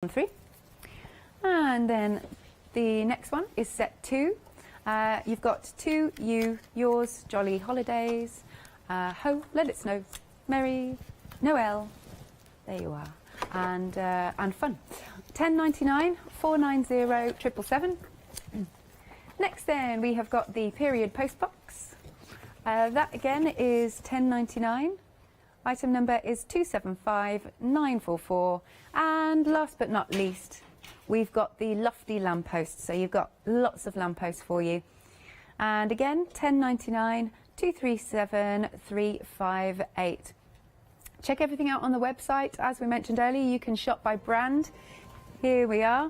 3. And then the next one is set 2. You've got to you, yours, jolly holidays, ho, let it snow, merry, Noel, there you are, and fun. 10.99, 490, 777. Next then we have got the period postbox. That again is 10.99. Item number is 275944. And last but not least, we've got the lofty lamppost. So you've got lots of lampposts for you. And again, 10.99, 237358. Check everything out on the website. As we mentioned earlier, you can shop by brand. Here we are.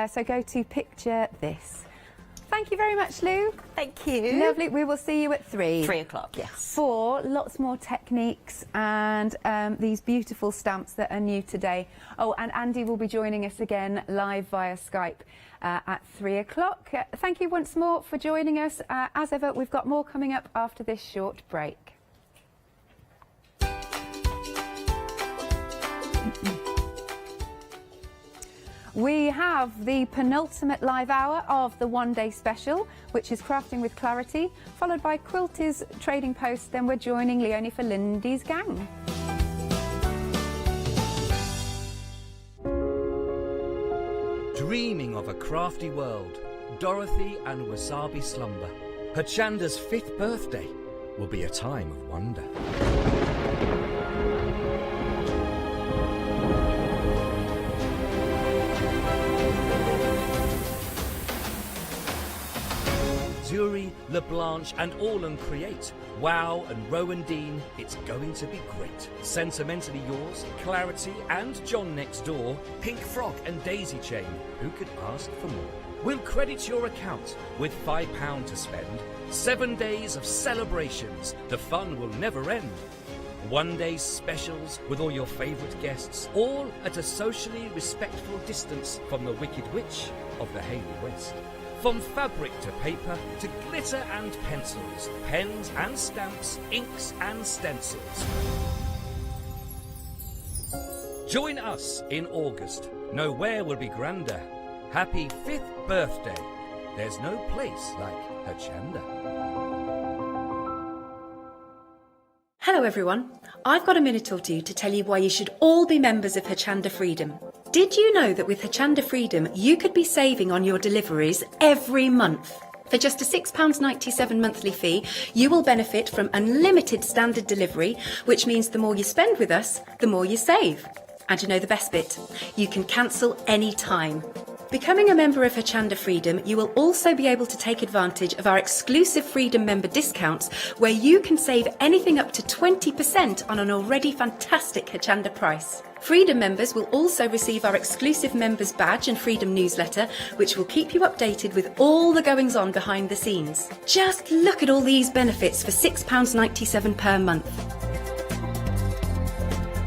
So go to picture this. Thank you very much, Lou. Thank you. Lovely. We will see you at 3. 3 o'clock, yes. For lots more techniques and these beautiful stamps that are new today. Oh, and Andy will be joining us again live via Skype at 3 o'clock. Thank you once more for joining us. As ever, we've got more coming up after this short break. We have the penultimate live hour of the one-day special, which is Crafting with Clarity, followed by Quilty's Trading Post. Then we're joining Leonie for Lindy's gang. Dreaming of a crafty world, Dorothy and Wasabi slumber. Hochanda's 5th birthday will be a time of wonder. Zuri, LeBlanche and Orlan create. Wow and Rowan Dean, it's going to be great. Sentimentally yours, Clarity and John next door, Pink Frock and Daisy Chain, who could ask for more? We'll credit your account with £5 to spend. 7 days of celebrations, the fun will never end. One-day specials with all your favourite guests, all at a socially respectful distance from the Wicked Witch of the Haley West. From fabric to paper to glitter and pencils, pens and stamps, inks and stencils. Join us in August. Nowhere will be grander. Happy 5th birthday. There's no place like Hochanda. Hello everyone, I've got a minute or two to tell you why you should all be members of Hochanda Freedom. Did you know that with Hochanda Freedom you could be saving on your deliveries every month? For just a £6.97 monthly fee, you will benefit from unlimited standard delivery, which means the more you spend with us, the more you save. And you know the best bit? You can cancel any time. Becoming a member of Hochanda Freedom, you will also be able to take advantage of our exclusive Freedom member discounts, where you can save anything up to 20% on an already fantastic Hochanda price. Freedom members will also receive our exclusive members badge and Freedom newsletter, which will keep you updated with all the goings on behind the scenes. Just look at all these benefits for £6.97 per month.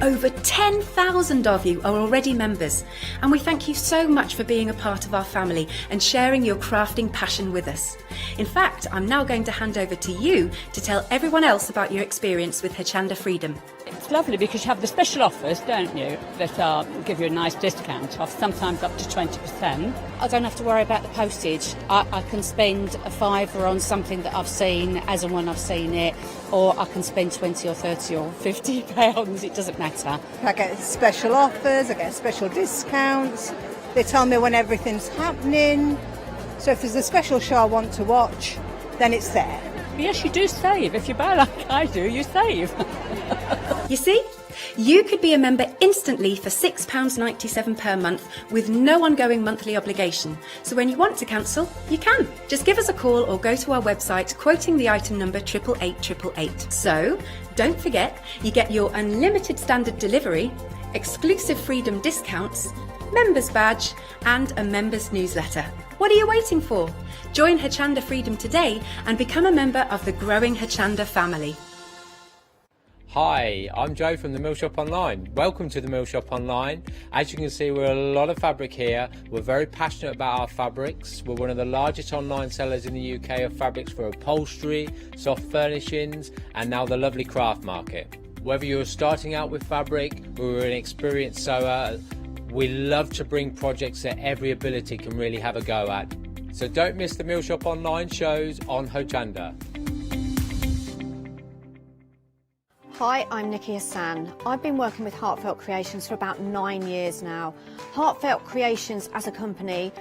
Over 10,000 of you are already members, and we thank you so much for being a part of our family and sharing your crafting passion with us. In fact, I'm now going to hand over to you to tell everyone else about your experience with Hochanda Freedom. It's lovely because you have the special offers, don't you, that give you a nice discount off, sometimes up to 20%. I don't have to worry about the postage. I can spend a £5 on something that I've seen as and when I've seen it, or I can spend 20 or 30 or 50 pounds, it doesn't matter. I get special offers, I get special discounts, they tell me when everything's happening, so if there's a special show I want to watch, then it's there. Yes, you do save. If you buy like I do, you save. You see? You could be a member instantly for £6.97 per month with no ongoing monthly obligation. So when you want to cancel, you can. Just give us a call or go to our website quoting the item number 88888. So don't forget, you get your unlimited standard delivery, exclusive Freedom discounts, members badge and a members newsletter. What are you waiting for? Join Hochanda Freedom today and become a member of the growing Hochanda family. Hi, I'm Joe from the Mill Shop Online. Welcome to the Mill Shop Online. As you can see, we're a lot of fabric here. We're very passionate about our fabrics. We're one of the largest online sellers in the UK of fabrics for upholstery, soft furnishings, and now the lovely craft market. Whether you're starting out with fabric or you're an experienced sewer, We love to bring projects that every ability can really have a go at. So don't miss the Mill Shop Online shows on Hochanda. Hi, I'm Nikki Hassan. I've been working with Heartfelt Creations for about 9 years now. Heartfelt Creations as a company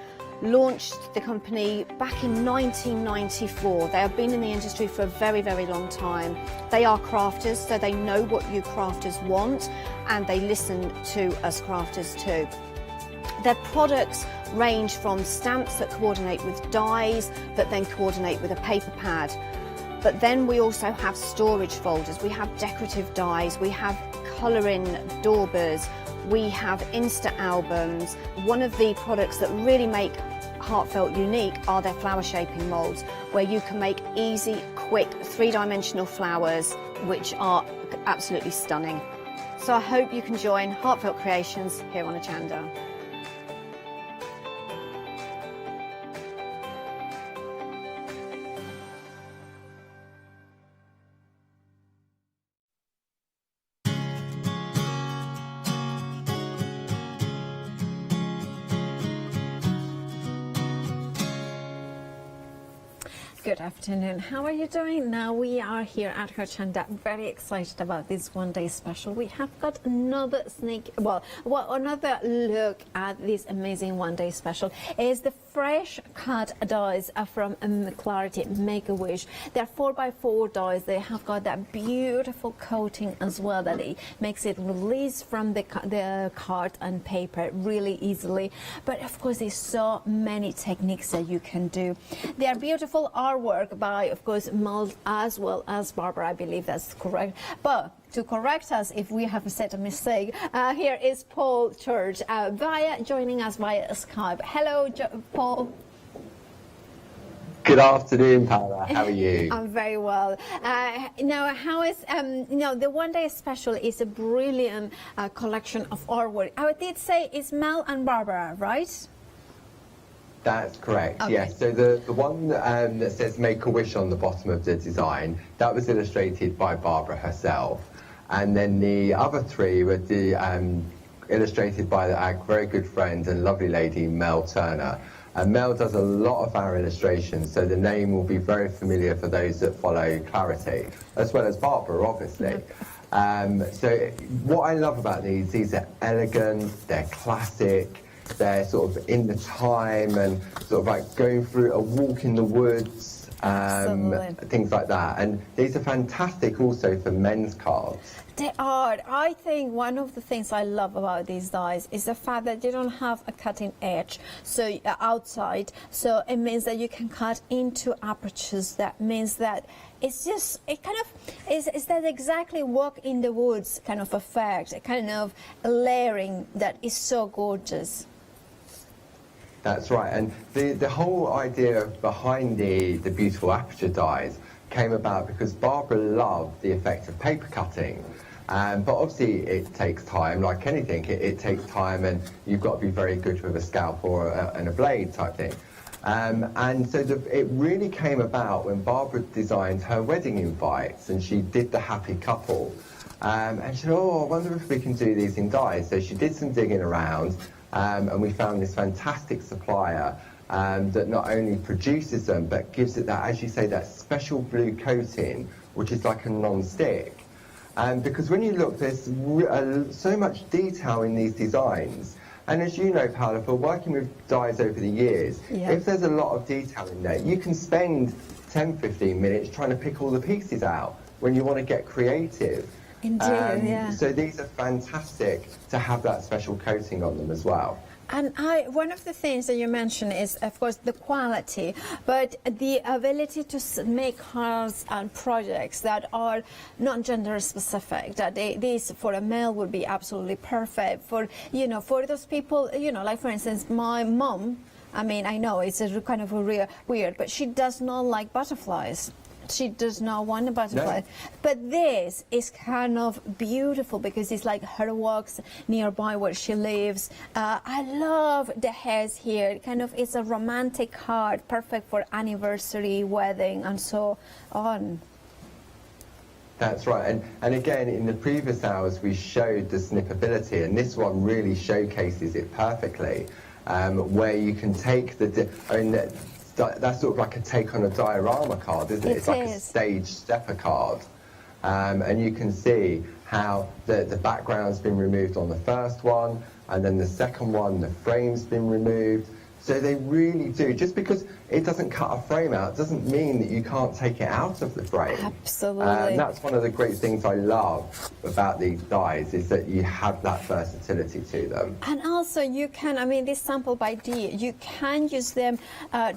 launched the company back in 1994. They have been in the industry for a very, very long time. They are crafters, so they know what you crafters want, and they listen to us crafters too. Their products range from stamps that coordinate with dies that then coordinate with a paper pad. But then we also have storage folders, we have decorative dies, we have colouring daubers, we have Insta albums. One of the products that really make Heartfelt unique are their flower shaping moulds, where you can make easy, quick, three-dimensional flowers, which are absolutely stunning. So I hope you can join Heartfelt Creations here on Hochanda. Good afternoon. How are you doing? Now we are here at Hochanda, very excited about this one-day special. We have got another another look at this amazing one-day special. Is the fresh cut dies from Clarity Make-A-Wish. They're 4x4 dies. They have got that beautiful coating as well that it makes it release from the card and paper really easily. But of course, there's so many techniques that you can do. They are beautiful artwork by, of course, Mel as well as Barbara. I believe that's correct. But to correct us if we have said a mistake, here is Paul Church joining us via Skype. Hello, Paul. Good afternoon, Paula. How are you? I'm very well. Now, how is the one-day special is a brilliant collection of artwork. I did say it's Mel and Barbara, right? That's correct, Okay. yes. So the one that says Make-A-Wish on the bottom of the design, that was illustrated by Barbara herself. And then the other three were illustrated by our very good friend and lovely lady, Mel Turner. And Mel does a lot of our illustrations, so the name will be very familiar for those that follow Clarity, as well as Barbara, obviously. So what I love about these are elegant, they're classic, they're sort of in the time and sort of like going through a walk in the woods, things like that. And these are fantastic also for men's cards. They are. I think one of the things I love about these dies is the fact that you don't have a cutting edge so outside, so it means that you can cut into apertures. That means that it's just, it kind of is that exactly walk in the woods kind of effect, a kind of layering that is so gorgeous. That's right, and the whole idea behind the beautiful aperture dies came about because Barbara loved the effect of paper cutting. But obviously it takes time, like anything, it takes time, and you've got to be very good with a scalpel or and a blade type thing. And so it really came about when Barbara designed her wedding invites, and she did the happy couple. And she said, oh, I wonder if we can do these in dies. So she did some digging around, and we found this fantastic supplier that not only produces them, but gives it that, as you say, that special blue coating, which is like a non-stick. Because when you look, there's so much detail in these designs. And as you know, Paula, for working with dies over the years, if there's a lot of detail in there, you can spend 10, 15 minutes trying to pick all the pieces out when you want to get creative. Indeed, So these are fantastic to have that special coating on them as well. And one of the things that you mentioned is, of course, the quality, but the ability to make cards and projects that are not gender specific. That these for a male would be absolutely perfect for for those people, like for instance, my mom. I mean, I know it's a kind of a weird, but she does not like butterflies. She does not want a butterfly. No. But this is kind of beautiful because it's like her walks nearby where she lives. I love the hairs here. Kind of, it's a romantic card, perfect for anniversary, wedding, and so on. That's right, and again, in the previous hours we showed the snippability, and this one really showcases it perfectly, where you can take that's sort of like a take on a diorama card, isn't it? It's like a stage stepper card, and you can see how the background's been removed on the first one, and then the second one, the frame's been removed. So they really do. Just because it doesn't cut a frame out doesn't mean that you can't take it out of the frame. Absolutely. And that's one of the great things I love about these dies, is that you have that versatility to them. And also you can, I mean, this sample by D, you can use them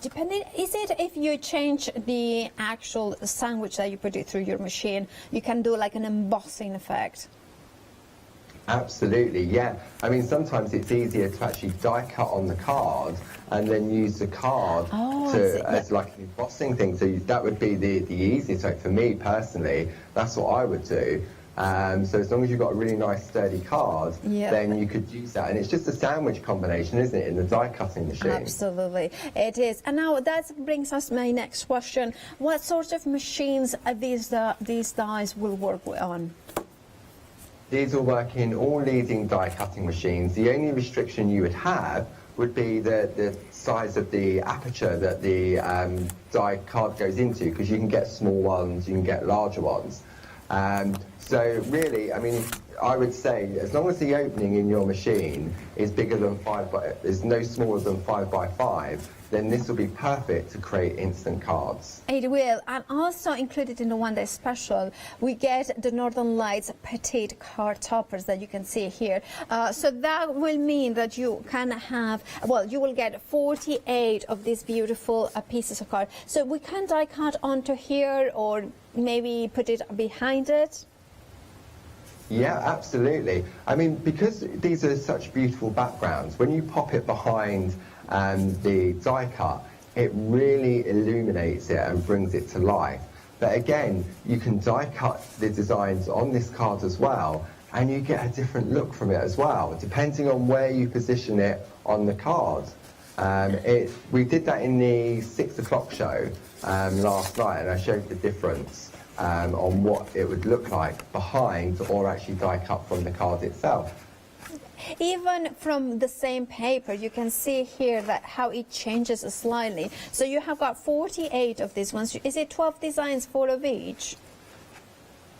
depending, is it if you change the actual sandwich that you put it through your machine, you can do like an embossing effect? Absolutely, yeah. I mean, sometimes it's easier to actually die cut on the card and then use the card as like an embossing thing. So that would be the easiest way for me personally. That's what I would do. So as long as you've got a really nice sturdy card, then you could use that. And it's just a sandwich combination, isn't it, in the die cutting machine? Absolutely, it is. And now that brings us my next question. What sort of machines these dies will work on? These will work in all leading die cutting machines. The only restriction you would have would be the size of the aperture that the die card goes into, because you can get small ones, you can get larger ones. So really, I mean, I would say as long as the opening in your machine is bigger than is no smaller than 5x5, then this will be perfect to create instant cards. It will, and also included in the one day special, we get the Northern Lights petite card toppers that you can see here. So that will mean that you can have, well, you will get 48 of these beautiful pieces of card. So we can die cut onto here, or maybe put it behind it. Yeah, absolutely. I mean, because these are such beautiful backgrounds, when you pop it behind the die cut, it really illuminates it and brings it to life. But again, you can die cut the designs on this card as well, and you get a different look from it as well, depending on where you position it on the card. We did that in the 6 o'clock show last night, and I showed the difference on what it would look like behind or actually die cut from the card itself. Even from the same paper, you can see here that how it changes slightly. So you have got 48 of these ones. Is it 12 designs, 4 of each?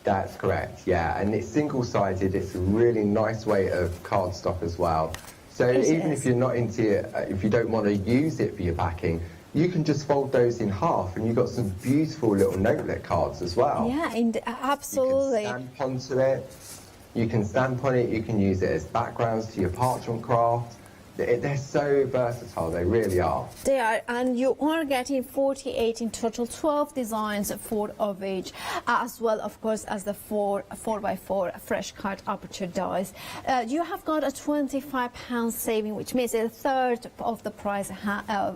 That's correct, yeah. And it's single-sided. It's a really nice weight of cardstock as well. So even if you're not into it, if you don't want to use it for your backing, you can just fold those in half, and you've got some beautiful little notelet cards as well. Yeah, absolutely. You can stamp onto it. You can stamp on it, you can use it as backgrounds to your parchment craft. They're so versatile, they really are. They are, and you are getting 48 in total, 12 designs, 4 of each, as well, of course, as the 4x4 fresh card aperture dies. You have got a £25 saving, which means a third of the price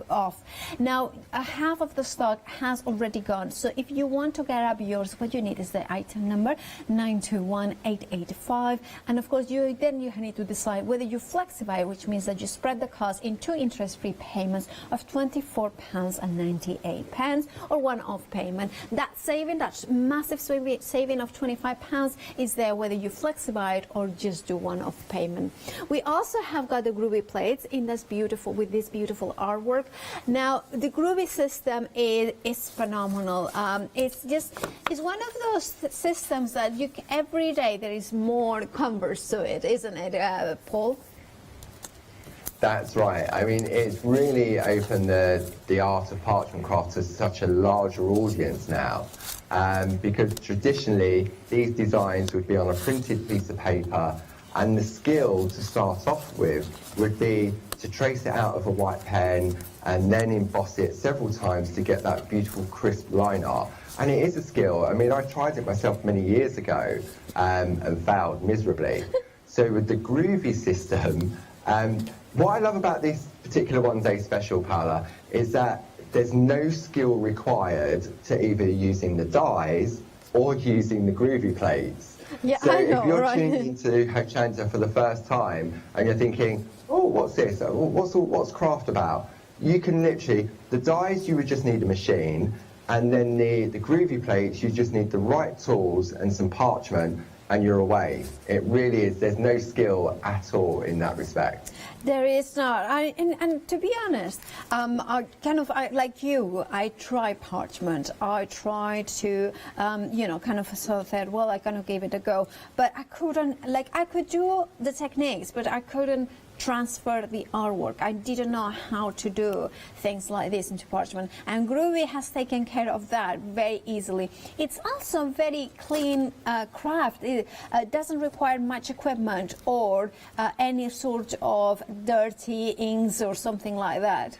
off. Now, half of the stock has already gone, so if you want to grab yours, what you need is the item number 921885, and of course, you need to decide whether you flexify, which means that you spread the cost in 2 interest-free payments of £24.98 or one-off payment. That saving, that massive saving of £25 is there whether you flexify it or just do one-off payment. We also have got the groovy plates in this beautiful, with this beautiful artwork. Now, the groovy system is phenomenal. It's one of those systems that every day there is more converse to it, isn't it, Paul? That's right. I mean, it's really opened the art of parchment craft to such a larger audience now, because traditionally these designs would be on a printed piece of paper, and the skill to start off with would be to trace it out of a white pen and then emboss it several times to get that beautiful crisp line art. And it is a skill. I mean, I tried it myself many years ago and failed miserably. So with the groovy system, what I love about this particular one-day special, Paola, is that there's no skill required to either using the dies or using the groovy plates. Yeah, so I know, if you're right? tuning into Hochanda for the first time and you're thinking, oh, what's this? What's craft about? You can literally, the dies you would just need a machine, And then the groovy plates, you just need the right tools and some parchment, and you're away. It really is, there's no skill at all in that respect. There is not. And to be honest, like you, I try parchment. I tried to, kind of sort of said, well, I kind of gave it a go. But I couldn't, I could do the techniques, but I couldn't transfer the artwork. I didn't know how to do things like this into parchment, and Groovy has taken care of that very easily. It's also very clean craft. It doesn't require much equipment or any sort of dirty inks or something like that.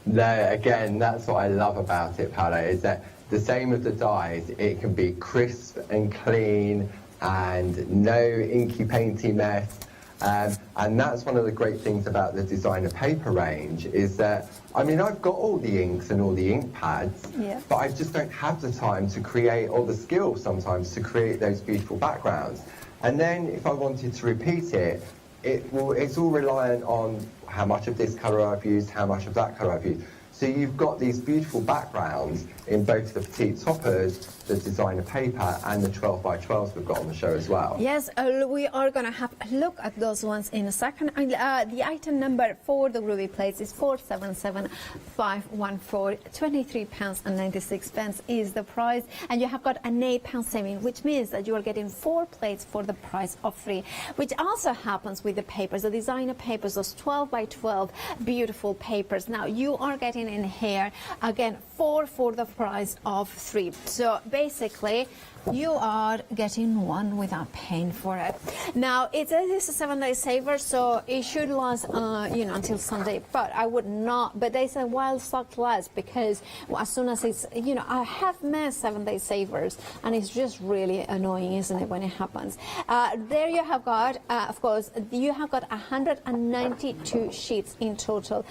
No, again, that's what I love about it, Paola, is that the same with the dyes, it can be crisp and clean and no inky painty mess. And that's one of the great things about the designer paper range is that, I mean, I've got all the inks and all the ink pads, but I just don't have the time to create, or the skill sometimes to create those beautiful backgrounds. And then if I wanted to repeat it, it's all reliant on how much of this colour I've used, how much of that colour I've used. So you've got these beautiful backgrounds in both the petite toppers, the designer paper, and the 12x12s we've got on the show as well. Yes, we are going to have a look at those ones in a second. The item number for the Groovy plates is 477514. £23.96 is the price, and you have got an £8 saving, which means that you are getting 4 plates for the price of 3, which also happens with the papers, the designer papers, those 12x12 beautiful papers. Now you are getting in here again 4 for the price of 3. So basically you are getting 1 without paying for it. Now it is a 7-day saver, so it should last until Sunday, but I would not, but they say while stock lasts, because as soon as it's, I have missed 7-day savers, and it's just really annoying, isn't it, when it happens. There you have got, of course, you have got 192 sheets in total.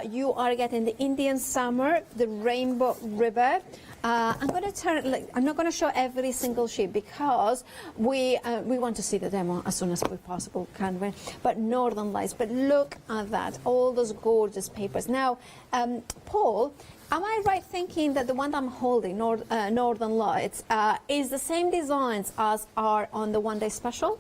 You are getting the Indian Summer, the Rainbow River. I'm going to turn. I'm not going to show every single sheet because we want to see the demo as soon as we possible can. But Northern Lights. But look at that, all those gorgeous papers. Now, Paul, am I right thinking that the one that I'm holding, Northern Lights, is the same designs as are on the one-day special?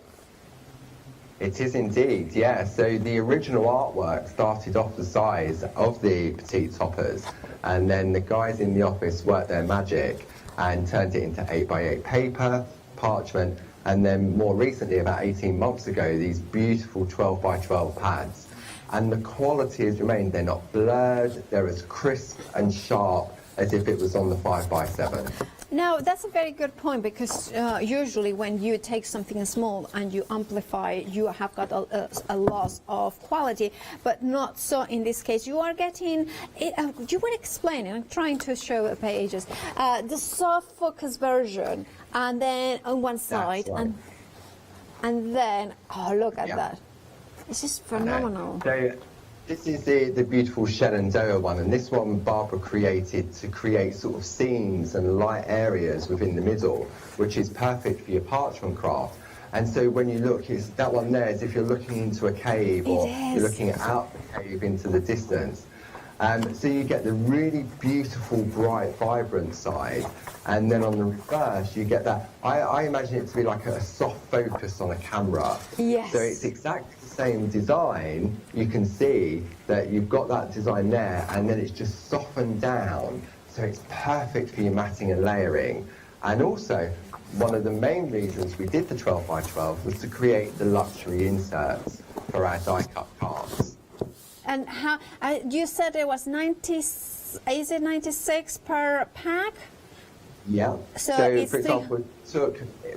It is indeed, yeah. So the original artwork started off the size of the petite toppers, and then the guys in the office worked their magic and turned it into 8x8 paper, parchment, and then more recently, about 18 months ago, these beautiful 12x12 pads. And the quality has remained. They're not blurred, they're as crisp and sharp as if it was on the 5x7. Now, that's a very good point, because usually when you take something small and you amplify, you have got a loss of quality, but not so in this case. You are getting, you were explaining, I'm trying to show the pages, the soft focus version, and then on one side, right. and then, oh, look at that. It's just phenomenal. So, this is the beautiful Shenandoah one, and this one Barbara created to create sort of seams and light areas within the middle, which is perfect for your parchment craft. And so when you look, that one there is if you're looking into a cave, or you're looking out the cave into the distance. So you get the really beautiful, bright, vibrant side, and then on the reverse you get that, I imagine it to be like a soft focus on a camera. Yes. So it's exactly the same design. You can see that you've got that design there, and then it's just softened down, so it's perfect for your matting and layering. And also, one of the main reasons we did the 12x12 was to create the luxury inserts for our die-cut cards. And how, you said it was 90, is it 96 per pack? Yeah. So for example,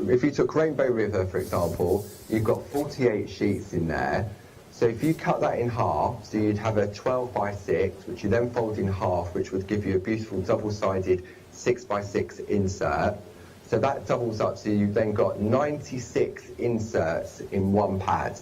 if you took Rainbow River, for example, you've got 48 sheets in there. So if you cut that in half, so you'd have a 12x6, which you then fold in half, which would give you a beautiful double-sided 6x6 insert. So that doubles up, so you've then got 96 inserts in one pad,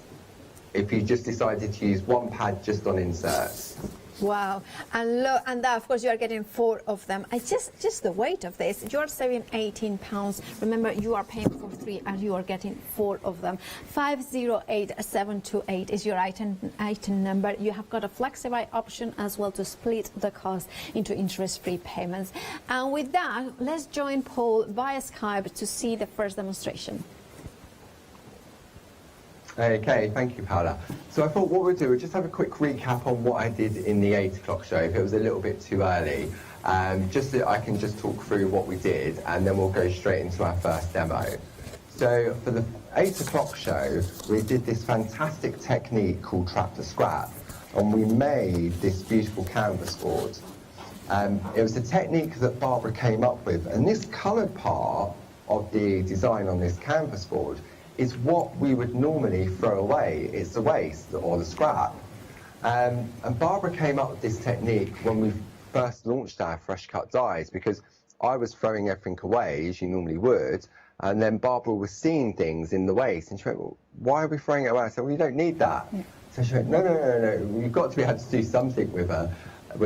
if you just decided to use one pad just on inserts. Wow, and look, and that, of course, you are getting 4 of them. I just the weight of this, you are saving £18. Remember, you are paying for 3, and you are getting 4 of them. 508728 is your item number. You have got a FlexiBuy option as well to split the cost into interest-free payments. And with that, let's join Paul via Skype to see the first demonstration. Okay, thank you, Paula. So I thought what we'd do, we'd just have a quick recap on what I did in the 8 o'clock show, if it was a little bit too early, just so I can just talk through what we did, and then we'll go straight into our first demo. So for the 8 o'clock show, we did this fantastic technique called Trap to Scrap, and we made this beautiful canvas board. It was a technique that Barbara came up with, and this coloured part of the design on this canvas board is what we would normally throw away. It's the waste or the scrap. And Barbara came up with this technique when we first launched our fresh cut dies, because I was throwing everything away as you normally would, and then Barbara was seeing things in the waste, and she went, well, why are we throwing it away? I said, well, you don't need that. Yeah. So she went, no, you've got to be able to do something with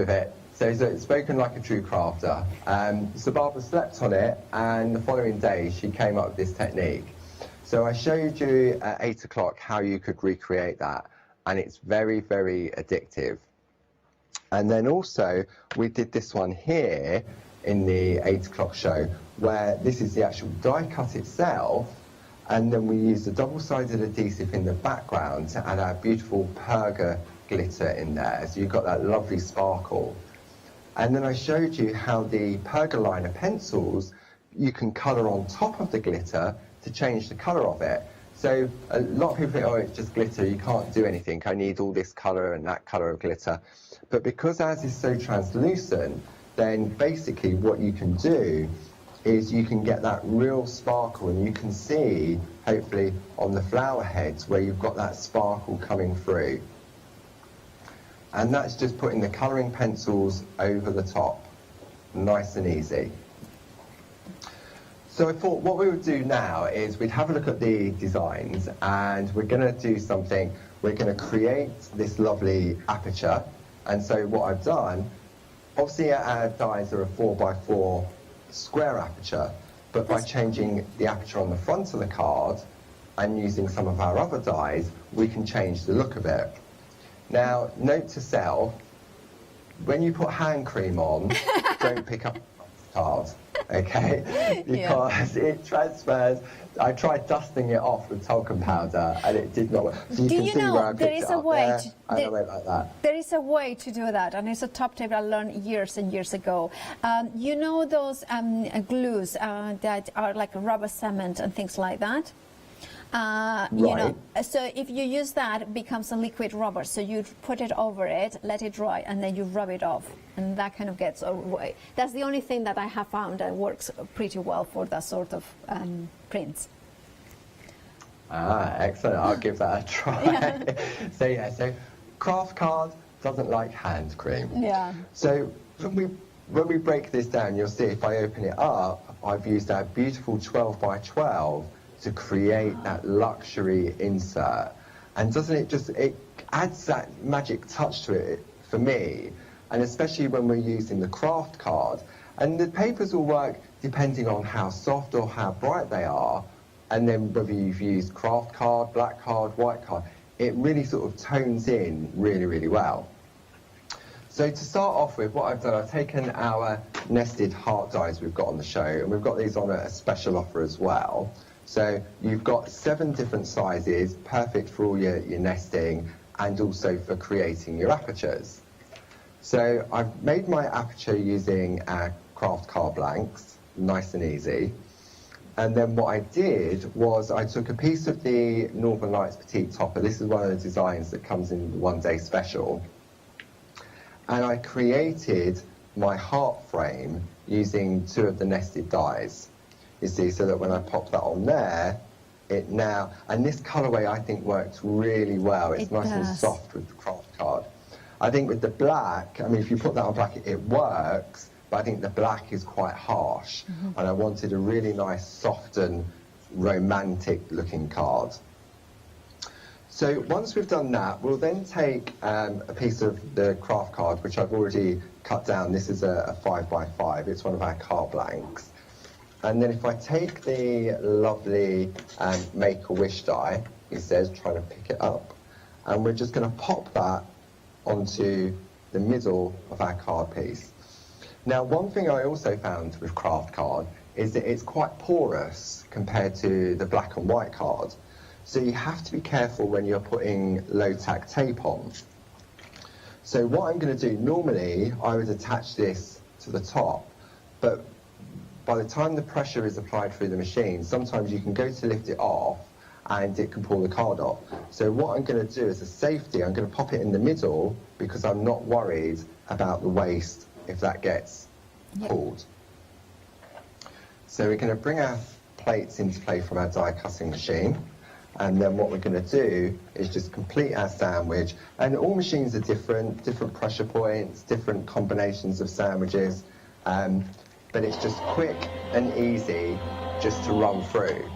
it. So it's spoken like a true crafter. So Barbara slept on it, and the following day she came up with this technique. So I showed you at 8 o'clock how you could recreate that, and it's very, very addictive. And then also we did this one here in the 8 o'clock show, where this is the actual die cut itself, and then we used a double-sided adhesive in the background to add our beautiful perga glitter in there, so you've got that lovely sparkle. And then I showed you how the perga liner pencils, you can colour on top of the glitter to change the colour of it. So a lot of people think, oh, it's just glitter, you can't do anything, I need all this colour and that colour of glitter. But because ours is so translucent, then basically what you can do is you can get that real sparkle, and you can see, hopefully, on the flower heads where you've got that sparkle coming through. And that's just putting the colouring pencils over the top, nice and easy. So I thought what we would do now is we'd have a look at the designs, and we're going to do something. We're going to create this lovely aperture. And so what I've done, obviously our dies are a 4x4 square aperture, but by changing the aperture on the front of the card and using some of our other dies, we can change the look of it. Now, note to self, when you put hand cream on, don't pick up the card. Okay, because it transfers. I tried dusting it off with talcum powder, and it did not work. So you do can you see know where I there picked is it a up way? There, and I went like that. There is a way to do that, and it's a top tip I learned years and years ago. You know those glues that are like rubber cement and things like that. Right. You know, so if you use that, it becomes a liquid rubber. So you put it over it, let it dry, and then you rub it off, and that kind of gets away. That's the only thing that I have found that works pretty well for that sort of prints. Ah, excellent. I'll give that a try. So craft card doesn't like hand cream. Yeah. So when we break this down, you'll see if I open it up, I've used our beautiful 12x12 to create that luxury insert. And doesn't it just, it adds that magic touch to it for me, and especially when we're using the craft card. And the papers will work depending on how soft or how bright they are, and then whether you've used craft card, black card, white card, it really sort of tones in really, really well. So to start off with, what I've done, I've taken our nested heart dies we've got on the show, and we've got these on a special offer as well. So you've got 7 different sizes, perfect for all your nesting and also for creating your apertures. So I've made my aperture using our craft card blanks, nice and easy. And then what I did was I took a piece of the Northern Lights Petite Topper. This is one of the designs that comes in the one-day special. And I created my heart frame using 2 of the nested dies. You see, so that when I pop that on there, it now, and this colourway I think works really well. It's nice and soft with the craft card. I think with the black, I mean, if you put that on black, it works, but I think the black is quite harsh. And I wanted a really nice, soft and romantic looking card. So once we've done that, we'll then take a piece of the craft card, which I've already cut down. This is a 5x5. It's one of our card blanks. And then if I take the lovely Make-A-Wish die, he says, trying to pick it up, and we're just going to pop that onto the middle of our card piece. Now, one thing I also found with craft card is that it's quite porous compared to the black and white card. So you have to be careful when you're putting low-tack tape on. So what I'm going to do, normally I would attach this to the top, but by the time the pressure is applied through the machine, sometimes you can go to lift it off and it can pull the card off. So what I'm going to do as a safety, I'm going to pop it in the middle because I'm not worried about the waste if that gets pulled. So we're going to bring our plates into play from our die cutting machine, and then what we're going to do is just complete our sandwich. And all machines are different pressure points, different combinations of sandwiches, but it's just quick and easy just to run through.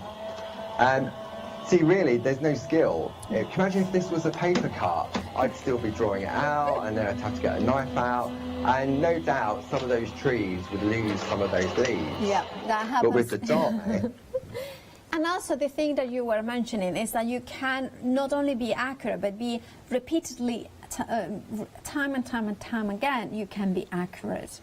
See, really, there's no skill. Can you imagine if this was a paper cut? I'd still be drawing it out, and then I'd have to get a knife out, and no doubt some of those trees would lose some of those leaves. Yeah, that happens. But with the die... And also the thing that you were mentioning is that you can not only be accurate, but be repeatedly, time and time again, you can be accurate.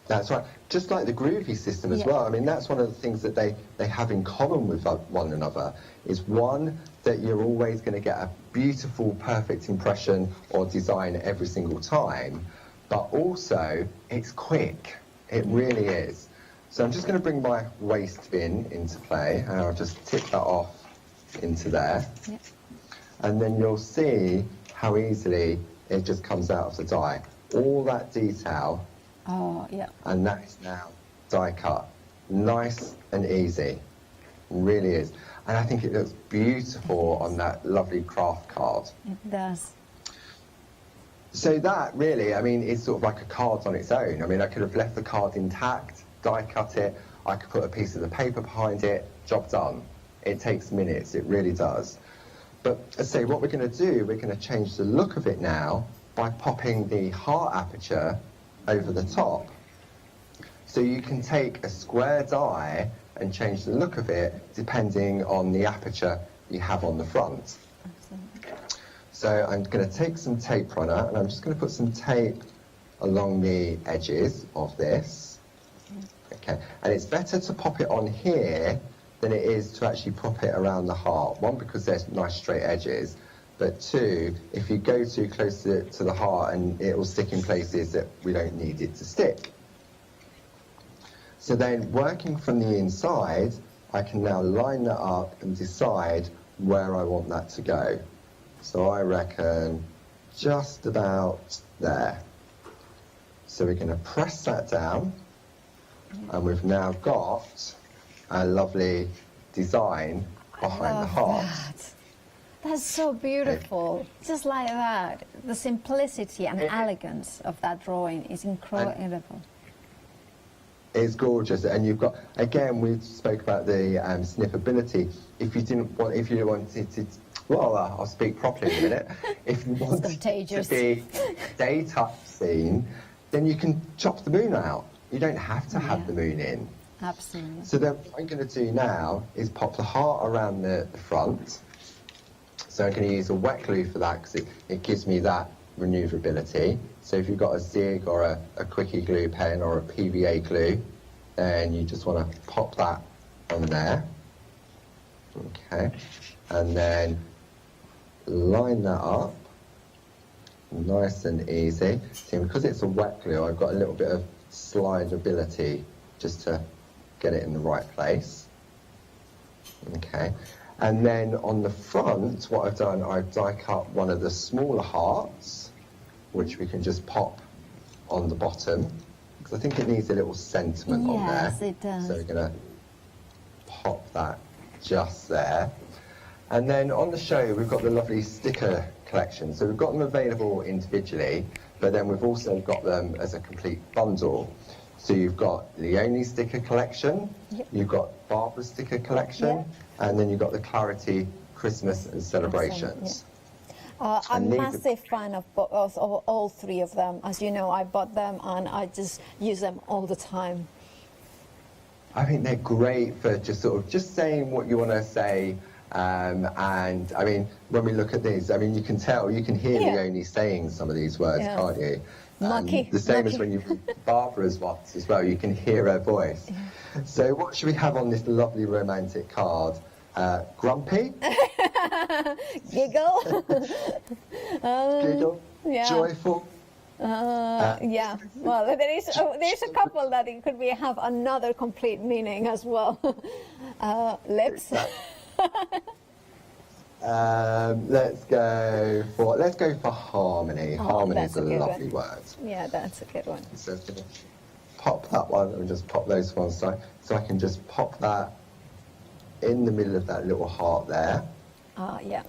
That's right. Just like the groovy system as well. I mean, that's one of the things that they have in common with one another, is one, that you're always going to get a beautiful, perfect impression or design every single time, but also it's quick. It really is. So I'm just going to bring my waste bin into play, and I'll just tip that off into there. Yep. And then you'll see how easily it just comes out of the die. All that detail. Oh, yeah. And that is now die cut. Nice and easy. Really is. And I think it looks beautiful on that lovely craft card. It does. So that really, I mean, is sort of like a card on its own. I mean, I could have left the card intact, die cut it, I could put a piece of the paper behind it, job done. It takes minutes, it really does. But as I say, what we're going to do, we're going to change the look of it now by popping the heart aperture over the top. So you can take a square die and change the look of it depending on the aperture you have on the front. So I'm going to take some tape runner, and I'm just going to put some tape along the edges of this. Okay, and it's better to pop it on here than it is to actually pop it around the heart. One, because there's nice straight edges, but two, if you go too close to the heart, and it will stick in places that we don't need it to stick. So then, working from the inside, I can now line that up and decide where I want that to go. So I reckon just about there. So we're going to press that down, and we've now got a lovely design behind the heart. That's so beautiful. Just like that. The simplicity and elegance of that drawing is incredible. It's gorgeous, and you've got, again, we spoke about the snippability. If you wanted to, well, I'll speak properly in a minute. If you want to be daytime scene, then you can chop the moon out. You don't have to have the moon in. Absolutely. So then what I'm going to do now is pop the heart around the front. So I'm going to use a wet glue for that because it gives me that manoeuvrability. So if you've got a zig or a quickie glue pen or a PVA glue, then you just want to pop that on there. Okay. And then line that up. Nice and easy. See, because it's a wet glue, I've got a little bit of slidability just to get it in the right place. Okay. And then on the front, what I've done, I've die cut one of the smaller hearts, which we can just pop on the bottom, because I think it needs a little sentiment on there. Yes, it does. So we're going to pop that just there. And then on the show, we've got the lovely sticker collection. So we've got them available individually, but then we've also got them as a complete bundle. So you've got the Only sticker collection, you've got Barbara's sticker collection, and then you've got the Clarity Christmas and celebrations. I'm And a these are- massive fan of all three of them. As you know, I bought them and I just use them all the time. I think they're great for just saying what you want to say. And I mean, when we look at these, I mean, you can hear Leonie saying some of these words, Yeah. can't you? Lucky, The same as lucky. when you read Barbara's ones as well, you can hear her voice. So what should we have on this lovely romantic card? Grumpy? Giggle. Giggle? yeah. Joyful? Yeah. Well, there's a couple that it could have another complete meaning as well. Lips. Let's go for harmony. Harmony is that's a a good lovely one. word. Yeah, that's a good one. So I'm going to pop that one and just pop those ones so I can just pop that in the middle of that little heart there. Yeah.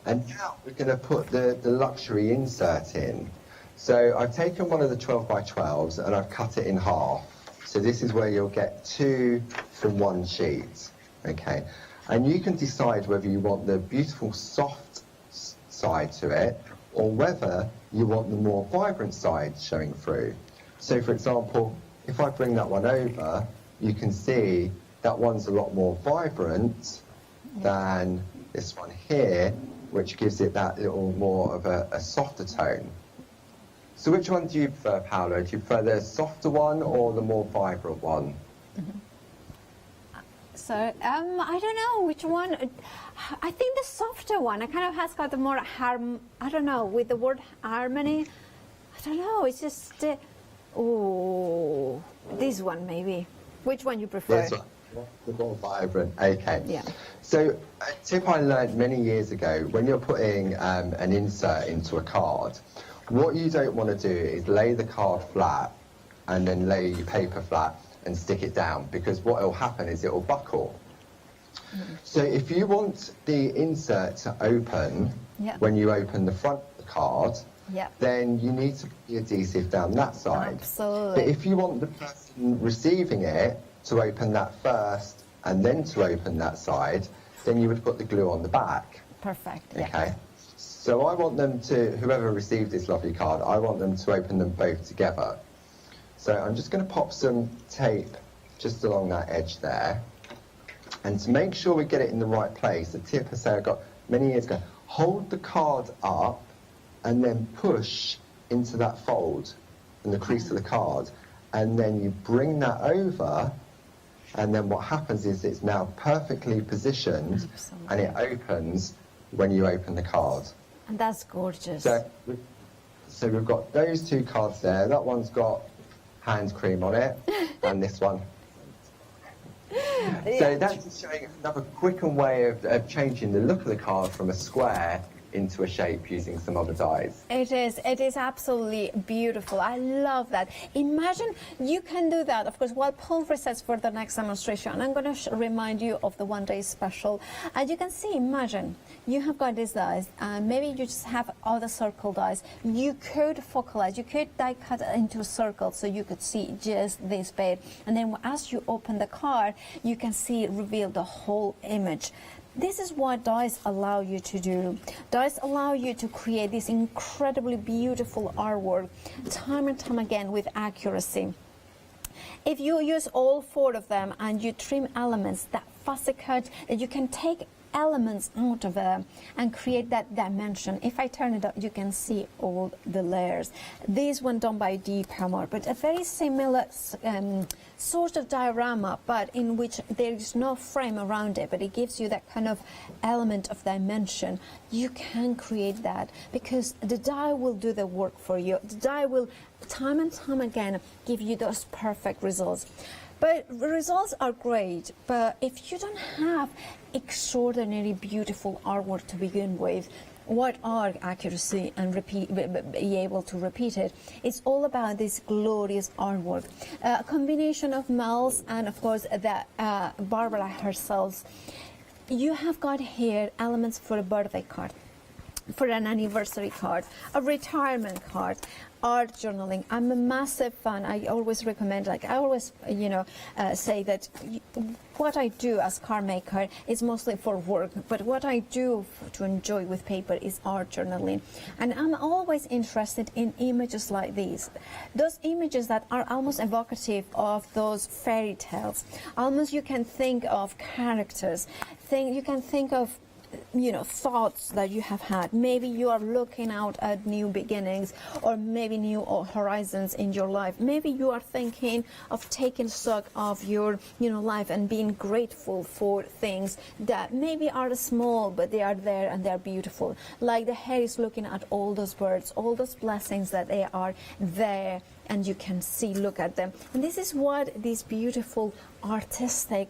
And now we're going to put the luxury insert in. So I've taken one of the 12 by 12s and I've cut it in half. So this is where you'll get two from one sheet. Okay. And you can decide whether you want the beautiful soft side to it or whether you want the more vibrant side showing through. So for example, if I bring that one over, you can see that one's a lot more vibrant than this one here, which gives it that little more of a softer tone. So which one do you prefer, Paolo? Do you prefer the softer one or the more vibrant one? So I don't know which one. I think the softer one. It kind of has got the more I don't know, with the word harmony. I don't know. It's just this one maybe. Which one you prefer? This one. The more vibrant. Okay. Yeah. So a tip I learned many years ago, when you're putting an insert into a card, what you don't want to do is lay the card flat and then lay your paper flat and stick it down, because what will happen is it will buckle. So if you want the insert to open when you open the front of the card, then you need to put the adhesive down that side. Absolutely. But if you want the person receiving it to open that first and then to open that side, then you would put the glue on the back. Perfect. Okay. So I want them to, whoever received this lovely card, I want them to open them both together. So I'm just going to pop some tape just along that edge there. And to make sure we get it in the right place, a tip I say I got many years ago, hold the card up and then push into that fold in the crease of the card. And then you bring that over, and then what happens is it's now perfectly positioned and it opens when you open the card. And that's gorgeous. So we've got those two cards there. That one's got hand cream on it, and this one. So that's just showing another quickened way of changing the look of the card from a square into a shape using some other dyes. It is absolutely beautiful. I love that. Imagine you can do that, of course, while Paul resets for the next demonstration. And I'm going to remind you of the one-day special. As you can see, imagine you have got these dies, and maybe you just have other circle dies. You could focalize, you could die cut into a circle so you could see just this bit. And then as you open the card, you can see reveal the whole image. This is what dies allow you to do. Dies allow you to create this incredibly beautiful artwork time and time again with accuracy. If you use all four of them and you trim elements, that fussy cut, that you can take elements out of it and create that dimension. If I turn it up, you can see all the layers. This one done by Deep Hammer, but a very similar sort of diorama, but in which there is no frame around it, but it gives you that kind of element of dimension. You can create that because the die will do the work for you. The die will time and time again give you those perfect results. But results are great, but if you don't have extraordinary beautiful artwork to begin with, what are accuracy and be able to repeat it? It's all about this glorious artwork. A combination of Mel's and of course Barbara herself. You have got here elements for a birthday card. for an anniversary card, a retirement card, art journaling. I'm a massive fan. I always recommend, like I always, say that what I do as card maker is mostly for work, but what I do to enjoy with paper is art journaling. And I'm always interested in images like these. Those images that are almost evocative of those fairy tales. Almost you can think of characters. You can think of thoughts that you have had. Maybe you are looking out at new beginnings or maybe new horizons in your life. Maybe you are thinking of taking stock of your life and being grateful for things that maybe are small, but they are there and they're beautiful. Like the hare is looking at all those birds, all those blessings that they are there, and you can see, look at them. And this is what this beautiful artistic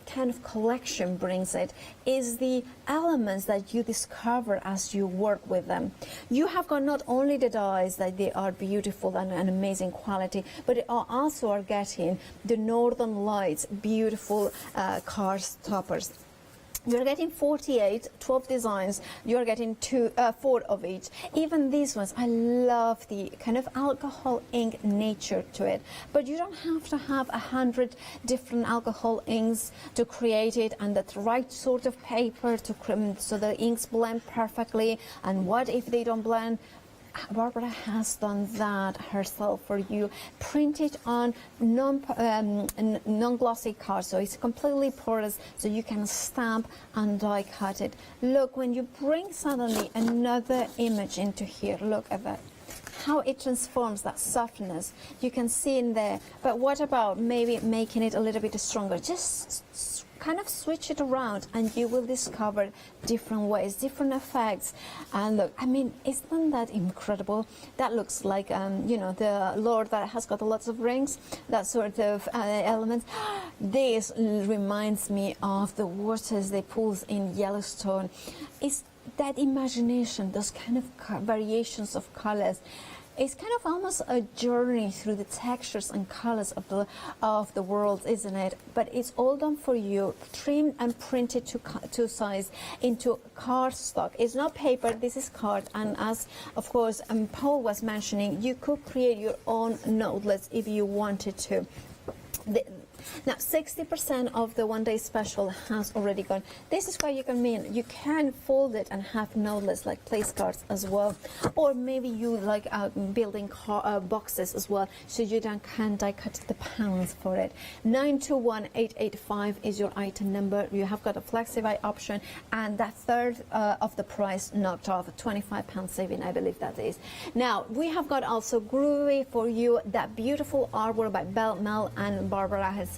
kind of collection brings. It is the elements that you discover as you work with them. You have got not only the dies that they are beautiful and an amazing quality, but you also are getting the Northern Lights beautiful card toppers. You're getting 48, 12 designs. You're getting 4 of each. Even these ones, I love the kind of alcohol ink nature to it. But you don't have to have 100 different alcohol inks to create it, and the right sort of paper to so the inks blend perfectly. And what if they don't blend? Barbara has done that herself for you. Printed on non-glossy card, so it's completely porous, so you can stamp and die cut it. Look, when you bring suddenly another image into here, look at that. How it transforms that softness. You can see in there. But what about maybe making it a little bit stronger? Just kind of switch it around and you will discover different ways, different effects. And look, I mean, isn't that incredible? That looks like the Lord that has got lots of rings, that sort of element. This reminds me of the waters they pull in Yellowstone. It's that imagination, those kind of variations of colors. It's kind of almost a journey through the textures and colors of the world, isn't it? But it's all done for you, trimmed and printed to size into cardstock. It's not paper, this is card. And as, of course, Paul was mentioning, you could create your own notelets if you wanted to. Now, 60% of the one-day special has already gone. This is why you can fold it and have notelets like place cards as well. Or maybe you like building boxes as well, so you can die cut the pounds for it. 921885 is your item number. You have got a FlexiBuy option, and that third of the price knocked off, £25 saving, I believe that is. Now, we have got also Groovy for you, that beautiful artwork by Mel and Barbara herself.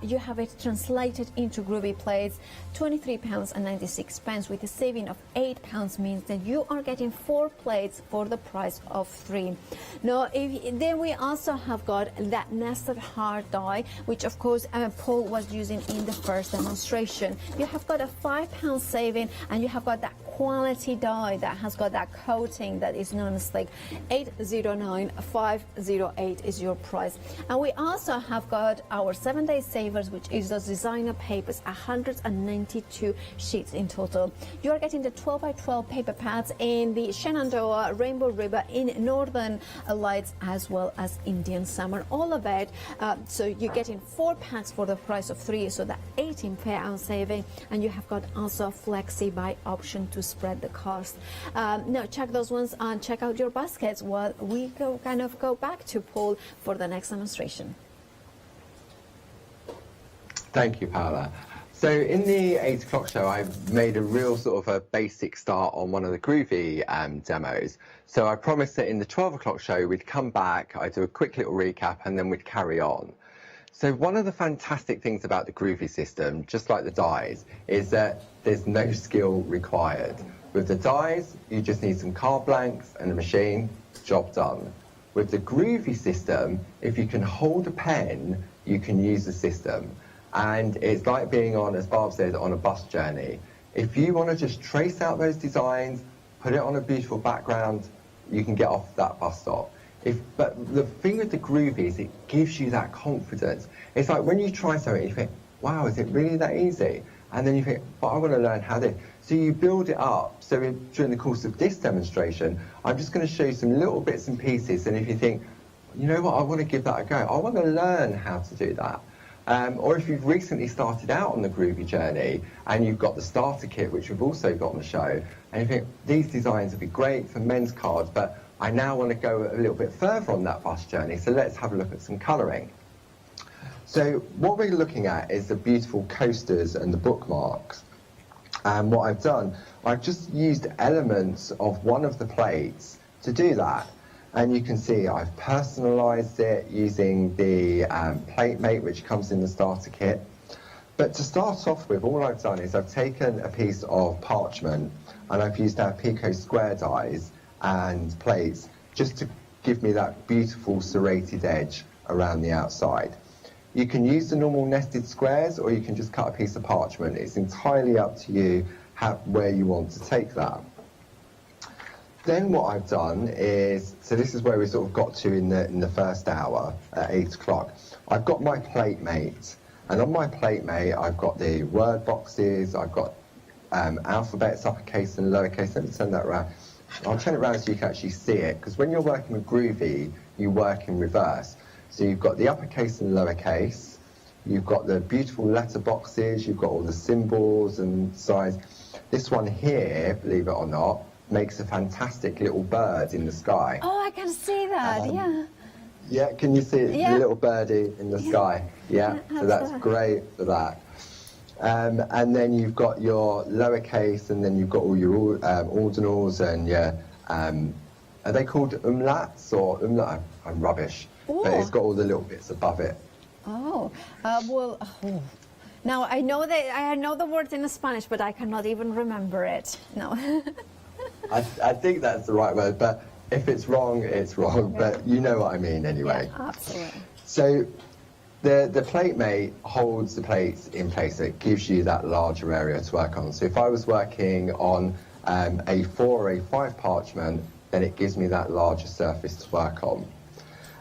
You have it translated into Groovy plates, £23.96 with a saving of £8 means that you are getting 4 plates for the price of 3. Now, then we also have got that nested hard die, which of course Paul was using in the first demonstration. You have got a £5 saving, and you have got that quality die that has got that coating that is non-stick. 809508 is your price. And we also have got our 7-day savers, which is the designer papers, 192 sheets in total. You are getting the 12x12 paper pads in the Shenandoah, Rainbow River, in Northern Lights, as well as Indian Summer, all of it. So you're getting 4 packs for the price of 3, so that £18 saving, and you have got also a FlexiBuy option to spread the cost. Now check those ones and check out your baskets while we go back to Paul for the next demonstration. Thank you, Paola. So in the 8 o'clock show, I made a real sort of a basic start on one of the Groovy demos. So I promised that in the 12 o'clock show, we'd come back, I'd do a quick little recap, and then we'd carry on. So one of the fantastic things about the Groovy system, just like the dies, is that there's no skill required. With the dies, you just need some card blanks and a machine, job done. With the Groovy system, if you can hold a pen, you can use the system. And it's like being on, as Barb said, on a bus journey. If you want to just trace out those designs, put it on a beautiful background, you can get off that bus stop. But the thing with the Groovy is it gives you that confidence. It's like when you try something, you think, wow, is it really that easy? And then you think, but I want to learn how to. So you build it up So during the course of this demonstration, I'm just going to show you some little bits and pieces, and if you think, you know what, I want to give that a go, I want to learn how to do that. Or if you've recently started out on the Groovy journey and you've got the starter kit, which we've also got on the show, and you think these designs would be great for men's cards, but I now want to go a little bit further on that bus journey, so let's have a look at some colouring. So what we're looking at is the beautiful coasters and the bookmarks. And what I've done, I've just used elements of one of the plates to do that. And you can see I've personalised it using the plate mate, which comes in the starter kit. But to start off with, all I've done is I've taken a piece of parchment and I've used our Pico square dies and plates just to give me that beautiful serrated edge around the outside. You can use the normal nested squares, or you can just cut a piece of parchment. It's entirely up to you where you want to take that. Then what I've done is, so this is where we sort of got to in the first hour at 8 o'clock. I've got my plate mate, and on my plate mate I've got the word boxes, I've got alphabets, uppercase and lowercase. Let me turn that around. I'll turn it around so you can actually see it, because when you're working with Groovy, you work in reverse. So you've got the uppercase and lowercase, you've got the beautiful letter boxes, you've got all the symbols and signs. This one here, believe it or not, makes a fantastic little bird in the sky. Oh, I can see that, yeah. Yeah, can you see it? Yeah. The little birdie in the sky? Yeah, so that's great for that. And then you've got your lowercase, and then you've got all your ordinals and your, are they called umlauts or umlaut? I'm rubbish. Ooh. But it's got all the little bits above it. Oh, well, now I know the words in Spanish, but I cannot even remember it. No. I think that's the right word, but if it's wrong, it's wrong. But you know what I mean anyway. Yeah, absolutely. So the plate mate holds the plates in place. It gives you that larger area to work on. So if I was working on A4 or A5 parchment, then it gives me that larger surface to work on.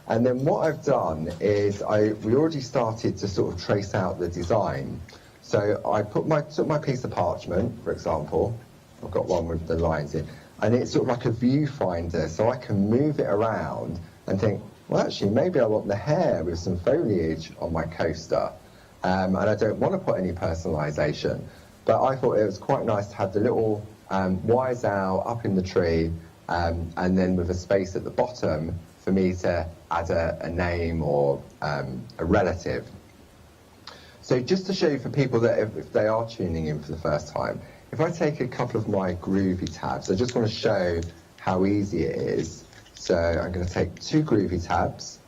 And then what I've done is we already started to sort of trace out the design. So I took my piece of parchment, for example. I've got one with the lines in, and it's sort of like a viewfinder, so I can move it around and think, well, actually, maybe I want the hair with some foliage on my coaster, and I don't want to put any personalisation. But I thought it was quite nice to have the little wise owl up in the tree, and then with a space at the bottom for me to add a name or a relative. So just to show you for people that if they are tuning in for the first time, if I take a couple of my Groovy tabs, I just want to show how easy it is. So I'm going to take 2 Groovy tabs,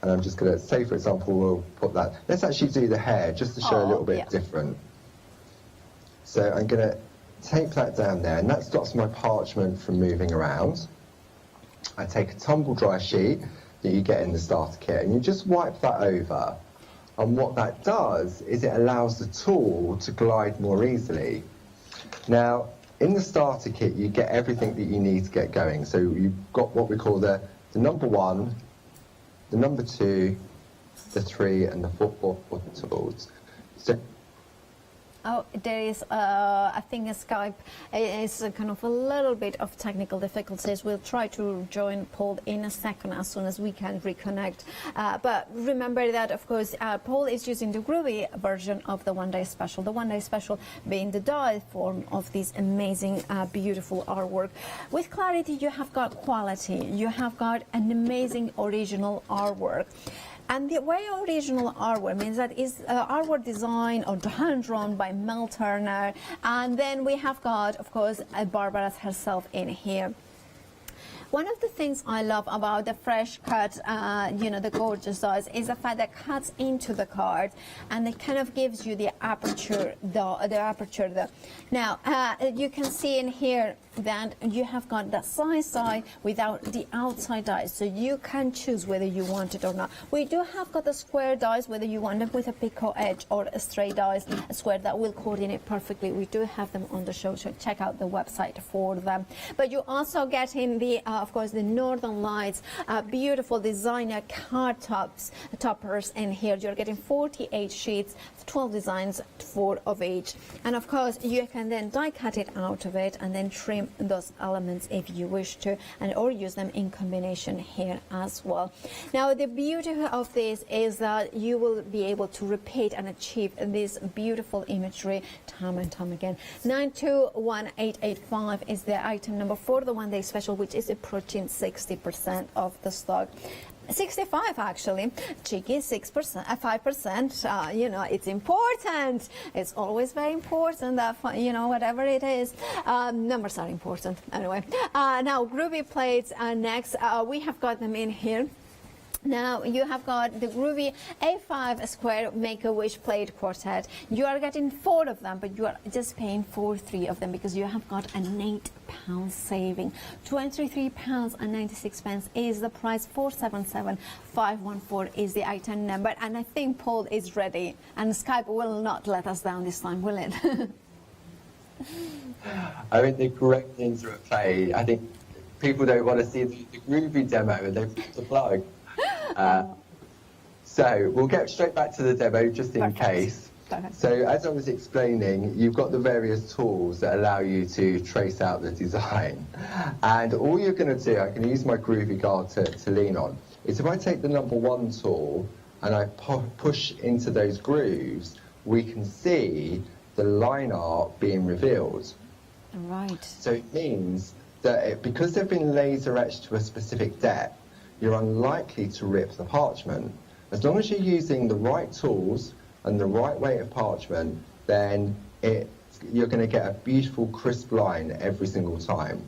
and I'm just going to, say for example, we'll put that, let's actually do the hair just to show a little bit different. So I'm going to tape that down there, and that stops my parchment from moving around. I take a tumble dry sheet that you get in the starter kit, and you just wipe that over. And what that does is it allows the tool to glide more easily. Now, in the starter kit, you get everything that you need to get going. So you've got what we call the number 1, the number 2, the 3, and the 4 tools. So Oh, there is, I think Skype is kind of a little bit of technical difficulties. We'll try to join Paul in a second as soon as we can reconnect. But remember that, of course, Paul is using the Groovy version of the one-day special. The one-day special being the die form of this amazing, beautiful artwork. With Clarity, you have got quality. You have got an amazing original artwork. And the way original artwork means that is artwork design or hand-drawn by Mel Turner. And then we have got, of course, Barbara herself in here. One of the things I love about the fresh cut, the gorgeous dies, is the fact that it cuts into the card and it kind of gives you the aperture, Now, you can see in here then you have got the side without the outside dies, so you can choose whether you want it or not. We do have got the square dies, whether you want them with a picot edge or a straight dies, a square that will coordinate perfectly. We do have them on the show, so check out the website for them. But you also get in the, of course, the Northern Lights, beautiful designer card toppers in here. You're getting 48 sheets, 12 designs, 4 of each, and of course you can then die cut it out of it and then trim those elements if you wish to, and or use them in combination here as well. Now the beauty of this is that you will be able to repeat and achieve this beautiful imagery time and time again. 921885 is the item number for the one day special, which is approaching 60% of the stock. 65 actually, cheeky 6%, 5%. You know, it's important. It's always very important that, you know, whatever it is, numbers are important anyway. Now groovy plates next. We have got them in here. Now you have got the groovy A5 square Make-A-Wish plate quartet. You are getting 4 of them, but you are just paying for 3 of them because you have got an £8 saving. £23.96 is the price. 477514 is the item number, and I think Paul is ready, and Skype will not let us down this time, will it? I mean, the correct things are at play. I think people don't want to see the groovy demo, and they've got the plug. So we'll get straight back to the demo just in case. Perfect. So as I was explaining, you've got the various tools that allow you to trace out the design. And all you're going to do, I can use my groovy guard to lean on, is if I take the number 1 tool and I push into those grooves, we can see the line art being revealed. Right. So it means that because they've been laser etched to a specific depth, you're unlikely to rip the parchment. As long as you're using the right tools and the right weight of parchment, then you're going to get a beautiful crisp line every single time.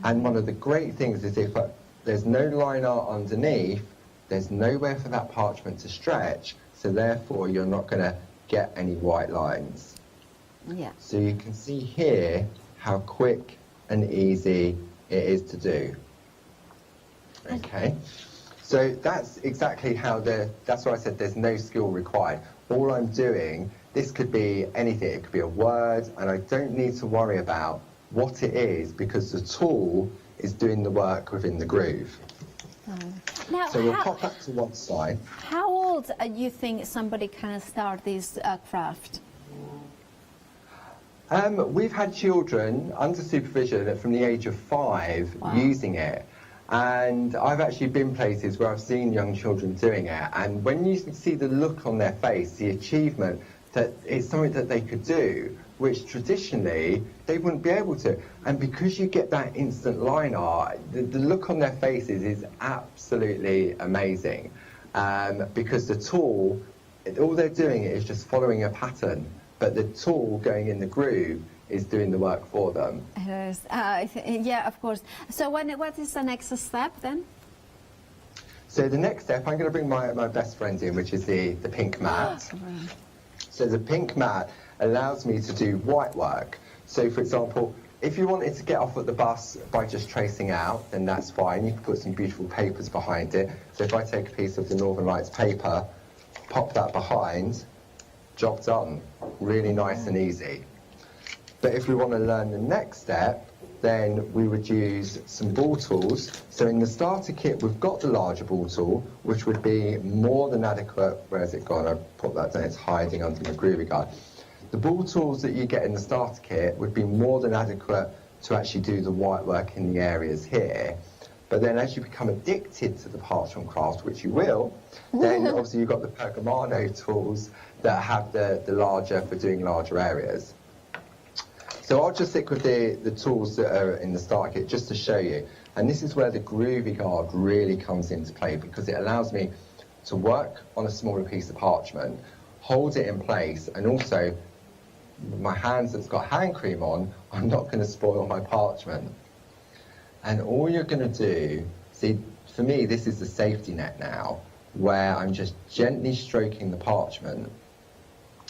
And one of the great things is if there's no line art underneath, there's nowhere for that parchment to stretch, so therefore you're not going to get any white lines. Yeah. So you can see here how quick and easy it is to do. Okay, so that's exactly how that's why I said there's no skill required. All I'm doing, this could be anything, it could be a word, and I don't need to worry about what it is because the tool is doing the work within the groove. Now, so we'll pop that to one side. How old do you think somebody can start this craft? We've had children under supervision from the age of 5 using it. And I've actually been places where I've seen young children doing it, and when you see the look on their face, the achievement that it's something that they could do, which traditionally they wouldn't be able to. And because you get that instant line art, the look on their faces is absolutely amazing. Because the tool, all they're doing is just following a pattern, but the tool going in the groove is doing the work for them. It is. Yeah, of course. So what is the next step then? So the next step, I'm going to bring my best friend in, which is the pink mat. So the pink mat allows me to do white work. So for example, if you wanted to get off at the bus by just tracing out, then that's fine. You can put some beautiful papers behind it. So if I take a piece of the Northern Lights paper, pop that behind, job done. Really nice and easy. But if we want to learn the next step, then we would use some ball tools. So in the starter kit, we've got the larger ball tool, which would be more than adequate. Where's it gone? I put that down, it's hiding under my groovy guard. The ball tools that you get in the starter kit would be more than adequate to actually do the white work in the areas here. But then as you become addicted to the parchment craft, which you will, then obviously you've got the Pergamano tools that have the larger for doing larger areas. So I'll just stick with the tools that are in the start kit just to show you. And this is where the groovy guard really comes into play, because it allows me to work on a smaller piece of parchment, hold it in place, and also my hands that's got hand cream on, I'm not going to spoil my parchment. And all you're going to do, see, for me this is the safety net now, where I'm just gently stroking the parchment,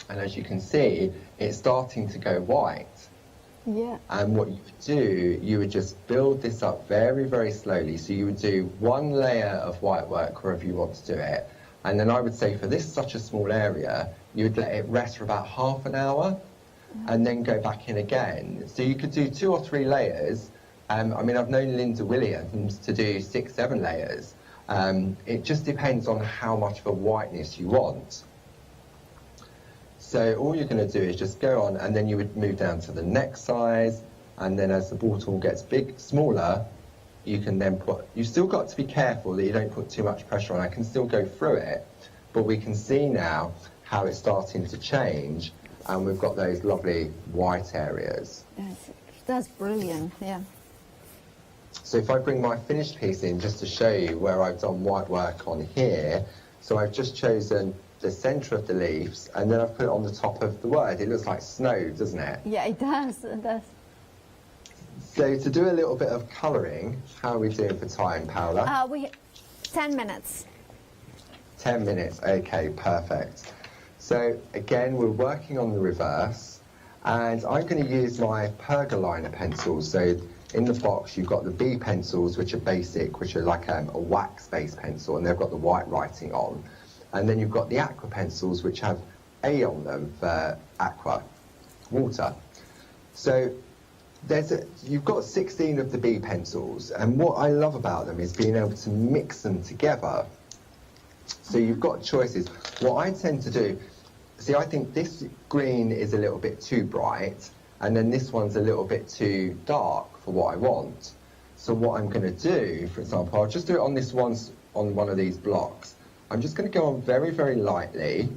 and as you can see, it's starting to go white. Yeah. And what you would do, you would just build this up very, very slowly. So you would do one layer of white work wherever you want to do it. And then I would say for this such a small area, you would let it rest for about half an hour and then go back in again. So you could do 2 or 3 layers. I mean, I've known Linda Williams to do 6, 7 layers. It just depends on how much of a whiteness you want. So all you're going to do is just go on, and then you would move down to the next size, and then as the bottle gets smaller, you can then put, you've still got to be careful that you don't put too much pressure on. I can still go through it, but we can see now how it's starting to change, and we've got those lovely white areas. That's brilliant, yeah. So if I bring my finished piece in just to show you where I've done white work on here, so I've just chosen the centre of the leaves, and then I've put it on the top of the word. It looks like snow, doesn't it? Yeah, it does, it does. So to do a little bit of colouring, how are we doing for time, Paola? 10 minutes. 10 minutes, okay, perfect. So again, we're working on the reverse, and I'm going to use my pergaliner pencils. So in the box, you've got the B pencils, which are basic, which are like a wax-based pencil, and they've got the white writing on. And then you've got the aqua pencils, which have A on them for aqua, water. So you've got 16 of the B pencils, and what I love about them is being able to mix them together. So you've got choices. What I tend to do, see, I think this green is a little bit too bright, and then this one's a little bit too dark for what I want. So what I'm going to do, for example, I'll just do it on this one, on one of these blocks. I'm just going to go on very, very lightly,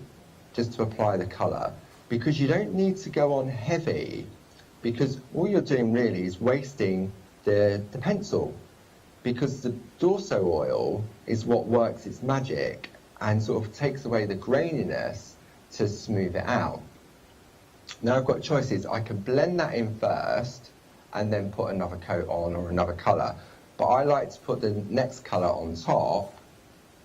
just to apply the colour, because you don't need to go on heavy, because all you're doing really is wasting the pencil, because the Dorso oil is what works its magic and sort of takes away the graininess to smooth it out. Now I've got choices. I can blend that in first and then put another coat on or another colour, but I like to put the next colour on top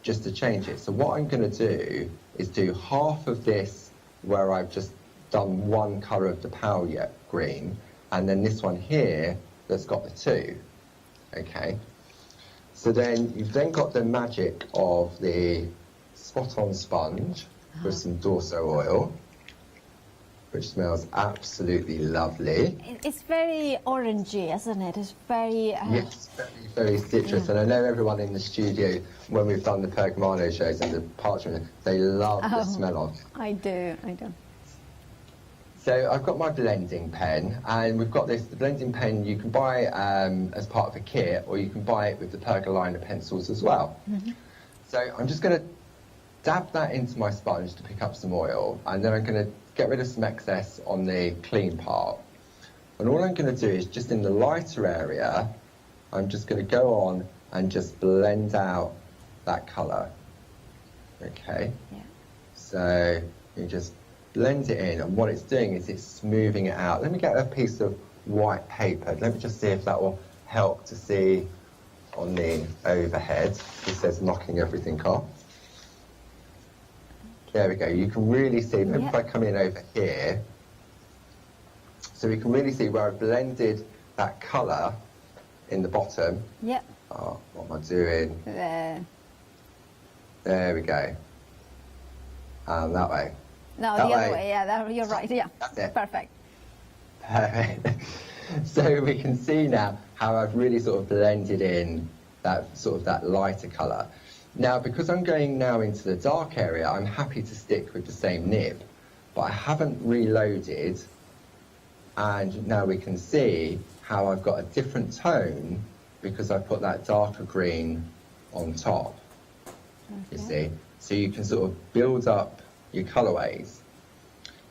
just to change it. So what I'm going to do is do half of this where I've just done one colour of the Palette green, and then this one here that's got the 2. Okay. So then you've then got the magic of the spot-on sponge with some Dorso oil, which smells absolutely lovely. It's very orangey, isn't it? It's very... Yes, very, very citrus. Yeah. And I know everyone in the studio, when we've done the Pergamano shows and the parchment, they love the smell of it. I do. So I've got my blending pen, and we've got this, the blending pen you can buy as part of a kit, or you can buy it with the Pergaliner pencils as well. Mm-hmm. So I'm just going to dab that into my sponge to pick up some oil, and then I'm going to get rid of some excess on the clean part. And all I'm going to do is just in the lighter area, I'm just going to go on and just blend out that colour. Okay? Yeah. So you just blend it in, and what it's doing is it's smoothing it out. Let me get a piece of white paper. Let me just see if that will help to see on the overhead. It says knocking everything off. There we go. You can really see, maybe if I come in over here, so we can really see where I've blended that colour in the bottom. Yep. Oh, what am I doing? There. There we go. That way. No, the other way. Yeah, you're right. Yeah. That's it. Perfect. Perfect. So we can see now how I've really sort of blended in that sort of that lighter colour. Now, because I'm going now into the dark area, I'm happy to stick with the same nib, but I haven't reloaded, and now we can see how I've got a different tone because I put that darker green on top. Okay. You see? So you can sort of build up your colourways.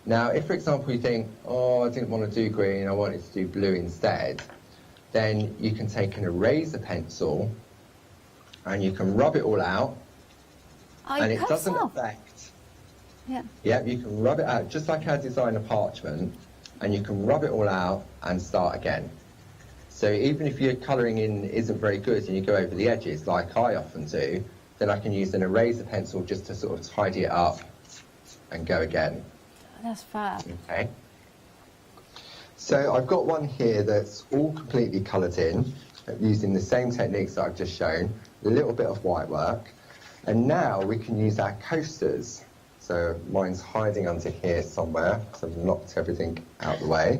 Now, if, for example, you think, oh, I didn't want to do green, I wanted to do blue instead, then you can take an eraser pencil and you can rub it all out, and it doesn't affect. Yeah. Yeah, you can rub it out just like our designer parchment, and you can rub it all out and start again. So even if your colouring in isn't very good and you go over the edges, like I often do, then I can use an eraser pencil just to sort of tidy it up and go again. That's fab. Okay. So I've got one here that's all completely coloured in, using the same techniques that I've just shown, a little bit of white work. And now we can use our coasters. So mine's hiding under here somewhere, so I've knocked everything out of the way.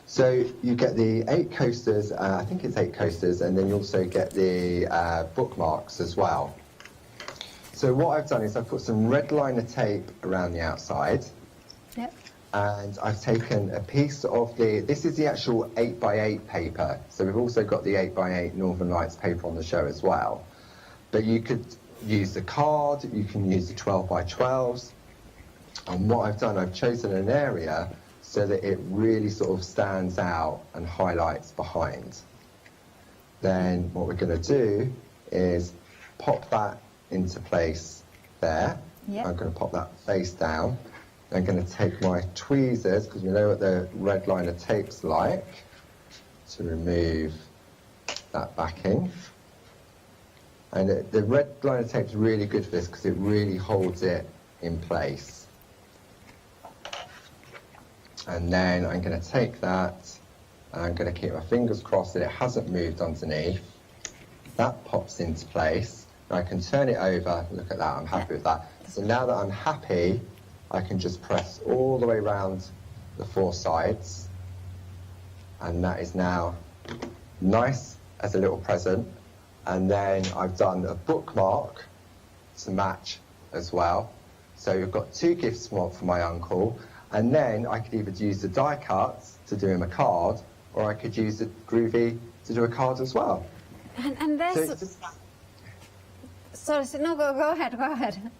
So you get the 8 coasters, I think it's 8 coasters, and then you also get the bookmarks as well. So what I've done is I've put some red liner tape around the outside. Yep. And I've taken a piece of this is the actual 8x8 paper. So we've also got the 8x8 Northern Lights paper on the show as well. But you could use the card, you can use the 12x12s. And what I've done, I've chosen an area so that it really sort of stands out and highlights behind. Then what we're going to do is pop that into place there. Yep. I'm going to pop that face down. I'm going to take my tweezers, because we know what the red liner tape's like, to remove that backing. And the red liner tape's really good for this because it really holds it in place. And then I'm going to take that, and I'm going to keep my fingers crossed that it hasn't moved underneath. That pops into place. I can turn it over. Look at that, I'm happy with that. So now that I'm happy, I can just press all the way around the 4 sides, and that is now nice as a little present. And then I've done a bookmark to match as well. So you've got 2 gifts for my uncle, and then I could either use the die cuts to do him a card, or I could use the Groovy to do a card as well. And there's... Sorry, no, go ahead.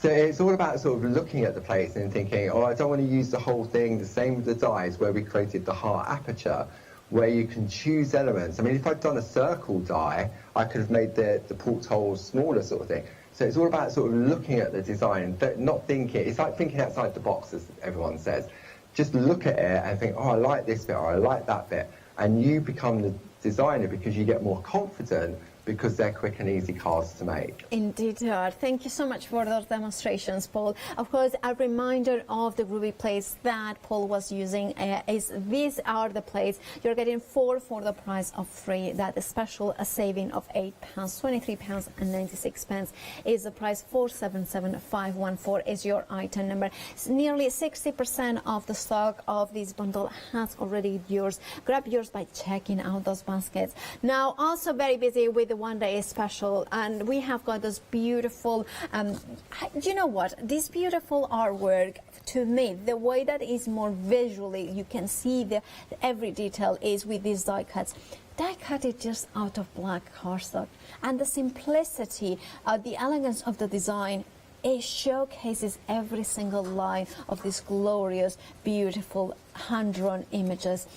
So it's all about sort of looking at the place and thinking, oh, I don't want to use the whole thing. The same with the dies, where we created the heart aperture, where you can choose elements. I mean, if I'd done a circle die, I could have made the portholes smaller sort of thing. So it's all about sort of looking at the design, not thinking. It's like thinking outside the box, as everyone says. Just look at it and think, oh, I like this bit, or I like that bit. And you become the designer because you get more confident, because they're quick and easy cards to make. Indeed they are. Thank you so much for those demonstrations, Paul. Of course, a reminder of the Groovy plates that Paul was using is these are the plates. You're getting 4 for the price of 3. That is special, a saving of £8, £23.96 is the price. 477514 is your item number. Nearly 60% of the stock of this bundle has already yours. Grab yours by checking out those baskets. Now, also very busy with the one-day special, and we have got this beautiful you know what, this beautiful artwork. To me, the way that is more visually, you can see every detail is with these die cuts. Die cut it just out of black cardstock, and the simplicity, the elegance of the design, it showcases every single line of these glorious, beautiful hand-drawn images.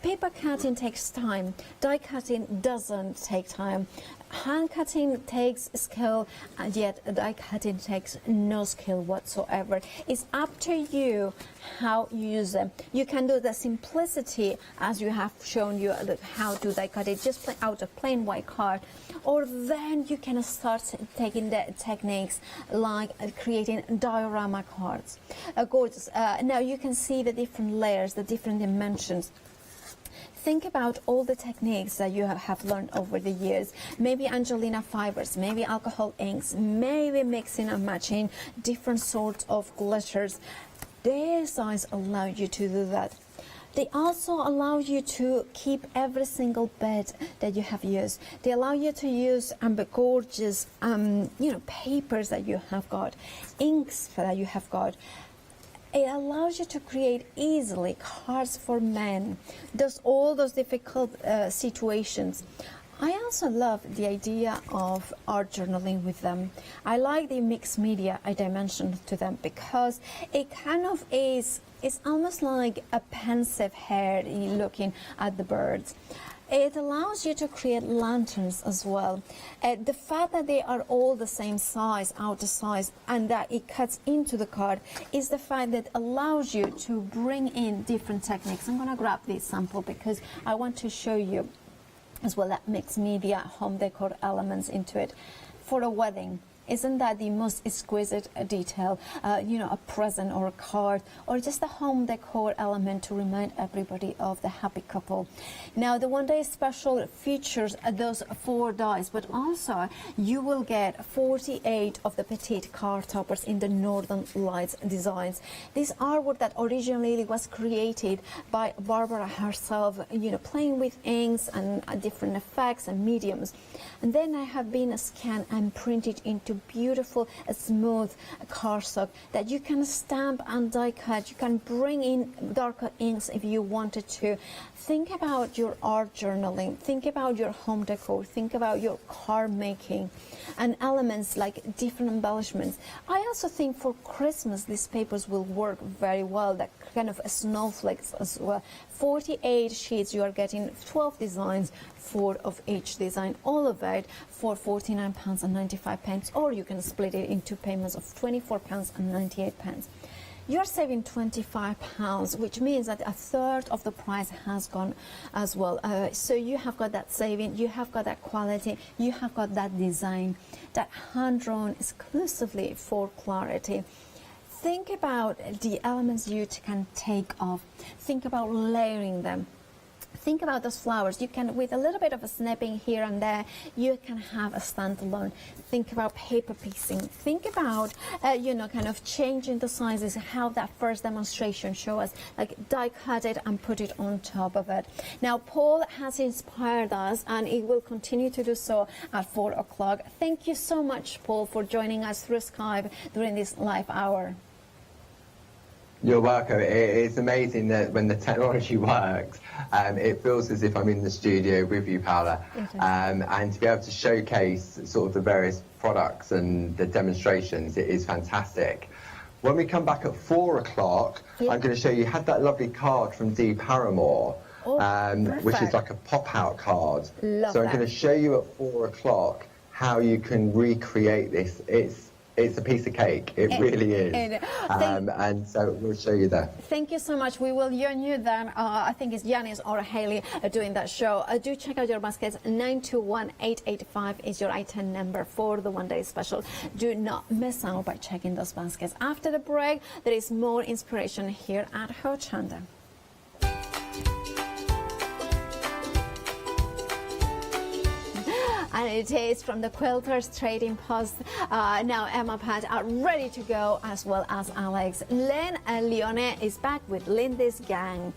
Paper cutting takes time. Die cutting doesn't take time. Hand cutting takes skill, and yet die cutting takes no skill whatsoever. It's up to you how you use them. You can do the simplicity as you have shown you how to die cut it, just out of plain white card, or then you can start taking the techniques like creating diorama cards. Gorgeous. Now you can see the different layers, the different dimensions. Think about all the techniques that you have learned over the years. Maybe Angelina fibers, maybe alcohol inks, maybe mixing and matching different sorts of glitters. These size allow you to do that. They also allow you to keep every single bit that you have used. They allow you to use gorgeous, papers that you have got, inks that you have got. It allows you to create easily cards for men, all those difficult situations. I also love the idea of art journaling with them. I like the mixed media dimension to them because it kind of is, it's almost like a pensive hair looking at the birds. It allows you to create lanterns as well. The fact that they are all the same size, outer size, and that it cuts into the card is the fact that allows you to bring in different techniques. I'm going to grab this sample because I want to show you as well that mixed media home decor elements into it. For a wedding, Isn't that the most exquisite detail? You know, a present or a card or just a home decor element to remind everybody of the happy couple. Now, the one-day special features those 4 dies, but also you will get 48 of the petite card toppers in the Northern Lights designs. This artwork that originally was created by Barbara herself, you know, playing with inks and different effects and mediums. And then I have been scanned and printed into beautiful, smooth cardstock that you can stamp and die cut. You can bring in darker inks if you wanted to. Think about your art journaling. Think about your home decor. Think about your card making and elements like different embellishments. I also think for Christmas these papers will work very well, that kind of snowflakes as well. 48 sheets, you are getting 12 designs, 4 of each design, all of it for £49.95, or you can split it into payments of £24.98. You're saving £25, which means that a third of the price has gone as well. So you have got that saving, you have got that quality, you have got that design, that hand-drawn exclusively for Clarity. Think about the elements you can take off. Think about layering them. Think about those flowers. You can, with a little bit of a snipping here and there, you can have a standalone. Think about paper piecing. Think about, you know, kind of changing the sizes, how that first demonstration showed us, like die cut it and put it on top of it. Now, Paul has inspired us and he will continue to do so at 4 o'clock. Thank you so much, Paul, for joining us through Skype during this live hour. You're welcome. It's amazing that when the technology works, it feels as if I'm in the studio with you, Paola. And to be able to showcase sort of the various products and the demonstrations, it is fantastic. When we come back at 4 o'clock, I'm going to show you, had that lovely card from Dee Paramore, which is like a pop-out card. Love so I'm that. going to show you at 4 o'clock how you can recreate this. It's a piece of cake. It really is. And so we'll show you there. Thank you so much. We will join you then. I think it's Yanis or Haley doing that show. Do check out your baskets. 921885 is your item number for the one-day special. Do not miss out by checking those baskets. After the break, there is more inspiration here at Hochanda. And it is from the Quilters Trading Post. Now Emma, Pat are ready to go, as well as Alex. Len and Leone is back with Lindy's gang.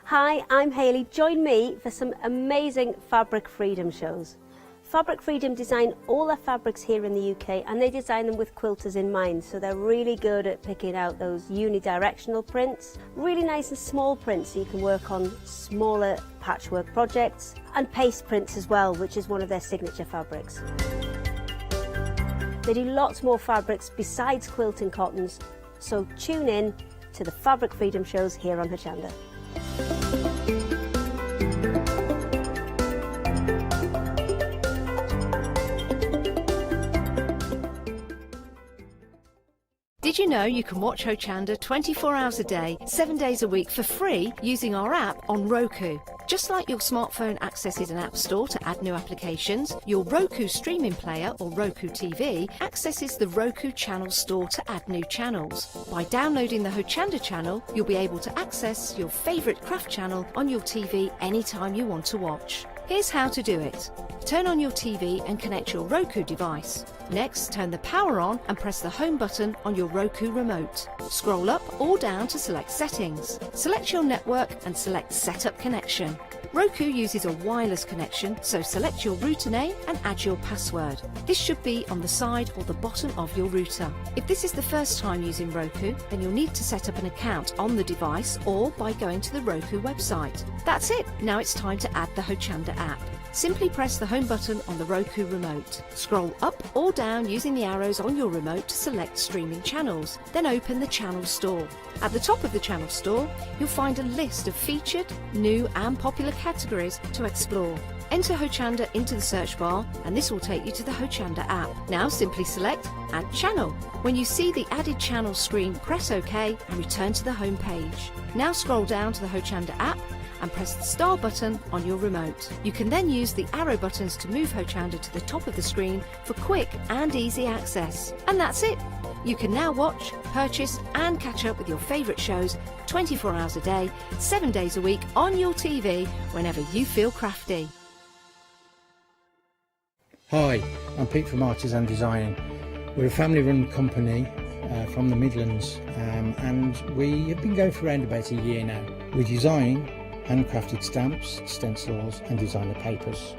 Hi, I'm Hayley. Join me for some amazing Fabric Freedom shows. Fabric Freedom design all their fabrics here in the UK, and they design them with quilters in mind, so they're really good at picking out those unidirectional prints, really nice and small prints so you can work on smaller patchwork projects, and paste prints as well, which is one of their signature fabrics. They do lots more fabrics besides quilting cottons, so tune in to the Fabric Freedom shows here on Hochanda. Did you know you can watch Hochanda 24 hours a day, 7 days a week for free using our app on Roku? Just like your smartphone accesses an app store to add new applications, your Roku streaming player or Roku TV accesses the Roku channel store to add new channels. By downloading the Hochanda channel, you'll be able to access your favourite craft channel on your TV anytime you want to watch. Here's how to do it. Turn on your TV and connect your Roku device. Next, turn the power on and press the home button on your Roku remote. Scroll up or down to select Settings. Select your network and select Setup Connection. Roku uses a wireless connection, so select your router name and add your password. This should be on the side or the bottom of your router. If this is the first time using Roku, then you'll need to set up an account on the device or by going to the Roku website. That's it. Now it's time to add the Hochanda app. Simply press the home button on the Roku remote. Scroll up or down using the arrows on your remote to select streaming channels. Then open the channel store. At the top of the channel store, you'll find a list of featured, new and popular categories to explore. Enter Hochanda into the search bar and this will take you to the Hochanda app. Now simply select Add Channel. When you see the added channel screen, press OK and return to the home page. Now scroll down to the Hochanda app and press the star button on your remote. You can then use the arrow buttons to move Hochanda to the top of the screen for quick and easy access. And that's it. You can now watch, purchase and catch up with your favourite shows 24 hours a day, 7 days a week on your TV whenever you feel crafty. Hi, I'm Pete from Artists and Design. We're a family-run company from the Midlands and we have been going for around about a year now. We design handcrafted stamps, stencils and designer papers.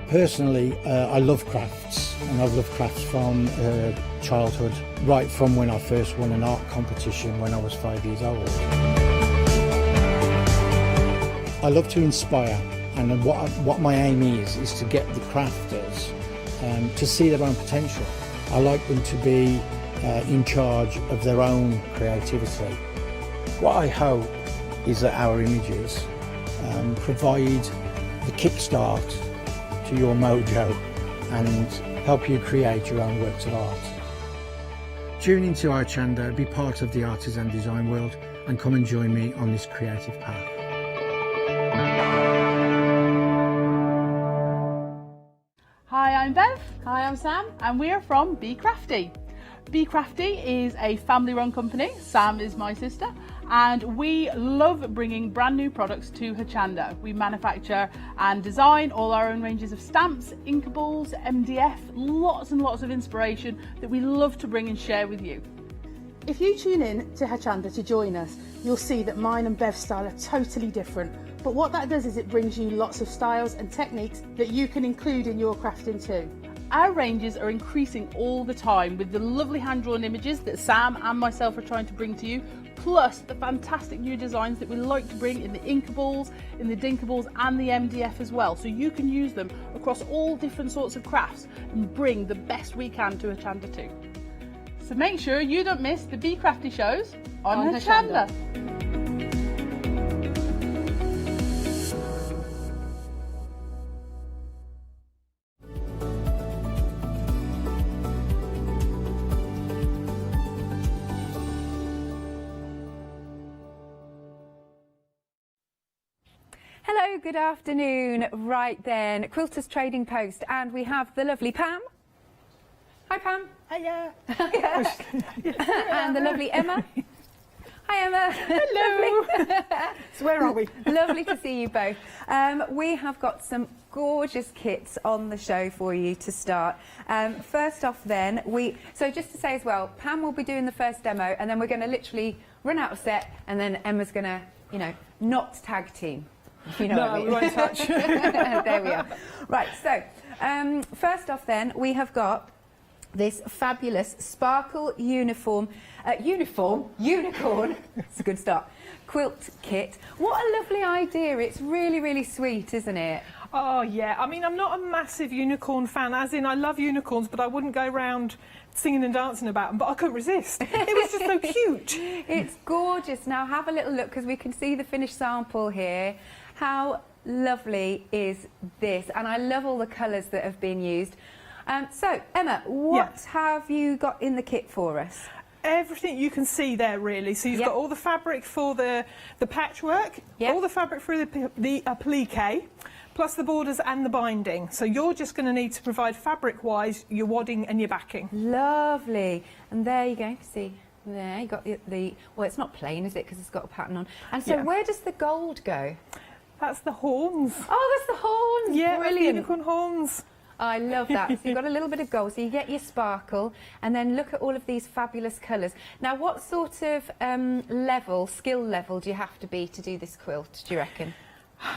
Personally, I love crafts, and I've loved crafts from childhood, right from when I first won an art competition when I was 5 years old. I love to inspire, and what my aim is to get the crafters to see their own potential. I like them to be in charge of their own creativity. What I hope is that our images provide the kickstart to your mojo and help you create your own works of art. Tune into Hochanda, be part of the artisan design world and come and join me on this creative path. Hi, I'm Bev. Hi, I'm Sam, and we're from Be Crafty. Be Crafty is a family-run company. Sam is my sister, and we love bringing brand new products to Hochanda. We manufacture and design all our own ranges of stamps, inkables, MDF, lots and lots of inspiration that we love to bring and share with you. If you tune in to Hochanda to join us, you'll see that mine and Bev's style are totally different. But what that does is it brings you lots of styles and techniques that you can include in your crafting too. Our ranges are increasing all the time with the lovely hand-drawn images that Sam and myself are trying to bring to you, plus the fantastic new designs that we like to bring in the inkables, in the dinkables and the MDF as well. So you can use them across all different sorts of crafts and bring the best we can to Hochanda too. So make sure you don't miss the Be Crafty shows on Hochanda. Hello, good afternoon. Right then, Quilters Trading Post, and we have the lovely Pam. Hi, Pam. Hiya. And the lovely Emma. Hi, Emma. Hello. So where are we? Lovely to see you both. We have got some gorgeous kits on the show for you to start. First off then, so just to say as well, Pam will be doing the first demo, and then we're going to literally run out of set, and then Emma's going to, you know, not tag team. If you know what I mean. We won't touch. There we are. Right, so first off then, we have got this fabulous sparkle unicorn, it's a good start, quilt kit. What a lovely idea. It's really, really sweet, isn't it? Oh yeah, I mean, I'm not a massive unicorn fan, as in I love unicorns, but I wouldn't go around singing and dancing about them, but I couldn't resist. It was just so cute. It's gorgeous. Now have a little look, because we can see the finished sample here. How lovely is this? And I love all the colours that have been used. So, Emma, what have you got in the kit for us? Everything you can see there, really. So you've got all the fabric for the patchwork, all the fabric for the applique, plus the borders and the binding. So you're just going to need to provide fabric-wise your wadding and your backing. Lovely. And there you go. See, there you got the well, it's not plain, is it? Because it's got a pattern on. And so where does the gold go? That's the horns. Oh, that's the horns. Yeah, brilliant. Unicorn horns. I love that. So you've got a little bit of gold, so you get your sparkle, and then look at all of these fabulous colours. Now, what sort of skill level do you have to be to do this quilt, do you reckon?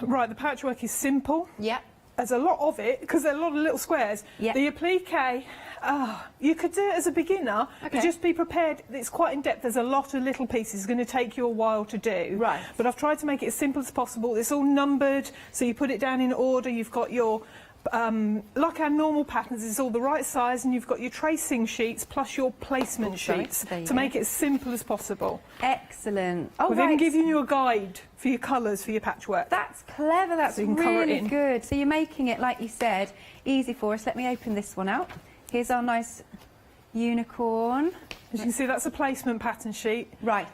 Right, the patchwork is simple. Yeah. There's a lot of it, because there are a lot of little squares. Yeah. The applique, you could do it as a beginner, but just be prepared. It's quite in-depth. There's a lot of little pieces. It's going to take you a while to do. Right. But I've tried to make it as simple as possible. It's all numbered, so you put it down in order. You've got your like our normal patterns, it's all the right size, and you've got your tracing sheets plus your placement sheets to make it as simple as possible. Excellent. We've even given you a guide for your colours for your patchwork. That's clever. That's So you can colour it really in. good. So you're making it, like you said, easy for us. Let me open this one out. Here's our nice unicorn. As you can see, that's a placement pattern sheet. Right.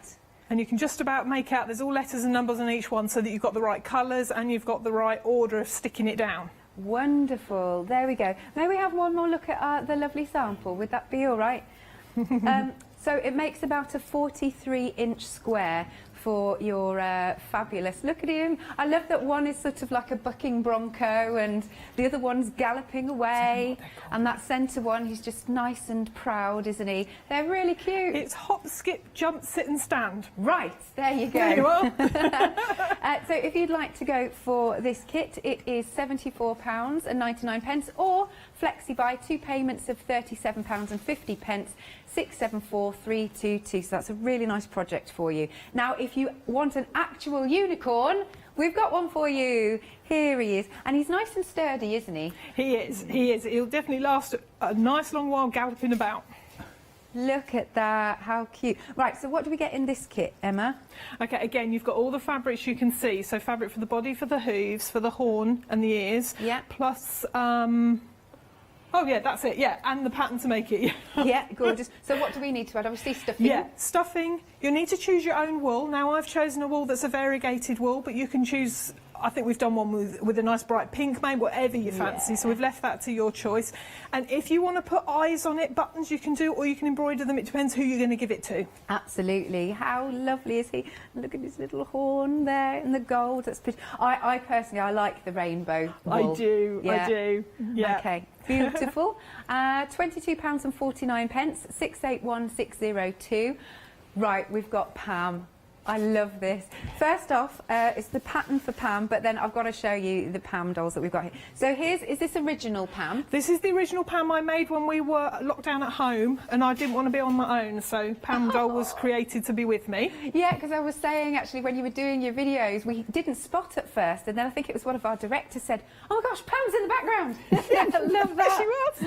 And you can just about make out, there's all letters and numbers on each one so that you've got the right colours and you've got the right order of sticking it down. Wonderful. There we go. May we have one more look at the lovely sample? Would that be all right? So it makes about a 43-inch square for your fabulous. Look at him. I love that one is sort of like a bucking bronco and the other one's galloping away. And that centre one, he's just nice and proud, isn't he? They're really cute. It's hop, skip, jump, sit and stand. Right, there you go. There you are. So if you'd like to go for this kit, it is £74.99 or flexi buy 2 payments of £37.50, 674,322. So that's a really nice project for you. Now, if you want an actual unicorn, we've got one for you. Here he is. And he's nice and sturdy, isn't he? He is. He is. He'll definitely last a nice long while galloping about. Look at that, how cute. Right, so what do we get in this kit, Emma? Okay, again, you've got all the fabrics you can see. So fabric for the body, for the hooves, for the horn and the ears. Yeah. Plus, oh yeah, that's it, yeah, and the pattern to make it. Yeah, gorgeous. So what do we need to add? Obviously stuffing. Yeah, stuffing. You'll need to choose your own wool. Now I've chosen a wool that's a variegated wool, but you can choose, I think we've done one with a nice bright pink, maybe whatever you fancy, so we've left that to your choice. And if you want to put eyes on it, buttons you can do, or you can embroider them, it depends who you're going to give it to. Absolutely. How lovely is he? Look at his little horn there in the gold. That's pretty. I personally, I like the rainbow wool. I do, Yeah. I do. Yeah. Okay, beautiful. £22.49, 681602. Right, we've got Pam. I love this. First off, it's the pattern for Pam, but then I've got to show you the Pam dolls that we've got here. So is this original Pam? This is the original Pam I made when we were locked down at home and I didn't want to be on my own, so Pam doll was created to be with me. Yeah, because I was saying actually when you were doing your videos, we didn't spot at first, and then I think it was one of our directors said, "Oh my gosh, Pam's in the background." I love that. She was.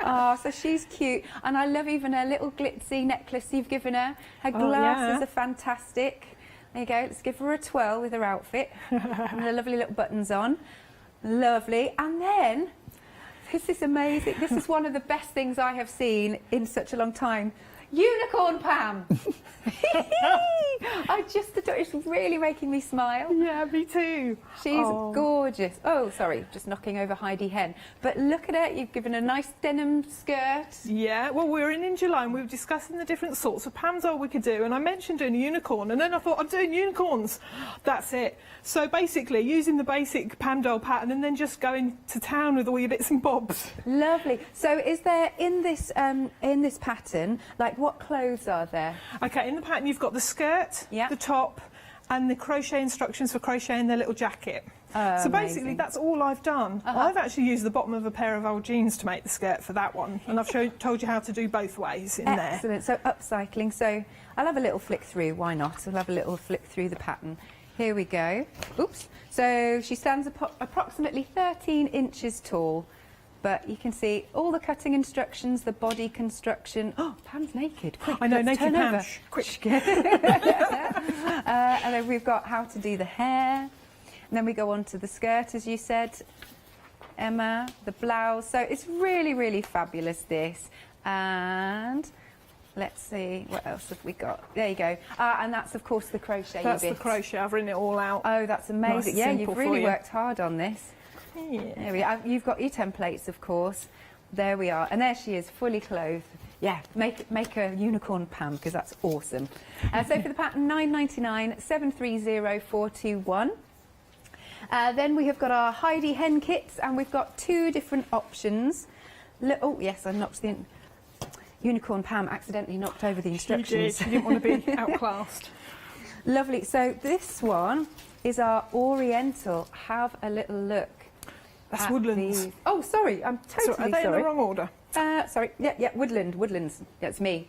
Oh, so she's cute, and I love even her little glitzy necklace you've given her. Her glasses are fantastic. There you go, let's give her a twirl with her outfit. And the lovely little buttons on. Lovely. And then, this is amazing. This is one of the best things I have seen in such a long time. Unicorn Pam! I just adore it. It's really making me smile. Yeah, me too. She's gorgeous. Oh, sorry, just knocking over Heidi Hen. But look at her, you've given a nice denim skirt. Yeah, well, we were in July and we were discussing the different sorts of Pam doll we could do, and I mentioned doing a unicorn, and then I thought, I'm doing unicorns. That's it. So basically, using the basic Pam doll pattern and then just going to town with all your bits and bobs. Lovely. So is there, in this pattern, like what clothes are there? Okay, in the pattern you've got the skirt, the top, and the crochet instructions for crocheting their little jacket. So basically that's all I've done. I've actually used the bottom of a pair of old jeans to make the skirt for that one, and I've told you how to do both ways in there. Excellent. So upcycling. So I'll have a little flick through. Why not? I'll have a little flick through the pattern. Here we go. Oops. So she stands approximately 13 inches tall. But you can see all the cutting instructions, the body construction. Oh, Pam's naked. Quick, I know, naked naked Pam. over. Quick. And then we've got how to do the hair. And then we go on to the skirt, as you said, Emma, the blouse. So it's really, really fabulous, this. And let's see, what else have we got? There you go. And that's, of course, the crochet That's bit. the crochet. I've written it all out. Oh, that's amazing. Nice, yeah, simple you've really for you. worked hard on this. Yeah. There we are. You've got your templates, of course. There we are. And there she is, fully clothed. Yeah, make a unicorn Pam, because that's awesome. So for the pattern, £9.99, 730421. Then we have got our Heidi Hen kits, and we've got 2 different options. Oh, yes, I knocked the unicorn Pam accidentally knocked over the instructions. She didn't want to be outclassed. Lovely. So this one is our Oriental. Have a little look. That's Woodlands. These. Oh, sorry, I'm totally sorry. Are they in the wrong order? Sorry, yeah, Woodlands, that's me.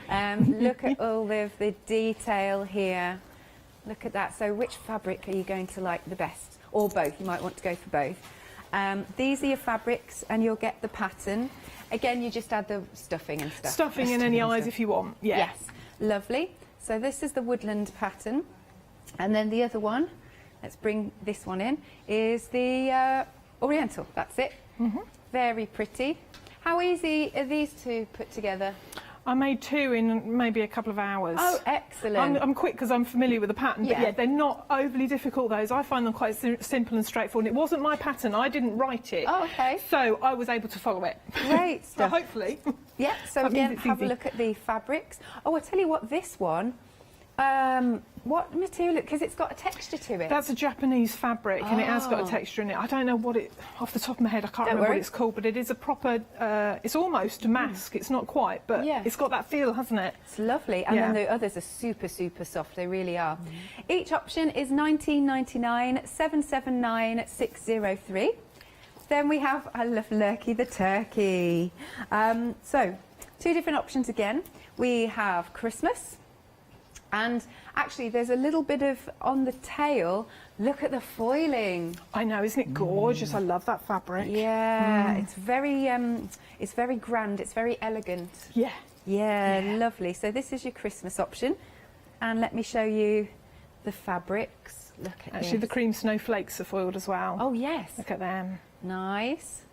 Look at all of the detail here. Look at that. So which fabric are you going to like the best? Or both, you might want to go for both. These are your fabrics, and you'll get the pattern. Again, you just add the stuffing and stuff. Stuffing and any eyes if you want. Yeah. Yes, lovely. So this is the woodland pattern, and then the other one, let's bring this one in, is the oriental. That's it. Very pretty. How easy are these to put together? I made 2 in maybe a couple of hours. Oh, excellent. I'm quick because I'm familiar with the pattern, but yeah, they're not overly difficult, those. I find them quite simple and straightforward. It wasn't my pattern, I didn't write it. Oh, okay. So I was able to follow it. Great stuff. So hopefully. Yeah, so that again, means it's have a easy. look at the fabrics. Oh, I'll tell you what, this one, what material, because it's got a texture to it. That's a Japanese fabric and it has got a texture in it. I don't know what it, off the top of my head, I can't remember what it's called, but it is a proper, it's almost a mask. It's not quite, but it's got that feel, hasn't it? It's lovely. And then the others are super, super soft. They really are. Each option is $19.99, 779 603. Then we have, I love Lurky the turkey. So, 2 different options again. We have Christmas. And actually, there's a little bit of, on the tail, look at the foiling. I know, isn't it gorgeous? I love that fabric. Yeah, it's very grand, it's very elegant. Yeah. Yeah, lovely. So this is your Christmas option. And let me show you the fabrics. Look at Actually, this. the cream snowflakes are foiled as well. Oh, yes. Look at them. Nice.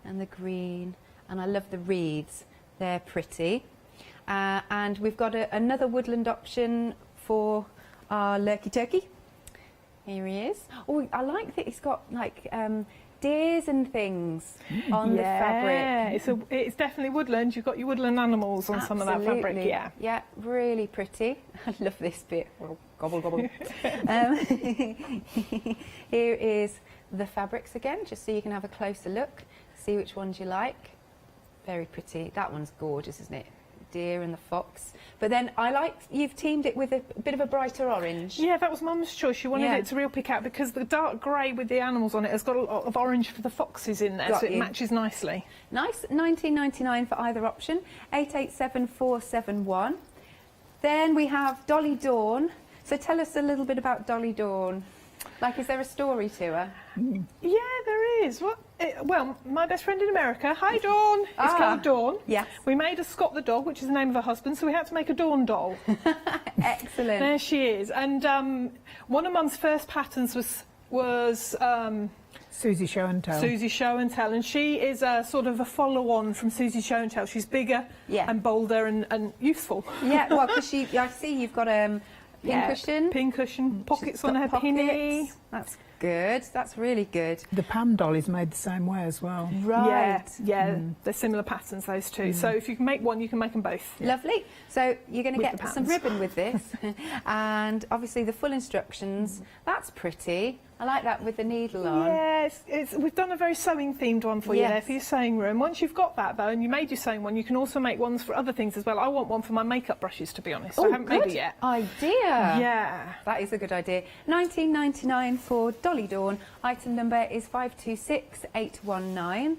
And the green. And I love the wreaths. They're pretty. And we've got another woodland option for our Lurky Turkey. Here he is. Oh, I like that he's got like deers and things on the fabric. Yeah, it's definitely woodland. You've got your woodland animals on some of that fabric. Yeah. Yeah, really pretty. I love this bit. Well, gobble, gobble. Here is the fabrics again, just so you can have a closer look, see which ones you like. Very pretty. That one's gorgeous, isn't it? Deer and the fox. But then I like you've teamed it with a bit of a brighter orange. Yeah, that was Mum's choice. She wanted it to real pick out because the dark grey with the animals on it has got a lot of orange for the foxes in there, so it matches nicely. Nice. $19.99 for either option. 887471. Then we have Dolly Dawn. So tell us a little bit about Dolly Dawn. Like, is there a story to her? Yeah, there is. Well, my best friend in America, hi Dawn, is called Dawn. Yes. We made a Scott the dog, which is the name of her husband, so we had to make a Dawn doll. Excellent. There she is. And one of Mum's first patterns was Susie Show and Tell. Susie Show and Tell, and she is a sort of a follow-on from Susie Show and Tell. She's bigger and bolder and youthful. Yeah, well, because I see you've got a pincushion. Pincushion, pockets on her pinny. That's good. That's really good. The Pam doll is made the same way as well. Right. Yeah, they're similar patterns, those two. So if you can make one, you can make them both. Lovely. So you're going to With get the some patterns. ribbon with this. And obviously the full instructions. That's pretty. I like that with the needle on. Yeah, we've done a very sewing themed one for you there for your sewing room. Once you've got that though, and you made your sewing one, you can also make ones for other things as well. I want one for my makeup brushes, to be honest. I haven't made it yet. Idea. Yeah. That is a good idea. $19.99 for Dolly Dawn. Item number is 526819.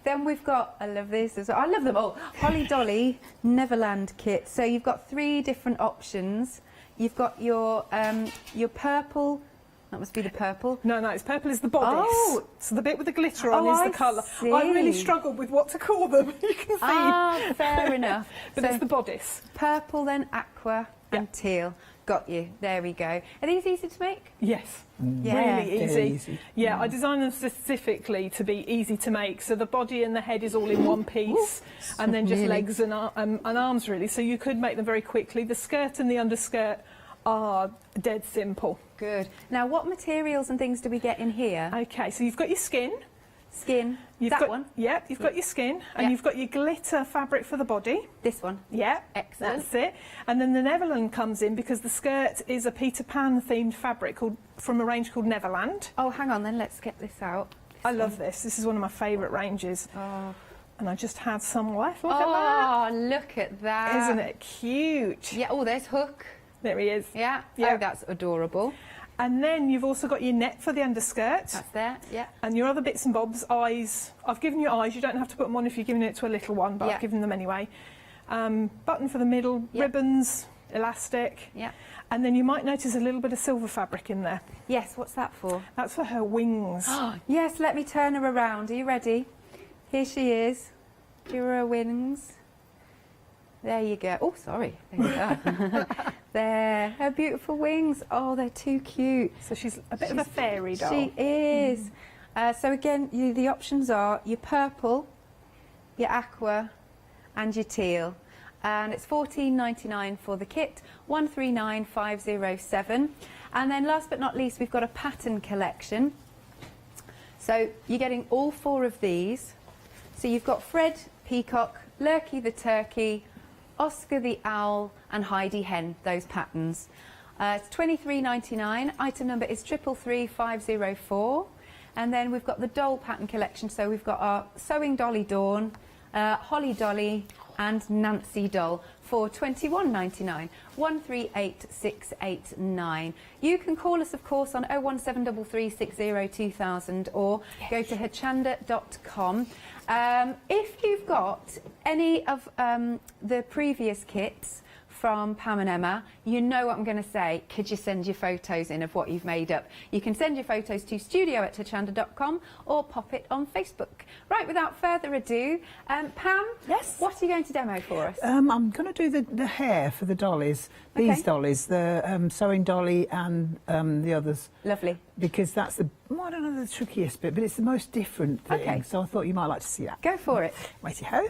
Then we've got, I love this as well. I love them all. Holly Dolly Neverland kit. So you've got 3 different options. You've got your purple. That must be the purple. No, it's purple is the bodice. Oh. So the bit with the glitter on is the colour. see. I really struggled with what to call them, you can see. Ah, fair enough. But So it's the bodice. Purple, then aqua and teal. Got you. There we go. Are these easy to make? Yes. Yeah. Really easy. Yeah, I designed them specifically to be easy to make. So the body and the head is all in one piece, and then just legs and arms really. So you could make them very quickly. The skirt and the underskirt are dead simple. Good. Now, what materials and things do we get in here? Okay, so you've got your skin. You've got one? Yep, you've got your skin, and you've got your glitter fabric for the body. This one? Yeah. Excellent. That's it. And then the Neverland comes in because the skirt is a Peter Pan themed fabric from a range called Neverland. Oh, hang on then, let's get this out. I love this. This is one of my favourite ranges. Oh. And I just had some left. Look at that. Oh, look at that. Isn't it cute? Yeah, oh, there's Hook. There he is. Yeah. Yeah. Oh, that's adorable. And then you've also got your net for the underskirt. That's there, yeah. And your other bits and bobs, eyes. I've given you eyes. You don't have to put them on if you're giving it to a little one, but I've given them anyway. Button for the middle, ribbons, elastic. Yeah. And then you might notice a little bit of silver fabric in there. Yes, what's that for? That's for her wings. Yes, let me turn her around. Are you ready? Here she is. Here are her wings. There you go. Oh, sorry. There you go. There, her beautiful wings. Oh, they're too cute. So she's a bit of a fairy doll. She is. So again, the options are your purple, your aqua, and your teal. And it's $14.99 for the kit, $139,507. And then last but not least, we've got a pattern collection. So you're getting all 4 of these. So you've got Fred Peacock, Lurky the Turkey, Oscar the Owl, and Heidi Hen, those patterns. It's $23.99. Item number is 333504. And then we've got the doll pattern collection. So we've got our Sewing Dolly Dawn, Holly Dolly, and Nancy Doll for $21.99, 138689. You can call us, of course, on 01733602000 or go to hochanda.com. If you've got any of the previous kits from Pam and Emma, you know what I'm going to say. Could you send your photos in of what you've made up? You can send your photos to studio@hochanda.com or pop it on Facebook. Right, without further ado, Pam, yes, what are you going to demo for us? I'm going to do the hair for the dollies, these dollies, the Sewing Dolly and the others. Lovely. Because that's the, I don't know the trickiest bit, but it's the most different thing. Okay. So I thought you might like to see that. Go for it. Righty-ho.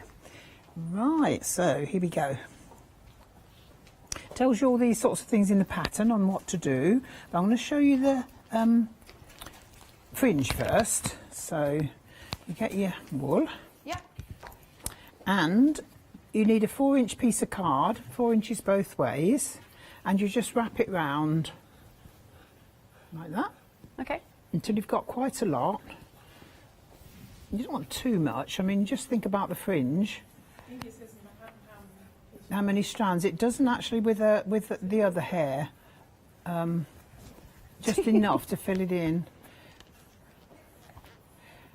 Right, so here we go. Tells you all these sorts of things in the pattern on what to do. But I'm going to show you the fringe first. So you get your wool. Yeah. And you need a 4-inch piece of card, 4 inches both ways, and you just wrap it round like that. Okay. Until you've got quite a lot. You don't want too much. I mean, just think about the fringe. How many strands? It doesn't actually with the other hair. Just enough to fill it in.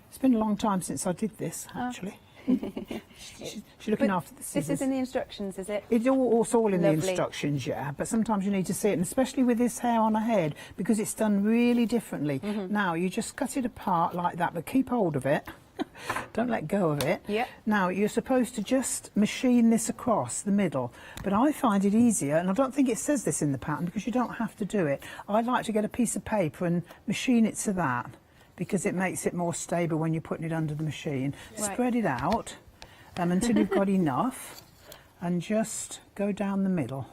It's been a long time since I did this, actually. She's looking after the scissors. This is in the instructions, is it? It's all in the Lovely. instructions, yeah. But sometimes you need to see it, and especially with this hair on her head, because it's done really differently. Now, you just cut it apart like that, but keep hold of it. Don't let go of it. Yeah. Now, you're supposed to just machine this across the middle, but I find it easier, and I don't think it says this in the pattern because you don't have to do it. I like to get a piece of paper and machine it to that because it makes it more stable when you're putting it under the machine. Right. Spread it out until you've got enough, and just go down the middle.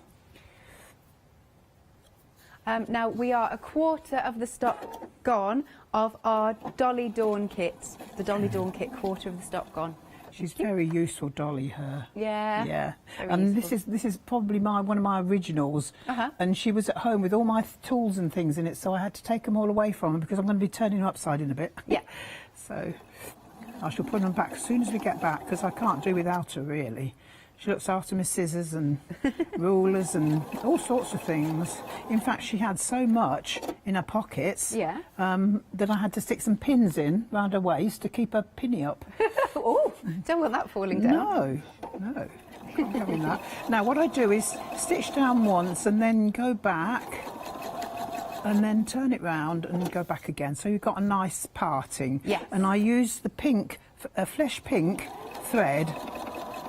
Now, we are a quarter of the stock gone of our Dolly Dawn kits. The Dolly Dawn kit, quarter of the stock gone. She's very useful, Dolly, her. Yeah. Yeah. Very And useful. this is probably one of my originals. And she was at home with all my tools and things in it, so I had to take them all away from her because I'm going to be turning her upside in a bit. Yeah. So I shall put them back as soon as we get back because I can't do without her, really. She looks after my scissors and rulers and all sorts of things. In fact, she had so much in her pockets that I had to stick some pins in round her waist to keep her pinny up. Oh, don't want that falling down. No, no, can't be having that. Now, what I do is stitch down once and then go back and then turn it round and go back again. So you've got a nice parting. Yes. And I use the pink, flesh pink thread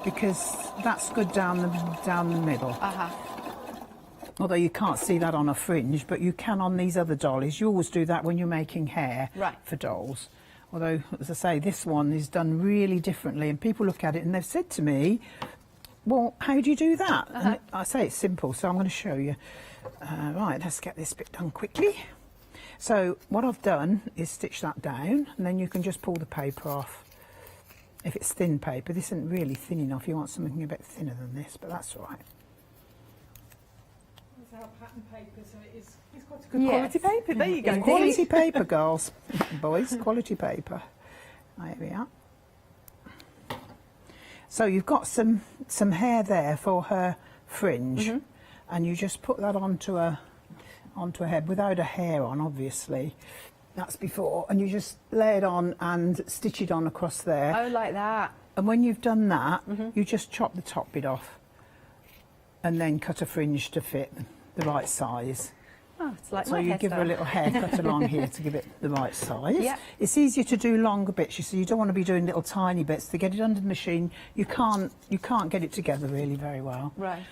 because that's good down the middle. Although you can't see that on a fringe, but you can on these other dollies. You always do that when you're making hair for dolls. Although, as I say, this one is done really differently, and people look at it and they've said to me, well, how do you do that? And I say it's simple, so I'm going to show you. Right, let's get this bit done quickly. So what I've done is stitch that down, and then you can just pull the paper off. If it's thin paper, this isn't really thin enough. You want something a bit thinner than this, but that's all right. It's our pattern paper, so it's quite a good quality paper. There you go. It's quality paper, girls, boys, quality paper. There we are. So you've got some hair there for her fringe, and you just put that onto her head without a hair on, obviously. That's before, and you just lay it on and stitch it on across there. Oh, like that. And when you've done that, you just chop the top bit off and then cut a fringe to fit the right size. Oh, it's like so my you give her a hairstyle. little haircut along here to give it the right size. Yep. It's easier to do longer bits, you see. You don't want to be doing little tiny bits. To get it under the machine, you can't get it together really very well. Right.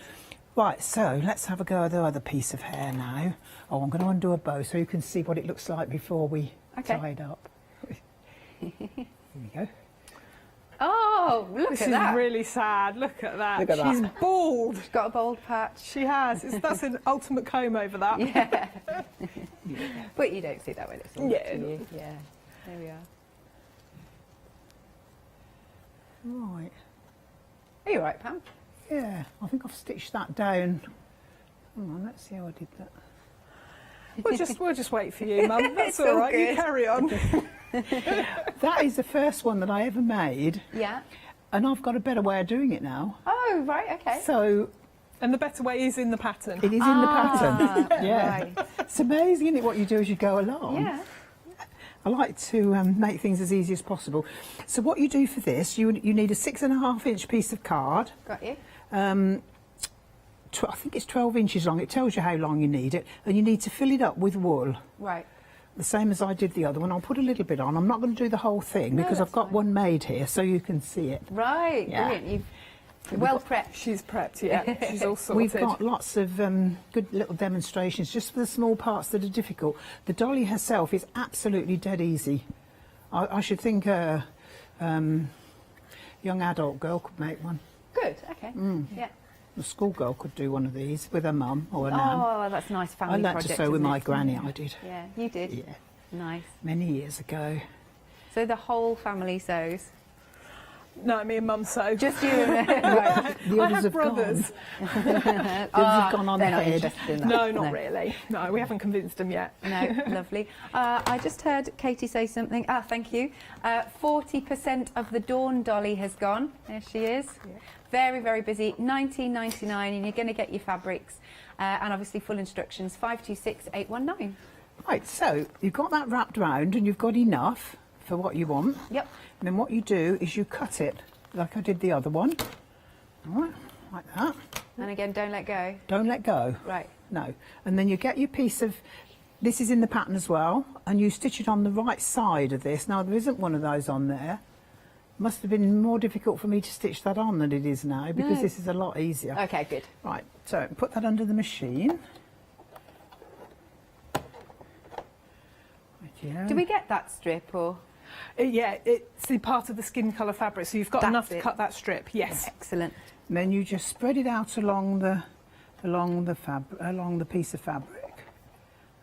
Right, so let's have a go at the other piece of hair now. Oh, I'm going to undo a bow so you can see what it looks like before we tie it up. Here we go. Oh, look this at is that. really sad. Look at that. Look at She's that. bald. She's got a bald patch. She has. That's an ultimate comb over that. Yeah. But you don't see that when it's on, Yeah. do you? Yeah. There we are. Right. Are you all right, Pam? Yeah, I think I've stitched that down. Hang on, let's see how I did that. We'll just wait for you, Mum. That's It's all all right. You good. carry on. That is the first one that I ever made. Yeah. And I've got a better way of doing it now. Oh, right, okay. So, and the better way is in the pattern. it is in the pattern. Yeah. Right. It's amazing, isn't it, what you do as you go along? Yeah. I like to make things as easy as possible. So what you do for this, you need a 6.5-inch piece of card. Got you. I think it's 12 inches long. It tells you how long you need it. And you need to fill it up with wool. Right. The same as I did the other one. I'll put a little bit on. I'm not going to do the whole thing No, because I've that's got fine. one made here so you can see it. Right. Yeah. Brilliant. You're well prepped. She's prepped, yeah. She's all sorted. We've got lots of good little demonstrations just for the small parts that are difficult. The dolly herself is absolutely dead easy. I should think a young adult girl could make one. Good. Okay. Yeah. A schoolgirl could do one of these with her mum or her nan. Oh, that's a nice family I learnt project. to sew with isn't my it? granny, I did. Yeah, you did. Yeah, Nice. many years ago. So the whole family sews. No, me and Mum sew. Just you and right. The I others have have brothers. gone. The others have gone on they're not ahead. interested in that. No, not really. No, we haven't convinced them yet. No, lovely. I just heard Katie say something. Ah, thank you. 40% of the Dawn dolly has gone. There she is. Yeah. Very, very busy. $19.99, and you're going to get your fabrics. And obviously full instructions, 526819. Right, so you've got that wrapped round and you've got enough for what you want. Yep. And then what you do is you cut it like I did the other one. All right, like that. And again, don't let go. Don't let go. Right. No. And then you get your piece of, this is in the pattern as well, and you stitch it on the right side of this. Now, there isn't one of those on there. Must have been more difficult for me to stitch that on than it is now because No. this is a lot easier. Okay, good. Right, so put that under the machine. Rightio. Do we get that strip or? Yeah, it's the part of the skin colour fabric, so you've got That's enough to it. cut that strip. Yes. Excellent. And then you just spread it out along the piece of fabric.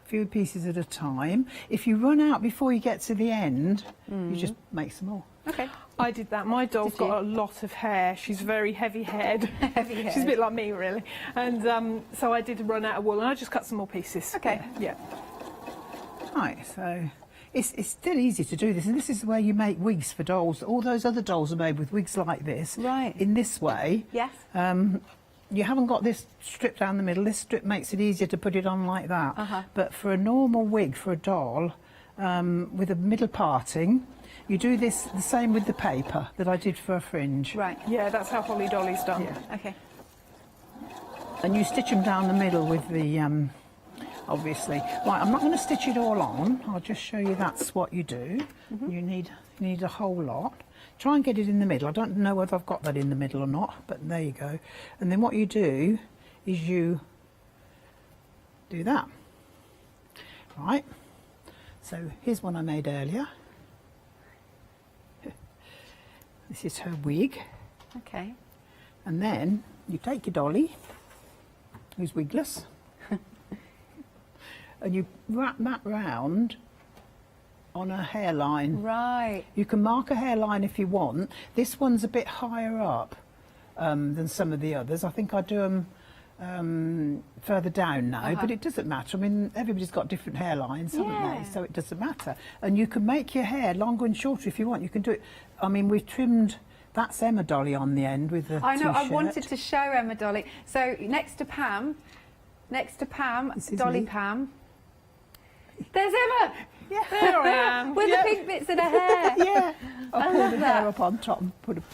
A few pieces at a time. If you run out before you get to the end, you just make some more. Okay. I did that. My doll's Did you? got a lot of hair. She's very heavy-haired. Heavy-haired. She's a bit like me, really. And so I did run out of wool, and I just cut some more pieces. Okay. Yeah. Right, so it's dead easy to do this, and this is the way you make wigs for dolls. All those other dolls are made with wigs like this. Right. In this way. Yes. You haven't got this strip down the middle. This strip makes it easier to put it on like that. But for a normal wig for a doll, with a middle parting, you do this the same with the paper that I did for a fringe. Right. Yeah, that's how Holly Dolly's done. Yeah. Okay. And you stitch them down the middle with the, obviously. Right, I'm not going to stitch it all on. I'll just show you that's what you do. You need a whole lot. Try and get it in the middle. I don't know whether I've got that in the middle or not, but there you go. And then what you do is you do that. Right. So here's one I made earlier. This is her wig. Okay. And then you take your dolly, who's wigless, and you wrap that round on a hairline. Right. You can mark a hairline if you want. This one's a bit higher up than some of the others. I think I do them further down now, but it doesn't matter. I mean, everybody's got different hairlines, haven't they? So it doesn't matter. And you can make your hair longer and shorter if you want. You can do it. I mean, we've trimmed. That's Emma Dolly on the end with the I know. I T-shirt. wanted to show Emma Dolly. So next to Pam, This is Dolly me. Pam. There's Emma. Yeah, there I am. With the pink bits of the hair. Yeah. I pulled love the that. hair up on top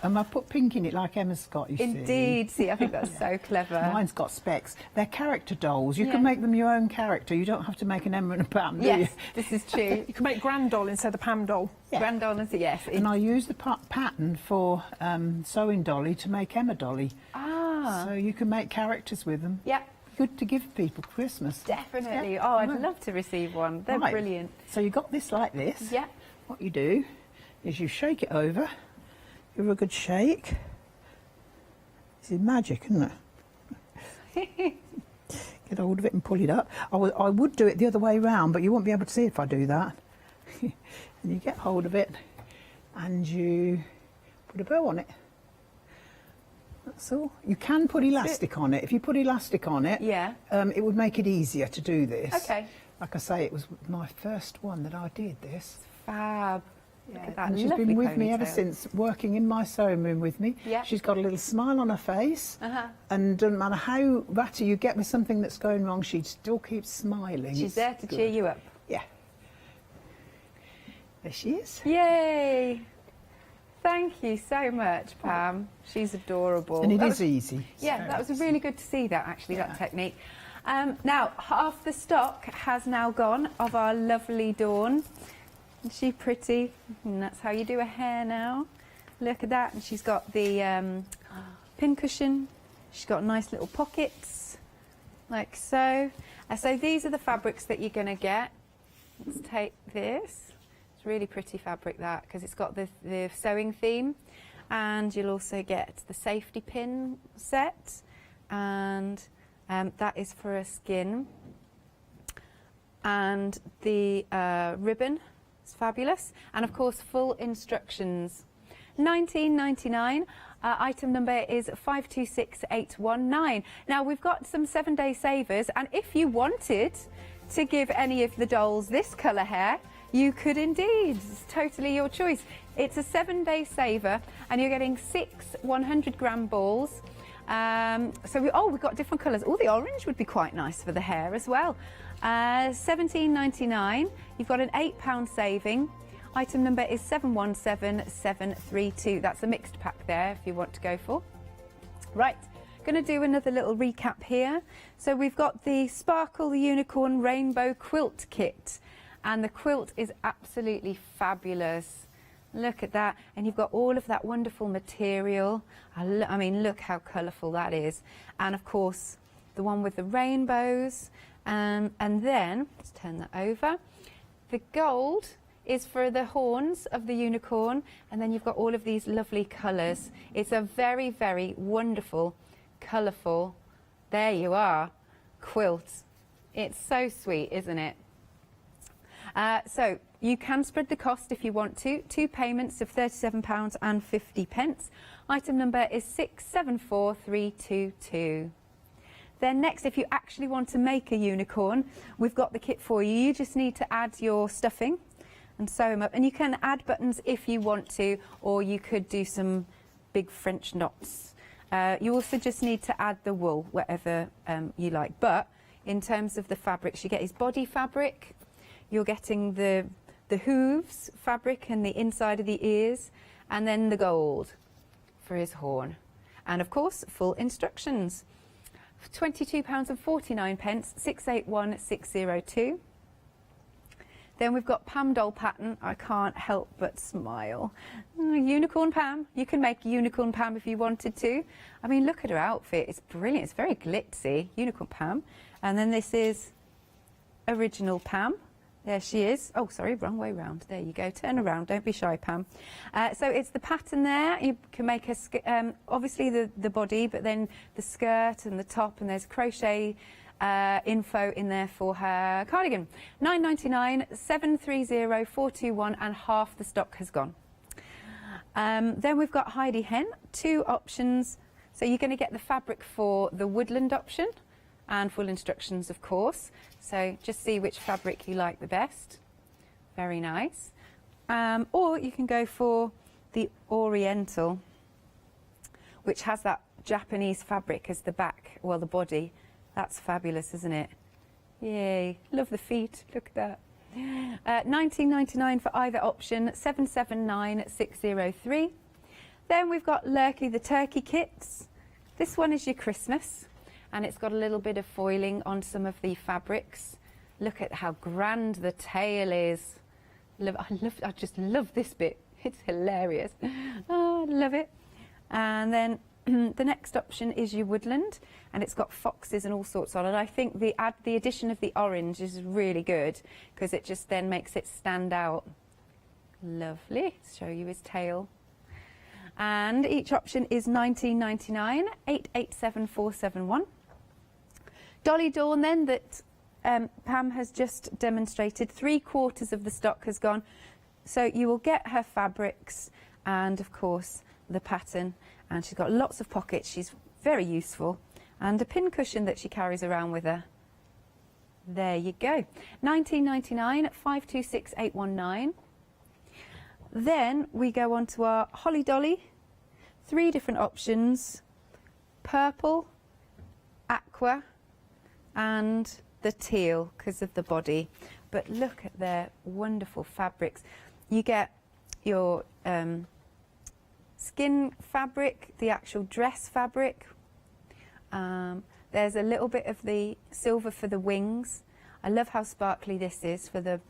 and I put pink in it like Emma Scott, you see. Indeed. See, I think that's so clever. Mine's got specs. They're character dolls. You Yeah. can make them your own character. You don't have to make an Emma and a Pam, do you? Yes, this is true. You can make Grand Doll instead of Pam Doll. Yeah. Grand doll, yes. And I use the pattern for Sewing Dolly to make Emma Dolly. Ah. So you can make characters with them. Yeah. Good to give people Christmas. Definitely. Yeah. Oh, I'd Right. love to receive one. They're Right. brilliant. So you got this like this. Yeah. What you do is you shake it over, give it a good shake. This is magic, isn't it? Get hold of it and pull it up. I would do it the other way round, but you won't be able to see if I do that. And you get hold of it and you put a bow on it. That's all. You can put elastic on it. If you put elastic on it, Yeah. it would make it easier to do this. Okay. Like I say, it was my first one that I did this. Fab. Look at that And she's lovely been with me ever ponytail. since, working in my sewing room with me. Yeah. She's got a little smile on her face. Uh-huh. And doesn't matter how ratty you get with something that's going wrong, she still keeps smiling. She's It's there to cheer good. you up. Yeah. There she is. Yay! Thank you so much, Pam. She's adorable. And it That is was- easy. Yeah, that was really good to see that, actually, that technique. Now, half the stock has now gone of our lovely Dawn. Isn't she pretty? And that's how you do a hair now. Look at that. And she's got the pin cushion. She's got nice little pockets, like so. So these are the fabrics that you're going to get. Let's take this. It's really pretty fabric, that, because it's got the sewing theme. And you'll also get the safety pin set. And that is for a skin. And the ribbon is fabulous. And of course, full instructions. $19.99. Item number is 526819. Now, we've got some 7-day savers, and if you wanted to give any of the dolls this colour hair, you could indeed. It's totally your choice. It's a 7-day saver, and you're getting 6 100-gram balls. We've got different colours. Oh, the orange would be quite nice for the hair as well. $17.99. You've got an £8 saving. Item number is 717732. That's a mixed pack there if you want to go for. Right, going to do another little recap here. So we've got the Sparkle Unicorn Rainbow Quilt Kit, and the quilt is absolutely fabulous. Look at that, and you've got all of that wonderful material. I mean, look how colourful that is. And of course, the one with the rainbows. And then, let's turn that over. The gold is for the horns of the unicorn, and then you've got all of these lovely colours. It's a very, very wonderful, colourful, there you are, quilt. It's so sweet, isn't it? So you can spread the cost if you want to. 2 payments of £37.50. Item number is 674322. Then next, if you actually want to make a unicorn, we've got the kit for you. You just need to add your stuffing and sew them up. And you can add buttons if you want to, or you could do some big French knots. You also just need to add the wool, whatever you like. But in terms of the fabrics, you get his body fabric, you're getting the hooves fabric and the inside of the ears, and then the gold for his horn. And of course, full instructions. £22.49, 681602. Then we've got Pam doll pattern. I can't help but smile. Unicorn Pam. You can make Unicorn Pam if you wanted to. I mean, look at her outfit. It's brilliant. It's very glitzy. Unicorn Pam. And then this is original Pam. There she is. Oh, sorry, wrong way round. There you go. Turn around. Don't be shy, Pam. So it's the pattern there. You can make a obviously the body, but then the skirt and the top, and there's crochet info in there for her cardigan. $9.99, 730421, and half the stock has gone. Then we've got Heidi Hen. 2 options. So you're going to get the fabric for the woodland option, and full instructions, of course. So just see which fabric you like the best. Very nice. Or you can go for the Oriental, which has that Japanese fabric as the back, well, the body. That's fabulous, isn't it? Yay. Love the feet. Look at that. £19.99 for either option, 779,603. Then we've got Lurky the turkey kits. This one is your Christmas, and it's got a little bit of foiling on some of the fabrics. Look at how grand the tail is. I just love this bit. It's hilarious. Oh, I love it. And then the next option is your woodland, and it's got foxes and all sorts on it. I think the addition of the orange is really good because it just then makes it stand out. Lovely. Show you his tail. And each option is £19.99, 887471. Dolly Dawn then, that Pam has just demonstrated, 3/4 of the stock has gone. So you will get her fabrics and of course the pattern, and she's got lots of pockets. She's very useful, and a pin cushion that she carries around with her. There you go. £19.99, 526819. Then we go on to our Holly Dolly. 3 different options: purple, aqua, and the teal because of the body. But look at their wonderful fabrics. You get your skin fabric, the actual dress fabric. There's a little bit of the silver for the wings. I love how sparkly this is for the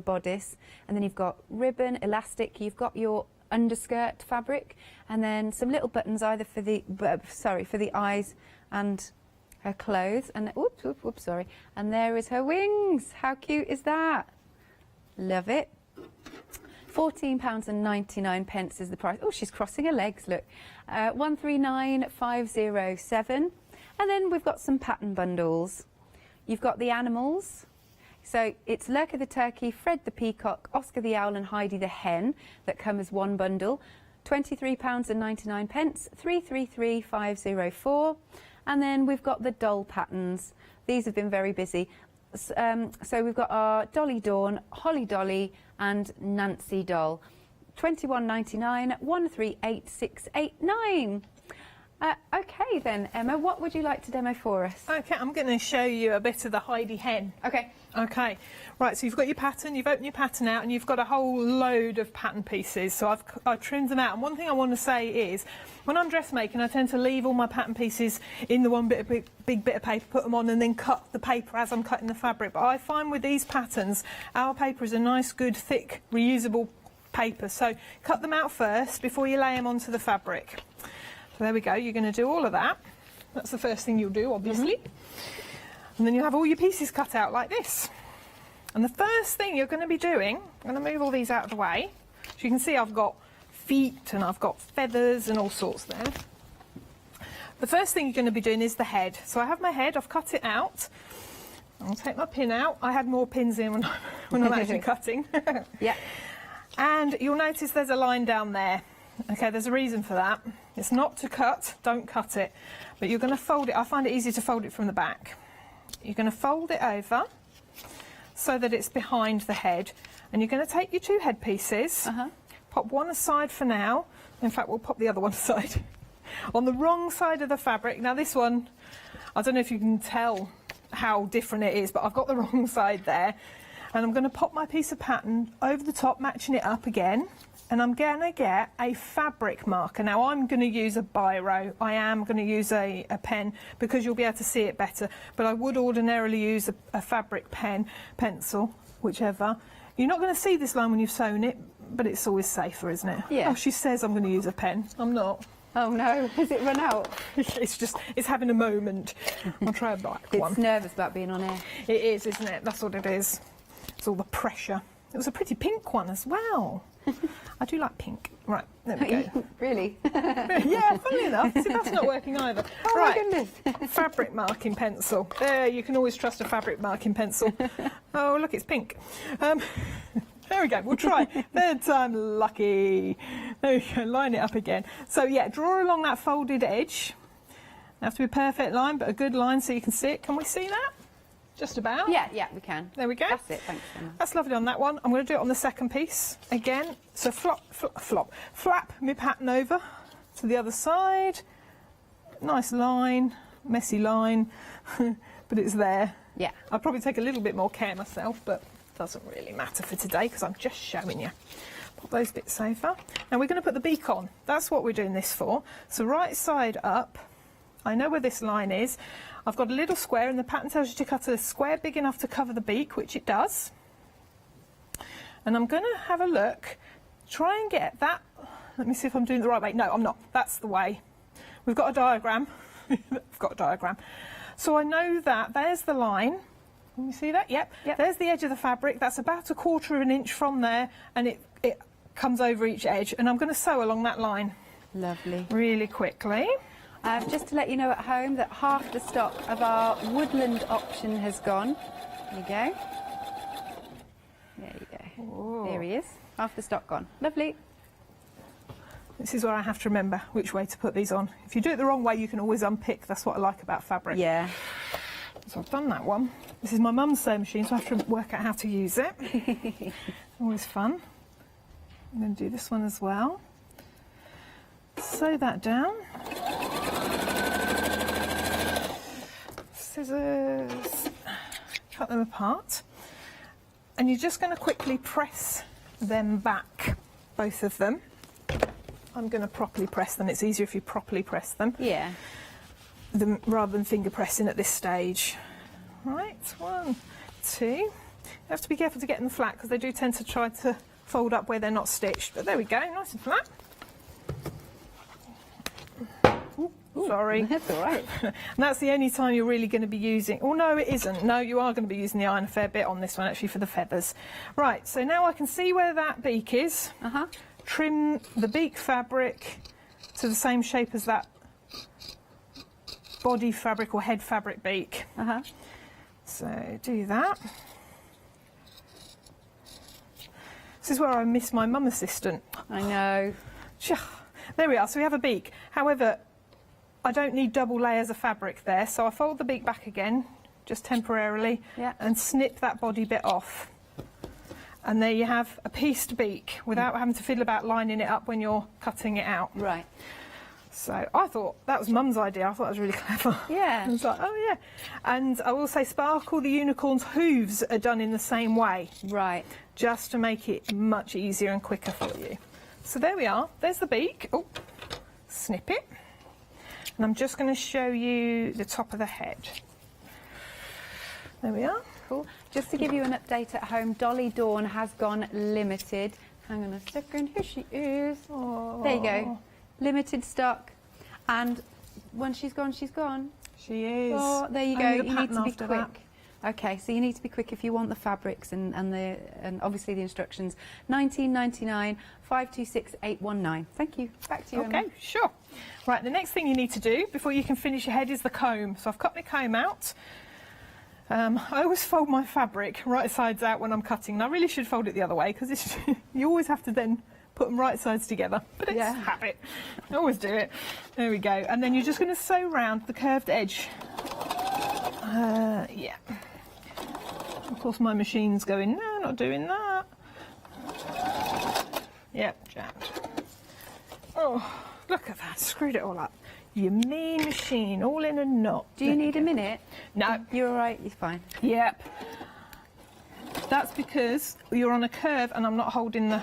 bodice. And then you've got ribbon, elastic. You've got your underskirt fabric, and then some little buttons either for the for the eyes and her clothes. And whoops, sorry. And there is her wings. How cute is that? Love it. £14.99 is the price. Oh, she's crossing her legs, look. 139507. And then we've got some pattern bundles. You've got the animals. So it's Lurker the turkey, Fred the peacock, Oscar the owl and Heidi the hen that come as one bundle. £23.99, 333504. And then we've got the doll patterns. These have been very busy. So we've got our Dolly Dawn, Holly Dolly and Nancy Doll. £21.99, 138689. Okay then, Emma, what would you like to demo for us? Okay, I'm going to show you a bit of the Heidi hen. Okay. Okay, right, so you've got your pattern, you've opened your pattern out, and you've got a whole load of pattern pieces. So I've trimmed them out. And one thing I want to say is, when I'm dressmaking, I tend to leave all my pattern pieces in the one bit of big bit of paper, put them on, and then cut the paper as I'm cutting the fabric. But I find with these patterns, our paper is a nice, good, thick, reusable paper. So cut them out first before you lay them onto the fabric. So there we go, you're going to do all of that. That's the first thing you'll do, obviously. And then you'll have all your pieces cut out like this. And the first thing you're going to be doing, I'm going to move all these out of the way. So you can see I've got feet and I've got feathers and all sorts there. The first thing you're going to be doing is the head. So I have my head, I've cut it out. I'll take my pin out. I had more pins in when I'm actually cutting. Yeah. And you'll notice there's a line down there. Okay, there's a reason for that. It's not to cut, don't cut it. But you're going to fold it. I find it easier to fold it from the back. You're going to fold it over so that it's behind the head. And you're going to take your 2 head pieces, pop one aside for now. In fact, we'll pop the other one aside. On the wrong side of the fabric. Now this one, I don't know if you can tell how different it is, but I've got the wrong side there. And I'm going to pop my piece of pattern over the top, matching it up again. And I'm going to get a fabric marker. Now I'm going to use a biro. I am going to use a pen because you'll be able to see it better. But I would ordinarily use a fabric pen, pencil, whichever. You're not going to see this line when you've sewn it, but it's always safer, isn't it? Yeah. Oh, she says I'm going to use a pen. I'm not. Oh no, has it run out? It's having a moment. I'll try a black one. It's nervous about being on air. It is, isn't it? That's what it is. It's all the pressure. It was a pretty pink one as well. I do like pink. Right, there we go. Really? Yeah, funny enough. See, that's not working either. Oh right. my goodness. Fabric marking pencil. There, you can always trust a fabric marking pencil. Oh, look, it's pink. There we go, we'll try. Third time lucky. There we go, line it up again. So yeah, draw along that folded edge. It has to be a perfect line, but a good line so you can see it. Can we see that? Just about? Yeah, we can. There we go. That's it, thanks, Emma. That's lovely on that one. I'm going to do it on the second piece again. So flap my pattern over to the other side. Nice line, messy line, but it's there. Yeah. I'll probably take a little bit more care myself, but doesn't really matter for today because I'm just showing you. Pop those bits over. Now we're going to put the beak on. That's what we're doing this for. So right side up, I know where this line is. I've got a little square and the pattern tells you to cut a square big enough to cover the beak, which it does. And I'm going to have a look, try and get that. Let me see if I'm doing it the right way. No, I'm not. That's the way. We've got a diagram. I've got a diagram. So I know that there's the line. Can you see that? Yep. There's the edge of the fabric. That's about 1/4 of an inch from there, and it comes over each edge. And I'm going to sew along that line. Lovely. Really quickly. Just to let you know at home that half the stock of our woodland option has gone. There you go. There you go. Ooh. There he is. Half the stock gone. Lovely. This is where I have to remember which way to put these on. If you do it the wrong way, you can always unpick. That's what I like about fabric. Yeah. So I've done that one. This is my mum's sewing machine, so I have to work out how to use it. Always fun. I'm going to do this one as well. Sew that down. Scissors. Cut them apart. And you're just going to quickly press them back, both of them. I'm going to properly press them. It's easier if you properly press them. Yeah. Rather than finger pressing at this stage. Right, 1, 2. You have to be careful to get them flat because they do tend to try to fold up where they're not stitched. But there we go, nice and flat. Ooh, sorry. That's all right. And that's the only time you're really going to be using... Oh, no, it isn't. No, you are going to be using the iron a fair bit on this one, actually, for the feathers. Right, so now I can see where that beak is. Trim the beak fabric to the same shape as that body fabric or head fabric beak. So do that. This is where I miss my mum assistant. I know. There we are, so we have a beak. However, I don't need double layers of fabric there, so I fold the beak back again, just temporarily, and snip that body bit off. And there you have a pieced beak without having to fiddle about lining it up when you're cutting it out. Right. So I thought that was Mum's idea. I thought that was really clever. Yeah. I was like, oh yeah. And I will say Sparkle the unicorn's hooves are done in the same way. Right. Just to make it much easier and quicker for you. So there we are. There's the beak. Oh, snip it. And I'm just going to show you the top of the head. There we are. Cool. Just to give you an update at home, Dolly Dawn has gone limited. Hang on a second. Here she is. Aww. There you go. Limited stock. And once she's gone, she's gone. She is. Oh, there you go. Only the You need to pattern be after quick. that. Okay, so you need to be quick if you want the fabrics and obviously the instructions. 19.99, 526-819. Thank you. Back to you. Okay, Emma. sure. Right, the next thing you need to do before you can finish your head is the comb. So I've cut my comb out. I always fold my fabric right sides out when I'm cutting. And I really should fold it the other way because you always have to then put them right sides together. But it's habit. I always do it. There we go. And then you're just going to sew round the curved edge. Yeah. Of course my machine's going, no, not doing that. Yep, jabbed. Oh, look at that. Screwed it all up. You mean machine, all in a knot. Do you need a minute? No. You're all right, you're fine. Yep. That's because you're on a curve and I'm not holding the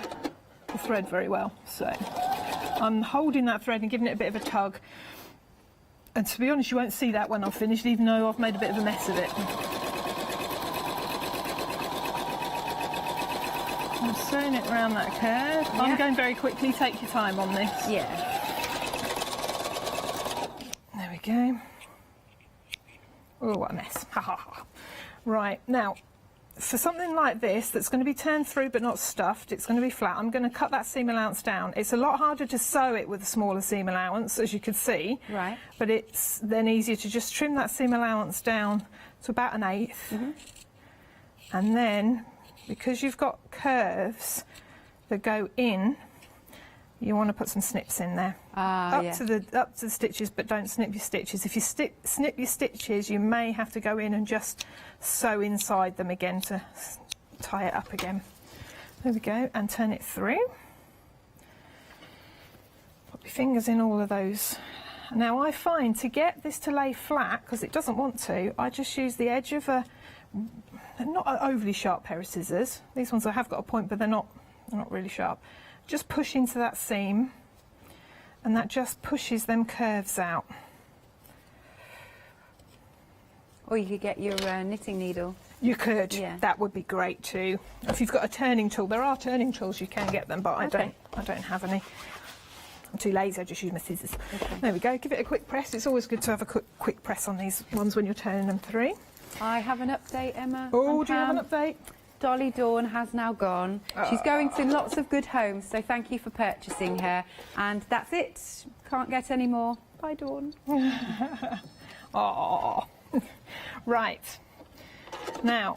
thread very well. So I'm holding that thread and giving it a bit of a tug. And to be honest, you won't see that when I've finished, even though I've made a bit of a mess of it. I'm sewing it around that curve. Yeah. I'm going very quickly, take your time on this. Yeah. There we go. Oh, what a mess. Ha ha ha. Right, now, for something like this that's going to be turned through but not stuffed, it's going to be flat, I'm going to cut that seam allowance down. It's a lot harder to sew it with a smaller seam allowance, as you could see. Right. But it's then easier to just trim that seam allowance down to about 1/8. And then, because you've got curves that go in, you want to put some snips in there. Up to the stitches, but don't snip your stitches. If you snip your stitches, you may have to go in and just sew inside them again to tie it up again. There we go, and turn it through. Put your fingers in all of those. Now I find to get this to lay flat, because it doesn't want to, I just use the edge of a not an overly sharp pair of scissors. These ones I have got a point, but they're not really sharp. Just push into that seam, and that just pushes them curves out. Or you could get your knitting needle. You could. Yeah. That would be great too. If you've got a turning tool, there are turning tools, you can get them, but I don't have any. I'm too lazy, I just use my scissors. Okay. There we go, give it a quick press. It's always good to have a quick press on these ones when you're turning them through. I have an update, Emma. Oh, do you have an update? Dolly Dawn has now gone. She's going to lots of good homes, so thank you for purchasing her. And that's it. Can't get any more. Bye, Dawn. Oh. Right. Now,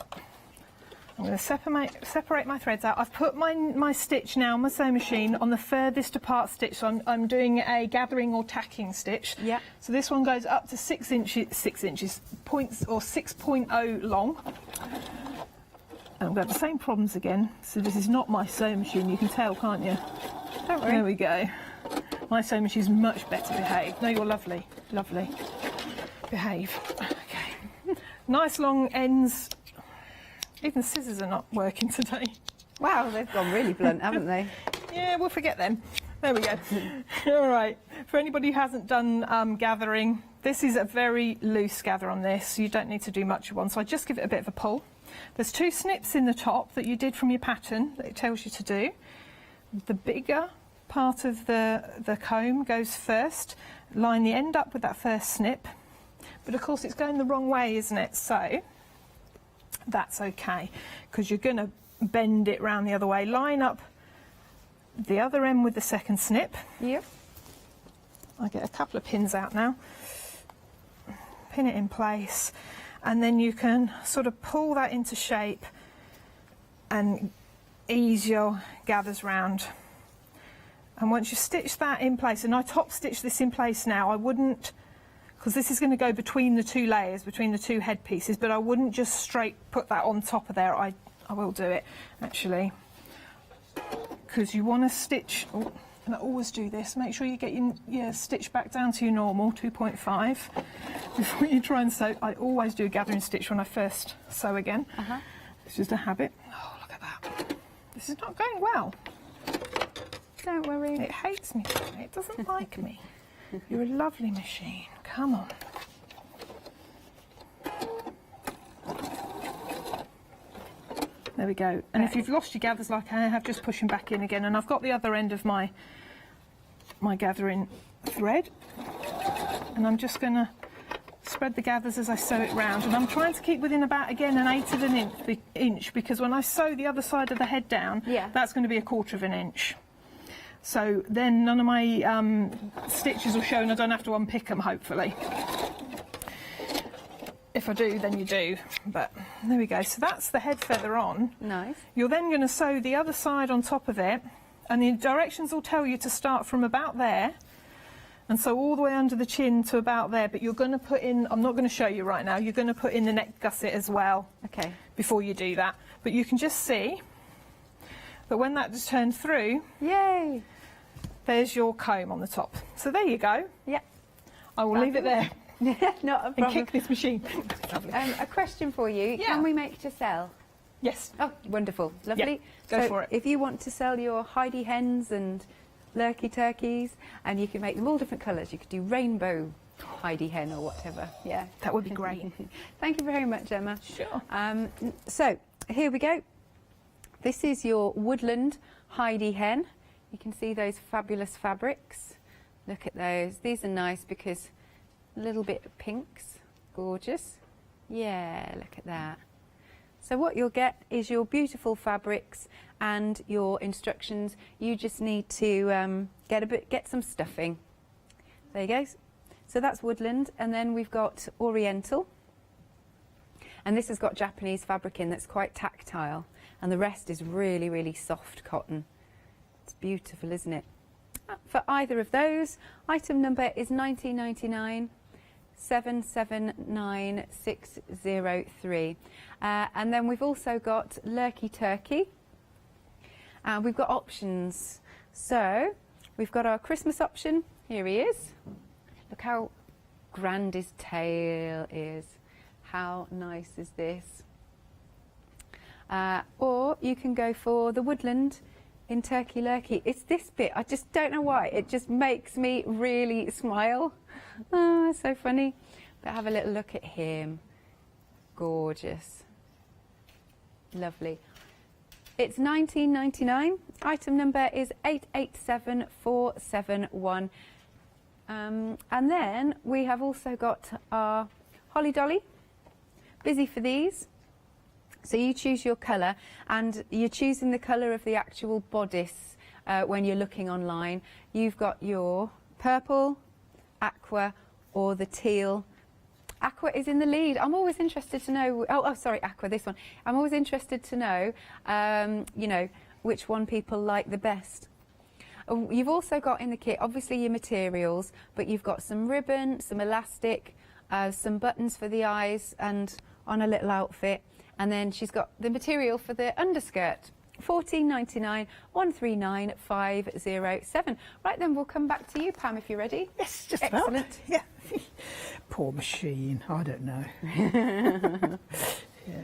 I'm going to separate my threads out. I've put my stitch now on my sewing machine on the furthest apart stitch. So I'm doing a gathering or tacking stitch. Yeah. So this one goes up to 6 inches, points or 6.0 long. And I've got the same problems again. So this is not my sewing machine. You can tell, can't you? Don't worry. There we go. My sewing machine's much better behaved. No, you're lovely, lovely. Behave. Okay. Nice long ends. Even scissors are not working today. Wow, they've gone really blunt, haven't they? Yeah, we'll forget them. There we go. All right. For anybody who hasn't done gathering, this is a very loose gather on this. You don't need to do much of one, so I just give it a bit of a pull. There's 2 snips in the top that you did from your pattern that it tells you to do. The bigger part of the comb goes first. Line the end up with that first snip. But of course it's going the wrong way, isn't it? So that's okay, because you're going to bend it round the other way. Line up the other end with the second snip. Yep. I get a couple of pins out now. Pin it in place, and then you can sort of pull that into shape and ease your gathers round. And once you stitch that in place, and I top stitch this in place now, I wouldn't, because this is going to go between the 2 layers, between the 2 head pieces, but I wouldn't just straight put that on top of there. I will do it actually, because you want to stitch, and I always do this, make sure you get your stitch back down to your normal 2.5 before you try and sew. I always do a gathering stitch when I first sew again. It's just a habit. Oh, look at that. This is not going well. Don't worry. It hates me. It doesn't like me. You're a lovely machine. Come on. There we go. And if you've lost your gathers like I have, just push them back in again. And I've got the other end of my gathering thread. And I'm just going to spread the gathers as I sew it round. And I'm trying to keep within about, again, 1/8 of an inch, because when I sew the other side of the head down, that's going to be 1/4 of an inch. So then none of my stitches will show and I don't have to unpick them, hopefully. If I do, then you do. But there we go. So that's the head feather on. Nice. You're then going to sew the other side on top of it, and the directions will tell you to start from about there and sew all the way under the chin to about there. But you're going to put in, I'm not going to show you right now, you're going to put in the neck gusset as well. Okay. Before you do that. But you can just see that when that just turned through, yay! There's your comb on the top. So there you go. Yeah. I will leave it there. Not a problem. And kick this machine. A question for you. Yeah. Can we make to sell? Yes. Oh, wonderful. Lovely. Yeah, go so for it. If you want to sell your Heidi hens and lurky turkeys, and you can make them all different colours. You could do rainbow Heidi hen or whatever. Yeah. That would be great. Thank you very much, Emma. Sure. So here we go. This is your woodland Heidi hen. You can see those fabulous fabrics. Look at those. These are nice because a little bit of pinks. Gorgeous. Yeah, look at that. So what you'll get is your beautiful fabrics and your instructions. You just need to get some stuffing. There you go. So that's woodland, and then we've got oriental. And this has got Japanese fabric in that's quite tactile, and the rest is really, really soft cotton. It's beautiful, isn't it? For either of those, item number is 1999 779603. And then we've also got Lurky Turkey. We've got options. So we've got our Christmas option. Here he is. Look how grand his tail is. How nice is this? or you can go for the woodland in Turkey Lurkey. It's this bit, I just don't know why, it just makes me really smile. Oh, it's so funny. But have a little look at him. Gorgeous. Lovely. It's £19.99. Item number is 887471. And then we have also got our Holly Dolly. Busy for these. So you choose your colour, and you're choosing the colour of the actual bodice when you're looking online. You've got your purple, aqua, or the teal. Aqua is in the lead. I'm always interested to know. Oh, sorry, aqua. This one. I'm always interested to know, you know, which one people like the best. You've also got in the kit, obviously, your materials, but you've got some ribbon, some elastic, some buttons for the eyes, and on a little outfit. And then she's got the material for the underskirt. £14.99, 139507. Right then, we'll come back to you, Pam, if you're ready. Yes, just excellent. about. Yeah. Poor machine. I don't know. Yeah.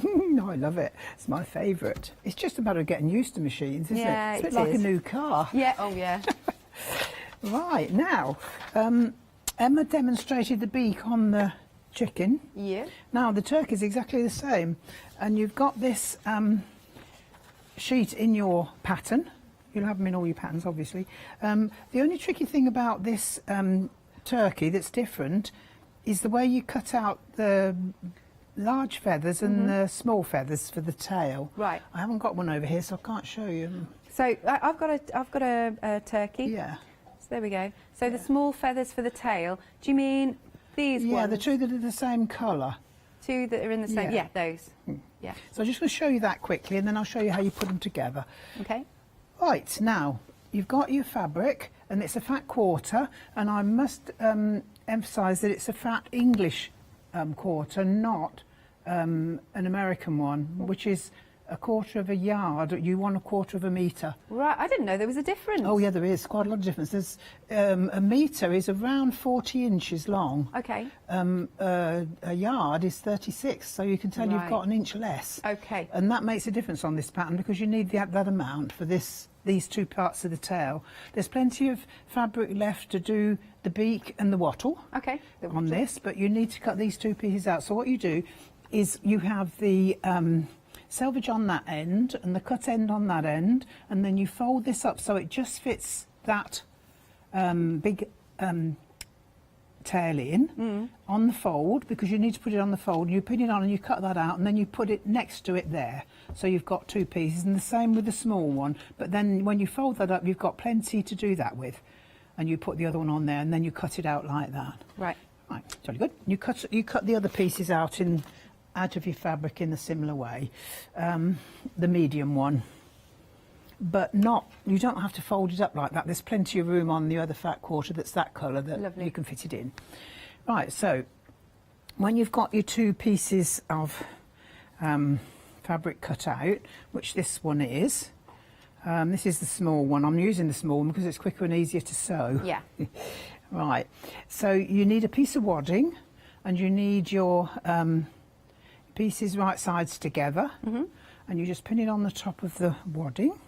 No, I love it. It's my favourite. It's just a matter of getting used to machines, isn't Yeah, it? It's a bit it like is. a new car. Yeah. Oh, yeah. Right now, Emma demonstrated the beak on the chicken. Yeah. Now the turkey is exactly the same, and you've got this sheet in your pattern. You'll have them in all your patterns, obviously. The only tricky thing about this turkey that's different is the way you cut out the large feathers and the small feathers for the tail. Right. I haven't got one over here, so I can't show you. So I've got a turkey. Yeah. So there we go. So the small feathers for the tail. Do you mean these ones? Yeah, the two that are the same colour. Two that are in the same. Yeah, those. Yeah. So I'm just going to show you that quickly, and then I'll show you how you put them together. Okay. Right, now you've got your fabric, and it's a fat quarter, and I must emphasise that it's a fat English quarter, not an American one, which is a quarter of a yard. You want a quarter of a metre. Right, I didn't know there was a difference. Oh yeah, there is quite a lot of difference. There's a metre is around 40 inches long. Okay. A yard is 36, so you can tell you've got an inch less. Okay. And that makes a difference on this pattern because you need that amount for these two parts of the tail. There's plenty of fabric left to do the beak and the wattle. Okay. On this, but you need to cut these two pieces out. So what you do is you have the selvage on that end and the cut end on that end, and then you fold this up so it just fits that big tail in on the fold, because you need to put it on the fold. You pin it on and you cut that out, and then you put it next to it there, so you've got two pieces. And the same with the small one, but then when you fold that up, you've got plenty to do that with, and you put the other one on there, and then you cut it out like that. Right. Right, jolly good. You cut the other pieces out of your fabric in a similar way, the medium one, but you don't have to fold it up like that. There's plenty of room on the other fat quarter that's that colour that you can fit it in. Right, so when you've got your two pieces of fabric cut out, which this one is, this is the small one. I'm using the small one because it's quicker and easier to sew. Yeah. Right, so you need a piece of wadding, and you need your pieces right sides together, and you just pin it on the top of the wadding.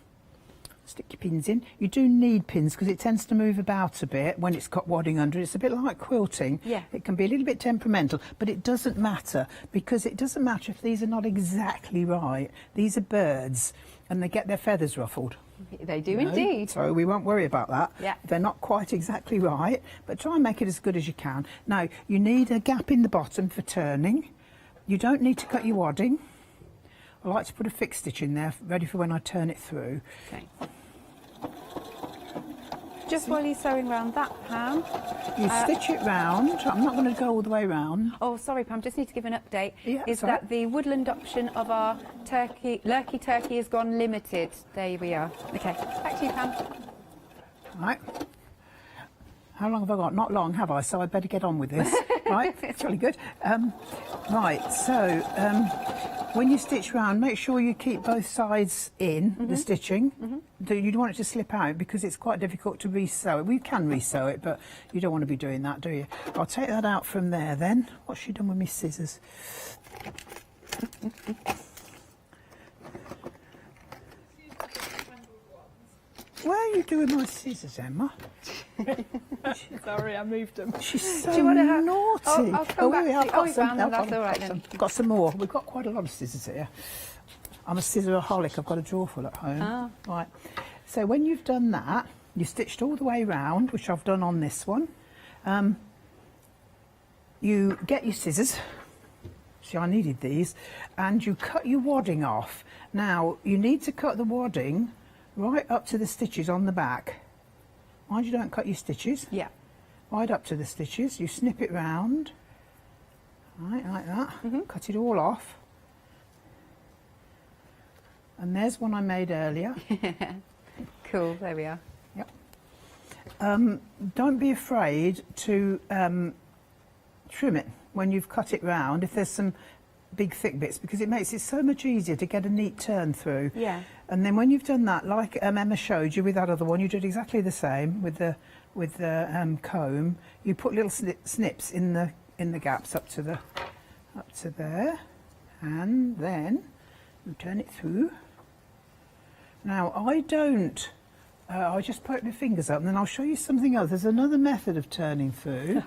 Stick your pins in. You do need pins because it tends to move about a bit when it's got wadding under it. It's a bit like quilting. Yeah. It can be a little bit temperamental, but it doesn't matter, because it doesn't matter if these are not exactly right. These are birds, and they get their feathers ruffled. They do indeed. So we won't worry about that. Yeah. They're not quite exactly right, but try and make it as good as you can. Now, you need a gap in the bottom for turning. You don't need to cut your wadding. I like to put a fixed stitch in there, ready for when I turn it through. Okay. Just while you're sewing round that, Pam. You stitch it round. I'm not going to go all the way round. Oh, sorry, Pam, just need to give an update. Yeah, is sorry. that the woodland option of our lurkey turkey has gone limited. There we are. Okay, back to you, Pam. Right. How long have I got? Not long, have I? So I'd better get on with this. Right, it's really good. Right, so when you stitch round, make sure you keep both sides in the stitching. You don't want it to slip out because it's quite difficult to re-sew it. We can re-sew it, but you don't want to be doing that, do you? I'll take that out from there then. What's she done with my scissors? Where are you doing my scissors, Emma? Sorry, I moved them. She's so Do you want to have naughty. I'll come back wait, to I've you. got Oh, some. Van, that's all right then. I've got some more. We've got quite a lot of scissors here. I'm a scissoraholic. I've got a drawer full at home. Ah. Right. So when you've done that, you've stitched all the way round, which I've done on this one. You get your scissors. See, I needed these. And you cut your wadding off. Now, you need to cut the wadding right up to the stitches on the back. Mind you don't cut your stitches. Yeah. Right up to the stitches. You snip it round. Right, like that. Cut it all off. And there's one I made earlier. Cool, there we are. Yep. Don't be afraid to trim it when you've cut it round if there's some big thick bits, because it makes it so much easier to get a neat turn through. Yeah. And then when you've done that, like Emma showed you with that other one, you did exactly the same with the comb. You put little snips in the gaps up to there, and then you turn it through. Now I don't. I just put my fingers up, and then I'll show you something else. There's another method of turning through,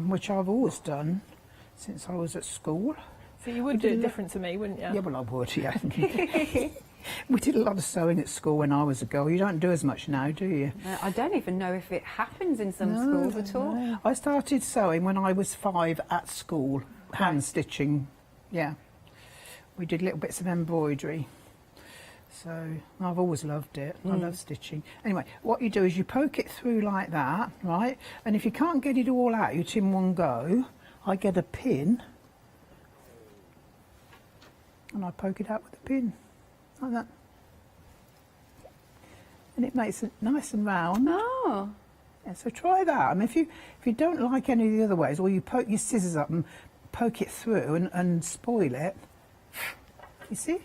which I've always done since I was at school. So you would do it different to me, wouldn't you? Yeah, well, I would, yeah. We did a lot of sewing at school when I was a girl. You don't do as much now, do you? I don't even know if it happens in some schools at all. No. I started sewing when I was 5 at school, hand stitching, yeah. We did little bits of embroidery. So I've always loved it. I love stitching. Anyway, what you do is you poke it through like that, right? And if you can't get it all out in one go, I get a pin and I poke it out with a pin, like that. And it makes it nice and round. Oh. Yeah, so try that. I mean, if you don't like any of the other ways, or you poke your scissors up and poke it through and spoil it, you see?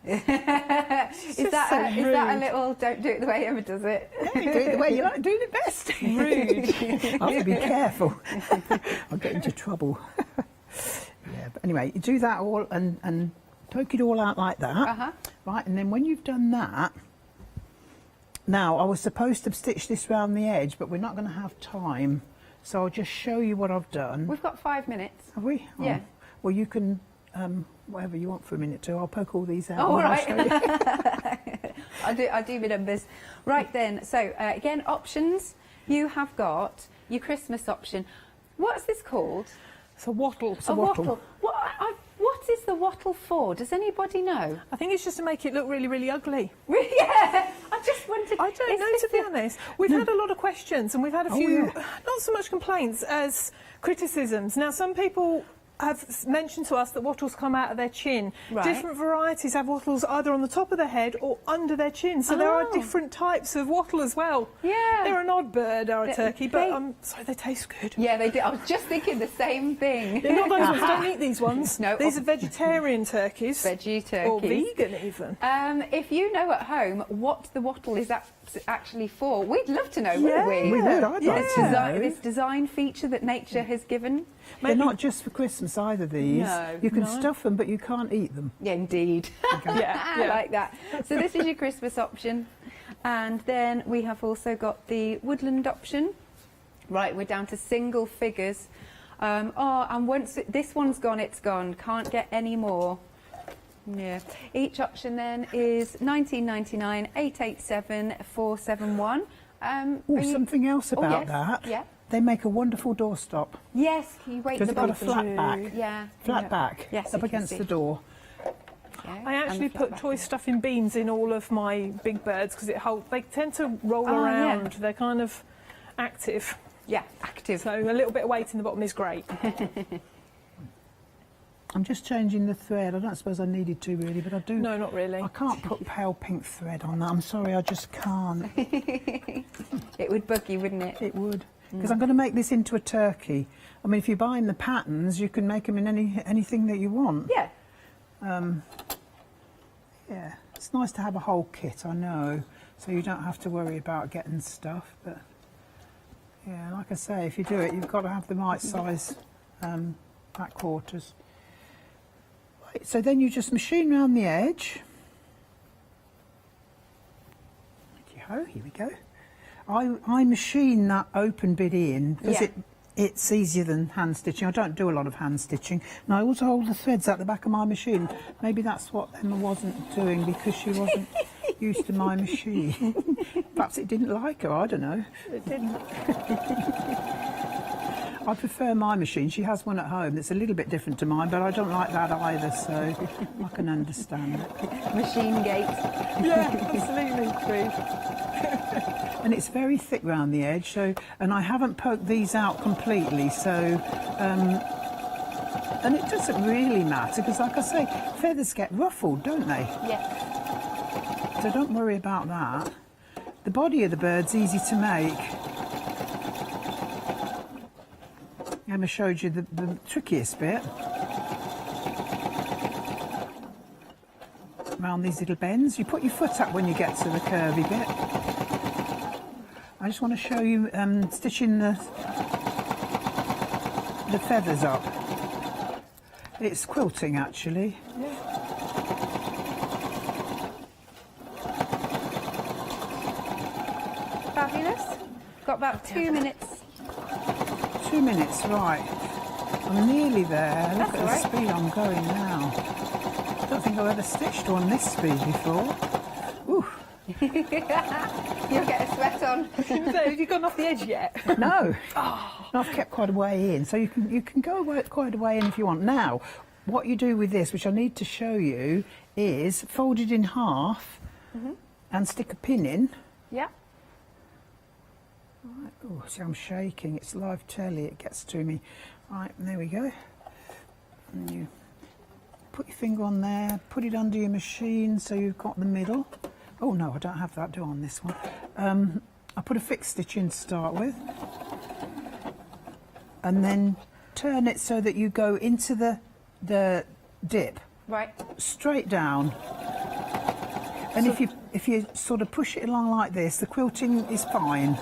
Is that a little don't do it the way Emma does it? Yeah, you do it the way you like doing it best. Rude. I have to be careful. I'll get into trouble. Yeah, but anyway, you do that all and poke it all out like that. Right, and then when you've done that, now I was supposed to stitch this round the edge, but we're not going to have time. So I'll just show you what I've done. We've got 5 minutes. Have we? Yeah. Oh, well, you can whatever you want for a minute too. I'll poke all these out. Oh, all and I'll right. show you. I do my numbers. Right then, so again, options. You have got your Christmas option. What's this called? It's a wattle. A wattle. What is the wattle for? Does anybody know? I think it's just to make it look really, really ugly. Yeah, I just wanted... I don't know, to be honest. We've had a lot of questions and we've had a few, not so much complaints as criticisms. Now, some people have mentioned to us that wattles come out of their chin. Right. Different varieties have wattles either on the top of their head or under their chin. So there are different types of wattle as well. Yeah. They're an odd bird, are a turkey, but sorry, they taste good. Yeah, they do. I was just thinking the same thing. They're not those ones. Don't eat these ones. No. These are vegetarian turkeys. Veggie turkeys. Or vegan even. If you know at home what the wattle is actually for, we'd love to know, wouldn't we? We would, I'd like to know. This design feature that nature has given. They're not just for Christmas either, these. No. You can stuff them, but you can't eat them. Yeah, indeed. I like that. So this is your Christmas option. And then we have also got the woodland option. Right, we're down to single figures. And once this one's gone, it's gone. Can't get any more. Yeah. Each option then is $19.99, 887 471. Something else about that. Yeah. They make a wonderful doorstop. Yes, can you wait Because the it's got a bottom? flat back. Yeah. Flat back. Yes, up against the door. Yeah, I actually put choice stuffing beans in all of my big birds because they tend to roll around. Yeah. They're kind of active. Yeah, active. So a little bit of weight in the bottom is great. I'm just changing the thread. I don't suppose I needed to really, but I do. No, not really. I can't put pale pink thread on that. I'm sorry, I just can't. It would bug you, wouldn't it? It would. Because I'm going to make this into a turkey. I mean, if you're buying the patterns, you can make them in anything that you want. Yeah. Yeah. It's nice to have a whole kit, I know, so you don't have to worry about getting stuff. But yeah, like I say, if you do it, you've got to have the right size back quarters. Right, so then you just machine around the edge. go, here we go. I machine that open bit in because it's easier than hand stitching. I don't do a lot of hand stitching. And I also hold the threads at the back of my machine. Maybe that's what Emma wasn't doing because she wasn't used to my machine. Perhaps it didn't like her, I don't know. It didn't. I prefer my machine. She has one at home that's a little bit different to mine, but I don't like that either, so I can understand it. Machine gate. Yeah, absolutely true. And it's very thick round the edge, so, and I haven't poked these out completely, so, and it doesn't really matter, because like I say, feathers get ruffled, don't they? Yes. So don't worry about that. The body of the bird's easy to make. Emma showed you the trickiest bit. Around these little bends. You put your foot up when you get to the curvy bit. I just want to show you stitching the feathers up. It's quilting actually. Fabulous. Got about 2 minutes. 2 minutes, right. I'm nearly there. Look at the speed I'm going now. I don't think I've ever stitched on this speed before. Ooh. You'll get a sweat on. Have you gone off the edge yet? No. I've kept quite a way in, so you can go quite a way in if you want. Now, what you do with this, which I need to show you, is fold it in half and stick a pin in. Yeah. Right. Oh, see, I'm shaking. It's live telly. It gets to me. Right, there we go. And you put your finger on there, put it under your machine so you've got the middle. Oh no, I don't have that, do I, on this one? I put a fixed stitch in to start with. And then turn it so that you go into the dip. Right. Straight down. And So if you sort of push it along like this, the quilting is fine.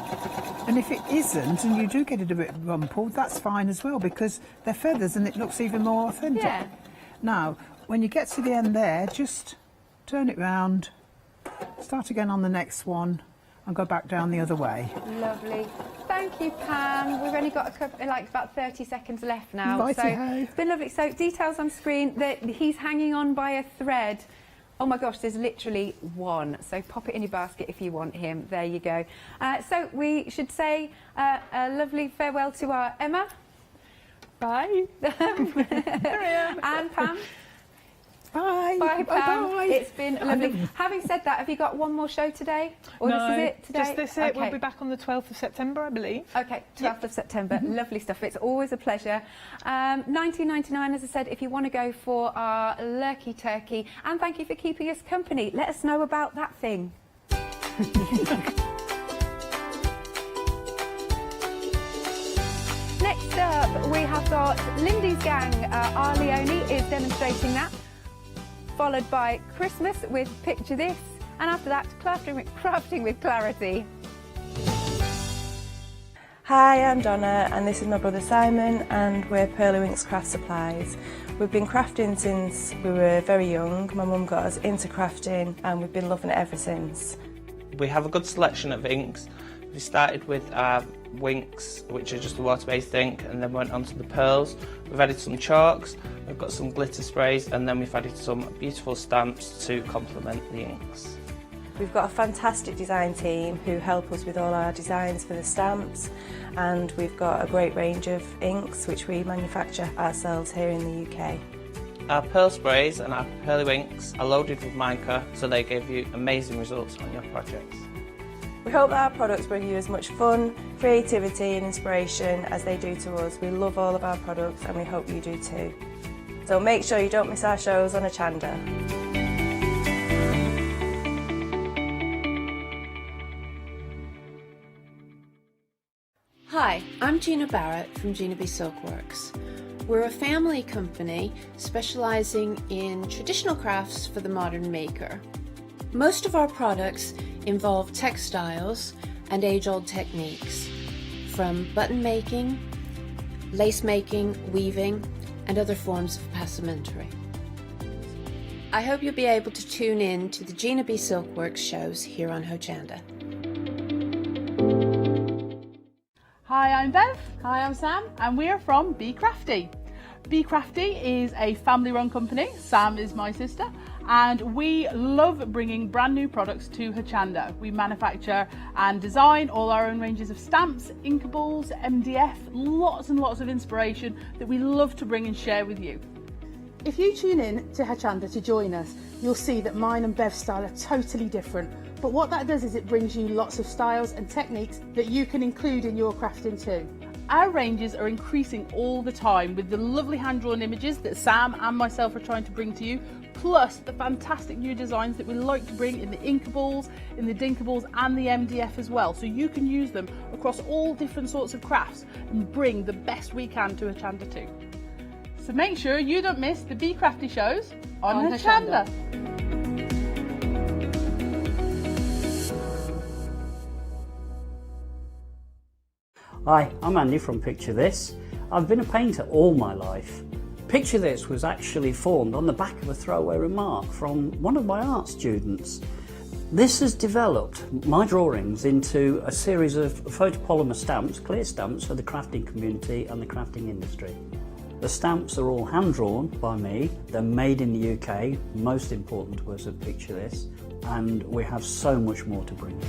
And if it isn't, and you do get it a bit rumpled, that's fine as well, because they're feathers and it looks even more authentic. Yeah. Now, when you get to the end there, just turn it round, start again on the next one, and go back down the other way. Lovely. Thank you, Pam. We've only got a couple, like about 30 seconds left now. Righty-ho. So it's been lovely. So details on screen that he's hanging on by a thread. Oh my gosh, there's literally one. So pop it in your basket if you want him. There you go. So we should say a lovely farewell to our Emma. Bye. And Pam. Bye. Bye, Pam. Bye. It's been lovely. Having said that, have you got one more show today? Or No, this is it today? just this it. Okay. We'll be back on the 12th of September, I believe. Okay, 12th of September. Lovely stuff. It's always a pleasure. $19.99, as I said, if you want to go for our lurky turkey. And thank you for keeping us company. Let us know about that thing. Next up, we have got Lindy's gang. Our Leonie is demonstrating that. Followed by Christmas with Picture This. And after that, crafting with Clarity. Hi, I'm Donna and this is my brother Simon and we're Pearlywinks Craft Supplies. We've been crafting since we were very young. My mum got us into crafting and we've been loving it ever since. We have a good selection of inks. We started with our Winks, which are just a water-based ink, and then went on to the pearls. We've added some chalks, we've got some glitter sprays, and then we've added some beautiful stamps to complement the inks. We've got a fantastic design team who help us with all our designs for the stamps, and we've got a great range of inks which we manufacture ourselves here in the UK. Our pearl sprays and our Pearlywinks are loaded with mica, so they give you amazing results on your projects. We hope that our products bring you as much fun, creativity and inspiration as they do to us. We love all of our products and we hope you do too. So make sure you don't miss our shows on Hochanda. Hi, I'm Gina Barrett from Gina B Silkworks. We're a family company specialising in traditional crafts for the modern maker. Most of our products involve textiles and age-old techniques, from button making, lace making, weaving, and other forms of passementerie. I hope you'll be able to tune in to the Gina B Silkworks shows here on Hochanda. Hi, I'm Bev. Hi, I'm Sam, and we're from Be Crafty. Be Crafty is a family-run company. Sam is my sister, and we love bringing brand new products to Hochanda. We manufacture and design all our own ranges of stamps, inkables, MDF, lots and lots of inspiration that we love to bring and share with you. If you tune in to Hochanda to join us, you'll see that mine and Bev's style are totally different. But what that does is it brings you lots of styles and techniques that you can include in your crafting too. Our ranges are increasing all the time with the lovely hand-drawn images that Sam and myself are trying to bring to you, plus the fantastic new designs that we like to bring in the inkables, in the dinkables and the MDF as well. So you can use them across all different sorts of crafts and bring the best we can to Hochanda too. So make sure you don't miss the Be Crafty shows on Hochanda. Hi, I'm Andy from Picture This. I've been a painter all my life. Picture This was actually formed on the back of a throwaway remark from one of my art students. This has developed my drawings into a series of photopolymer stamps, clear stamps for the crafting community and the crafting industry. The stamps are all hand-drawn by me, they're made in the UK, most important to us at Picture This, and we have so much more to bring.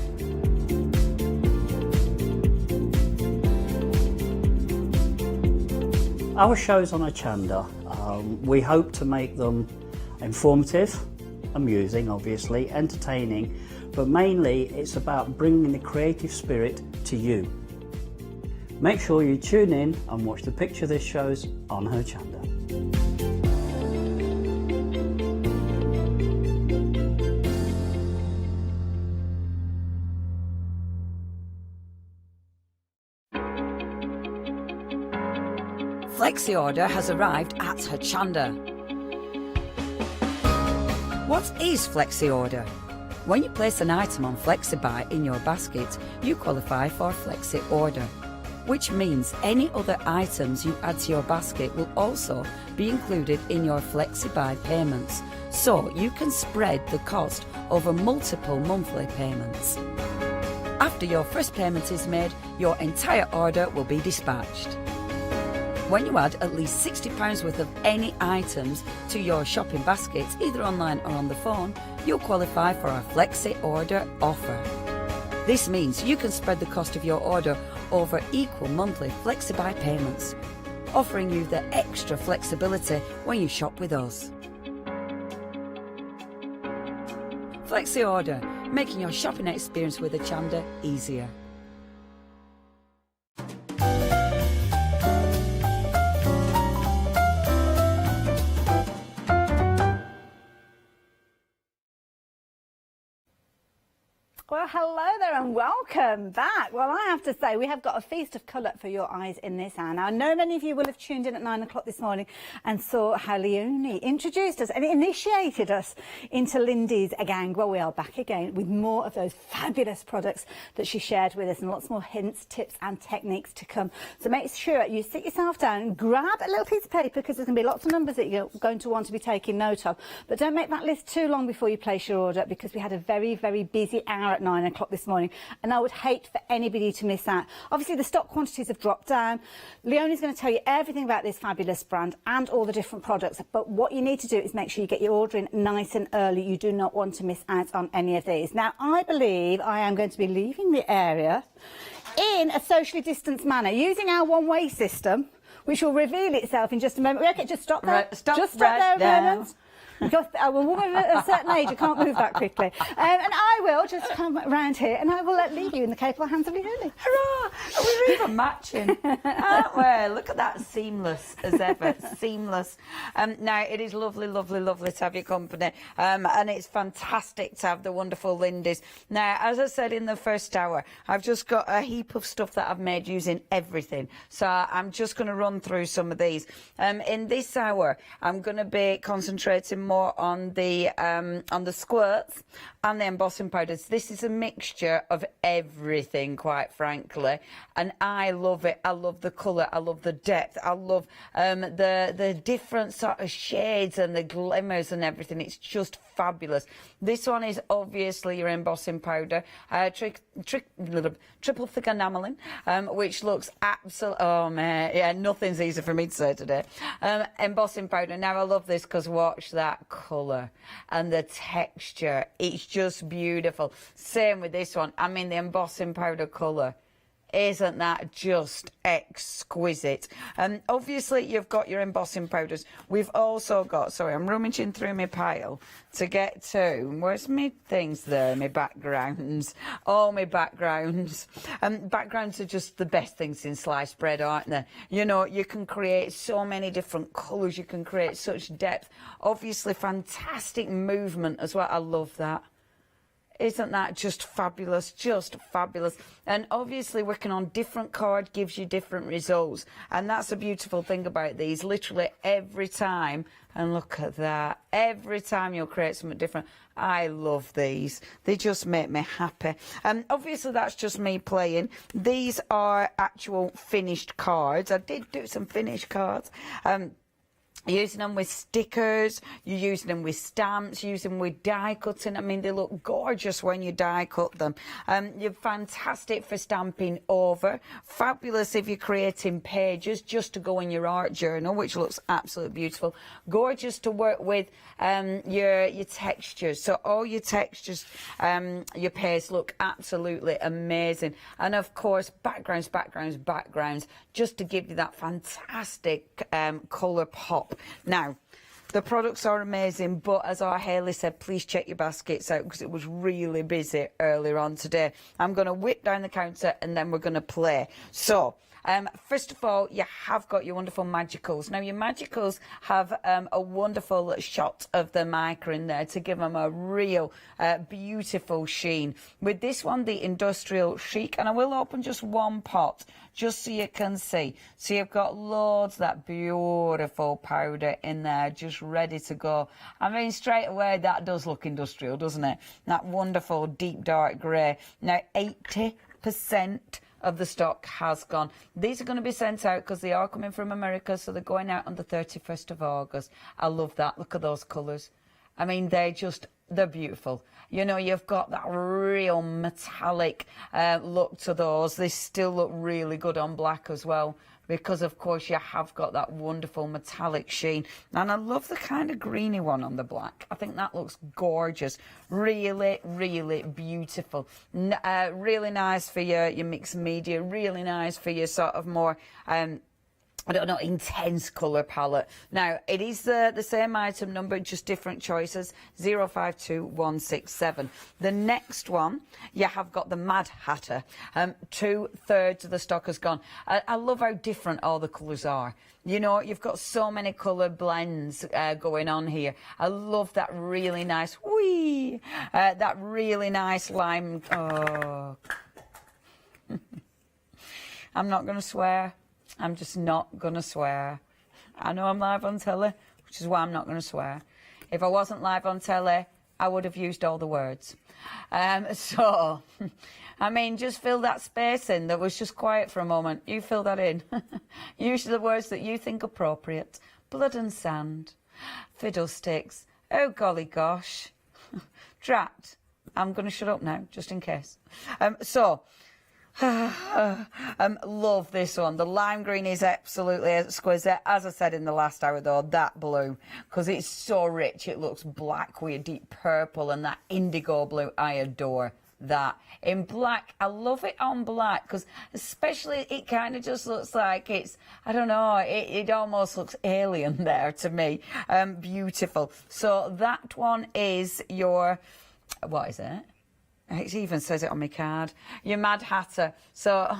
Our shows on Hochanda, we hope to make them informative, amusing obviously, entertaining, but mainly it's about bringing the creative spirit to you. Make sure you tune in and watch the Picture This shows on Hochanda. Flexi Order has arrived at Hochanda. What is Flexi Order? When you place an item on FlexiBuy in your basket, you qualify for Flexi Order, which means any other items you add to your basket will also be included in your FlexiBuy payments, so you can spread the cost over multiple monthly payments. After your first payment is made, your entire order will be dispatched. When you add at least £60 worth of any items to your shopping baskets, either online or on the phone, you'll qualify for our Flexi Order offer. This means you can spread the cost of your order over equal monthly FlexiBuy payments, offering you the extra flexibility when you shop with us. Flexi Order, making your shopping experience with Hochanda easier. Well, hello there and welcome back. Well, I have to say, we have got a feast of colour for your eyes in this hour. Now, I know many of you will have tuned in at 9 o'clock this morning and saw how Leonie introduced us and initiated us into Lindy's gang. Well, we are back again with more of those fabulous products that she shared with us and lots more hints, tips and techniques to come. So make sure you sit yourself down and grab a little piece of paper, because there's going to be lots of numbers that you're going to want to be taking note of. But don't make that list too long before you place your order, because we had a very, very busy hour at 9 o'clock this morning, and I would hate for anybody to miss out. Obviously, the stock quantities have dropped down. Leonie's going to tell you everything about this fabulous brand and all the different products, but what you need to do is make sure you get your order in nice and early. You do not want to miss out on any of these. Now, I believe I am going to be leaving the area in a socially distanced manner, using our one-way system, which will reveal itself in just a moment. Okay, just stop there. Right, stop there now. a moment. Because I'm a woman of a certain age, I can't move that quickly. And I will just come round here and I will leave you in the capable hands of Leonie. Hurrah! We're even matching, aren't we? Look at that, seamless as ever, seamless. Now, it is lovely, lovely, lovely to have your company, and it's fantastic to have the wonderful Lindy's. Now, as I said in the first hour, I've just got a heap of stuff that I've made using everything, so I'm just going to run through some of these. In this hour, I'm going to be concentrating more on the squirts and the embossing powders. This is a mixture of everything, quite frankly, and I love it. I love the colour, I love the depth, I love the different sort of shades and the glimmers and everything. It's just fabulous. This one is obviously your embossing powder, triple thick enamelling, which looks absolutely, oh man, yeah, nothing's easy for me to say today. Embossing powder. Now I love this because watch that colour and the texture. It's just beautiful. Same with this one. I mean, the embossing powder colour. Isn't that just exquisite? And obviously you've got your embossing powders. We've also got, sorry, I'm rummaging through my pile to get to, where's my things there, my backgrounds? Oh, my backgrounds. Backgrounds are just the best things in sliced bread, aren't they? You know, you can create so many different colours, you can create such depth. Obviously fantastic movement as well. I love that. Isn't that just fabulous? Just fabulous. And obviously working on different card gives you different results. And that's a beautiful thing about these. Literally every time, and look at that, every time you'll create something different. I love these. They just make me happy. Obviously that's just me playing. These are actual finished cards. I did do some finished cards. Using them with stickers, you're using them with stamps, using them with die cutting. I mean, they look gorgeous when you die cut them. You're fantastic for stamping over. Fabulous if you're creating pages just to go in your art journal, which looks absolutely beautiful. Gorgeous to work with your textures. So all your textures, your paste look absolutely amazing. And of course, backgrounds, just to give you that fantastic colour pop. Now, the products are amazing, but as our Hayley said, please check your baskets out because it was really busy earlier on today. I'm going to whip down the counter and then we're going to play. So, first of all, you have got your wonderful magicals. Now, your magicals have a wonderful shot of the mica in there to give them a real beautiful sheen. With this one, the industrial chic, and I will open just one pot just so you can see. So you've got loads of that beautiful powder in there just ready to go. I mean, straight away, that does look industrial, doesn't it? That wonderful deep dark grey. Now, 80% of the stock has gone. These are going to be sent out because they are coming from America, so they're going out on the 31st of August. I love that. Look at those colours. I mean, they're beautiful. You know, you've got that real metallic look to those. They still look really good on black as well because, of course, you have got that wonderful metallic sheen. And I love the kind of greeny one on the black. I think that looks gorgeous. Really, really beautiful. Really nice for your mixed media. Really nice for your sort of more... I don't know, intense colour palette. Now, it is the same item number, just different choices, 052167. The next one, you have got the Mad Hatter. 2/3 of the stock has gone. I love how different all the colours are. You know, you've got so many colour blends going on here. I love that really nice, that really nice lime. Oh. I'm not going to swear. I'm just not going to swear. I know I'm live on telly, which is why I'm not going to swear. If I wasn't live on telly, I would have used all the words. So, I mean, just fill that space in that was just quiet for a moment. You fill that in. Use the words that you think appropriate. Blood and sand. Fiddlesticks. Oh, golly gosh. Drat. I'm going to shut up now, just in case. Love this one. The lime green is absolutely exquisite. As I said in the last hour though, that blue, because it's so rich, it looks black with a deep purple, and that indigo blue, I adore that. In black, I love it on black because especially it kind of just looks like it's, I don't know, it almost looks alien there to me. Beautiful. So that one is your, what is it? It even says it on my card. Your Mad Hatter. So,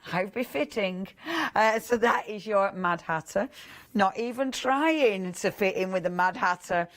how befitting. So that is your Mad Hatter. Not even trying to fit in with the Mad Hatter.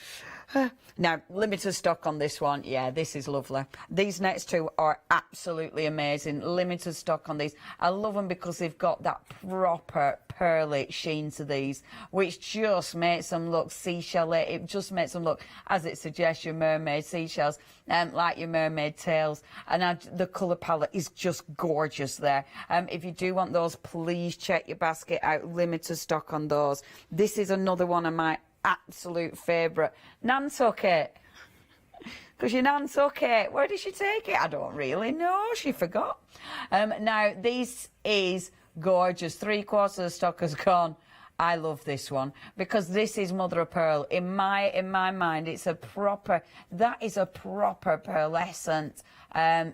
Now, limited stock on this one. Yeah, this is lovely. These next two are absolutely amazing. Limited stock on these. I love them because they've got that proper pearly sheen to these, which just makes them look seashell-y. It just makes them look, as it suggests, your mermaid seashells, like your mermaid tails. And the colour palette is just gorgeous there. If you do want those, please check your basket out. Limited stock on those. This is another one of my absolute favourite. Nan took it. Because your nan took it. Where did she take it? I don't really know. She forgot. Now, this is gorgeous. 3/4 of the stock has gone. I love this one because this is mother of pearl. In my mind, it's a proper, that is a proper pearlescent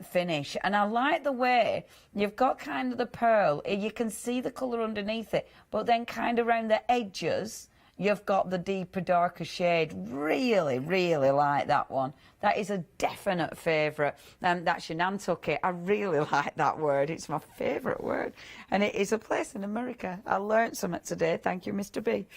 finish. And I like the way you've got kind of the pearl. You can see the colour underneath it, but then kind of around the edges, you've got the deeper, darker shade. Really, really like that one. That is a definite favourite. That's your Nantucket. I really like that word. It's my favourite word. And it is a place in America. I learnt something today. Thank you, Mr. B.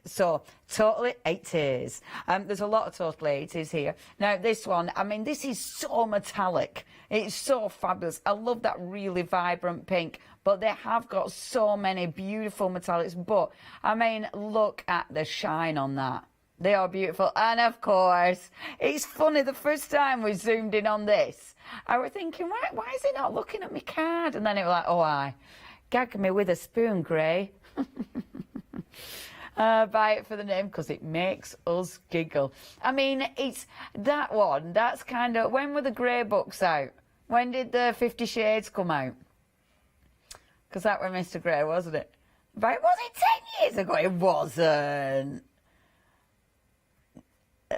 So, totally 80s. There's a lot of totally 80s here. Now, this one, I mean, this is so metallic. It's so fabulous. I love that really vibrant pink. But they have got so many beautiful metallics. But, I mean, look at the shine on that. They are beautiful. And, of course, it's funny, the first time we zoomed in on this, I was thinking, why is it not looking at my card? And then it was like, oh, aye, gag me with a spoon, Gray. Buy it for the name because it makes us giggle. I mean, it's that one, that's kind of, when were the Grey books out? When did the 50 Shades come out? Because that was Mr. Grey, wasn't it? But was it 10 years ago? It wasn't.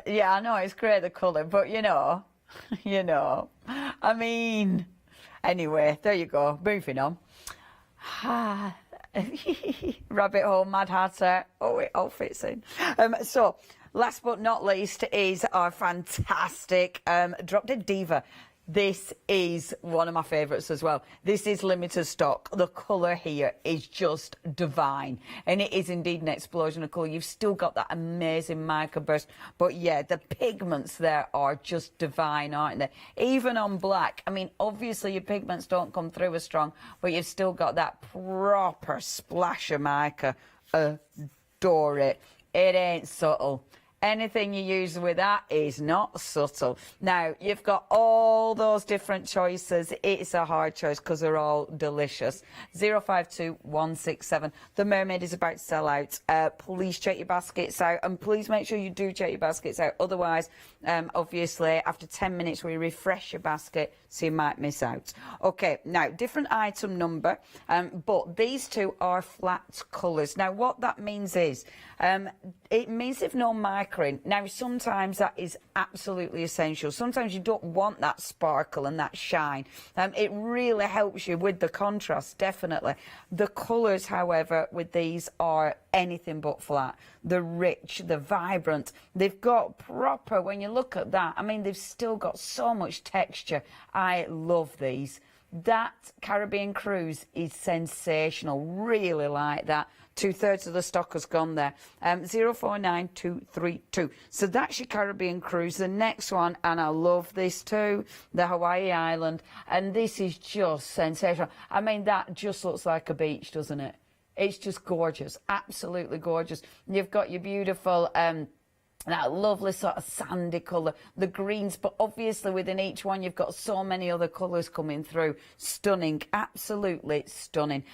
Yeah, I know it's grey, the colour, but you know. I mean, anyway, there you go. Moving on. Rabbit hole, mad hatter. Oh, it all fits in. So, last but not least is our fantastic Drop Dead Diva. This is one of my favourites as well. This is limited stock. The colour here is just divine. And it is indeed an explosion of colour. You've still got that amazing mica burst. But yeah, the pigments there are just divine, aren't they? Even on black. I mean, obviously your pigments don't come through as strong, but you've still got that proper splash of mica. Adore it. It ain't subtle. Anything you use with that is not subtle. Now, you've got all those different choices. It's a hard choice because they're all delicious. 052167. The mermaid is about to sell out. Please check your baskets out, and please make sure you do check your baskets out. Otherwise, obviously, after 10 minutes, we refresh your basket, so you might miss out. Okay, now, different item number, but these two are flat colours. Now, what that means is, it means they've no mica in. Now, sometimes that is absolutely essential. Sometimes you don't want that sparkle and that shine. It really helps you with the contrast, definitely. The colours, however, with these are anything but flat. They're rich, they're vibrant. They've got proper, when you look at that, I mean, they've still got so much texture. I love these. That Caribbean cruise is sensational. Really like that. 2/3 of the stock has gone there. 049232. So that's your Caribbean cruise. The next one, and I love this too, the Hawaii Island. And this is just sensational. I mean, that just looks like a beach, doesn't it? It's just gorgeous. Absolutely gorgeous. You've got your beautiful... that lovely sort of sandy colour, the greens, but obviously within each one you've got so many other colours coming through. Stunning, absolutely stunning.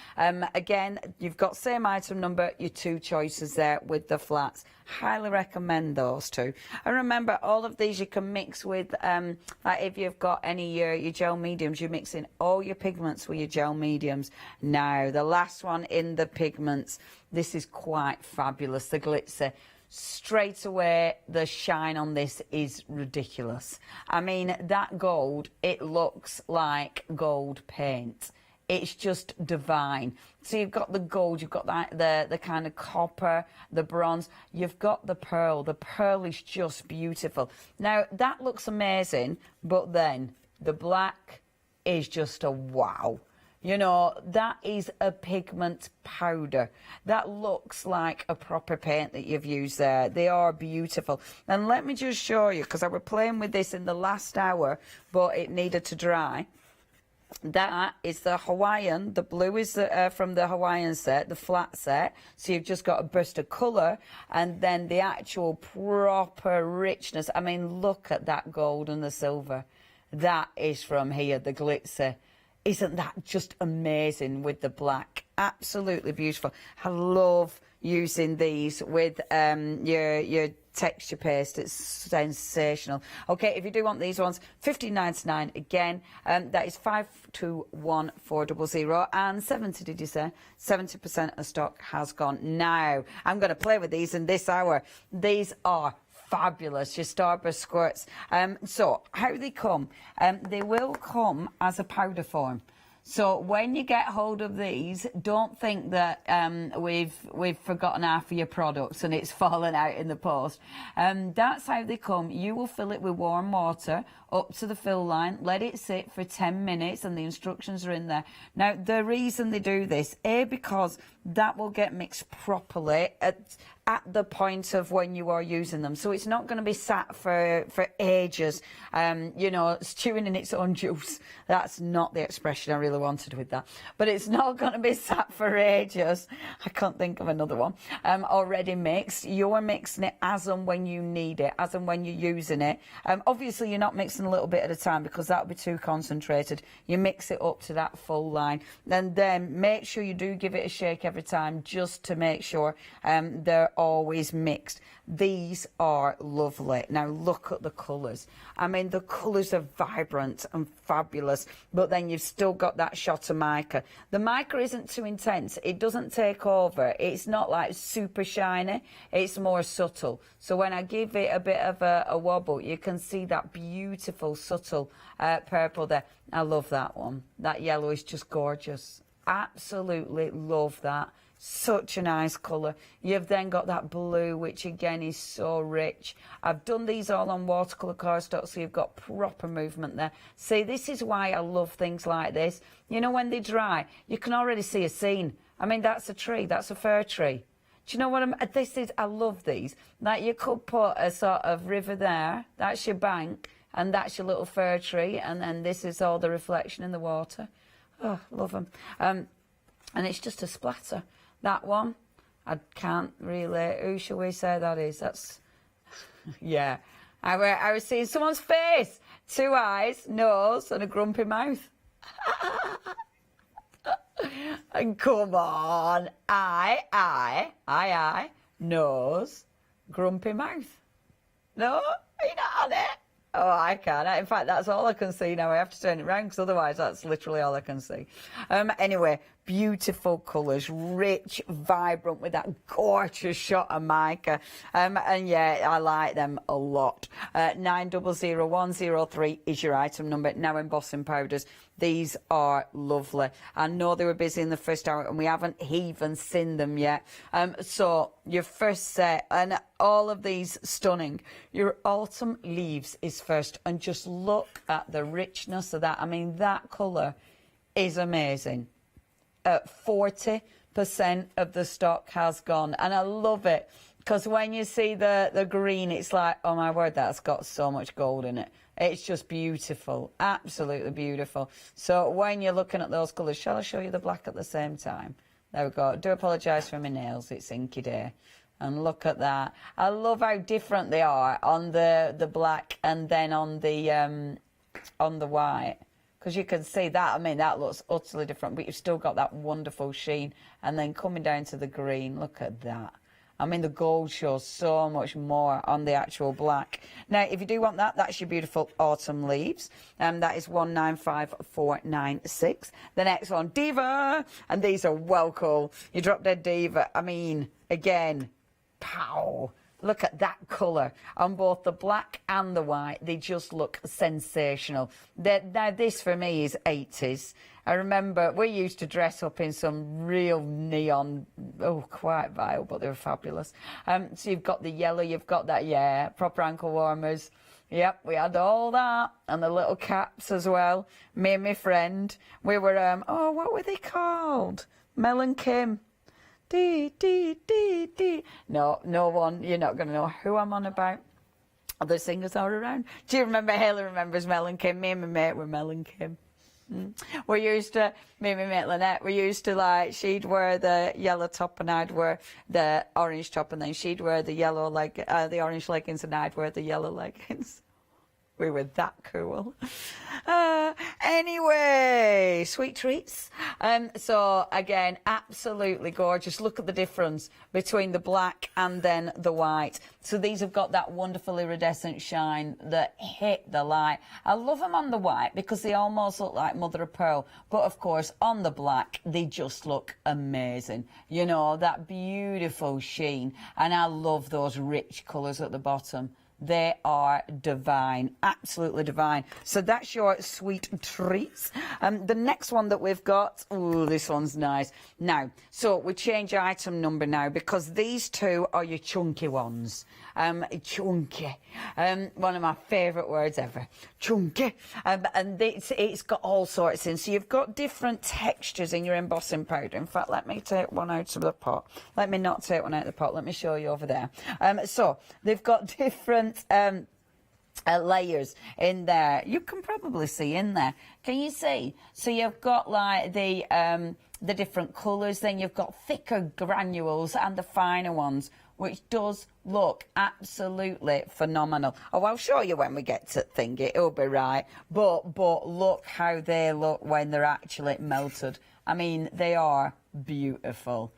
Again, you've got same item number, your two choices there with the flats. Highly recommend those two. And remember, all of these you can mix with, like if you've got any your gel mediums, you're mixing all your pigments with your gel mediums. Now, the last one in the pigments, this is quite fabulous, the glitzer. Straight away, the shine on this is ridiculous. I mean, that gold, it looks like gold paint. It's just divine. So you've got the gold, you've got the kind of copper, the bronze, you've got the pearl. The pearl is just beautiful. Now, that looks amazing, but then the black is just a wow. You know, that is a pigment powder. That looks like a proper paint that you've used there. They are beautiful. And let me just show you, because I was playing with this in the last hour, but it needed to dry. That is the Hawaiian. The blue is from the Hawaiian set, the flat set. So you've just got a burst of colour, and then the actual proper richness. I mean, look at that gold and the silver. That is from here, the glitzer. Isn't that just amazing with the black? Absolutely beautiful. I love using these with your texture paste. It's sensational. Okay, if you do want these ones, $15.99 again. That is 521400, and 70, did you say? 70% of stock has gone. Now, I'm going to play with these in this hour. These are fabulous, your Starburst squirts. So how they come? They will come as a powder form. So when you get hold of these, don't think that we've forgotten half of your products and it's fallen out in the post. That's how they come. You will fill it with warm water up to the fill line, let it sit for 10 minutes, and the instructions are in there. Now, the reason they do this, because that will get mixed properly at the point of when you are using them. So it's not going to be sat for ages, you know, stewing in its own juice. That's not the expression I really wanted with that. But it's not going to be sat for ages. I can't think of another one. Already mixed. You're mixing it as and when you need it, as and when you're using it. Obviously, you're not mixing a little bit at a time, because that would be too concentrated. You mix it up to that full line. And then make sure you do give it a shake every time, just to make sure they're always mixed. These are lovely. Now look at the colours. I mean, the colours are vibrant and fabulous, but then you've still got that shot of mica. The mica isn't too intense. It doesn't take over. It's not like super shiny. It's more subtle. So when I give it a bit of a wobble, you can see that beautiful subtle purple there. I love that one. That yellow is just gorgeous. Absolutely love that. Such a nice colour. You've then got that blue, which again is so rich. I've done these all on watercolour cardstock, so you've got proper movement there. See, this is why I love things like this. You know, when they dry, you can already see a scene. I mean, that's a tree, that's a fir tree. Do you know what I love these. Like, you could put a sort of river there, that's your bank, and that's your little fir tree, and then this is all the reflection in the water. Oh, love them. And it's just a splatter. That one, I can't really, who shall we say that is? That's, yeah. I was seeing someone's face, 2 eyes, nose, and a grumpy mouth. And come on, eye, nose, grumpy mouth. No, are you not on it? Oh, I can't. In fact, that's all I can see now. I have to turn it round, because otherwise that's literally all I can see. Anyway, beautiful colours, rich, vibrant, with that gorgeous shot of mica. And yeah, I like them a lot. 900103 is your item number. Now embossing powders. These are lovely. I know they were busy in the first hour and we haven't even seen them yet. So your first set, and all of these stunning. Your autumn leaves is first, and just look at the richness of that. I mean, that colour is amazing. 40% of the stock has gone, and I love it, because when you see the green, it's like, oh my word, that's got so much gold in it. It's just beautiful, absolutely beautiful. So when you're looking at those colours, shall I show you the black at the same time? There we go. Do apologise for my nails, it's inky day. And look at that. I love how different they are on the black and then on the white. Because you can see that, I mean, that looks utterly different, but you've still got that wonderful sheen. And then coming down to the green, look at that. I mean, the gold shows so much more on the actual black. Now, if you do want that, that's your beautiful autumn leaves. That is 195496. The next one, Diva. And these are well cool. Your Drop Dead Diva. I mean, again, pow. Look at that colour on both the black and the white. They just look sensational. Now, this for me is 80s. I remember we used to dress up in some real neon, quite vile, but they were fabulous. So you've got the yellow, you've got that, yeah, proper ankle warmers. Yep, we had all that and the little caps as well. Me and my friend, we were, oh, what were they called? Mel and Kim. Dee, dee, dee, dee. No one, you're not going to know who I'm on about. Other singers are around. Do you remember, Haley remembers Mel and Kim? Me and my mate were Mel and Kim. We used to, me and my mate Lynette, we used to like, she'd wear the yellow top and I'd wear the orange top, and then she'd wear the the orange leggings and I'd wear the yellow leggings. We were that cool. Anyway, sweet treats. So again, absolutely gorgeous. Look at the difference between the black and then the white. So these have got that wonderful iridescent shine that hit the light. I love them on the white because they almost look like mother of pearl. But of course, on the black, they just look amazing. You know, that beautiful sheen. And I love those rich colours at the bottom. They are divine, absolutely divine. So that's your sweet treats. The next one that we've got, oh, this one's nice. Now, so we change item number now because these two are your chunky ones. Chunky. One of my favourite words ever. Chunky. And it's got all sorts in. So you've got different textures in your embossing powder. In fact, let me take one out of the pot. Let me not take one out of the pot. Let me show you over there. So they've got different layers in there. You can probably see in there. Can you see? So you've got like the different colours, then you've got thicker granules and the finer ones, which does look absolutely phenomenal. Oh, I'll show you when we get to thingy, it'll be right. But look how they look when they're actually melted. I mean, they are beautiful.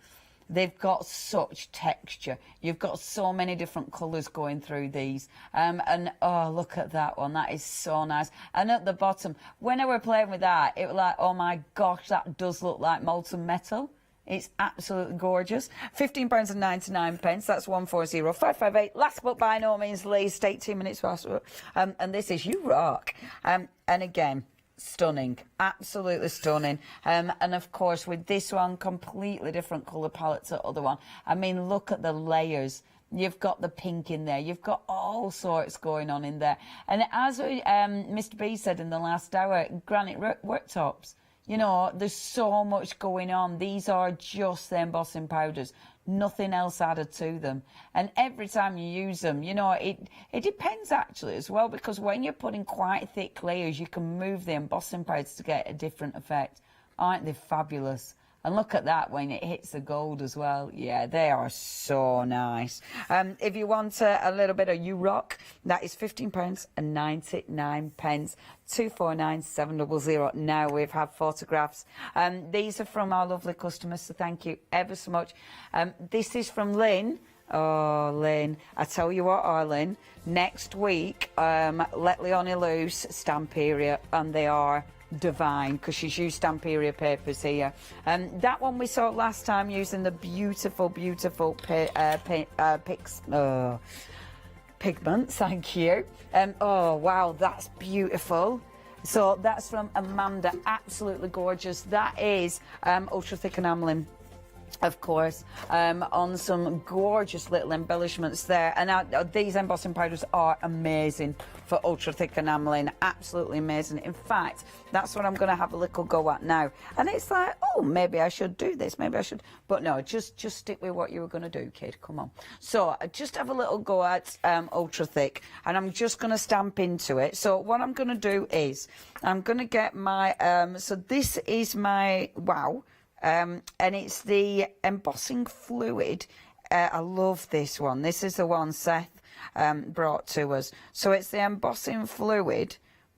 They've got such texture. You've got so many different colours going through these. And, oh, look at that one. That is so nice. And at the bottom, when I were playing with that, it was like, oh, my gosh, that does look like molten metal. It's absolutely gorgeous. £15.99. That's 140558. Last but by no means least, 18 minutes past. And this is You Rock. And again, stunning, absolutely stunning. And of course with this one, completely different colour palette to the other one. I mean, look at the layers. You've got the pink in there, you've got all sorts going on in there. And as Mr. B said in the last hour, granite worktops, you know, there's so much going on. These are just the embossing powders, nothing else added to them. And every time you use them, you know, it depends actually as well, because when you're putting quite thick layers, you can move the embossing powders to get a different effect. Aren't they fabulous? And look at that when it hits the gold as well. Yeah, they are so nice. If you want a little bit of You Rock, that is £15.99. 249700. Now we've had photographs. These are from our lovely customers, so thank you ever so much. This is from Lynn. Oh, Lynn. I tell you what, Arlene, next week, Let Leonie Loose Stamperia, and they are divine because she's used Stamperia papers here. That one we saw last time using the beautiful pigments, thank you. Oh wow, that's beautiful. So that's from Amanda, absolutely gorgeous. That is ultra thick enamelling, of course, on some gorgeous little embellishments there. And these embossing powders are amazing for ultra thick enamelling, absolutely amazing. In fact, that's what I'm going to have a little go at now. And it's like, oh, maybe I should do this, maybe I should. But no, just stick with what you were going to do, kid, come on. So just have a little go at ultra thick, and I'm just going to stamp into it. So what I'm going to do is, I'm going to get my, so this is my, wow, and it's the embossing fluid. I love this one. This is the one Seth brought to us. So it's the embossing fluid,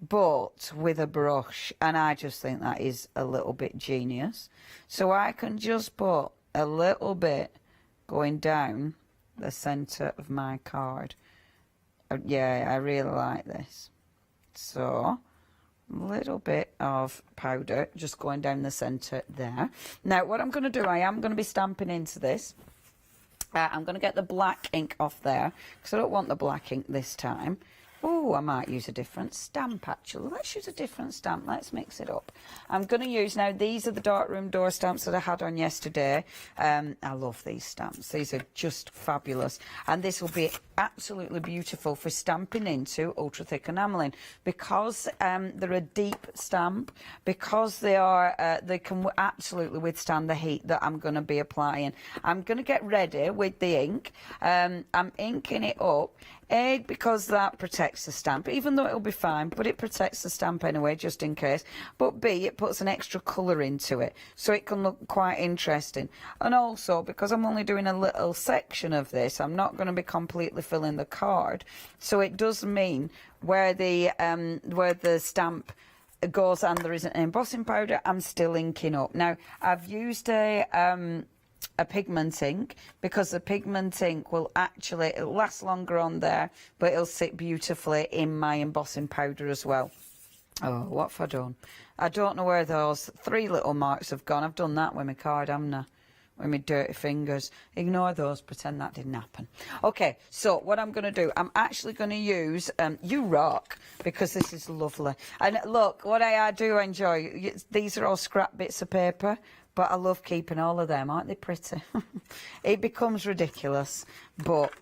but with a brush. And I just think that is a little bit genius. So I can just put a little bit going down the centre of my card. Yeah, I really like this. So a little bit of powder just going down the centre there. Now what I'm going to do, I am going to be stamping into this. I'm going to get the black ink off there because I don't want the black ink this time. Oh, I might use a different stamp actually. Let's use a different stamp. Let's mix it up. I'm going to use, now these are the darkroom door stamps that I had on yesterday. I love these stamps. These are just fabulous. And this will be absolutely beautiful for stamping into ultra thick enamelling because they're a deep stamp, because they can absolutely withstand the heat that I'm going to be applying. I'm going to get ready with the ink. I'm inking it up. A, because that protects the stamp, even though it'll be fine, but it protects the stamp anyway, just in case. But B, it puts an extra colour into it, so it can look quite interesting. And also, because I'm only doing a little section of this, I'm not going to be completely filling the card. So it does mean where the stamp goes and there isn't an embossing powder, I'm still inking up. Now, I've used a pigment ink because the pigment ink will actually, it'll last longer on there, but it'll sit beautifully in my embossing powder as well. Oh, what have I done? I don't know where those 3 little marks have gone. I've done that with my card, haven't I? With my dirty fingers. Ignore those, pretend that didn't happen. Okay, so what I'm going to do, I'm actually going to use You Rock, because this is lovely. And look, what I do enjoy, these are all scrap bits of paper, but I love keeping all of them. Aren't they pretty? It becomes ridiculous, but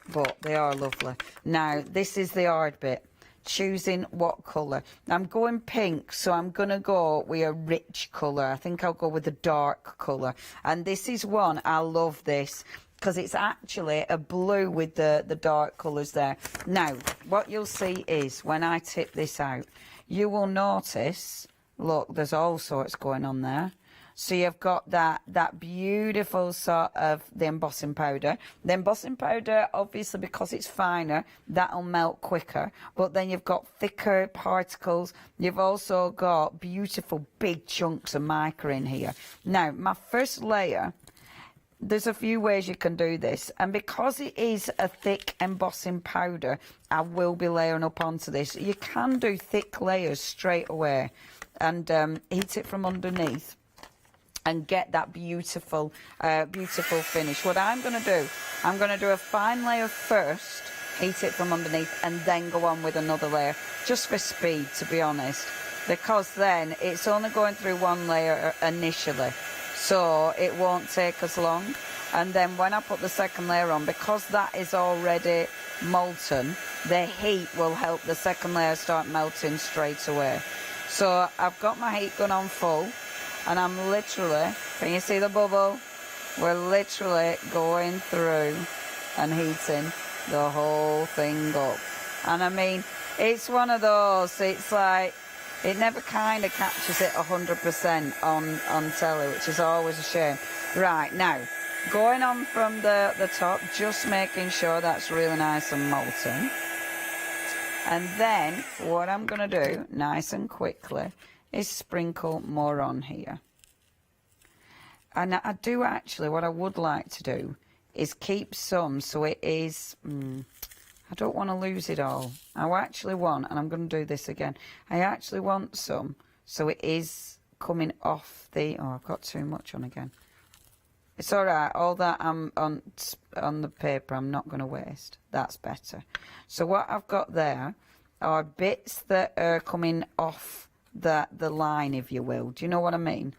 they are lovely. Now, this is the hard bit. Choosing what colour. I'm going pink, so I'm going to go with a rich colour. I think I'll go with a dark colour. And this is one, I love this, because it's actually a blue with the dark colours there. Now, what you'll see is, when I tip this out, you will notice, look, there's all sorts going on there. So you've got that beautiful sort of the embossing powder. The embossing powder, obviously, because it's finer, that'll melt quicker. But then you've got thicker particles. You've also got beautiful big chunks of mica in here. Now, my first layer, there's a few ways you can do this. And because it is a thick embossing powder, I will be layering up onto this. You can do thick layers straight away and heat it from underneath and get that beautiful, beautiful finish. What I'm going to do, I'm going to do a fine layer first, heat it from underneath, and then go on with another layer, just for speed, to be honest, because then it's only going through one layer initially, so it won't take as long. And then when I put the second layer on, because that is already molten, the heat will help the second layer start melting straight away. So I've got my heat gun on full, and I'm literally, can you see the bubble? We're literally going through and heating the whole thing up. And I mean, it's one of those, it's like, it never kind of catches it 100% on telly, which is always a shame. Right, now, going on from the top, just making sure that's really nice and molten. And then, what I'm going to do, nice and quickly, is sprinkle more on here. And I do actually, what I would like to do is keep some so it is, I don't want to lose it all. I actually want, and I'm going to do this again, I actually want some so it is coming off the, oh, I've got too much on again. It's all right, all that I'm on the paper I'm not going to waste. That's better. So what I've got there are bits that are coming off the line, if you will. Do you know what I mean?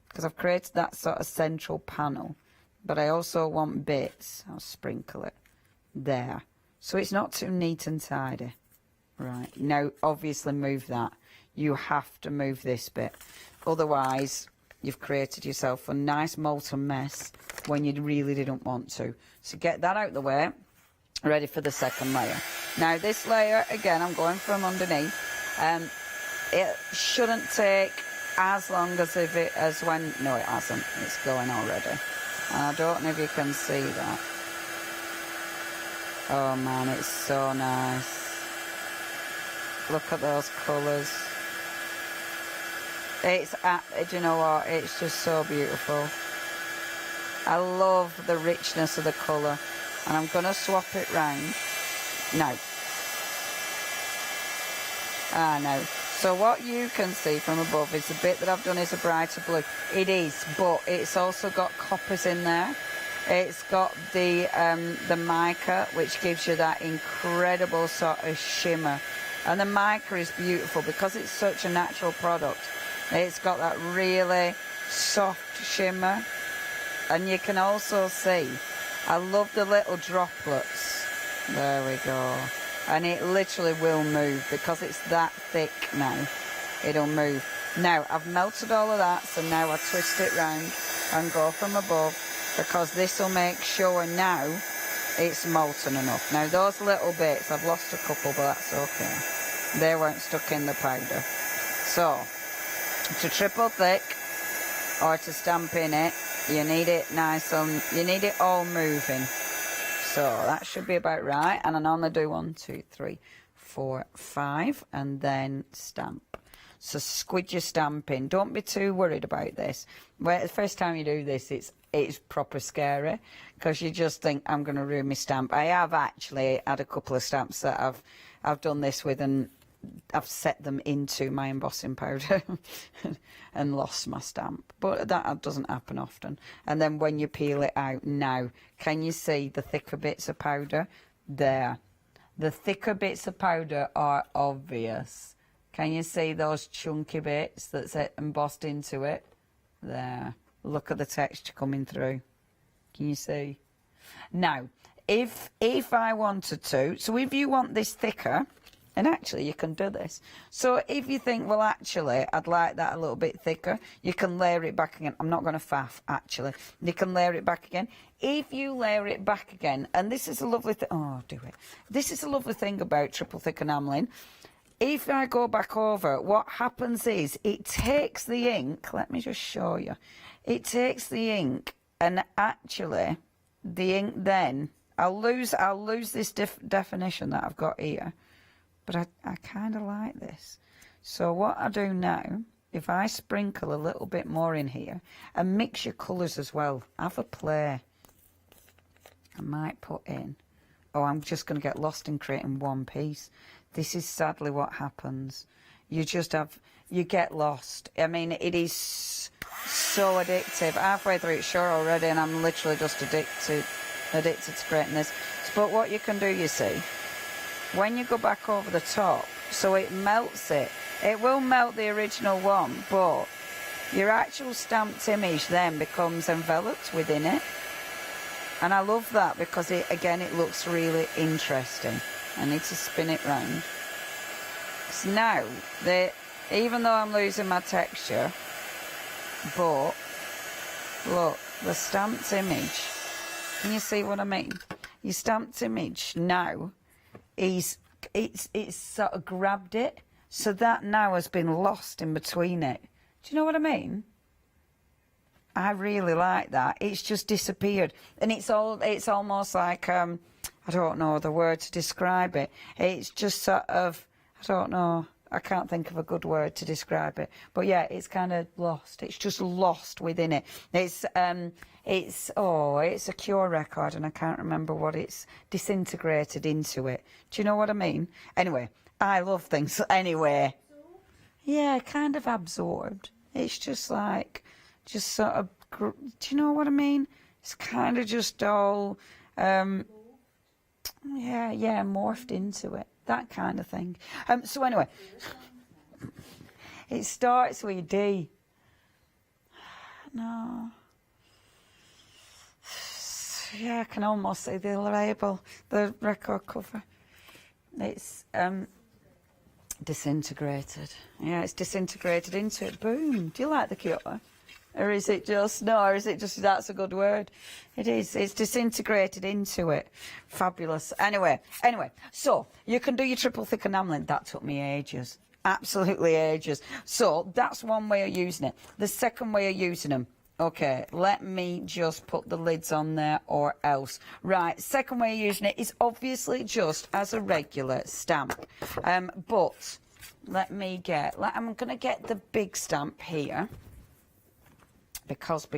Because I've created that sort of central panel, but I also want bits. I'll sprinkle it there, so it's not too neat and tidy. Right, now obviously move that. You have to move this bit, otherwise you've created yourself a nice molten mess when you really didn't want to. So get that out of the way, ready for the second layer. Now this layer, again, I'm going from underneath. It shouldn't take as long as when, no it hasn't, it's going already. And I don't know if you can see that. Oh man, it's so nice. Look at those colours. It's, do you know what, it's just so beautiful. I love the richness of the colour. And I'm going to swap it round. Now. Now. So what you can see from above is the bit that I've done is a brighter blue. It is, but it's also got coppers in there. It's got the mica, which gives you that incredible sort of shimmer And the mica is beautiful because it's such a natural product. It's got that really soft shimmer. And you can also see, I love the little droplets. There we go. And it literally will move because it's that thick now. It'll move. Now, I've melted all of that, so now I twist it round and go from above because this will make sure now it's molten enough. Now, those little bits, I've lost a couple, but that's okay. They weren't stuck in the powder. So, to triple thick or to stamp in it, you need it nice and you need it all moving. So that should be about right. And I normally do 1, 2, 3, 4, 5 and then stamp. So squid your stamp in. Don't be too worried about this. Well, the first time you do this, it's proper scary because you just think, I'm going to ruin my stamp. I have actually had a couple of stamps that I've done this with, and I've set them into my embossing powder and lost my stamp. But that doesn't happen often. And then when you peel it out now, can you see the thicker bits of powder? There. The thicker bits of powder are obvious. Can you see those chunky bits that's embossed into it? There. Look at the texture coming through. Can you see? Now, if I wanted to, so if you want this thicker, and actually you can do this. So if you think, well, actually, I'd like that a little bit thicker, you can layer it back again. I'm not going to faff, actually. You can layer it back again. If you layer it back again, and this is a lovely thing, oh, do it. This is a lovely thing about triple thick enamelling. If I go back over, what happens is it takes the ink, let me just show you. It takes the ink, and actually, the ink then, I'll lose this definition that I've got here. But I kind of like this. So what I do now, if I sprinkle a little bit more in here and mix your colours as well, have a play. I might put in, oh, I'm just going to get lost in creating one piece. This is sadly what happens. You get lost. I mean, it is so addictive. Halfway through it's sure already, and I'm literally just addicted to creating this. But what you can do, you see, when you go back over the top, so it melts it. It will melt the original one, but your actual stamped image then becomes enveloped within it. And I love that because, it looks really interesting. I need to spin it round. So now, even though I'm losing my texture, but look, the stamped image, can you see what I mean? Your stamped image now, it's sort of grabbed it, so that now has been lost in between it. Do you know what I mean? I really like that. It's just disappeared, and it's almost like I don't know the word to describe it. It's just sort of, I don't know. I can't think of a good word to describe it. But yeah, it's kind of lost. It's just lost within it. It's a Cure record, and I can't remember what it's disintegrated into it. Do you know what I mean? Anyway, I love things. Anyway, yeah, kind of absorbed. It's just like, just sort of, do you know what I mean? It's kind of just all, morphed into it. That kind of thing. So anyway, it starts with D. No. Yeah, I can almost see the label, the record cover. It's disintegrated. Yeah, it's disintegrated into it. Boom. Do you like the cure? Or is it just, that's a good word? It is. It's disintegrated into it. Fabulous. Anyway, so you can do your triple thick enamelling. That took me ages. Absolutely ages. So that's one way of using it. The second way of using them. Okay, let me just put the lids on there or else. Right, second way of using it is obviously just as a regular stamp. But I'm going to get the big stamp here. Because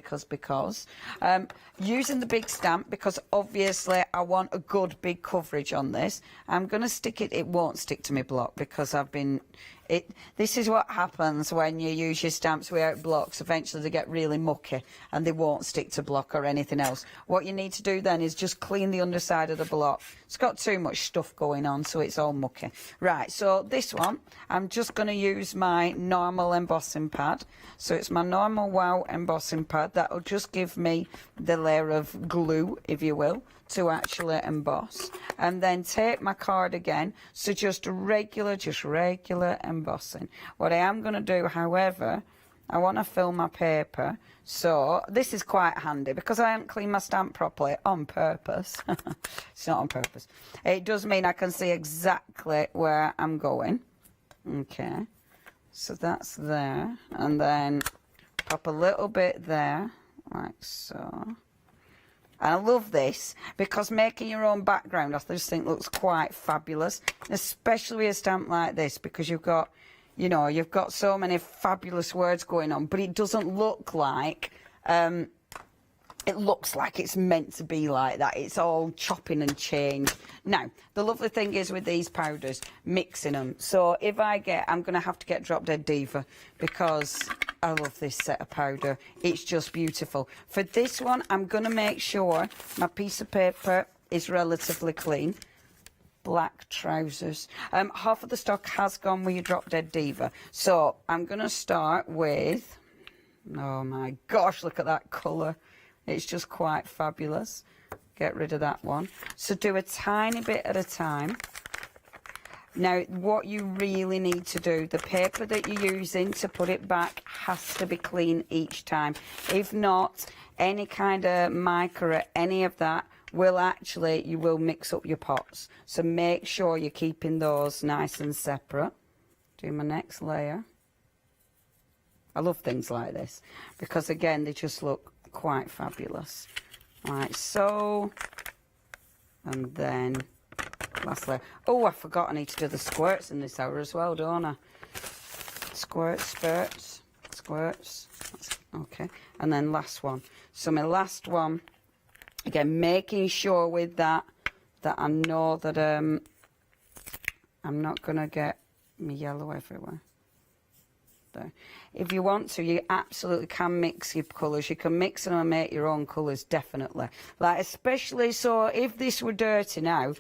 using the big stamp, because obviously I want a good big coverage on this, I'm going to stick it. It won't stick to my block because I've been This is what happens when you use your stamps without blocks. Eventually they get really mucky and they won't stick to block or anything else. What you need to do then is just clean the underside of the block. It's got too much stuff going on, so it's all mucky. Right, so this one, I'm just going to use my normal embossing pad. So it's my normal WOW embossing pad. That'll just give me the layer of glue, if you will, to actually emboss. And then take my card again, so just regular embossing. What I am going to do, however, I want to fill my paper, so this is quite handy because I haven't cleaned my stamp properly on purpose. It's not on purpose. It does mean I can see exactly where I'm going. Okay, so that's there, and then pop a little bit there, like so. And I love this because making your own background, I just think looks quite fabulous, especially with a stamp like this, because you've got, you know, you've got so many fabulous words going on, but it doesn't look like, it looks like it's meant to be like that. It's all chopping and change. Now, the lovely thing is with these powders, mixing them. So if I'm going to have to get Drop Dead Diva because I love this set of powder. It's just beautiful. For this one, I'm going to make sure my piece of paper is relatively clean. Black trousers. Half of the stock has gone with your Drop Dead Diva. So I'm going to start with, oh my gosh, look at that colour. It's just quite fabulous. Get rid of that one. So do a tiny bit at a time. Now, what you really need to do, the paper that you're using to put it back has to be clean each time. If not, any kind of mica or any of that will actually, you will mix up your pots. So make sure you're keeping those nice and separate. Do my next layer. I love things like this because, again, they just look quite fabulous. Like so. And then last layer. Oh, I forgot I need to do the squirts in this hour as well, don't I? Squirts, spurts, squirts. Okay. And then last one. So my last one, again, making sure with that I know that I'm not going to get my yellow everywhere. There. If you want to, you absolutely can mix your colours. You can mix them and make your own colours, definitely. Like, especially, so if this were dirty now,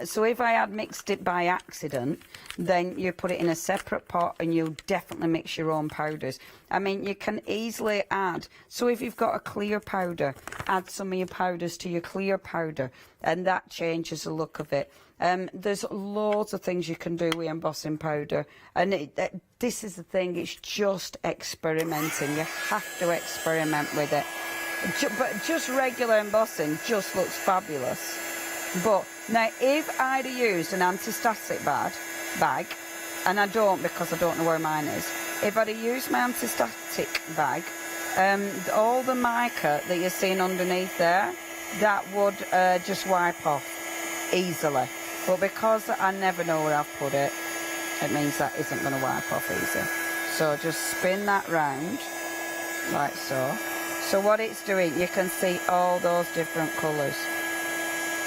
so if I had mixed it by accident, then you put it in a separate pot and you'll definitely mix your own powders. I mean, you can easily add, so if you've got a clear powder, add some of your powders to your clear powder, and that changes the look of it. There's loads of things you can do with embossing powder, and this is the thing, it's just experimenting. You have to experiment with it. But just regular embossing just looks fabulous. But now, if I'd have used an anti-static bag, and I don't because I don't know where mine is, if I'd have used my anti-static bag, all the mica that you're seeing underneath there, that would just wipe off easily. But because I never know where I've put it, it means that isn't going to wipe off easy. So just spin that round, like so. So what it's doing, you can see all those different colours.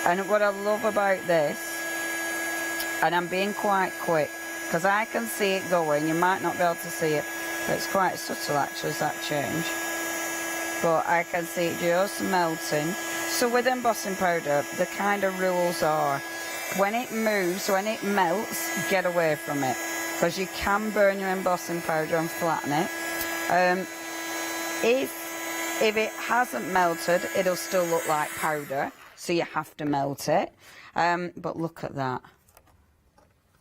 And what I love about this, and I'm being quite quick, because I can see it going, you might not be able to see it, but it's quite subtle actually, as that change. But I can see it just melting. So with embossing powder, the kind of rules are, when it moves, when it melts, get away from it, because you can burn your embossing powder and flatten it. If it hasn't melted, it'll still look like powder, so you have to melt it. But look at that.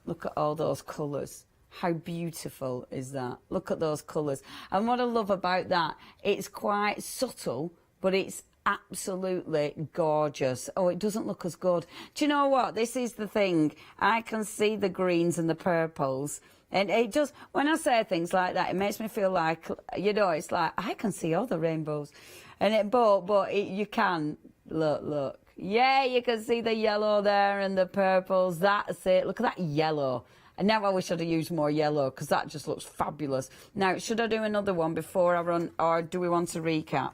Look at all those colours. How beautiful is that? Look at those colours. And what I love about that, it's quite subtle, but it's absolutely gorgeous. Oh, it doesn't look as good. Do you know what? This is the thing. I can see the greens and the purples. And it just, when I say things like that, it makes me feel like, you know, it's like, I can see all the rainbows. And you can, look. Yeah, you can see the yellow there and the purples. That's it. Look at that yellow. And now I wish I'd have used more yellow, because that just looks fabulous. Now, should I do another one before I run, or do we want to recap?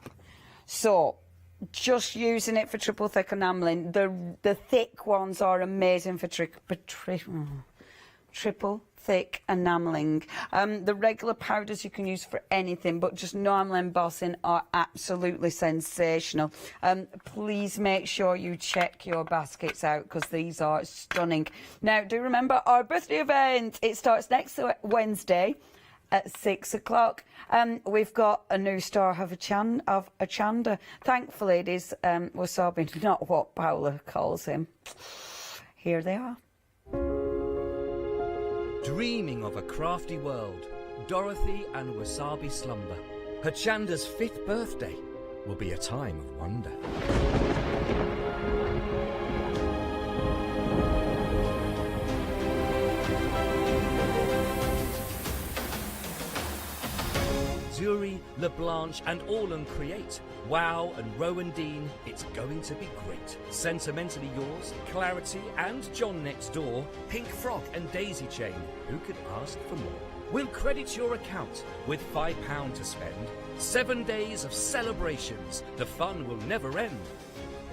So, just using it for triple thick enamelling. The thick ones are amazing for triple thick enamelling. The regular powders you can use for anything, but just normal embossing are absolutely sensational. Please make sure you check your baskets out because these are stunning. Now, do remember our birthday event. It starts next Wednesday at 6 o'clock. We've got a new star of Hochanda. Thankfully, it is wasabi, not what Paula calls him. Here they are. Dreaming of a crafty world, Dorothy and Wasabi slumber. Hochanda's 5th birthday will be a time of wonder. Zuri, LeBlanche and Orlan create. Wow and Rowan Dean, it's going to be great. Sentimentally yours, Clarity and John next door, Pink Frog and Daisy Chain. Who could ask for more? We'll credit your account with £5 to spend. 7 days of celebrations. The fun will never end.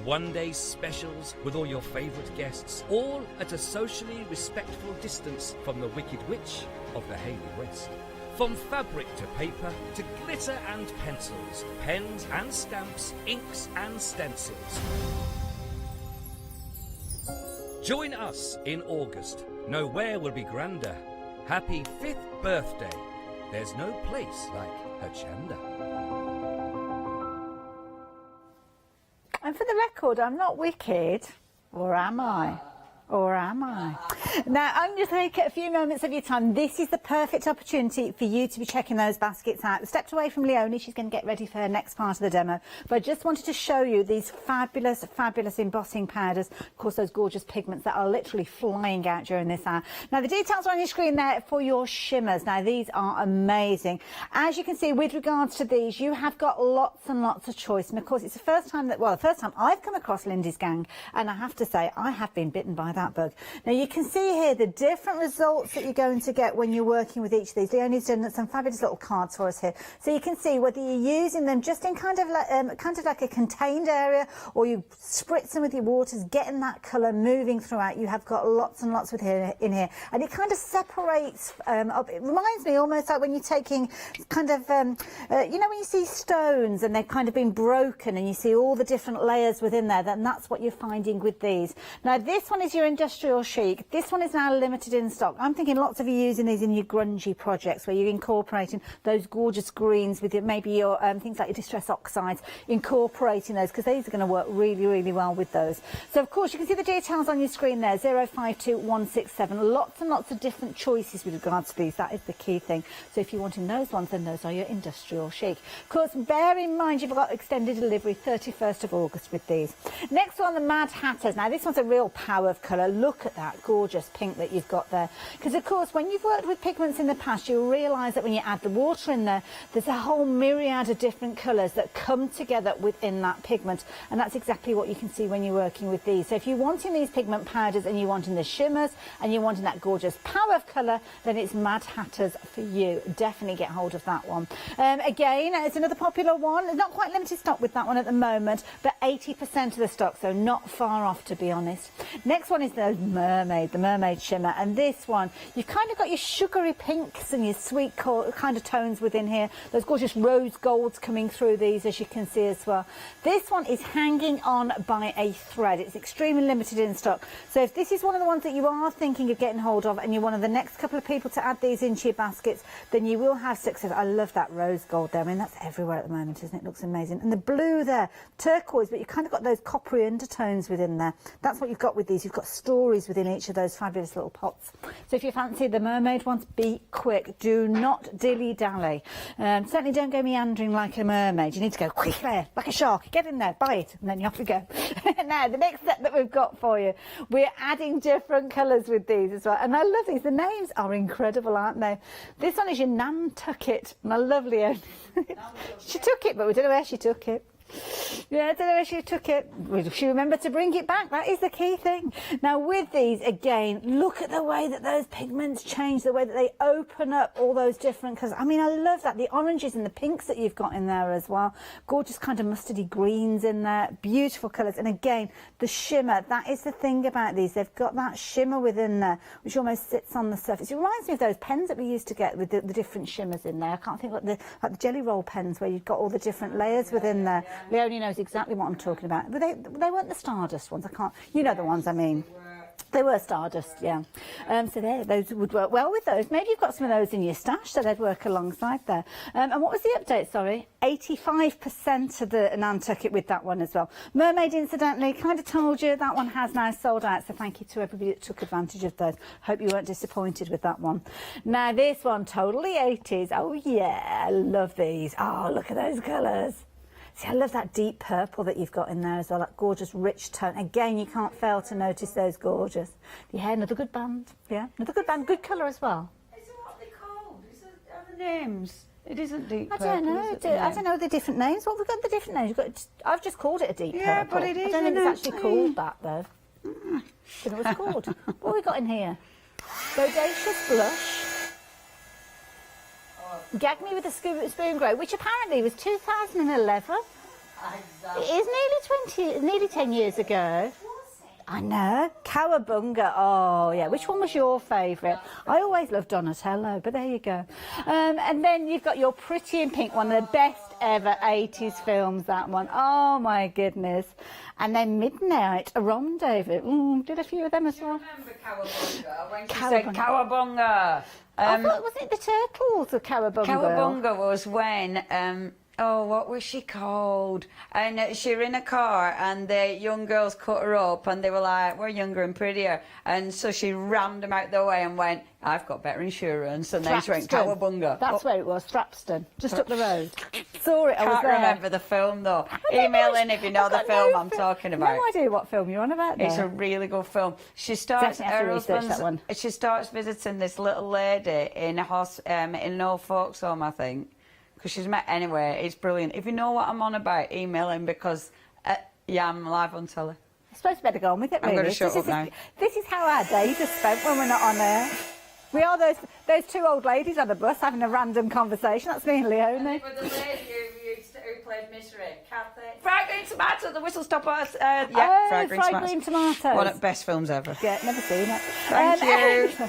One-day specials with all your favourite guests, all at a socially respectful distance from the Wicked Witch of the Hayley West. From fabric to paper, to glitter and pencils, pens and stamps, inks and stencils. Join us in August. Nowhere will be grander. Happy 5th birthday. There's no place like Hochanda. And for the record, I'm not wicked, or am I? Or am I? Now, I'm just going to take a few moments of your time. This is the perfect opportunity for you to be checking those baskets out. I stepped away from Leonie. She's going to get ready for her next part of the demo. But I just wanted to show you these fabulous, fabulous embossing powders. Of course, those gorgeous pigments that are literally flying out during this hour. Now, the details are on your screen there for your shimmers. Now, these are amazing. As you can see, with regards to these, you have got lots and lots of choice. And, of course, it's the first time that, well, the first time I've come across Lindy's Gang. And I have to say, I have been bitten by that bug. Now you can see here the different results that you're going to get when you're working with each of these. Leonie's done some fabulous little cards for us here, so you can see whether you're using them just in kind of like a contained area, or you spritz them with your waters, getting that colour moving throughout. You have got lots and lots in here, and it kind of separates up. It reminds me almost like when you're taking kind of you know, when you see stones and they've kind of been broken and you see all the different layers within there, then that's what you're finding with these. Now this one is your industrial chic. This one is now limited in stock. I'm thinking lots of you using these in your grungy projects where you're incorporating those gorgeous greens with maybe your things like your distress oxides, incorporating those, because these are going to work really, really well with those. So of course you can see the details on your screen there, 052167. Lots and lots of different choices with regards to these. That is the key thing. So if you're wanting those ones, then those are your industrial chic. Of course, bear in mind you've got extended delivery 31st of August with these. Next one, the Mad Hatters. Now this one's a real power of colour. Look at that gorgeous pink that you've got there, because of course when you've worked with pigments in the past, you'll realise that when you add the water in there, there's a whole myriad of different colours that come together within that pigment, and that's exactly what you can see when you're working with these. So if you're wanting these pigment powders and you're wanting the shimmers and you're wanting that gorgeous power of colour, then it's Mad Hatters for you. Definitely get hold of that one. Again, it's another popular one. Not quite limited stock with that one at the moment, but 80% of the stock, so not far off, to be honest. Next one is the mermaid shimmer, and this one you've kind of got your sugary pinks and your sweet kind of tones within here, those gorgeous rose golds coming through these, as you can see as well. This one is hanging on by a thread. It's extremely limited in stock, so if this is one of the ones that you are thinking of getting hold of and you're one of the next couple of people to add these into your baskets, then you will have success. I love that rose gold there. I mean, that's everywhere at the moment, isn't it? It looks amazing. And the blue there, turquoise, but you've kind of got those coppery undertones within there. That's what you've got with these. You've got stories within each of those fabulous little pots. So if you fancy the mermaid ones, be quick. Do not dilly-dally. Certainly don't go meandering like a mermaid. You need to go quickly, like a shark. Get in there, buy it, and then you off you go. Now, the next set that we've got for you, we're adding different colours with these as well. And I love these. The names are incredible, aren't they? This one is your Nantucket. And I love Leonie. She took it, but we don't know where she took it. Yeah, I don't know where she took it. She remembered to bring it back. That is the key thing. Now, with these, again, look at the way that those pigments change, the way that they open up all those different colours. I mean, I love that. The oranges and the pinks that you've got in there as well. Gorgeous kind of mustardy greens in there. Beautiful colours. And again, the shimmer, that is the thing about these. They've got that shimmer within there, which almost sits on the surface. It reminds me of those pens that we used to get with the different shimmers in there. I can't think like the jelly roll pens where you've got all the different layers within there. Leonie knows exactly what I'm talking about. But they weren't the Stardust ones. You know the ones I mean. They were Stardust, yeah. So those would work well with those. Maybe you've got some of those in your stash, so they'd work alongside there. And what was the update, sorry? 85% of the Nantucket with that one as well. Mermaid, incidentally, kind of told you that one has now sold out, so thank you to everybody that took advantage of those. Hope you weren't disappointed with that one. Now, this one, totally 80s. Oh, yeah, I love these. Oh, look at those colours. See, I love that deep purple that you've got in there as well, that gorgeous rich tone. Again, you can't fail to notice those gorgeous. Yeah, another good band. Yeah, another good band, good colour as well. Is it what they're called? Are the names? It isn't deep I purple. don't know. I don't know the different names. What have we got the different names? I've just called it a deep purple. Yeah, but it is. I don't think it's actually called that though. I don't know what it's called. What have we got in here? Bodacious Blush. Gag Me with a Spoon Grey, which apparently was 2011. Exactly. It is nearly 10 years ago. I know. Cowabunga. Oh, yeah. Which one was your favourite? I always loved Donatello, but there you go. And then you've got your Pretty in Pink, one of the best ever 80s films, that one. Oh, my goodness. And then Midnight, a Rendezvous. Did a few of them as well. Do you remember Cowabunga? When she said Cowabunga. I thought, wasn't it the Turtles of Cowabunga? Cowabunga was when... what was she called? And she were in a car and the young girls cut her up and they were like, we're younger and prettier. And so she rammed them out the way and went, I've got better insurance. And then she went, Cowabunga. That's where it was, Thrapston, just up the road. Saw it, I was Can't there. remember the film though. Email in if you know the film I'm talking about. No idea what film you're on about there. It's a really good film. She starts, she starts visiting this little lady in an old folks home, I think. Because she's met anyway, it's brilliant. If you know what I'm on about, email in because, I'm live on telly. I suppose we better go on with it, really. I'm going to shut up now. This is how our days are spent when we're not on air. We are those two old ladies on the bus having a random conversation. That's me and Leonie. With the lady who played Misery, Kathy. Fried Green Tomato, the Whistle Stopper. Fried Green Tomato. One of the best films ever. Yeah, never seen it. Thank you.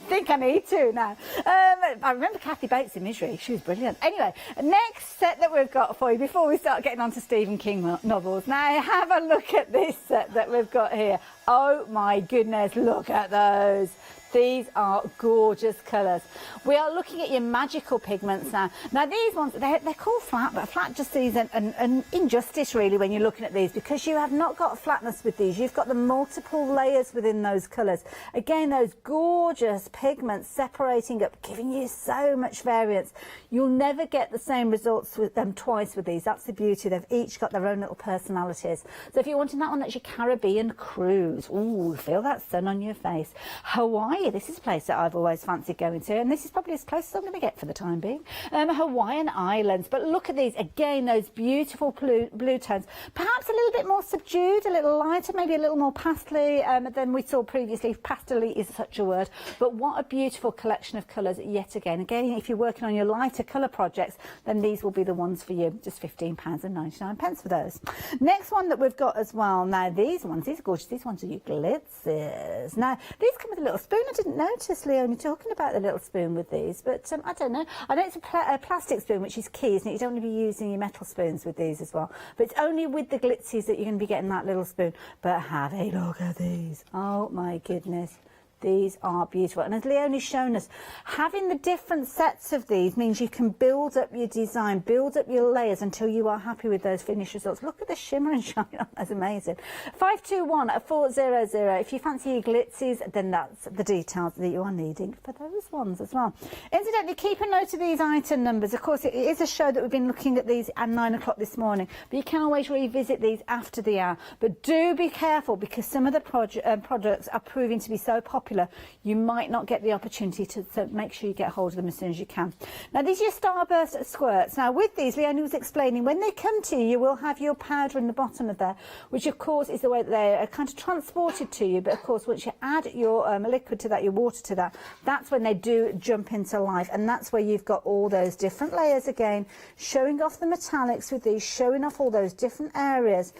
I think I need to now. I remember Kathy Bates in Misery. She was brilliant. Anyway, next set that we've got for you before we start getting on to Stephen King novels. Now, have a look at this set that we've got here. Oh, my goodness, look at those. These are gorgeous colours. We are looking at your magical pigments now. Now these ones, they're called flat, but flat just sees an injustice really when you're looking at these because you have not got flatness with these. You've got the multiple layers within those colours. Again, those gorgeous pigments separating up, giving you so much variance. You'll never get the same results with them twice with these. That's the beauty. They've each got their own little personalities. So if you're wanting that one, that's your Caribbean cruise. Ooh, feel that sun on your face. Hawaii. This is a place that I've always fancied going to, and this is probably as close as I'm going to get for the time being. Hawaiian Islands, but look at these again, those beautiful blue tones, perhaps a little bit more subdued, a little lighter, maybe a little more pastel-y than we saw previously. Pastel-y is such a word, but what a beautiful collection of colours yet again. Again, if you're working on your lighter colour projects, then these will be the ones for you. Just £15.99 for those. Next one that we've got as well. Now these ones, these are gorgeous. These ones are your glitzers. Now these come with a little spoon. I didn't notice Leonie talking about the little spoon with these, but I don't know. I know it's a plastic spoon, which is key, isn't it? You don't want to be using your metal spoons with these as well. But it's only with the glitzies that you're going to be getting that little spoon. But have a look at these. Oh my goodness. These are beautiful. And as Leonie's shown us, having the different sets of these means you can build up your design, build up your layers until you are happy with those finished results. Look at the shimmer and shine. That's amazing. 521-400. If you fancy your glitzies, then that's the details that you are needing for those ones as well. Incidentally, keep a note of these item numbers. Of course, it is a show that we've been looking at these at 9 o'clock this morning, but you can always revisit these after the hour. But do be careful because some of the products are proving to be so popular popular, you might not get the opportunity to, so make sure you get hold of them as soon as you can. Now these are your starburst squirts. Now with these, Leonie was explaining, when they come to you, you will have your powder in the bottom of there, which of course is the way that they are kind of transported to you. But of course, once you add your liquid to that, your water to that, that's when they do jump into life. And that's where you've got all those different layers again, showing off the metallics with these, showing off all those different areas,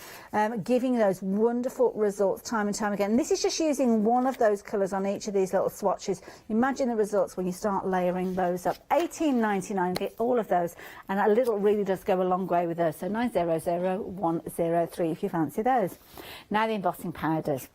giving those wonderful results time and time again. And this is just using one of those colours on each of these little swatches. Imagine the results when you start layering those up. $18.99, get all of those, and a little really does go a long way with those. So 900103 if you fancy those. Now the embossing powders.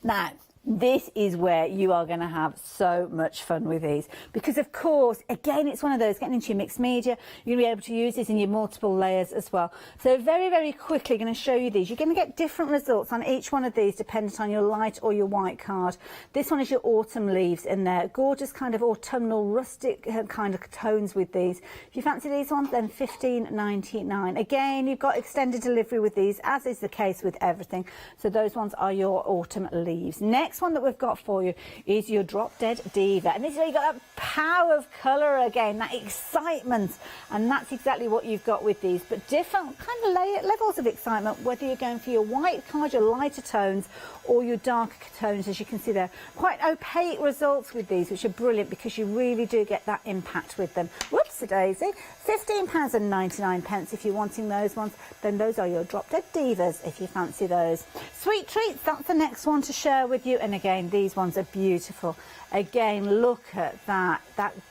Now this is where you are going to have so much fun with these, because of course, again, it's one of those, getting into your mixed media, you're going to be able to use this in your multiple layers as well. So very, very quickly going to show you these. You're going to get different results on each one of these dependent on your light or your white card. This one is your autumn leaves in there, gorgeous kind of autumnal rustic kind of tones with these. If you fancy these ones, then $15.99. Again, you've got extended delivery with these, as is the case with everything. So those ones are your autumn leaves. Next one that we've got for you is your Drop Dead Diva, and this is where you got that power of colour again, that excitement, and that's exactly what you've got with these, but different kind of levels of excitement, whether you're going for your white card, your lighter tones, or your darker tones. As you can see there, quite opaque results with these, which are brilliant because you really do get that impact with them. Whoops a daisy. £15.99 if you're wanting those ones. Then those are your Drop Dead Divas if you fancy those. Sweet Treats, that's the next one to share with you, and again, these ones are beautiful. Again, look at that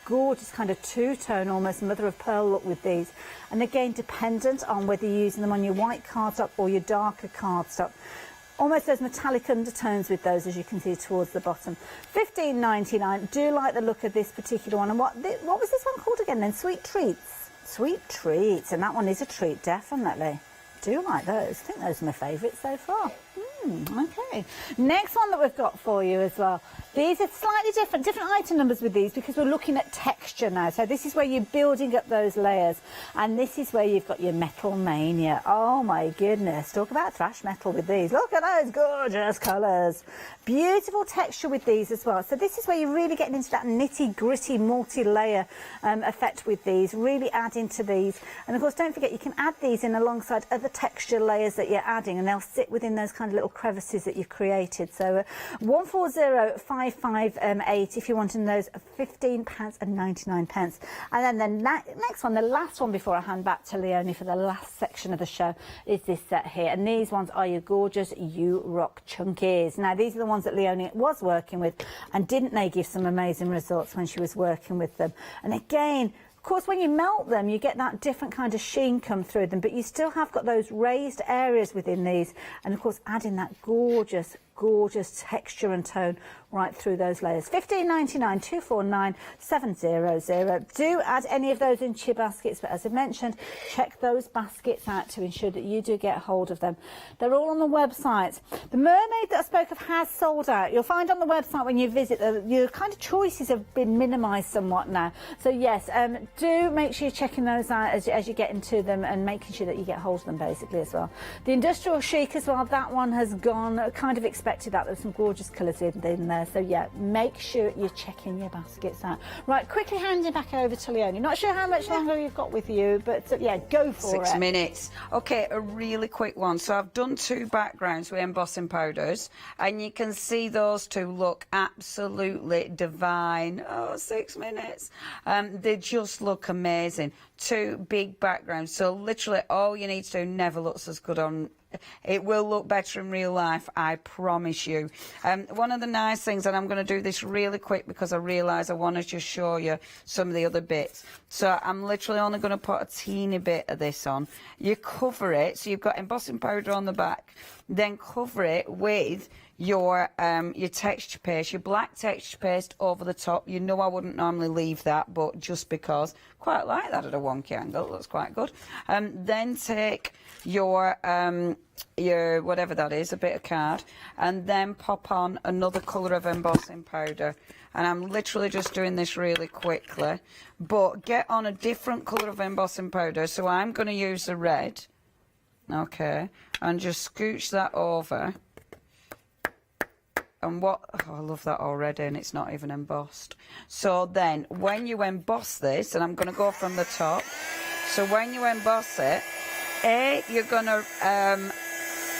gorgeous kind of two-tone, almost mother of pearl look with these. And again, dependent on whether you're using them on your white cardstock or your darker cardstock. Almost those metallic undertones with those, as you can see towards the bottom. $15.99. Do like the look of this particular one. And what was this one called again then? Sweet Treats. Sweet Treats. And that one is a treat, definitely. Do like those. I think those are my favourites so far. Okay. Next one that we've got for you as well. These are slightly different item numbers with these, because we're looking at texture now. So this is where you're building up those layers, and this is where you've got your Metal Mania. Oh my goodness, talk about thrash metal with these. Look at those gorgeous colours. Beautiful texture with these as well. So this is where you're really getting into that nitty gritty multi-layer effect with these, really adding to these. And of course, don't forget, you can add these in alongside other texture layers that you're adding, and they'll sit within those kind of little crevices that you've created. So 140558 if you're wanting those, £15.99. And then the next one, the last one before I hand back to Leonie for the last section of the show, is this set here. And these ones are your gorgeous You Rock Chunkies. Now these are the ones that Leonie was working with, and didn't they give some amazing results when she was working with them? And again, of course, when you melt them, you get that different kind of sheen come through them, but you still have got those raised areas within these, and of course adding that gorgeous texture and tone right through those layers. $15.99, 249 700. Do add any of those into your baskets, but as I mentioned, check those baskets out to ensure that you do get hold of them. They're all on the website. The mermaid that I spoke of has sold out. You'll find on the website when you visit, your kind of choices have been minimised somewhat now. So yes, do make sure you're checking those out as you get into them, and making sure that you get hold of them basically as well. The industrial chic as well, that one has gone, kind of expected that. There's some gorgeous colours in there. So yeah, make sure you're checking your baskets out. Right, quickly handing back over to Leonie. Not sure how much longer you've got with you, but yeah, go for it. 6 minutes. Okay, a really quick one. So I've done 2 backgrounds with embossing powders, and you can see those 2 look absolutely divine. Oh, 6 minutes. They just look amazing. 2 big backgrounds. So literally all you need to do never looks as good on. It will look better in real life, I promise you. One of the nice things, and I'm going to do this really quick because I realise I want to just show you some of the other bits. So I'm literally only going to put a teeny bit of this on. You cover it, so you've got embossing powder on the back, then cover it with your texture paste, your black texture paste over the top. You know I wouldn't normally leave that, but just because, quite like that at a wonky angle, it looks quite good. Then take your whatever that is, a bit of card, and then pop on another colour of embossing powder. And I'm literally just doing this really quickly, but get on a different colour of embossing powder. So I'm going to use the red, okay, and just scooch that over. And what, oh, I love that already, and it's not even embossed. So then, when you emboss this, and I'm going to go from the top. So when you emboss it, you're going to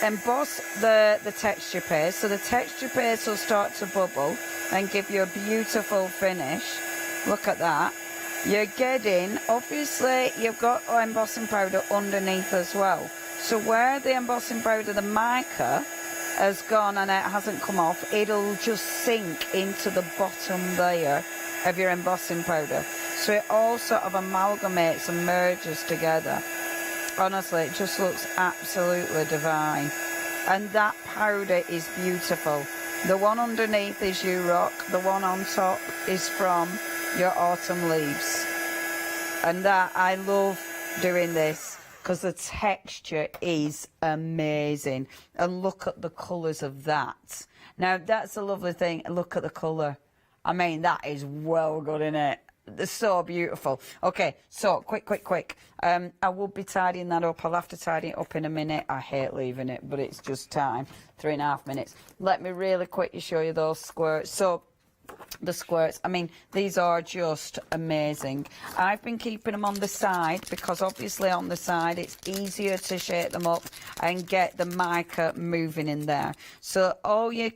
emboss the texture paste. So the texture paste will start to bubble and give you a beautiful finish. Look at that. You're getting, obviously, you've got embossing powder underneath as well. So where the embossing powder, the mica, has gone and it hasn't come off, it'll just sink into the bottom layer of your embossing powder. So it all sort of amalgamates and merges together. Honestly, it just looks absolutely divine. And that powder is beautiful. The one underneath is You Rock. The one on top is from your autumn leaves. And that, I love doing this because the texture is amazing. And look at the colours of that. Now, that's a lovely thing. Look at the colour. I mean, that is well good, isn't it? They're so beautiful. Okay, so quick. I will be tidying that up. I'll have to tidy it up in a minute. I hate leaving it, but it's just time. 3.5 minutes. Let me really quickly show you those squirts. So the squirts, I mean, these are just amazing. I've been keeping them on the side because obviously on the side it's easier to shake them up and get the mica moving in there. So all you're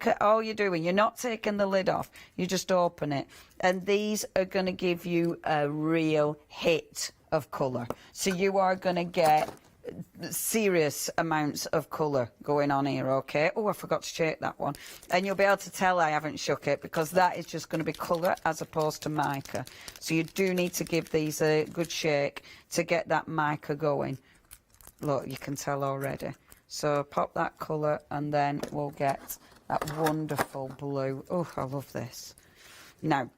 doing, you're not taking the lid off, you just open it, and these are going to give you a real hit of colour. So you are going to get serious amounts of colour going on here, okay? Oh, I forgot to shake that one. And you'll be able to tell I haven't shook it because that is just going to be colour as opposed to mica. So you do need to give these a good shake to get that mica going. Look, you can tell already. So pop that colour and then we'll get that wonderful blue. Oh, I love this. Now,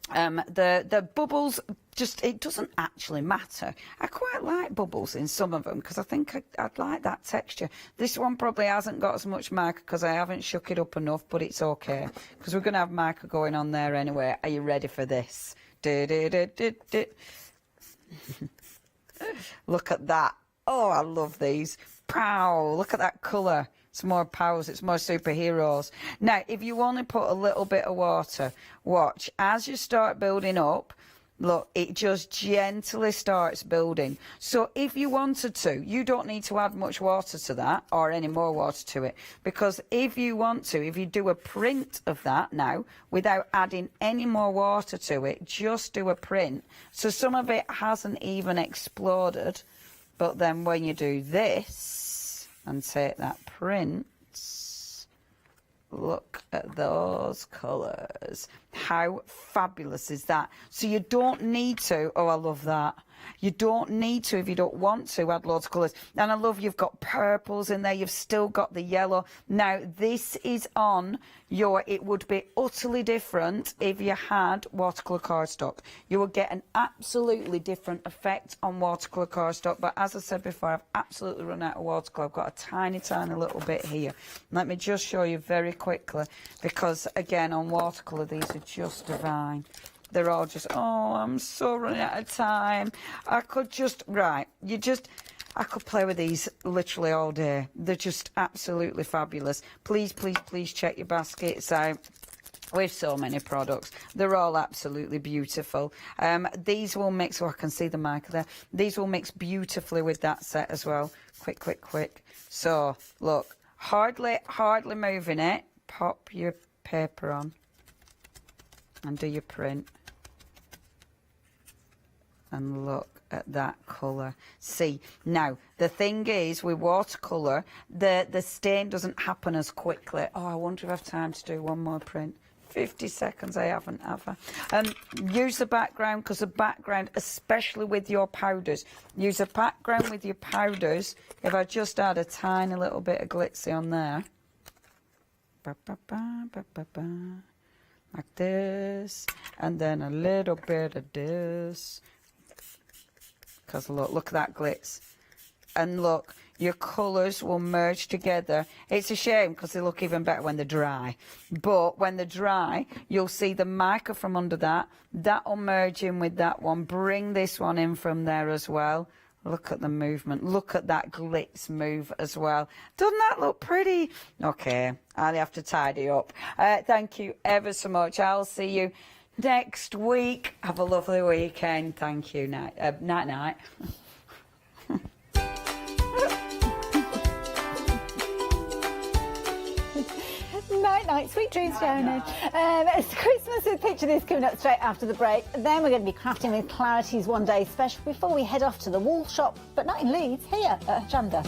the bubbles, just, it doesn't actually matter. I quite like bubbles in some of them because I think I'd like that texture. This one probably hasn't got as much mica because I haven't shook it up enough, but it's okay because we're going to have mica going on there anyway. Are you ready for this? Look at that. Oh, I love these. Pow, look at that colour. It's more powers, it's more superheroes. Now, if you only put a little bit of water, watch, as you start building up, look, it just gently starts building. So if you wanted to, you don't need to add much water to that or any more water to it. Because if you want to, if you do a print of that now, without adding any more water to it, just do a print. So some of it hasn't even exploded. But then when you do this, and take that print, look at those colours. How fabulous is that? So you don't need to, oh, I love that. You don't need to, if you don't want to, add loads of colours. And I love you've got purples in there, you've still got the yellow. Now, this is on your, it would be utterly different if you had watercolour cardstock. You will get an absolutely different effect on watercolour cardstock. But as I said before, I've absolutely run out of watercolour. I've got a tiny little bit here. Let me just show you very quickly, because again, on watercolour, these are just divine. They're all just, oh, I'm so running out of time. I could just, right, I could play with these literally all day. They're just absolutely fabulous. Please check your baskets out. With so many products, they're all absolutely beautiful. These will mix, oh, I can see the mica there. These will mix beautifully with that set as well. Quick. So, look, hardly moving it. Pop your paper on and do your print. And look at that colour. See, now, the thing is, with watercolour, the stain doesn't happen as quickly. Oh, I wonder if I have time to do one more print. 50 seconds, I haven't, have I? Use the background, because the background, especially with your powders, use a background with your powders. If I just add a tiny little bit of glitzy on there. Like this. And then a little bit of this. Because look at that glitz. And look, your colours will merge together. It's a shame because they look even better when they're dry. But when they're dry, you'll see the mica from under that. That'll merge in with that one. Bring this one in from there as well. Look at the movement. Look at that glitz move as well. Doesn't that look pretty? Okay, I'll have to tidy up. Thank you ever so much. I'll see you next week. Have a lovely weekend. Thank you. Night, night. Night, sweet dreams, Jonah. It's Christmas with Picture This coming up straight after the break. Then we're going to be crafting with Clarity's One Day Special before we head off to the wall shop, but not in Leeds, here at Hochanda.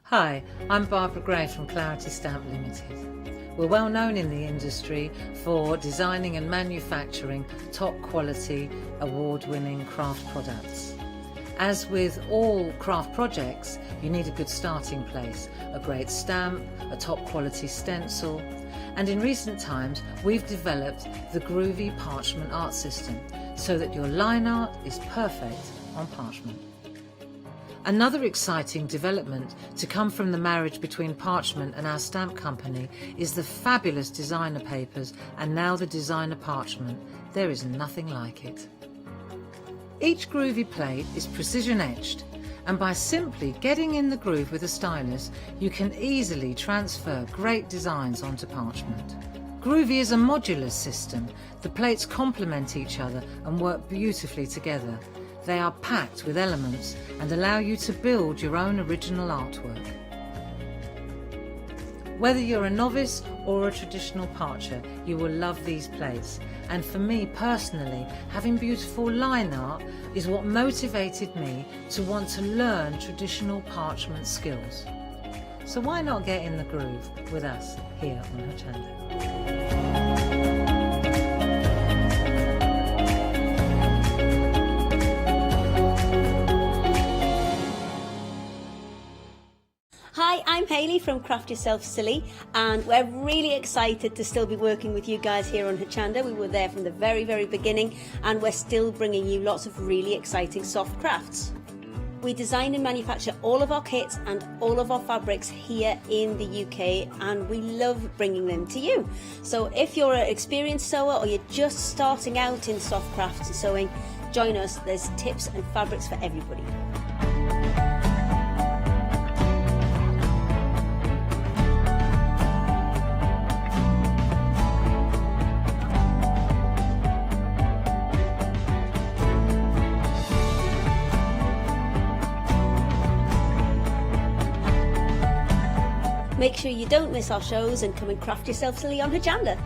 Hi, I'm Barbara Gray from Claritystamp Limited. We're well known in the industry for designing and manufacturing top quality, award-winning craft products. As with all craft projects, you need a good starting place, a great stamp, a top quality stencil, and in recent times we've developed the groovy parchment art system so that your line art is perfect on parchment. Another exciting development to come from the marriage between parchment and our stamp company is the fabulous designer papers and now the designer parchment. There is nothing like it. Each groovy plate is precision etched, and by simply getting in the groove with a stylus, you can easily transfer great designs onto parchment. Groovy is a modular system. The plates complement each other and work beautifully together. They are packed with elements and allow you to build your own original artwork. Whether you're a novice or a traditional parcher, you will love these plates. And for me personally, having beautiful line art is what motivated me to want to learn traditional parchment skills. So why not get in the groove with us here on Hochanda? Hi, I'm Hayley from Craft Yourself Silly, and we're really excited to still be working with you guys here on Hochanda. We were there from the very, very beginning, and we're still bringing you lots of really exciting soft crafts. We design and manufacture all of our kits and all of our fabrics here in the UK, and we love bringing them to you. So if you're an experienced sewer or you're just starting out in soft crafts and sewing, join us. There's tips and fabrics for everybody. Make sure you don't miss our shows and come and craft yourself silly on Hochanda.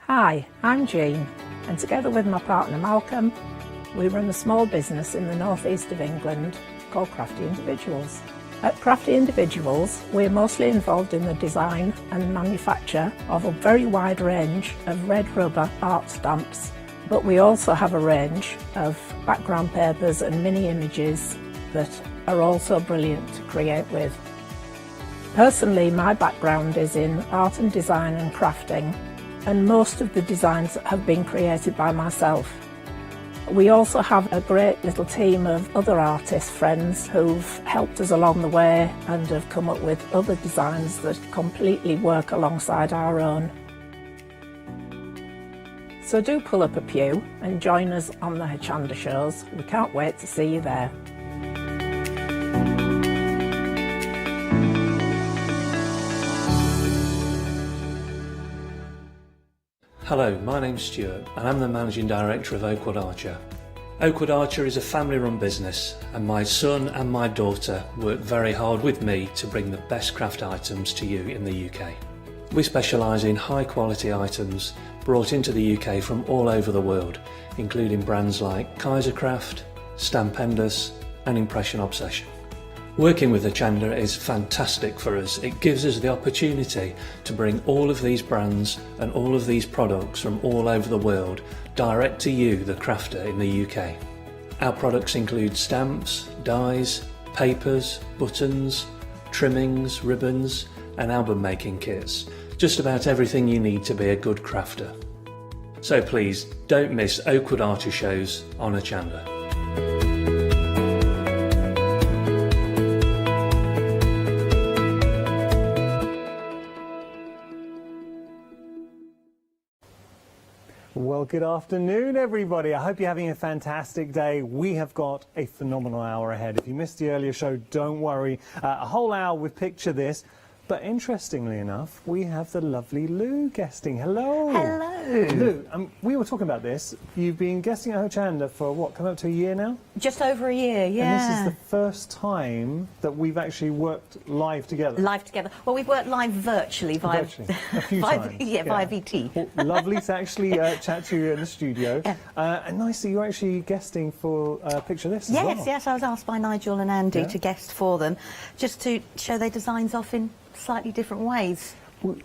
Hi, I'm Jean, and together with my partner Malcolm, we run a small business in the northeast of England called Crafty Individuals. At Crafty Individuals, we're mostly involved in the design and manufacture of a very wide range of red rubber art stamps, but we also have a range of background papers and mini images that are also brilliant to create with. Personally, my background is in art and design and crafting, and most of the designs have been created by myself. We also have a great little team of other artist friends who've helped us along the way and have come up with other designs that completely work alongside our own. So do pull up a pew and join us on the Hochanda shows. We can't wait to see you there. Hello, my name's Stuart and I'm the Managing Director of Oakwood Archer. Oakwood Archer is a family-run business and my son and my daughter work very hard with me to bring the best craft items to you in the UK. We specialise in high-quality items brought into the UK from all over the world, including brands like Kaisercraft, Stampendous and Impression Obsession. Working with Hochanda is fantastic for us. It gives us the opportunity to bring all of these brands and all of these products from all over the world direct to you, the crafter in the UK. Our products include stamps, dies, papers, buttons, trimmings, ribbons and album making kits. Just about everything you need to be a good crafter. So please don't miss Oakwood Archer shows on Hochanda. Well, good afternoon, everybody. I hope you're having a fantastic day. We have got a phenomenal hour ahead. If you missed the earlier show, don't worry. A whole hour with Picture This. But interestingly enough, we have the lovely Lou guesting. Hello. Hello. Lou, we were talking about this. You've been guesting at Hochanda for what, coming up to a year now? Just over a year, yeah. And this is the first time that we've actually worked live together. Live together. Well, we've worked live virtually via... a few times. Via VT. Well, lovely to actually chat to you in the studio. Yeah. And nice that you're actually guesting for Picture This as well. Yes, I was asked by Nigel and Andy to guest for them, just to show their designs off in slightly different ways. Well,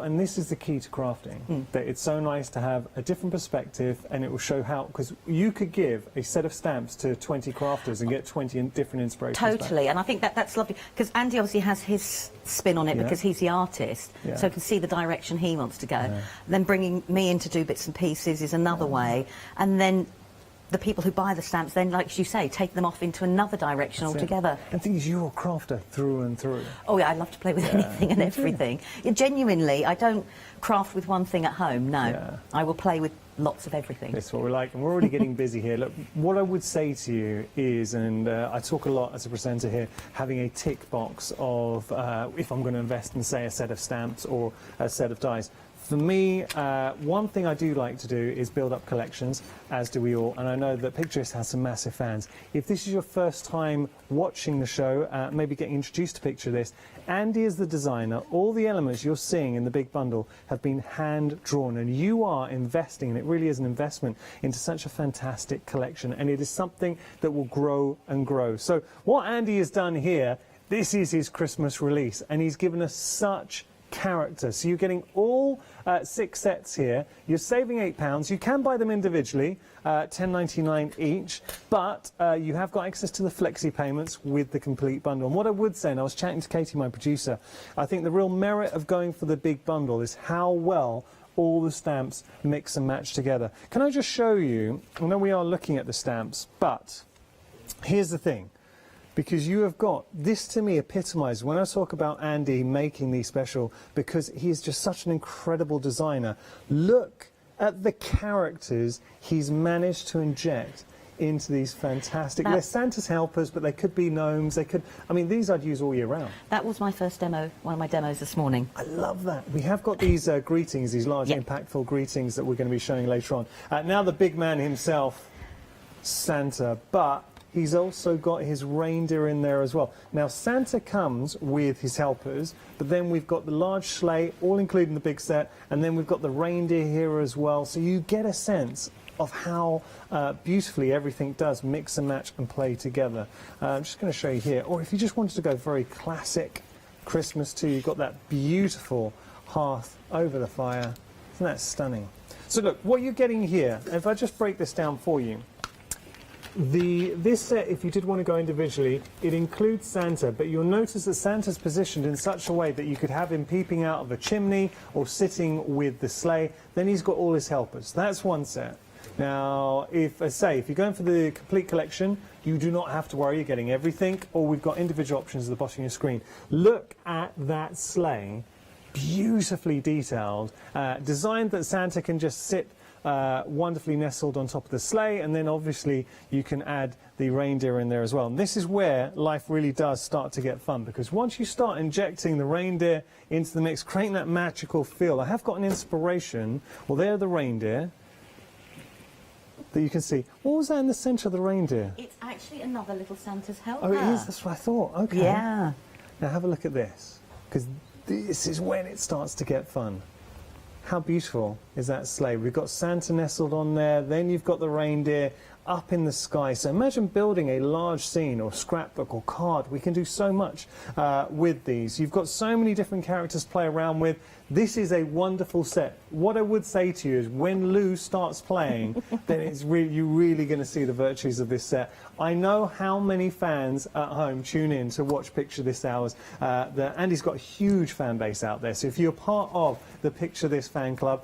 and this is the key to crafting, that it's so nice to have a different perspective, and it will show how, because you could give a set of stamps to 20 crafters and get 20 different inspirations Totally, back. and I think that's lovely, because Andy obviously has his spin on it because he's the artist, so can see the direction he wants to go. Then bringing me in to do bits and pieces is another way, and then the people who buy the stamps then, like you say, take them off into another direction altogether. And the thing is, you're a crafter through and through. Oh yeah, I love to play with anything and everything. Genuinely, I don't craft with one thing at home, no. I will play with lots of everything. That's what we're like, and we're already getting busy here. Look, what I would say to you is, and I talk a lot as a presenter here, having a tick box of if I'm going to invest in, say, a set of stamps or a set of dies. For me, one thing I do like to do is build up collections, as do we all, and I know that Picture This has some massive fans. If this is your first time watching the show, maybe getting introduced to Picture This, Andy is the designer. All the elements you're seeing in the big bundle have been hand-drawn, and you are investing, and it really is an investment, into such a fantastic collection, and it is something that will grow and grow. So what Andy has done here, this is his Christmas release, and he's given us such character. So you're getting all 6 sets here. You're saving £8. You can buy them individually, £10.99 each, but you have got access to the flexi payments with the complete bundle. And what I would say, and I was chatting to Katie, my producer, I think the real merit of going for the big bundle is how well all the stamps mix and match together. Can I just show you? I know we are looking at the stamps, but here's the thing. Because you have got, this to me epitomises, when I talk about Andy making these special, because he is just such an incredible designer. Look at the characters he's managed to inject into these fantastic, they're Santa's helpers, but they could be gnomes, they could, I mean, these I'd use all year round. That was my first demo, one of my demos this morning. I love that. We have got these greetings, these large impactful greetings that we're going to be showing later on. Now the big man himself, Santa, but he's also got his reindeer in there as well. Now, Santa comes with his helpers, but then we've got the large sleigh, all including the big set, and then we've got the reindeer here as well. So you get a sense of how beautifully everything does mix and match and play together. I'm just going to show you here. Or if you just wanted to go very classic Christmas too, you've got that beautiful hearth over the fire. Isn't that stunning? So look, what you're getting here, if I just break this down for you, this set, if you did want to go individually, it includes Santa, but you'll notice that Santa's positioned in such a way that you could have him peeping out of a chimney or sitting with the sleigh. Then he's got all his helpers. That's one set. Now, if you're going for the complete collection, you do not have to worry, you're getting everything, or we've got individual options at the bottom of your screen. Look at that sleigh, beautifully detailed, designed that Santa can just sit wonderfully nestled on top of the sleigh, and then obviously you can add the reindeer in there as well. And this is where life really does start to get fun, because once you start injecting the reindeer into the mix, creating that magical feel. I have got an inspiration. Well, there are the reindeer that you can see. What was that in the centre of the reindeer? It's actually another little Santa's helper. Oh, it is? That's what I thought. Okay. Yeah. Now have a look at this, because this is when it starts to get fun. How beautiful is that sleigh? We've got Santa nestled on there, then you've got the reindeer up in the sky. So imagine building a large scene or scrapbook or card. We can do so much with these. You've got so many different characters to play around with. This is a wonderful set. What I would say to you is when Lou starts playing, then you're really going to see the virtues of this set. I know how many fans at home tune in to watch Picture This Hours. Andy's got a huge fan base out there. So if you're part of the Picture This fan club,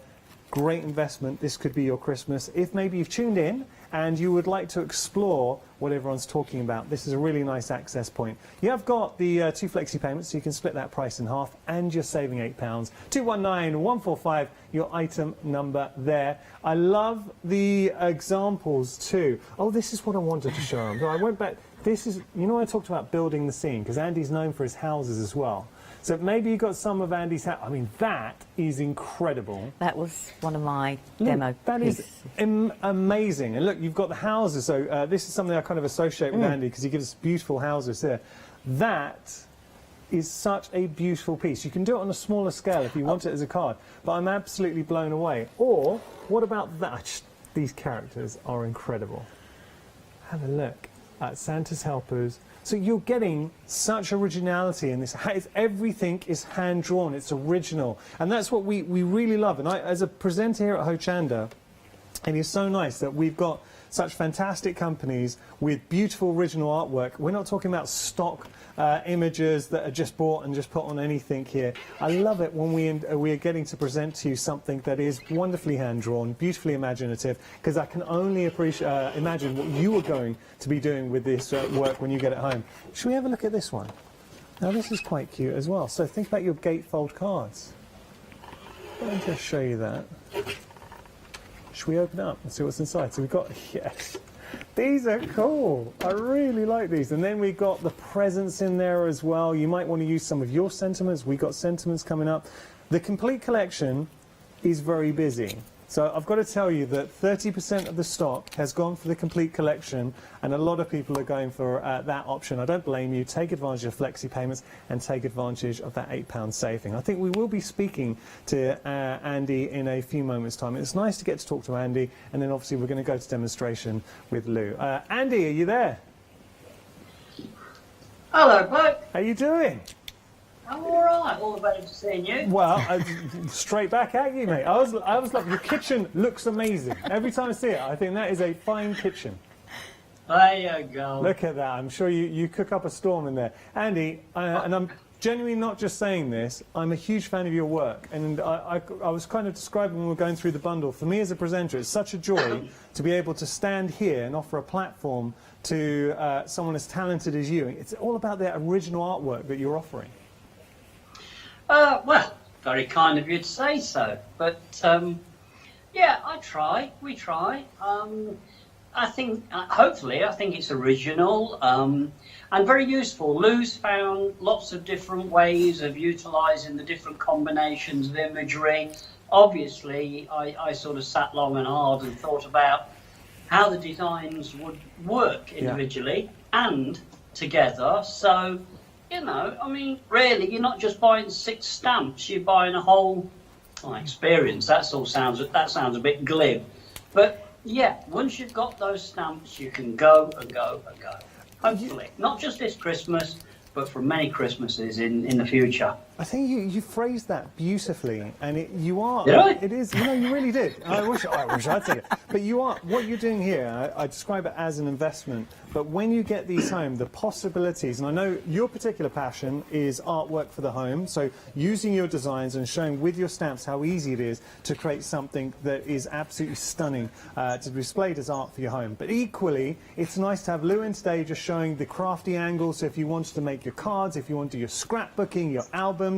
great investment. This could be your Christmas. If maybe you've tuned in and you would like to explore what everyone's talking about, this is a really nice access point. You have got the 2 flexi payments, so you can split that price in half, and you're saving £8. 219145, your item number there. I love the examples too. Oh, this is what I wanted to show them. I went back. This is, you know, I talked about building the scene, because Andy's known for his houses as well. So maybe you got some of Andy's house. I mean, that is incredible. That was one of my demo That pieces. is amazing. And look, you've got the houses. So this is something I kind of associate with Andy, because he gives us beautiful houses here. That is such a beautiful piece. You can do it on a smaller scale if you want it as a card, but I'm absolutely blown away. Or what about that? These characters are incredible. Have a look at Santa's helpers. So you're getting such originality in this. Everything is hand-drawn. It's original. And that's what we really love. And I, as a presenter here at Hochanda, it is so nice that we've got such fantastic companies with beautiful original artwork. We're not talking about stock images that are just bought and just put on anything here. I love it when we are getting to present to you something that is wonderfully hand-drawn, beautifully imaginative, because I can only imagine what you are going to be doing with this work when you get it home. Should we have a look at this one? Now this is quite cute as well. So think about your gatefold cards. Let me just show you that. Should we open it up and see what's inside? So we've got, yes, these are cool. I really like these. And then we got the presents in there as well. You might want to use some of your sentiments. We got sentiments coming up. The complete collection is very busy. So I've got to tell you that 30% of the stock has gone for the complete collection, and a lot of people are going for that option. I don't blame you. Take advantage of flexi payments and take advantage of that £8 saving. I think we will be speaking to Andy in a few moments' time. It's nice to get to talk to Andy, and then obviously we're going to go to demonstration with Lou. Andy, are you there? Hello, bloke. How you doing? I'm all right. All the better for seeing you. Well, straight back at you, mate. I was like, your kitchen looks amazing. Every time I see it, I think that is a fine kitchen. There you go. Look at that. I'm sure you cook up a storm in there. Andy, and I'm genuinely not just saying this, I'm a huge fan of your work. And I was kind of describing when we were going through the bundle. For me as a presenter, it's such a joy to be able to stand here and offer a platform to someone as talented as you. It's all about the original artwork that you're offering. Well, very kind of you to say so. But, yeah, I try. We try. I think, hopefully, I think it's original and very useful. Lou's found lots of different ways of utilising the different combinations of imagery. Obviously, I sort of sat long and hard and thought about how the designs would work individually and together. So, you know, I mean, really, you're not just buying 6 stamps. You're buying a whole experience. That sounds a bit glib, but yeah, once you've got those stamps, you can go and go and go. Hopefully, not just this Christmas, but for many Christmases in the future. I think you phrased that beautifully, and you are. Did I? It is. You know, you really did. I wish I'd said it. But you are. What you're doing here, I describe it as an investment. But when you get these home, the possibilities, and I know your particular passion is artwork for the home. So using your designs and showing with your stamps how easy it is to create something that is absolutely stunning to be displayed as art for your home. But equally, it's nice to have Lou in today just showing the crafty angle. So if you wanted to make your cards, if you want to do your scrapbooking, your albums,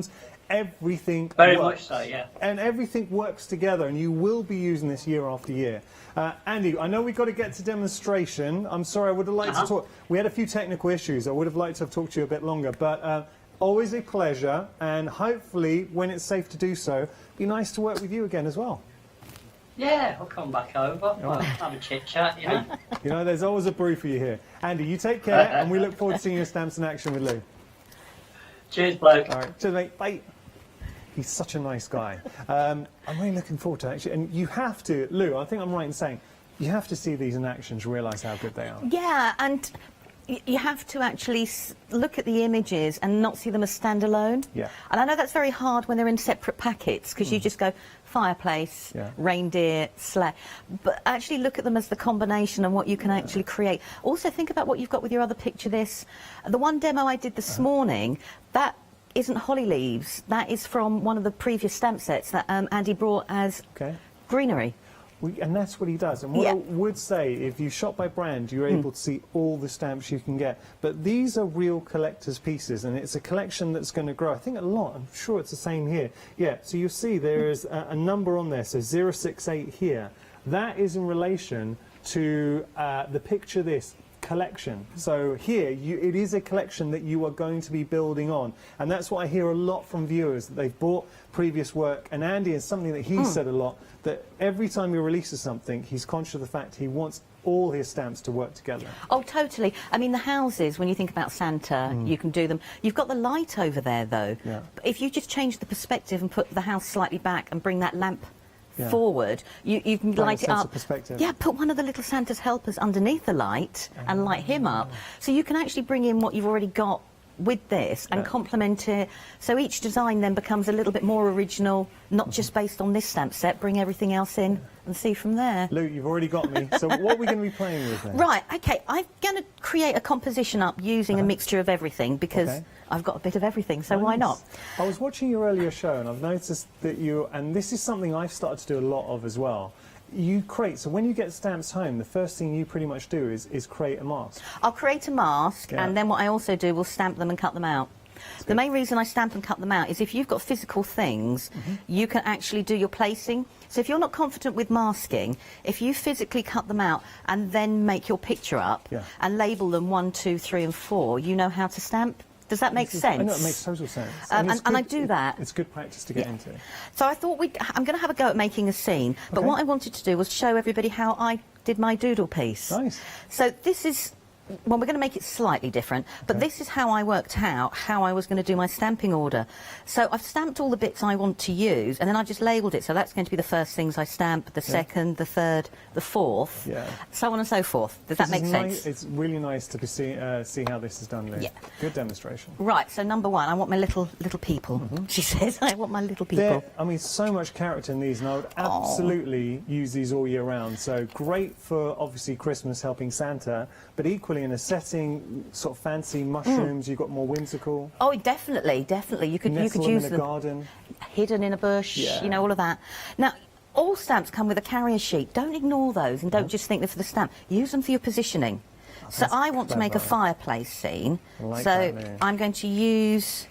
everything Very works. much so, yeah. And everything works together, and you will be using this year after year. Andy, I know we've got to get to demonstration. I'm sorry, I would have liked to talk. We had a few technical issues. I would have liked to have talked to you a bit longer, but always a pleasure, and hopefully, when it's safe to do so, be nice to work with you again as well. Yeah, I'll come back over. We'll have a chit-chat, you know. You know, there's always a brew for you here. Andy, you take care, and we look forward to seeing your stamps in action with Lou. Cheers, bloke. All right, cheers, mate. Bye. He's such a nice guy. I'm really looking forward to it, actually. And you have to, Lou, I think I'm right in saying, you have to see these in action to realise how good they are. Yeah, and you have to actually look at the images and not see them as standalone. Yeah. And I know that's very hard when they're in separate packets, because you just go fireplace, reindeer, sleigh. But actually look at them as the combination and what you can actually create. Also think about what you've got with your other picture this. The one demo I did this morning, that isn't holly leaves. That is from one of the previous stamp sets that Andy brought as greenery. And that's what he does. And what I would say, if you shop by brand, you're able to see all the stamps you can get. But these are real collector's pieces, and it's a collection that's going to grow. I think a lot. I'm sure it's the same here. Yeah, so you'll see there is a number on there, so 068 here. That is in relation to the Picture This collection. So here, it is a collection that you are going to be building on. And that's what I hear a lot from viewers, that they've bought previous work. And Andy is something that he said a lot, that every time he releases something, he's conscious of the fact he wants all his stamps to work together. Oh, totally. I mean, the houses, when you think about Santa, you can do them. You've got the light over there, though. Yeah. If you just change the perspective and put the house slightly back and bring that lamp forward, you can light it up. Yeah, put one of the little Santa's helpers underneath the light and light him up. So you can actually bring in what you've already got with this and complement it. So each design then becomes a little bit more original, not just based on this stamp set. Bring everything else in and see from there. Lou, you've already got me. So what are we going to be playing with then? Right, OK, I'm going to create a composition up using a mixture of everything because I've got a bit of everything, so why not? I was watching your earlier show and I've noticed that you, and this is something I've started to do a lot of as well, you create, so when you get stamps home, the first thing you pretty much do is create a mask. I'll create a mask, and then what I also do will stamp them and cut them out. The main reason I stamp and cut them out is if you've got physical things, you can actually do your placing. So if you're not confident with masking, if you physically cut them out and then make your picture up and label them 1, 2, 3 and 4, you know how to stamp. Does that make sense? I know, it makes total sense. And I do that. It's good practice to get into. So I thought I'm going to have a go at making a scene, but what I wanted to do was show everybody how I did my doodle piece. Nice. So this is, well, we're going to make it slightly different, but this is how I worked out how I was going to do my stamping order. So I've stamped all the bits I want to use, and then I just labelled it. So that's going to be the first things I stamp, the second, the third, the fourth, so on and so forth. Does that make sense? It's really nice to see how this is done, Lou. Good demonstration. Right, so number one, I want my little people. She says, I want my little people. I mean, so much character in these, and I would absolutely use these all year round. So great for, obviously, Christmas, helping Santa, but equally in a setting, sort of fancy mushrooms, you've got more whimsical. Oh, definitely, definitely. You could use them in them a garden, hidden in a bush, you know, all of that. Now, all stamps come with a carrier sheet. Don't ignore those and don't just think they're for the stamp. Use them for your positioning. So I want to make a fireplace scene, so I'm going to use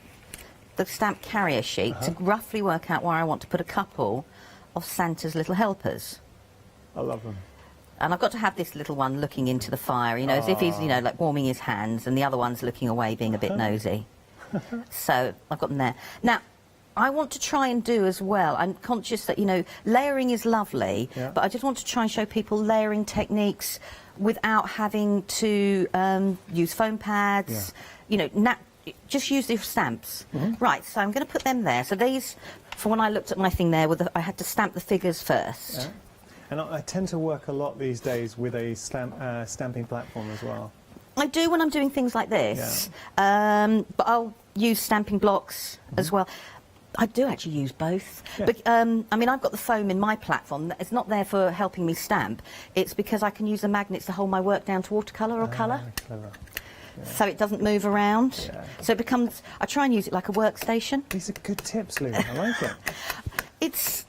the stamp carrier sheet to roughly work out where I want to put a couple of Santa's little helpers. I love them. And I've got to have this little one looking into the fire, you know, as if he's, you know, like warming his hands, and the other one's looking away, being a bit nosy. So I've got them there. Now, I want to try and do as well, I'm conscious that, you know, layering is lovely, but I just want to try and show people layering techniques without having to use foam pads, you know, just use the stamps. Right, so I'm going to put them there. So these, for when I looked at my thing there, I had to stamp the figures first. And I tend to work a lot these days with a stamping platform as well. I do when I'm doing things like this, but I'll use stamping blocks as well. I do actually use both. But, I mean, I've got the foam in my platform. It's not there for helping me stamp. It's because I can use the magnets to hold my work down to watercolour or colour. Clever. So it doesn't move around. So it becomes, I try and use it like a workstation. These are good tips, Lou. I like it. It's,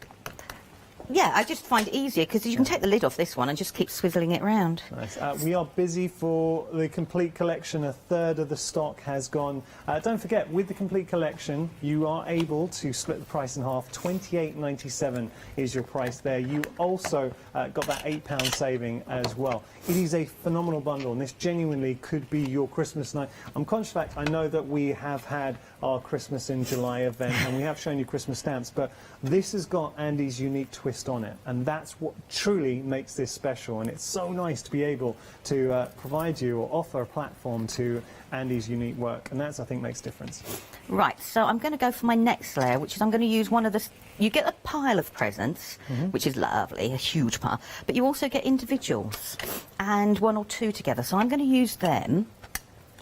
yeah, I just find it easier because you can take the lid off this one and just keep swizzling it around. Nice. We are busy for the complete collection. A third of the stock has gone. Don't forget, with the complete collection, you are able to split the price in half. £28.97 is your price there. You also got that £8 saving as well. It is a phenomenal bundle, and this genuinely could be your Christmas night. I'm conscious of the fact, I know that we have had our Christmas in July event, and we have shown you Christmas stamps, but this has got Andy's unique twist on it, and that's what truly makes this special. And it's so nice to be able to provide you or offer a platform to Andy's unique work, and that's, I think, makes a difference. Right, so I'm going to go for my next layer, which is I'm going to use one of the... You get a pile of presents, which is lovely, a huge pile, but you also get individuals, and one or two together. So I'm going to use them,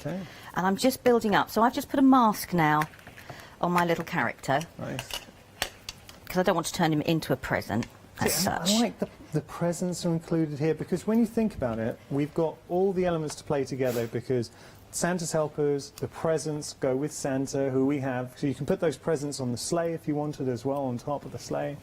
and I'm just building up. So I've just put a mask now on my little character. Nice. Because I don't want to turn him into a present as such. I like the presents are included here, because when you think about it, we've got all the elements to play together, because Santa's helpers, the presents go with Santa, who we have. So you can put those presents on the sleigh if you wanted as well, on top of the sleigh.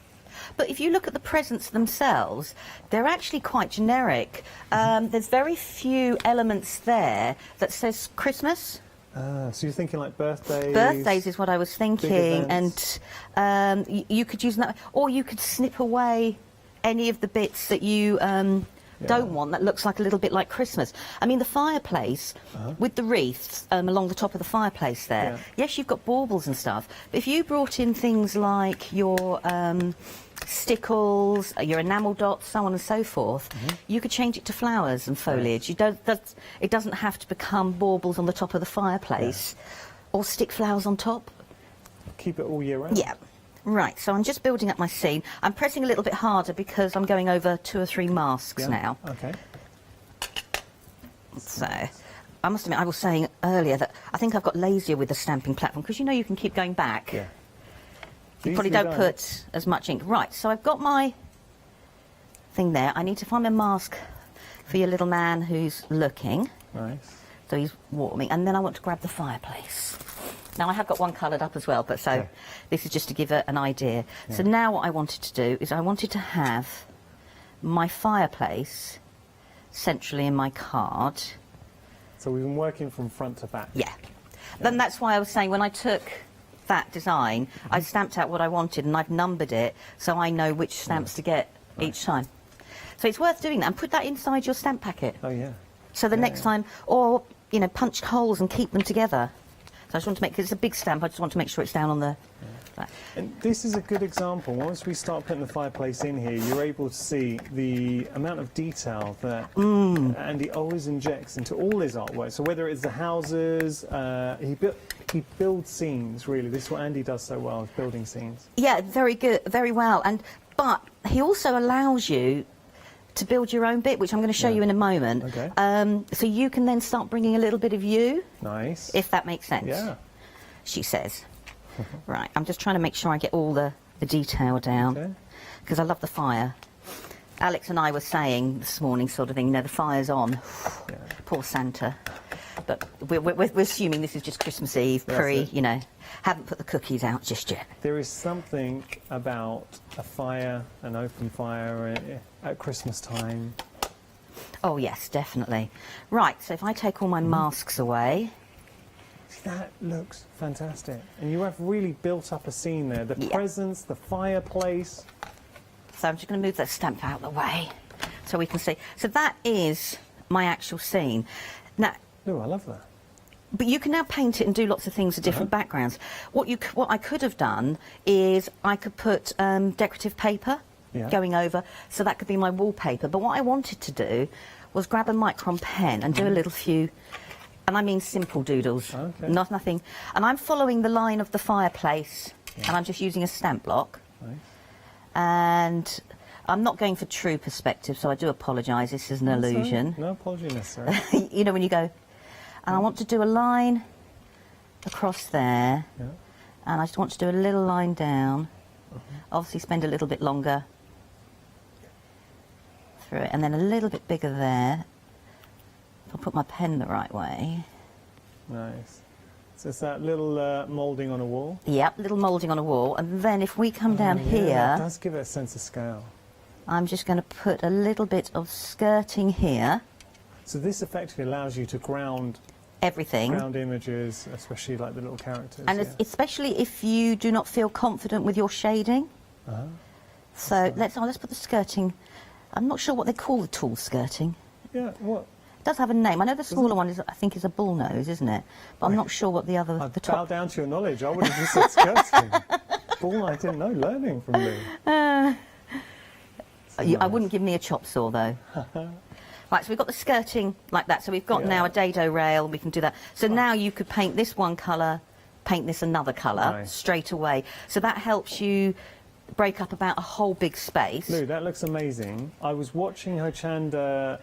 But if you look at the presents themselves, they're actually quite generic. There's very few elements there that says Christmas. So you're thinking like birthdays? Birthdays is what I was thinking, and you could use that, or you could snip away any of the bits that you don't want that looks like a little bit like Christmas. I mean, the fireplace with the wreaths along the top of the fireplace there. Yes, you've got baubles and stuff, but if you brought in things like your stickles, your enamel dots, so on and so forth, you could change it to flowers and foliage. It doesn't have to become baubles on the top of the fireplace or stick flowers on top. Keep it all year round. Yeah. Right, so I'm just building up my scene. I'm pressing a little bit harder because I'm going over 2 or 3 masks now. Okay. So, I must admit, I was saying earlier that I think I've got lazier with the stamping platform because you know you can keep going back. Yeah. You probably don't put as much ink. Right, so I've got my thing there. I need to find a mask for your little man who's looking. Nice. So he's warming, and then I want to grab the fireplace. Now, I have got one coloured up as well, but so this is just to give an idea. So now what I wanted to do is I wanted to have my fireplace centrally in my card. So we've been working from front to back. Yeah. Then that's why I was saying when I took that design, I stamped out what I wanted and I've numbered it so I know which stamps to get each time. So it's worth doing that and put that inside your stamp packet. Oh, yeah. So the next time, or, you know, punch holes and keep them together. So I just want to make, because it's a big stamp, I just want to make sure it's down on the... And this is a good example. Once we start putting the fireplace in here, you're able to see the amount of detail that Andy always injects into all his artwork. So whether it's the houses, he builds scenes, really. This is what Andy does so well, is building scenes. Yeah, very good, very well. But he also allows you to build your own bit, which I'm going to show you in a moment. Okay. So you can then start bringing a little bit of you. Nice. If that makes sense. Yeah. She says. Right, I'm just trying to make sure I get all the detail down, because I love the fire. Alex and I were saying this morning, sort of thing, you know, the fire's on. Poor Santa. But we're assuming this is just Christmas Eve, you know, haven't put the cookies out just yet. There is something about a fire, an open fire at Christmas time. Oh, yes, definitely. Right, so if I take all my masks away... That looks fantastic. And you have really built up a scene there. The presents, the fireplace. So I'm just going to move that stamp out of the way so we can see. So that is my actual scene. Now... Oh, I love that. But you can now paint it and do lots of things with different backgrounds. What I could have done is I could put decorative paper going over, so that could be my wallpaper. But what I wanted to do was grab a micron pen and do a little few... And I mean simple doodles, nothing. And I'm following the line of the fireplace, and I'm just using a stamp block. Nice. And I'm not going for true perspective, so I do apologise. This is an illusion. No apology necessary. You know, when you go... And I want to do a line across there, and I just want to do a little line down. Obviously spend a little bit longer through it, and then a little bit bigger there. If I put my pen the right way. Nice. So it's that little moulding on a wall? Yep, little moulding on a wall. And then if we come down here... It does give it a sense of scale. I'm just going to put a little bit of skirting here. So this effectively allows you to ground... Everything. Ground images, especially like the little characters. And especially if you do not feel confident with your shading. So let's put the skirting... I'm not sure what they call the tall skirting. Yeah, what? Does have a name. I know the smaller one is, I think, is a bull nose, isn't it? But I'm not sure what the other... I bow down to your knowledge. I would have just said skirting. Bull, I didn't know. Learning from you. I wouldn't give me a chop saw, though. Right, so we've got the skirting like that. So we've got now a dado rail. We can do that. So now you could paint this one colour, paint this another colour straight away. So that helps you break up about a whole big space. Lou, that looks amazing. I was watching Hochanda,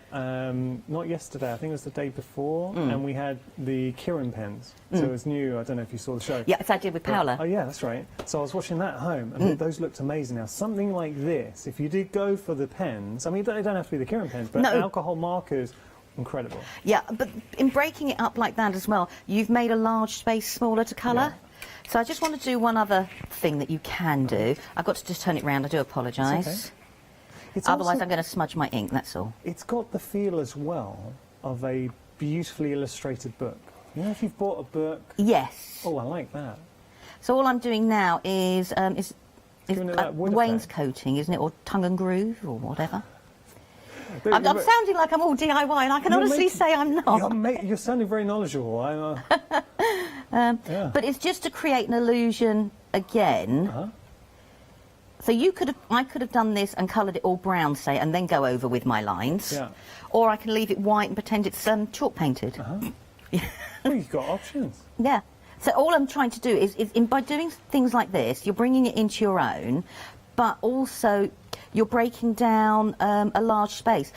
not yesterday, I think it was the day before, and we had the Kirin pens. So it was new, I don't know if you saw the show. Yes, I did with Paola. Oh yeah, that's right. So I was watching that at home, and those looked amazing. Now, something like this, if you did go for the pens, I mean, they don't have to be the Kirin pens, but alcohol markers, incredible. Yeah, but in breaking it up like that as well, you've made a large space smaller to colour. So I just want to do one other thing that you can do. I've got to just turn it round. I do apologise. It's Otherwise, also- I'm going to smudge my ink, that's all. It's got the feel as well of a beautifully illustrated book. You know, if you've bought a book... Yes. Oh, I like that. So all I'm doing now is Giving it that wood wainscoting, isn't it? Or tongue and groove, or whatever. But- I'm sounding like I'm all DIY, and I can You're honestly making- say I'm not. You're sounding very knowledgeable. Yeah. But it's just to create an illusion again. So I could have done this and coloured it all brown, say, and then go over with my lines. Yeah. Or I can leave it white and pretend it's chalk painted. Well, you've got options. Yeah. So all I'm trying to do is by doing things like this, you're bringing it into your own, but also you're breaking down a large space.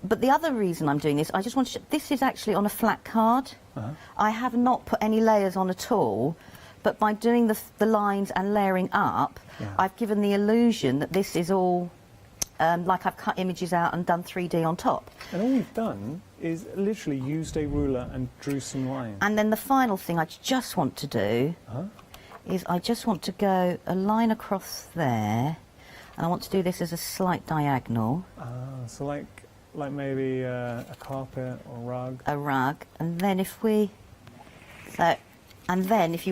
But the other reason I'm doing this, I just want to this is actually on a flat card. I have not put any layers on at all, but by doing the lines and layering up, I've given the illusion that this is all like I've cut images out and done 3D on top. And all you've done is literally used a ruler and drew some lines. And then the final thing I just want to do is I just want to go a line across there, and I want to do this as a slight diagonal. So like maybe a carpet or rug. A rug, and then if you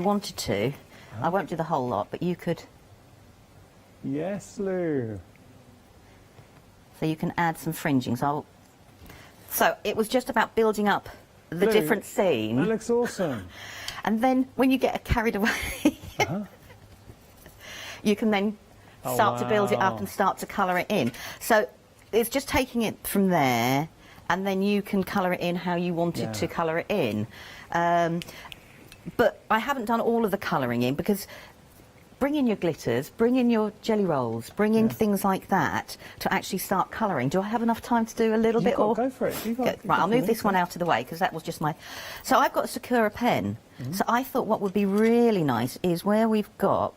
wanted to, I won't do the whole lot, but you could. Yes, Lou. So you can add some fringing. So it was just about building up the Lou, different scene. That looks awesome. And then when you get carried away, you can then start to build it up and start to colour it in. So it's just taking it from there, and then you can colour it in how you wanted to colour it in. But I haven't done all of the colouring in because bring in your glitters, bring in your jelly rolls, bring in things like that to actually start colouring. Do I have enough time to do a little bit? Go for it. Right, I'll move this one out of the way because that was just my... So I've got a Sakura pen. So I thought what would be really nice is where we've got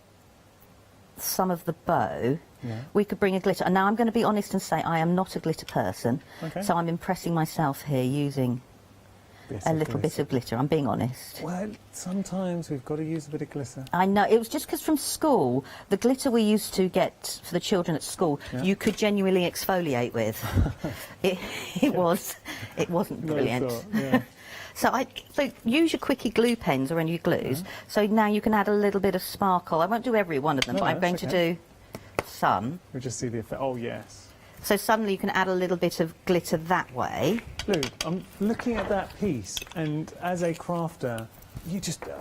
some of the bow, we could bring a glitter. And now I'm going to be honest and say I am not a glitter person. So I'm impressing myself here using a little bit of glitter. I'm being honest. Well, sometimes we've got to use a bit of glitter. I know. It was just because from school, the glitter we used to get for the children at school, you could genuinely exfoliate with. it wasn't brilliant. So use your quickie glue pens or any glues. So now you can add a little bit of sparkle. I won't do every one of them, but I'm going to do some. We'll just see the effect. Oh, yes. So suddenly you can add a little bit of glitter that way. Lou, I'm looking at that piece, and as a crafter,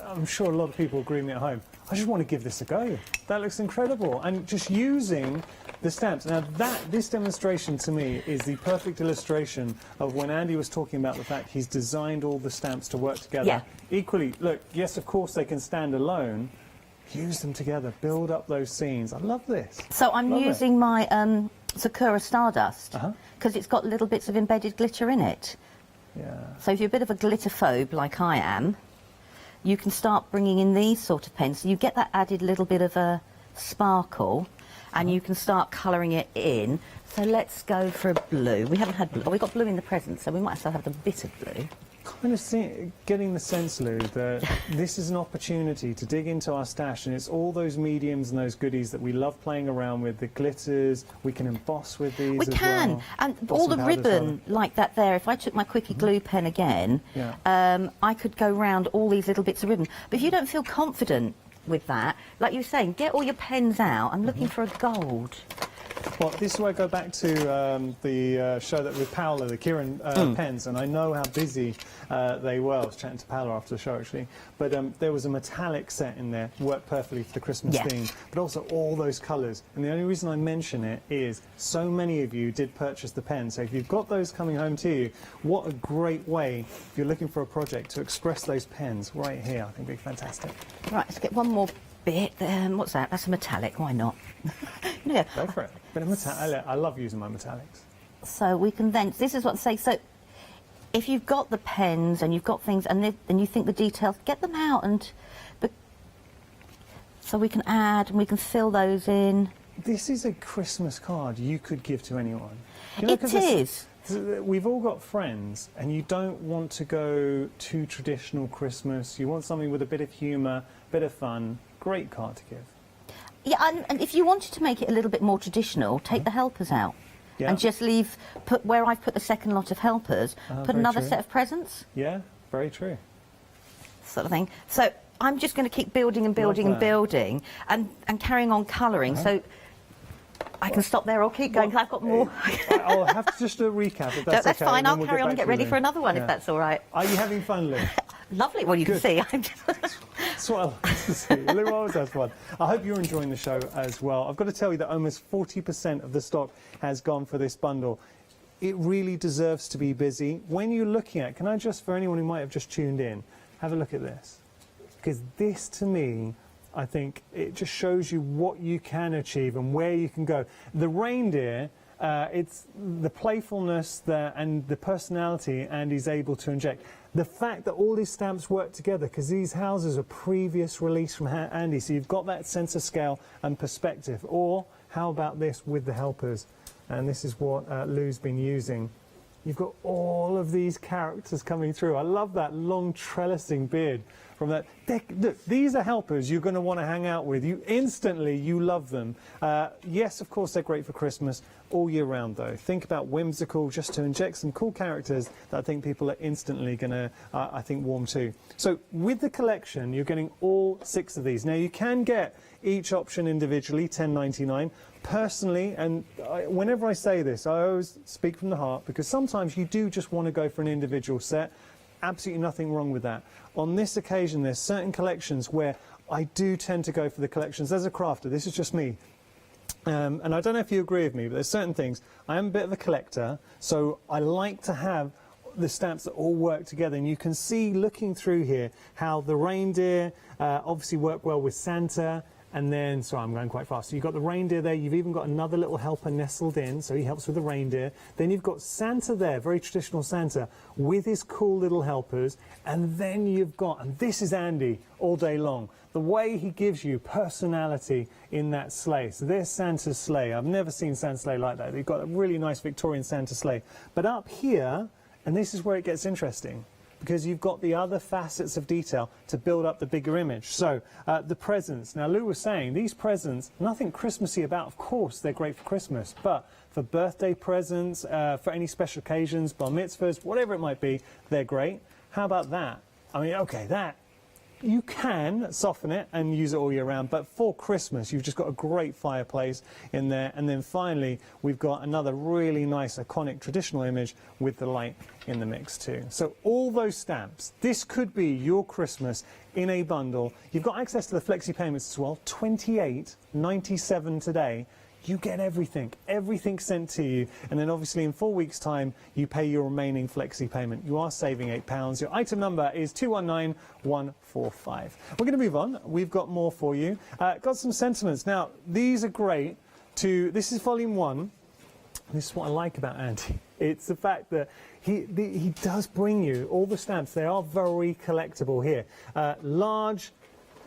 I'm sure a lot of people agree with me at home, I just want to give this a go. That looks incredible. And just using the stamps. Now, this demonstration to me is the perfect illustration of when Andy was talking about the fact he's designed all the stamps to work together. Equally, look, yes, of course, they can stand alone. Use them together, build up those scenes. I love this. So I'm using my Sakura Stardust because it's got little bits of embedded glitter in it. So if you're a bit of a glitter phobe like I am, you can start bringing in these sort of pens. So you get that added little bit of a sparkle, and you can start colouring it in. So let's go for a blue. We haven't had blue. Oh, we've got blue in the present, so we might still have a bit of blue. Kind of getting the sense, Lou, that this is an opportunity to dig into our stash, and it's all those mediums and those goodies that we love playing around with, the glitters. We can emboss with these We can, and all the ribbon like that there, if I took my quickie glue pen again, I could go round all these little bits of ribbon. But if you don't feel confident with that, like you were saying, get all your pens out. I'm looking for a gold. Well, this is where I go back to the show that with Paola, the Kieran pens, and I know how busy they were. I was chatting to Paola after the show, actually. But there was a metallic set in there, worked perfectly for the Christmas theme, but also all those colours. And the only reason I mention it is so many of you did purchase the pen. So if you've got those coming home to you, what a great way, if you're looking for a project, to express those pens right here. I think it'd be fantastic. Right, let's get one more bit. What's that? That's a metallic. Why not? Go for it. Bit of metallic. I love using my metallics. So we can then. This is what I say. So if you've got the pens and you've got things, and you think the details, get them out so we can add and we can fill those in. This is a Christmas card you could give to anyone. You know, It is. we've all got friends, and you don't want to go too traditional Christmas. You want something with a bit of humour, a bit of fun. Great card to give. Yeah, and if you wanted to make it a little bit more traditional, take the helpers out. Yeah. And just put where I've put the second lot of helpers, put another set of presents. Yeah, very true. Sort of thing. So I'm just going to keep building and building and building and carrying on colouring. So I can stop there or keep going because I've got more. I'll have to just do a recap if that's That's okay. fine, I'll carry on and get ready for another one if that's all right. Are you having fun, Lou? Lovely. Well, you can see. That's what I like to see. Lou always has fun. I hope you're enjoying the show as well. I've got to tell you that almost 40% of the stock has gone for this bundle. It really deserves to be busy. When you're looking at, can I just, for anyone who might have just tuned in, have a look at this. Because this, to me, I think it just shows you what you can achieve and where you can go. The reindeer, it's the playfulness and the personality Andy's able to inject. The fact that all these stamps work together, because these houses are previous release from Andy, so you've got that sense of scale and perspective. Or how about this with the helpers? And this is what Lou's been using. You've got all of these characters coming through. I love that long trellising beard from that. Look, these are helpers you're going to want to hang out with. You love them. Yes, of course, they're great for Christmas all year round, though. Think about whimsical, just to inject some cool characters that I think people are instantly going to, I think, warm to. So with the collection, you're getting all 6 of these. Now, you can get each option individually, $10.99. Personally, and whenever I say this, I always speak from the heart, because sometimes you do just want to go for an individual set. Absolutely nothing wrong with that. On this occasion, there's certain collections where I do tend to go for the collections. As a crafter, this is just me. And I don't know if you agree with me, but there's certain things. I am a bit of a collector, so I like to have the stamps that all work together. And you can see, looking through here, how the reindeer obviously work well with Santa. And then, sorry, I'm going quite fast. So you've got the reindeer there. You've even got another little helper nestled in, so he helps with the reindeer. Then you've got Santa there, very traditional Santa, with his cool little helpers. And then you've got, and this is Andy all day long, the way he gives you personality in that sleigh. So there's Santa's sleigh. I've never seen Santa's sleigh like that. You've got a really nice Victorian Santa sleigh. But up here, and this is where it gets interesting, because you've got the other facets of detail to build up the bigger image. So the presents. Now, Lou was saying these presents, nothing Christmassy about. Of course, they're great for Christmas, but for birthday presents, for any special occasions, bar mitzvahs, whatever it might be, they're great. How about that? I mean, okay, that. You can soften it and use it all year round, but for Christmas, you've just got a great fireplace in there. And then finally, we've got another really nice, iconic, traditional image with the light in the mix too. So all those stamps, this could be your Christmas in a bundle. You've got access to the flexi payments as well, $28.97 today. You get everything sent to you, and then obviously in 4 weeks' time you pay your remaining flexi payment. You are saving £8. Your item number is 219145. We're going to move on. We've got more for you. Got some sentiments. Now, these are great. This is volume 1. This is what I like about Andy. It's the fact that he does bring you all the stamps. They are very collectible here. Large,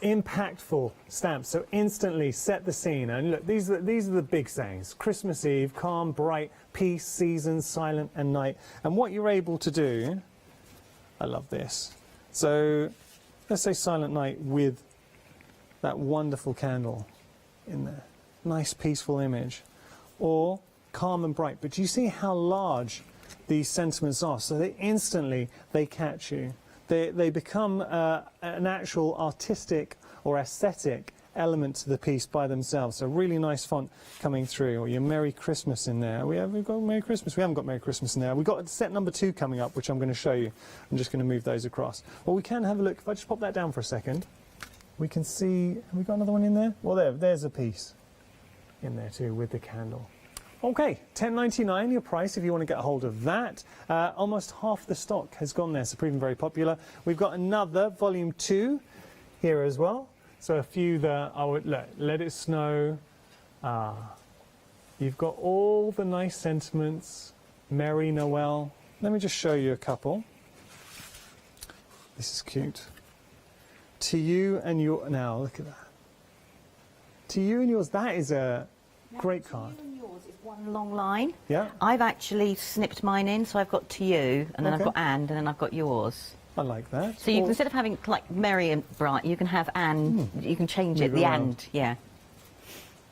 impactful stamps, so instantly set the scene. And look, these are the big sayings: Christmas Eve, calm, bright, peace, season, silent, and night. And what you're able to do, I love this. So let's say silent night with that wonderful candle in there, nice peaceful image, or calm and bright. But do you see how large these sentiments are? So they instantly catch you. They become an actual artistic or aesthetic element to the piece by themselves. So really nice font coming through. Or your Merry Christmas in there. We've got Merry Christmas. We haven't got Merry Christmas in there. We've got set number 2 coming up, which I'm going to show you. I'm just going to move those across. Well, we can have a look. If I just pop that down for a second, we can see, have we got another one in there? Well, there's a piece in there too with the candle. Okay, $10.99 your price if you want to get a hold of that. Almost half the stock has gone there, so proving very popular. We've got another volume 2 here as well. So a few that I would let it snow. You've got all the nice sentiments. Merry Noel. Let me just show you a couple. This is cute. To you and your. Now look at that. To you and yours. That is a great card. yours is one long line. Yeah. I've actually snipped mine in, so I've got to you, and then I've got and then I've got yours. I like that. So you can, instead of having like merry and bright, you can have and. You can change it. Move The around. and, yeah.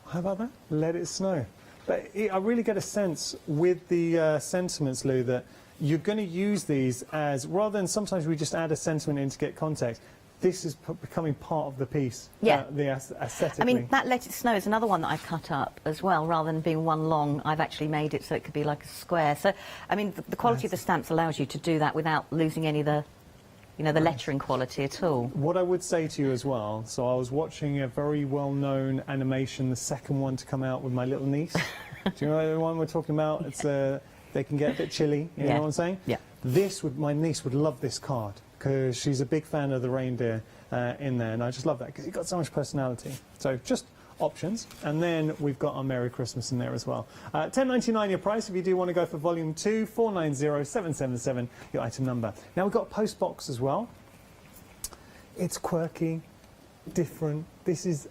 How about that? Let it snow. But I really get a sense with the sentiments, Lou, that you're going to use these as, rather than sometimes we just add a sentiment in to get context, this is becoming part of the piece. Yeah. The aesthetically. I mean, that Let It Snow is another one that I've cut up as well. Rather than being one long, I've actually made it so it could be like a square. So, I mean, the quality of the stamps allows you to do that without losing any of the, you know, the lettering quality at all. What I would say to you as well, so I was watching a very well-known animation, the second one to come out with my little niece. Do you know the one we're talking about? It's they can get a bit chilly, you know what I'm saying? Yeah. My niece would love this card, because she's a big fan of the reindeer in there, and I just love that, because it's got so much personality. So just options, and then we've got our Merry Christmas in there as well. $10.99 your price if you do want to go for volume 2, 490777 your item number. Now we've got a post box as well. It's quirky, different. This is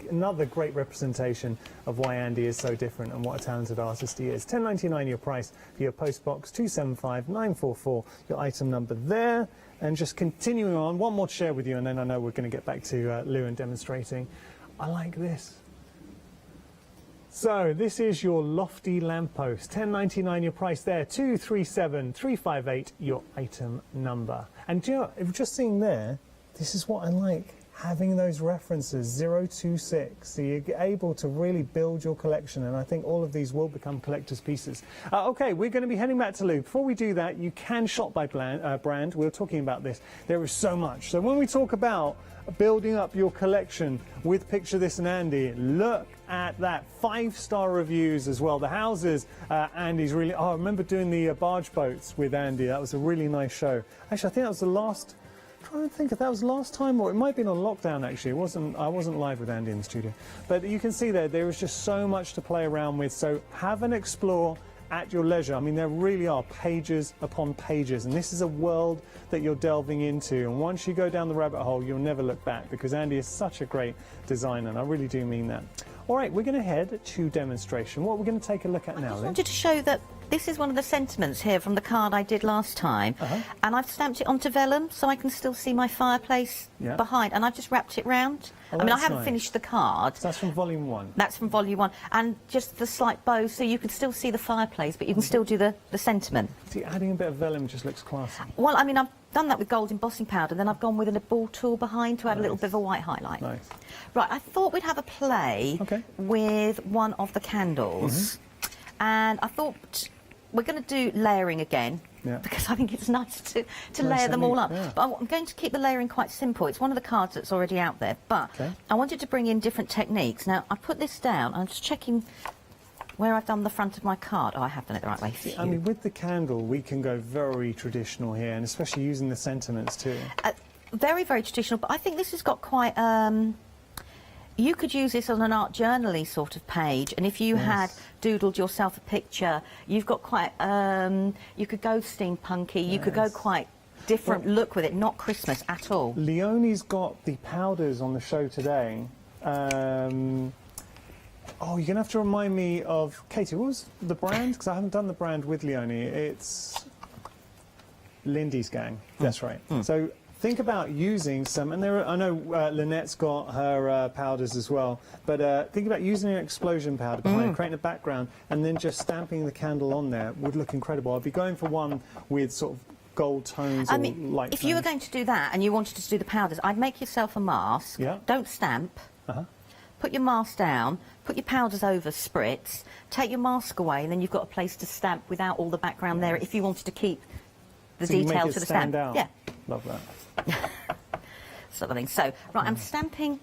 another great representation of why Andy is so different and what a talented artist he is. $10.99 your price for your post box, 275944 your item number there. And just continuing on, one more to share with you, and then I know we're going to get back to Lou and demonstrating. I like this. So this is your lofty lamppost. $10.99 your price there. 237358 your item number. And do you know, if just seeing there, this is what I like. Having those references, 026, so you're able to really build your collection, and I think all of these will become collector's pieces. Okay, we're going to be heading back to Lou. Before we do that, you can shop by brand. We were talking about this. There is so much. So when we talk about building up your collection with Picture This and Andy, look at that. 5-star reviews as well. The houses, Andy's really... Oh, I remember doing the barge boats with Andy. That was a really nice show. Actually, I think that was the last... I'm trying to think if that was last time, or it might have been on lockdown actually. I wasn't live with Andy in the studio. But you can see there is just so much to play around with, so have an explore at your leisure. I mean, there really are pages upon pages, and this is a world that you're delving into, and once you go down the rabbit hole, you'll never look back, because Andy is such a great designer, and I really do mean that. All right, we're going to head to demonstration. What we're going to take a look at now, I wanted to show that this is one of the sentiments here from the card I did last time, and I've stamped it onto vellum so I can still see my fireplace behind, and I've just wrapped it round. Oh, I mean, I that's haven't nice. finished the card. So that's from volume 1. That's from volume 1, and just the slight bow, so you can still see the fireplace, but you can still do the sentiment. See, adding a bit of vellum just looks classy. Well, I mean, I've done that with gold embossing powder, then I've gone with a ball tool behind to add a little bit of a white highlight. Nice. Right, I thought we'd have a play with one of the candles, and I thought we're going to do layering again, because I think it's nice to layer them all up. Yeah. But I'm going to keep the layering quite simple. It's one of the cards that's already out there, but I wanted to bring in different techniques. Now, I put this down, I'm just checking where I've done the front of my card. Oh, I have done it the right way. See, I mean, with the candle, we can go very traditional here, and especially using the sentiments too. Very, very traditional, but I think this has got quite... you could use this on an art journal-y sort of page, and if you had doodled yourself a picture, you've got quite... you could go steampunky, you could go quite different look with it, not Christmas at all. Leonie's got the powders on the show today. Oh, you're going to have to remind me of... Katie, what was the brand? Because I haven't done the brand with Leonie. It's Lindy's Gang. That's right. So think about using some... And I know Lynette's got her powders as well. But think about using an explosion powder behind, creating a background, and then just stamping the candle on there would look incredible. I'd be going for one with sort of gold tones or light if you were going to do that and you wanted to do the powders, I'd make yourself a mask. Don't stamp. Put your mask down, put your powders over, spritz, take your mask away, and then you've got a place to stamp without all the background there if you wanted to keep the detail to the stamp. Out. Yeah. Love that. Sort of thing. So, right, I'm stamping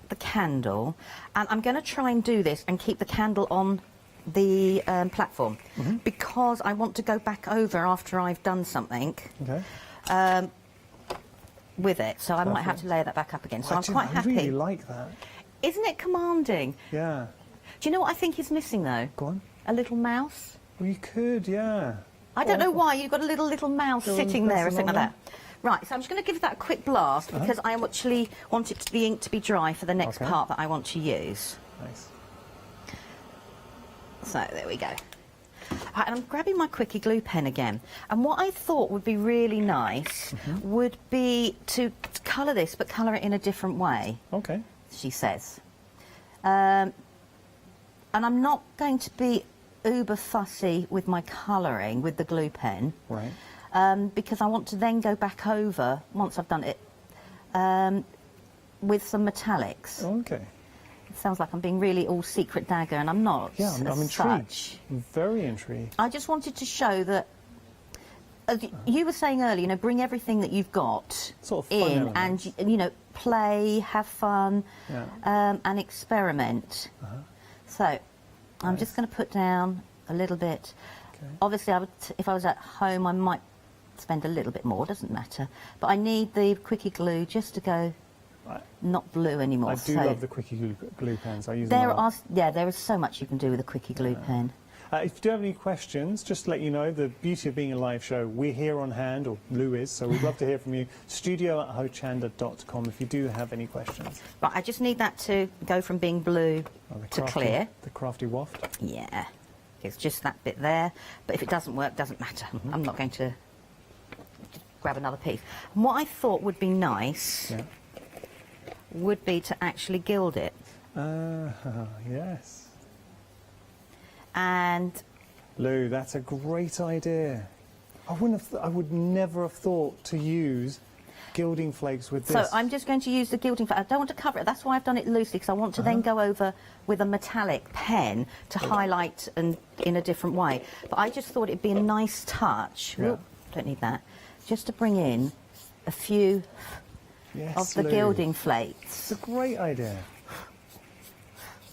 the candle, and I'm going to try and do this and keep the candle on the platform, because I want to go back over after I've done something. With it, so I might have to layer that back up again. So I'm quite happy. I really like that. Isn't it commanding? Yeah. Do you know what I think is missing, though? Go on. A little mouse. Well, you could, yeah. I don't know why. You've got a little mouse sitting there or something like that. Right, so I'm just going to give that a quick blast, because I actually want the ink to be dry for the next part that I want to use. Nice. So there we go. Right, and I'm grabbing my quickie glue pen again. And what I thought would be really nice would be to colour this, but colour it in a different way. Okay. She says. And I'm not going to be uber fussy with my colouring with the glue pen. Right. Because I want to then go back over, once I've done it, with some metallics. Okay. It sounds like I'm being really all secret dagger, and I'm not. Yeah, I'm intrigued. Such. I'm very intrigued. I just wanted to show that, as you were saying earlier, you know, bring everything that you've got sort of fun in elements. and, you know, play, have fun, Yeah. and experiment. So I'm just going to put down a little bit. Obviously, if I was at home, I might spend a little bit more, doesn't matter. But I need the quickie glue just to go not blue anymore. I do love the quickie glue pens. I use there them a lot. there is so much you can do with a quickie glue pen. If you do have any questions, just to let you know, the beauty of being a live show, we're here on hand, or Lou is, so we'd love to hear from you. studio@hochanda.com if you do have any questions. Right, I just need that to go from being blue to clear. The crafty waft. Yeah, it's just that bit there. But if it doesn't work, doesn't matter. I'm not going to grab another piece. And what I thought would be nice would be to actually gild it. Yes. And Lou, that's a great idea. I would never have thought to use gilding flakes with this. so I'm just going to use the gilding. I don't want to cover it. That's why I've done it loosely, because I want to then go over with a metallic pen to highlight and in a different way. But I just thought it'd be a nice touch. Whoop, don't need that. Just to bring in a few of the Lou. gilding flakes. It's a great idea.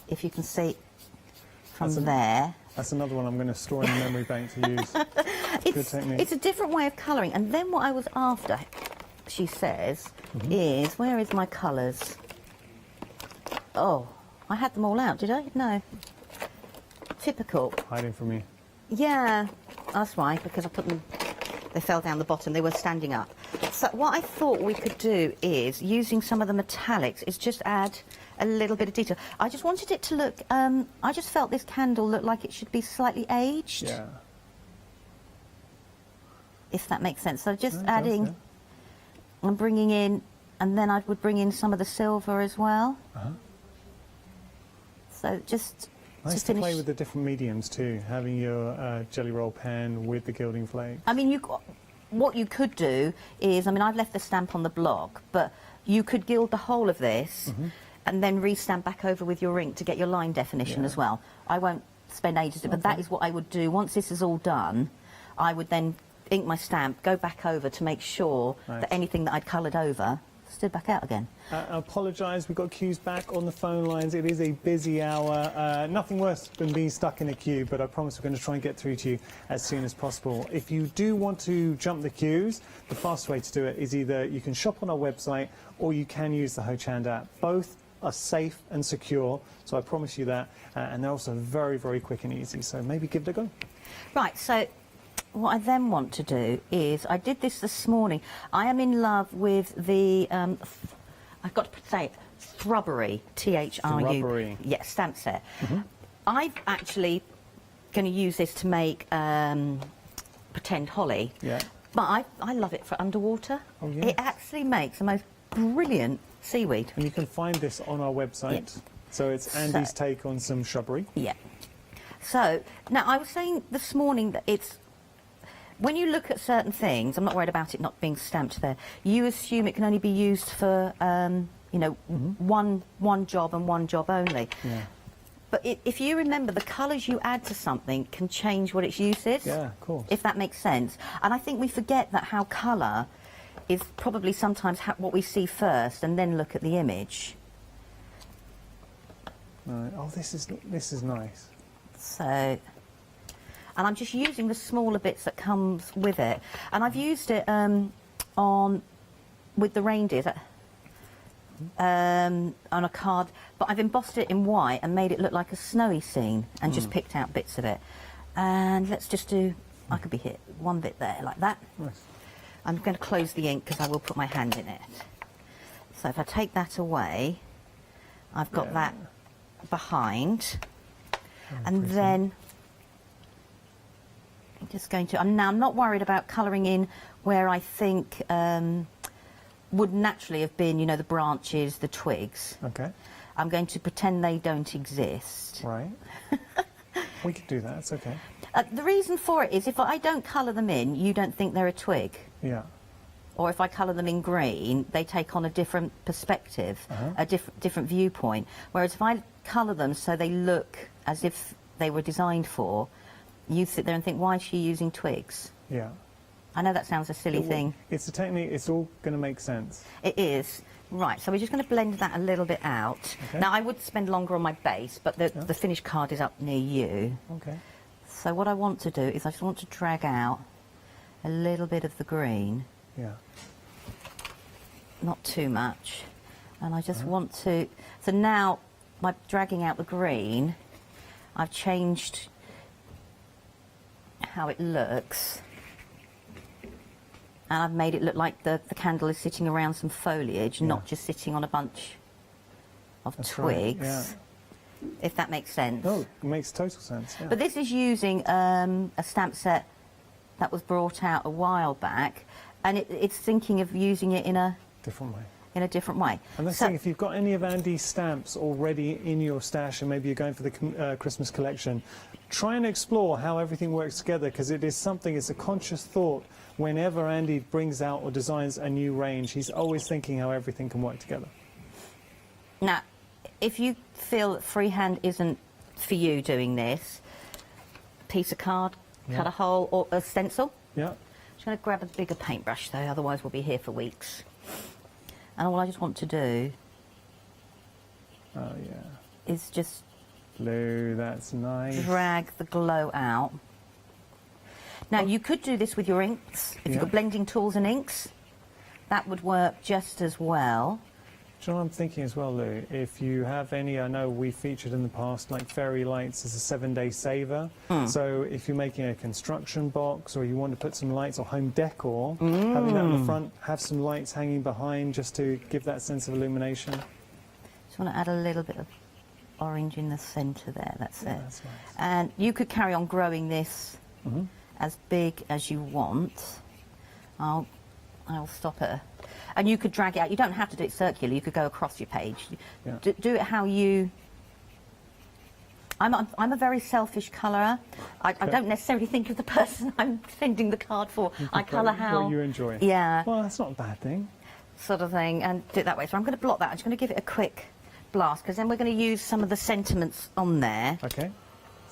If you can see from there. That's another one I'm going to store in the memory bank to use. Good technique. It's a different way of colouring. And then what I was after, she says, is, where is my colours? Oh, I had them all out, did I? No. Typical. Hiding from me. Yeah, that's why, because I put them, they fell down the bottom, they were standing up. So what I thought we could do is, using some of the metallics, is just add a little bit of detail. I just wanted it to look, I just felt this candle looked like it should be slightly aged. Yeah. If that makes sense. So just adding and bringing in, and then I would bring in some of the silver as well. So just Nice to to finish. play with the different mediums too, having your jelly roll pen with the gilding flake. I mean, what you could do is, I mean, I've left the stamp on the blog, but you could gild the whole of this and then re-stamp back over with your ink to get your line definition as well. I won't spend ages, but that is what I would do. Once this is all done, I would then ink my stamp, go back over to make sure that anything that I'd coloured over stood back out again. I apologise, we've got queues back on the phone lines. It is a busy hour. Nothing worse than being stuck in a queue, but I promise we're going to try and get through to you as soon as possible. If you do want to jump the queues, the fastest way to do it is either you can shop on our website or you can use the Hochanda app. Both are safe and secure, so I promise you that. And they're also very, very quick and easy, so maybe give it a go. Right, so what I then want to do is, I did this morning. I am in love with the, I've got to say it, Thrubbery, T-H-R-U. Thrubbery. Yeah, stamp set. I'm actually going to use this to make pretend holly. Yeah. But I love it for underwater. Oh, yes. It actually makes the most brilliant seaweed. And you can find this on our website. So it's Andy's take on some shrubbery. Yeah. So, now I was saying this morning that it's, when you look at certain things, I'm not worried about it not being stamped there, you assume it can only be used for, you know, one job and one job only. Yeah. But if you remember, the colours you add to something can change what its use is. Yeah, of course. If that makes sense. And I think we forget that how colour is probably sometimes what we see first and then look at the image. Right. Oh, this is nice. So, and I'm just using the smaller bits that comes with it. And I've used it with the reindeers on a card, but I've embossed it in white and made it look like a snowy scene and just picked out bits of it. And let's just do, I could be hit one bit there like that. Nice. I'm going to close the ink because I will put my hand in it. So if I take that away, I've got that behind. And then just going to... I'm not worried about colouring in where I think would naturally have been, you know, the branches, the twigs. Okay. I'm going to pretend they don't exist. Right. We could do that, it's okay. The reason for it is if I don't colour them in, you don't think they're a twig. Yeah. Or if I colour them in green, they take on a different perspective, a different viewpoint. Whereas if I colour them so they look as if they were designed for, you sit there and think, why is she using twigs? Yeah. I know that sounds a silly thing. It's a technique, it's all going to make sense. It is. Right, so we're just going to blend that a little bit out. Okay. Now, I would spend longer on my base, but the finished card is up near you. Okay. So what I want to do is I just want to drag out a little bit of the green. Yeah. Not too much. And I just want to... So now, by dragging out the green, I've changed how it looks. And I've made it look like the candle is sitting around some foliage, not just sitting on a bunch of twigs. Right, yeah. If that makes sense. Oh, it makes total sense. Yeah. But this is using a stamp set that was brought out a while back, and it's thinking of using it in a different way. In a different way. And that's saying, if you've got any of Andy's stamps already in your stash, and maybe you're going for the Christmas collection, try and explore how everything works together, because it is something, it's a conscious thought. Whenever Andy brings out or designs a new range, he's always thinking how everything can work together. Now, if you feel that freehand isn't for you doing this, piece of card, cut a hole, or a stencil. Yeah. I'm just going to grab a bigger paintbrush, though, otherwise we'll be here for weeks. And all I just want to do is just blue, that's nice. Drag the glow out. Now, you could do this with your inks. If you've got blending tools and inks, that would work just as well. Do you know what I'm thinking as well, Lou? If you have any, I know we featured in the past, like fairy lights as a 7-day saver. So if you're making a construction box, or you want to put some lights or home decor, having that in the front, have some lights hanging behind just to give that sense of illumination. Just want to add a little bit of orange in the centre there, that's it. That's nice. And you could carry on growing this as big as you want. I'll stop it. And you could drag it out. You don't have to do it circular. You could go across your page. Yeah. Do it how you... I'm a very selfish colourer. I don't necessarily think of the person I'm sending the card for. I colour how... What you enjoy. Yeah. Well, that's not a bad thing. Sort of thing, and do it that way. So I'm going to blot that. I'm just going to give it a quick blast, because then we're going to use some of the sentiments on there. Okay.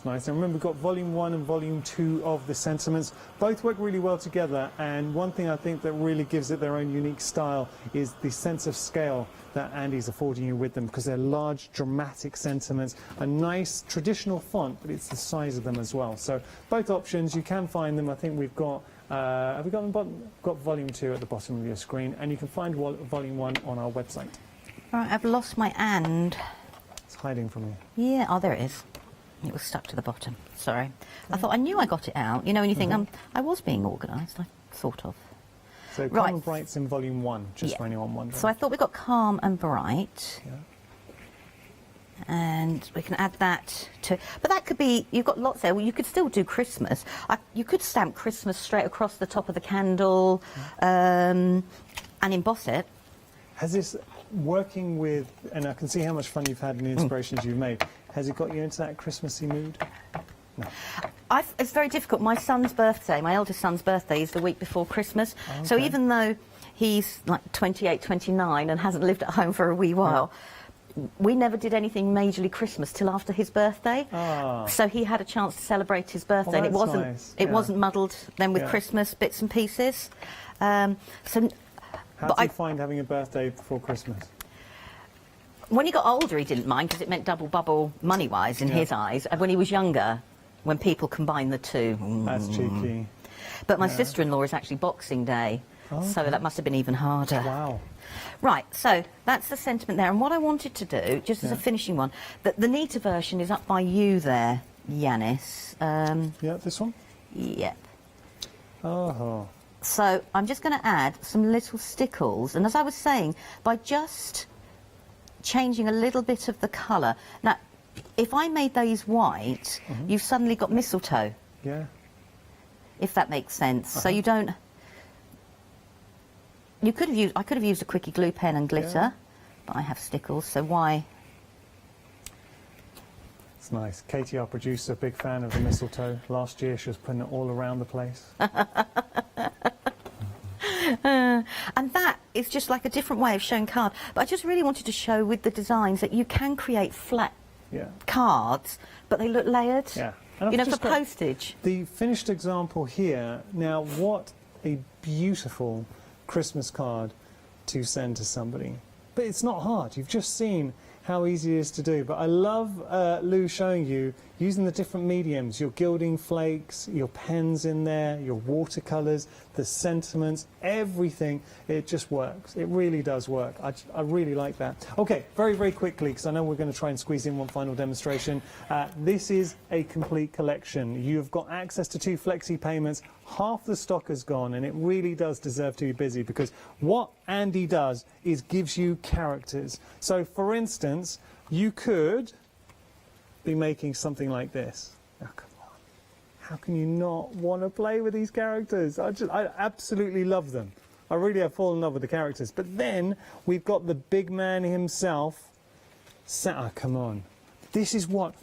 Nice. And remember, we've got volume 1 and volume 2 of the sentiments. Both work really well together, and one thing I think that really gives it their own unique style is the sense of scale that Andy's affording you with them, because they're large, dramatic sentiments, a nice traditional font, but it's the size of them as well. So both options, you can find them. I think we've got, have we got them got volume 2 at the bottom of your screen, and you can find volume 1 on our website. All right, I've lost my and. It's hiding from you. Yeah, oh, there it is. It was stuck to the bottom. Sorry. I thought I knew I got it out. You know, when you think, I was being organised, sort of. So Calm and Bright's in volume 1, just for anyone wondering. So I thought we got Calm and Bright. Yeah. And we can add that to... But that could be... You've got lots there. Well, you could still do Christmas. You could stamp Christmas straight across the top of the candle and emboss it. Has this... Working with... And I can see how much fun you've had and the inspirations you've made. Has it got you into that Christmassy mood? No. It's very difficult. My son's birthday, my eldest son's birthday, is the week before Christmas. Oh, okay. So even though he's like 28, 29 and hasn't lived at home for a wee while, we never did anything majorly Christmas till after his birthday. So he had a chance to celebrate his birthday, and it wasn't nice. it wasn't muddled then with Christmas bits and pieces. How do you find having a birthday before Christmas? When he got older, he didn't mind, because it meant double bubble money-wise in his eyes. And when he was younger, when people combine the two... That's cheeky. But my sister-in-law is actually Boxing Day, so that must have been even harder. Wow. Right, so that's the sentiment there. And what I wanted to do, just as a finishing one, the neater version is up by you there, Yanis. Yeah, this one? Yep. Oh. So I'm just going to add some little stickles. And as I was saying, by just... changing a little bit of the colour. Now, if I made those white, you've suddenly got mistletoe. Yeah. if that makes sense. So you don't... I could have used a quickie glue pen and glitter, but I have stickles, so why? It's nice. Katie, our producer, big fan of the mistletoe. Last year she was putting it all around the place. And that is just like a different way of showing card. But I just really wanted to show with the designs that you can create flat cards, but they look layered. Yeah. You know, for postage. The finished example here. Now, what a beautiful Christmas card to send to somebody. But it's not hard. You've just seen how easy it is to do. But I love Lou showing you using the different mediums, your gilding flakes, your pens in there, your watercolours, the sentiments, everything. It just works. It really does work. I really like that. Okay, very, very quickly, because I know we're going to try and squeeze in one final demonstration. This is a complete collection. You've got access to 2 flexi payments. Half the stock is gone, and it really does deserve to be busy, because what Andy does is gives you characters. So, for instance, you could be making something like this. Oh, come on. How can you not want to play with these characters? I absolutely love them. I really have fallen in love with the characters. But then we've got the big man himself. Come on. This is what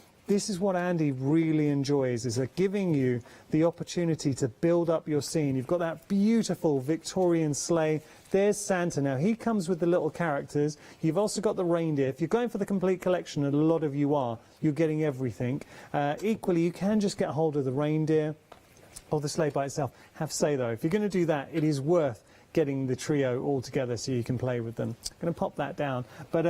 Andy really enjoys, is giving you the opportunity to build up your scene. You've got that beautiful Victorian sleigh. There's Santa. Now, he comes with the little characters. You've also got the reindeer. If you're going for the complete collection, and a lot of you are, you're getting everything. Equally, you can just get hold of the reindeer or the sleigh by itself. Have to say, though, if you're going to do that, it is worth getting the trio all together so you can play with them. I'm going to pop that down. But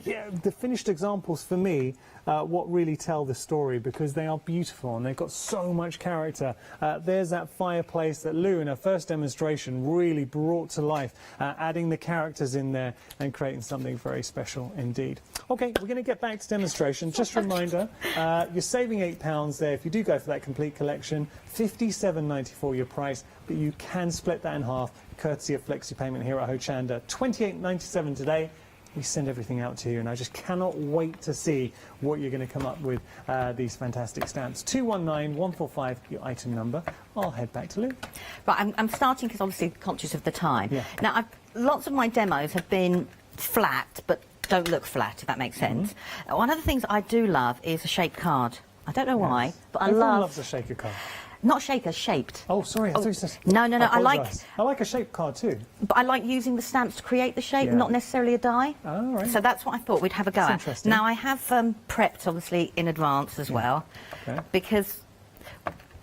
yeah, the finished examples for me, what really tell the story, because they are beautiful and they've got so much character. There's that fireplace that Lou in her first demonstration really brought to life, adding the characters in there and creating something very special indeed. Okay, we're going to get back to demonstration. Just a reminder, you're saving £8 there if you do go for that complete collection. £57.94 your price, but you can split that in half, courtesy of flexi payment here at Hochanda. £28.97 today. We send everything out to you, and I just cannot wait to see what you're going to come up with, these fantastic stamps. 219145, your item number. I'll head back to Lou. Right, I'm starting because obviously conscious of the time. Yeah. Now, lots of my demos have been flat, but don't look flat, if that makes sense. One of the things I do love is a shaped card. I don't know why, but Everyone loves a shaker card. Not shaker, shaped. Oh, sorry, I thought you said... No, I like a shaped card too. But I like using the stamps to create the shape, not necessarily a die. Oh, right. So that's what I thought we'd have a go at. Interesting. Now, I have prepped, obviously, in advance as well, because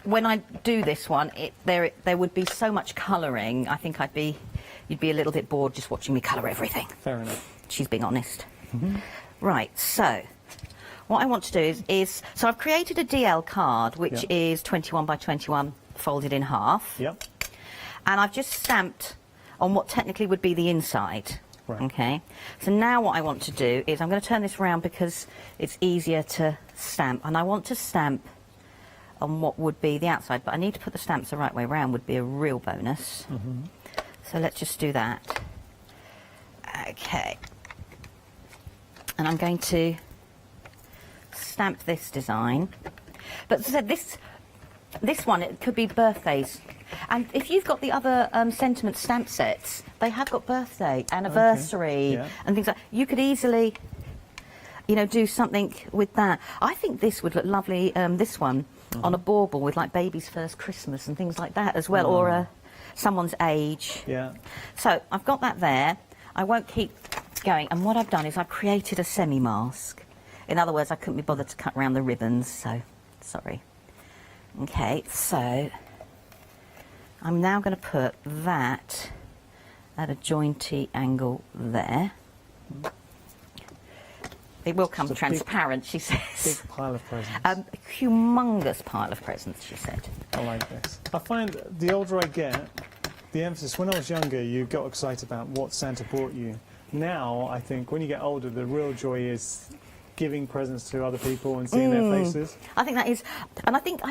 when I do this one, there would be so much colouring. I think you'd be a little bit bored just watching me colour everything. Fair enough. She's being honest. Right, so... what I want to do is so I've created a DL card, which is 21 by 21, folded in half. Yep. And I've just stamped on what technically would be the inside. Right. Okay. So now what I want to do is I'm going to turn this around because it's easier to stamp. And I want to stamp on what would be the outside, but I need to put the stamps the right way around, would be a real bonus. So let's just do that. Okay. And I'm going to stamp this design, but as I said, this one, it could be birthdays, and if you've got the other sentiment stamp sets, they have got birthday, anniversary, and things like you could easily, you know, do something with that. I think this would look lovely, this one on a bauble with like baby's first Christmas and things like that as well, or someone's age. So I've got that there. I won't keep going, and what I've done is I've created a semi-mask. In other words, I couldn't be bothered to cut around the ribbons, so sorry. Okay, so I'm now going to put that at a jointy angle there. It will come transparent, she says. Big pile of presents. A humongous pile of presents, she said. I like this. I find the older I get, the emphasis. When I was younger, you got excited about what Santa brought you. Now, I think when you get older, the real joy is giving presents to other people and seeing their faces. I think that is, and I think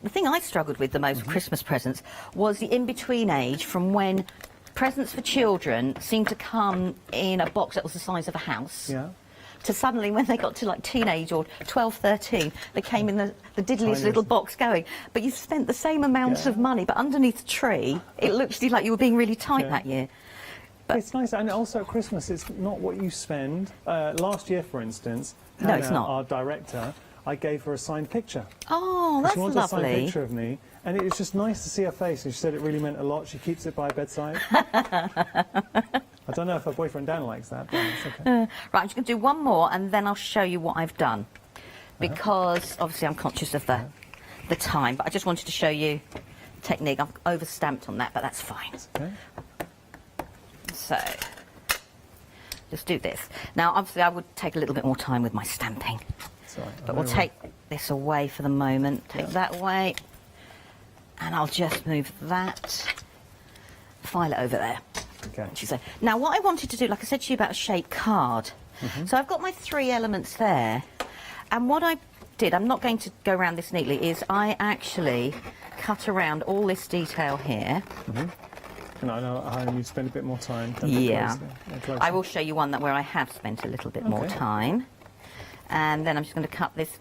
the thing I struggled with the most with Christmas presents was the in-between age from when presents for children seemed to come in a box that was the size of a house. to suddenly, when they got to like teenage or 12, 13, they came in the diddliest Tiniest. little box going. But you've spent the same amount of money, but underneath the tree, it looks to you like you were being really tight that year. But it's nice, and also at Christmas, it's not what you spend. Last year, for instance, No, it's Hannah, not. our director, I gave her a signed picture. Oh, that's She wanted a signed lovely. picture of me, and it was just nice to see her face, and she said it really meant a lot. She keeps it by her bedside. I don't know if her boyfriend Dan likes that, but it's okay. Right, I'm just going to do one more, and then I'll show you what I've done. Because, obviously, I'm conscious of the time, but I just wanted to show you technique. I've over-stamped on that, but that's fine. Okay. So, just do this. Now, obviously, I would take a little bit more time with my stamping. Sorry, But we'll take this away for the moment. Take that away. And I'll just move that. File it over there. Okay. Now, what I wanted to do, like I said to you about a shaped card. So I've got my 3 elements there. And what I did, I'm not going to go around this neatly, is I actually cut around all this detail here. And I know at home you spend a bit more time. Yeah. I will show you one where I have spent a little bit more time. And then I'm just going to cut this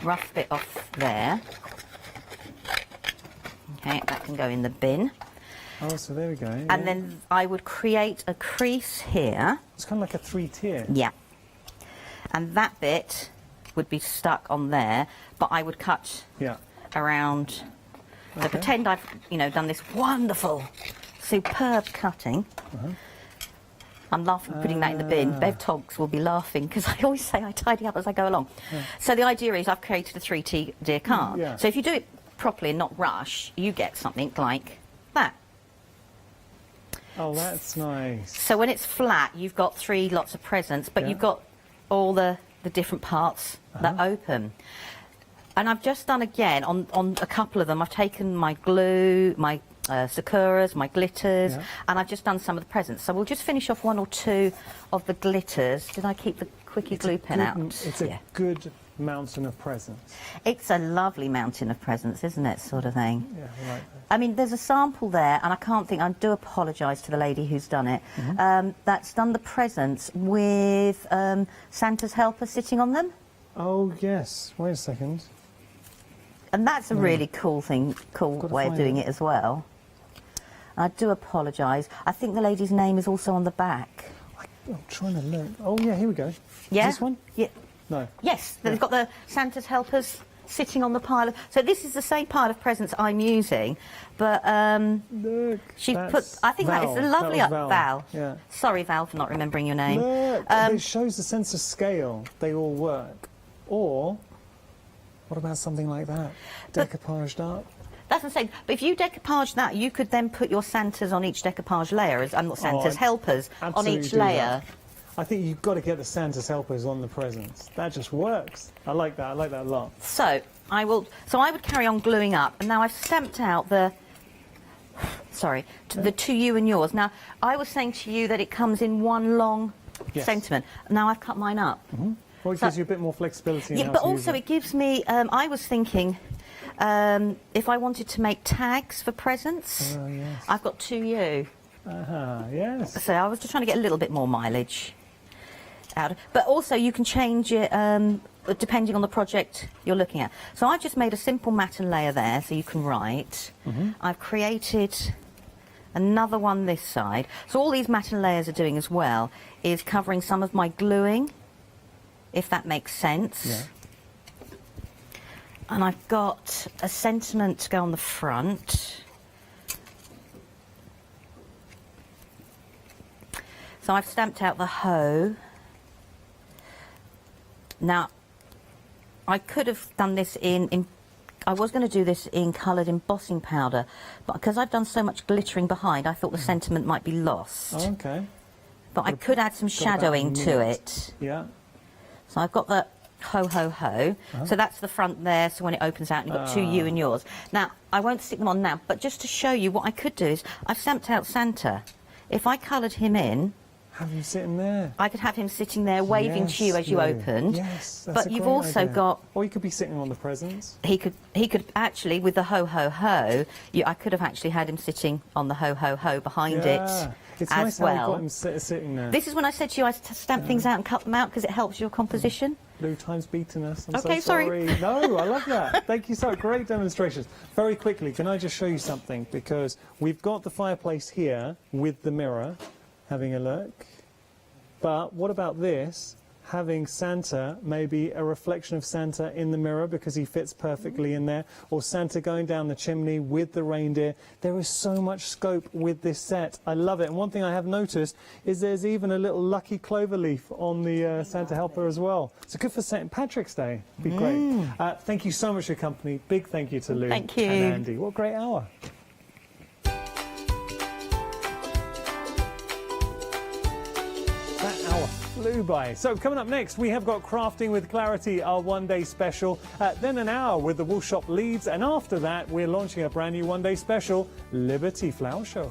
rough bit off there. Okay, that can go in the bin. Oh, so there we go. And then I would create a crease here. It's kind of like a 3-tier. Yeah. And that bit would be stuck on there, but I would cut around. So pretend I've, done this wonderful, superb cutting. I'm laughing putting that in the bin. Bev Togs will be laughing because I always say I tidy up as I go along. So the idea is I've created a 3-tier card. So if you do it properly and not rush, you get something like that. Oh, that's nice. So when it's flat, you've got 3 lots of presents, but you've got all the different parts that open. And I've just done again, on a couple of them, I've taken my glue, my sakuras, my glitters, and I've just done some of the presents. So we'll just finish off 1 or 2 of the glitters. Did I keep the quickie glue pen out? It's a good mountain of presents. It's a lovely mountain of presents, isn't it, sort of thing? Yeah, I like that. I mean, there's a sample there, and I can't think, I do apologise to the lady who's done it, that's done the presents with Santa's helper sitting on them. Oh, yes. Wait a second. And that's a really cool way of doing it as well. I do apologise. I think the lady's name is also on the back. I'm trying to look. Oh, yeah, here we go. Yeah? Is this one? Yeah. No. Yes, they've got the Santa's helpers sitting on the pile of... So this is the same pile of presents I'm using, but look, she put... I think that is a lovely... Val. Yeah. Sorry, Val, for not remembering your name. Look, it shows the sense of scale. They all work. Or, what about something like that? Decoupaged up? That's what I'm saying. But if you decoupage that, you could then put your Santas on each decoupage layer, not Santas, helpers on each layer. I think you've got to get the Santa's helpers on the presents. That just works. I like that. I like that a lot. So I would carry on gluing up, and now I've stamped out the. Sorry, the to you and yours. Now I was saying to you that it comes in one long sentiment. Now I've cut mine up. Well, it gives you a bit more flexibility. Yeah, but also it gives me. I was thinking. If I wanted to make tags for presents, I've got to you. Yes. So I was just trying to get a little bit more mileage out. But also you can change it depending on the project you're looking at. So I've just made a simple matten layer there so you can write. I've created another one this side. So all these matten layers are doing as well is covering some of my gluing, if that makes sense. Yeah. And I've got a sentiment to go on the front. So I've stamped out the hoe. Now, I could have done this I was going to do this in coloured embossing powder, but because I've done so much glittering behind, I thought the sentiment might be lost. Oh, okay. But I could add some shadowing to it. Yeah. So I've got the ho, ho, ho. So that's the front there, so when it opens out, you've got to you and yours. Now, I won't stick them on now, but just to show you what I could do is, I've stamped out Santa. If I coloured him in... Have him sitting there. I could have him sitting there waving to you as you opened. Yes, that's but you've also got... Or he could be sitting on the presents. He could actually, with the ho, ho, ho, I could have actually had him sitting on the ho, ho, ho behind it. It's as nice how well. you've got him sitting there. This is when I said to you I stamp things out and cut them out because it helps your composition. Blue time's beaten us. I'm Okay, so sorry. sorry. No, I love that. Thank you so much. Great demonstrations. Very quickly, can I just show you something? Because we've got the fireplace here with the mirror. Having a look. But what about this? Having Santa, maybe a reflection of Santa in the mirror because he fits perfectly in there, or Santa going down the chimney with the reindeer. There is so much scope with this set. I love it. And one thing I have noticed is there's even a little lucky clover leaf on the Santa helper as well. So good for St. Patrick's Day. Be great. Thank you so much for your company. Big thank you to Lou Thank you. and Andy. What a great hour. Flew by. So coming up next, we have got Crafting with Clarity, our one-day special. Then an hour with the Wool Shop Leeds, and after that, we're launching a brand new one-day special, Liberty Flower Show.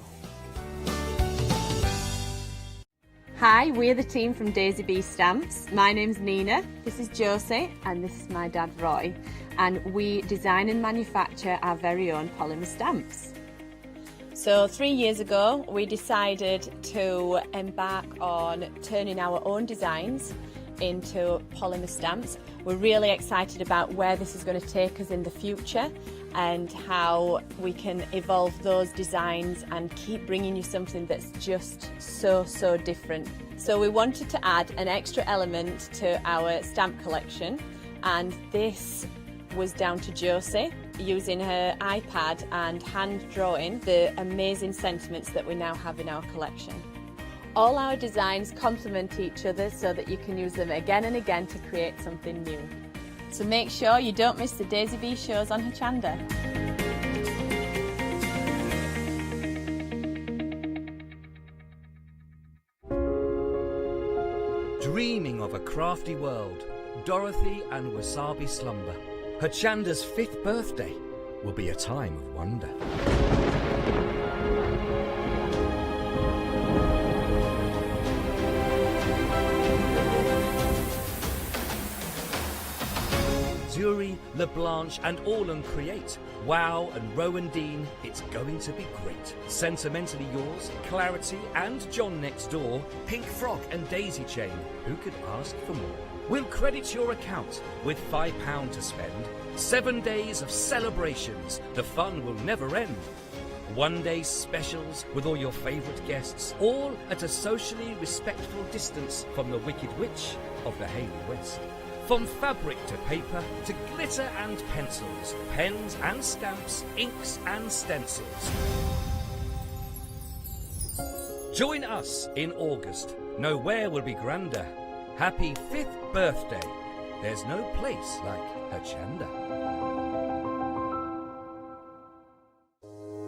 Hi, we're the team from Daisy Bee Stamps. My name's Nina, this is Josie, and this is my dad Roy. And we design and manufacture our very own polymer stamps. So 3 years ago, we decided to embark on turning our own designs into polymer stamps. We're really excited about where this is going to take us in the future and how we can evolve those designs and keep bringing you something that's just so different. So we wanted to add an extra element to our stamp collection, and this was down to Josie using her iPad and hand drawing the amazing sentiments that we now have in our collection. All our designs complement each other so that you can use them again and again to create something new. So make sure you don't miss the Daisy Bee shows on Hochanda. Dreaming of a crafty world, Dorothy and Wasabi slumber. Hochanda's 5th birthday will be a time of wonder. Zuri, LeBlanche and Orlan create. Wow and Rowan Dean, it's going to be great. Sentimentally yours, Clarity and John next door, Pink Frog and Daisy Chain. Who could ask for more? We'll credit your account with £5 to spend. 7 days of celebrations. The fun will never end. One-day specials with all your favourite guests, all at a socially respectful distance from the Wicked Witch of the Hayley West. From fabric to paper to glitter and pencils, pens and stamps, inks and stencils. Join us in August. Nowhere will be grander. Happy 5th birthday. There's no place like Hochanda.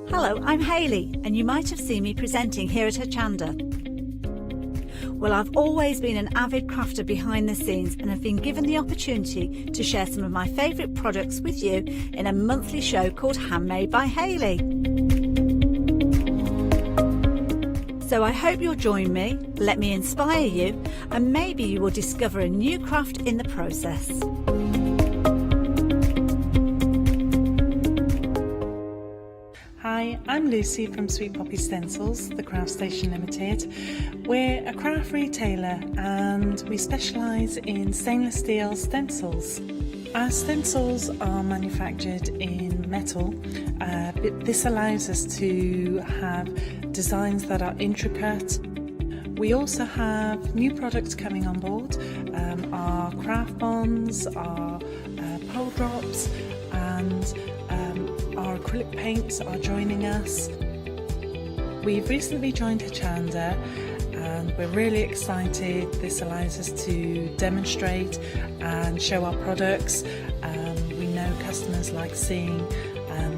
Hello, I'm Hayley, and you might have seen me presenting here at Hochanda. Well, I've always been an avid crafter behind the scenes and have been given the opportunity to share some of my favourite products with you in a monthly show called Handmade by Hayley. So I hope you'll join me, let me inspire you, and maybe you will discover a new craft in the process. Hi, I'm Lucy from Sweet Poppy Stencils, the Craft Station Limited. We're a craft retailer and we specialise in stainless steel stencils. Our stencils are manufactured in metal. This allows us to have designs that are intricate. We also have new products coming on board, our craft bonds, our pole drops, and our acrylic paints are joining us. We've recently joined Hochanda and we're really excited. This allows us to demonstrate and show our products. We know customers like seeing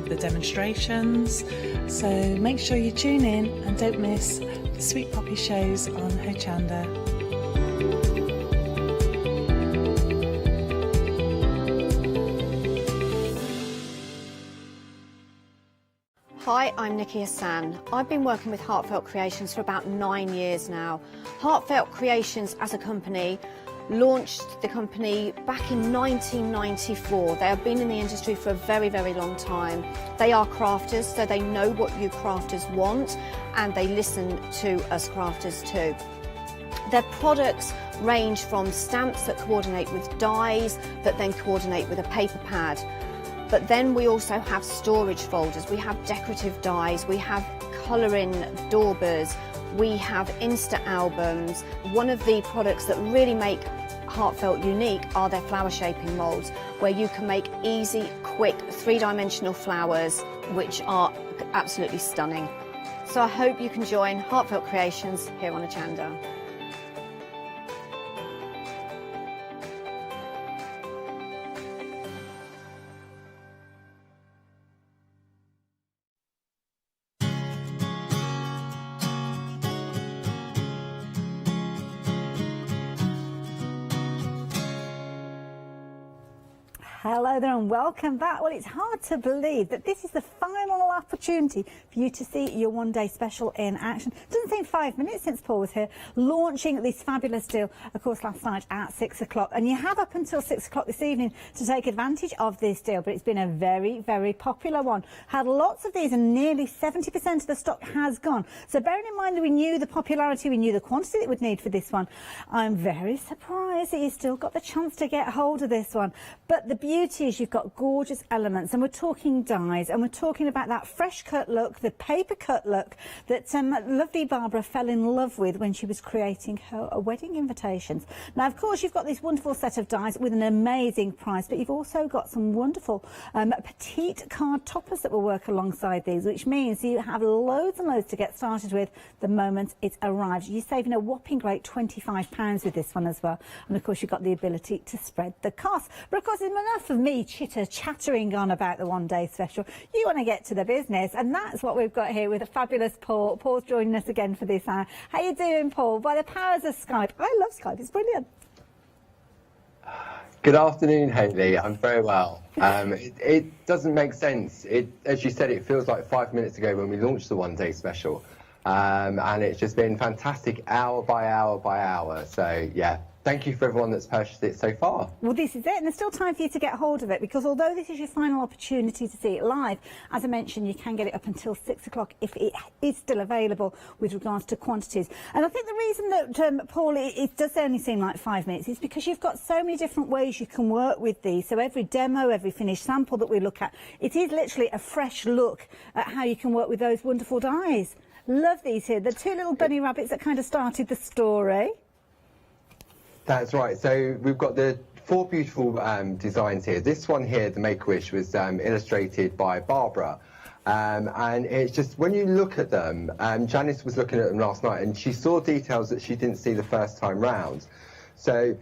the demonstrations, so make sure you tune in and don't miss the Sweet Poppy shows on Hochanda. Hi, I'm Nikki Hassan. I've been working with Heartfelt Creations for about 9 years now. Heartfelt Creations as a company launched the company back in 1994. They have been in the industry for a very, very long time. They are crafters, so they know what you crafters want, and they listen to us crafters too. Their products range from stamps that coordinate with dies that then coordinate with a paper pad. But then we also have storage folders, we have decorative dies, we have colouring daubers, we have Insta albums. One of the products that really make Heartfelt unique are their flower shaping moulds, where you can make easy, quick, three-dimensional flowers, which are absolutely stunning. So I hope you can join Heartfelt Creations here on Hochanda. Hello there and welcome back. Well, it's hard to believe that this is the final opportunity for you to see your one-day special in action. Doesn't seem 5 minutes since Paul was here launching this fabulous deal, of course, last night at 6 o'clock. And you have up until 6 o'clock this evening to take advantage of this deal, but it's been a very, very popular one. Had lots of these and nearly 70% of the stock has gone. So bearing in mind that we knew the popularity, we knew the quantity that we'd need for this one, I'm very surprised that you still got the chance to get hold of this one. But the beauty is you've got gorgeous elements, and we're talking dies, and we're talking about that fresh cut look, the paper cut look that lovely Barbara fell in love with when she was creating her wedding invitations. Now, of course, you've got this wonderful set of dies with an amazing price, but you've also got some wonderful petite card toppers that will work alongside these, which means you have loads and loads to get started with the moment it arrives. You're saving a whopping great £25 with this one as well, and of course you've got the ability to spread the cost. But of course, it's enough of me chattering on about the one-day special. You want to get to the business, and that's what we've got here with a fabulous Paul. Paul's joining us again for this hour. How you doing, Paul? By the powers of Skype. I love Skype. It's brilliant. Good afternoon, Hayley. I'm very well. It doesn't make sense. As you said, it feels like 5 minutes ago when we launched the one-day special, and it's just been fantastic hour by hour by hour. So yeah. Thank you for everyone that's purchased it so far. Well, this is it, and there's still time for you to get hold of it, because although this is your final opportunity to see it live, as I mentioned, you can get it up until 6 o'clock if it is still available with regards to quantities. And I think the reason that, Paul, it does only seem like 5 minutes is because you've got so many different ways you can work with these. So every demo, every finished sample that we look at, it is literally a fresh look at how you can work with those wonderful dies. Love these here. The two little bunny rabbits that kind of started the story. That's right. So we've got the 4 beautiful designs here. This one here, the Make-A-Wish, was illustrated by Barbara. And it's just, when you look at them, Janice was looking at them last night and she saw details that she didn't see the first time round. So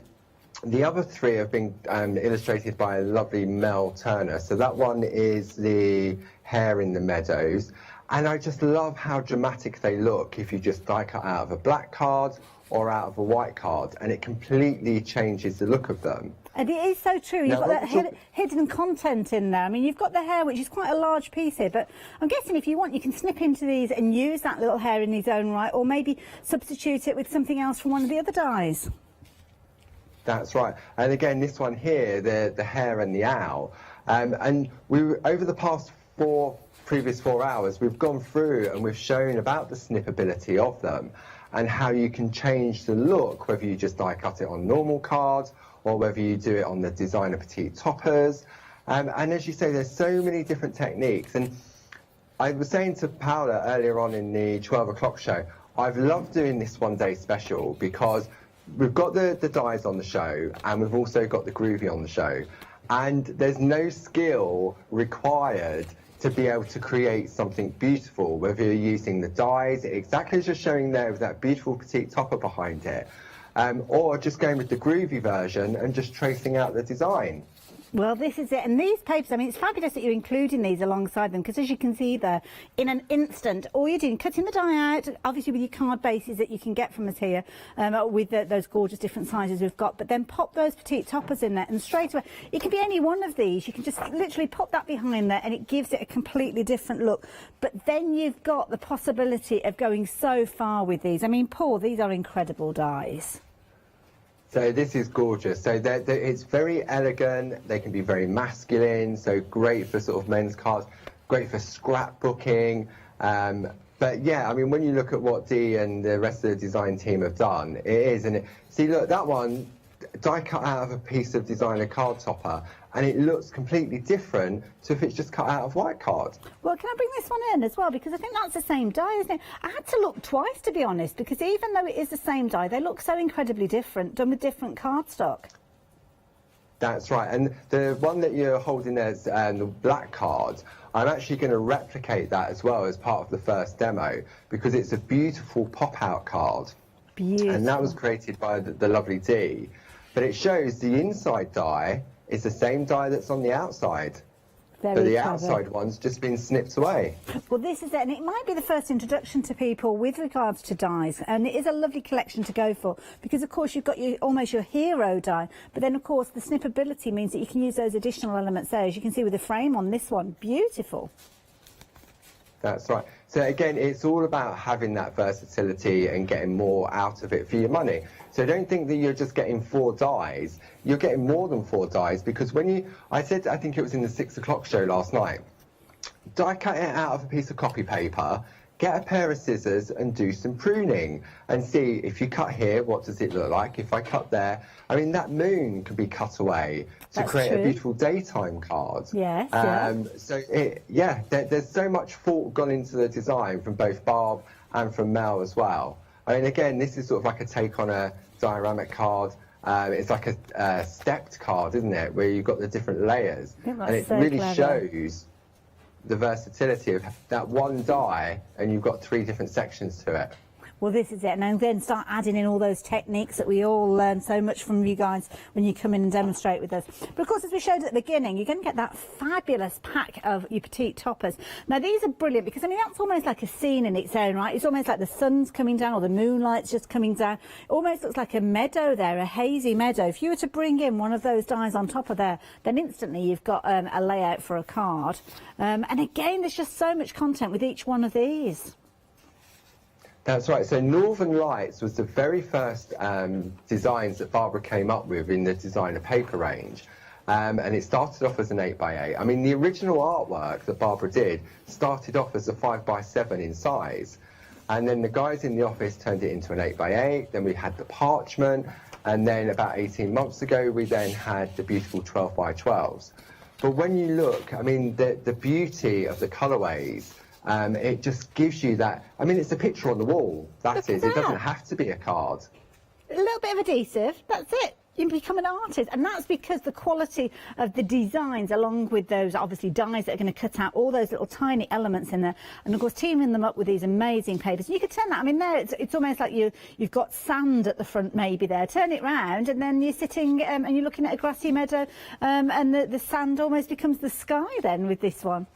the other 3 have been illustrated by a lovely Mel Turner. So that one is the hare in the meadows. And I just love how dramatic they look if you just die cut out of a black card or out of a white card, and it completely changes the look of them. And it is so true. You've got that hidden content in there. I mean, you've got the hair, which is quite a large piece here, but I'm guessing if you want, you can snip into these and use that little hair in its own right, or maybe substitute it with something else from one of the other dies. That's right. And again, this one here, the hare and the owl. And over the past previous 4 hours, we've gone through and we've shown about the snippability of them, and how you can change the look, whether you just die cut it on normal cards or whether you do it on the designer petite toppers. And as you say, there's so many different techniques. And I was saying to Paola earlier on in the 12 o'clock show, I've loved doing this one-day special because we've got the dies on the show and we've also got the groovy on the show. And there's no skill required to be able to create something beautiful, whether you're using the dies, exactly as you're showing there with that beautiful petite topper behind it, or just going with the groovy version and just tracing out the design. Well, this is it. And these papers, I mean, it's fabulous that you're including these alongside them, because as you can see there, in an instant, all you're doing, cutting the die out, obviously with your card bases that you can get from us here, with those gorgeous different sizes we've got, but then pop those petite toppers in there, and straight away, it can be any one of these. You can just literally pop that behind there, and it gives it a completely different look. But then you've got the possibility of going so far with these. I mean, Paul, these are incredible dies. So this is gorgeous. So it's very elegant. They can be very masculine. So great for sort of men's cards, great for scrapbooking. But yeah, I mean, when you look at what Dee and the rest of the design team have done, it is. And see, look, that one, die cut out of a piece of designer card topper, and it looks completely different to if it's just cut out of white card. Well, can I bring this one in as well? Because I think that's the same die, isn't it? I had to look twice, to be honest, because even though it is the same die, they look so incredibly different, done with different cardstock. That's right. And the one that you're holding there is the black card. I'm actually going to replicate that as well as part of the first demo, because it's a beautiful pop-out card. Beautiful. And that was created by the lovely Dee. But it shows the inside die is the same die that's on the outside. Very but the clever. outside one's just been snipped away. Well, this is it, and it might be the first introduction to people with regards to dies, and it is a lovely collection to go for, because of course you've got almost your hero die, but then of course the snippability means that you can use those additional elements there, as you can see with the frame on this one. Beautiful. That's right. So again, it's all about having that versatility and getting more out of it for your money. So don't think that you're just getting 4 dies. You're getting more than 4 dies, because when I said, I think it was in the 6 o'clock show last night, die cut it out of a piece of copy paper, get a pair of scissors and do some pruning and see if you cut here, what does it look like? If I cut there, I mean, that moon can be cut away to create a beautiful daytime card. Yes, So, there's so much thought gone into the design from both Barb and from Mel as well. I mean, again, this is sort of like a take on a dioramic card. It's like a stepped card, isn't it, where you've got the different layers. And it really shows the versatility of that one die, and you've got 3 different sections to it. Well, this is it. And then start adding in all those techniques that we all learn so much from you guys when you come in and demonstrate with us. But of course, as we showed at the beginning, you're going to get that fabulous pack of your petite toppers. Now, these are brilliant because, I mean, that's almost like a scene in its own right. It's almost like the sun's coming down or the moonlight's just coming down. It almost looks like a meadow there, a hazy meadow. If you were to bring in one of those dies on top of there, then instantly you've got a layout for a card. And again, there's just so much content with each one of these. That's right. So Northern Lights was the very first designs that Barbara came up with in the designer paper range. And it started off as an 8x8. I mean, the original artwork that Barbara did started off as a 5x7 in size. And then the guys in the office turned it into an 8x8. Then we had the parchment. And then about 18 months ago, we then had the beautiful 12x12s. But when you look, I mean, the beauty of the colourways, it just gives you that. I mean, it's a picture on the wall. That is. It doesn't have to be a card. A little bit of adhesive. That's it. You become an artist, and that's because the quality of the designs, along with those obviously dies that are going to cut out all those little tiny elements in there, and of course teaming them up with these amazing papers. You could turn that. I mean, there it's almost like you've got sand at the front, maybe there. Turn it round, and then you're sitting and you're looking at a grassy meadow, and the sand almost becomes the sky. Then with this one.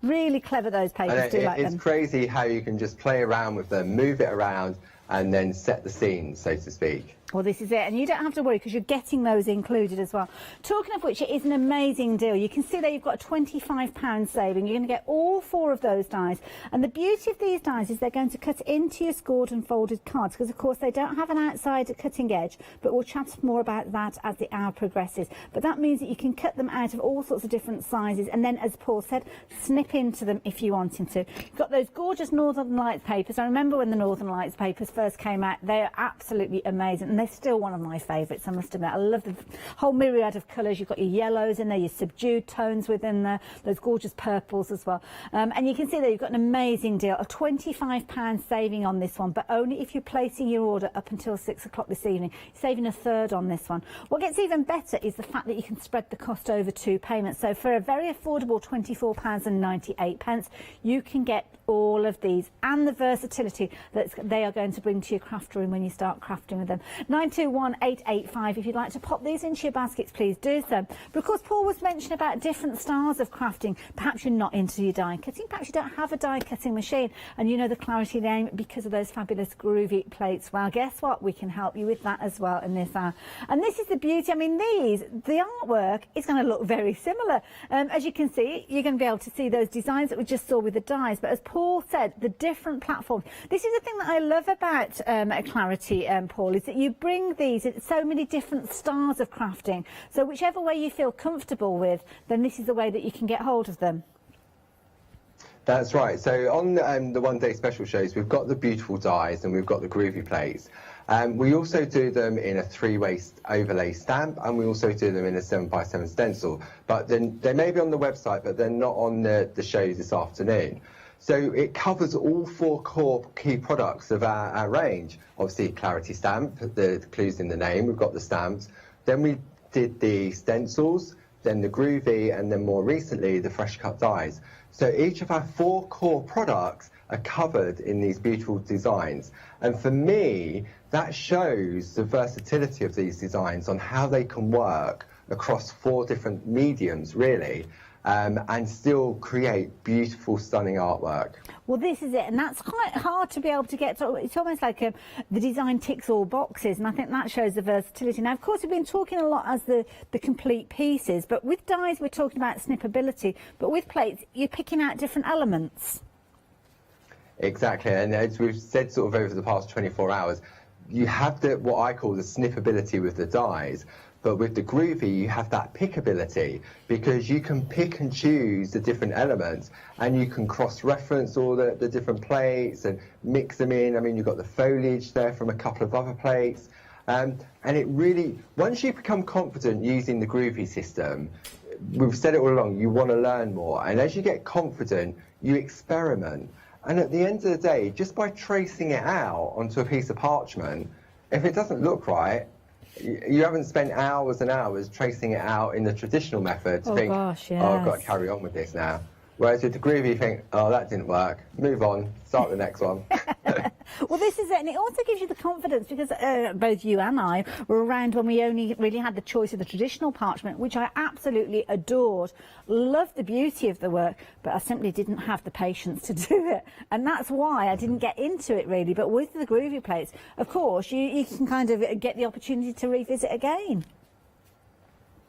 Really clever, those papers, do like them. It's crazy how you can just play around with them, move it around, and then set the scene, so to speak. Well, this is it, and you don't have to worry because you're getting those included as well. Talking of which, it is an amazing deal. You can see there you've got a £25 saving. You're going to get all 4 of those dies, and the beauty of these dies is they're going to cut into your scored and folded cards because, of course, they don't have an outside cutting edge, but we'll chat more about that as the hour progresses. But that means that you can cut them out of all sorts of different sizes, and then, as Paul said, snip into them if you wanted to. You've got those gorgeous Northern Lights papers. I remember when the Northern Lights papers first came out. They are absolutely amazing, and they're still one of my favourites, I must admit. I love the whole myriad of colours. You've got your yellows in there, your subdued tones within there, those gorgeous purples as well. And you can see there you've got an amazing deal, a £25 saving on this one, but only if you're placing your order up until 6 o'clock this evening. You're saving a third on this one. What gets even better is the fact that you can spread the cost over 2 payments. So for a very affordable £24.98, you can get all of these and the versatility that they are going to bring to your craft room when you start crafting with them. 921885. If you'd like to pop these into your baskets, please do so. But of course, Paul was mentioning about different styles of crafting. Perhaps you're not into your die cutting, perhaps you don't have a die cutting machine, and you know the Clarity name because of those fabulous groovy plates. Well, guess what? We can help you with that as well in this hour. And this is the beauty. I mean, the artwork is going to look very similar. As you can see, you're going to be able to see those designs that we just saw with the dies, but as Paul said, the different platforms. This is the thing that I love about Clarity, Paul, is that you bring these in so many different styles of crafting. So whichever way you feel comfortable with, then this is the way that you can get hold of them. That's right. So on the one-day special shows, we've got the beautiful dies and we've got the groovy plates. We also do them in a 3-way overlay stamp, and we also do them in a 7x7 stencil. But then they may be on the website, but they're not on the shows this afternoon. So it covers all 4 core key products of our range. Obviously, Claritystamp, the clues in the name, we've got the stamps. Then we did the stencils, then the groovy, and then more recently, the fresh cut dies. So each of our 4 core products are covered in these beautiful designs. And for me, that shows the versatility of these designs on how they can work across 4 different mediums, really. And still create beautiful, stunning artwork. Well, this is it, and that's quite hard to be able to get to. It's almost like the design ticks all boxes, and I think that shows the versatility. Now, of course, we've been talking a lot as the complete pieces, but with dies, we're talking about snippability, but with plates, you're picking out different elements. Exactly, and as we've said sort of over the past 24 hours, you have what I call the snippability with the dies. But with the groovy, you have that pickability, because you can pick and choose the different elements, and you can cross-reference all the different plates and mix them in. I mean, you've got the foliage there from a couple of other plates. And it really, once you become confident using the groovy system, we've said it all along, you want to learn more. And as you get confident, you experiment. And at the end of the day, just by tracing it out onto a piece of parchment, if it doesn't look right, you haven't spent hours and hours tracing it out in the traditional method to think, gosh, yes. oh, I've got to carry on with this now. Whereas with the groovy, you think, oh, that didn't work. Move on, start the next one. Well, this is it, and it also gives you the confidence, because both you and I were around when we only really had the choice of the traditional parchment, which I absolutely adored. Loved the beauty of the work, but I simply didn't have the patience to do it, and that's why I didn't get into it really. But with the groovy plates, of course, you can kind of get the opportunity to revisit again.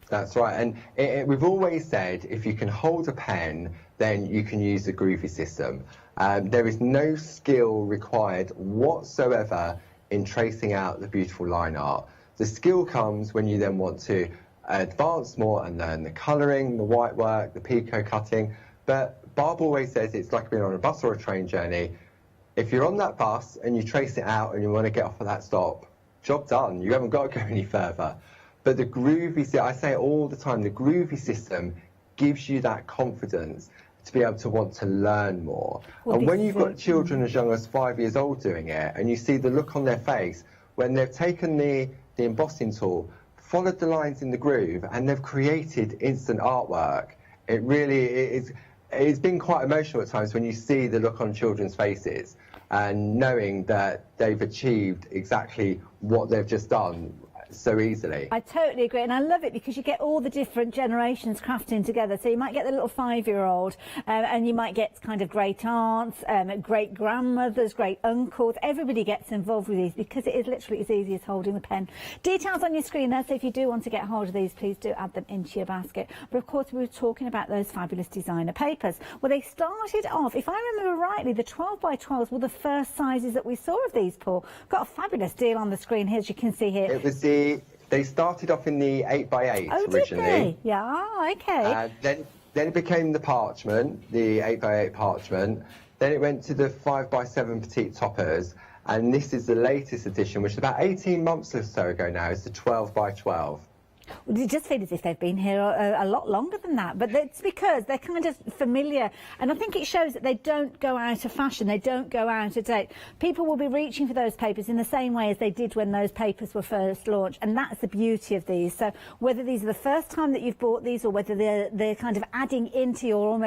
That's right, and we've always said if you can hold a pen, then you can use the groovy system. There is no skill required whatsoever in tracing out the beautiful line art. The skill comes when you then want to advance more and learn the colouring, the white work, the picot cutting. But Barb always says it's like being on a bus or a train journey. If you're on that bus and you trace it out and you want to get off at that stop, job done. You haven't got to go any further. But the groovy, I say it all the time, the groovy system gives you that confidence to be able to want to learn more. Well, and when you've got children as young as 5 years old doing it, and you see the look on their face when they've taken the embossing tool, followed the lines in the groove, and they've created instant artwork, it really is. It's been quite emotional at times when you see the look on children's faces and knowing that they've achieved exactly what they've just done so easily. I totally agree, and I love it because you get all the different generations crafting together. So you might get the little 5-year-old, and you might get kind of great aunts, great grandmothers, great uncles. Everybody gets involved with these because it is literally as easy as holding the pen. Details on your screen there, so if you do want to get hold of these, please do add them into your basket. But of course, we were talking about those fabulous designer papers. Well, they started off, if I remember rightly, the 12x12s were the first sizes that we saw of these, Paul. Got a fabulous deal on the screen here, as you can see here. It was they started off in the 8x8 originally. Did they? Yeah, okay. Then it became the parchment, the 8x8 parchment. Then it went to the 5x7 petite toppers, and this is the latest edition, which is about 18 months or so ago now. It's the 12x12. Well, it just feels as if they've been here a lot longer than that, but it's because they're kind of familiar, and I think it shows that they don't go out of fashion, they don't go out of date. People will be reaching for those papers in the same way as they did when those papers were first launched, and that's the beauty of these. So whether these are the first time that you've bought these or whether they're kind of adding into your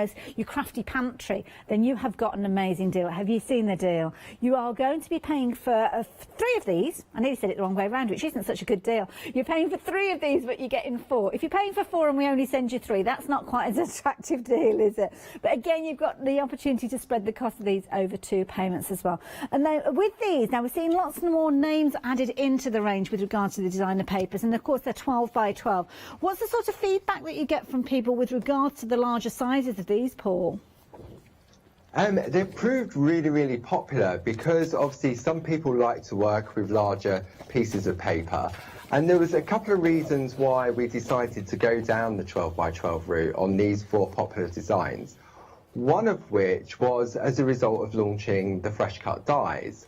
crafty pantry, then you have got an amazing deal. Have you seen the deal? You are going to be paying for 3 of these. I nearly said it the wrong way around, which isn't such a good deal. You're paying for 3 of these, but you're getting 4. If you're paying for 4 and we only send you 3, that's not quite as attractive deal, is it? But again, you've got the opportunity to spread the cost of these over 2 payments as well. And then with these, now we're seeing lots more names added into the range with regard to the designer papers, and of course they're 12x12. What's the sort of feedback that you get from people with regard to the larger sizes of these, Paul? They've proved really, really popular because obviously some people like to work with larger pieces of paper. And there was a couple of reasons why we decided to go down the 12 by 12 route on these 4 popular designs. One of which was as a result of launching the fresh cut dies.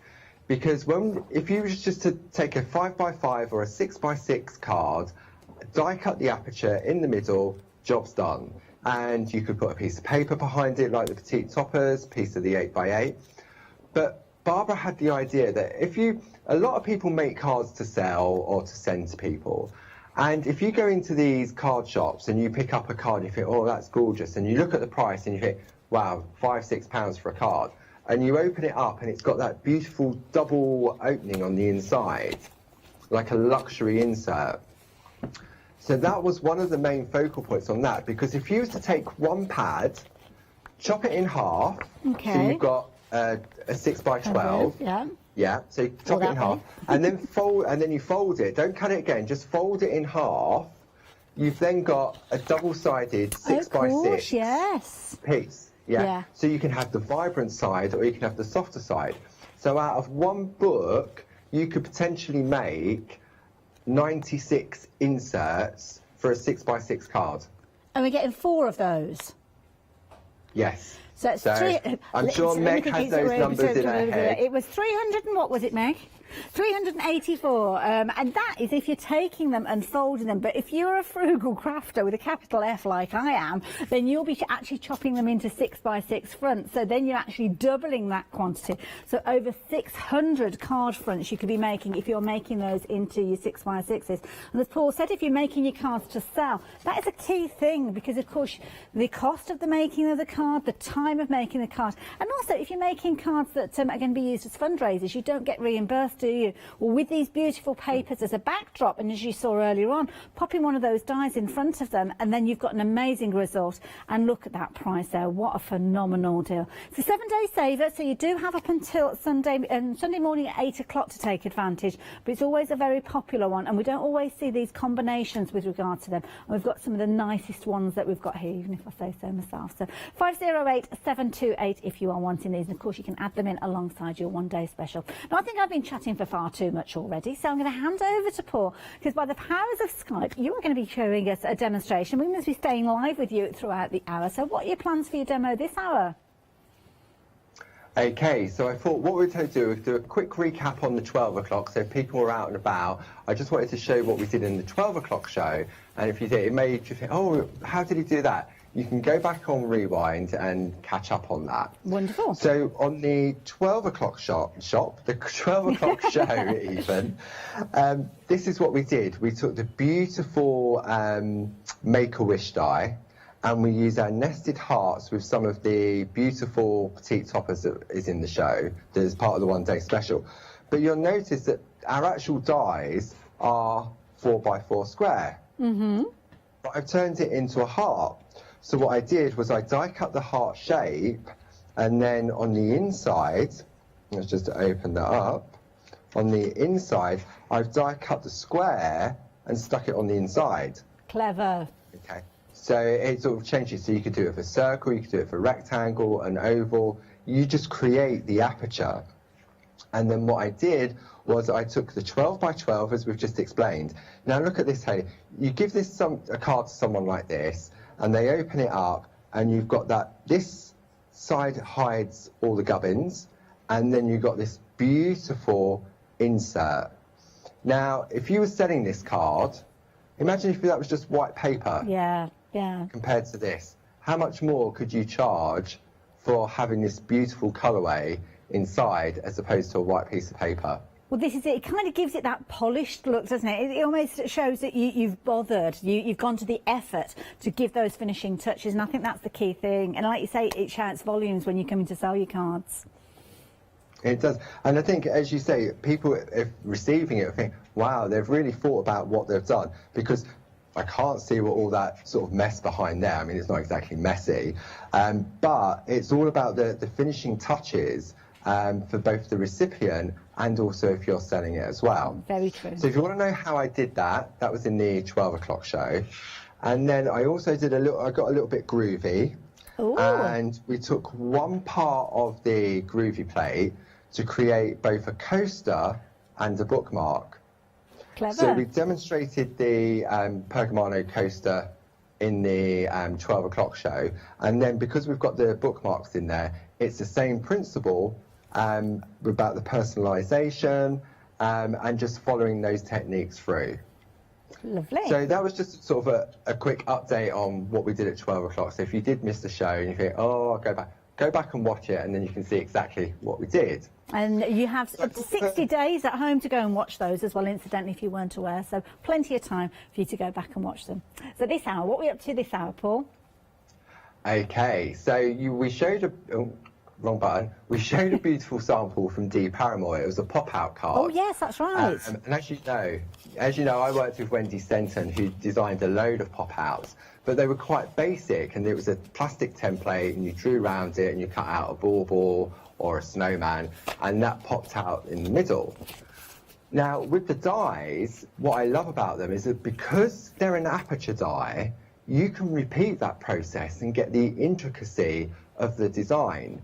Because if you was just to take a 5 by 5 or a 6 by 6 card, die cut the aperture in the middle, job's done. And you could put a piece of paper behind it, like the petite toppers, piece of the 8 by 8. But Barbara had the idea that a lot of people make cards to sell or to send to people. And if you go into these card shops and you pick up a card and you think, oh, that's gorgeous, and you look at the price and you think, wow, £5–6 for a card, and you open it up and it's got that beautiful double opening on the inside, like a luxury insert. So that was one of the main focal points on that, because if you was to take one pad, chop it in half, so you've got a 6 by 12. Yeah, so you chop it in half, and then you fold it. Don't cut it again, just fold it in half. You've then got a double-sided 6 by 6 piece. Yeah. So you can have the vibrant side or you can have the softer side. So out of one book, you could potentially make 96 inserts for a 6 by 6 card. And we're getting 4 of those. Yes. So it's I'm sure Meg has those numbers in her head. It was 300 and what was it, Meg? 384, and that is if you're taking them and folding them. But if you're a frugal crafter with a capital F like I am, then you'll be actually chopping them into 6 by 6 fronts. So then you're actually doubling that quantity. So over 600 card fronts you could be making if you're making those into your 6 by 6s. And as Paul said, if you're making your cards to sell, that is a key thing, because of course the cost of the making of the card, the time of making the card, and also if you're making cards that are going to be used as fundraisers, you don't get reimbursed, do you? Well, with these beautiful papers as a backdrop, and as you saw earlier on, popping one of those dies in front of them, and then you've got an amazing result. And look at that price there, what a phenomenal deal. It's a 7-day saver, so you do have up until Sunday morning at 8 o'clock to take advantage, but it's always a very popular one, and we don't always see these combinations with regard to them, and we've got some of the nicest ones that we've got here, even if I say so myself. So 508728 if you are wanting these, and of course you can add them in alongside your one-day special. Now, I think I've been chatting for far too much already, so I'm going to hand over to Paul, because by the powers of Skype you are going to be showing us a demonstration. We must be staying live with you throughout the hour, so what are your plans for your demo this hour? Okay, so I thought what we'd do is do a quick recap on the 12 o'clock, so if people were out and about. I just wanted to show what we did in the 12 o'clock show, and if you did, it made you think, oh, how did he do that? You can go back on Rewind and catch up on that. Wonderful. So on the 12 o'clock the 12 o'clock show even, this is what we did. We took the beautiful Make-A-Wish die, and we used our nested hearts with some of the beautiful petite toppers that is in the show, that is part of the one-day special. But you'll notice that our actual dies are 4 by 4 square. Mm-hmm. But I've turned it into a heart. So what I did was I die cut the heart shape, and then on the inside, let's just open that up, on the inside I've die cut the square and stuck it on the inside. Clever. Okay, so it sort of changes, so you could do it for circle, you could do it for rectangle, an oval, you just create the aperture. And then what I did was I took the 12 by 12 as we've just explained. Now look at this, Haley, you give this a card to someone like this, and they open it up, and you've got this side hides all the gubbins, and then you've got this beautiful insert. Now, if you were selling this card, imagine if that was just white paper. Yeah. Compared to this. How much more could you charge for having this beautiful colourway inside as opposed to a white piece of paper? Well, this is it. It kind of gives it that polished look, doesn't it? It almost shows that you've bothered. You've gone to the effort to give those finishing touches, and I think that's the key thing. And like you say, it shouts volumes when you come in to sell your cards. It does. And I think, as you say, people, if receiving it, think, wow, they've really thought about what they've done, because I can't see what all that sort of mess behind there. I mean, it's not exactly messy, but it's all about the finishing touches for both the recipient and also if you're selling it as well. Very true. So if you want to know how I did that, that was in the 12 o'clock show. And then I also did I got a little bit groovy, And we took one part of the groovy plate to create both a coaster and a bookmark. Clever. So we demonstrated the Pergamano coaster in the 12 o'clock show, and then because we've got the bookmarks in there, it's the same principle about the personalisation and just following those techniques through. Lovely. So that was just sort of a quick update on what we did at 12 o'clock. So if you did miss the show and you think, oh, I'll go back and watch it, and then you can see exactly what we did. And you have up to 60 days at home to go and watch those as well, incidentally, if you weren't aware. So plenty of time for you to go back and watch them. So this hour, what are we up to this hour, Paul? Okay, so we showed wrong button. We showed a beautiful sample from Dee Paramore. It was a pop-out card. Oh yes, that's right. And as you know, I worked with Wendy Stenton, who designed a load of pop-outs, but they were quite basic, and it was a plastic template, and you drew around it, and you cut out a ball or a snowman, and that popped out in the middle. Now, with the dies, what I love about them is that because they're an aperture die, you can repeat that process and get the intricacy of the design.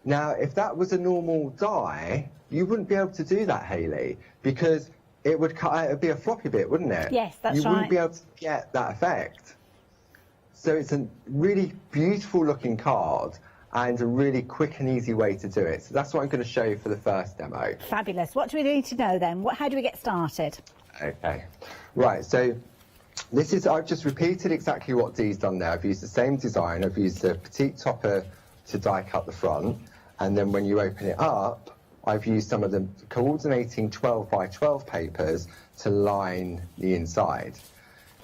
Now, if that was a normal die, you wouldn't be able to do that, Hayley, because it would cut out, it'd be a floppy bit, wouldn't it? Yes, that's right. You wouldn't right. be able to get that effect. So it's a really beautiful looking card and a really quick and easy way to do it. So that's what I'm going to show you for the first demo. Fabulous. What do we need to know then? How do we get started? Okay, right, so I've just repeated exactly what Dee's done there. I've used the same design. I've used a petite topper to die cut the front, and then when you open it up, I've used some of the coordinating 12 by 12 papers to line the inside.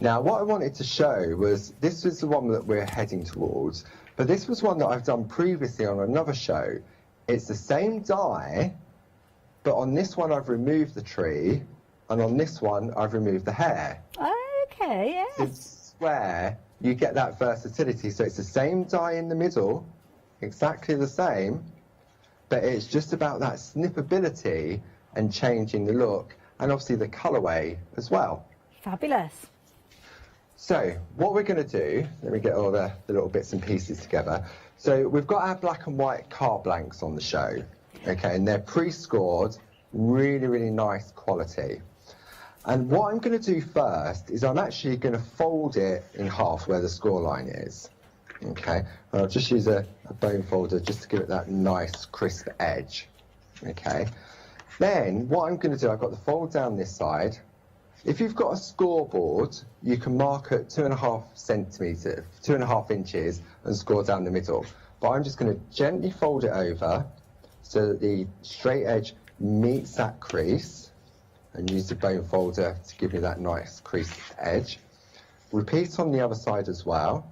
Now, what I wanted to show was, this was the one that we're heading towards, but this was one that I've done previously on another show. It's the same die, but on this one I've removed the tree, and on this one I've removed the hair. Okay, yes. It's where you get that versatility. So it's the same die in the middle, exactly the same, but it's just about that snippability and changing the look, and obviously the colourway as well. Fabulous. So what we're going to do, let me get all the little bits and pieces together. So we've got our black and white card blanks on the show, okay, and they're pre-scored, really, really nice quality. And what I'm going to do first is I'm actually going to fold it in half where the score line is, okay, and I'll just use a bone folder just to give it that nice crisp edge, okay. Then what I'm going to do, I've got the fold down this side. If you've got a scoreboard, you can mark at 2.5 inches and score down the middle. But I'm just going to gently fold it over so that the straight edge meets that crease, and use the bone folder to give me that nice creased edge. Repeat on the other side as well.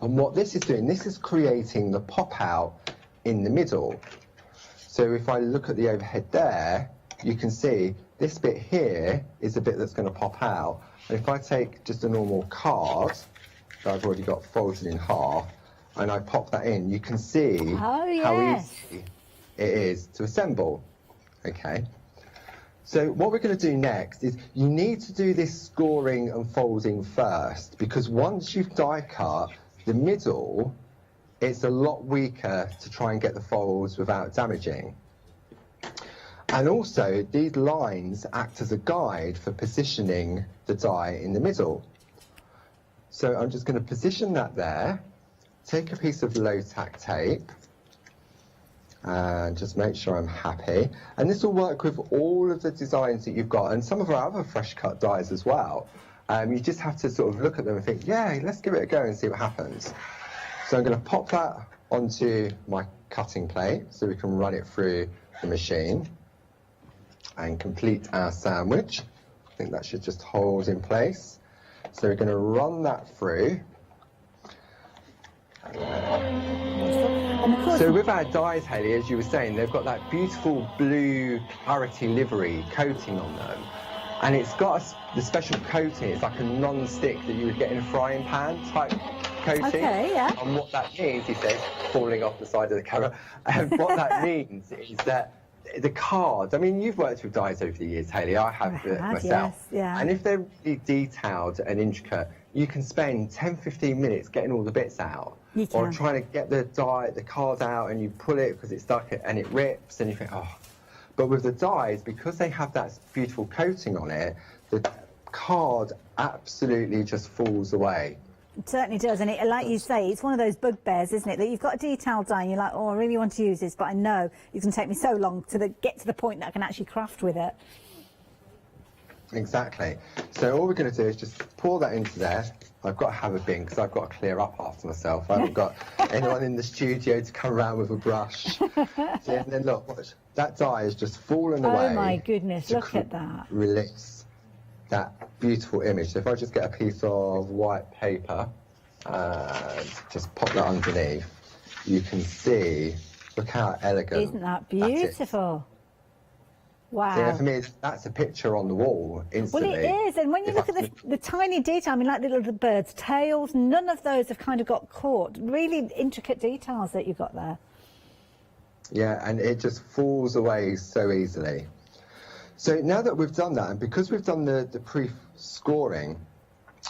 And what this is doing, this is creating the pop out in the middle. So if I look at the overhead there, you can see this bit here is the bit that's going to pop out. And if I take just a normal card that I've already got folded in half, and I pop that in, you can see how easy it is to assemble. Okay. So what we're going to do next is you need to do this scoring and folding first, because once you've die cut the middle, it's a lot weaker to try and get the folds without damaging. And also, these lines act as a guide for positioning the die in the middle. So I'm just going to position that there, take a piece of low-tack tape, and just make sure I'm happy. And this will work with all of the designs that you've got, and some of our other fresh cut dies as well. You just have to sort of look at them and think, yeah, let's give it a go and see what happens. So I'm going to pop that onto my cutting plate so we can run it through the machine and complete our sandwich. I think that should just hold in place. So we're going to run that through. So with our dies, Hayley, as you were saying, they've got that beautiful blue Clarity livery coating on them. And it's got the special coating. It's like a non-stick that you would get in a frying pan type coating. Okay, yeah. And what that means, he says, falling off the side of the camera, and what that means is that the card, I mean, you've worked with dies over the years, Hayley. I have myself. Yes, yeah. And if they're really detailed and intricate, you can spend 10, 15 minutes getting all the bits out. You Or can. trying to get the card out and you pull it because it's stuck and it rips and you think, oh. But with the dies, because they have that beautiful coating on it, the card absolutely just falls away. It certainly does, and like you say, it's one of those bugbears, isn't it, that you've got a detailed die and you're like, oh, I really want to use this, but I know it's going to take me so long to get to the point that I can actually craft with it. Exactly. So all we're going to do is just pour that into there. I've got to have a bin because I've got to clear up after myself. I haven't got anyone in the studio to come around with a brush. So, and then look, watch, that die has just fallen away. Oh my goodness, look at that. Release that beautiful image. So if I just get a piece of white paper and just pop that underneath, you can see, look how elegant. Isn't that beautiful? Wow. So, yeah, for me, that's a picture on the wall instantly. Well, it is, and when you look at the tiny detail, I mean, like the little bird's tails, none of those have kind of got caught. Really intricate details that you've got there. Yeah, and it just falls away so easily. So now that we've done that, and because we've done the pre-scoring,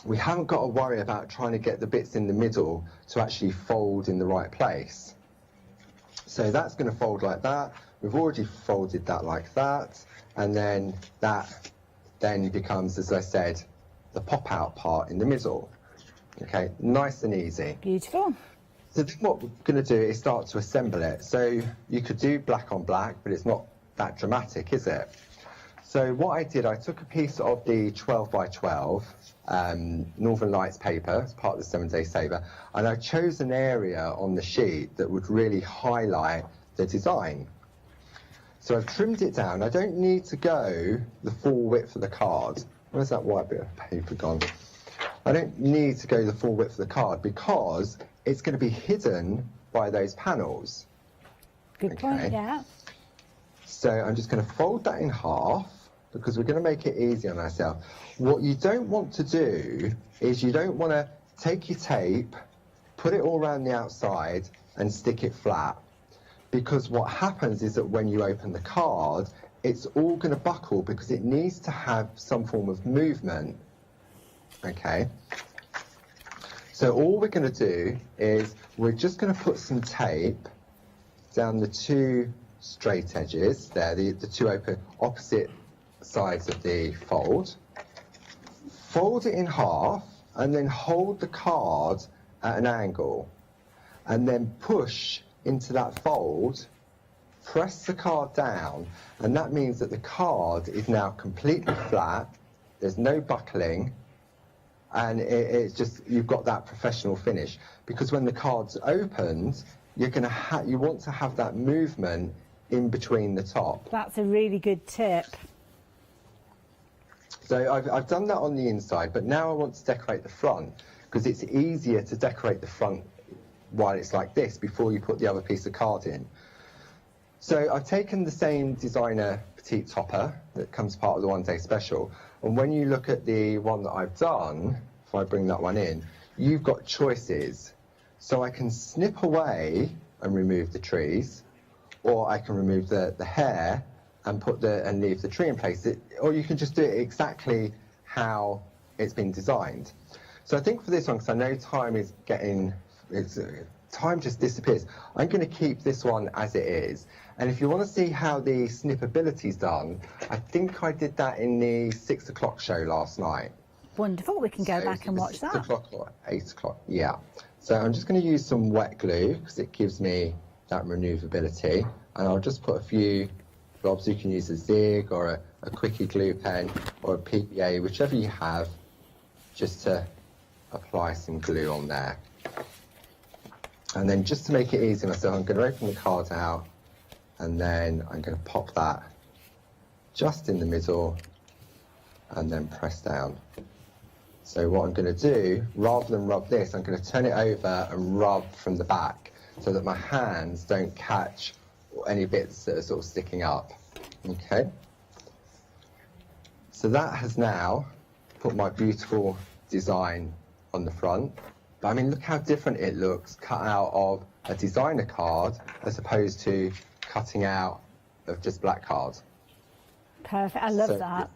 we haven't got to worry about trying to get the bits in the middle to actually fold in the right place. So that's going to fold like that. We've already folded that like that, and then that then becomes, as I said, the pop-out part in the middle. Okay, nice and easy. Beautiful. So then what we're going to do is start to assemble it. So you could do black on black, but it's not that dramatic, is it? So what I did, I took a piece of the 12 by 12 Northern Lights paper as part of the 7-Day Saver, and I chose an area on the sheet that would really highlight the design. So I've trimmed it down. I don't need to go the full width of the card. Where's that white bit of paper gone? I don't need to go the full width of the card because it's going to be hidden by those panels. Good point, yeah. So I'm just going to fold that in half because we're going to make it easy on ourselves. What you don't want to do is you don't want to take your tape, put it all around the outside and stick it flat. Because what happens is that when you open the card, it's all going to buckle because it needs to have some form of movement. Okay? So all we're going to do is we're just going to put some tape down the two straight edges there, the two opposite sides of the fold. Fold it in half and then hold the card at an angle and then push into that fold, press the card down, and that means that the card is now completely flat, there's no buckling, and it's just, you've got that professional finish. Because when the card's opened, you're going to you want to have that movement in between the top. That's a really good tip. So I've done that on the inside, but now I want to decorate the front, because it's easier to decorate the front while it's like this before you put the other piece of card in. So I've taken the same designer petite topper that comes part of the 1-day special, and when you look at the one that I've done, if I bring that one in, you've got choices. So I can snip away and remove the trees, or I can remove the hair and and leave the tree in place, or you can just do it exactly how it's been designed. So I think for this one, because I know time is getting, time just disappears, I'm going to keep this one as it is. And if you want to see how the snippability is done, I think I did that in the 6 o'clock show last night. Wonderful, we can go back and watch that. 6 o'clock or 8 o'clock, yeah. So I'm just going to use some wet glue because it gives me that maneuverability, and I'll just put a few blobs. You can use a zig or a quickie glue pen or a PVA, whichever you have, just to apply some glue on there. And then just to make it easy myself, I'm going to open the card out and then I'm going to pop that just in the middle and then press down. So what I'm going to do, rather than rub this, I'm going to turn it over and rub from the back so that my hands don't catch any bits that are sort of sticking up. Okay. So that has now put my beautiful design on the front. But I mean, look how different it looks cut out of a designer card as opposed to cutting out of just black card. Perfect, I love So, that.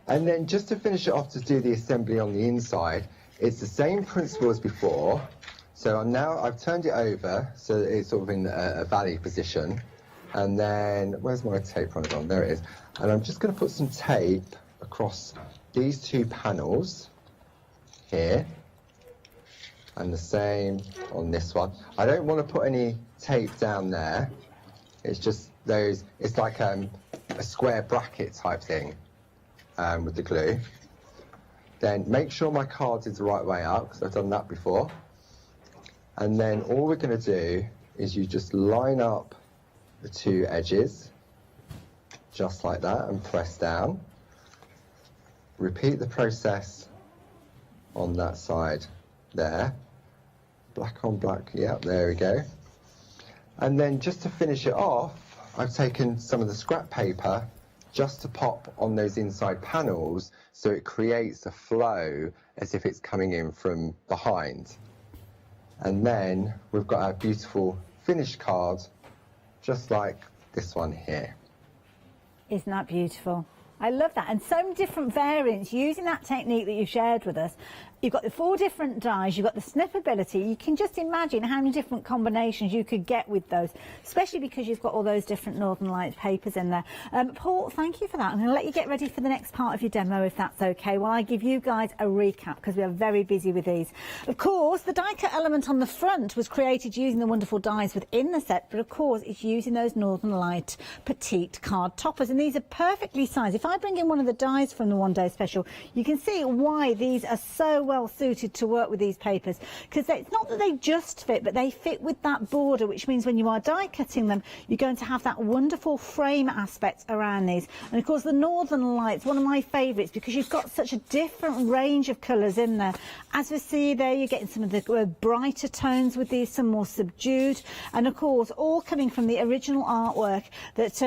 And then just to finish it off to do the assembly on the inside, it's the same principle as before. So I've turned it over so that it's sort of in a valley position. And then, where's my tape on it on? There it is. And I'm just going to put some tape across these two panels here. And the same on this one. I don't want to put any tape down there. It's just those, it's like a square bracket type thing with the glue. Then make sure my card is the right way up, because I've done that before. And then all we're going to do is you just line up the two edges, just like that, and press down. Repeat the process on that side there. Black on black, yeah, there we go. And then just to finish it off, I've taken some of the scrap paper just to pop on those inside panels so it creates a flow as if it's coming in from behind. And then we've got our beautiful finished card, just like this one here. Isn't that beautiful? I love that. And so many different variants using that technique that you shared with us. You've got the 4 different dies, you've got the snip ability. You can just imagine how many different combinations you could get with those, especially because you've got all those different Northern Lights papers in there. Paul, thank you for that. I'm going to let you get ready for the next part of your demo, if that's okay, while I give you guys a recap, because we are very busy with these. Of course, the die cut element on the front was created using the wonderful dies within the set, but of course it's using those Northern Light petite card toppers, and these are perfectly sized. If I bring in one of the dies from the one day special, you can see why these are so well suited to work with these papers, because it's not that they just fit, but they fit with that border, which means when you are die cutting them, you're going to have that wonderful frame aspect around these. And of course the Northern Lights, one of my favourites, because you've got such a different range of colours in there. As we see there, you're getting some of the brighter tones with these, some more subdued, and of course all coming from the original artwork that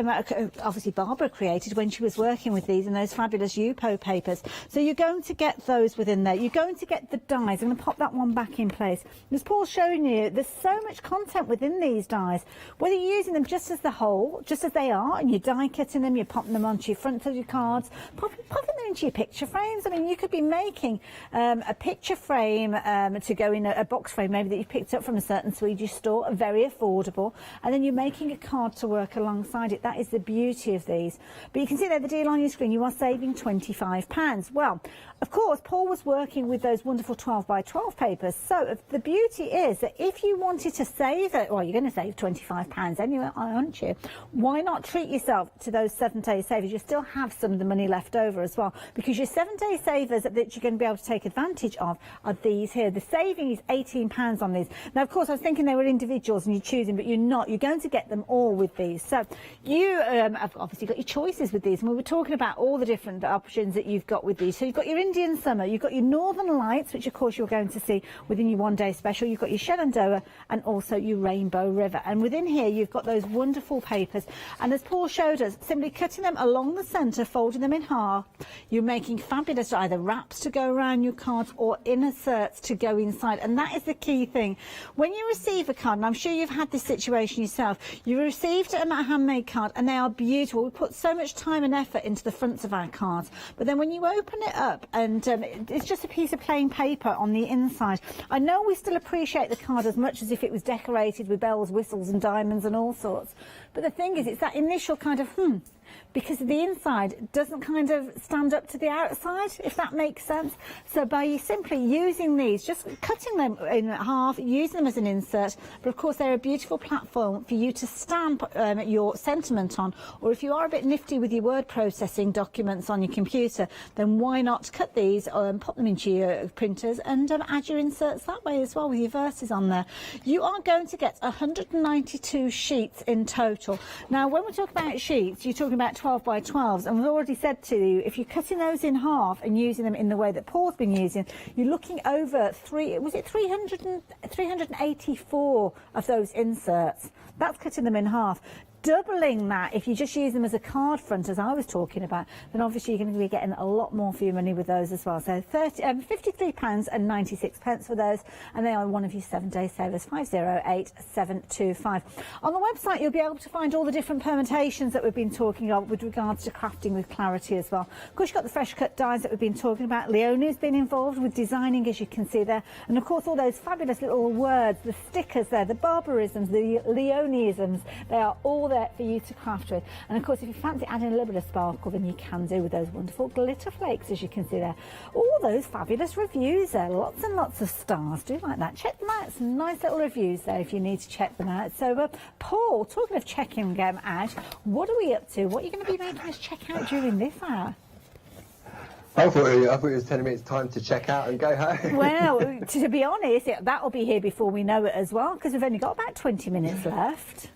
obviously Barbara created when she was working with these and those fabulous Yupo papers. So you're going to get those within there. You're going to get the dies. I'm going to pop that one back in place. As Paul's showing you, there's so much content within these dies. Whether you're using them just as the whole, just as they are, and you're die cutting them, you're popping them onto your front of your cards, popping them into your picture frames. I mean, you could be making a picture frame to go in a box frame maybe that you picked up from a certain Swedish store, very affordable, and then you're making a card to work alongside it. That is the beauty of these. But you can see there the deal on your screen, you are saving £25. Well, of course, Paul was working with those wonderful 12 by 12 papers. So the beauty is that if you wanted to save it, well, you're going to save £25 anyway, aren't you? Why not treat yourself to those 7-day savers? You still have some of the money left over as well, because your 7-day savers that you're going to be able to take advantage of are these here. The saving is £18 on these. Now, of course, I was thinking they were individuals and you're choosing, but you're not. You're going to get them all with these. So you have obviously got your choices with these, and we were talking about all the different options that you've got with these. So you've got your Indian Summer, you've got your Northern Lights, which of course you're going to see within your one-day special. You've got your Shenandoah and also your Rainbow River. And within here, you've got those wonderful papers. And as Paul showed us, simply cutting them along the centre, folding them in half, you're making fabulous either wraps to go around your cards or inserts to go inside. And that is the key thing. When you receive a card, and I'm sure you've had this situation yourself, you received a handmade card and they are beautiful. We put so much time and effort into the fronts of our cards. But then when you open it up and it's just a piece of plain paper on the inside, I know we still appreciate the card as much as if it was decorated with bells, whistles and diamonds and all sorts. But the thing is, it's that initial kind of because the inside doesn't kind of stand up to the outside, if that makes sense. So by simply using these, just cutting them in half, using them as an insert, but of course they're a beautiful platform for you to stamp your sentiment on, or if you are a bit nifty with your word processing documents on your computer, then why not cut these, pop them into your printers and add your inserts that way as well with your verses on there. You are going to get 192 sheets in total. Now when we talk about sheets, you're talking about 12 by 12s, and we've already said to you, if you're cutting those in half and using them in the way that Paul's been using, you're looking over 384 of those inserts. That's cutting them in half. doubling that. If you just use them as a card front, as I was talking about, then obviously you're going to be getting a lot more for your money with those as well. So £53.96 for those, and they are one of your 7-day savers, 508725. On the website, you'll be able to find all the different permutations that we've been talking about with regards to crafting with Clarity as well. Of course, you've got the fresh cut dies that we've been talking about. Leonie's been involved with designing, as you can see there, and of course all those fabulous little words, the stickers there, the barbarisms, the Leonieisms, they are all there for you to craft with. And of course, if you fancy adding a little bit of sparkle, then you can do with those wonderful glitter flakes, as you can see there. All those fabulous reviews there, lots and lots of stars. Do like that. Check them out. Some nice little reviews there if you need to check them out. So, Paul, talking of checking them out, what are we up to? What are you going to be making us check out during this hour? I thought it was telling me it's time to check out and go home. Well, to be honest, that'll be here before we know it as well, because we've only got about 20 minutes left.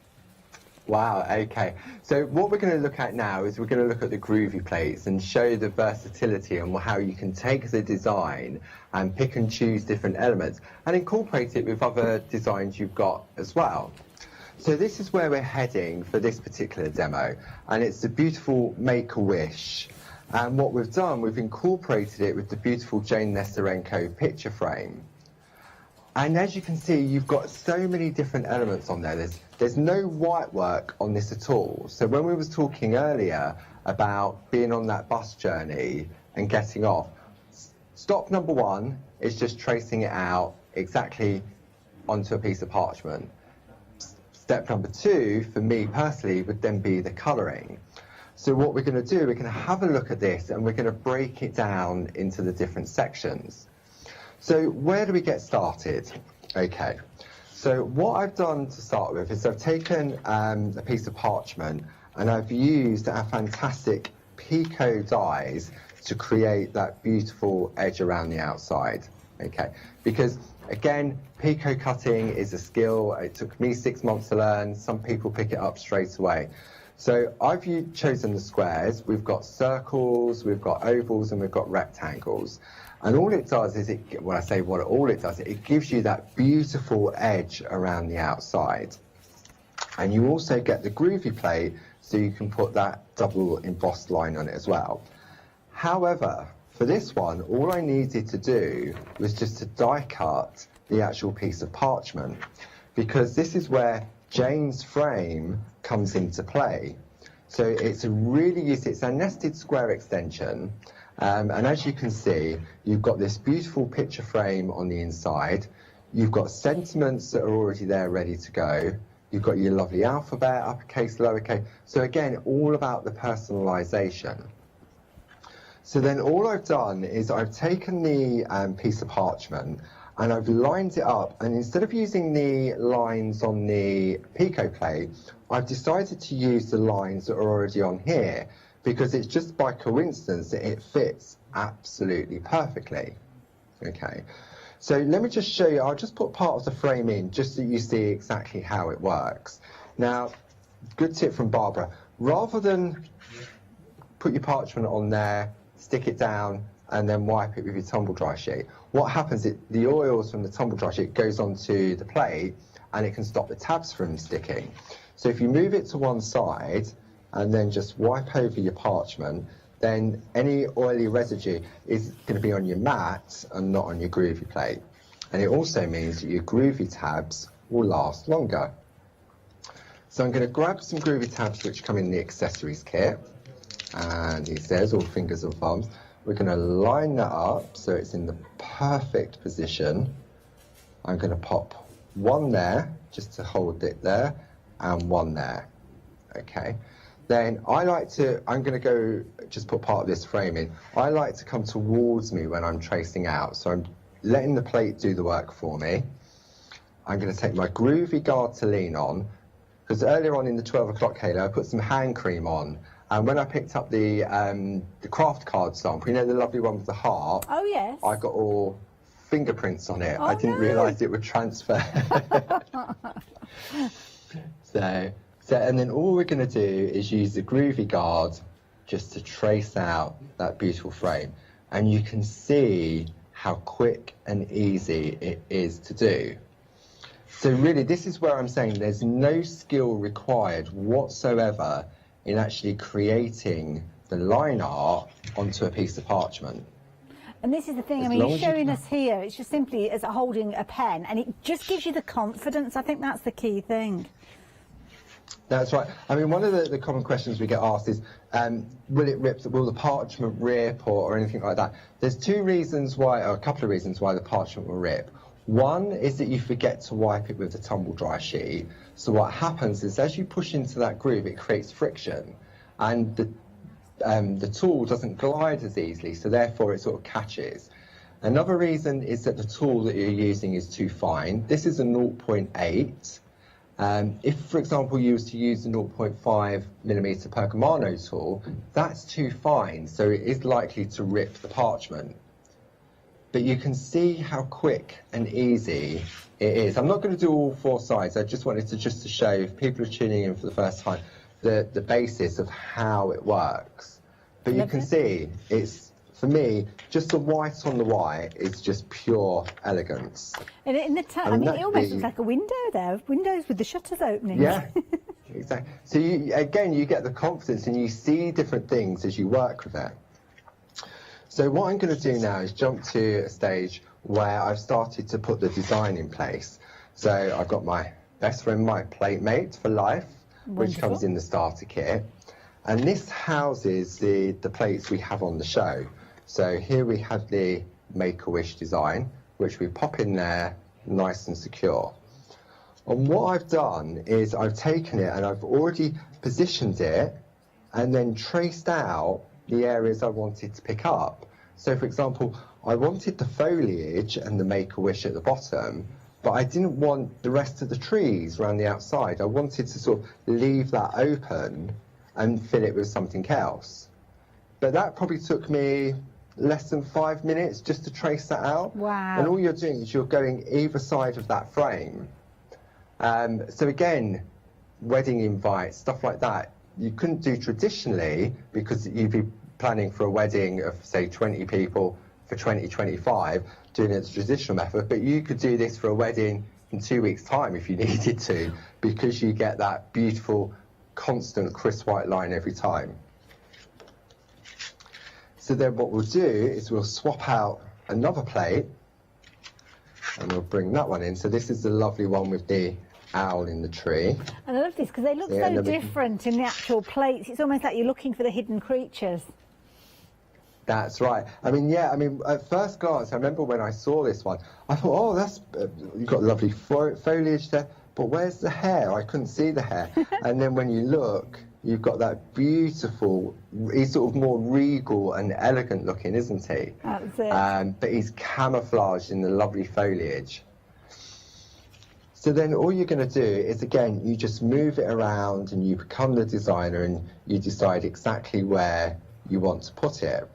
Wow, okay. So what we're going to look at now is we're going to look at the groovy plates and show the versatility and how you can take the design and pick and choose different elements and incorporate it with other designs you've got as well. So this is where we're heading for this particular demo, and it's the beautiful Make-A-Wish. And what we've done, we've incorporated it with the beautiful Jane Nesterenko picture frame. And as you can see, you've got so many different elements on there. There's no white work on this at all. So when we was talking earlier about being on that bus journey and getting off, stop number one is just tracing it out exactly onto a piece of parchment. Step number two, for me personally, would then be the colouring. So what we're going to do, we're going to have a look at this and we're going to break it down into the different sections. So where do we get started? Okay, so what I've done to start with is I've taken a piece of parchment and I've used our fantastic Pico dies to create that beautiful edge around the outside. Okay, because again, Pico cutting is a skill. It took me 6 months to learn. Some people pick it up straight away. So I've chosen the squares. We've got circles, we've got ovals, and we've got rectangles. And all it does is, when I say all it does, it gives you that beautiful edge around the outside. And you also get the groovy plate, so you can put that double embossed line on it as well. However, for this one, all I needed to do was just to die cut the actual piece of parchment, because this is where Jane's frame comes into play. So it's a it's a nested square extension, and as you can see, you've got this beautiful picture frame on the inside. You've got sentiments that are already there ready to go. You've got your lovely alphabet, uppercase, lowercase. So again, all about the personalisation. So then all I've done is I've taken the piece of parchment and I've lined it up, and instead of using the lines on the Pico plate, I've decided to use the lines that are already on here, because it's just by coincidence that it fits absolutely perfectly. Okay, so let me just show you. I'll just put part of the frame in just so you see exactly how it works. Now, good tip from Barbara, rather than put your parchment on there, stick it down, and then wipe it with your tumble dry sheet. What happens is the oils from the tumble dry sheet goes onto the plate and it can stop the tabs from sticking. So if you move it to one side and then just wipe over your parchment, then any oily residue is going to be on your mat and not on your groovy plate. And it also means that your groovy tabs will last longer. So I'm going to grab some groovy tabs which come in the accessories kit, and it says all fingers and thumbs. We're going to line that up so it's in the perfect position. I'm going to pop one there just to hold it there, and one there. Okay. Then I'm going to go just put part of this frame in. I like to come towards me when I'm tracing out, so I'm letting the plate do the work for me. I'm going to take my groovy guard to lean on, because earlier on in the 12 o'clock halo I put some hand cream on. And when I picked up the craft card sample, you know, the lovely one with the heart. Oh, yes. I got all fingerprints on it. Oh, I didn't realise it would transfer. So, and then all we're going to do is use the groovy guard just to trace out that beautiful frame. And you can see how quick and easy it is to do. So really, this is where I'm saying there's no skill required whatsoever in actually creating the line art onto a piece of parchment. And this is the thing, I mean, you're showing us here, it's just simply as holding a pen, and it just gives you the confidence. I think that's the key thing. That's right. I mean, one of the common questions we get asked is, will it rip, will the parchment rip or anything like that? There's two reasons why, or a couple of reasons why the parchment will rip. One is that you forget to wipe it with the tumble dry sheet. So what happens is as you push into that groove, it creates friction, and the tool doesn't glide as easily, so therefore it sort of catches. Another reason is that the tool that you're using is too fine. This is a 0.8. If, for example, you was to use a 0.5mm Pergamano tool, that's too fine, so it is likely to rip the parchment. But you can see how quick and easy it is. I'm not going to do all four sides. I just wanted to show, if people are tuning in for the first time, the basis of how it works. But you can see, it's, for me, just the white on the white is just pure elegance. And it almost looks like a window there, windows with the shutters opening. Yeah, exactly. So you get the confidence and you see different things as you work with it. So what I'm going to do now is jump to a stage where I've started to put the design in place. So I've got my best friend, my plate mate for life, which comes in the starter kit. And this houses the plates we have on the show. So here we have the Make-A-Wish design, which we pop in there nice and secure. And what I've done is I've taken it and I've already positioned it and then traced out the areas I wanted to pick up. So for example, I wanted the foliage and the Make-A-Wish at the bottom, but I didn't want the rest of the trees around the outside. I wanted to sort of leave that open and fill it with something else. But that probably took me less than 5 minutes just to trace that out. Wow. And all you're doing is you're going either side of that frame. So again, wedding invites, stuff like that, you couldn't do traditionally because you'd be planning for a wedding of, say, 20 people for 2025, doing it the traditional method, but you could do this for a wedding in 2 weeks' time if you needed to, because you get that beautiful, constant, crisp white line every time. So then what we'll do is we'll swap out another plate, and we'll bring that one in. So this is the lovely one with the owl in the tree. And I love this because they look so different in the actual plates. It's almost like you're looking for the hidden creatures. That's right. I mean, yeah, I mean, at first glance, I remember when I saw this one, I thought, oh, that's, you've got lovely foliage there, but where's the hair? I couldn't see the hair. And then when you look, you've got that beautiful, he's sort of more regal and elegant looking, isn't he? That's it. But he's camouflaged in the lovely foliage. So then all you're going to do is, again, you just move it around and you become the designer and you decide exactly where you want to put it.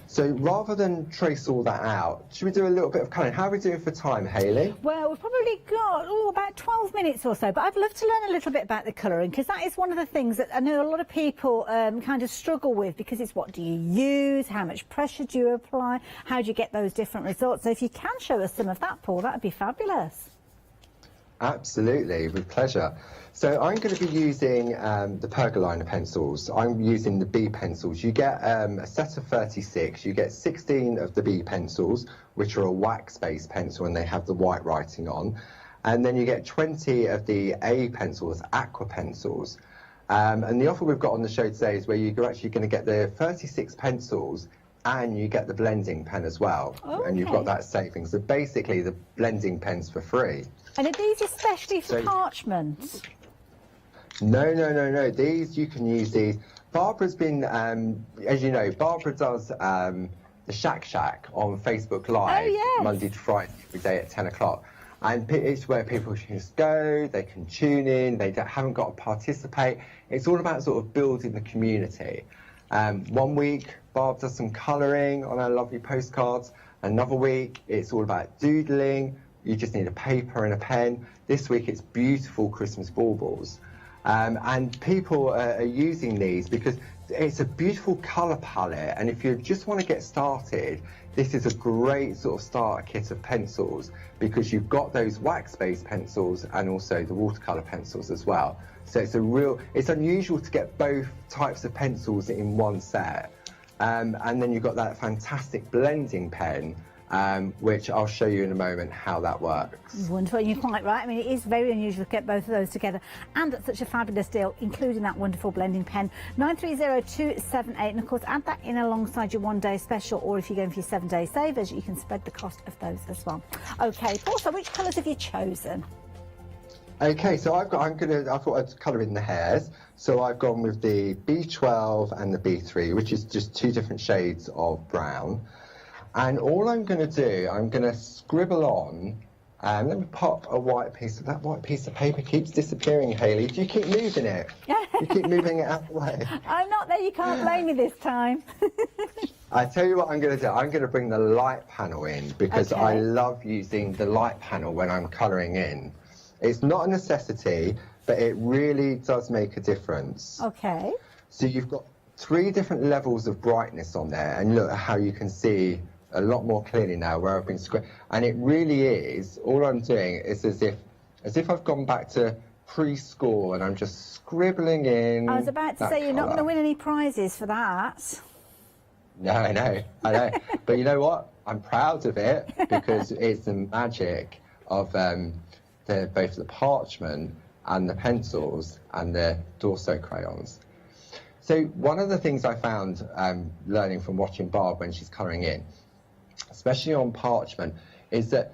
So rather than trace all that out, should we do a little bit of colouring? How are we doing for time, Hayley? Well, we've probably got about 12 minutes or so, but I'd love to learn a little bit about the colouring, because that is one of the things that I know a lot of people kind of struggle with, because it's what do you use, how much pressure do you apply, how do you get those different results? So if you can show us some of that, Paul, that would be fabulous. Absolutely, with pleasure. So I'm going to be using the Pergolina pencils. I'm using the B pencils. You get a set of 36. You get 16 of the B pencils, which are a wax-based pencil, and they have the white writing on. And then you get 20 of the A pencils, aqua pencils. And the offer we've got on the show today is where you're actually going to get the 36 pencils and you get the blending pen as well. Okay. And you've got that savings. So basically the blending pen's for free. And are these especially for parchment? No. These, you can use these. Barbara's been, as you know, Barbara does the Shack Shack on Facebook Live, Monday to Friday, every day at 10 o'clock. And it's where people can just go, they can tune in, they haven't got to participate. It's all about sort of building the community. 1 week, Barb does some colouring on our lovely postcards. Another week, it's all about doodling. You just need a paper and a pen. This week, it's beautiful Christmas baubles. And people are using these because it's a beautiful colour palette, and if you just want to get started, this is a great sort of starter kit of pencils, because you've got those wax-based pencils and also the watercolour pencils as well. So it's unusual to get both types of pencils in one set. And then you've got that fantastic blending pen, which I'll show you in a moment how that works. Wonderful, you're quite right. I mean, it is very unusual to get both of those together, and at such a fabulous deal, including that wonderful blending pen. 930278, and of course add that in alongside your one-day special, or if you're going for your 7-day savers, you can spread the cost of those as well. Okay, Paul, so which colours have you chosen? Okay, so I thought I'd colour in the hairs, so I've gone with the B12 and the B3, which is just 2 different shades of brown. And all I'm going to do, I'm going to scribble on, let me pop a white piece of, that white piece of paper keeps disappearing, Hayley. Do you keep moving it? You keep moving it out of the way. I'm not there, you can't blame me this time. I tell you what I'm going to do, I'm going to bring the light panel in, because I love using the light panel when I'm colouring in. It's not a necessity, but it really does make a difference. Okay. So you've got 3 different levels of brightness on there, and look at how you can see a lot more clearly now where I've been and it really is, all I'm doing is as if I've gone back to preschool and I'm just scribbling in. I was about to say, you're not going to win any prizes for that. No, I know. But you know what? I'm proud of it, because it's the magic of both the parchment and the pencils and the Dorso crayons. So one of the things I found learning from watching Barb when she's colouring in, especially on parchment, is that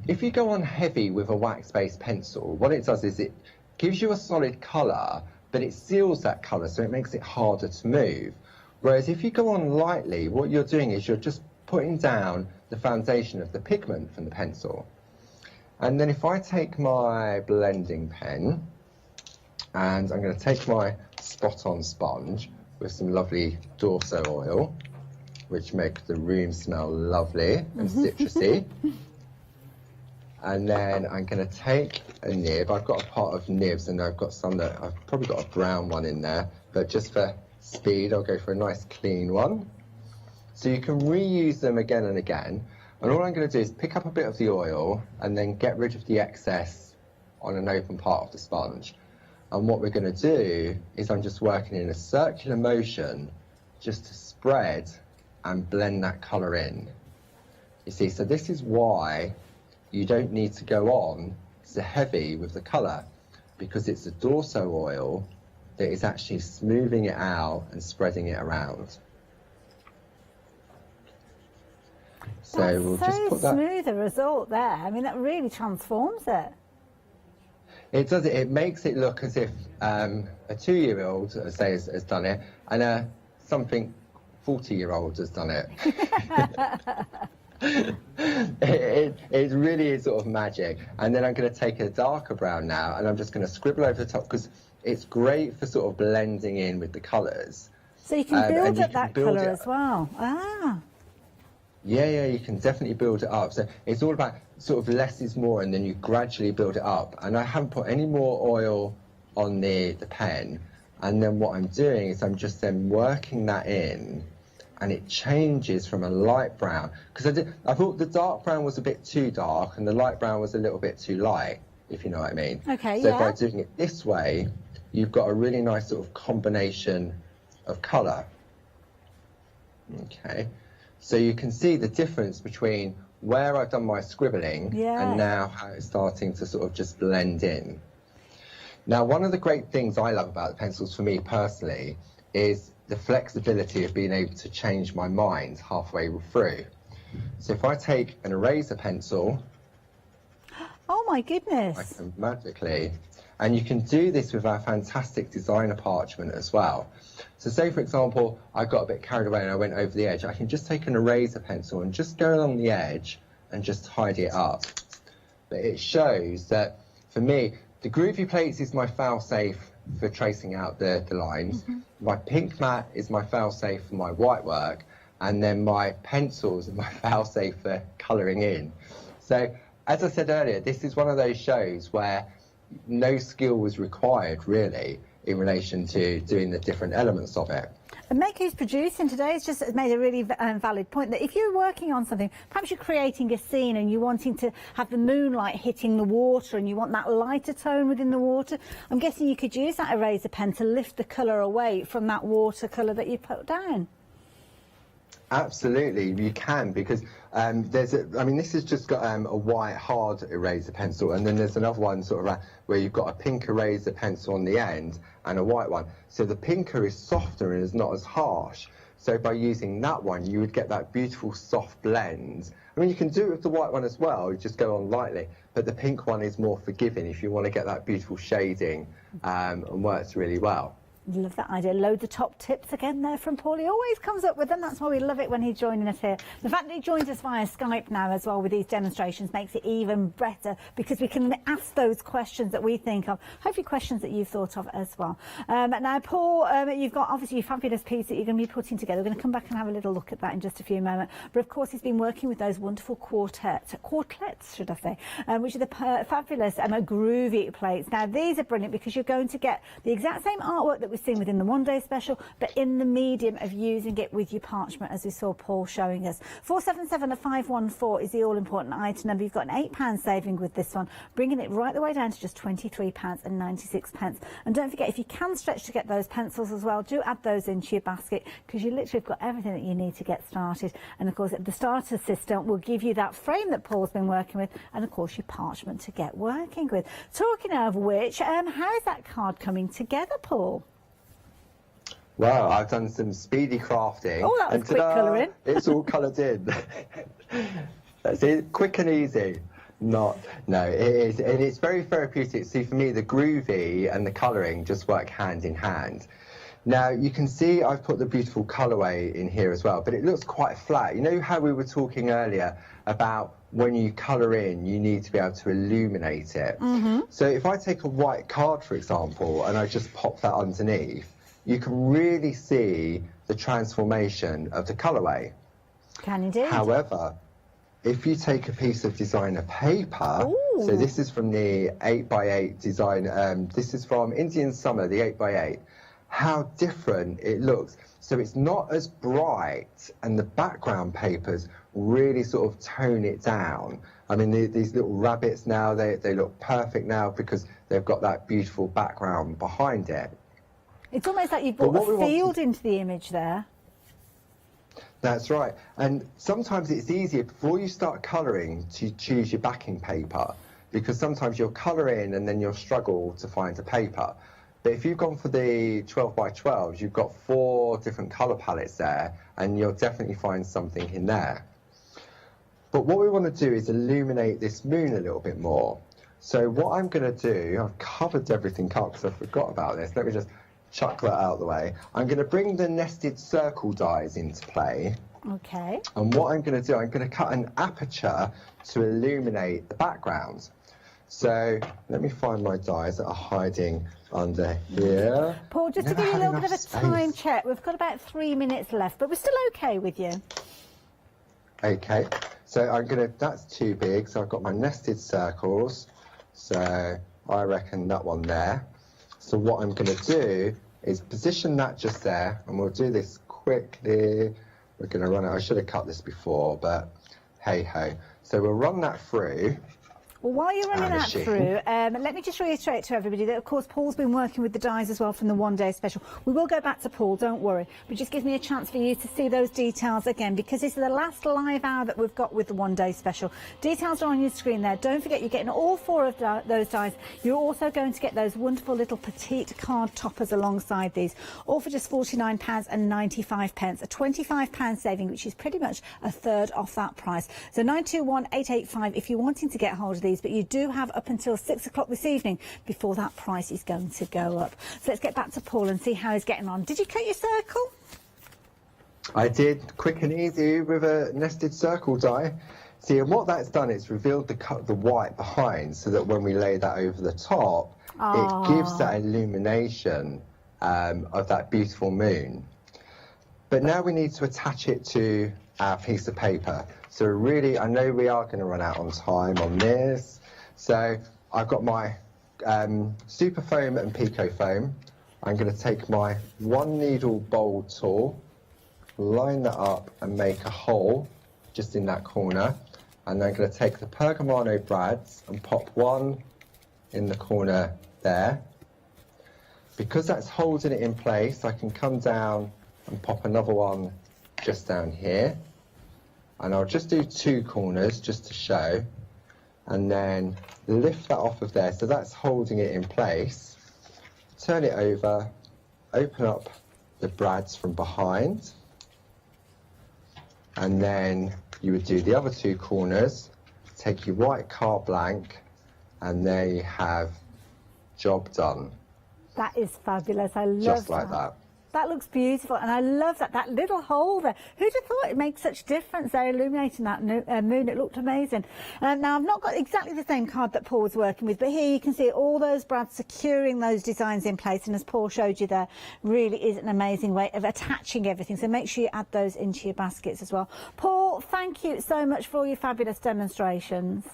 if you go on heavy with a wax-based pencil, what it does is it gives you a solid colour, but it seals that colour, so it makes it harder to move. Whereas if you go on lightly, what you're doing is you're just putting down the foundation of the pigment from the pencil. And then if I take my blending pen, and I'm going to take my spot-on sponge with some lovely Dorso oil, which makes the room smell lovely and citrusy. And then I'm going to take a nib. I've got a pot of nibs, and I've got some that I've probably got a brown one in there, but just for speed, I'll go for a nice clean one. So you can reuse them again and again. And all I'm going to do is pick up a bit of the oil and then get rid of the excess on an open part of the sponge. And what we're going to do is I'm just working in a circular motion just to spread and blend that colour in. You see, so this is why you don't need to go on so heavy with the colour, because it's the Dorso oil that is actually smoothing it out and spreading it around. So we'll just put that. Smooth a result there. I mean, that really transforms it. It does. It makes it look as if a 2-year-old, say, has done it, and a something 40-year-old has done it. It really is sort of magic. And then I'm going to take a darker brown now, and I'm just going to scribble over the top, because it's great for sort of blending in with the colours. So you can build up that colour as well. Ah. Yeah, you can definitely build it up. So it's all about sort of less is more, and then you gradually build it up. And I haven't put any more oil on the pen. And then what I'm doing is I'm just then working that in, and it changes from a light brown. Because I thought the dark brown was a bit too dark, and the light brown was a little bit too light, if you know what I mean. Okay, so by doing it this way, you've got a really nice sort of combination of colour. Okay. So you can see the difference between where I've done my scribbling and now how it's starting to sort of just blend in. Now, one of the great things I love about the pencils for me personally is the flexibility of being able to change my mind halfway through. So if I take an eraser pencil, oh my goodness, I can magically, and you can do this with our fantastic designer parchment as well. So say, for example, I got a bit carried away and I went over the edge. I can just take an eraser pencil and just go along the edge and just tidy it up. But it shows that, for me, the groovy plates is my fail-safe for tracing out the lines. My pink mat is my fail-safe for my white work. And then my pencils are my fail-safe for colouring in. So, as I said earlier, this is one of those shows where no skill was required really in relation to doing the different elements of it. And Meg, who's producing today, has just made a really valid point that if you're working on something, perhaps you're creating a scene and you're wanting to have the moonlight hitting the water and you want that lighter tone within the water, I'm guessing you could use that eraser pen to lift the colour away from that watercolour that you put down. Absolutely, you can, because this has just got a white hard eraser pencil, and then there's another one sort of where you've got a pink eraser pencil on the end and a white one. So the pinker is softer and is not as harsh. So by using that one, you would get that beautiful soft blend. I mean, you can do it with the white one as well, you just go on lightly, but the pink one is more forgiving if you want to get that beautiful shading, and works really well. Love that idea. Loads of top tips again there from Paul. He always comes up with them. That's why we love it when he's joining us here. The fact that he joins us via Skype now as well with these demonstrations makes it even better, because we can ask those questions that we think of, hopefully questions that you've thought of as well. Now, Paul, you've got obviously a fabulous piece that you're going to be putting together. We're going to come back and have a little look at that in just a few moments. But of course, he's been working with those wonderful quartets, should I say, which are the fabulous groovy plates. Now, these are brilliant because you're going to get the exact same artwork that we've seen within the one-day special, but in the medium of using it with your parchment, as we saw Paul showing us. 477-514 is the all-important item number. You've got an £8 saving with this one, bringing it right the way down to just £23.96. And don't forget, if you can stretch to get those pencils as well, do add those into your basket, because you literally have got everything that you need to get started. And of course, the starter system will give you that frame that Paul's been working with, and of course your parchment to get working with. Talking of which, how is that card coming together, Paul? Well, I've done some speedy crafting. Oh, that was quick colouring. It's all coloured in. That's it, quick and easy. No, it is, and it's very therapeutic. See, for me, the groovy and the colouring just work hand in hand. Now, you can see I've put the beautiful colourway in here as well, but it looks quite flat. You know how we were talking earlier about when you colour in, you need to be able to illuminate it. Mm-hmm. So if I take a white card, for example, and I just pop that underneath, you can really see the transformation of the colourway. Can indeed. However, if you take a piece of designer paper, so this is from the 8x8 design, this is from Indian Summer, the 8x8, how different it looks. So it's not as bright, and the background papers really sort of tone it down. I mean, these little rabbits now, they look perfect now because they've got that beautiful background behind it. It's almost like you've brought a field into the image there. That's right. And sometimes it's easier before you start colouring to choose your backing paper, because sometimes you'll colour in and then you'll struggle to find a paper. But if you've gone for the 12x12s, you've got 4 different colour palettes there, and you'll definitely find something in there. But what we want to do is illuminate this moon a little bit more. So what I'm going to do, I've covered everything up because I forgot about this. Let me just chuck that out of the way. I'm going to bring the nested circle dies into play. Okay. And what I'm going to do, I'm going to cut an aperture to illuminate the background. So let me find my dies that are hiding under here. Paul, just to give you a little bit of a time check, we've got about 3 minutes left, but we're still okay with you. Okay, so I'm going to, that's too big, so I've got my nested circles. So I reckon that one there. So what I'm going to do is position that just there, and we'll do this quickly. We're going to run it. I should have cut this before, but hey ho. So we'll run that through. Well, while you're running that through, let me just reiterate to everybody that, of course, Paul's been working with the dies as well from the one-day special. We will go back to Paul, don't worry, but just gives me a chance for you to see those details again, because this is the last live hour that we've got with the one-day special. Details are on your screen there. Don't forget, you're getting all 4 of those dies. You're also going to get those wonderful little petite card toppers alongside these, all for just £49.95, a £25 saving, which is pretty much a third off that price. So 921885 if you're wanting to get hold of these, but you do have up until 6 o'clock this evening before that price is going to go up. So let's get back to Paul and see how he's getting on. Did you cut your circle? I did, quick and easy with a nested circle die. See, and what that's done, it's revealed the white behind, so that when we lay that over the top, it gives that illumination of that beautiful moon. But now we need to attach it to our piece of paper. So really, I know we are going to run out on time on this. So I've got my super foam and pico foam. I'm going to take my 1 needle bold tool, line that up and make a hole just in that corner. And then I'm going to take the Pergamano brads and pop one in the corner there. Because that's holding it in place, I can come down and pop another one just down here. And I'll just do 2 corners just to show. And then lift that off of there, so that's holding it in place. Turn it over, open up the brads from behind. And then you would do the other 2 corners, take your white card blank, and there you have job done. That is fabulous. I love Just like that. That looks beautiful, and I love that little hole there. Who'd have thought it makes such difference there, illuminating that moon? It looked amazing. Now, I've not got exactly the same card that Paul was working with, but here you can see all those brads securing those designs in place, and as Paul showed you there, really is an amazing way of attaching everything. So make sure you add those into your baskets as well. Paul, thank you so much for all your fabulous demonstrations.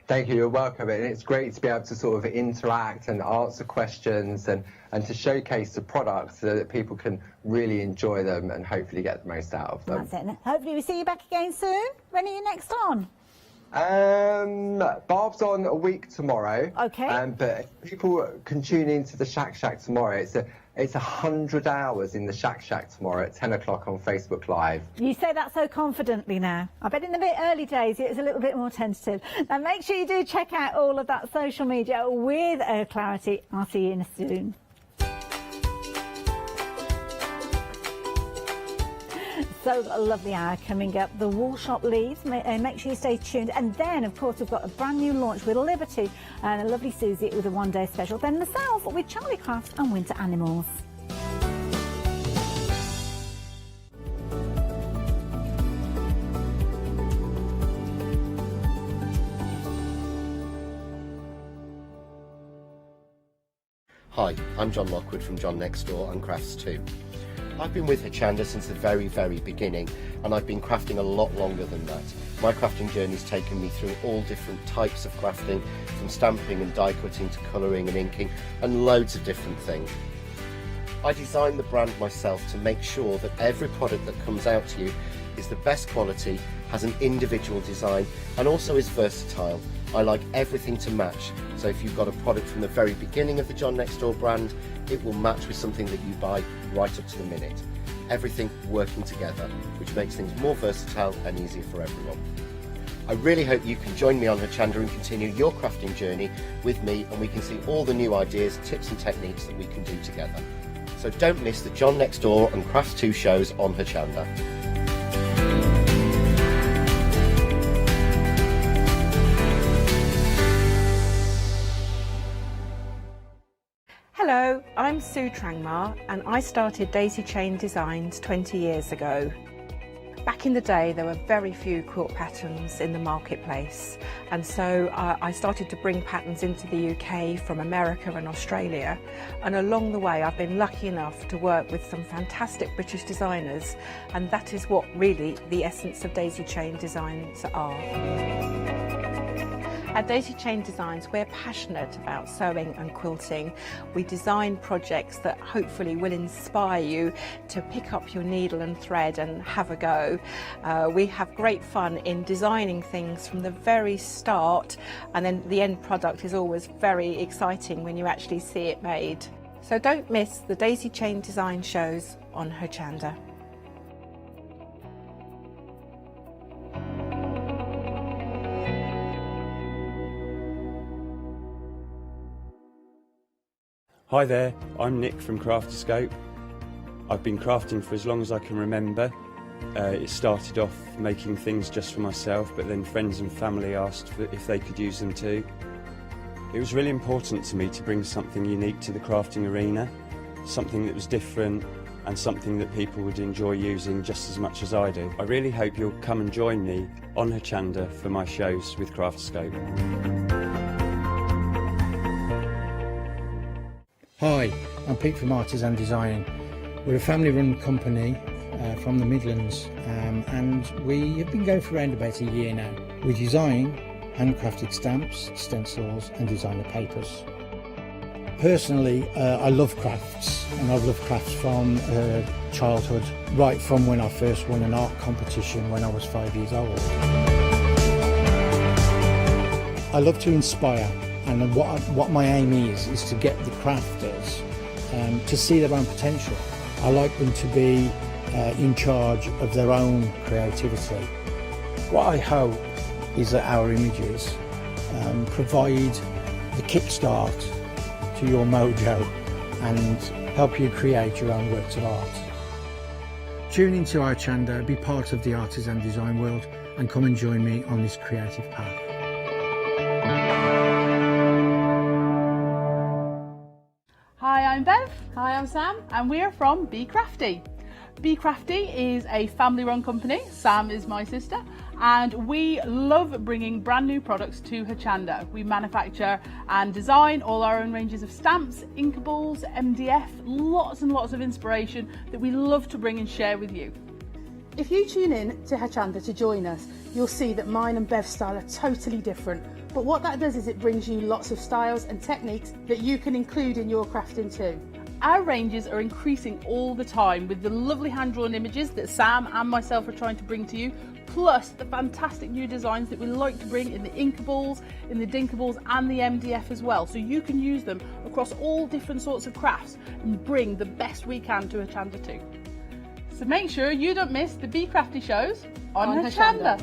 Thank you, you're welcome. And it's great to be able to sort of interact and answer questions and to showcase the products so that people can really enjoy them and hopefully get the most out of them. That's it. Hopefully we see you back again soon. When are you next on? Barb's on a week tomorrow. Okay. But if people can tune into the Shack tomorrow, it's 100 hours in the Shack tomorrow at 10 o'clock on Facebook Live. You say that so confidently now. I bet in the early days it was a little bit more tentative. Now make sure you do check out all of that social media with Clarity. I'll see you soon. So we've got a lovely hour coming up. The Wool Shop Leeds. Make sure you stay tuned. And then, of course, we've got a brand new launch with Liberty and a lovely Susie with a one-day special. Then myself with Charlie Crafts and Winter Animals. Hi, I'm John Lockwood from John Next Door and Crafts 2. I've been with Hochanda since the very beginning, and I've been crafting a lot longer than that. My crafting journey's taken me through all different types of crafting, from stamping and die cutting to colouring and inking, and loads of different things. I designed the brand myself to make sure that every product that comes out to you is the best quality, has an individual design, and also is versatile. I like everything to match, so if you've got a product from the very beginning of the John Next Door brand, it will match with something that you buy right up to the minute. Everything working together, which makes things more versatile and easier for everyone. I really hope you can join me on Hochanda and continue your crafting journey with me, and we can see all the new ideas, tips and techniques that we can do together. So don't miss the John Next Door and Crafts 2 shows on Hochanda. Hello, I'm Sue Trangmar and I started Daisy Chain Designs 20 years ago. Back in the day there were very few quilt patterns in the marketplace, and so I started to bring patterns into the UK from America and Australia, and along the way I've been lucky enough to work with some fantastic British designers, and that is what really the essence of Daisy Chain Designs are. At Daisy Chain Designs, we're passionate about sewing and quilting. We design projects that hopefully will inspire you to pick up your needle and thread and have a go. We have great fun in designing things from the very start, and then the end product is always very exciting when you actually see it made. So don't miss the Daisy Chain Design shows on Hochanda. Hi there, I'm Nick from Crafterscope. I've been crafting for as long as I can remember. It started off making things just for myself, but then friends and family asked if they could use them too. It was really important to me to bring something unique to the crafting arena, something that was different and something that people would enjoy using just as much as I do. I really hope you'll come and join me on Hochanda for my shows with Crafterscope. Hi, I'm Pete from Artisan Design. We're a family-run company from the Midlands, and we have been going for around about a year now. We design handcrafted stamps, stencils and designer papers. Personally, I love crafts, and I've loved crafts from childhood, right from when I first won an art competition when I was 5 years old. I love to inspire, and what my aim is to get the crafters to see their own potential. I like them to be in charge of their own creativity. What I hope is that our images provide the kickstart to your mojo and help you create your own works of art. Tune into Hochanda, be part of the artisan design world, and come and join me on this creative path. Hi, I'm Bev. Hi, I'm Sam, and we're from Be Crafty. Be Crafty is a family-run company. Sam is my sister, and we love bringing brand new products to Hochanda. We manufacture and design all our own ranges of stamps, inkables, MDF, lots and lots of inspiration that we love to bring and share with you. If you tune in to Hochanda to join us, you'll see that mine and Bev's style are totally different. But what that does is it brings you lots of styles and techniques that you can include in your crafting too. Our ranges are increasing all the time with the lovely hand-drawn images that Sam and myself are trying to bring to you, plus the fantastic new designs that we like to bring in the inkables, in the dinkables and the MDF as well. So you can use them across all different sorts of crafts and bring the best we can to Hochanda too. So make sure you don't miss the Be Crafty shows on Hochanda.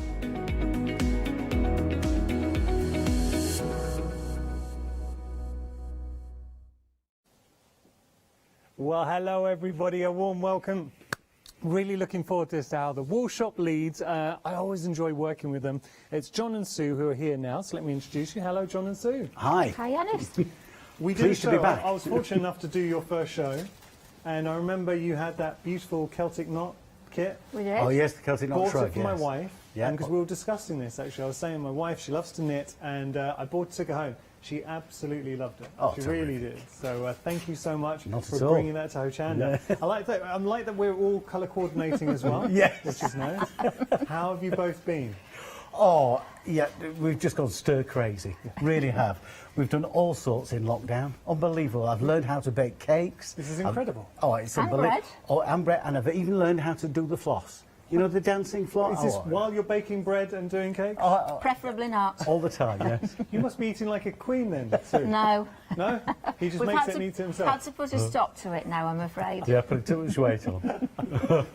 Well, hello everybody, a warm welcome. Really looking forward to this hour. The Wool Shop Leeds, I always enjoy working with them. It's John and Sue who are here now, so let me introduce you. Hello, John and Sue. Hi. Hi, Alice. We did Pleased to be back. I was fortunate enough to do your first show, and I remember you had that beautiful Celtic knot kit. We did. Oh yes, the Celtic knot Bought shrug, it for my wife, Yeah. because we were discussing this actually. I was saying my wife, she loves to knit, and I took it home. She absolutely loved it. Oh, she really did. So thank you so much Not for at all. bringing that to Hochanda. Yeah. I like that we're all colour coordinating as well. Yes. Which is nice. How have you both been? Oh, yeah, we've just gone stir crazy. Really have. We've done all sorts in lockdown. Unbelievable. I've learned how to bake cakes. This is incredible. It's And unbelievable. bread. Oh, and bread. And I've even learned how to do the floss. You know, the dancing floss? Is this while you're baking bread and doing cakes? Preferably not. All the time, yes. You must be eating like a queen then, Sue. No. No? He just We've makes had it and eats it himself. had to put a stop to it now, I'm afraid. Yeah, put too much weight on.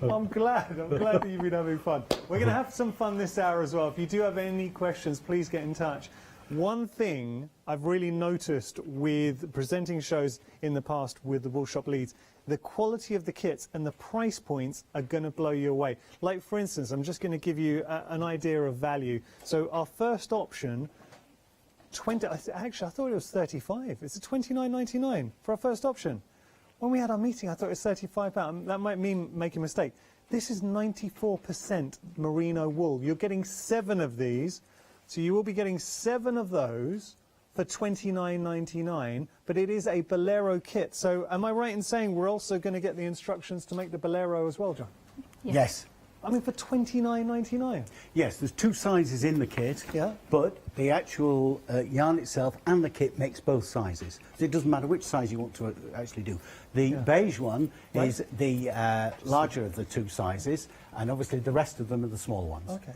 I'm glad that you've been having fun. We're going to have some fun this hour as well. If you do have any questions, please get in touch. One thing I've really noticed with presenting shows in the past with the Wool Shop Leeds, the quality of the kits and the price points are going to blow you away. Like, for instance, I'm just going to give you an idea of value. So our first option, actually, I thought it was 35. It's $29.99 for our first option. When we had our meeting, I thought it was £35. That might mean make a mistake. This is 94% merino wool. You're getting 7 of these, so you will be getting 7 of those for $29.99, but it is a bolero kit. So am I right in saying we're also going to get the instructions to make the bolero as well, John? Yes. I mean, for $29.99. Yes, there's 2 sizes in the kit, but the actual yarn itself and the kit makes both sizes. So it doesn't matter which size you want to actually do. The beige one is the larger of the 2 sizes, and obviously the rest of them are the small ones. Okay.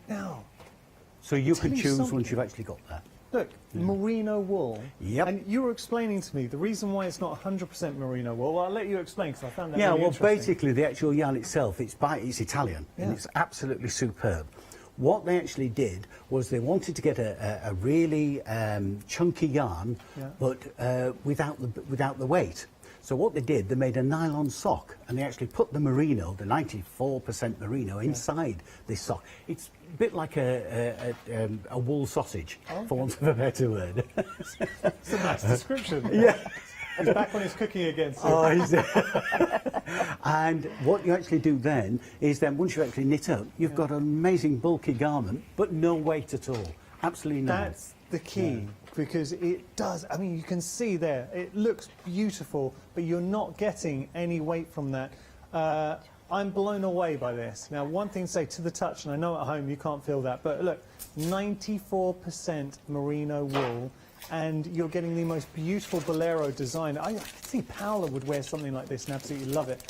Now, so you tell can you choose something. once you've actually got that. Look, merino wool. Yep. And you were explaining to me the reason why it's not 100% merino wool. Well, I'll let you explain because I found that Yeah, really well, interesting. basically the actual yarn itself, it's Italian, and it's absolutely superb. What they actually did was they wanted to get a really chunky yarn, but without the weight. So what they did, they made a nylon sock, and they actually put the merino, the 94% merino, inside this sock. It's a bit like a wool sausage, for want of a better word. It's a nice description. Yeah. He's back on his cooking again. So. And what you actually do then is once you actually knit up, you've got an amazing bulky garment, but no weight at all. Absolutely no. That's the key, because it does. I mean, you can see there, it looks beautiful, but you're not getting any weight from that. I'm blown away by this. Now, one thing to say to the touch, and I know at home you can't feel that, but look, 94% merino wool, and you're getting the most beautiful bolero design. I think Paola would wear something like this and absolutely love it.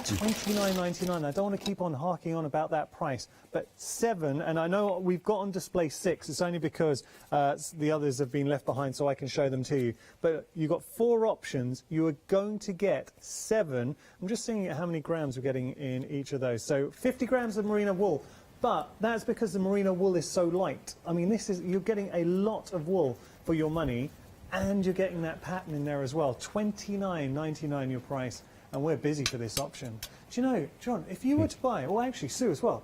$29.99. I don't want to keep on harking on about that price, but 7, and I know we've got on display 6. It's only because the others have been left behind so I can show them to you. But you've got 4 options. You are going to get 7. I'm just seeing how many grams we're getting in each of those. So 50 grams of merino wool, but that's because the merino wool is so light. I mean, you're getting a lot of wool for your money, and you're getting that pattern in there as well. $29.99 your price. And we're busy for this option. Do you know, John, if you were to buy, or actually Sue as well,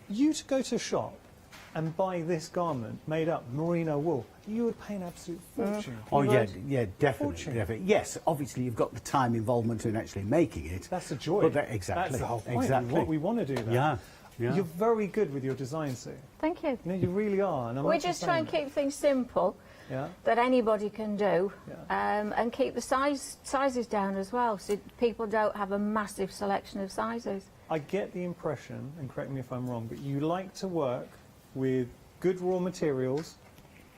you to go to a shop and buy this garment made up merino wool, you would pay an absolute fortune. Oh, yeah, definitely. Yes, obviously you've got the time involvement in actually making it. That's the joy. But exactly. That's the whole point. Exactly. We want to do that. Yeah. Yeah. You're very good with your design, Sue. Thank you. You know, you really are. And We just try and keep things simple. Yeah. That anybody can do, and keep the sizes down as well, so people don't have a massive selection of sizes. I get the impression, and correct me if I'm wrong, but you like to work with good raw materials,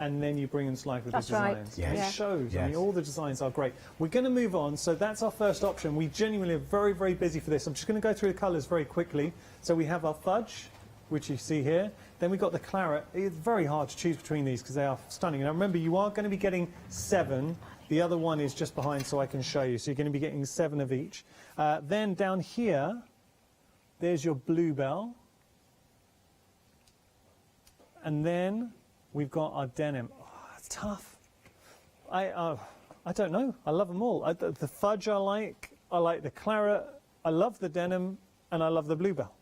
and then you bring them to life with the designs. That's right. It shows. I mean, all the designs are great. We're going to move on. So that's our first option. We genuinely are very, very busy for this. I'm just going to go through the colours very quickly. So we have our fudge, which you see here. Then we've got the claret. It's very hard to choose between these because they are stunning. Now remember, you are going to be getting 7. The other one is just behind so I can show you. So you're going to be getting 7 of each. Then down here, there's your bluebell. And then we've got our denim. Oh, it's tough. I don't know. I love them all. The fudge I like the claret. I love the denim, and I love the bluebell.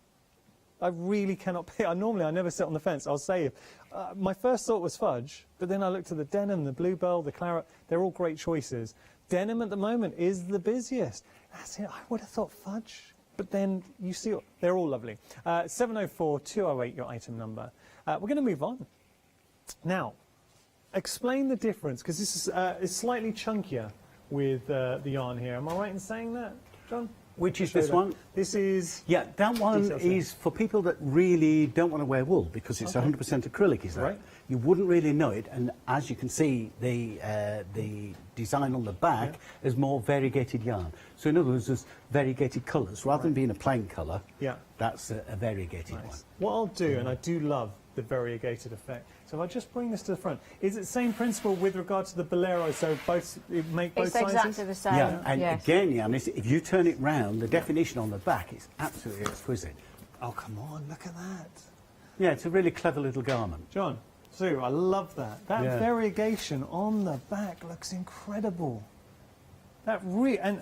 I really cannot pick. Normally, I never sit on the fence. I'll say, my first thought was fudge, but then I looked at the denim, the bluebell, the claret. They're all great choices. Denim at the moment is the busiest. That's it. I would have thought fudge, but then you see, they're all lovely. 704-208, your item number. We're going to move on. Now, explain the difference, because this is slightly chunkier with the yarn here. Am I right in saying that, John? Which is this one? This is... Yeah, that one is for people that really don't want to wear wool, because it's 100% acrylic, is that? Right. You wouldn't really know it, and as you can see, the design on the back is more variegated yarn. So in other words, there's variegated colours. Rather than being a plain colour, that's a variegated one. What I'll do, and I do love the variegated effect, so if I just bring this to the front, is it the same principle with regard to the bolero, so make both sizes? It's exactly the same. Yeah, and again, Jan, if you turn it round, the definition on the back is absolutely exquisite. Oh, come on, look at that. Yeah, it's a really clever little garment. John, Sue, I love that. That variegation on the back looks incredible. That and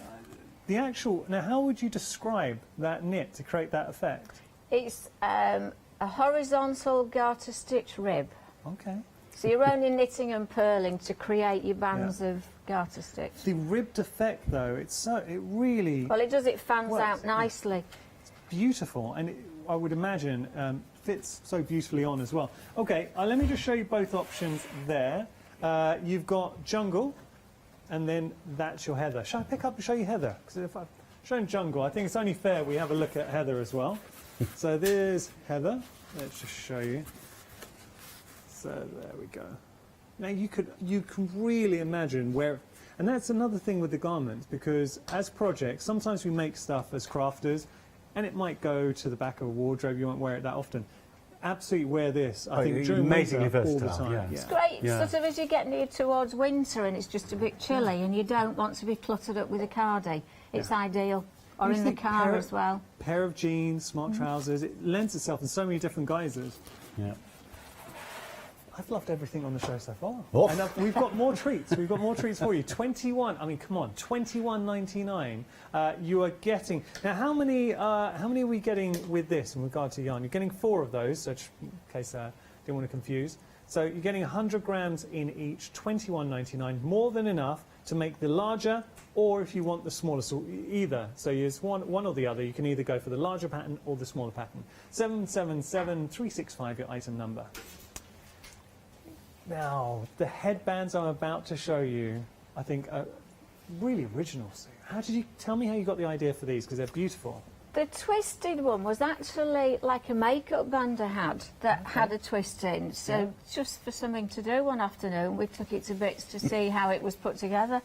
the actual, now how would you describe that knit to create that effect? It's a horizontal garter stitch rib. Okay. So you're only knitting and purling to create your bands of garter stitch. The ribbed effect, though, it really... Well, it fans out nicely. It's beautiful, and I would imagine fits so beautifully on as well. Okay, let me just show you both options there. You've got jungle, and then that's your heather. Shall I pick up and show you heather? Because if I've shown jungle, I think it's only fair we have a look at heather as well. So there's heather. Let's just show you. So there we go. Now you can really imagine where, and that's another thing with the garments, because as projects, sometimes we make stuff as crafters, and it might go to the back of a wardrobe. You won't wear it that often. Absolutely wear this. I think during amazingly winter all versatile, the time. It's great, sort of as you get near towards winter and it's just a bit chilly and you don't want to be cluttered up with a cardi. It's ideal. Or in the car as well. Pair of jeans, smart trousers. It lends itself in so many different guises. Yeah. I've loved everything on the show so far. Oh. And we've got more treats. We've got more treats for you. 21. I mean, come on, $21.99. You are getting. Now, how many are we getting with this in regard to yarn? You're getting 4 of those, so just in case I didn't want to confuse. So you're getting 100 grams in each, $21.99, more than enough to make the larger, or if you want the smaller, so either. So it's one or the other. You can either go for the larger pattern or the smaller pattern. 777-365, your item number. Now, the headbands I'm about to show you, I think, are really original. How did you tell me how you got the idea for these? Because they're beautiful. The twisted one was actually like a makeup band I had that had a twist in. So just for something to do one afternoon, we took it to bits to see how it was put together.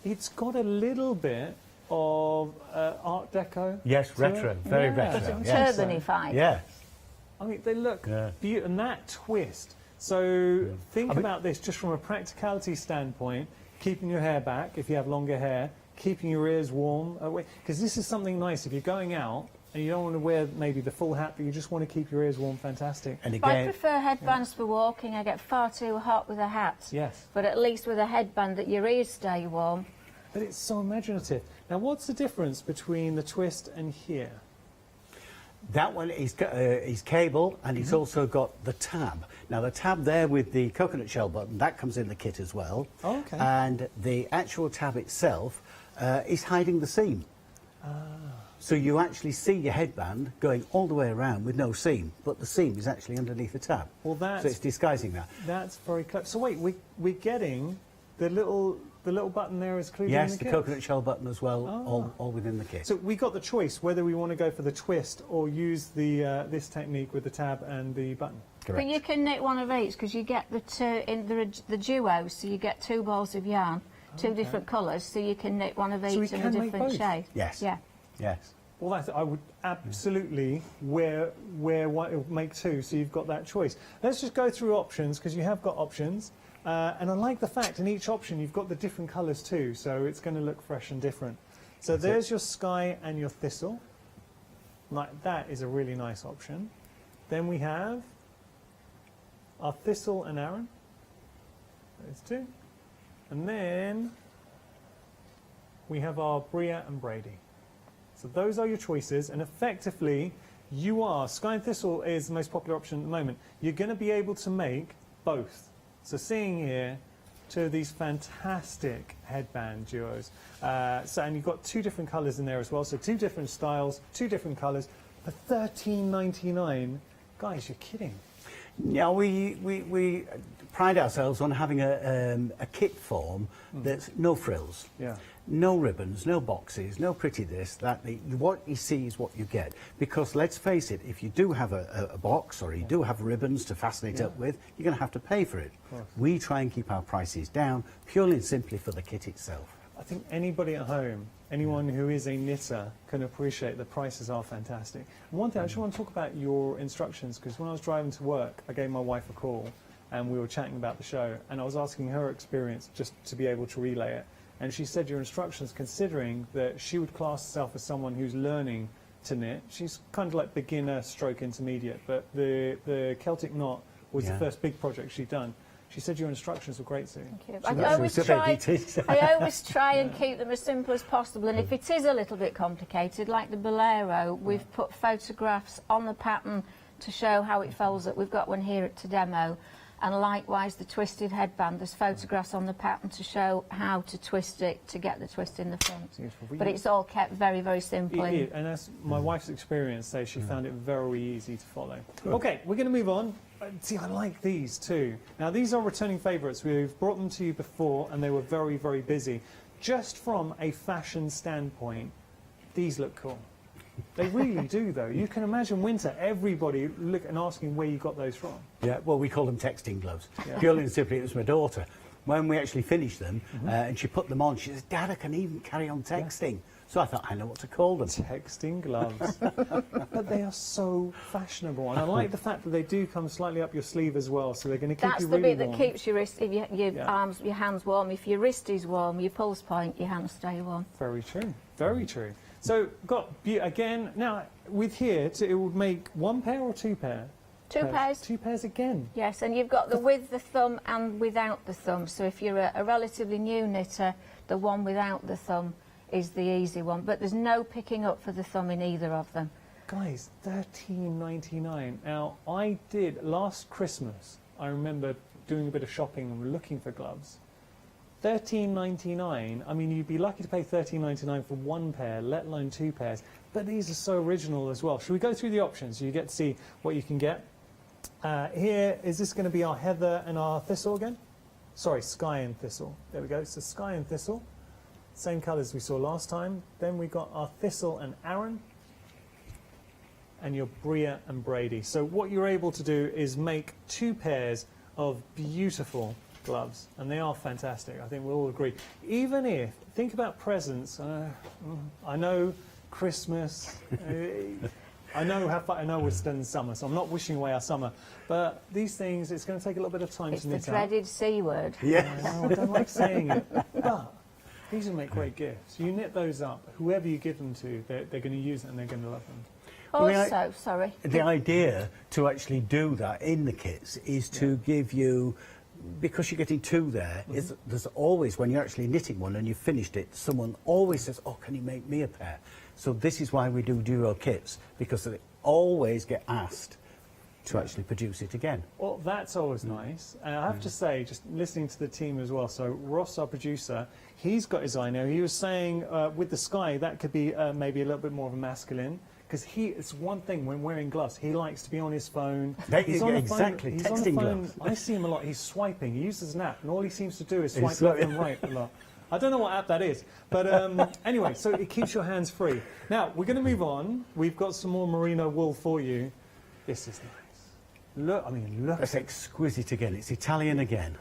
It's got a little bit of Art Deco. Yes, retro, very retro. Turbanified. Yeah. I mean, they look beautiful, and that twist. So think about this just from a practicality standpoint, keeping your hair back if you have longer hair, keeping your ears warm, because this is something nice. If you're going out and you don't want to wear maybe the full hat, but you just want to keep your ears warm, fantastic. And again, I prefer headbands for walking. I get far too hot with a hat. Yes. But at least with a headband that your ears stay warm. But it's so imaginative. Now, what's the difference between the twist and here? That one is cable, and it's also got the tab. Now, the tab there with the coconut shell button, that comes in the kit as well. Oh, okay. And the actual tab itself is hiding the seam. So you actually see your headband going all the way around with no seam, but the seam is actually underneath the tab. Well, that's... So it's disguising that. That's very clever. So wait, we're getting the little button there is included in the kit? Yes, the coconut shell button as well, all within the kit. So we got the choice whether we want to go for the twist or use the this technique with the tab and the button. Correct. But you can knit one of each because you get the duo, so you get 2 balls of yarn, 2 different colours, so you can knit one of each in a different shade. Yes. Yeah. Yes. Well, I would absolutely make 2, so you've got that choice. Let's just go through options because you have got options. And I like the fact in each option you've got the different colours too, so it's going to look fresh and different. So there's your sky and your thistle. Like, that is a really nice option. Then we have our thistle and Aran. There's 2. And then we have our Bria and Brady. So those are your choices, and effectively sky and thistle is the most popular option at the moment. You're going to be able to make both. So seeing here 2 of these fantastic headband duos. And you've got 2 different colours in there as well. So 2 different styles, 2 different colours for $13.99. Guys, you're kidding. Yeah, we pride ourselves on having a kit form that's no frills. Yeah. No ribbons, no boxes, no pretty this, that. What you see is what you get. Because let's face it, if you do have a box or you do have ribbons to fasten it up with, you're going to have to pay for it. We try and keep our prices down purely and simply for the kit itself. I think anybody at home, anyone who is a knitter, can appreciate the prices are fantastic. And one thing, I just want to talk about your instructions, because when I was driving to work, I gave my wife a call and we were chatting about the show, and I was asking her experience just to be able to relay it. And she said your instructions, considering that she would class herself as someone who's learning to knit. She's kind of like beginner stroke intermediate, but the Celtic knot was the first big project she'd done. She said your instructions were great, Sue. Thank you. I always try and keep them as simple as possible, and if it is a little bit complicated, like the bolero, we've put photographs on the pattern to show how it folds up. We've got one here to demo. And likewise, the twisted headband, there's photographs on the pattern to show how to twist it to get the twist in the front. But it's all kept very, very simple. And as my wife's experience says, she found it very easy to follow. Okay, we're going to move on. See, I like these too. Now, these are returning favourites. We've brought them to you before, and they were very, very busy. Just from a fashion standpoint, these look cool. They really do, though. You can imagine winter, everybody look and asking where you got those from. Yeah, well, we call them texting gloves. Purely and simply, it was my daughter. When we actually finished them, and she put them on, she says, Dad, I can even carry on texting. So I thought, I know what to call them. Texting gloves. But they are so fashionable. And I like the fact that they do come slightly up your sleeve as well, so they're going to keep you really warm. That's the bit that keeps your wrist, your hands warm. If your wrist is warm, your pulse point, your hands stay warm. Very true. Very true. So, again, now, with here, it would make 1 pair or 2 pair? 2 pairs. 2 pairs again? Yes, and you've got the with the thumb and without the thumb. So if you're a relatively new knitter, the one without the thumb is the easy one. But there's no picking up for the thumb in either of them. Guys, $13.99. Now, I did, last Christmas, I remember doing a bit of shopping and looking for gloves. $13.99, I mean, you'd be lucky to pay $13.99 for 1 pair, let alone 2 pairs. But these are so original as well. Should we go through the options? You get to see what you can get. Here, is this going to be our heather and our thistle again? Sorry, sky and thistle. There we go. So sky and thistle. Same colours we saw last time. Then we got our thistle and Aran. and your Bria and Brady. So what you're able to do is make 2 pairs of beautiful gloves, and they are fantastic. I think we'll all agree. Even if, think about presents, I know Christmas, I know we're still in summer, so I'm not wishing away our summer, but these things, it's going to take a little bit of time It's to the knit out. dreaded C word. Yes. I don't like saying it, but these will make great gifts. You knit those up, whoever you give them to, they're going to use it and they're going to love them. Also, sorry. The idea to actually do that in the kits is to give you, because you're getting 2 there, is there's always, when you're actually knitting one and you've finished it, someone always says, oh, can you make me a pair? So this is why we do duo kits, because they always get asked to actually produce it again. Well, that's always nice. And I have to say, just listening to the team as well, so Ross, our producer, he's got his eye now. He was saying with the sky, that could be maybe a little bit more of a masculine, because it's one thing when wearing gloves, he likes to be on his phone. He's on the exactly, phone. He's texting on the phone. gloves. I see him a lot. He's swiping. He uses an app, and all he seems to do is swipe left and right a lot. I don't know what app that is, but anyway, so it keeps your hands free. Now, we're going to move on. We've got some more merino wool for you. This is nice. Look, I mean, look. That's exquisite again. It's Italian again.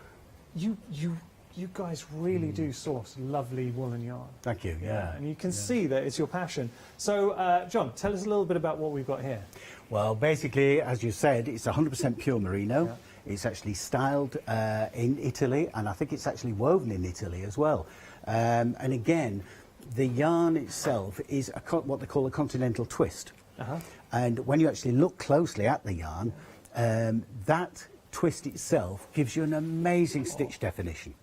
You guys really do source lovely woolen yarn. Thank you, yeah. And you can see that it's your passion. So, John, tell us a little bit about what we've got here. Well, basically, as you said, it's 100% pure merino. Yeah. It's actually styled in Italy, and I think it's actually woven in Italy as well. And again, the yarn itself is what they call a continental twist. And when you actually look closely at the yarn, that twist itself gives you an amazing stitch definition.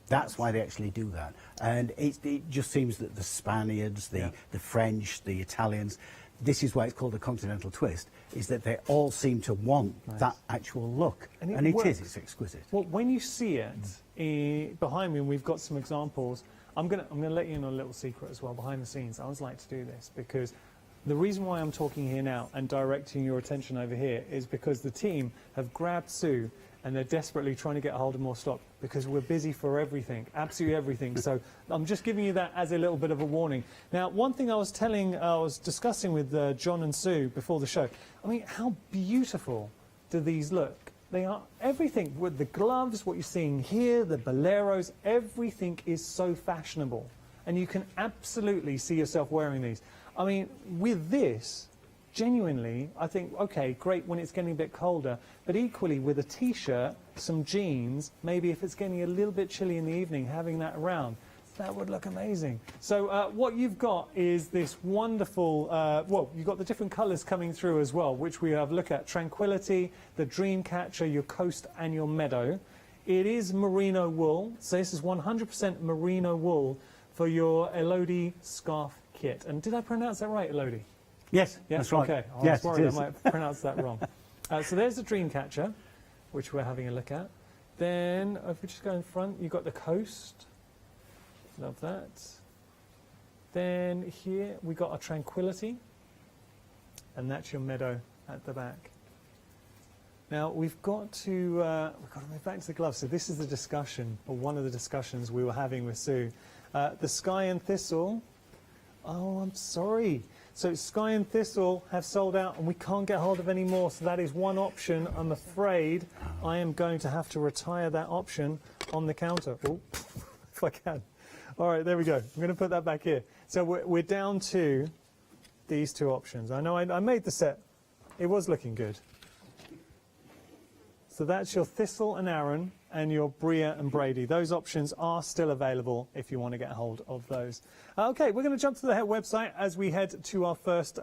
That's why they actually do that. And it just seems that the Spaniards, the French, the Italians, this is why it's called a continental twist, is that they all seem to want that actual look. And it's exquisite. Well, when you see it behind me, and we've got some examples, I'm gonna let you in on a little secret as well, behind the scenes. I always like to do this, because the reason why I'm talking here now and directing your attention over here is because the team have grabbed Sue and they're desperately trying to get a hold of more stock, because we're busy for everything, absolutely everything. So I'm just giving you that as a little bit of a warning. Now, one thing I was discussing with John and Sue before the show, I mean, how beautiful do these look? They are everything, with the gloves, what you're seeing here, the boleros, everything is so fashionable. And you can absolutely see yourself wearing these. I mean, with this, genuinely, I think, okay, great when it's getting a bit colder, but equally with a T-shirt, some jeans, maybe if it's getting a little bit chilly in the evening, having that around, that would look amazing. So what you've got is this wonderful, well, you've got the different colours coming through as well, which we have a look at. Tranquility, the Dreamcatcher, your Coast and your Meadow. It is merino wool, so this is 100% merino wool for your Elodie scarf kit. And did I pronounce that right, Elodie? Yes, that's right. Okay, I was worried I might pronounce that wrong. So there's the Dreamcatcher, which we're having a look at. Then, if we just go in front, you've got the Coast. Love that. Then here we got a Tranquility, and that's your Meadow at the back. Now we've got to move back to the gloves. So this is the discussion, or one of the discussions we were having with Sue. The Sky and Thistle. Oh, I'm sorry. So Sky and Thistle have sold out and we can't get hold of any more. So that is one option. I'm afraid I am going to have to retire that option on the counter. Oh, if I can. All right, there we go. I'm going to put that back here. So we're down to these 2 options. I know I made the set. It was looking good. So that's your Thistle and Aaron and your Bria and Brady. Those options are still available if you want to get a hold of those. Okay, we're going to jump to the website as we head to our first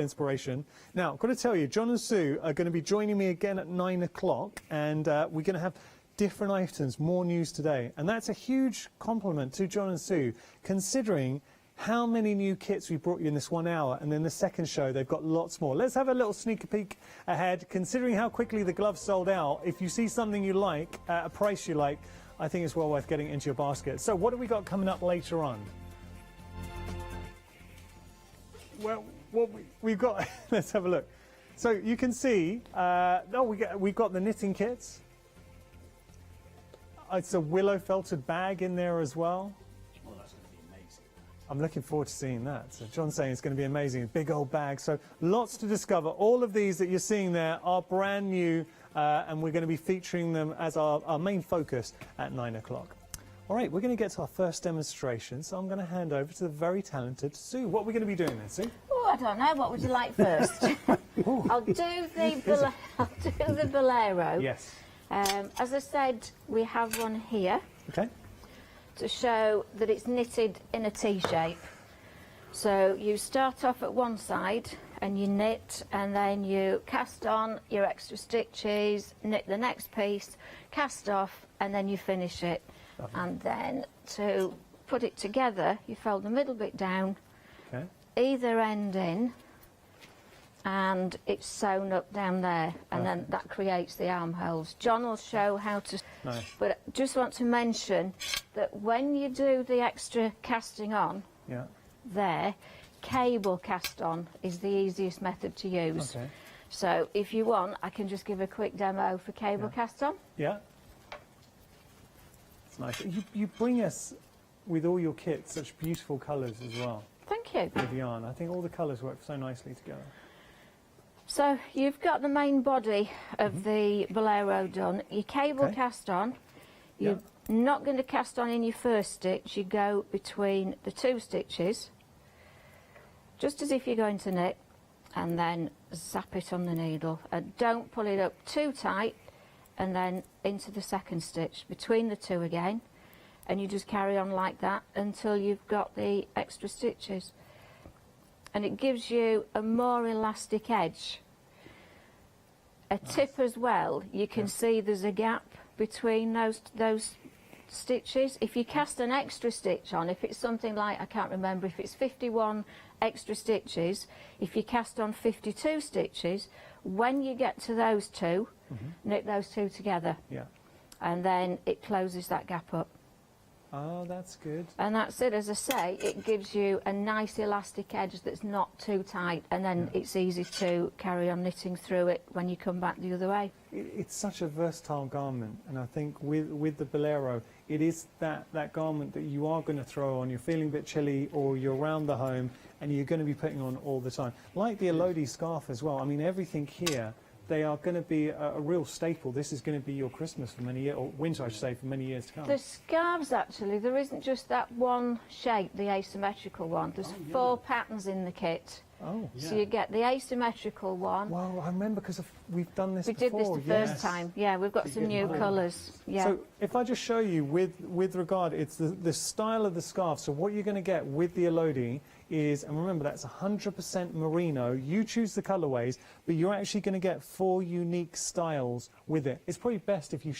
inspiration. Now, I've got to tell you, John and Sue are going to be joining me again at 9 o'clock, and we're going to have different items, more news today. And that's a huge compliment to John and Sue, considering how many new kits we brought you in this 1 hour, and then the second show they've got lots more. Let's have a little sneak peek ahead. Considering how quickly the gloves sold out, if you see something you like at a price you like, I think it's well worth getting into your basket. So what have we got coming up later on? Well, what we've got, let's have a look. So you can see, we've got the knitting kits. It's a willow felted bag in there as well. I'm looking forward to seeing that. So John's saying it's going to be amazing. Big old bag. So lots to discover. All of these that you're seeing there are brand new, and we're going to be featuring them as our main focus at 9 o'clock. All right, we're going to get to our first demonstration, so I'm going to hand over to the very talented Sue. What are we going to be doing then, Sue? Oh, I don't know. What would you like first? I'll do the bolero. Yes. As I said, we have one here. Okay. To show that it's knitted in a T shape. So you start off at one side and you knit, and then you cast on your extra stitches, knit the next piece, cast off, and then you finish it. Lovely. And then to put it together, you fold the middle bit down, okay, either end in, and it's sewn up down there, and then that creates the armholes. John will show how to... Nice. But I just want to mention that when you do the extra casting on, there, cable cast on is the easiest method to use. Okay. So if you want, I can just give a quick demo for cable cast on. Yeah. It's nice. You bring us, with all your kits, such beautiful colours as well. Thank you. With yarn. I think all the colours work so nicely together. So you've got the main body of the bolero done. Your cable cast on. You're not going to cast on in your first stitch. You go between the two stitches, just as if you're going to knit, and then zap it on the needle. Don't pull it up too tight, and then into the second stitch, between the two again, and you just carry on like that until you've got the extra stitches. And it gives you a more elastic edge. A tip as well, you can see there's a gap between those stitches. If you cast an extra stitch on, if it's something like, I can't remember, if it's 51 extra stitches, if you cast on 52 stitches, when you get to those two, knit those two together. Yeah. And then it closes that gap up. Oh, that's good. And that's it. As I say, it gives you a nice elastic edge that's not too tight, and then it's easy to carry on knitting through it when you come back the other way. It's such a versatile garment, and I think with the bolero, it is that garment that you are going to throw on. You're feeling a bit chilly, or you're around the home, and you're going to be putting on all the time. Like the Elodie scarf as well. I mean, everything here, they are going to be a real staple. This is going to be your Christmas for many years, or winter, I should say, for many years to come. The scarves, actually, there isn't just that one shape, the asymmetrical one. There's 4 patterns in the kit. Oh, so you get the asymmetrical one. Well, I remember because we've done this before. We did this the first time. Yeah, we've got some new colours. Yeah. So if I just show you with regard, it's the style of the scarf. So what you're going to get with the Elodie is, and remember that's 100% merino. You choose the colourways, but you're actually going to get 4 unique styles with it. It's probably best if you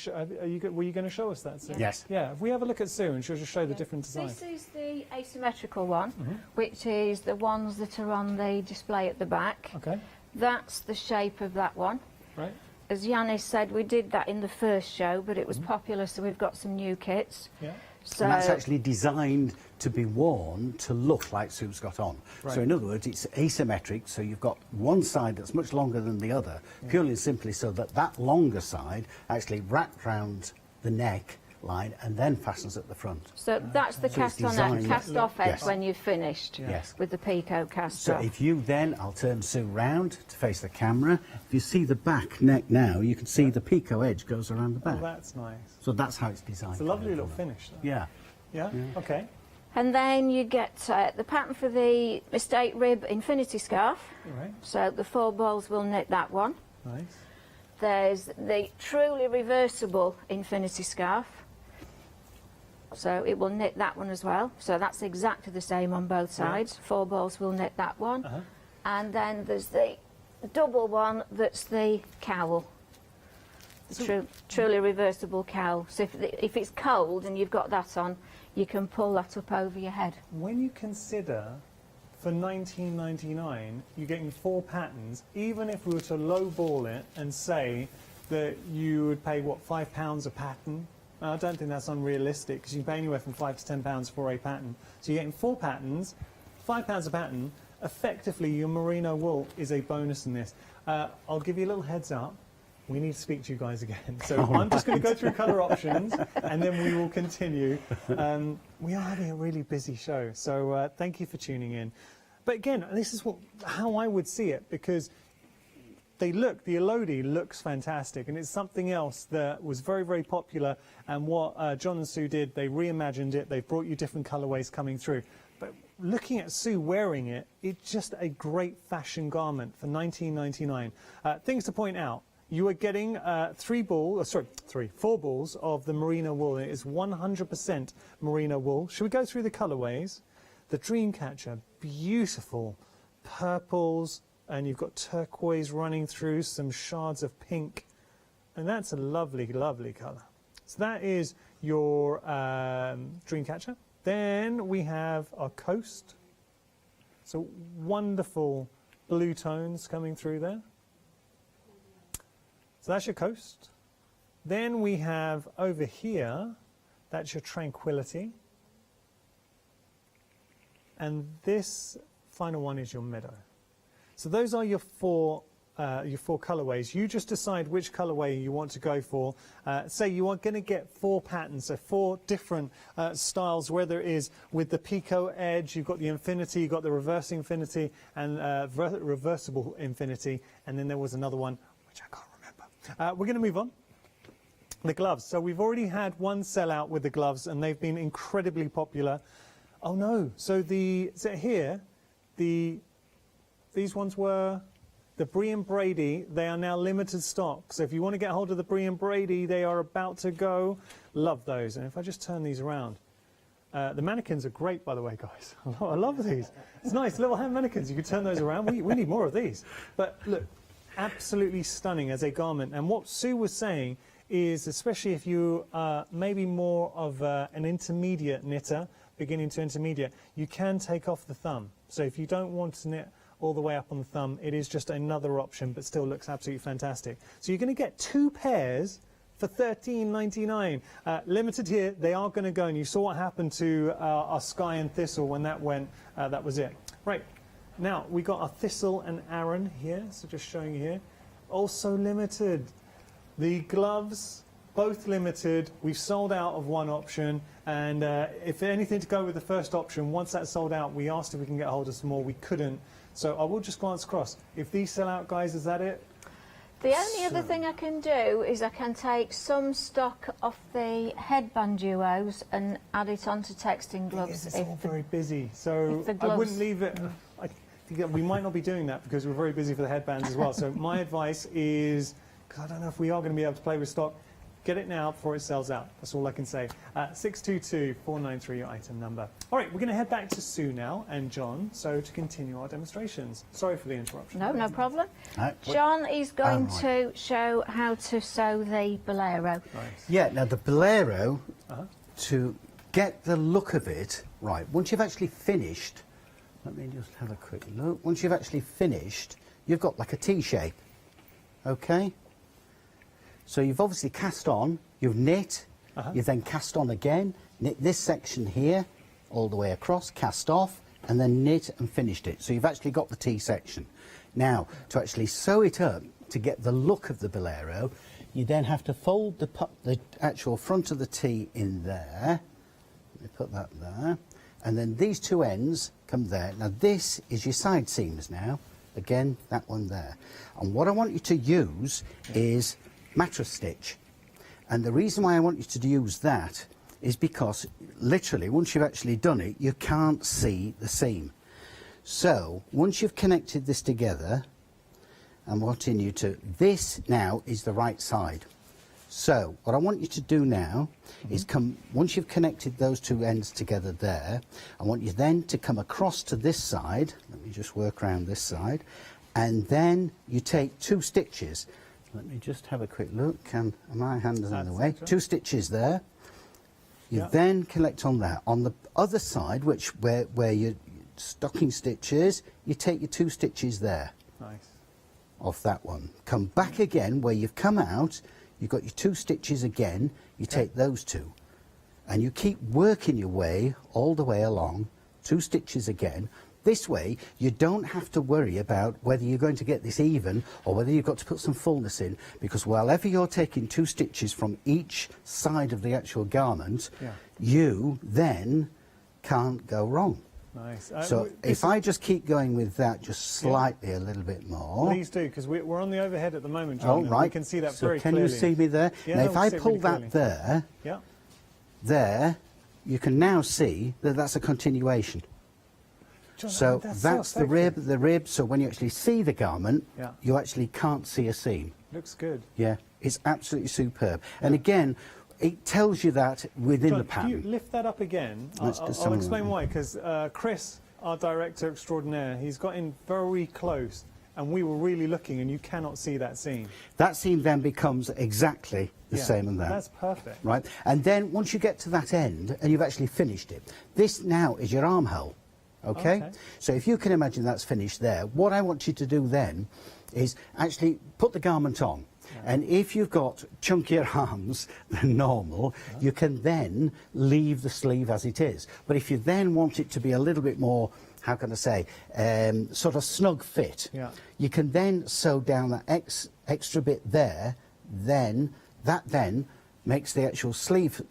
were you going to show us that, Sue? Yes. Yeah. If we have a look at Sue and she'll just show the different designs. This is the asymmetrical one, which is the ones that are on the display at the back. Okay. That's the shape of that one. Right. As Yanis said, we did that in the first show, but it was popular, so we've got some new kits. Yeah. So and that's actually designed to be worn to look like Sue's got on. Right. So in other words, it's asymmetric, so you've got one side that's much longer than the other, purely and simply so that that longer side actually wrapped round the neck line and then fastens at the front. So that's the cast off edge when you've finished with the picot cast so off. if you then, I'll turn Sue round to face the camera. If you see the back neck now, you can see the picot edge goes around the back. Oh, that's nice. So that's how it's designed. It's a lovely little finish, though. Yeah. Yeah? Okay. And then you get the pattern for the mistake rib infinity scarf. Right. So the 4 balls will knit that one. Nice. There's the truly reversible infinity scarf. So it will knit that one as well. So that's exactly the same on both sides. 4 balls will knit that one. And then there's the double one that's the cowl. The truly reversible cowl. So if it's cold and you've got that on, you can pull that up over your head. When you consider for $19.99 you're getting 4 patterns, even if we were to lowball it and say that you would pay, what, £5 a pattern? I don't think that's unrealistic, because you can pay anywhere from £5 to £10 for a pattern. So you're getting 4 patterns, £5 a pattern. Effectively, your merino wool is a bonus in this. I'll give you a little heads up. we need to speak to you guys again. So I'm just going to go through colour options, and then we will continue. We are having a really busy show, so thank you for tuning in. But again, this is how I would see it, because the Elodie looks fantastic, and it's something else that was very, very popular. And what John and Sue did, they reimagined it. They brought you different colourways coming through. But looking at Sue wearing it, it's just a great fashion garment for $19.99. Things to point out: you are getting 4 balls of the merino wool. It is 100% merino wool. Should we go through the colourways? The Dreamcatcher, beautiful purples. And you've got turquoise running through, some shards of pink. And that's a lovely, lovely colour. So that is your Dreamcatcher. Then we have our Coast. So wonderful blue tones coming through there. So that's your Coast. Then we have over here, that's your Tranquility. And this final one is your Meadow. So those are your four colourways. You just decide which colourway you want to go for. Say you are going to get 4 patterns, so 4 different styles, whether it is with the Pico edge, you've got the Infinity, you've got the reverse Infinity, and reversible Infinity, and then there was another one, which I can't remember. We're going to move on. The gloves. So we've already had one sellout with the gloves, and they've been incredibly popular. Oh no, so these ones were the Brie and Brady. They are now limited stock. So if you want to get hold of the Brie and Brady, they are about to go. Love those. And if I just turn these around, the mannequins are great, by the way, guys. I love these. It's nice, little hand mannequins. You can turn those around. We need more of these. But look, absolutely stunning as a garment. And what Sue was saying is, especially if you are maybe more of an intermediate knitter, beginning to intermediate, you can take off the thumb. So if you don't want to knit all the way up on the thumb, it is just another option, but still looks absolutely fantastic. So you're going to get 2 pairs for $13.99. Limited here, they are going to go, and you saw what happened to our Sky and Thistle when that went, that was it. Right, now we got our Thistle and Aaron here, so just showing you here. Also limited. The gloves, both limited. We've sold out of one option, and if anything to go with the first option, once that's sold out, we asked if we can get hold of some more. We couldn't. So I will just glance across. If these sell out, guys, is that it? The only other thing I can do is I can take some stock off the headband duos and add it onto texting gloves. It's all very busy, so I wouldn't leave it. I think we might not be doing that because we're very busy for the headbands as well. So my advice is, because I don't know if we are going to be able to play with stock, get it now before it sells out. That's all I can say. 622-493, your item number. All right, we're going to head back to Sue now and John, so to continue our demonstrations. Sorry for the interruption. No problem. John is going to show how to sew the bolero. Nice. Yeah, now the bolero, to get the look of it, right, once you've actually finished, let me just have a quick look. Once you've actually finished, you've got like a T shape, okay? So you've obviously cast on, you've knit, you've then cast on again, knit this section here, all the way across, cast off, and then knit and finished it. So you've actually got the T section. Now, to actually sew it up, to get the look of the bolero, you then have to fold the actual front of the T in there. Let me put that there. And then these 2 ends come there. Now this is your side seams now. Again, that one there. And what I want you to use is mattress stitch, and the reason why I want you to use that is because literally once you've actually done it, you can't see the seam. So once you've connected this together, I'm wanting you to, this now is the right side. So what I want you to do now is once you've connected those 2 ends together there, I want you then to come across to this side. Let me just work around this side, and then you take 2 stitches. Let me just have a quick look. My hand is in the way. 2 stitches there. You then collect on that. On the other side, where your stocking stitch is, you take your 2 stitches there. Nice. Off that one. Come back again where you've come out. You've got your 2 stitches again. You take those 2, and you keep working your way all the way along. 2 stitches again. This way, you don't have to worry about whether you're going to get this even or whether you've got to put some fullness in, because wherever you're taking 2 stitches from each side of the actual garment, you then can't go wrong. Nice. So if I just keep going with that just slightly a little bit more. Please do, because we're on the overhead at the moment, John. Oh, right. We can see that so very can clearly. you see me there? Yeah, now, if I see it pull really that clearly. there, there, you can now see that that's a continuation. John, so that's the rib. So when you actually see the garment, Yeah. you actually can't see a seam. Looks good. Yeah, it's absolutely superb. And again, it tells you that within John, the pattern. Can you lift that up again? Let's do I'll some of explain that. why, because Chris, our director extraordinaire, he's got in very close, and we were really looking, and you cannot see that seam. That seam then becomes exactly the same on that. That's perfect. Right, and then once you get to that end and you've actually finished it, this now is your armhole. Okay? So if you can imagine that's finished there, what I want you to do then is actually put the garment on. And if you've got chunkier arms than normal, you can then leave the sleeve as it is. But if you then want it to be a little bit more, how can I say, sort of snug fit, you can then sew down that extra bit there, then that then makes the actual sleeve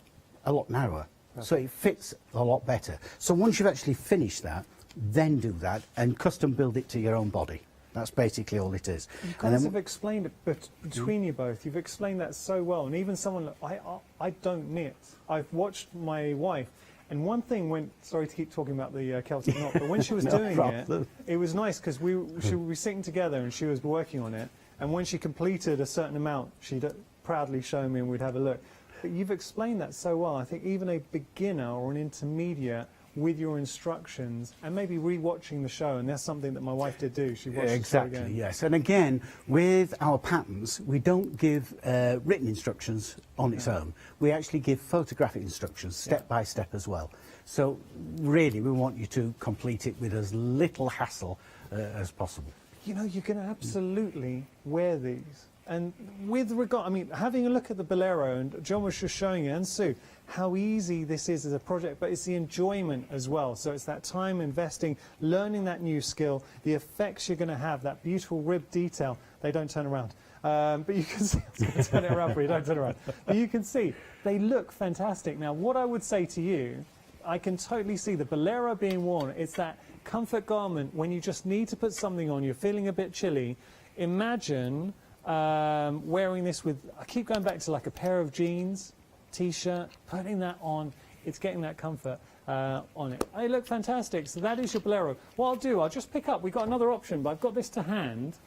a lot narrower. So it fits a lot better. So once you've actually finished that, then do that and custom build it to your own body. That's basically all it is. You guys have explained it between you both. You've explained that so well. And even someone, I don't knit. I've watched my wife. And one thing when, sorry to keep talking about the Celtic knot, but when she was doing it, it was nice because we were sitting together and she was working on it. And when she completed a certain amount, she'd proudly show me and we'd have a look. But you've explained that so well. I think even a beginner or an intermediate with your instructions and maybe re-watching the show, and that's something that my wife did do. She watched the show again. Yes. And again, with our patterns, we don't give written instructions on its own. We actually give photographic instructions, step by step as well. So really, we want you to complete it with as little hassle as possible. You know, you can absolutely wear these. And with regard, I mean, having a look at the bolero, and John was just showing you, and Sue, how easy this is as a project, but it's the enjoyment as well. So it's that time investing, learning that new skill, the effects you're going to have, that beautiful rib detail. They don't turn around. But you can see, I was going to turn it around for you, don't turn around. But you can see, they look fantastic. Now, what I would say to you, I can totally see the bolero being worn. It's that comfort garment when you just need to put something on, you're feeling a bit chilly. Imagine wearing this with, I keep going back to like a pair of jeans, t-shirt, putting that on, it's getting that comfort on it. They look fantastic. So that is your bolero. What I'll do, I'll just pick up, we've got another option, but I've got this to hand.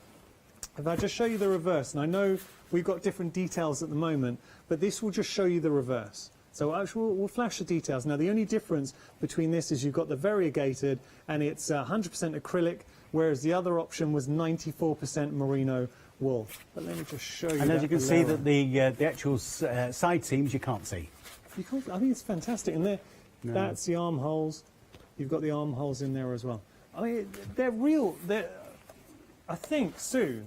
If I just show you the reverse, and I know we've got different details at the moment, but this will just show you the reverse. So actually we'll flash the details. Now the only difference between this is you've got the variegated and it's 100% acrylic, whereas the other option was 94% merino wool. But let me just show you. And as you can see, bolero. that the actual side seams you can't see. You can't, I think it's fantastic. And that's the armholes. You've got the armholes in there as well. I mean, they're real. I think, Sue,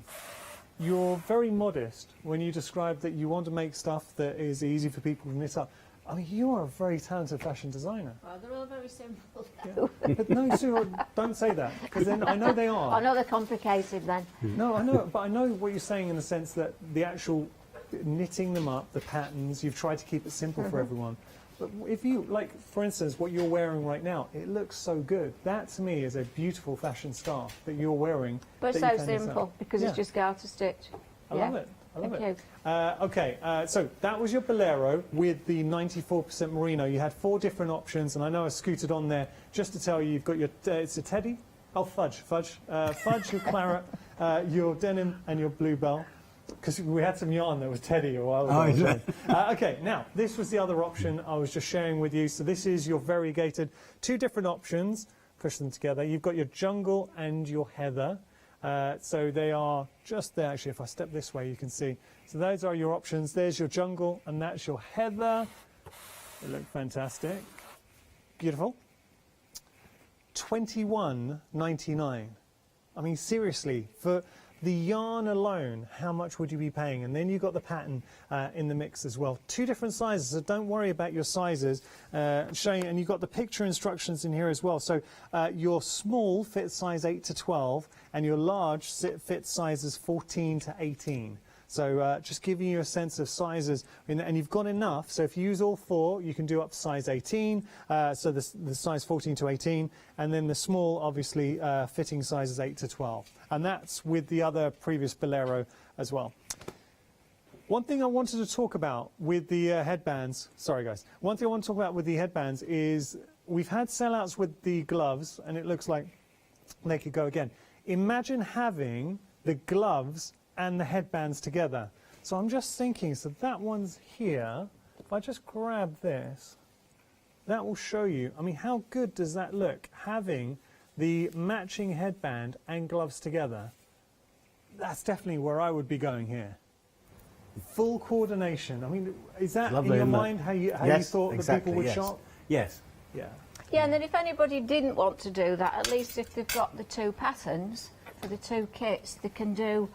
you're very modest when you describe that you want to make stuff that is easy for people to knit up. I mean, you are a very talented fashion designer. Oh, they're all very simple. But no, Sue, don't say that, because then I know they are. I know they're complicated then. No, I know, but I know what you're saying in the sense that the actual knitting them up, the patterns, you've tried to keep it simple for everyone. But if you, like, for instance, what you're wearing right now, it looks so good. That, to me, is a beautiful fashion scarf that you're wearing. But it's so simple, because it's just garter stitch. I love it. I love Thank it. Okay, so that was your bolero with the 94% merino. You had 4 different options, and I know I scooted on there just to tell you you've got your, it's a teddy? Oh, fudge, your claret, your denim, and your bluebell. Because we had some yarn that was teddy a while ago. Okay, now, this was the other option I was just sharing with you. So this is your variegated. 2 different options. Push them together. You've got your jungle and your heather. So they are just there. Actually, if I step this way, you can see. So those are your options. There's your jungle, and that's your heather. They look fantastic. Beautiful. $21.99. I mean, seriously, for the yarn alone, how much would you be paying? And then you've got the pattern in the mix as well. 2 different sizes, so don't worry about your sizes. Showing, and you've got the picture instructions in here as well. So your small fits size 8 to 12, and your large fits sizes 14 to 18. So just giving you a sense of sizes, and you've got enough. So if you use all 4, you can do up to size 18, so the size 14 to 18, and then the small, obviously, fitting sizes 8 to 12. And that's with the other previous bolero as well. One thing I wanted to talk about with the headbands, sorry guys, one thing I want to talk about with the headbands is we've had sellouts with the gloves, and it looks like they could go again. Imagine having the gloves and the headbands together. So I'm just thinking, so that one's here. If I just grab this, that will show you, I mean, how good does that look, having the matching headband and gloves together? That's definitely where I would be going here. Full coordination. I mean, is that Lovely, in your mind how you thought exactly, the people would yes. shop? Yes. Yeah. Yeah, and then if anybody didn't want to do that, at least if they've got the 2 patterns for the 2 kits, they can do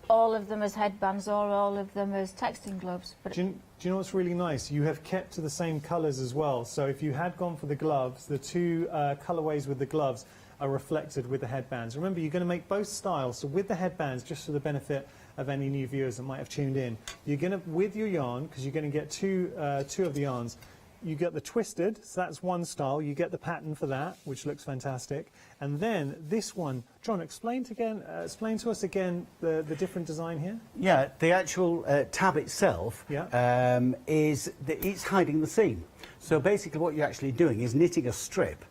all of them as headbands or all of them as texting gloves. But do you know what's really nice? You have kept to the same colours as well. So if you had gone for the gloves, the 2 colourways with the gloves are reflected with the headbands. Remember, you're going to make both styles. So with the headbands, just for the benefit of any new viewers that might have tuned in, you're going to, with your yarn, because you're going to get two of the yarns, you get the twisted, so that's one style. You get the pattern for that, which looks fantastic. And then this one, John, explain to us again the different design here. Yeah, the actual tab itself it's hiding the seam. So basically what you're actually doing is knitting a strip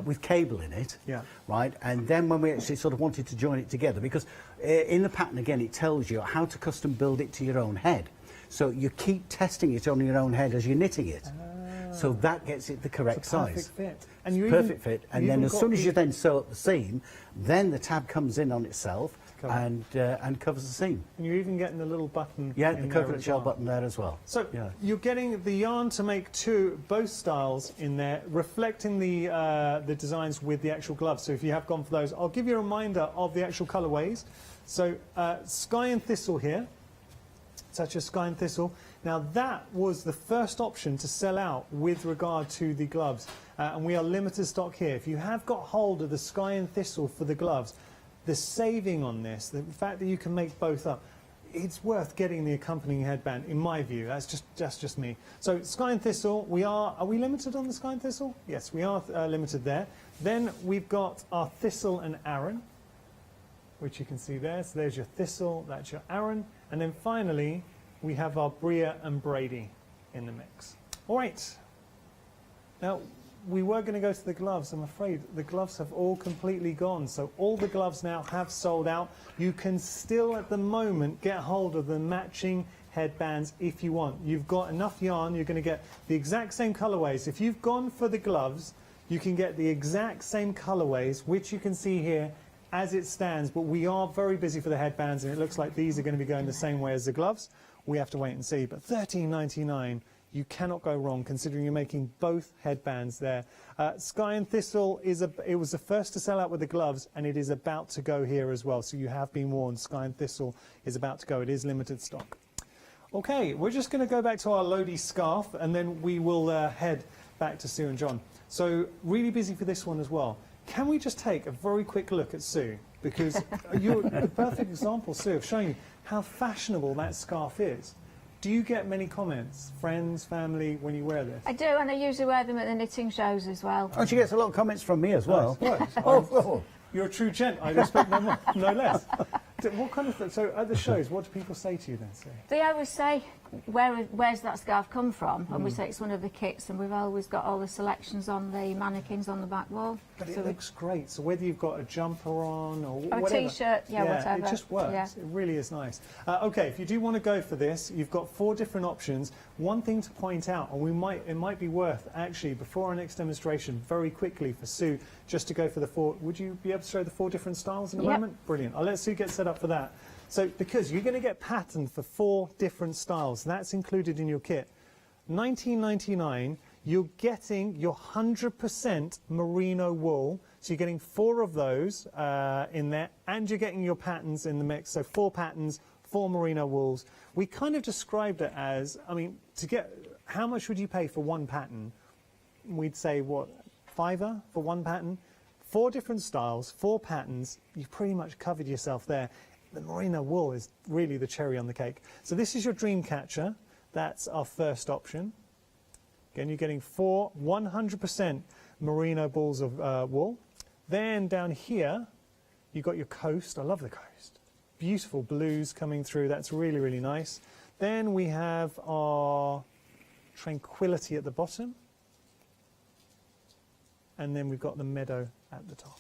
with cable in it, right? And then when we actually sort of wanted to join it together, because in the pattern, again, it tells you how to custom build it to your own head. So you keep testing it on your own head as you're knitting it. So that gets it the correct size. Perfect fit. And you perfect fit. And then as soon as you then sew up the seam, then the tab comes in on itself and covers the seam. And you're even getting the little button. Yeah, the coconut shell button there as well. So you're getting the yarn to make both styles in there, reflecting the designs with the actual gloves. So if you have gone for those, I'll give you a reminder of the actual colourways. So Sky and Thistle here, such as Sky and Thistle. Now that was the first option to sell out with regard to the gloves, and we are limited stock here. If you have got hold of the Sky and Thistle for the gloves, the saving on this, the fact that you can make both up, it's worth getting the accompanying headband, in my view. That's just me. So Sky and Thistle, are we limited on the Sky and Thistle? Yes, we are limited there. Then we've got our Thistle and Aran, which you can see there. So there's your Thistle, that's your Aran, and then finally we have our Bria and Brady in the mix. All right. Now, we were going to go to the gloves. I'm afraid the gloves have all completely gone. So all the gloves now have sold out. You can still, at the moment, get hold of the matching headbands if you want. You've got enough yarn. You're going to get the exact same colorways. If you've gone for the gloves, you can get the exact same colorways, which you can see here as it stands. But we are very busy for the headbands, and it looks like these are going to be going the same way as the gloves. We have to wait and see, but $13.99, you cannot go wrong considering you're making both headbands there. Sky and Thistle it was the first to sell out with the gloves, and it is about to go here as well. So you have been warned. Sky and Thistle is about to go. It is limited stock. Okay, we're just going to go back to our Lodi scarf, and then we will head back to Sue and John. So really busy for this one as well. Can we just take a very quick look at Sue? Because you're the perfect example, Sue, of showing you how fashionable that scarf is. Do you get many comments, friends, family, when you wear this? I do, and I usually wear them at the knitting shows as well. Oh, she gets a lot of comments from me as well. You're a true gent. I'd expect no more, no less. What kind of so at the shows, what do people say to you then, Sue? They always say, where's that scarf come from? And we say it's one of the kits, and we've always got all the selections on the mannequins on the back wall. But it looks great. So whether you've got a jumper on or a whatever, t-shirt, whatever. It just works. Yeah. It really is nice. Okay, if you do want to go for this, you've got 4 different options. One thing to point out, and it might be worth actually before our next demonstration, very quickly for Sue, just to go for the 4. Would you be able to show the 4 different styles in a moment? Brilliant. I'll let Sue get set up for that. So because you're going to get patterned for 4 different styles, that's included in your kit. $19.99, you're getting your 100% merino wool. So you're getting 4 of those in there, and you're getting your patterns in the mix. So 4 patterns, 4 merino wools. We kind of described it as, I mean, to get, how much would you pay for one pattern? We'd say, what, £5 for one pattern? 4 different styles, 4 patterns. You've pretty much covered yourself there. The merino wool is really the cherry on the cake. So this is your dream catcher. That's our first option. Again, you're getting 4 100% merino balls of wool. Then down here, you've got your coast. I love the coast. Beautiful blues coming through. That's really, really nice. Then we have our tranquility at the bottom. And then we've got the meadow at the top.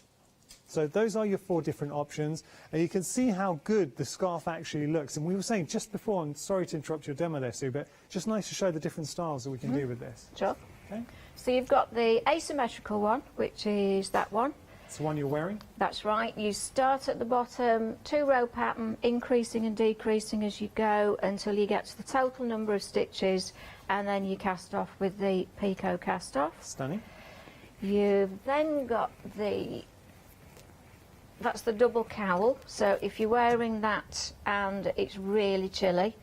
So those are your 4 different options. And you can see how good the scarf actually looks. And we were saying just before, and sorry to interrupt your demo there, Sue, but just nice to show the different styles that we can do with this. Sure. Okay. So you've got the asymmetrical one, which is that one. It's the one you're wearing? That's right. You start at the bottom, 2-row pattern, increasing and decreasing as you go until you get to the total number of stitches, and then you cast off with the picot cast off. Stunning. You've then got that's the double cowl. So if you're wearing that and it's really chilly,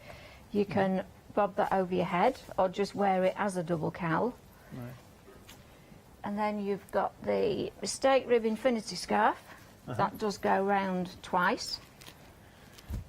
you can bob that over your head or just wear it as a double cowl. Right. And then you've got the mistake rib infinity scarf. That does go round twice.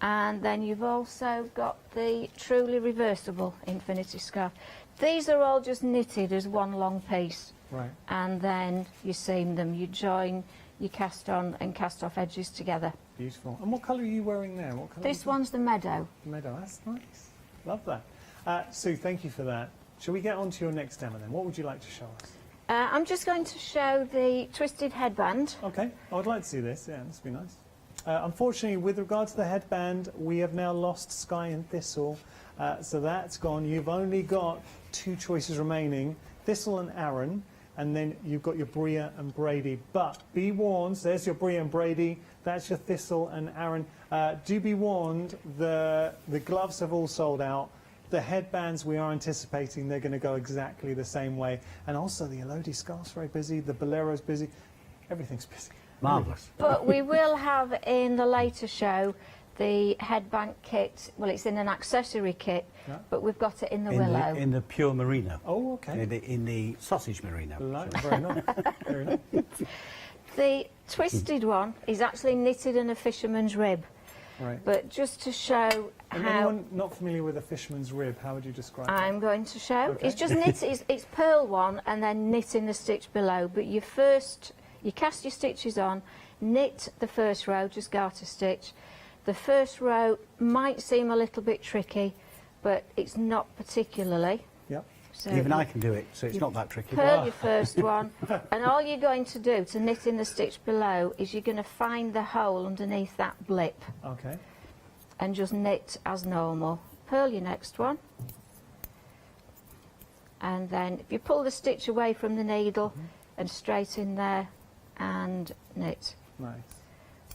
And then you've also got the truly reversible infinity scarf. These are all just knitted as one long piece. Right. And then you seam them, you join, you cast on and cast off edges together. Beautiful. And what colour are you wearing there? What colour? This one's the meadow. The meadow, that's nice. Love that. Sue, thank you for that. Shall we get on to your next demo then? What would you like to show us? I'm just going to show the twisted headband. Okay, I would like to see this. Yeah, this would be nice. Unfortunately, with regard to the headband, we have now lost Sky and Thistle, so that's gone. You've only got 2 choices remaining, Thistle and Aaron, and then you've got your Bria and Brady. But be warned, so there's your Bria and Brady, that's your Thistle and Aaron. Do be warned, the gloves have all sold out. The headbands we are anticipating they're going to go exactly the same way. And also the Elodie scarf's very busy, the Bolero's busy, everything's busy. Marvellous. But we will have in the later show the headband kit. Well, it's in an accessory kit, but we've got it in the willow. In the pure merino. Oh, okay. In the sausage merino. Very nice. Very nice. The twisted one is actually knitted in a fisherman's rib. Right. But just to show and how... anyone not familiar with a fisherman's rib, how would you describe it? I'm going to show. Okay. It's just knit, it's purl one and then knit in the stitch below. But you cast your stitches on, knit the first row, just garter stitch. The first row might seem a little bit tricky, but it's not particularly. Yep. So even I can do it, so it's not that tricky. Purl your first one, and all you're going to do to knit in the stitch below is you're going to find the hole underneath that blip. Okay. And just knit as normal. Purl your next one. And then if you pull the stitch away from the needle and straight in there and knit. Nice.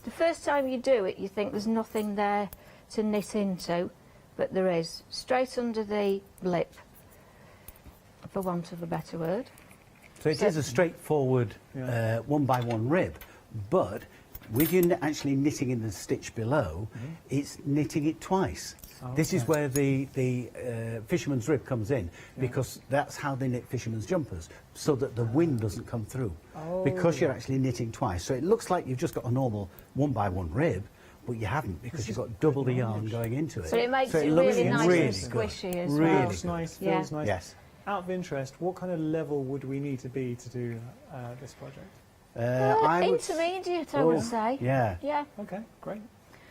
The first time you do it, you think there's nothing there to knit into, but there is. Straight under the blip, for want of a better word. So it is a straightforward 1x1 rib, but with you actually knitting in the stitch below, it's knitting it twice. Okay. This is where the fisherman's rib comes in, because that's how they knit fisherman's jumpers, so that the wind doesn't come through. Because you're actually knitting twice. So it looks like you've just got a normal 1x1 rib, but you haven't, because you've got double the yarn going into it. So it makes it looks really nice really and squishy as really well. Feels nice, feels nice. Yes. Out of interest, what kind of level would we need to be to do this project? Intermediate, I would say. Yeah. Yeah. Okay, great.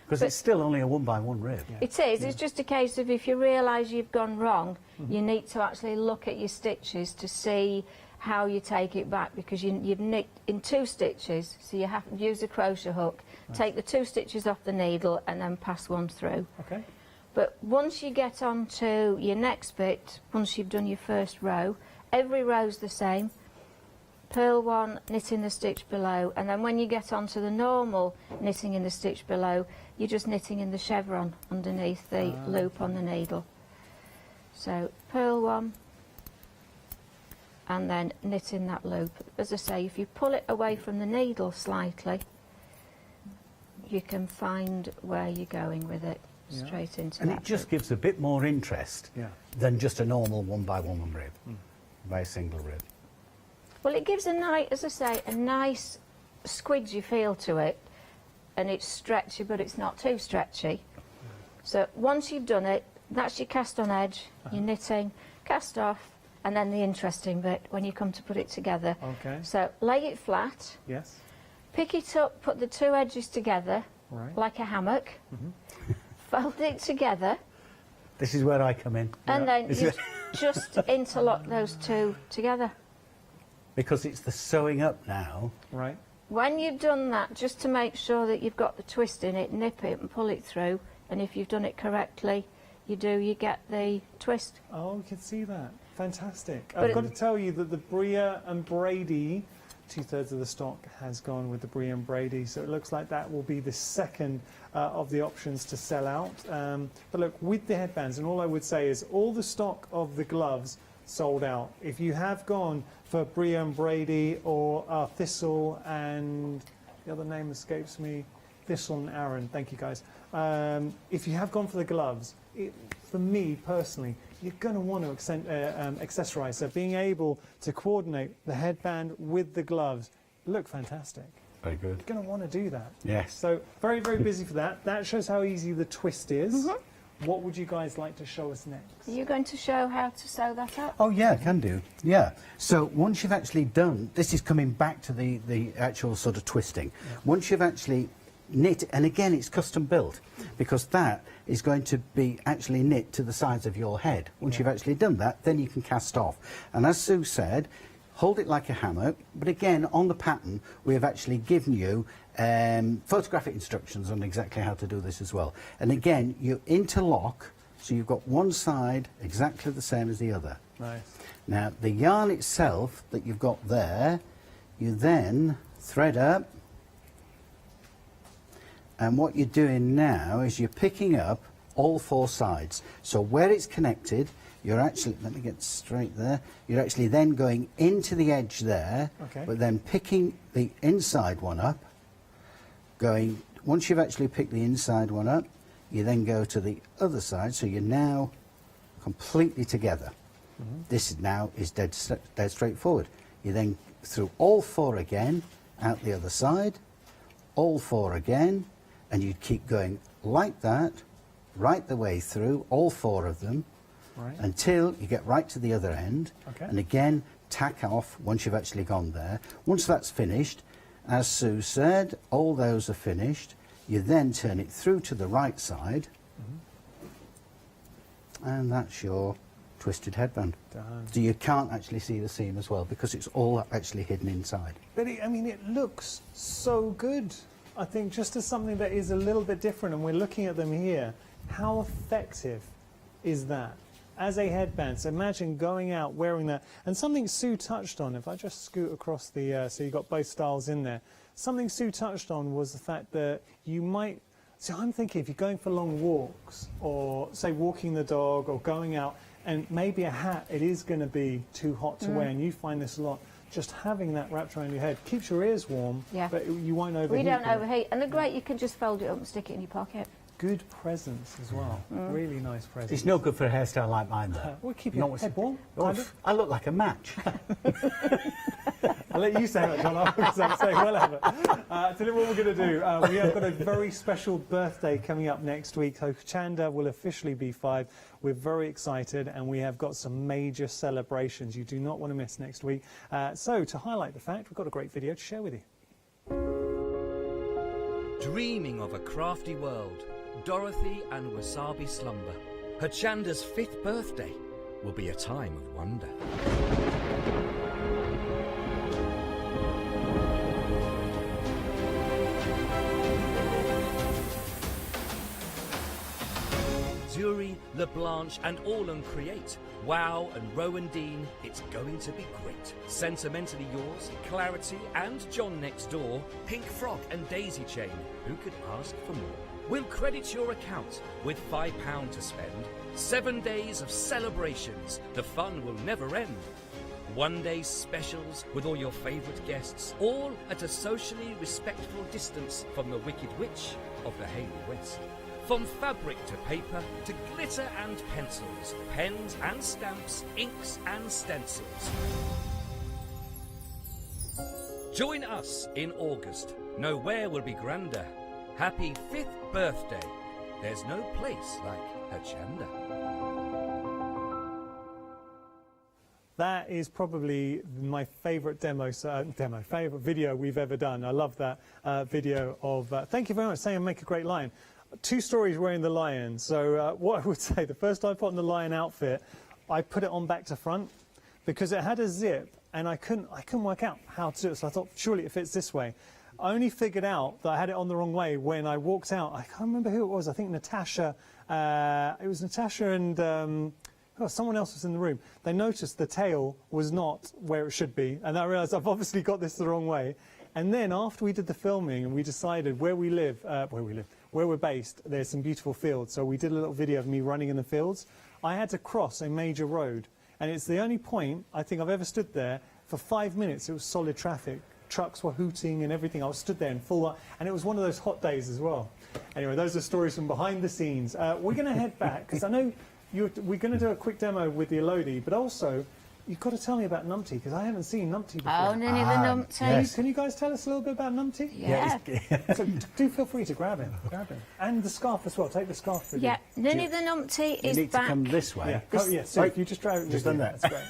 Because it's still only a 1x1 rib. It is. It's just a case of if you realise you've gone wrong, you need to actually look at your stitches to see how you take it back, because you've knit in 2 stitches, so you have to use a crochet hook, take the 2 stitches off the needle and then pass one through. Okay. But once you get on to your next bit, once you've done your first row, every row's the same. Purl one, knit in the stitch below, and then when you get onto the normal knitting in the stitch below, you're just knitting in the chevron underneath the loop on the needle. So purl one, and then knit in that loop. As I say, if you pull it away from the needle slightly, you can find where you're going with it, straight into and that it just loop. gives a bit more interest than just a normal 1x1 rib, by a single rib. Well, it gives a nice, as I say, a nice squidgy feel to it, and it's stretchy, but it's not too stretchy. So once you've done it, that's your cast on edge, your knitting, cast off, and then the interesting bit when you come to put it together. Okay. So lay it flat, Yes. pick it up, put the two edges together, Right. like a hammock, fold it together, This is where I come in. and then Is you it- just interlock those two together. Because it's the sewing up now. Right. When you've done that, just to make sure that you've got the twist in it, nip it and pull it through, and if you've done it correctly, you get the twist. Oh, we can see that. Fantastic. But I've got to tell you that the Bria and Brady, 2/3 of the stock has gone with the Bria and Brady, so it looks like that will be the second of the options to sell out. But look, with the headbands, and all I would say is all the stock of the gloves sold out. If you have gone for Bria and Brady or Thistle and the other name escapes me, Thistle and Aaron, thank you guys. If you have gone for the gloves, for me personally, you're going to want to accessorize. So being able to coordinate the headband with the gloves look fantastic. Very good. You're going to want to do that. Yes. So very, very busy for that. That shows how easy the twist is. What would you guys like to show us next? Are you going to show how to sew that up? Oh yeah, can do. Yeah. So once you've actually done, this is coming back to the actual sort of twisting. Once you've actually knit, and again it's custom built, because that is going to be actually knit to the size of your head. Once you've actually done that, then you can cast off. And as Sue said, hold it like a hammock, but again on the pattern we have actually given you photographic instructions on exactly how to do this as well. And again, you interlock, so you've got one side exactly the same as the other. Nice. Now the yarn itself that you've got there, you then thread up, and what you're doing now is you're picking up all four sides. So where it's connected, you're actually, let me get straight there, you're actually then going into the edge there, but then picking the inside one up, going, once you've actually picked the inside one up, you then go to the other side, so you're now completely together. This now is dead straightforward. You then through all four again, out the other side, all four again, and you keep going like that, right the way through, all four of them, until you get right to the other end, and again, tack off once you've actually gone there. Once that's finished, as Sue said, all those are finished, you then turn it through to the right side, and that's your twisted headband. Done. So you can't actually see the seam as well, because it's all actually hidden inside. But I mean, it looks so good. I think just as something that is a little bit different, and we're looking at them here, how effective is that as a headband? So imagine going out wearing that, and something Sue touched on, if I just scoot across the, so you've got both styles in there, something Sue touched on was the fact that you might, so I'm thinking if you're going for long walks, or say walking the dog, or going out, and maybe a hat, it is going to be too hot to wear, and you find this a lot, just having that wrapped around your head keeps your ears warm, but you won't overheat. We don't overheat, and they're great, you can just fold it up and stick it in your pocket. Good presents as well. Really nice presents. It's no good for a hairstyle like mine, though. We'll keep your head warm. I look like a match. I'll let you say that, John, because I'm saying whatever. Tell you what we're going to do. We have got a very special birthday coming up next week. Hochanda will officially be 5. We're very excited, and we have got some major celebrations you do not want to miss next week. So to highlight the fact, we've got a great video to share with you. Dreaming of a crafty world, Dorothy and Wasabi slumber. Hochanda's 5th birthday will be a time of wonder. Zuri, LeBlanche and Orlan create. Wow and Rowan Dean, it's going to be great. Sentimentally yours, Clarity and John Next Door, Pink Frog and Daisy Chain. Who could ask for more? We'll credit your account with £5 to spend. 7 days of celebrations. The fun will never end. one-day specials with all your favourite guests, all at a socially respectful distance from the Wicked Witch of the Hayley West. From fabric to paper to glitter and pencils, pens and stamps, inks and stencils. Join us in August. Nowhere will be grander. Happy 5th birthday. There's no place like Hochanda. That is probably my favourite favourite video we've ever done. I love that video of. Thank you very much, saying make a great lion. 2 stories wearing the lion. So what I would say, the first time I put on the lion outfit, I put it on back to front because it had a zip, and I couldn't work out how to do it. So I thought surely it fits this way. I only figured out that I had it on the wrong way when I walked out. I can't remember who it was. I think Natasha. It was Natasha and. Someone else was in the room. They noticed the tail was not where it should be, and I realised I've obviously got this the wrong way. And then after we did the filming and we decided where we're based, there's some beautiful fields. So we did a little video of me running in the fields. I had to cross a major road, and it's the only point I think I've ever stood there for 5 minutes. It was solid traffic. Trucks were hooting and everything. I was stood there in full, and it was one of those hot days as well. Anyway, those are stories from behind the scenes. We're going to head back because I know. We're going to do a quick demo with the Elodie, but also you've got to tell me about Numpty because I haven't seen Numpty before. Oh, Ninny the Numpty. Yes. Can you guys tell us a little bit about Numpty? Yeah. So do feel free to grab him. And the scarf as well. Take the scarf with you. Yeah, Ninny the Numpty is back. You need to come this way. So if you just drag it. Just done that. That's great.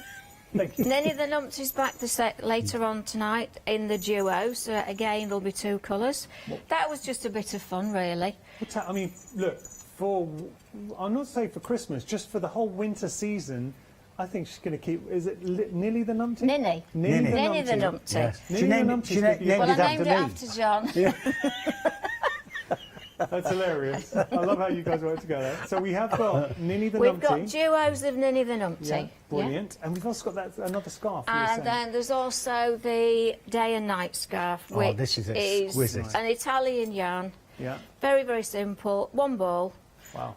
Thank you. Ninny the Numpty's back later on tonight in the duo. So again, there'll be 2 colours. That was just a bit of fun, really. I mean, look. I'll not say for Christmas, just for the whole winter season, I think she's going to keep. Is it Nilly the Numpty? Ninny the Numpty. Yes. Ninny the Numpty. Well, I named it after John. Yeah. That's hilarious. I love how you guys work together. So we have got Ninny the Numpty. We've got duos of Ninny the Numpty. Yeah, brilliant. Yeah. And we've also got another scarf. And then there's also the day and night scarf, which this is an Italian yarn. Yeah. Very, very simple. 1 ball. Wow.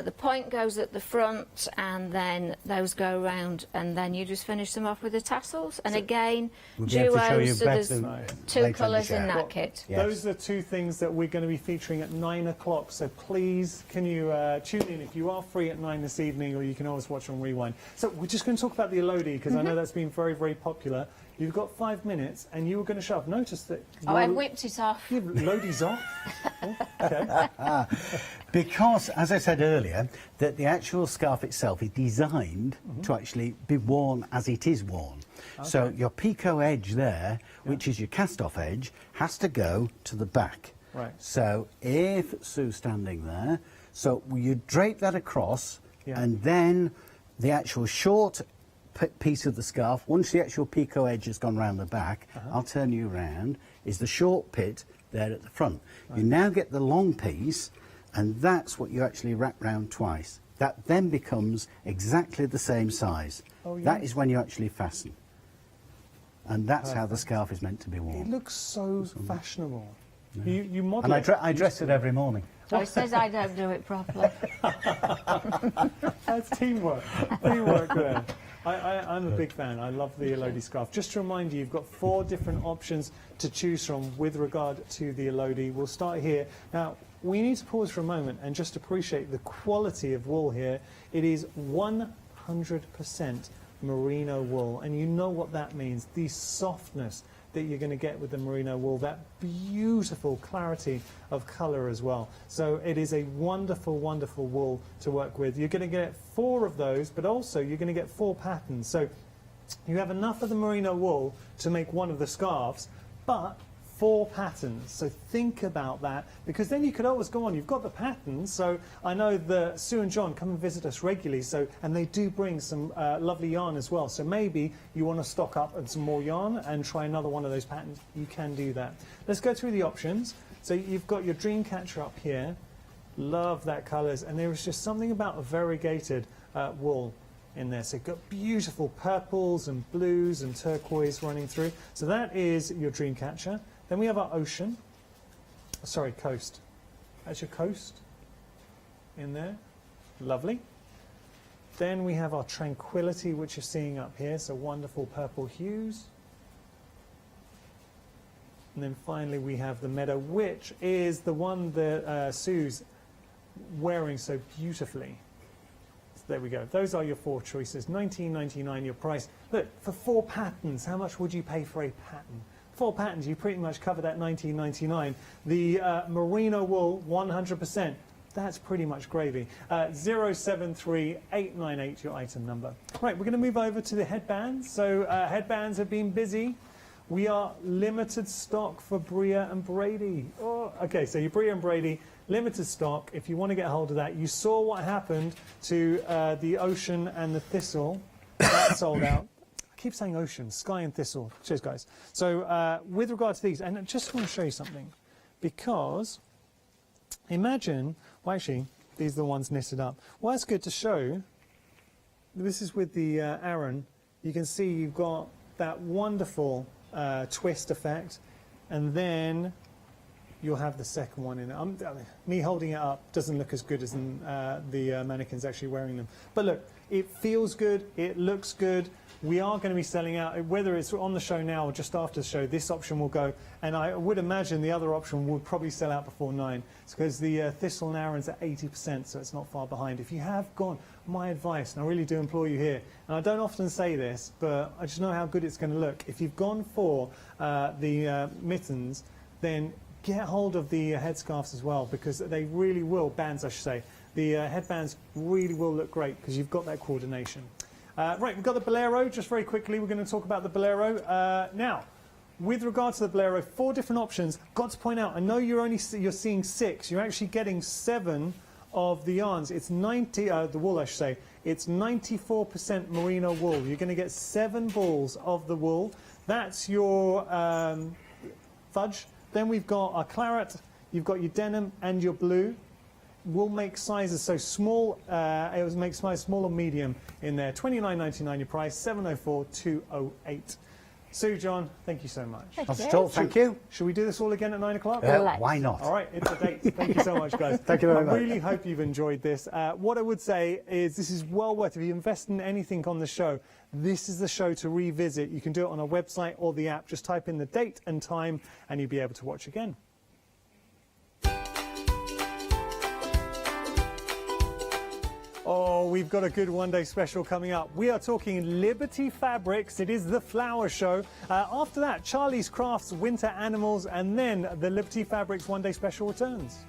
The point goes at the front, and then those go round, and then you just finish them off with the tassels. And again, duos, so there's 2 colours in that kit. Yes. Those are 2 things that we're going to be featuring at 9 o'clock. So please, can you tune in if you are free at 9 this evening, or you can always watch on Rewind. So we're just going to talk about the Elodie, because I know that's been very, very popular. You've got 5 minutes, and you were going to show. I've noticed that. Oh, I whipped it off. Elodie's off. Okay. Because, as I said earlier, that the actual scarf itself is designed to actually be worn as it is worn. Okay. So your picot edge there, which is your cast-off edge, has to go to the back. Right. So if Sue's standing there, so you drape that across, and then the actual short piece of the scarf, once the actual picot edge has gone round the back, I'll turn you round, is the short bit there at the front. Right. You now get the long piece, and that's what you actually wrap round twice. That then becomes exactly the same size. Oh, yeah. That is when you actually fasten. And that's how the scarf is meant to be worn. It looks so fashionable. Yeah. You model and I dress it every morning. So he says I don't do it properly. That's teamwork. Teamwork there. I'm a big fan. I love the Elodie scarf. Just to remind you, you've got 4 different options to choose from with regard to the Elodie. We'll start here. Now, we need to pause for a moment and just appreciate the quality of wool here. It is 100% merino wool, and you know what that means. The softness that you're going to get with the merino wool, that beautiful clarity of colour as well. So it is a wonderful, wonderful wool to work with. You're going to get 4 of those, but also you're going to get 4 patterns. So you have enough of the merino wool to make one of the scarves, but 4 patterns. So think about that, because then you could always go on. You've got the patterns. So I know that Sue and John come and visit us regularly, and they do bring some lovely yarn as well. So maybe you want to stock up on some more yarn and try another one of those patterns. You can do that. Let's go through the options. So you've got your dream catcher up here. Love that colours, and there is just something about a variegated wool in there. So you've got beautiful purples and blues and turquoise running through. So that is your dream catcher. Then we have our ocean. Sorry, coast. That's your coast in there. Lovely. Then we have our Tranquility, which you're seeing up here, so wonderful purple hues. And then finally we have the Meadow, which is the one that Sue's wearing so beautifully. So there we go. Those are your 4 choices. $19.99 your price. Look, for 4 patterns, how much would you pay for a pattern? 4 patterns, you pretty much cover that $19.99. The merino wool, 100%. That's pretty much gravy. 073898 your item number. Right, we're going to move over to the headbands. So headbands have been busy. We are limited stock for Bria and Brady. Oh, okay, so your Bria and Brady, limited stock. If you want to get hold of that, you saw what happened to the Ocean and the Thistle. That sold out. I keep saying Ocean, Sky and Thistle. Cheers, guys. So with regard to these, and I just want to show you something, because imagine, well, actually, these are the ones knitted up. Well, it's good to show. This is with the Aran. You can see you've got that wonderful twist effect, and then you'll have the second one in it. Me holding it up doesn't look as good as the mannequins actually wearing them. But look, it feels good, it looks good. We are going to be selling out, whether it's on the show now or just after the show, this option will go, and I would imagine the other option will probably sell out before 9. It's because the Thistle and Aran's at 80%, so it's not far behind. If you have gone, my advice, and I really do implore you here, and I don't often say this, but I just know how good it's going to look. If you've gone for the mittens, then get hold of the headscarves as well, because they really will, bands I should say, the headbands really will look great because you've got that coordination. Right, we've got the Bolero. Just very quickly, we're going to talk about the Bolero. Now, with regard to the Bolero, 4 different options. Got to point out, I know you're seeing 6. You're actually getting 7 of the yarns. It's 90, the wool I should say. It's 94% merino wool. You're going to get 7 balls of the wool. That's your fudge. Then we've got our claret. You've got your denim and your blue. We'll make sizes so small, it will make size small or medium in there. $29.99 your price, 704-208. Sue, John, thank you so much. Thank you. Should we do this all again at 9 o'clock? Why not? All right, it's a date. Thank you so much, guys. Thank you very much. I really hope you've enjoyed this. What I would say is this is well worth it. If you invest in anything on the show, this is the show to revisit. You can do it on our website or the app. Just type in the date and time and you'll be able to watch again. Oh, we've got a good one-day special coming up. We are talking Liberty Fabrics. It is the flower show. After that, Charlie's Crafts, Winter Animals, and then the Liberty Fabrics one-day special returns.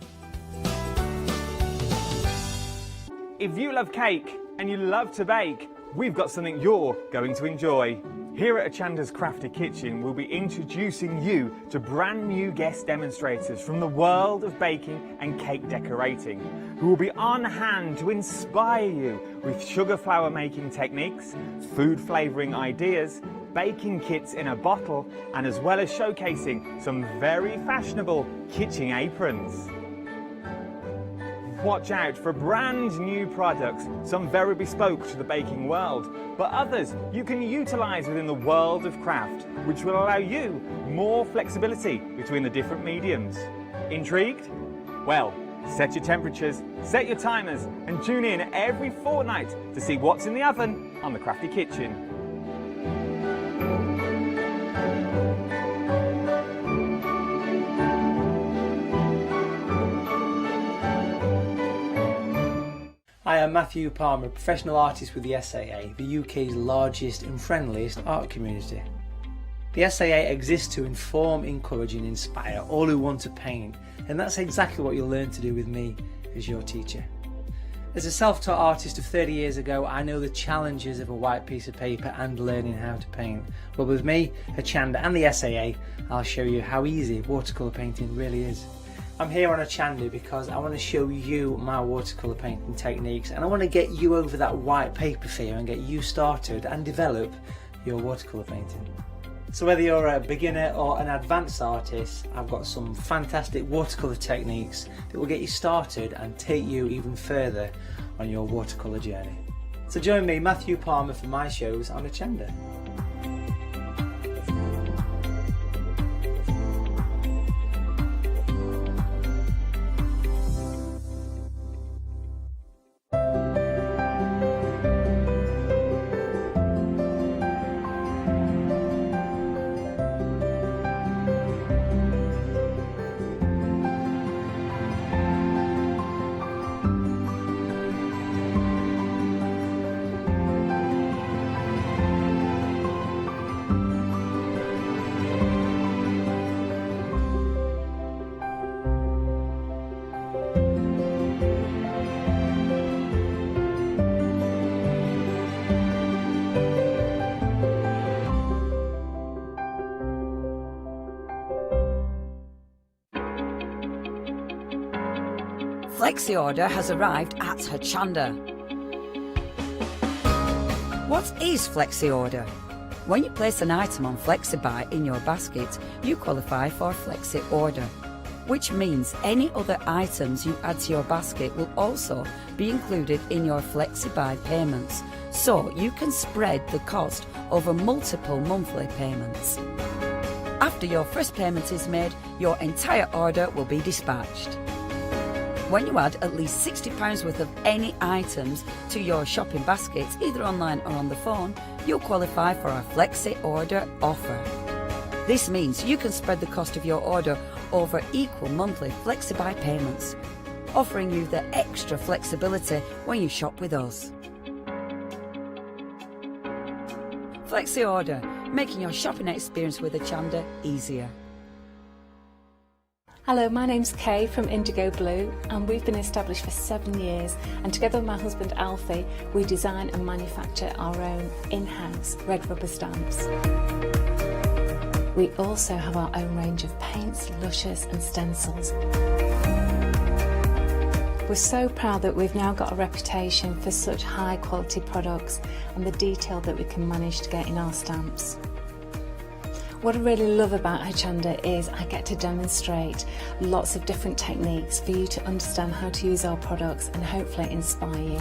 If you love cake and you love to bake, we've got something you're going to enjoy. Here at Hochanda's Crafty Kitchen, we'll be introducing you to brand new guest demonstrators from the world of baking and cake decorating, who will be on hand to inspire you with sugar flour making techniques, food flavouring ideas, baking kits in a bottle, and as well as showcasing some very fashionable kitchen aprons. Watch out for brand new products, some very bespoke to the baking world, but others you can utilise within the world of craft, which will allow you more flexibility between the different mediums. Intrigued? Well, set your temperatures, set your timers, and tune in every fortnight to see what's in the oven on the Crafty Kitchen. Hi, I'm Matthew Palmer, professional artist with the SAA, the UK's largest and friendliest art community. The SAA exists to inform, encourage and inspire all who want to paint, and that's exactly what you'll learn to do with me as your teacher. As a self-taught artist of 30 years ago, I know the challenges of a white piece of paper and learning how to paint. But with me, Hochanda and the SAA, I'll show you how easy watercolour painting really is. I'm here on Hochanda because I want to show you my watercolour painting techniques, and I want to get you over that white paper fear and get you started and develop your watercolour painting. So whether you're a beginner or an advanced artist, I've got some fantastic watercolour techniques that will get you started and take you even further on your watercolour journey. So join me, Matthew Palmer, for my shows on Hochanda. Flexi Order has arrived at Hochanda. What is Flexi Order? When you place an item on FlexiBuy in your basket, you qualify for Flexi Order, which means any other items you add to your basket will also be included in your FlexiBuy payments, so you can spread the cost over multiple monthly payments. After your first payment is made, your entire order will be dispatched. When you add at least £60 worth of any items to your shopping baskets, either online or on the phone, you'll qualify for our Flexi Order offer. This means you can spread the cost of your order over equal monthly FlexiBuy payments, offering you the extra flexibility when you shop with us. Flexi Order, making your shopping experience with Hochanda easier. Hello, my name's Kay from Indigo Blue, and we've been established for 7 years, and together with my husband Alfie we design and manufacture our own in-house red rubber stamps. We also have our own range of paints, lushes and stencils. We're so proud that we've now got a reputation for such high quality products and the detail that we can manage to get in our stamps. What I really love about Hochanda is I get to demonstrate lots of different techniques for you to understand how to use our products and hopefully inspire you.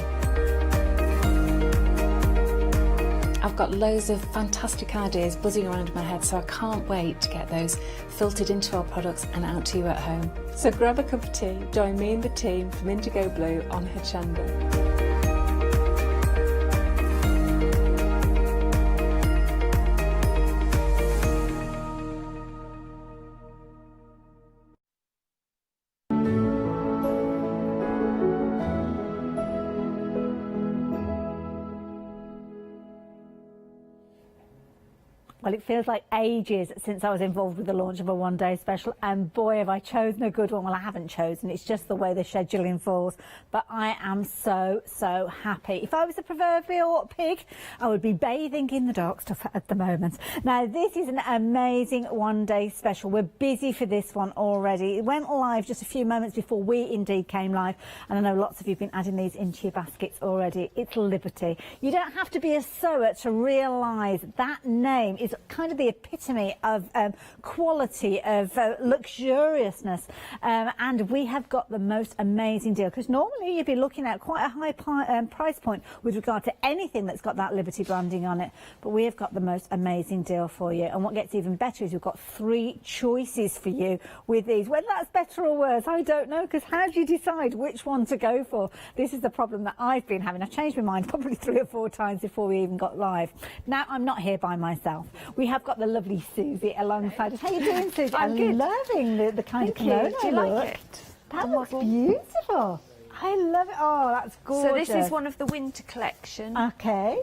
I've got loads of fantastic ideas buzzing around in my head, so I can't wait to get those filtered into our products and out to you at home. So grab a cup of tea, join me and the team from Indigo Blue on Hochanda. Well, it feels like ages since I was involved with the launch of a one-day special, and boy, have I chosen a good one. Well, I haven't chosen. It's just the way the scheduling falls. But I am so, so happy. If I was a proverbial pig, I would be bathing in the dark stuff at the moment. Now, this is an amazing one-day special. We're busy for this one already. It went live just a few moments before we indeed came live, and I know lots of you have been adding these into your baskets already. It's Liberty. You don't have to be a sewer to realise that name is kind of the epitome of quality, of luxuriousness, and we have got the most amazing deal, because normally you'd be looking at quite a high price point with regard to anything that's got that Liberty branding on it, but we have got the most amazing deal for you. And what gets even better is we've got 3 choices for you with these. Whether that's better or worse, I don't know, because how do you decide which one to go for? This is the problem that I've been having. I've changed my mind probably 3 or 4 times before we even got live. Now, I'm not here by myself. We have got the lovely Susie alongside us. How are you doing, Susie? I'm good. loving the kind of kimono Do you like it? That looks beautiful. I love it. Oh, that's gorgeous. So this is one of the winter collection. Okay.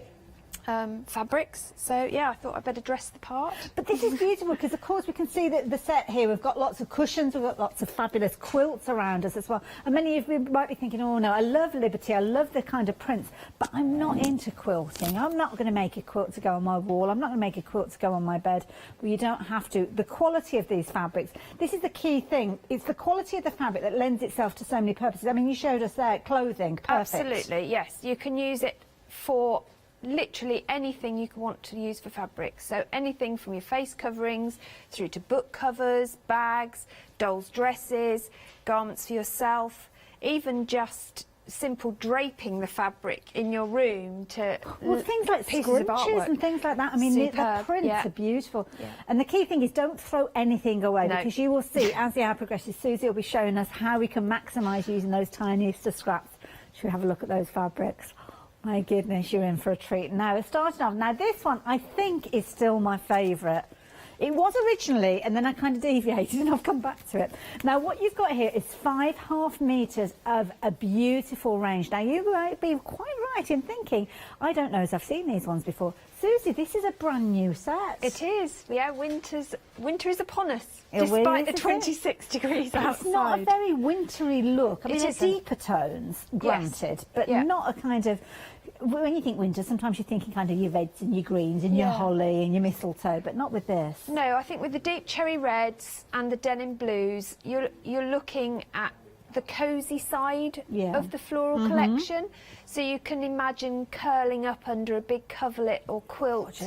Fabrics. So yeah, I thought I'd better dress the part. But this is beautiful because, of course, we can see the set here. We've got lots of cushions. We've got lots of fabulous quilts around us as well. And many of you might be thinking, oh no, I love Liberty. I love the kind of prints, but I'm not into quilting. I'm not going to make a quilt to go on my wall. I'm not going to make a quilt to go on my bed. Well, you don't have to. The quality of these fabrics. This is the key thing. It's the quality of the fabric that lends itself to so many purposes. I mean, you showed us there clothing. Perfect. Absolutely, yes. You can use it for literally anything you want to use for fabric. So anything from your face coverings through to book covers, bags, dolls' dresses, garments for yourself, even just simple draping the fabric in your room to things like pieces of scrunchies artwork. and things like that. I mean, the prints are beautiful. Yeah. And the key thing is don't throw anything away, because you will see as the hour progresses, Susie will be showing us how we can maximise using those tiniest of scraps. Should we have a look at those fabrics? My goodness, you're in for a treat. Now, we're starting off. Now, this one I think is still my favourite. It was originally, and then I kind of deviated and I've come back to it. Now, what you've got here is 5.5 metres of a beautiful range. Now, you might be quite right in thinking, I don't know as I've seen these ones before. Susie, this is a brand new set. It is. Yeah, winter is upon us, It despite really the is, 26 degrees outside. It's not a very wintry look. I mean, it's deeper tones, granted, but not a kind of... When you think winter, sometimes you're thinking kind of your reds and your greens and your holly and your mistletoe, but not with this. No, I think with the deep cherry reds and the denim blues, you're looking at the cosy side Yeah. of the floral Mhm. collection. So you can imagine curling up under a big coverlet or quilt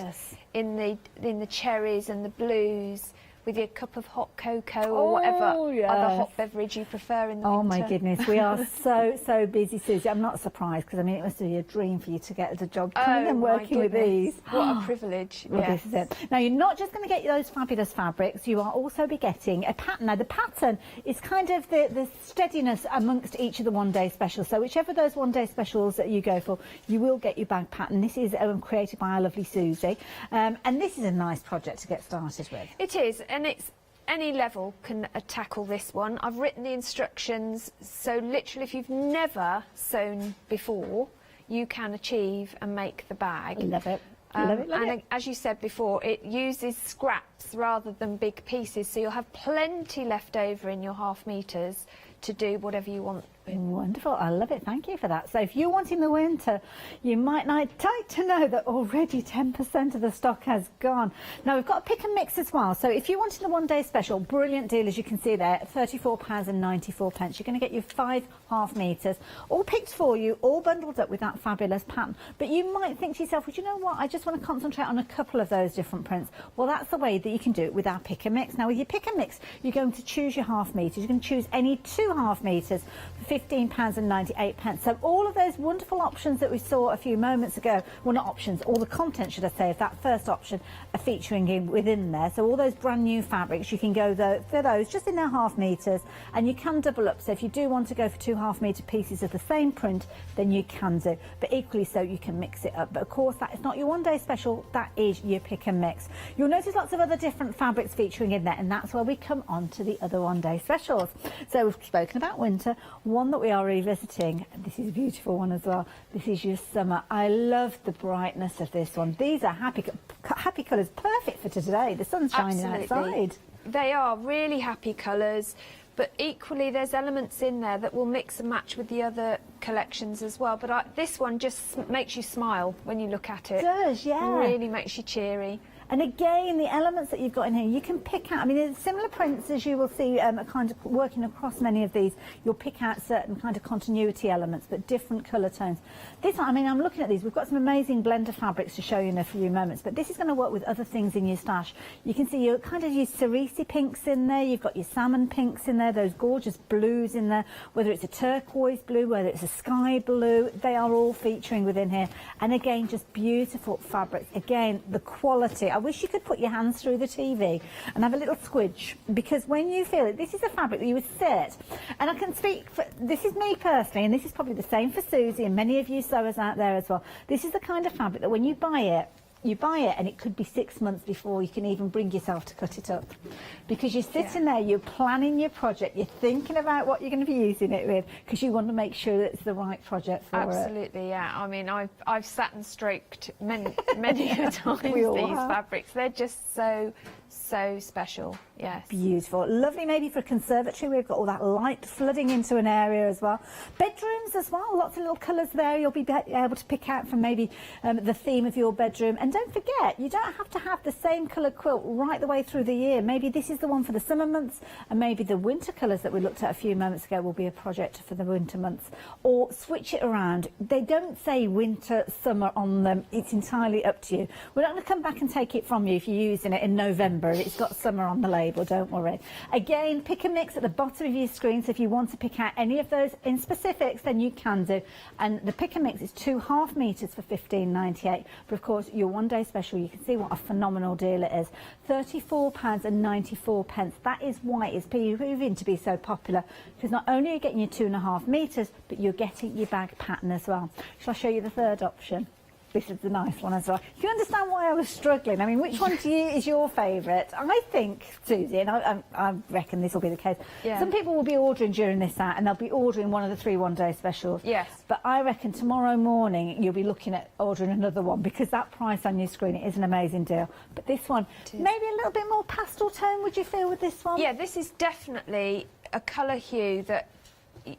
in the cherries and the blues, with your cup of hot cocoa or whatever other yes. hot beverage you prefer in the Oh winter. my goodness, we are so busy, Susie. I'm not surprised, because I mean it must be a dream for you to get the job coming and my working with goodness. these. What a privilege. Well, Yes. this is it. Now, you're not just going to get those fabulous fabrics, you are also be getting a pattern. Now, the pattern is kind of the steadiness amongst each of the one-day specials. So whichever of those one-day specials that you go for, you will get your bag pattern. This is created by our lovely Susie. And this is a nice project to get started with. It is, and it's any level can tackle this one. I've written the instructions, so literally if you've never sewn before, you can achieve and make the bag. Love it. Love it, love and it. as you said before, it uses scraps rather than big pieces, so you'll have plenty left over in your half meters to do whatever you want with. Wonderful, I love it, thank you for that. So if you want in the winter, you might like to know that already 10% of the stock has gone. Now we've got a pick and mix as well, so if you wanted the one-day special, brilliant deal as you can see there, £34.94. You're going to get your 5 half meters, all picked for you, all bundled up with that fabulous pattern. But you might think to yourself, well, you know what, I just want to concentrate on a couple of those different prints. Well, that's the way that you can do it with our pick and mix. Now with your pick and mix, you're going to choose your half meters. You can choose any 2 half meters for £15.98. So all of those wonderful options that we saw a few moments ago, well, not options, all the content, should I say, of that first option are featuring within there. So all those brand new fabrics, you can go for those just in their half meters, and you can double up. So if you do want to go for 2 half meter pieces of the same print, then you can do. But equally so, you can mix it up. But of course, that is not your one-day special, that is your pick and mix. You'll notice lots of other different fabrics featuring in there, and that's where we come on to the other one-day specials. So we've spoken about winter. One that we are revisiting, this is a beautiful one as well, this is your summer. I love the brightness of this one. These are happy colours, perfect for today. The sun's shining outside. They are really happy colours, but equally there's elements in there that will mix and match with the other collections as well. But this one just makes you smile when you look at it. It does, yeah. Really makes you cheery. And again, the elements that you've got in here, you can pick out, I mean, there's similar prints as you will see kind of working across many of these. You'll pick out certain kind of continuity elements, but different colour tones. This one, I mean, I'm looking at these. We've got some amazing blender fabrics to show you in a few moments, but this is going to work with other things in your stash. You can see you kind of use cerise pinks in there. You've got your salmon pinks in there, those gorgeous blues in there, whether it's a turquoise blue, whether it's a sky blue, they are all featuring within here. And again, just beautiful fabrics. Again, the quality. I wish you could put your hands through the TV and have a little squidge, because when you feel it, this is a fabric that you would sit, and I can speak for, this is me personally, and this is probably the same for Susie and many of you sewers out there as well. This is the kind of fabric that when you buy it and it could be 6 months before you can even bring yourself to cut it up, because you're sitting there, you're planning your project, you're thinking about what you're going to be using it with, because you want to make sure that it's the right project for it. Absolutely, yeah. I mean, I've sat and stroked many a times these fabrics. They're just so special. Yes. Beautiful. Lovely maybe for a conservatory. We've got all that light flooding into an area as well. Bedrooms as well. Lots of little colours there. You'll be able to pick out from maybe the theme of your bedroom. And don't forget, you don't have to have the same colour quilt right the way through the year. Maybe this is the one for the summer months, and maybe the winter colours that we looked at a few moments ago will be a project for the winter months. Or switch it around. They don't say winter, summer on them. It's entirely up to you. We're not going to come back and take it from you if you're using it in November. It's got summer on the label, don't worry. Again, pick and mix at the bottom of your screen, so if you want to pick out any of those in specifics, then you can do. And the pick and mix is 2 half meters for £15.98. But of course, your one-day special, you can see what a phenomenal deal it is. £34.94. That is why it's proving to be so popular, because not only are you getting your 2.5 meters, but you're getting your bag pattern as well. Shall I show you the third option? This is the nice one as well. Do you understand why I was struggling? I mean, which one to you is your favourite? I think, Susie, and I reckon this will be the case. Yeah. Some people will be ordering during this out, and they'll be ordering one of the 3 one-day specials. Yes. But I reckon tomorrow morning you'll be looking at ordering another one, because that price on your screen, it is an amazing deal. But this one, maybe a little bit more pastel tone, would you feel, with this one? Yeah, this is definitely a colour hue that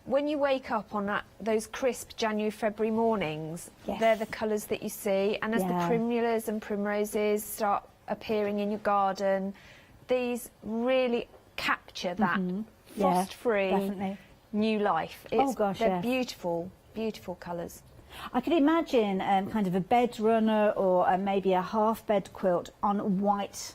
when you wake up on those crisp January, February mornings, they're the colours that you see. And as the primulas and primroses start appearing in your garden, these really capture that frost-free, new life. Oh gosh, they're yes. beautiful, beautiful colours. I could imagine kind of a bed runner or maybe a half bed quilt on white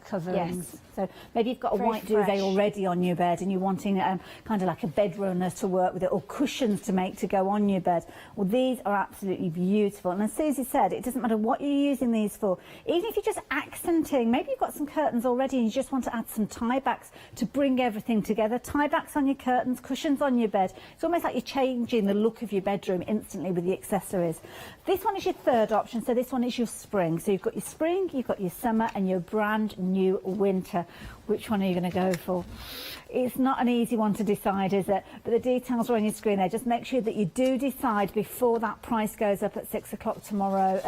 coverings. Yes. So maybe you've got a Very white duvet fresh. already on your bed and you're wanting kind of like a bed runner to work with it, or cushions to make to go on your bed. Well, these are absolutely beautiful. And as Susie said, it doesn't matter what you're using these for. Even if you're just accenting, maybe you've got some curtains already and you just want to add some tie backs to bring everything together. Tie backs on your curtains, cushions on your bed. It's almost like you're changing the look of your bedroom instantly with the accessories. This one is your third option, so this one is your spring. So you've got your spring, you've got your summer and your brand new winter. Which one are you going to go for? It's not an easy one to decide, is it? But the details are on your screen there. Just make sure that you do decide before that price goes up at 6 o'clock tomorrow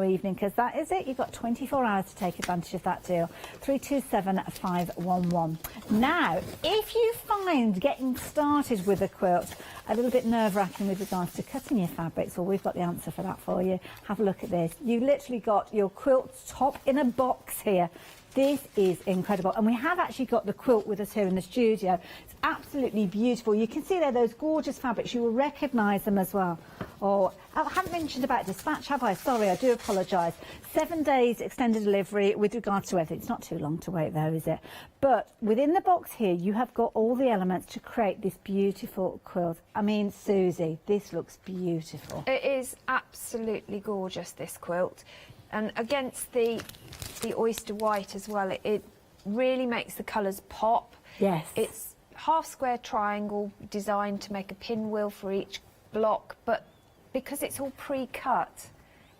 evening, because that is it. You've got 24 hours to take advantage of that deal. 327511. Now, if you find getting started with a quilt a little bit nerve-wracking with regards to cutting your fabrics, well, we've got the answer for that for you. Have a look at this. You literally got your quilt top in a box here. This is incredible, and we have actually got the quilt with us here in the studio. It's absolutely beautiful. You can see there those gorgeous fabrics. You will recognise them as well. Oh, I haven't mentioned about dispatch, have I? Sorry, I do apologise. 7 days extended delivery with regards to everything. It's not too long to wait though, is it? But within the box here, you have got all the elements to create this beautiful quilt. I mean, Susie, this looks beautiful. It is absolutely gorgeous, this quilt. And against the oyster white as well, it really makes the colours pop. Yes. It's half square triangle designed to make a pinwheel for each block, but because it's all pre-cut,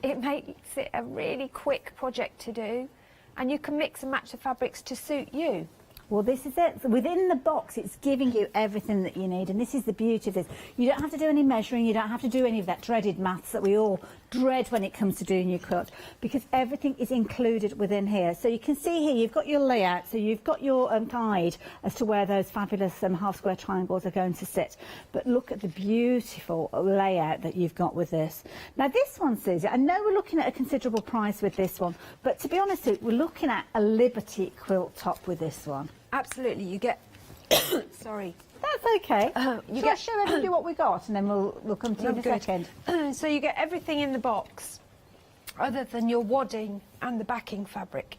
it makes it a really quick project to do, and you can mix and match the fabrics to suit you. Well, this is it. So within the box, it's giving you everything that you need, and this is the beauty of this. You don't have to do any measuring, you don't have to do any of that dreaded maths that we all dread when it comes to doing your quilt, because everything is included within here. So you can see here, you've got your layout, so you've got your guide as to where those fabulous half square triangles are going to sit. But look at the beautiful layout that you've got with this. Now this one, Susie, I know we're looking at a considerable price with this one, but to be honest, we're looking at a Liberty quilt top with this one. Absolutely, you get... Sorry. That's okay. Show everybody what we got, and then we'll come to you in a second. So you get everything in the box, other than your wadding and the backing fabric.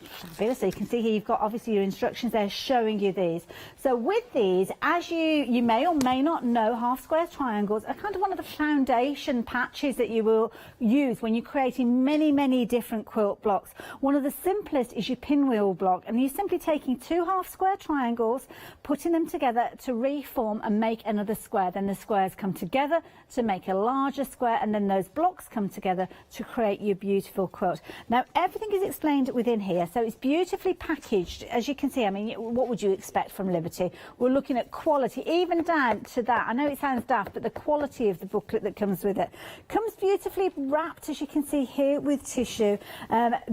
Fabulous. So you can see here, you've got obviously your instructions there showing you these. So with these, as you may or may not know, half square triangles are kind of one of the foundation patches that you will use when you're creating many different quilt blocks. One of the simplest is your pinwheel block, and you're simply taking 2 half square triangles, putting them together to reform and make another square. Then the squares come together to make a larger square, and then those blocks come together to create your beautiful quilt. Now everything is explained within here. So it's beautifully packaged, as you can see. I mean, what would you expect from Liberty? We're looking at quality, even down to that. I know it sounds daft, but the quality of the booklet that comes with it comes beautifully wrapped, as you can see here, with tissue.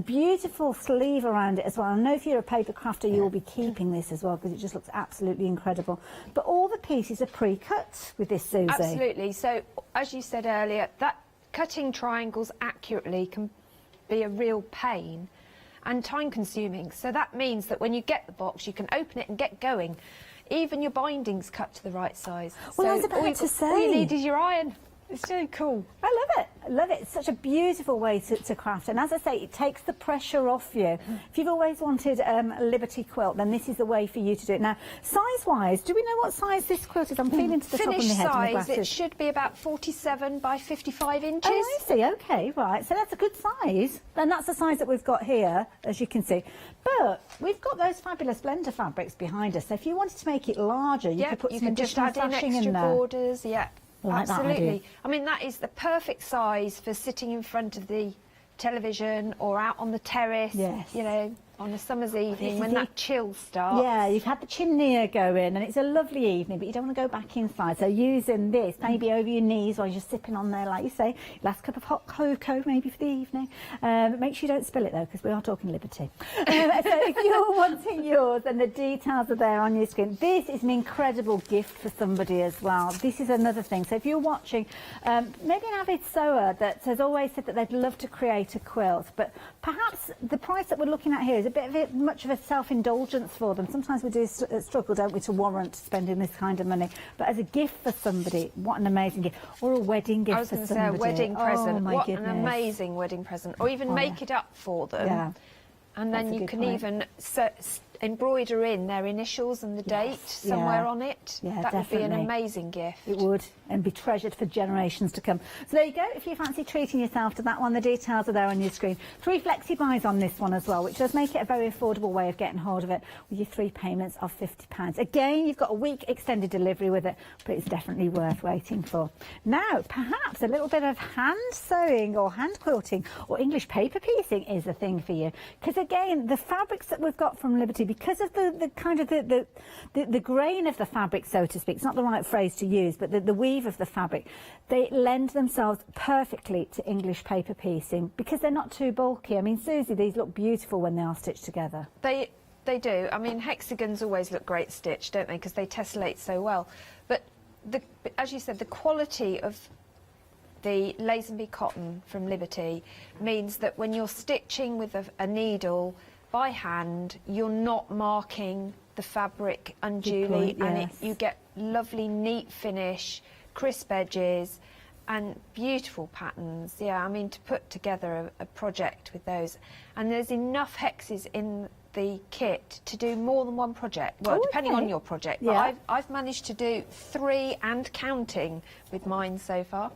Beautiful sleeve around it as well. I know if you're a paper crafter, you will be keeping this as well, because it just looks absolutely incredible. But all the pieces are pre-cut with this, Susie. Absolutely. So, as you said earlier, that cutting triangles accurately can be a real pain and time consuming. So that means that when you get the box, you can open it and get going. Even your binding's cut to the right size. Well, so I was about to say, all you need is your iron. It's so cool. I love it. I love it. It's such a beautiful way to craft. And as I say, it takes the pressure off you. If you've always wanted a Liberty quilt, then this is the way for you to do it. Now, size-wise, do we know what size this quilt is? I'm feeling to the top of my head. Finished size, it should be about 47 by 55 inches. Oh, I see. OK, right. So that's a good size. And that's the size that we've got here, as you can see. But we've got those fabulous blender fabrics behind us. So if you wanted to make it larger, you could put some additional sashing in there. Borders, yeah. Like absolutely. I mean, that is the perfect size for sitting in front of the television or out on the terrace. Yes. You know, on a summer's evening when that chill starts. Yeah, you've had the chimney going and it's a lovely evening, but you don't want to go back inside. So using this maybe over your knees while you're sipping on there, like you say, last cup of hot cocoa maybe for the evening. Make sure you don't spill it though, because we are talking Liberty. So if you're wanting yours, then the details are there on your screen. This is an incredible gift for somebody as well. This is another thing. So if you're watching, maybe an avid sewer that has always said that they'd love to create a quilt, but perhaps the price that we're looking at here is a bit much of a self-indulgence for them. Sometimes we do struggle, don't we, to warrant spending this kind of money. But as a gift for somebody, what an amazing gift. Or a wedding gift for somebody. I was going to say a wedding present. Oh, my what goodness. an amazing wedding present. Or even make it up for them. Yeah. And then you can even embroider in their initials and the date somewhere on it. Yeah, that would be an definitely. amazing gift. It would, and be treasured for generations to come. So there you go. If you fancy treating yourself to that one, the details are there on your screen. 3 flexi buys on this one as well, which does make it a very affordable way of getting hold of it with your 3 payments of £50. Again, you've got a week extended delivery with it, but it's definitely worth waiting for. Now, perhaps a little bit of hand sewing or hand quilting or English paper piecing is a thing for you. Because again, the fabrics that we've got from Liberty, because of the kind of the grain of the fabric, so to speak, it's not the right phrase to use, but the weave of the fabric, they lend themselves perfectly to English paper piecing because they're not too bulky. I mean, Susie, these look beautiful when they are stitched together. They do. I mean, hexagons always look great stitched, don't they? Because they tessellate so well. But as you said, the quality of the Lazenby cotton from Liberty means that when you're stitching with a needle by hand, you're not marking the fabric unduly, and you get lovely neat finish, crisp edges and beautiful patterns. Yeah, I mean, to put together a project with those, and there's enough hexes in the kit to do more than one project, well, depending on your project, but I've managed to do 3 and counting with mine so far.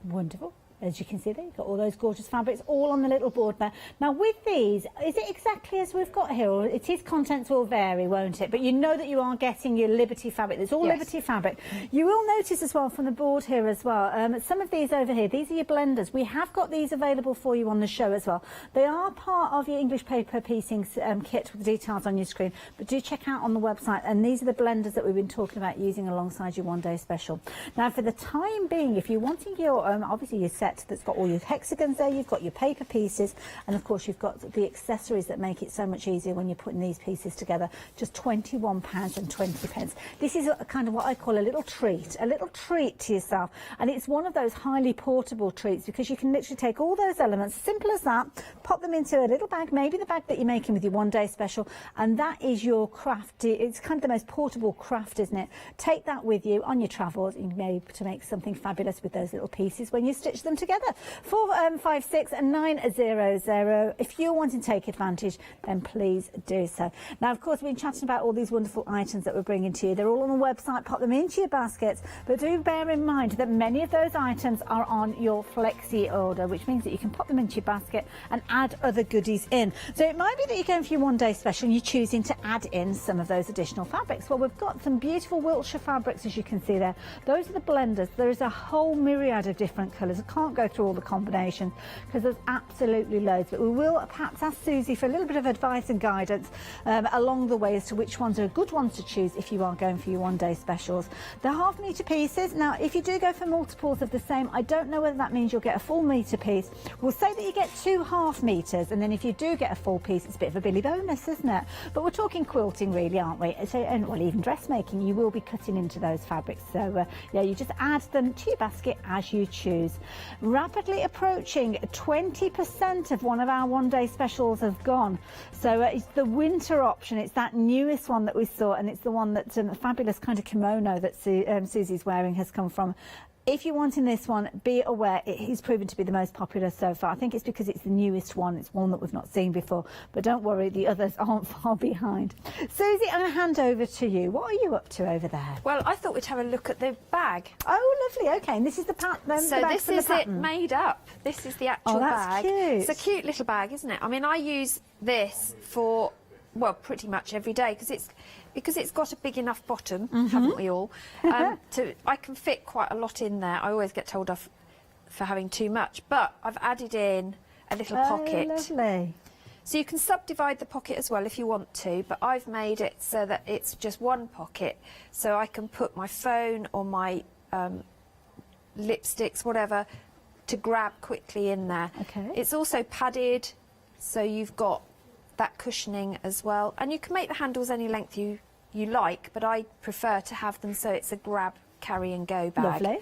Wonderful. As you can see there, you've got all those gorgeous fabrics all on the little board there. Now with these, is it exactly as we've got here, or its contents will vary, won't it? But you know that you are getting your Liberty fabric. It's all Liberty fabric. You will notice as well from the board here as well, some of these over here, these are your blenders. We have got these available for you on the show as well. They are part of your English paper piecing kit with the details on your screen, but do check out on the website, and these are the blenders that we've been talking about using alongside your one-day special. Now for the time being, if you're wanting your, obviously your set that's got all your hexagons there, you've got your paper pieces, and of course you've got the accessories that make it so much easier when you're putting these pieces together. Just £21.20. This is a kind of what I call a little treat to yourself, and it's one of those highly portable treats because you can literally take all those elements, simple as that, pop them into a little bag, maybe the bag that you're making with your one-day special, and that is your craft. It's kind of the most portable craft, isn't it? Take that with you on your travels, and you may be able to make something fabulous with those little pieces when you stitch them together. 456 900. If you're wanting to take advantage, then please do so. Now, of course, we've been chatting about all these wonderful items that we're bringing to you. They're all on the website. Pop them into your baskets, but do bear in mind that many of those items are on your flexi order, which means that you can pop them into your basket and add other goodies in. So it might be that you're going for your one-day special and you're choosing to add in some of those additional fabrics. Well, we've got some beautiful Wiltshire fabrics, as you can see there. Those are the blenders. There is a whole myriad of different colours. I can't go through all the combinations because there's absolutely loads, but we will perhaps ask Susie for a little bit of advice and guidance along the way as to which ones are good ones to choose if you are going for your one-day specials. The half-metre pieces, now if you do go for multiples of the same, I don't know whether that means you'll get a full metre piece. We'll say that you get 2 half metres, and then if you do get a full piece, it's a bit of a Billy bonus, isn't it? But we're talking quilting really, aren't we? So, and well, even dressmaking, you will be cutting into those fabrics. So yeah, you just add them to your basket as you choose. Rapidly approaching 20% of one of our one-day specials have gone. So it's the winter option. It's that newest one that we saw, and it's the one that the fabulous kind of kimono that Susie's wearing has come from. If you're wanting this one, be aware it is proven to be the most popular so far. I think it's because it's the newest one. It's one that we've not seen before. But don't worry, the others aren't far behind. Susie, I'm going to hand over to you. What are you up to over there? Well, I thought we'd have a look at the bag. Oh, lovely. OK, and this is the pattern. So this is it made up. This is the actual bag. Cute. It's a cute little bag, isn't it? I mean, I use this for, well, pretty much every day because it's got a big enough bottom, haven't we all? I can fit quite a lot in there. I always get told off for having too much, but I've added in a little pocket. Lovely. So you can subdivide the pocket as well if you want to, but I've made it so that it's just one pocket, so I can put my phone or my lipsticks, whatever, to grab quickly in there. Okay. It's also padded, so you've got that cushioning as well, and you can make the handles any length you like, but I prefer to have them so it's a grab, carry and go bag. Lovely.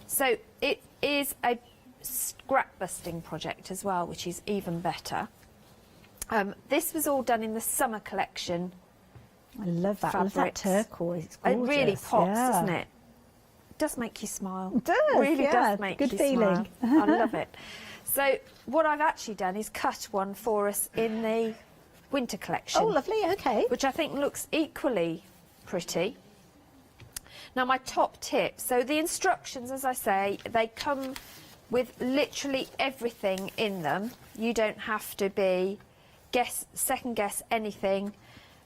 So it is a scrap busting project as well, which is even better. This was all done in the summer collection. I love that. I love that turquoise. It's gorgeous. It really pops, yeah. doesn't it? It does make you smile. It does, really yeah. does make Good you feeling. smile. I love it. So what I've actually done is cut one for us in the winter collection. Oh, lovely, okay. Which I think looks equally pretty. Now my top tip, so the instructions, as I say, they come with literally everything in them. You don't have to second guess anything.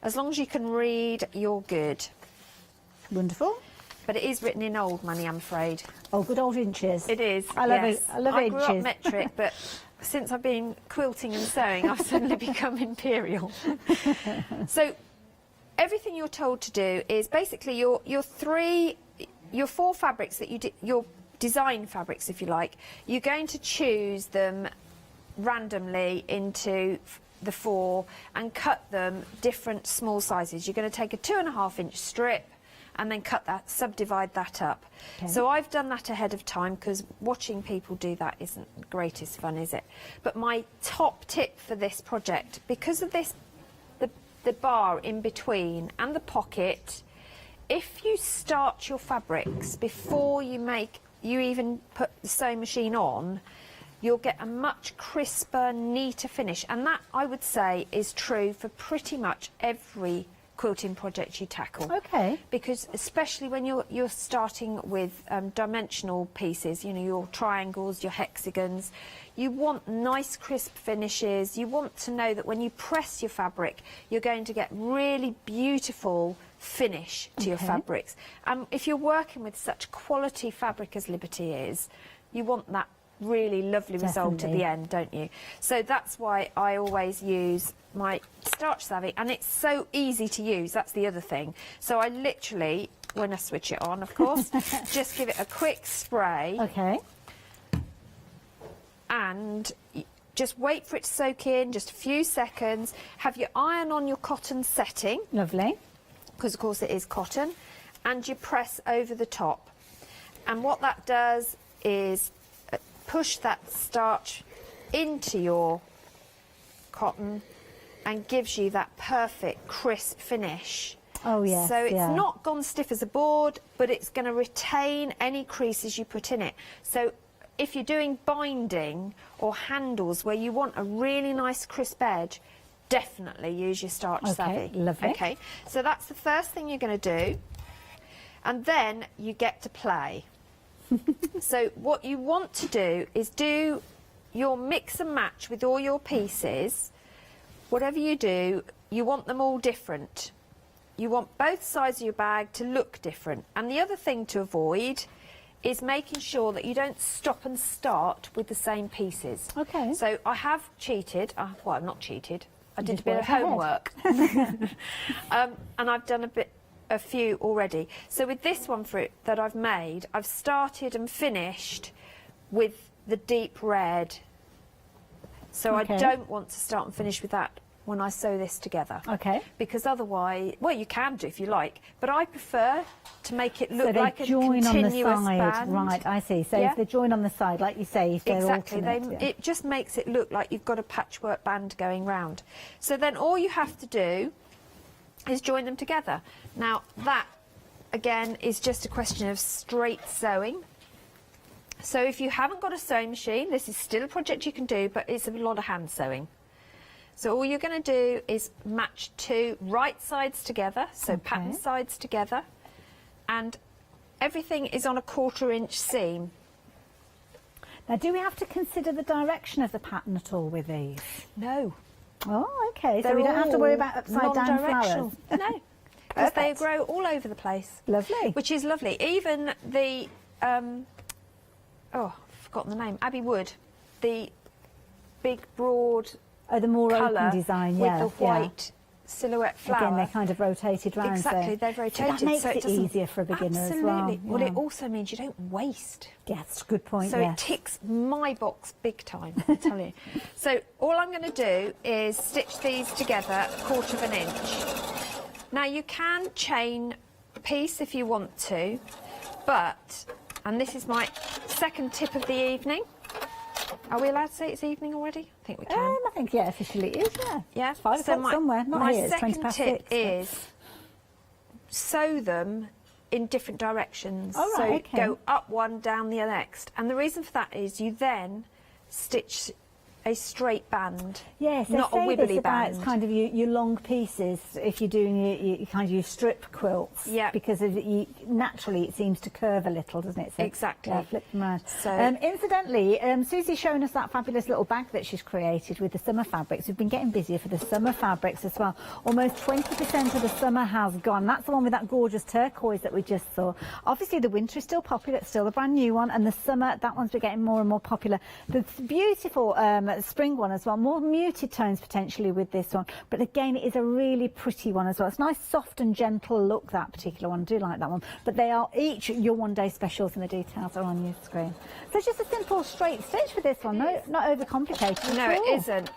As long as you can read, you're good. Wonderful. But it is written in old money, I'm afraid. Oh, good old inches. It is. I love yes. it. I love I inches. grew up metric, but since I've been quilting and sewing, I've suddenly become imperial. So everything you're told to do is basically your 4 fabrics that your design fabrics, if you like. You're going to choose them randomly into the 4 and cut them different small sizes. You're going to take a 2.5-inch strip and then subdivide that up. Okay. So I've done that ahead of time because watching people do that isn't the greatest fun, is it? But my top tip for this project, because of this, the bar in between and the pocket, if you start your fabrics before you even put the sewing machine on, you'll get a much crisper, neater finish. And that, I would say, is true for pretty much every quilting project you tackle. Okay. Because especially when you're starting with dimensional pieces, you know, your triangles, your hexagons, you want nice crisp finishes. You want to know that when you press your fabric, you're going to get really beautiful finish to your fabrics. If you're working with such quality fabric as Liberty is, you want that really lovely result at the end, don't you? So that's why I always use my Starch Savvy, and it's so easy to use. That's the other thing. So I literally, when I switch it on, of course, just give it a quick spray. Okay. And just wait for it to soak in, just a few seconds. Have your iron on your cotton setting. Lovely. Because of course it is cotton. And you press over the top. And what that does is push that starch into your cotton and gives you that perfect crisp finish. Oh yes. So it's not gone stiff as a board, but it's going to retain any creases you put in it. So if you're doing binding or handles where you want a really nice crisp edge, definitely use your Starch Savvy. Lovely. Okay, so that's the first thing you're going to do. And then you get to play. So what you want to do is do your mix and match with all your pieces. Whatever you do, you want them all different. You want both sides of your bag to look different. And the other thing to avoid is making sure that you don't stop and start with the same pieces. Okay. So I have cheated. Well, I've not cheated. I did a bit of homework. And I've done a few already. So with this one that I've made, I've started and finished with the deep red. So I don't want to start and finish with that when I sew this together. Okay. Because otherwise, well, you can do if you like, but I prefer to make it look like a join continuous on the side. band. Right, I see. So if they join on the side, like you say, if they're exactly, alternate, it just makes it look like you've got a patchwork band going round. So then all you have to do is join them together. Now that, again, is just a question of straight sewing. So if you haven't got a sewing machine, this is still a project you can do, but it's a lot of hand sewing. So all you're going to do is match 2 right sides together, so pattern sides together, and everything is on a 1/4 inch seam. Now, do we have to consider the direction of the pattern at all with these? No. Oh, okay. So we don't have to worry about upside down flowers. No, because they grow all over the place. Lovely. Which is lovely. Even the, oh, I've forgotten the name, Abbey Wood, the big broad the more colour open design, with the white silhouette flower. Again, they're kind of rotated round. Exactly, so they've rotated. So that makes so it easier for a beginner as well. Absolutely. Well, it also means you don't waste. Yeah, that's a good point. So it ticks my box big time, I tell you. So all I'm going to do is stitch these together 1/4 inch. Now you can chain a piece if you want to, but, and this is my second tip of the evening, Are we allowed to say it's evening already? I think we can. I think, yeah, officially it is, yeah. Yeah. It's 5 o'clock somewhere, not here, it's 20 My past second tip 6. is sew them in different directions. Oh, right, so okay. go up one, down the next. And the reason for that is you then stitch a straight band, yes, not a say wibbly this about band. kind of your long pieces if you're doing your kind of your strip quilts. Yeah. Because naturally it seems to curve a little, doesn't it? So, Exactly. Yeah, flip them around. So- Incidentally, Susie's shown us that fabulous little bag that she's created with the summer fabrics. We've been getting busier for the summer fabrics as well. Almost 20% of the summer has gone. That's the one with that gorgeous turquoise that we just saw. Obviously the winter is still popular, it's still a brand new one, and the summer, that one's been getting more and more popular. The beautiful spring one as well, more muted tones potentially with this one, but again it is a really pretty one as well. It's a nice soft and gentle look, that particular one. I do like that one, but they are each your one day specials and the details are on your screen. So it's just a simple straight stitch for this one, no, not overcomplicated. No, at it all. isn't.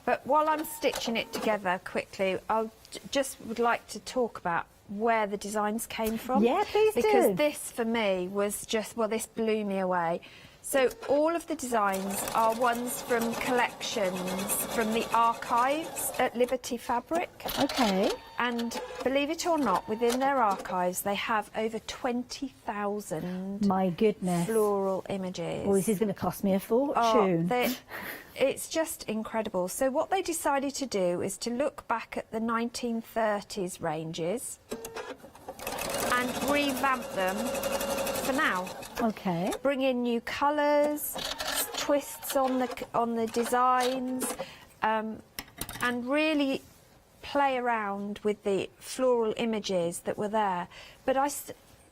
But while I'm stitching it together quickly, I just would like to talk about where the designs came from. Yeah, please do. Because this for me was just, well, this blew me away. So all of the designs are ones from collections from the archives at Liberty Fabric. Okay. And believe it or not, within their archives they have over 20,000 My goodness. floral images. Oh, this is going to cost me a fortune. It's just incredible. So what they decided to do is to look back at the 1930s ranges and revamp them for now. Okay. Bring in new colours, twists on the designs, and really play around with the floral images that were there. But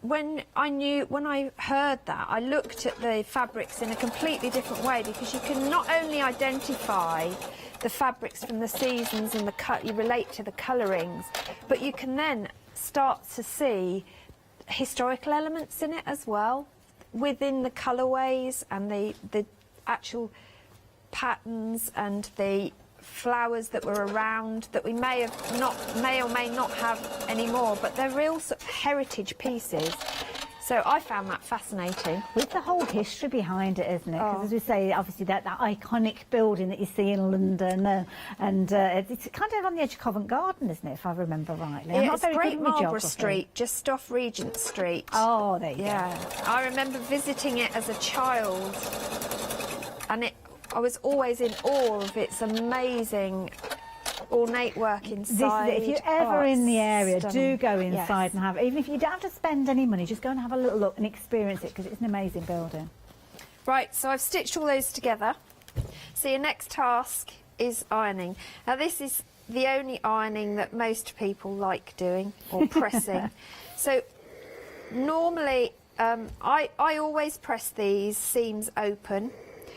when I heard that, I looked at the fabrics in a completely different way, because you can not only identify the fabrics from the seasons and you relate to the colourings, but you can then start to see historical elements in it as well, within the colourways and the actual patterns and the flowers that were around that we may or may not have anymore, but they're real sort of heritage pieces. So I found that fascinating. With the whole history behind it, isn't it? Because Oh. as we say, obviously that iconic building that you see in London, and it's kind of on the edge of Covent Garden, isn't it, if I remember rightly? I'm Yeah, not it's very Great good with Marlborough geography. Street, just off Regent Street. Oh, there you go. Yeah, I remember visiting it as a child, and I was always in awe of its amazing ornate work inside. This is it. If you're ever in the area, stunning. do go inside Yes. and have, even if you don't have to spend any money, just go and have a little look and experience it, because it's an amazing building. Right, so I've stitched all those together. So your next task is ironing. Now this is the only ironing that most people like doing, or pressing. So normally I always press these seams open.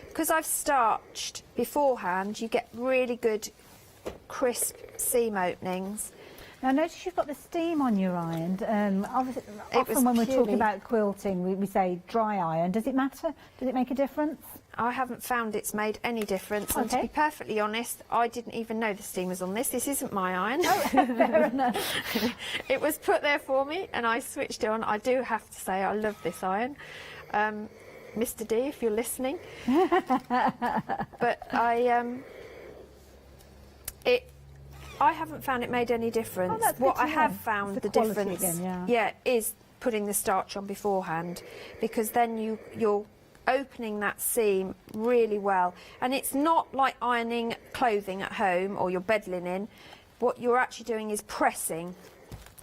Because I've starched beforehand, you get really good crisp seam openings. Now, notice you've got the steam on your iron. Obviously, It was often when we're talking purely- about quilting, we say dry iron. Does it matter? Does it make a difference? I haven't found it's made any difference, and to Okay. be perfectly honest, I didn't even know the steam was on this. This isn't my iron. Fair enough. It was put there for me, and I switched it on. I do have to say I love this iron. Mr. D, if you're listening. But I haven't found it made any difference. Oh, that's What good I to have know. found It's the the quality difference, again, is putting the starch on beforehand, because then you're opening that seam really well. And it's not like ironing clothing at home or your bed linen. What you're actually doing is pressing,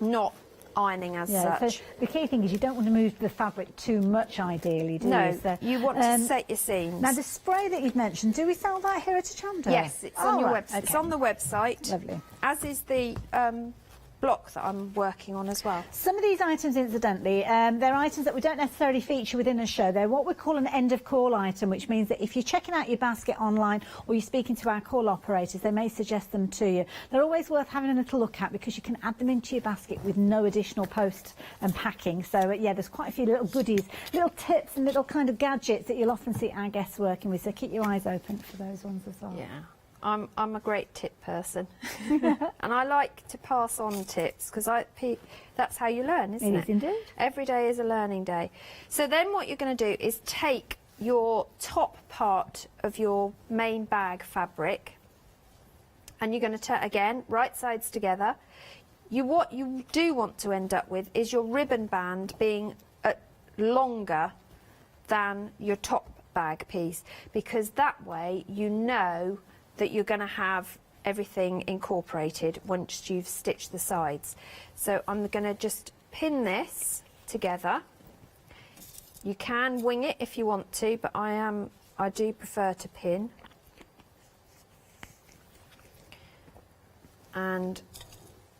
not ironing as such. So the key thing is you don't want to move the fabric too much, ideally, do No, you? So, you want to set your seams. Now, the spray that you've mentioned, do we sell that here at Hochanda? Yes, it's on your right, website. It's okay. on the website. Lovely. As is the block that I'm working on as well. Some of these items, incidentally, they're items that we don't necessarily feature within a show. They're what we call an end-of-call item, which means that if you're checking out your basket online or you're speaking to our call operators, they may suggest them to you. They're always worth having a little look at, because you can add them into your basket with no additional post and packing. So, yeah, there's quite a few little goodies, little tips and little kind of gadgets that you'll often see our guests working with. So keep your eyes open for those ones as well. Yeah. I'm a great tip person, and I like to pass on tips, because that's how you learn, isn't it? It is indeed. Every day is a learning day. So then what you're going to do is take your top part of your main bag fabric, and you're going to turn again right sides together. What you do want to end up with is your ribbon band being longer than your top bag piece, because that way you know that you're going to have everything incorporated once you've stitched the sides. So I'm going to just pin this together. You can wing it if you want to, but I do prefer to pin. And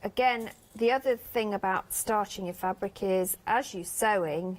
again, the other thing about starching your fabric is, as you're sewing,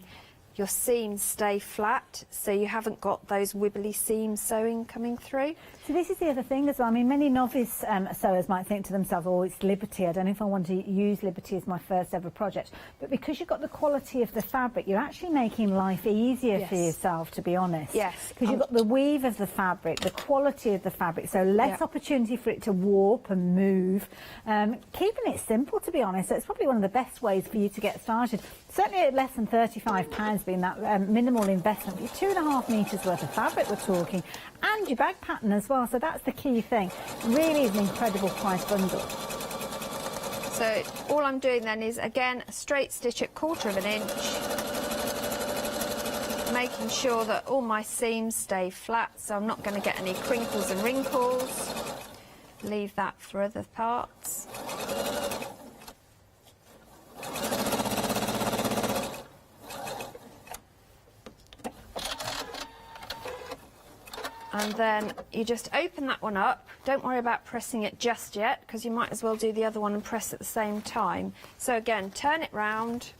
your seams stay flat, so you haven't got those wibbly seam sewing coming through. So this is the other thing as well. I mean, many novice sewers might think to themselves, oh, it's Liberty. I don't know if I want to use Liberty as my first ever project. But because you've got the quality of the fabric, you're actually making life easier for yourself, to be honest. Yes. Because you've got the weave of the fabric, the quality of the fabric, so less opportunity for it to warp and move. Keeping it simple, to be honest. So it's probably one of the best ways for you to get started. Certainly at less than £35 being that minimal investment. Your 2.5 metres worth of fabric we're talking, and your bag pattern as well, so that's the key thing. Really is an incredible price bundle. So all I'm doing then is, again, a straight stitch at 1/4 inch, making sure that all my seams stay flat, so I'm not going to get any crinkles and wrinkles. Leave that for other parts. And then you just open that one up. Don't worry about pressing it just yet, because you might as well do the other one and press at the same time. So again, turn it round.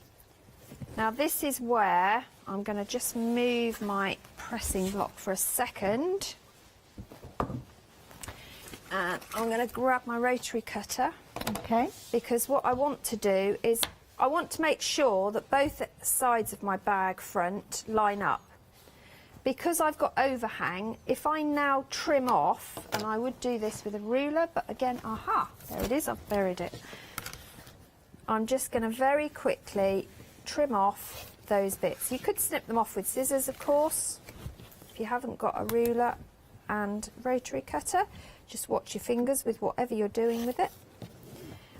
Now this is where I'm going to just move my pressing block for a second. And I'm going to grab my rotary cutter. Okay. Because what I want to do is, I want to make sure that both sides of my bag front line up. Because I've got overhang, if I now trim off, and I would do this with a ruler, but again, aha, there it is, I've buried it. I'm just going to very quickly trim off those bits. You could snip them off with scissors, of course, if you haven't got a ruler and rotary cutter. Just watch your fingers with whatever you're doing with it.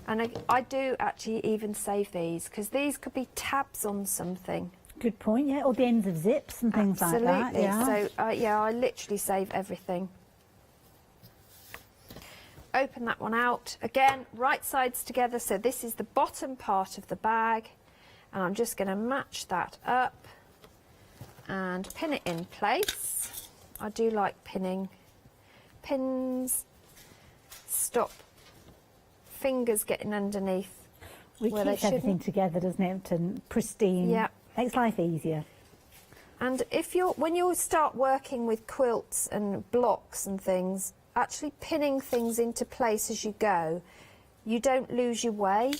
And I do actually even save these, because these could be tabs on something. Good point, yeah, or the ends of zips and things like that. Absolutely. Yeah. So, yeah, I literally save everything. Open that one out. Again, right sides together, so this is the bottom part of the bag, and I'm just going to match that up and pin it in place. I do like pinning. Pins stop fingers getting underneath. It keeps everything together, doesn't it? And pristine. Yeah. Makes life easier. And when you start working with quilts and blocks and things, actually pinning things into place as you go, you don't lose your way,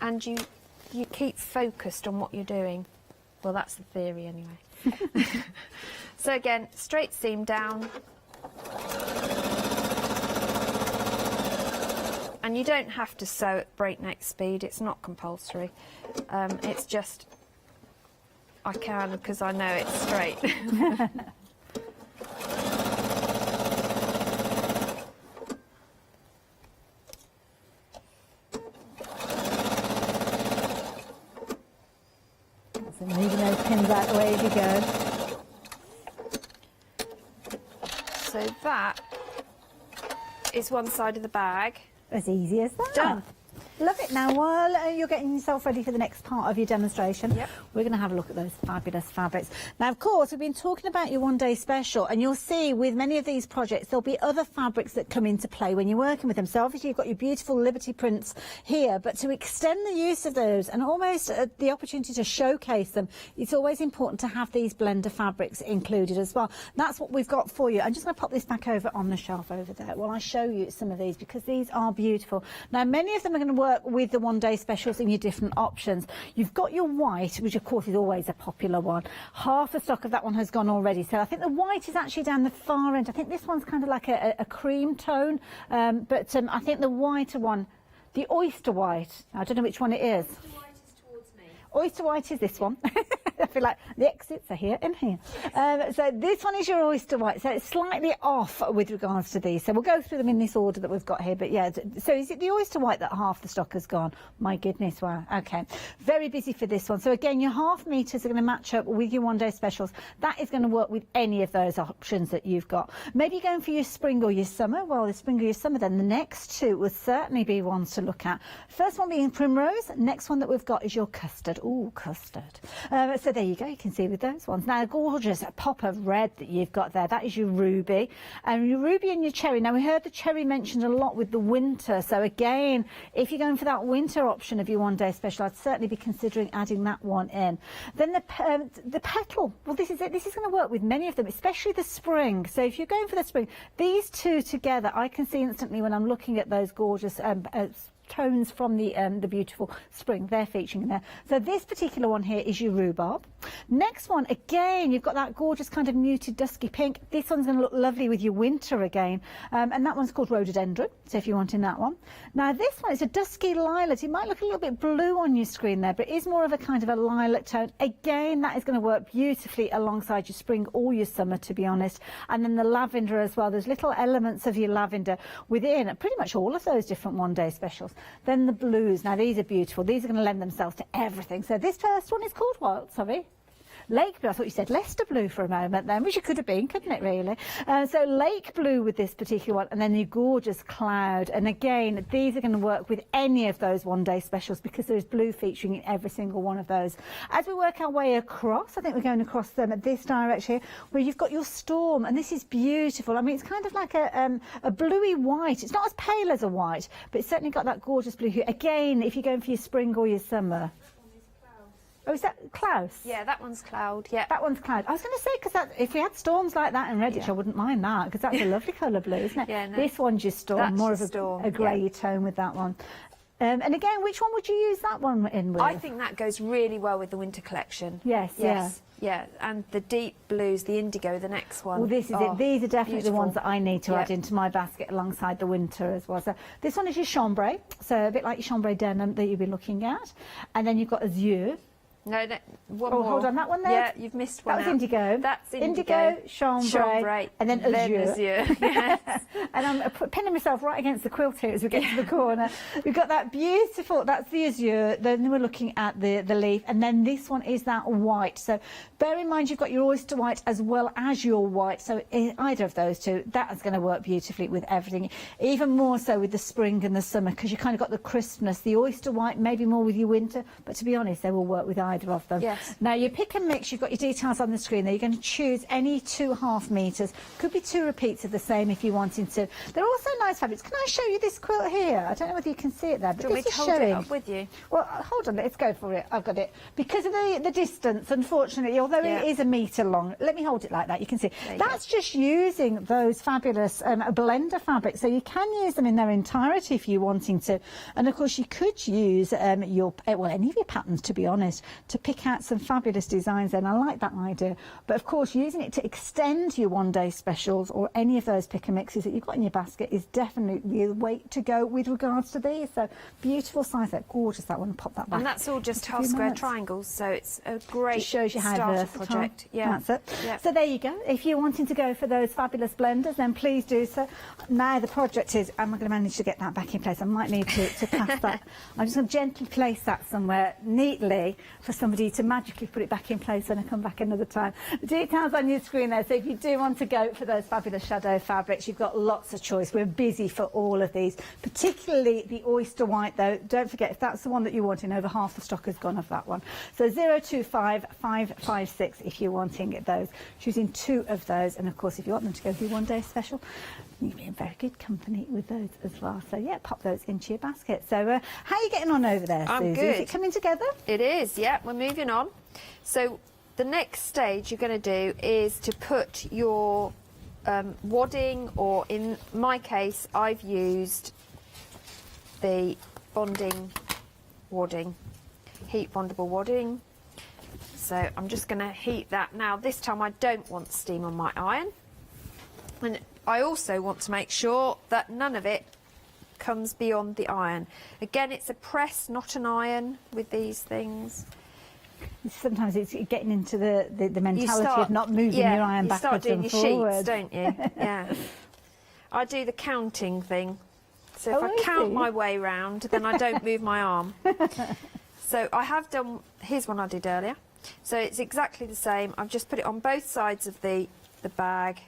and you keep focused on what you're doing. Well, that's the theory anyway. So again, straight seam down. And you don't have to sew at breakneck speed, it's not compulsory. It's just, I can because I know it's straight. So moving those pins out the way as you go. So that is one side of the bag. As easy as that. Done. Love it. Now, while you're getting yourself ready for the next part of your demonstration, we're going to have a look at those fabulous fabrics. Now, of course, we've been talking about your one-day special, and you'll see with many of these projects, there'll be other fabrics that come into play when you're working with them. So obviously, you've got your beautiful Liberty prints here, but to extend the use of those and almost the opportunity to showcase them, it's always important to have these blender fabrics included as well. That's what we've got for you. I'm just going to pop this back over on the shelf over there while I show you some of these, because these are beautiful. Now, many of them are going to work with the one-day specials in your different options. You've got your white, which of course is always a popular one. Half the stock of that one has gone already, so I think the white is actually down the far end. I think this one's kind of like a cream tone, but I think the whiter one, the oyster white, I don't know which one it is. Oyster white is this one. I feel like the exits are here and here. So this one is your oyster white. So it's slightly off with regards to these. So we'll go through them in this order that we've got here. But yeah, so is it the oyster white that half the stock has gone? My goodness, wow. Okay. Very busy for this one. So again, your half meters are going to match up with your one day specials. That is going to work with any of those options that you've got. Maybe you're going for your spring or your summer. Well, the spring or your summer, then the next two will certainly be ones to look at. First one being primrose. Next one that we've got is your custard. Ooh, custard. So there you go, you can see with those ones. Now, a gorgeous pop of red that you've got there, that is your ruby. And your ruby and your cherry. Now, we heard the cherry mentioned a lot with the winter. So again, if you're going for that winter option of your one day special, I'd certainly be considering adding that one in. Then the petal. Well, this is it. This is going to work with many of them, especially the spring. So if you're going for the spring, these two together, I can see instantly when I'm looking at those gorgeous tones from the beautiful spring. They're featuring in there. So this particular one here is your rhubarb. Next one, again, you've got that gorgeous kind of muted dusky pink. This one's going to look lovely with your winter again. And that one's called rhododendron, so if you're wanting that one. Now this one is a dusky lilac. It might look a little bit blue on your screen there, but it is more of a kind of a lilac tone. Again, that is going to work beautifully alongside your spring or your summer, to be honest. And then the lavender as well. There's little elements of your lavender within pretty much all of those different one day specials. Then the blues. Now these are beautiful. These are going to lend themselves to everything. So this first one is called what? Sorry. Lake blue. I thought you said Leicester blue for a moment then, which it could have been, couldn't it, really? So lake blue with this particular one, and then the gorgeous cloud. And again, these are going to work with any of those one day specials because there's blue featuring in every single one of those. As we work our way across, I think we're going across them at this direction here, where you've got your storm, and this is beautiful. I mean, it's kind of like a bluey white. It's not as pale as a white, but it's certainly got that gorgeous blue hue. Again, if you're going for your spring or your summer. Oh, is that Klaus? Yeah, that one's cloud, yeah. That one's cloud. I was going to say, because if we had storms like that in Redditch, I wouldn't mind that, because that's a lovely colour blue, isn't it? Yeah, no. This one's your storm, That's more your of storm, a grey tone with that one. And again, which one would you use that one in with? I think that goes really well with the winter collection. Yes, yeah. And the deep blues, the indigo, the next one. Well, this is it. These are definitely beautiful. the ones that I need to add into my basket alongside the winter as well. So this one is your chambray, so a bit like your chambray denim that you've been looking at. And then you've got azure. No, one oh, more. Hold on, that one there? Yeah, you've missed one. That was indigo. That's indigo. Chambray, and then azure. Yes. And I'm pinning myself right against the quilt here as we get to the corner. We've got that beautiful, that's the azure. Then we're looking at the leaf, and then this one is that white. So bear in mind you've got your oyster white as well as your white. So either of those two, that is going to work beautifully with everything. Even more so with the spring and the summer, because you kind of got the crispness. The oyster white maybe more with your winter, but to be honest, they will work with either of them. Yes. Now you pick and mix, you've got your details on the screen there. You're going to choose any 2.5 metres. Could be 2 repeats of the same if you're wanting to. They're also nice fabrics. Can I show you this quilt here? I don't know whether you can see it there, but Do you want me this to is hold showing. it up with you? Well, hold on, let's go for it. I've got it. Because of the distance, unfortunately, although it is 1 metre long, let me hold it like that, you can see. That's just using those fabulous blender fabrics. So you can use them in their entirety if you're wanting to. And of course, you could use any of your patterns, to be honest, to pick out some fabulous designs, and I like that idea. But of course, using it to extend your one day specials or any of those pick and mixes that you've got in your basket is definitely the way to go with regards to these. So beautiful size, that gorgeous, that one, pop that back. And that's all just half square triangles, so it's a great just shows you how starter versatile. project. Yeah, that's it. Yeah. So there you go. If you're wanting to go for those fabulous blenders, then please do so. Now the project is, am I going to manage to get that back in place? I might need to pass that. I'm just going to gently place that somewhere neatly for somebody to magically put it back in place when I come back another time. The details on your screen there, so if you do want to go for those fabulous shadow fabrics, you've got lots of choice. We're busy for all of these, particularly the oyster white though. Don't forget, if that's the one that you're wanting, over half the stock has gone of that one. So 025556 if you're wanting those, choosing 2 of those, and of course if you want them to go through one day special, you'll be in very good company with those as well. So yeah, pop those into your basket. So how are you getting on over there, I'm Susie? good. Is it coming together? It is, yeah, we're moving on. So the next stage you're going to do is to put your wadding, or in my case I've used the bonding wadding, heat bondable wadding. So I'm just going to heat that. Now this time I don't want steam on my iron, and I also want to make sure that none of it comes beyond the iron. Again, it's a press, not an iron with these things. sometimes it's getting into the mentality of not moving your iron backwards and you start doing your forwards. sheets, don't you? Yeah. I do the counting thing. So if I count my way round, then I don't move my arm. So I have done, here's one I did earlier. So it's exactly the same. I've just put it on both sides of the bag.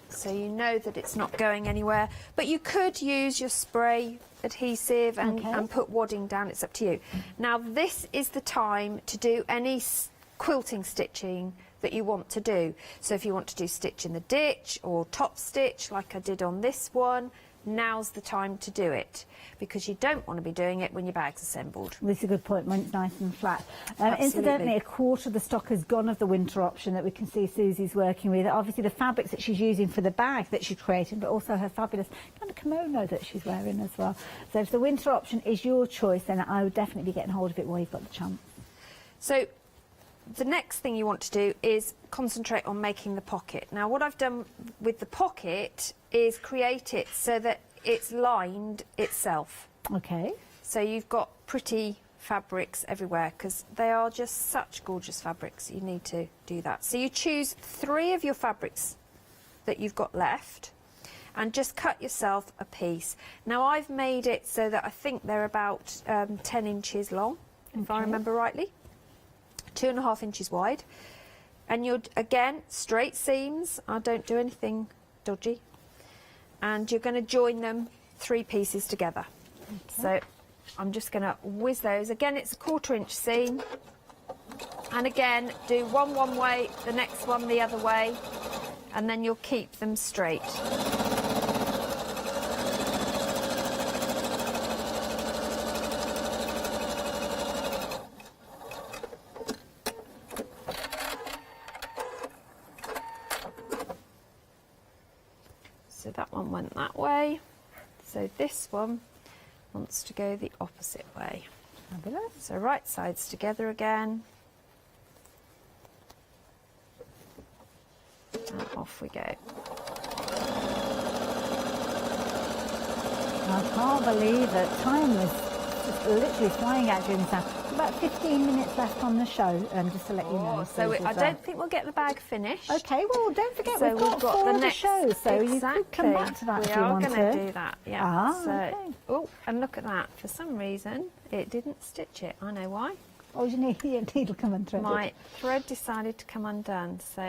So you know that it's not going anywhere. But you could use your spray adhesive and put wadding down. It's up to you. Now this is the time to do any quilting stitching that you want to do. So if you want to do stitch in the ditch or top stitch like I did on this one, now's the time to do it, because you don't want to be doing it when your bag's assembled. This is a good point, when it's nice and flat. Absolutely. Incidentally, a quarter of the stock has gone of the winter option that we can see Susie's working with. Obviously the fabrics that she's using for the bag that she's creating, but also her fabulous kind of kimono that she's wearing as well. So if the winter option is your choice, then I would definitely be getting hold of it while you've got the chance. So the next thing you want to do is concentrate on making the pocket. Now what I've done with the pocket is create it so that it's lined itself. Okay. So you've got pretty fabrics everywhere, because they are just such gorgeous fabrics. You need to do that. So you choose 3 of your fabrics that you've got left and just cut yourself a piece. Now I've made it so that I think they're about 10 inches long, if I remember rightly. 2.5 inches wide, and you're again straight seams. I don't do anything dodgy, and you're going to join them 3 pieces together. So I'm just going to whiz those. Again, it's a 1/4 inch seam, and again do one way, the next one the other way, and then you'll keep them straight. So that one went that way. So this one wants to go the opposite way. Fabulous. So right sides together again. And off we go. I can't believe it. Time is just literally flying out during this hour. About 15 minutes left on the show, just to let you know. So I don't think we'll get the bag finished. Okay, well, don't forget, So we've got 4 the of the next shows, so you exactly. could come back to that We if you are want going to. to do that, yeah. Ah, So, okay. oh, and look at that. For some reason, it didn't stitch it. I know why. Oh, your needle come unthreaded. My thread decided to come undone, so...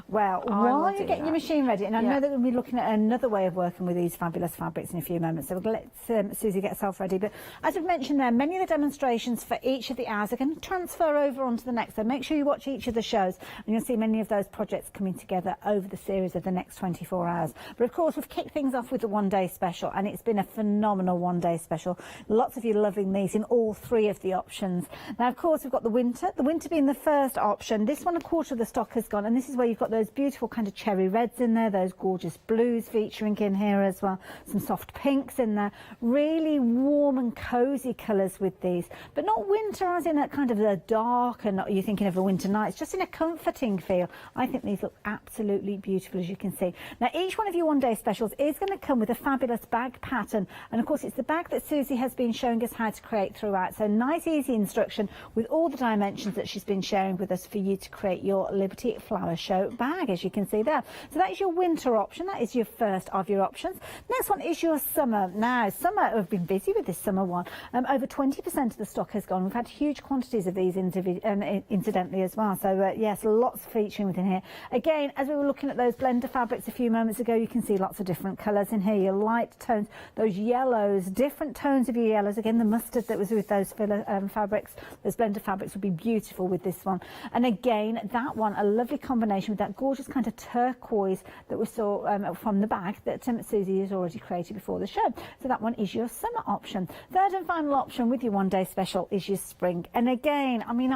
Well, while you're getting your machine ready, and I know that we'll be looking at another way of working with these fabulous fabrics in a few moments, so we're going to let Susie get herself ready. But as I've mentioned there, many of the demonstrations for each of the hours are going to transfer over onto the next, so make sure you watch each of the shows, and you'll see many of those projects coming together over the series of the next 24 hours. But of course, we've kicked things off with the one-day special, and it's been a phenomenal one-day special. Lots of you loving these in all 3 of the options. Now, of course, we've got the winter being the first option. This one, 1/4 of the stock has gone, and this is where you've got those beautiful kind of cherry reds in there, those gorgeous blues featuring in here as well, some soft pinks in there, really warm and cozy colours with these, but not winter as in a kind of a dark, and you're thinking of a winter night, it's just in a comforting feel. I think these look absolutely beautiful, as you can see. Now, each one of your one-day specials is going to come with a fabulous bag pattern, and of course it's the bag that Susie has been showing us how to create throughout, so nice easy instruction with all the dimensions that she's been sharing with us for you to create your Liberty Flower Show bag, as you can see there. So that is your winter option. That is your first of your options. Next one is your summer. Now, summer, we've been busy with this summer one. Over 20% of the stock has gone. We've had huge quantities of these incidentally as well. So yes, lots featuring within here. Again, as we were looking at those blender fabrics a few moments ago, you can see lots of different colours in here. Your light tones, those yellows, different tones of your yellows. Again, the mustard that was with those filler fabrics, those blender fabrics would be beautiful with this one. And again, that one, a lovely combination with that gorgeous kind of turquoise that we saw from the bag that Susie has already created before the show. So that one is your summer option. Third and final option with your one-day special is your spring. And again, I mean,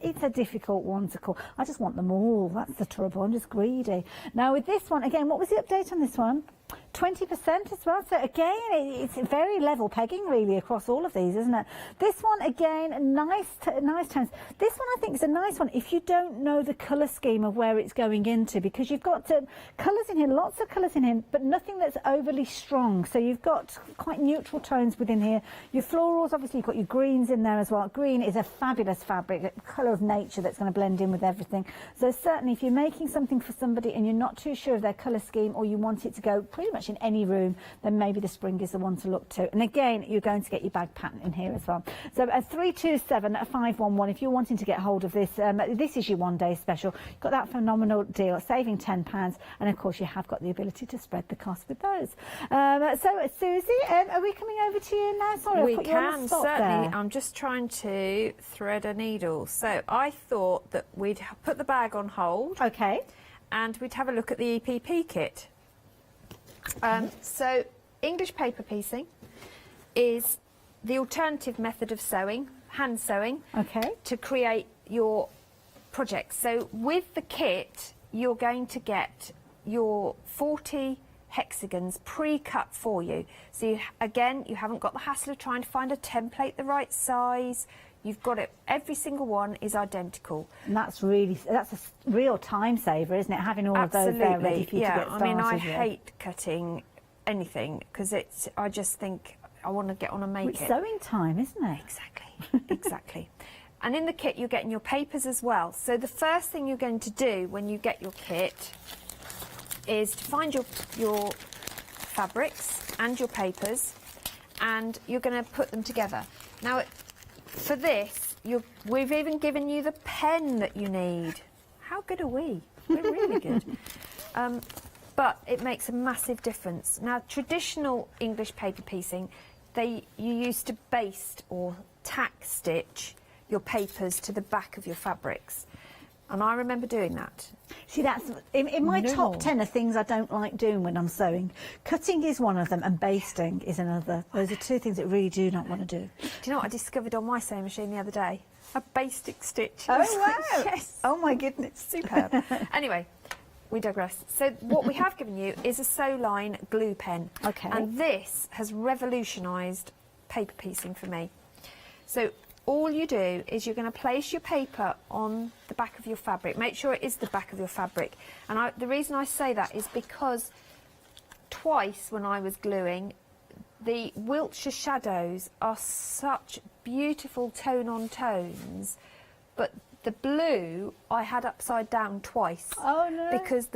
it's a difficult one to call. I just want them all. That's the trouble. I'm just greedy. Now with this one, again, what was the update on this one? 20% as well. So again, it's very level pegging really across all of these, isn't it? This one again, nice tones. This one I think is a nice one if you don't know the colour scheme of where it's going into, because you've got colours in here, lots of colours in here, but nothing that's overly strong. So you've got quite neutral tones within here. Your florals, obviously you've got your greens in there as well. Green is a fabulous fabric, a colour of nature that's going to blend in with everything. So certainly if you're making something for somebody and you're not too sure of their colour scheme, or you want it to go pretty much in any room, then maybe the spring is the one to look to. And again, you're going to get your bag pattern in here as well. So a 327 511 if you're wanting to get hold of this. This is your one-day special. You've got that phenomenal deal, saving £10, and of course you have got the ability to spread the cost with those. So Susie, are we coming over to you now? Sorry, We I put you on the can, spot certainly. there. I'm just trying to thread a needle. So I thought that we'd put the bag on hold. Okay. And we'd have a look at the EPP kit. So English paper piecing is the alternative method of sewing, hand sewing, to create your project. So with the kit, you're going to get your 40 hexagons pre-cut for you. So again, you haven't got the hassle of trying to find a template the right size. You've got it, every single one is identical. And that's a real time saver, isn't it? Having all of those there ready for you to get started. I mean, I with. hate cutting anything because I just think I want to get on and make It's it. sewing time, isn't it? Exactly, exactly. And in the kit, you're getting your papers as well. So the first thing you're going to do when you get your kit is to find your fabrics and your papers, and you're going to put them together. Now, for this, we've even given you the pen that you need. How good are we? We're really good. But it makes a massive difference. Now, traditional English paper piecing, you used to baste or tack stitch your papers to the back of your fabrics. And I remember doing that. See, that's in my top 10 of things I don't like doing when I'm sewing. Cutting is one of them, and basting is another. Those are two things that I really do not want to do. Do you know what I discovered on my sewing machine the other day? A basting stitch. Oh, wow. Yes. Oh, my goodness. Superb. Anyway, we digress. So what we have given you is a sew line glue pen. Okay. And this has revolutionised paper piecing for me. So all you do is you're going to place your paper on the back of your fabric. Make sure it is the back of your fabric. And the reason I say that is because twice when I was gluing, the Wiltshire shadows are such beautiful tone-on tones, but the blue I had upside down twice. Oh no! Because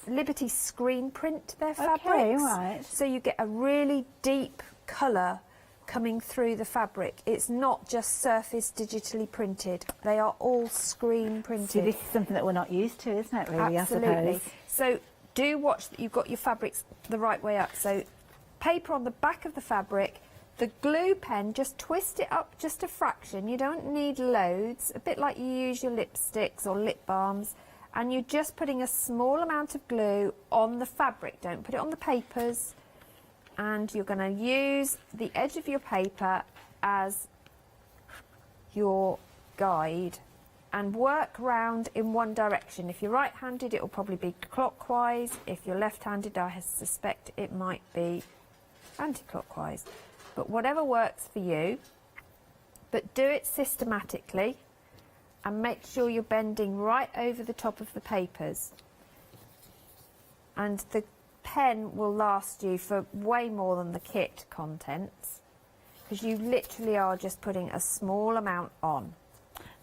Liberty screen print their fabrics. Okay, right. So you get a really deep colour coming through the fabric. It's not just surface digitally printed. They are all screen printed. See, this is something that we're not used to, isn't it, really? Absolutely. I suppose. So do watch that you've got your fabrics the right way up. So paper on the back of the fabric, the glue pen, just twist it up just a fraction. You don't need loads, a bit like you use your lipsticks or lip balms. And you're just putting a small amount of glue on the fabric. Don't put it on the papers. And you're going to use the edge of your paper as your guide and work round in one direction. If you're right-handed, it will probably be clockwise. If you're left-handed, I suspect it might be anti-clockwise. But whatever works for you, but do it systematically and make sure you're bending right over the top of the papers. And the pen will last you for way more than the kit contents, because you literally are just putting a small amount on.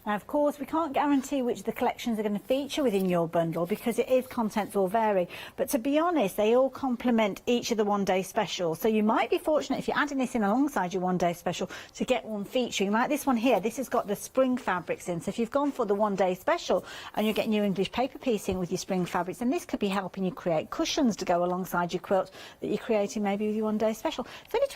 Now, of course, we can't guarantee which of the collections are going to feature within your bundle because contents will vary. But to be honest, they all complement each of the one-day specials. So you might be fortunate if you're adding this in alongside your one-day special to get one featuring. Like this one here, this has got the spring fabrics in. So if you've gone for the one-day special and you're getting your English paper piecing with your spring fabrics, then this could be helping you create cushions to go alongside your quilt that you're creating maybe with your one-day special. It's only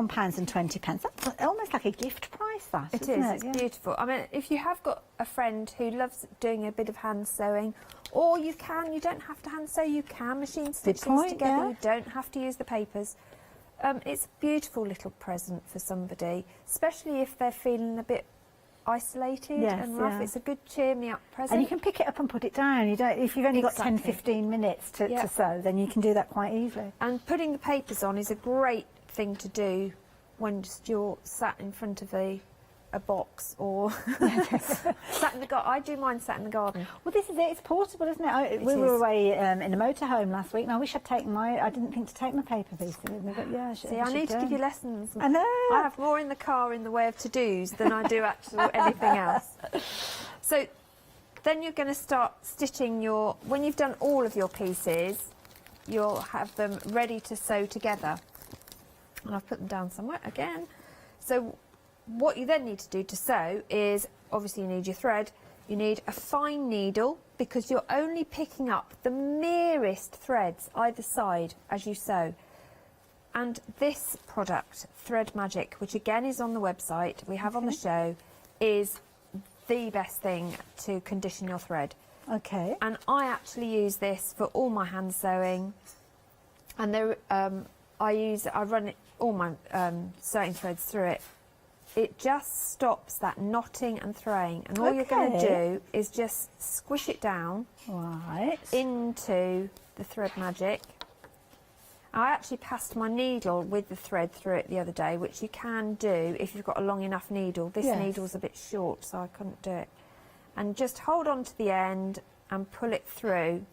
£21.20. That's almost like a gift price, that, isn't it? It's beautiful. I mean, if you have got a friend who loves doing a bit of hand sewing, or you don't have to hand sew, you can machine stitch things together, you don't have to use the papers. It's a beautiful little present for somebody, especially if they're feeling a bit isolated Yes, and rough. yeah. It's a good cheer me up present. And you can pick it up and put it down. You don't, if you've only got Exactly. 10-15 minutes to sew, then you can do that quite easily. And putting the papers on is a great thing to do when just you're sat in front of a box or sat in the garden. I do mine sat in the garden. Well, this is it. It's portable, isn't it? We were away in a motorhome last week, and I wish I'd taken my... I didn't think to take my paper piece with me, but yeah, See, I need to give you lessons. I know. I have more in the car in the way of to-dos than I do actually anything else. So then you're going to start stitching your... When you've done all of your pieces, you'll have them ready to sew together. And I've put them down somewhere again. So what you then need to do to sew is, obviously you need your thread, you need a fine needle, because you're only picking up the merest threads either side as you sew. And this product, Thread Magic, which again is on the website, we have on the show, is the best thing to condition your thread. Okay. And I actually use this for all my hand sewing, and there, I run all my sewing threads through it. It just stops that knotting and throwing, and all you're going to do is just squish it down into the Thread Magic. I actually passed my needle with the thread through it the other day, which you can do if you've got a long enough needle. This needle's a bit short, so I couldn't do it. And just hold on to the end and pull it through.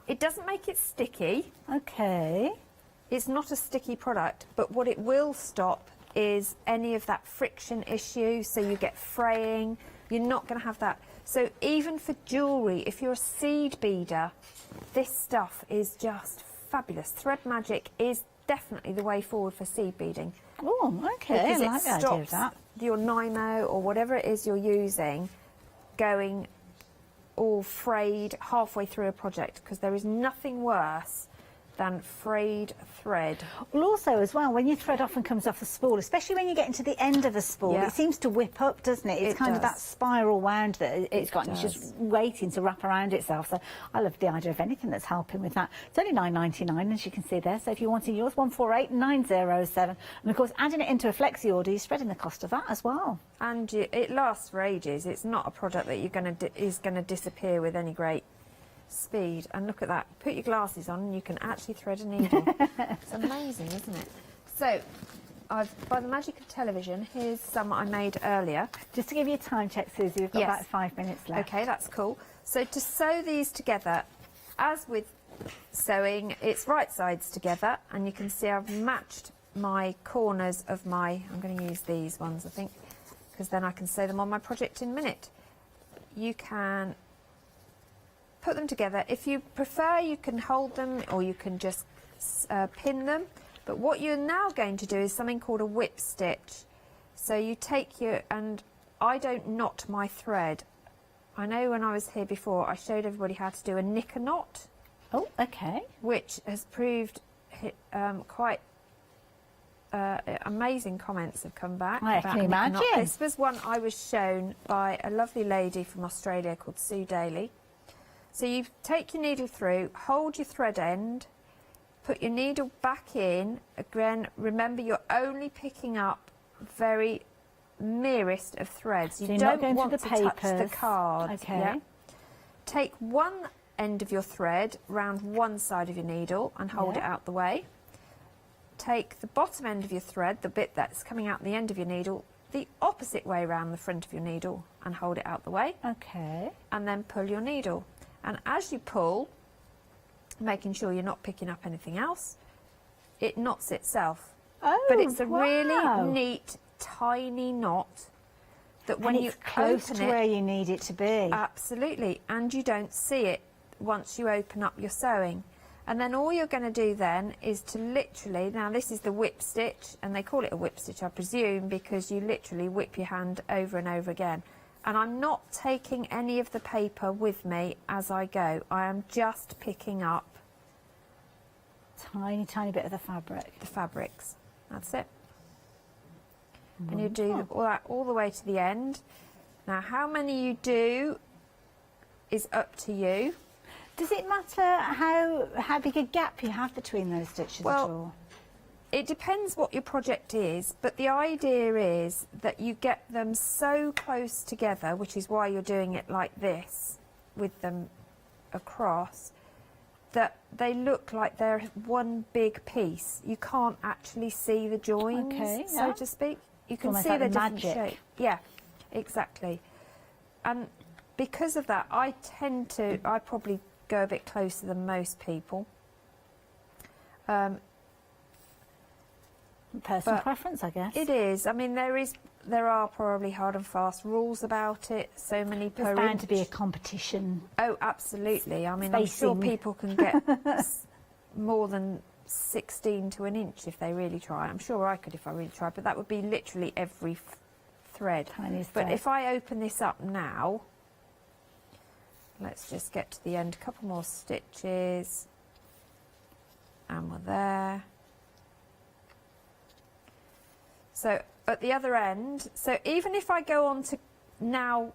It doesn't make it sticky. Okay. It's not a sticky product, but what it will stop is any of that friction issue, so you get fraying. You're not going to have that. So even for jewellery, if you're a seed beader, this stuff is just fabulous. Thread Magic is definitely the way forward for seed beading. Oh, okay. Because I like it the idea of stops that. your Nymo or whatever it is you're using going all frayed halfway through a project, because there is nothing worse than frayed thread. Well, also as well, when your thread often comes off the spool, especially when you get into the end of a spool, Yeah. it seems to whip up, doesn't it? It's kind of that spiral wound that it's got, and it's just waiting to wrap around itself. So I love the idea of anything that's helping with that. It's only £9.99, as you can see there. So if you're wanting yours, 148907, and of course adding it into a flexi order, you're spreading the cost of that as well. And it lasts for ages. It's not a product that is going to disappear with any great speed. And look at that. Put your glasses on and you can actually thread a needle. It's amazing, isn't it? So by the magic of television, here's some I made earlier. Just to give you a time check, Susie, we've got about 5 minutes left. Okay, that's cool. So to sew these together, as with sewing, it's right sides together, and you can see I've matched my corners of my... I'm going to use these ones, I think, because then I can sew them on my project in a minute. You can put them together. If you prefer, you can hold them, or you can just pin them. But what you're now going to do is something called a whip stitch. So you take and I don't knot my thread. I know when I was here before, I showed everybody how to do a knicker knot. Oh, okay. Which has proved quite amazing comments have come back. I about can a knicker knot. imagine. This was one I was shown by a lovely lady from Australia called Sue Daly. So you take your needle through, hold your thread end, put your needle back in. Again, remember you're only picking up very merest of threads. So You you're not don't going want to to the touch the papers. card. Okay. Yeah? Take one end of your thread round one side of your needle and hold it out the way. Take the bottom end of your thread, the bit that's coming out the end of your needle, the opposite way around the front of your needle and hold it out the way. Okay. And then pull your needle. And as you pull, making sure you're not picking up anything else, it knots itself. Oh, but it's a wow. really neat, tiny knot that when and you it's close open to it, where you need it to be. Absolutely, and you don't see it once you open up your sewing. And then all you're going to do then is to literally, now this is the whip stitch, and they call it a whip stitch, I presume, because you literally whip your hand over and over again. And I'm not taking any of the paper with me as I go. I am just picking up tiny, tiny bit of the fabric. The fabrics. That's it. And you do all that all the way to the end. Now, how many you do is up to you. Does it matter how big a gap you have between those stitches at all? It depends what your project is, but the idea is that you get them so close together, which is why you're doing it like this, with them across, that they look like they're one big piece. You can't actually see the joins, so to speak. You can see the different shape. Yeah, exactly. And because of that, I probably go a bit closer than most people. Personal preference, I guess. It is. I mean, there are probably hard and fast rules about it. So many per There's bound inch. to be a competition. Oh, absolutely. I mean, I'm sure people can get more than 16 to an inch if they really try. I'm sure I could if I really tried, but that would be literally every thread. But if I open this up now, let's just get to the end. A couple more stitches, and we're there. So at the other end, so even if I go on to now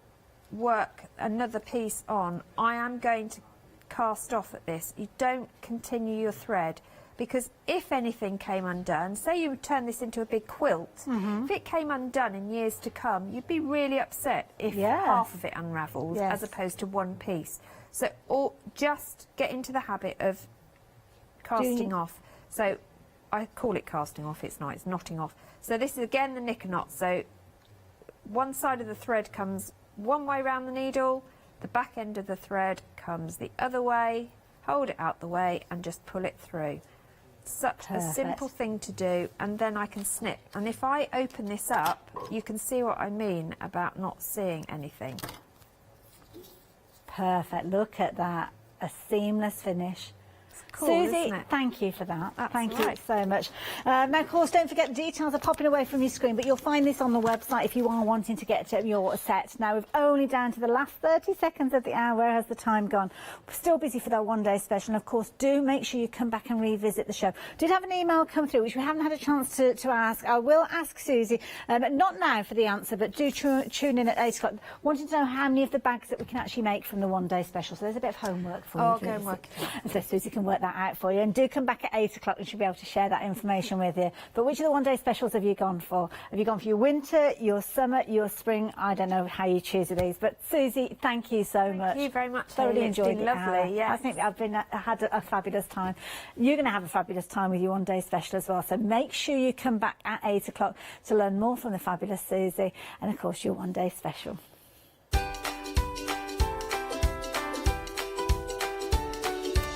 work another piece on, I am going to cast off at this. You don't continue your thread, because if anything came undone, say you turn this into a big quilt, if it came undone in years to come, you'd be really upset if half of it unravels as opposed to one piece. So just get into the habit of casting off. So I call it casting off, it's not, it's knotting off. So this is again the knicker knot. So one side of the thread comes one way around the needle, the back end of the thread comes the other way, hold it out the way and just pull it through. Such a simple thing to do, and then I can snip. And if I open this up, you can see what I mean about not seeing anything. Perfect, look at that, a seamless finish. Cool, Susie, thank you for that. Thank you right. so much. Now, of course, don't forget the details are popping away from your screen, but you'll find this on the website if you are wanting to get your set. Now, we've only down to the last 30 seconds of the hour. Where has the time gone? We're still busy for that one-day special, and of course, do make sure you come back and revisit the show. Did have an email come through, which we haven't had a chance to ask. I will ask Susie, not now for the answer, but do tune in at 8 o'clock. Wanted to know how many of the bags that we can actually make from the one-day special. So there's a bit of homework for you. I'll go and work it out. So Susie can work that out for you, and do come back at 8 o'clock and she'll be able to share that information with you. But which of the one-day specials have you gone for? Have you gone for your winter, your summer, your spring? I don't know how you choose these, but Susie, thank you so much. Thank you very much. Thoroughly enjoyed it. Lovely, yeah. I think I've had a fabulous time. You're going to have a fabulous time with your one-day special as well. So make sure you come back at 8 o'clock to learn more from the fabulous Susie, and of course your one-day special.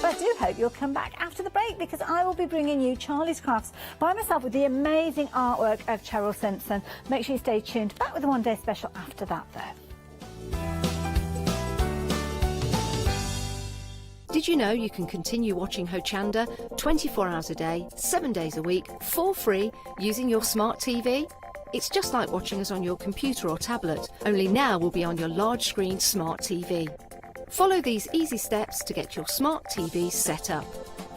But I do hope you'll come back after the break, because I will be bringing you Charlie's Crafts by myself with the amazing artwork of Cheryl Simpson. Make sure you stay tuned. Back with the one-day special after that, though. Did you know you can continue watching Hochanda 24 hours a day, 7 days a week, for free, using your smart TV? It's just like watching us on your computer or tablet, only now we'll be on your large screen smart TV. Follow these easy steps to get your smart TV set up.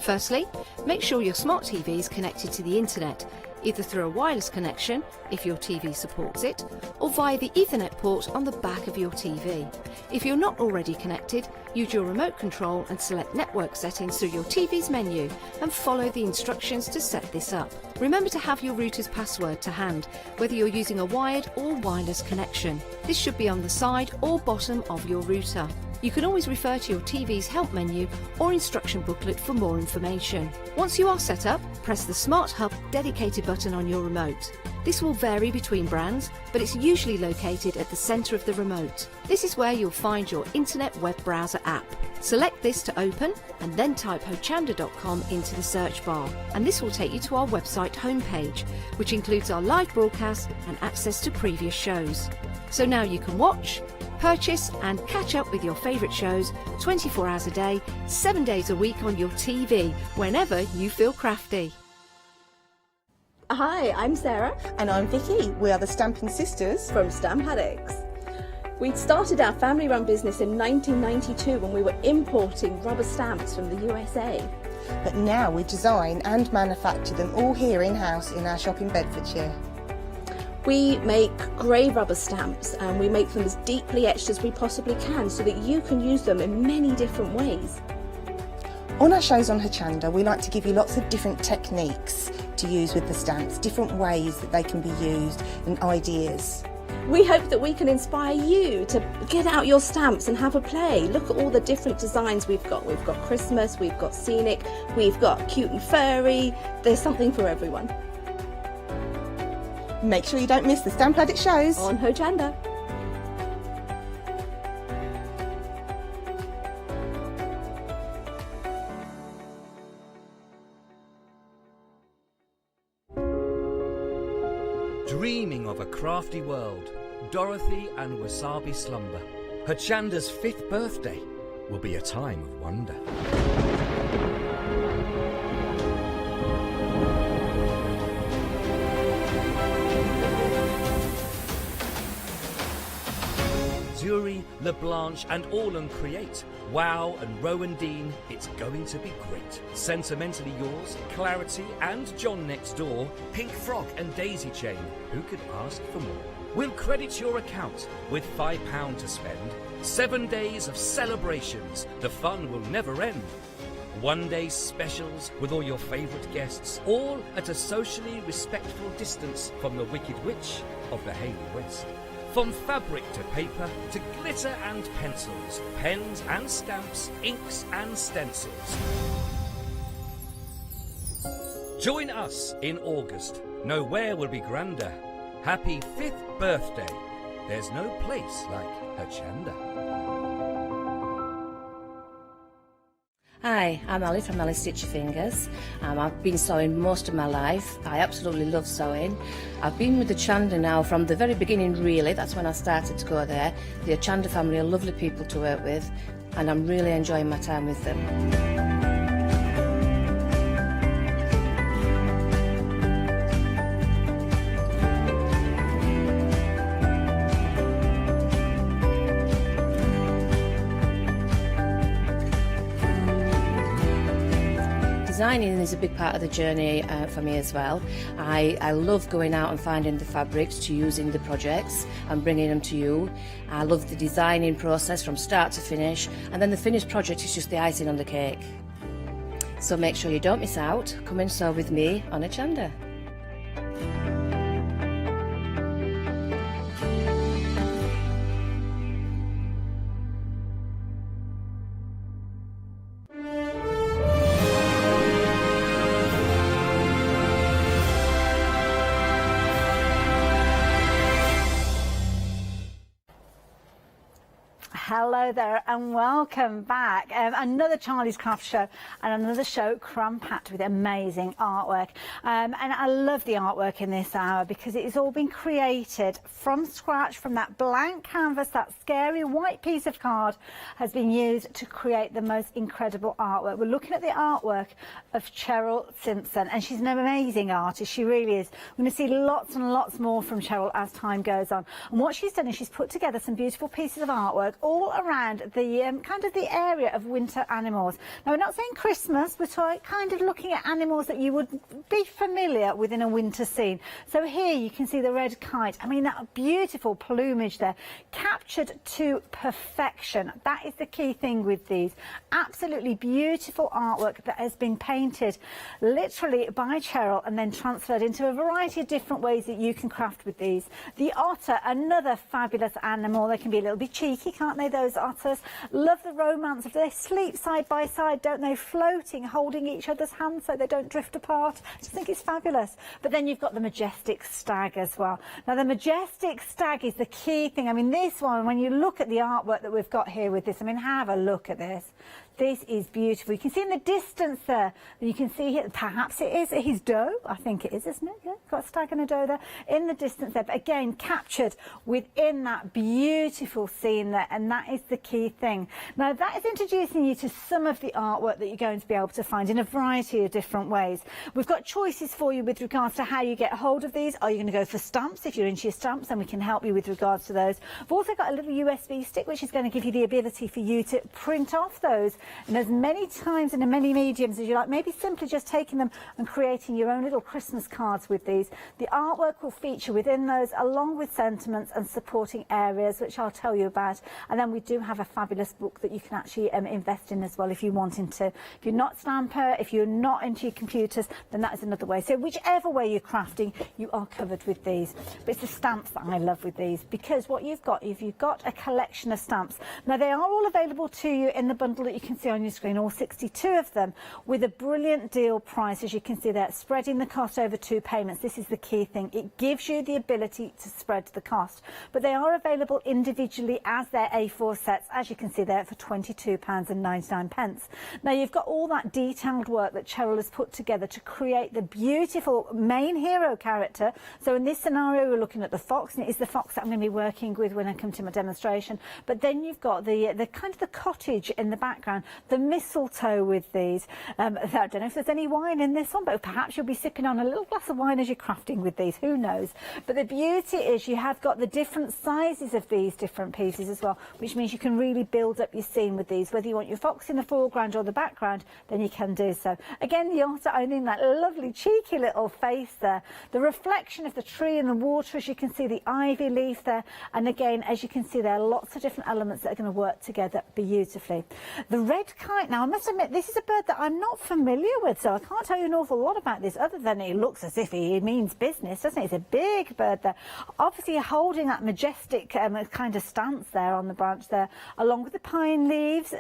Firstly, make sure your smart TV is connected to the internet, either through a wireless connection, if your TV supports it, or via the Ethernet port on the back of your TV. If you're not already connected, use your remote control and select network settings through your TV's menu and follow the instructions to set this up. Remember to have your router's password to hand, whether you're using a wired or wireless connection. This should be on the side or bottom of your router. You can always refer to your TV's help menu or instruction booklet for more information. Once you are set up, press the Smart Hub dedicated button on your remote. This will vary between brands, but it's usually located at the centre of the remote. This is where you'll find your Internet Web Browser app. Select this to open and then type hochanda.com into the search bar, and this will take you to our website homepage, which includes our live broadcast and access to previous shows. So now you can watch, purchase and catch up with your favourite shows 24 hours a day, 7 days a week on your TV, whenever you feel crafty. Hi, I'm Sarah. And I'm Vicky. We are the Stamping Sisters from Stamp Addicts. We started our family-run business in 1992 when we were importing rubber stamps from the USA. But now we design and manufacture them all here in-house in our shop in Bedfordshire. We make grey rubber stamps, and we make them as deeply etched as we possibly can so that you can use them in many different ways. On our shows on Hochanda, we like to give you lots of different techniques to use with the stamps, different ways that they can be used and ideas. We hope that we can inspire you to get out your stamps and have a play. Look at all the different designs we've got. We've got Christmas, we've got scenic, we've got cute and furry. There's something for everyone. Make sure you don't miss the Stamp Addict shows on Hochanda. Dreaming of a crafty world, Dorothy and Wasabi slumber. Hochanda's 5th birthday will be a time of wonder. Zuri, LeBlanche and Orlan create. Wow and Rowan Dean, it's going to be great. Sentimentally yours, Clarity and John Next Door, Pink Frog and Daisy Chain. Who could ask for more? We'll credit your account with £5 to spend. 7 days of celebrations. The fun will never end. One-day specials with all your favourite guests, all at a socially respectful distance from the Wicked Witch of the Hayley West. From fabric to paper, to glitter and pencils, pens and stamps, inks and stencils. Join us in August. Nowhere will be grander. Happy 5th birthday. There's no place like Hochanda. Hi, I'm Ali from Ali Stitch Your Fingers. I've been sewing most of my life. I absolutely love sewing. I've been with the Hochanda now from the very beginning, really. That's when I started to go there. The Hochanda family are lovely people to work with, and I'm really enjoying my time with them. Designing is a big part of the journey for me as well. I love going out and finding the fabrics to use in the projects and bringing them to you. I love the designing process from start to finish, and then the finished project is just the icing on the cake. So make sure you don't miss out. Come and sew with me on Hochanda. Hello there and welcome back. Another Charlie's Craft show and another show cram-packed with amazing artwork. And I love the artwork in this hour because it has all been created from scratch, from that blank canvas. That scary white piece of card has been used to create the most incredible artwork. We're looking at the artwork of Cheryl Simpson, and she's an amazing artist. She really is. We're going to see lots and lots more from Cheryl as time goes on. And what she's done is she's put together some beautiful pieces of artwork all around the kind of the area of winter animals. Now, we're not saying Christmas, we're kind of looking at animals that you would be familiar with in a winter scene. So here you can see the red kite. I mean, that beautiful plumage there, captured to perfection. That is the key thing with these. Absolutely beautiful artwork that has been painted literally by Cheryl and then transferred into a variety of different ways that you can craft with these. The otter, another fabulous animal. They can be a little bit cheeky, can't they, those otters? Love the romance of they sleep side by side, don't they, floating, holding each other's hands so they don't drift apart. I just think it's fabulous. But then you've got the majestic stag as well. Now, the majestic stag is the key thing. I mean, this one, when you look at the artwork that we've got here with this, I mean, have a look at this. This is beautiful. You can see in the distance there, you can see here, perhaps it is his doe. I think it is, isn't it? Yeah, got a stag and a doe there in the distance there. But again, captured within that beautiful scene there, and that is the key thing. Now, that is introducing you to some of the artwork that you're going to be able to find in a variety of different ways. We've got choices for you with regards to how you get hold of these. Are you going to go for stamps? If you're into your stamps, then we can help you with regards to those. We've also got a little USB stick, which is going to give you the ability for you to print off those in as many times and in many mediums as you like, maybe simply just taking them and creating your own little Christmas cards with these. The artwork will feature within those, along with sentiments and supporting areas, which I'll tell you about. And then we do have a fabulous book that you can actually invest in as well if you're wanting to. If you're not stamper, if you're not into your computers, then that is another way. So whichever way you're crafting, you are covered with these. But it's the stamps that I love with these, because what you've got, if you've got a collection of stamps, now they are all available to you in the bundle that you can see on your screen, all 62 of them, with a brilliant deal price, as you can see there, spreading the cost over 2 payments. This is the key thing. It gives you the ability to spread the cost, but they are available individually as their A4 sets, as you can see there, for £22.99. Now you've got all that detailed work that Cheryl has put together to create the beautiful main hero character. So in this scenario, we're looking at the fox, and it is the fox that I'm going to be working with when I come to my demonstration. But then you've got the kind of the cottage in the background, the mistletoe with these. I don't know if there's any wine in this one, but perhaps you'll be sipping on a little glass of wine as you're crafting with these, who knows. But the beauty is you have got the different sizes of these different pieces as well, which means you can really build up your scene with these. Whether you want your fox in the foreground or the background, then you can do so. Again, the art owning that lovely cheeky little face there, the reflection of the tree and the water, as you can see, the ivy leaf there, and again, as you can see, there are lots of different elements that are going to work together beautifully. The red kite, now I must admit, this is a bird that I'm not familiar with, so I can't tell you an awful lot about this other than it looks as if he means business, doesn't it? It's a big bird there, obviously holding that majestic kind of stance there on the branch there, along with the pine leaves,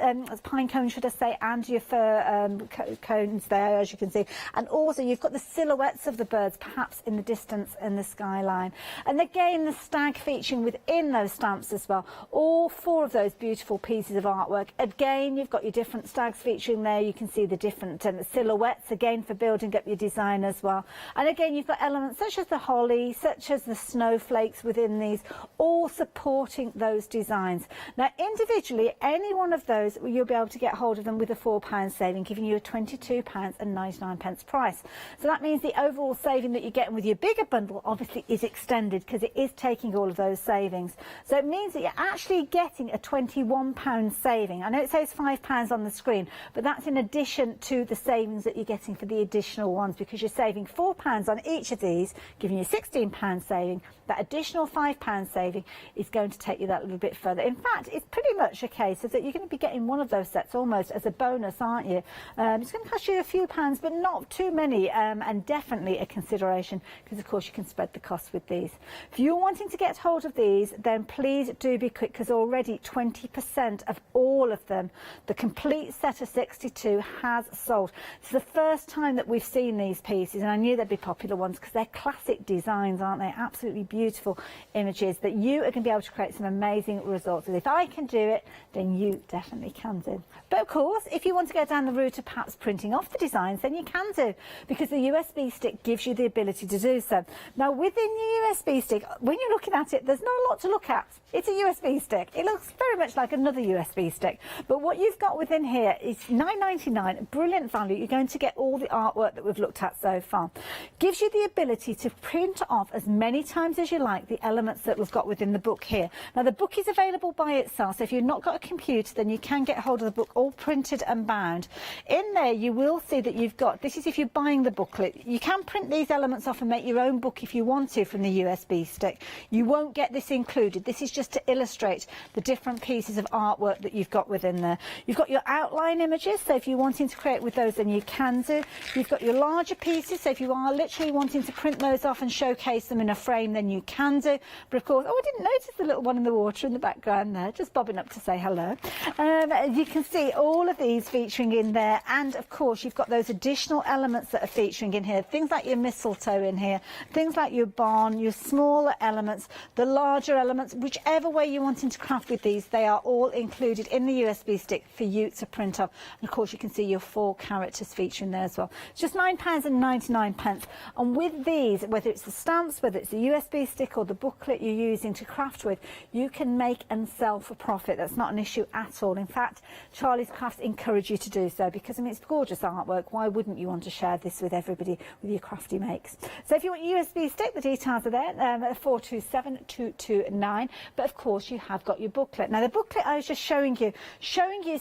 pine cones should I say, and your fir cones there, as you can see, and also you've got the silhouettes of the birds perhaps in the distance in the skyline, and again the stag featuring within those stamps as well. All 4 of those beautiful pieces of artwork. Again, you've got your different stags featuring there. You can see the different silhouettes again for building up your design as well. And again, you've got elements such as the holly, such as the snowflakes within these, all supporting those designs. Now individually, any one of those, you'll be able to get hold of them with a £4 saving, giving you a £22.99 price. So that means the overall saving that you're getting with your bigger bundle obviously is extended, because it is taking all of those savings. So it means that you're actually getting a £21 saving. I know it says £5 on the screen, but that's in addition to the savings that you're getting for the additional ones, because you're saving £4 on each of these, giving you a £16 saving. That additional £5 saving is going to take you that little bit further. In fact, it's pretty much a case of that you're going to be getting one of those sets almost as a bonus, aren't you? It's going to cost you a few pounds, but not too many, and definitely a consideration, because of course you can spread the cost with these. If you're wanting to get hold of these, then please do be quick, because already 20% of all of them, the complete set of 62, has sold. It's the first time that we've seen these pieces, and I knew they'd be popular ones because they're classic designs, aren't they? Absolutely beautiful images that you are going to be able to create some amazing results with. If I can do it, then you definitely can do. But of course, if you want to go down the route of perhaps printing off the designs, then you can do, because the USB stick gives you the ability to do so. Now within the USB stick, when you're looking at it, there's not a lot to look at. It's a USB stick. It looks very much like another USB stick, but what you've got within here is £9.99, brilliant value. You're going to get all the artwork that we've looked at so far. Gives you the ability to print off as many times as you like the elements that we've got within the book here. Now the book is available by itself, so if you've not got a computer, then you can get hold of the book all printed and bound. In there you will see that you've got, this is if you're buying the booklet, you can print these elements off and make your own book if you want to from the USB stick. You won't get this included. This is just to illustrate the different pieces of artwork that you've got within there. You've got your outline images, so if you're wanting to create with those, then you can do. You've got your larger pieces, so if you are literally wanting to print those off and showcase them in a frame, then you can do. But of course, oh, I didn't notice the little one in the water in the background there, just bobbing up to say hello. You can see all of these featuring in there, and of course you've got those additional elements that are featuring in here, things like your mistletoe in here, things like your barn, your smaller elements, the larger elements, whichever way you're wanting to craft with these, they are all included in the USB stick for you to print off. And of course you can see your 4 more characters featuring there as well. It's just £9.99. And with these, whether it's the stamps, whether it's the USB stick or the booklet you're using to craft with, you can make and sell for profit. That's not an issue at all. In fact, Charlie's Crafts encourage you to do so because, I mean, it's gorgeous artwork. Why wouldn't you want to share this with everybody with your crafty makes? So if you want a USB stick, the details are there, 427229. But of course, you have got your booklet. Now, the booklet I was just showing you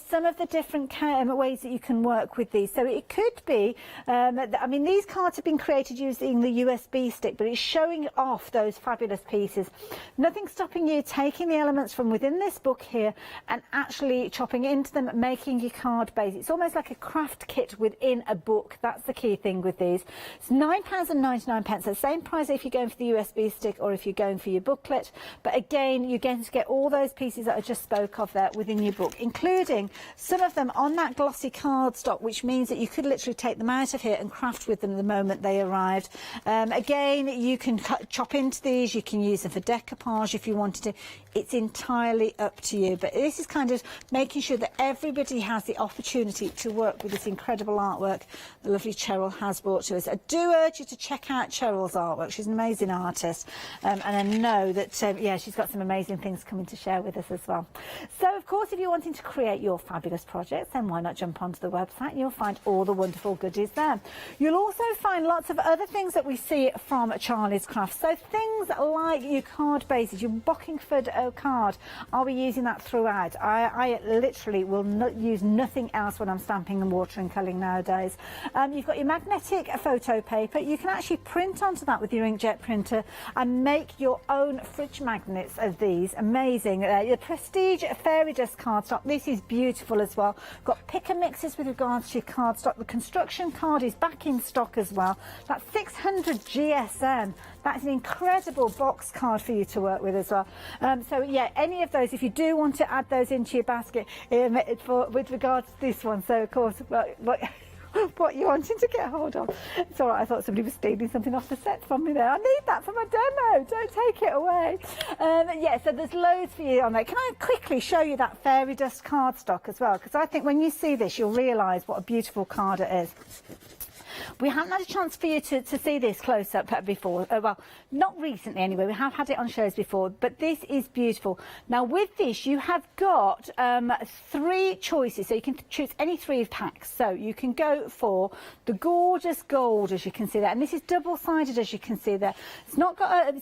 some of the different ways that you can work with these. So it could be, I mean, these cards have been created using the USB stick, but it's showing off those fabulous pieces. Nothing stopping you taking the elements from within this book here and actually chopping into them, making your card base. It's almost like a craft kit within a book. That's the key thing with these. It's £9.99, the same price if you're going for the USB stick or if you're going for your booklet. But again, you're going to get all those pieces that I just spoke of there within your book, including some of them on that glossy cardstock, which means that you could literally take them out of here and craft with them the moment they arrived. Again, you can chop into these, you can use them for decoupage if you wanted to. It's entirely up to you, but this is kind of making sure that everybody has the opportunity to work with this incredible artwork the lovely Cheryl has brought to us. I do urge you to check out Cheryl's artwork. She's an amazing artist, and I know that yeah, she's got some amazing things coming to share with us as well. So of course, if you're wanting to create your fabulous projects, then why not jump onto the website and you'll find all the wonderful goodies there. You'll also find lots of other things that we see from Charlie's Crafts. So things like your card bases, your Bockingford card. I'll be using that throughout. I literally will not use nothing else when I'm stamping and watercoloring nowadays. You've got your magnetic photo paper. You can actually print onto that with your inkjet printer and make your own fridge magnets of these. Amazing. Your Prestige Fairy Dust cardstock. This is beautiful as well. Got pick and mixes with regards to your cardstock. The construction card is back in stock as well. That's 600 GSM. That's an incredible box card for you to work with as well. So yeah, any of those, if you do want to add those into your basket with regards to this one. So of course, what you wanting to get hold of. It's all right, I thought somebody was stealing something off the set from me there. I need that for my demo, don't take it away. Yeah, so there's loads for you on there. Can I quickly show you that Fairy Dust cardstock as well? Because I think when you see this, you'll realise what a beautiful card it is. We haven't had a chance for you to see this close up before. Well, not recently anyway. We have had it on shows before, but this is beautiful. Now with this, you have got 3 choices, so you can choose any 3 packs. So you can go for the gorgeous gold, as you can see there, and this is double-sided, as you can see there. It's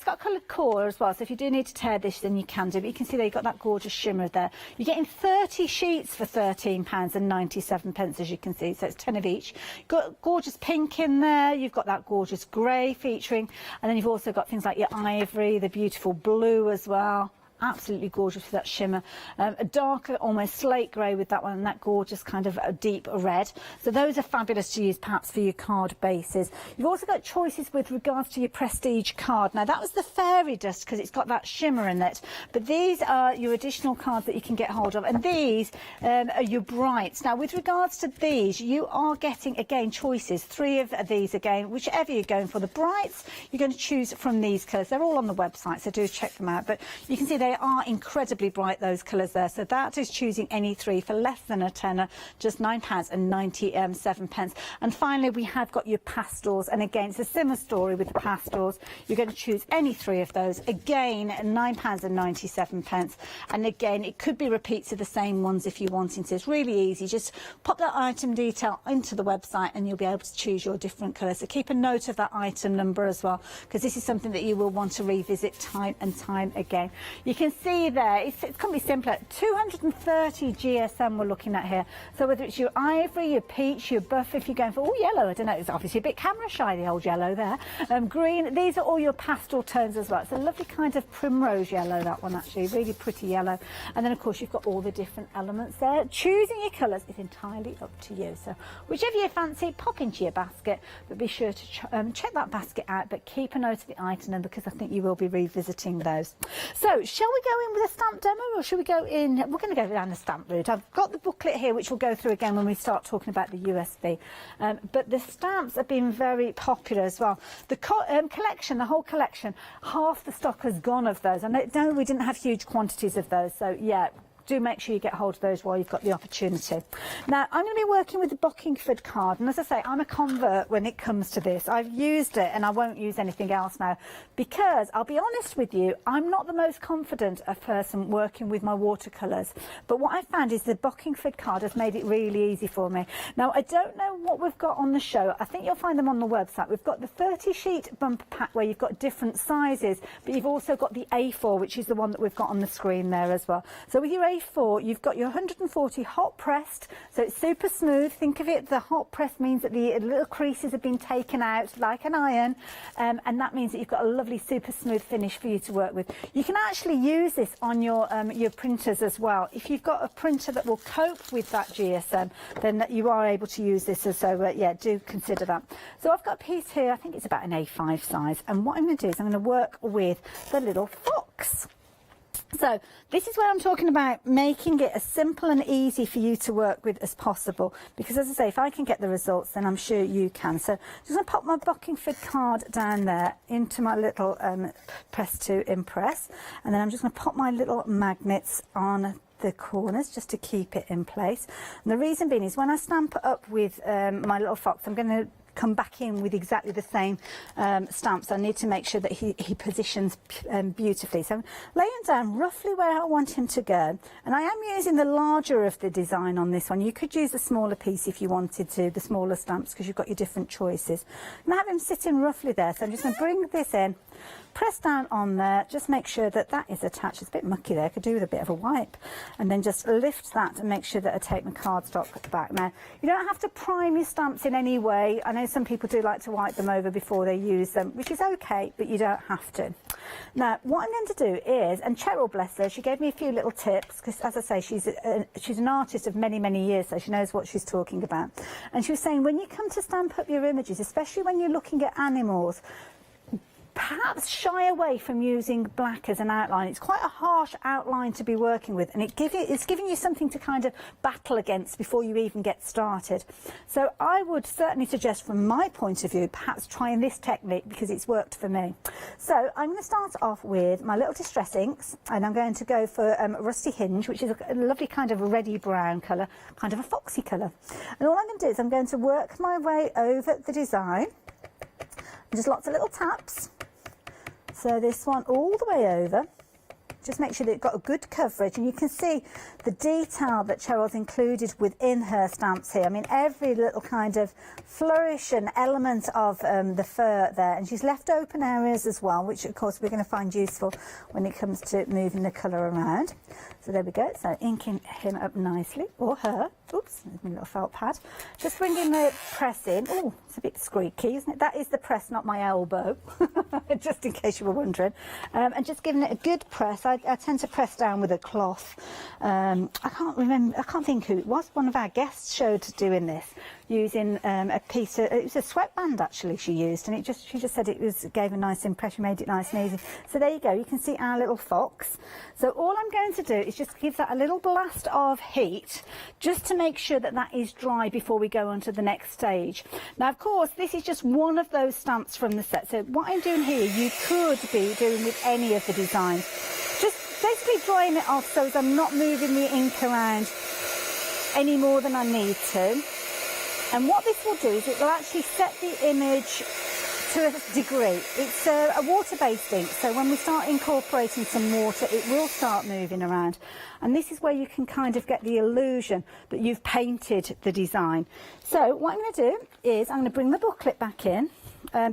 got a coloured core as well, so if you do need to tear this, then you can do. But you can see there you've got that gorgeous shimmer there. You're getting 30 sheets for £13.97, as you can see. So it's 10 of each. Got gorgeous pink in there, you've got that gorgeous grey featuring, and then you've also got things like your ivory, the beautiful blue as well. Absolutely gorgeous with that shimmer. A darker, almost slate grey with that one, and that gorgeous kind of a deep red. So those are fabulous to use perhaps for your card bases. You've also got choices with regards to your Prestige card. Now that was the Fairy Dust because it's got that shimmer in it, but these are your additional cards that you can get hold of, and these are your Brights. Now with regards to these, you are getting again choices, 3 of these again, whichever you're going for. The Brights, you're going to choose from these colours. They're all on the website, so do check them out, but you can see they are incredibly bright, those colours there. So that is choosing any 3 for less than a tenner, just £9.97. And finally, we have got your pastels, and again, it's a similar story with the pastels. You're going to choose any 3 of those. Again, £9.97. And again, it could be repeats of the same ones if you wanted to. It's really easy. Just pop that item detail into the website, and you'll be able to choose your different colours. So keep a note of that item number as well, because this is something that you will want to revisit time and time again. You can see there, it's going to be simpler. 230 GSM we're looking at here. So whether it's your ivory, your peach, your buff, if you're going for, oh, yellow, I don't know, it's obviously a bit camera shy, the old yellow there. Green, these are all your pastel tones as well. It's a lovely kind of primrose yellow, that one actually, really pretty yellow. And then of course you've got all the different elements there. Choosing your colours is entirely up to you. So whichever you fancy, pop into your basket, but be sure to check that basket out, but keep a note of the item number because I think you will be revisiting those. So shall we go in with a stamp demo, or should we go in? We're going to go down the stamp route. I've got the booklet here, which we'll go through again when we start talking about the USB. But the stamps have been very popular as well. The collection, the whole collection, half the stock has gone of those. I know we didn't have huge quantities of those, so yeah, do make sure you get hold of those while you've got the opportunity. Now, I'm going to be working with the Bockingford card, and as I say, I'm a convert when it comes to this. I've used it and I won't use anything else now, because I'll be honest with you, I'm not the most confident of person working with my watercolours, but what I found is the Bockingford card has made it really easy for me. Now, I don't know what we've got on the show. I think you'll find them on the website. We've got the 30 sheet bumper pack where you've got different sizes, but you've also got the A4, which is the one that we've got on the screen there as well. So with your A4, you've got your 140 hot pressed, so it's super smooth. Think of it, the hot press means that the little creases have been taken out like an iron, and that means that you've got a lovely super smooth finish for you to work with. You can actually use this on your printers as well. If you've got a printer that will cope with that GSM, then you are able to use this, so yeah, do consider that. So I've got a piece here, I think it's about an A5 size, and what I'm going to do is I'm going to work with the little fox. So this is where I'm talking about making it as simple and easy for you to work with as possible, because as I say, if I can get the results, then I'm sure you can. So I'm just going to pop my Bockingford card down there into my little press to impress, and then I'm just going to pop my little magnets on the corners just to keep it in place. And the reason being is when I stamp it up with my little fox, I'm going to come back in with exactly the same stamps. I need to make sure that he positions beautifully. So I'm laying down roughly where I want him to go, and I am using the larger of the design on this one. You could use a smaller piece if you wanted to, the smaller stamps, because you've got your different choices. And I have him sitting roughly there, so I'm just going to bring this in, press down on there, just make sure that that is attached. It's a bit mucky there, I could do with a bit of a wipe, and then just lift that and make sure that I take my cardstock back. Now, you don't have to prime your stamps in any way. I know some people do like to wipe them over before they use them, which is okay, but you don't have to. Now, what I'm going to do is, and Cheryl, bless her, she gave me a few little tips, because as I say, she's an artist of many, many years, so she knows what she's talking about. And she was saying, when you come to stamp up your images, especially when you're looking at animals, perhaps shy away from using black as an outline. It's quite a harsh outline to be working with, and it's giving you something to kind of battle against before you even get started. So I would certainly suggest, from my point of view, perhaps trying this technique, because it's worked for me. So I'm going to start off with my little distress inks, and I'm going to go for Rusty Hinge, which is a lovely kind of reddy brown colour, kind of a foxy colour. And all I'm going to do is I'm going to work my way over the design, just lots of little taps. So this one all the way over. Just make sure that it's got a good coverage, and you can see the detail that Cheryl's included within her stamps here. I mean, every little kind of flourish and element of the fur there, and she's left open areas as well, which of course we're going to find useful when it comes to moving the colour around. So there we go, so inking him up nicely, or her. Oops, there's my little felt pad. Just bringing the press in. Oh, it's a bit squeaky, isn't it? That is the press, not my elbow, just in case you were wondering. And just giving it a good press. I tend to press down with a cloth. I can't think who it was. One of our guests showed doing this, using a piece of, it was a sweatband actually she used, and she just said it gave a nice impression, made it nice and easy. So there you go, you can see our little fox. So all I'm going to do is just give that a little blast of heat, just to make sure that that is dry before we go on to the next stage. Now, of course, this is just one of those stamps from the set. So what I'm doing here, you could be doing with any of the designs. Just basically drying it off so as I'm not moving the ink around any more than I need to. And what this will do is it will actually set the image to a degree. It's a water-based ink, so when we start incorporating some water, it will start moving around. And this is where you can kind of get the illusion that you've painted the design. So what I'm going to do is I'm going to bring the booklet back in.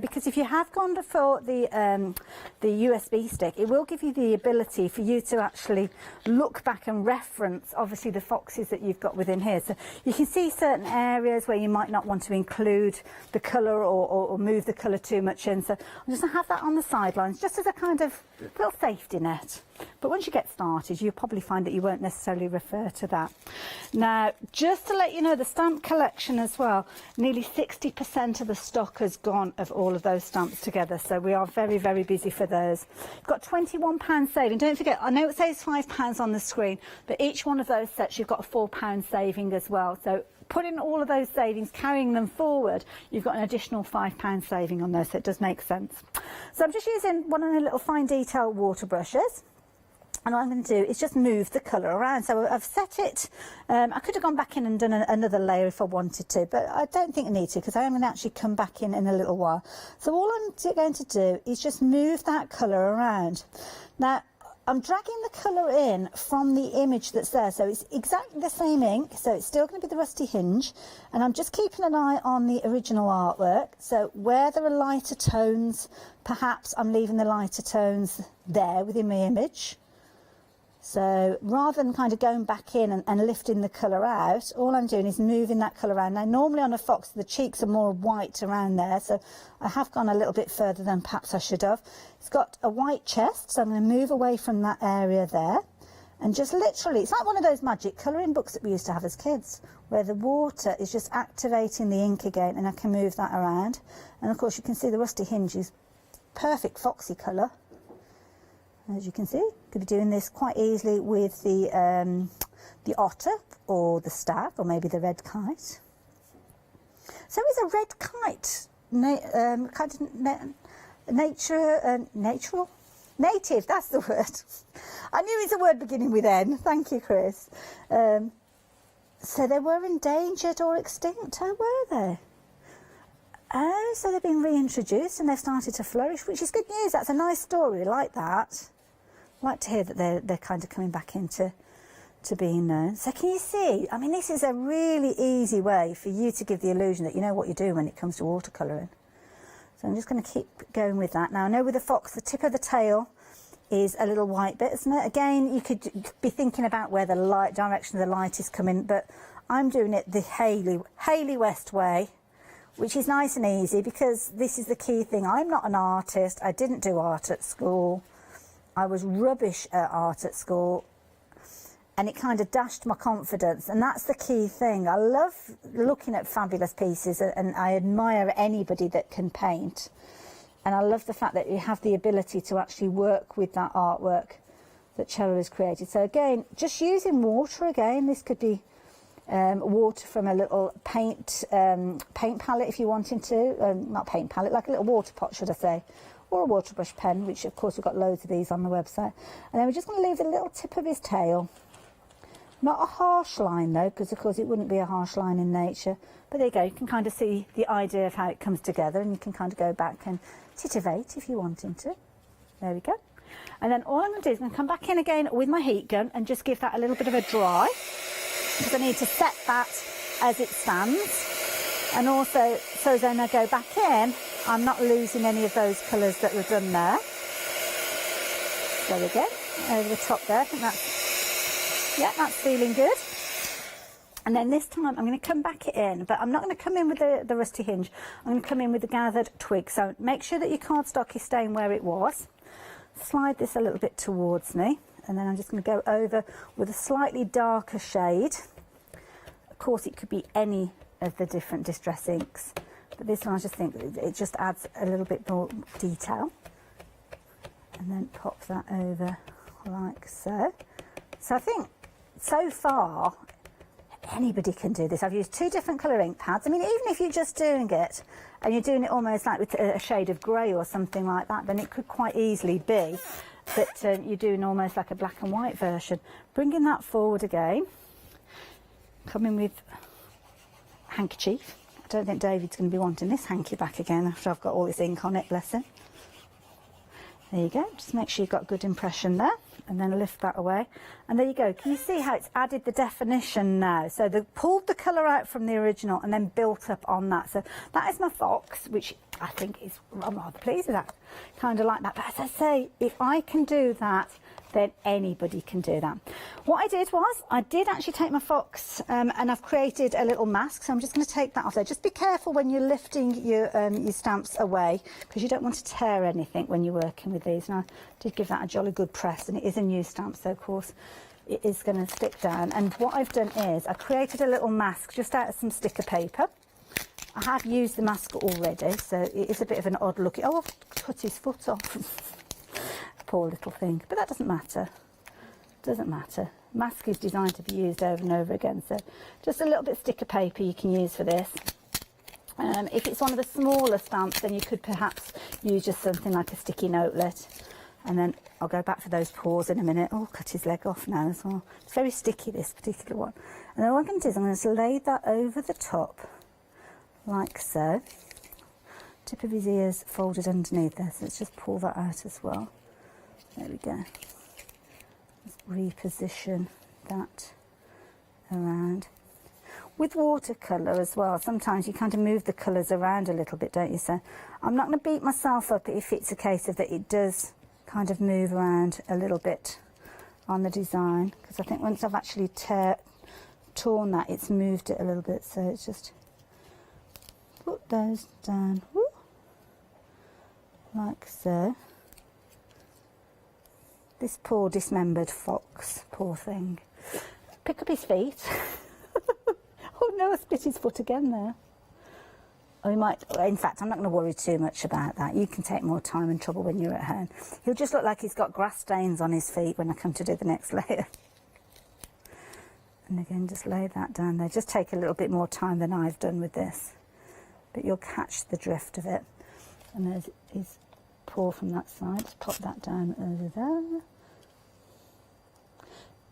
Because if you have gone for the USB stick, it will give you the ability for you to actually look back and reference, obviously, the foxes that you've got within here. So you can see certain areas where you might not want to include the colour or move the colour too much in. So I'm just going to have that on the sidelines, just as a kind of little safety net. But once you get started, you'll probably find that you won't necessarily refer to that. Now, just to let you know, the stamp collection as well, nearly 60% of the stock has gone of all of those stamps together. So we are very, very busy for those. We've got £21 saving. Don't forget, I know it says £5 on the screen, but each one of those sets, you've got a £4 saving as well. So putting all of those savings, carrying them forward, you've got an additional £5 saving on those, so it does make sense. So I'm just using one of the little fine detail water brushes. And what I'm going to do is just move the colour around. So I've set it. I could have gone back in and done another layer if I wanted to, but I don't think I need to because I am going to actually come back in a little while. So all I'm going to do is just move that colour around. Now, I'm dragging the colour in from the image that's there. So it's exactly the same ink. So it's still going to be the rusty hinge. And I'm just keeping an eye on the original artwork. So where there are lighter tones, perhaps I'm leaving the lighter tones there within my image. So rather than kind of going back in and lifting the colour out, all I'm doing is moving that colour around. Now normally on a fox the cheeks are more white around there, so I have gone a little bit further than perhaps I should have. It's got a white chest, so I'm going to move away from that area there and just literally, it's like one of those magic colouring books that we used to have as kids, where the water is just activating the ink again, and I can move that around. And of course you can see the rusty hinge is perfect foxy colour. As you can see, could be doing this quite easily with the otter or the stag or maybe the red kite. So is a red kite native? That's the word. I knew it's a word beginning with N. Thank you, Chris. So they were endangered or extinct. How were they? Oh, so they've been reintroduced and they've started to flourish, which is good news. That's a nice story. I like that. I like to hear that they're kind of coming back into being known. So can you see? I mean, this is a really easy way for you to give the illusion that you know what you're doing when it comes to watercolouring. So I'm just going to keep going with that. Now, I know with the fox, the tip of the tail is a little white bit, isn't it? Again, you could be thinking about where the light direction of the light is coming, but I'm doing it the Haley West way, which is nice and easy because this is the key thing. I'm not an artist. I didn't do art at school. I was rubbish at art at school, and it kind of dashed my confidence, and that's the key thing. I love looking at fabulous pieces, and I admire anybody that can paint, and I love the fact that you have the ability to actually work with that artwork that Chella has created. So again, just using water again, this could be water from a little paint palette if you're wanting to, not paint palette, like a little water pot should I say, or a water brush pen, which of course we've got loads of these on the website. And then we're just going to leave the little tip of his tail. Not a harsh line though, because of course it wouldn't be a harsh line in nature. But there you go, you can kind of see the idea of how it comes together, and you can kind of go back and titivate if you want him to. There we go. And then all I'm going to do is I'm going to come back in again with my heat gun and just give that a little bit of a dry, because I need to set that as it stands. And also, so as when I go back in, I'm not losing any of those colours that were done there. There we go, over the top there. I think that's, yeah, that's feeling good. And then this time I'm going to come back in, but I'm not going to come in with the rusty hinge. I'm going to come in with the gathered twig. So make sure that your cardstock is staying where it was. Slide this a little bit towards me, and then I'm just going to go over with a slightly darker shade. Of course, it could be any of the different distress inks, but this one I just think it just adds a little bit more detail. And then pop that over like so. So I think so far anybody can do this. I've used 2 different colour ink pads. I mean, even if you're just doing it and you're doing it almost like with a shade of grey or something like that, then it could quite easily be that you're doing almost like a black and white version. Bringing that forward again, coming with handkerchief. I don't think David's going to be wanting this hanky back again after I've got all this ink on it, bless him. There you go, just make sure you've got a good impression there, and then lift that away. And there you go, can you see how it's added the definition now? So they pulled the colour out from the original and then built up on that. So that is my fox, which I think is, I'm rather pleased with that, kind of like that. But as I say, if I can do that, then anybody can do that. What I did was, I did actually take my fox and I've created a little mask, so I'm just going to take that off there. Just be careful when you're lifting your stamps away, because you don't want to tear anything when you're working with these. And I did give that a jolly good press, and it is a new stamp, so of course it is going to stick down. And what I've done is, I created a little mask just out of some sticker paper. I have used the mask already, so it is a bit of an odd look. Oh, I've cut his foot off. Poor little thing, but that doesn't matter. Doesn't matter. Mask is designed to be used over and over again, so just a little bit of sticker paper you can use for this. If it's one of the smaller stamps, then you could perhaps use just something like a sticky notelet. And then I'll go back for those paws in a minute. Oh, cut his leg off now as well. It's very sticky, this particular one. And then what I'm going to do is I'm going to lay that over the top, like so. Tip of his ears folded underneath there, so let's just pull that out as well. There we go. Just reposition that around. With watercolour as well, sometimes you kind of move the colours around a little bit, don't you? So I'm not going to beat myself up if it's a case of that it does kind of move around a little bit on the design, because I think once I've actually torn that, it's moved it a little bit. So it's just put those down. Woo. Like so. This poor dismembered fox, poor thing. Pick up his feet. Oh no, I split his foot again there. Oh, he might, in fact, I'm not going to worry too much about that. You can take more time and trouble when you're at home. He'll just look like he's got grass stains on his feet when I come to do the next layer. And again, just lay that down there. Just take a little bit more time than I've done with this. But you'll catch the drift of it. And there's his paw from that side. Just pop that down over there.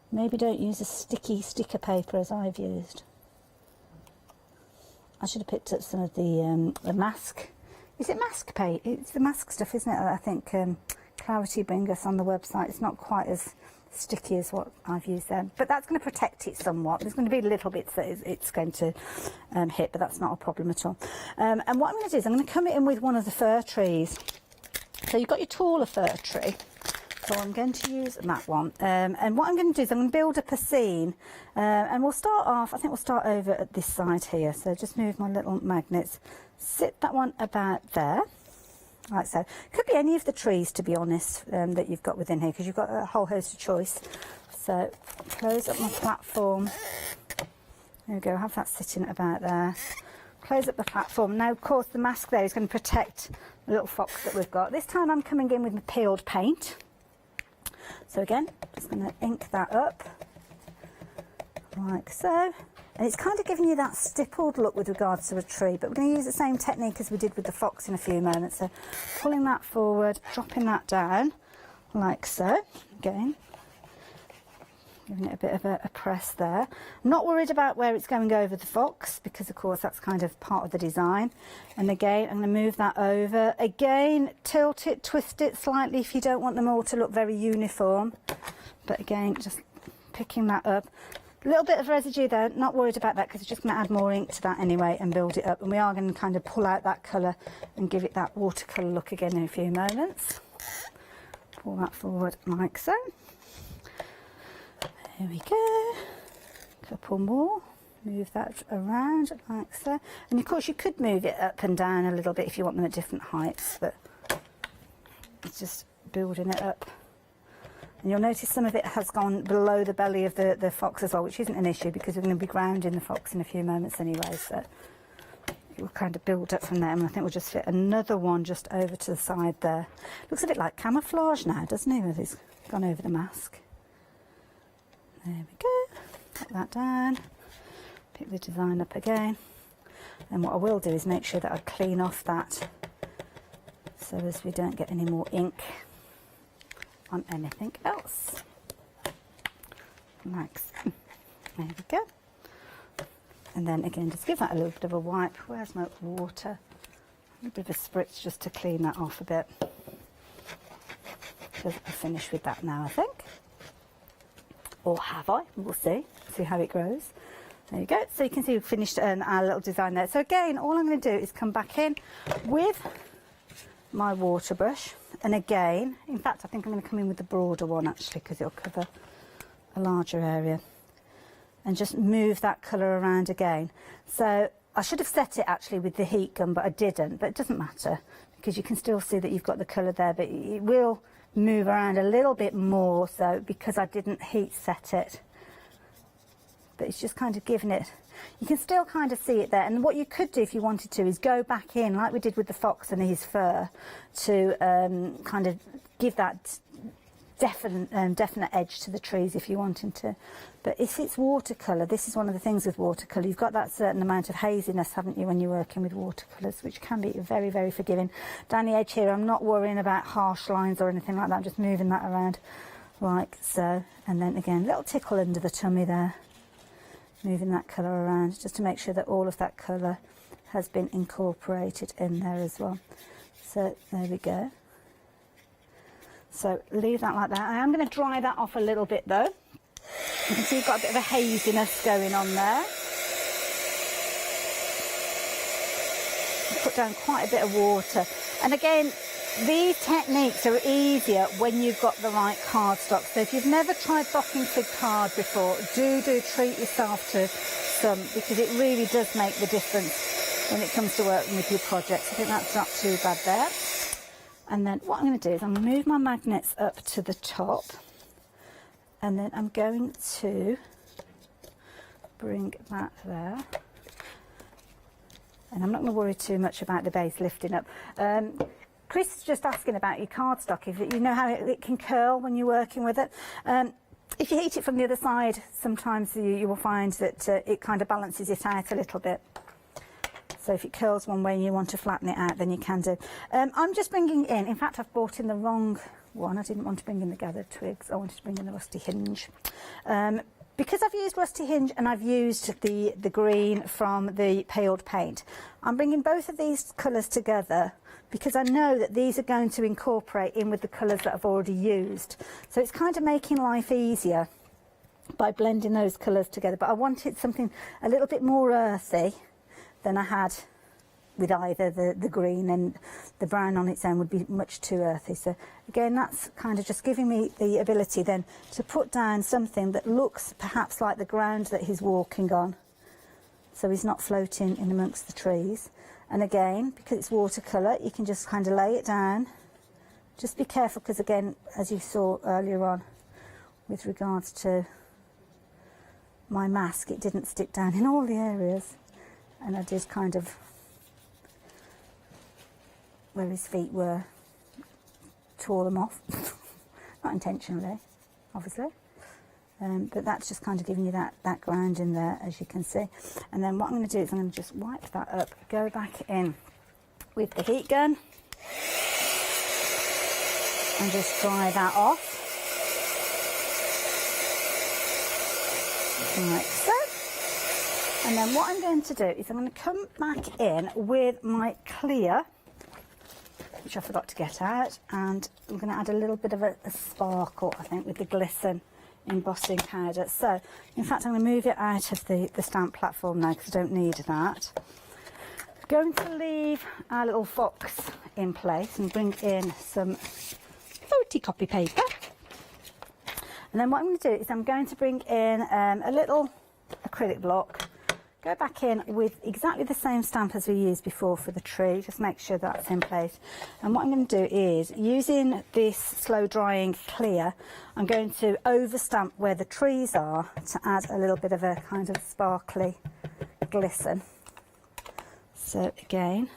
Maybe don't use a sticky sticker paper as I've used. I should have picked up some of the mask. Is it mask paint? It's the mask stuff, isn't it? I think Clarity bring us on the website. It's not quite as sticky as what I've used there. But that's going to protect it somewhat. There's going to be little bits that it's going to hit, but that's not a problem at all. And what I'm going to do is I'm going to come in with one of the fir trees. So you've got your taller fir tree. So I'm going to use that one. And what I'm going to do is I'm going to build up a scene. And we'll start off, I think we'll start over at this side here. So just move my little magnets. Sit that one about there. Like so. Could be any of the trees, to be honest, that you've got within here, because you've got a whole host of choice. So close up my platform. There we go, have that sitting about there. Close up the platform. Now, of course, the mask there is going to protect the little fox that we've got. This time I'm coming in with my peeled paint. So again, just going to ink that up, like so. And it's kind of giving you that stippled look with regards to a tree, but we're going to use the same technique as we did with the fox in a few moments. So pulling that forward, dropping that down, like so. Again, giving it a bit of a press there. Not worried about where it's going over the fox, because of course that's kind of part of the design. And again, I'm going to move that over. Again, tilt it, twist it slightly if you don't want them all to look very uniform. But again, just picking that up. A little bit of residue there, not worried about that, because it's just going to add more ink to that anyway and build it up. And we are going to kind of pull out that colour and give it that watercolour look again in a few moments. Pull that forward like so. There we go. Couple more. Move that around like so. And of course you could move it up and down a little bit if you want them at different heights, but it's just building it up. And you'll notice some of it has gone below the belly of the fox as well, which isn't an issue because we're going to be grounding the fox in a few moments anyway, so it will kind of build up from there. And I think we'll just fit another one just over to the side there. Looks a bit like camouflage now, doesn't it, with it's gone over the mask. There we go. Put that down. Pick the design up again. And what I will do is make sure that I clean off that so as we don't get any more ink on anything else. Like so. There we go. And then again, just give that a little bit of a wipe. Where's my water? A little bit of a spritz just to clean that off a bit. So I'll finish with that now, I think. Or have I? We'll see. See how it grows. There you go. So you can see we've finished our little design there. So again, all I'm going to do is come back in with my water brush. And again, in fact, I think I'm going to come in with the broader one actually, because it'll cover a larger area. And just move that colour around again. So I should have set it actually with the heat gun, but I didn't. But it doesn't matter, because you can still see that you've got the colour there, but it will move around a little bit more so because I didn't heat set it. But it's just kind of giving it, you can still kind of see it there. And what you could do if you wanted to is go back in like we did with the fox and his fur to kind of give that definite edge to the trees if you're wanting to. But if it's watercolour, this is one of the things with watercolour, you've got that certain amount of haziness, haven't you, when you're working with watercolours, which can be very, very forgiving. Down the edge here, I'm not worrying about harsh lines or anything like that, I'm just moving that around like so. And then again, a little tickle under the tummy there, moving that colour around, just to make sure that all of that colour has been incorporated in there as well. So there we go. So leave that like that. I am going to dry that off a little bit though. You can see you've got a bit of a haziness going on there. Put down quite a bit of water. And again, these techniques are easier when you've got the right cardstock. So if you've never tried bocking fig card before, do treat yourself to some, because it really does make the difference when it comes to working with your projects. I think that's not too bad there. And then what I'm going to do is I'm going to move my magnets up to the top, and then I'm going to bring that there. And I'm not going to worry too much about the base lifting up. Chris is just asking about your cardstock. If you know how it can curl when you're working with it. If you heat it from the other side, sometimes you will find that it kind of balances it out a little bit. So if it curls one way and you want to flatten it out, then you can do. I'm just bringing in fact, I've brought in the wrong one. I didn't want to bring in the gathered twigs. I wanted to bring in the rusty hinge. Because I've used rusty hinge and I've used the green from the paled paint, I'm bringing both of these colours together because I know that these are going to incorporate in with the colours that I've already used. So it's kind of making life easier by blending those colours together. But I wanted something a little bit more earthy than I had with either the green, and the brown on its own would be much too earthy. So again, that's kind of just giving me the ability then to put down something that looks perhaps like the ground that he's walking on, so he's not floating in amongst the trees. And again, because it's watercolour, you can just kind of lay it down. Just be careful, because again, as you saw earlier on with regards to my mask, it didn't stick down in all the areas. And I did kind of, where his feet were, tore them off. Not intentionally, obviously. But that's just kind of giving you that ground in there, as you can see. And then what I'm going to do is I'm going to just wipe that up, go back in with the heat gun, and just dry that off. Like so. And then what I'm going to do is I'm going to come back in with my clear, which I forgot to get out, and I'm going to add a little bit of a sparkle, I think, with the glisten embossing powder. So, in fact, I'm going to move it out of the stamp platform now because I don't need that. I'm going to leave our little fox in place and bring in some photocopy paper. And then what I'm going to do is I'm going to bring in a little acrylic block. Go back in with exactly the same stamp as we used before for the tree, just make sure that's in place. And what I'm going to do is, using this slow drying clear, I'm going to overstamp where the trees are to add a little bit of a kind of sparkly glisten. So again,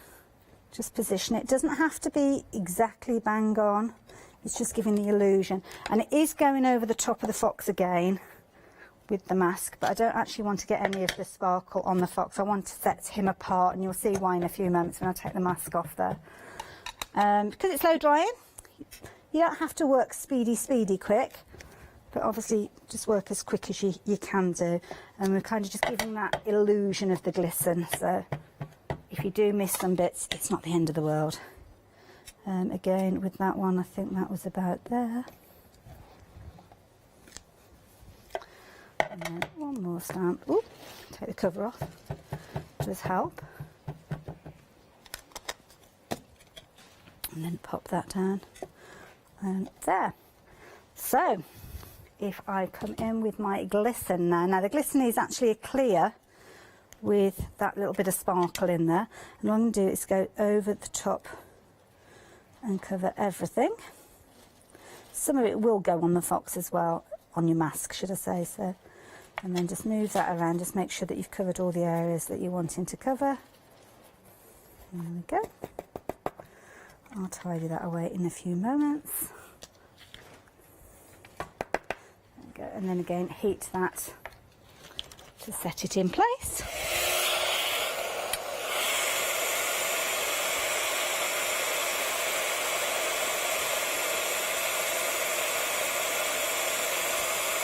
just position it. It doesn't have to be exactly bang on, it's just giving the illusion. And it is going over the top of the fox again with the mask, but I don't actually want to get any of the sparkle on the fox. I want to set him apart, and you'll see why in a few moments when I take the mask off there. Because it's slow drying, you don't have to work speedy quick, but obviously just work as quick as you can do. And we're kind of just giving that illusion of the glisten, so if you do miss some bits, it's not the end of the world. Again, with that one, I think that was about there. And then one more stamp. Ooh, take the cover off. Does help. And then pop that down. And there. So, if I come in with my glisten now. Now the glisten is actually a clear with that little bit of sparkle in there. And what I'm going to do is go over the top and cover everything. Some of it will go on the fox as well, on your mask, should I say so. And then just move that around, just make sure that you've covered all the areas that you're wanting to cover. There we go. I'll tidy that away in a few moments. and then again heat that to set it in place.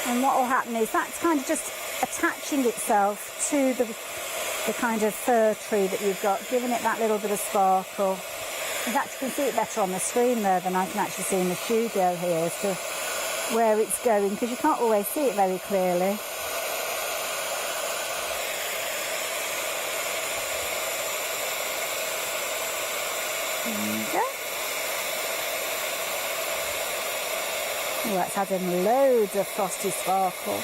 And what will happen is that's kind of just attaching itself to the kind of fir tree that you've got, giving it that little bit of sparkle. In fact, you can see it better on the screen there than I can actually see in the studio here as to where it's going, because you can't always see it very clearly. There you go. Oh, that's adding loads of frosty sparkle.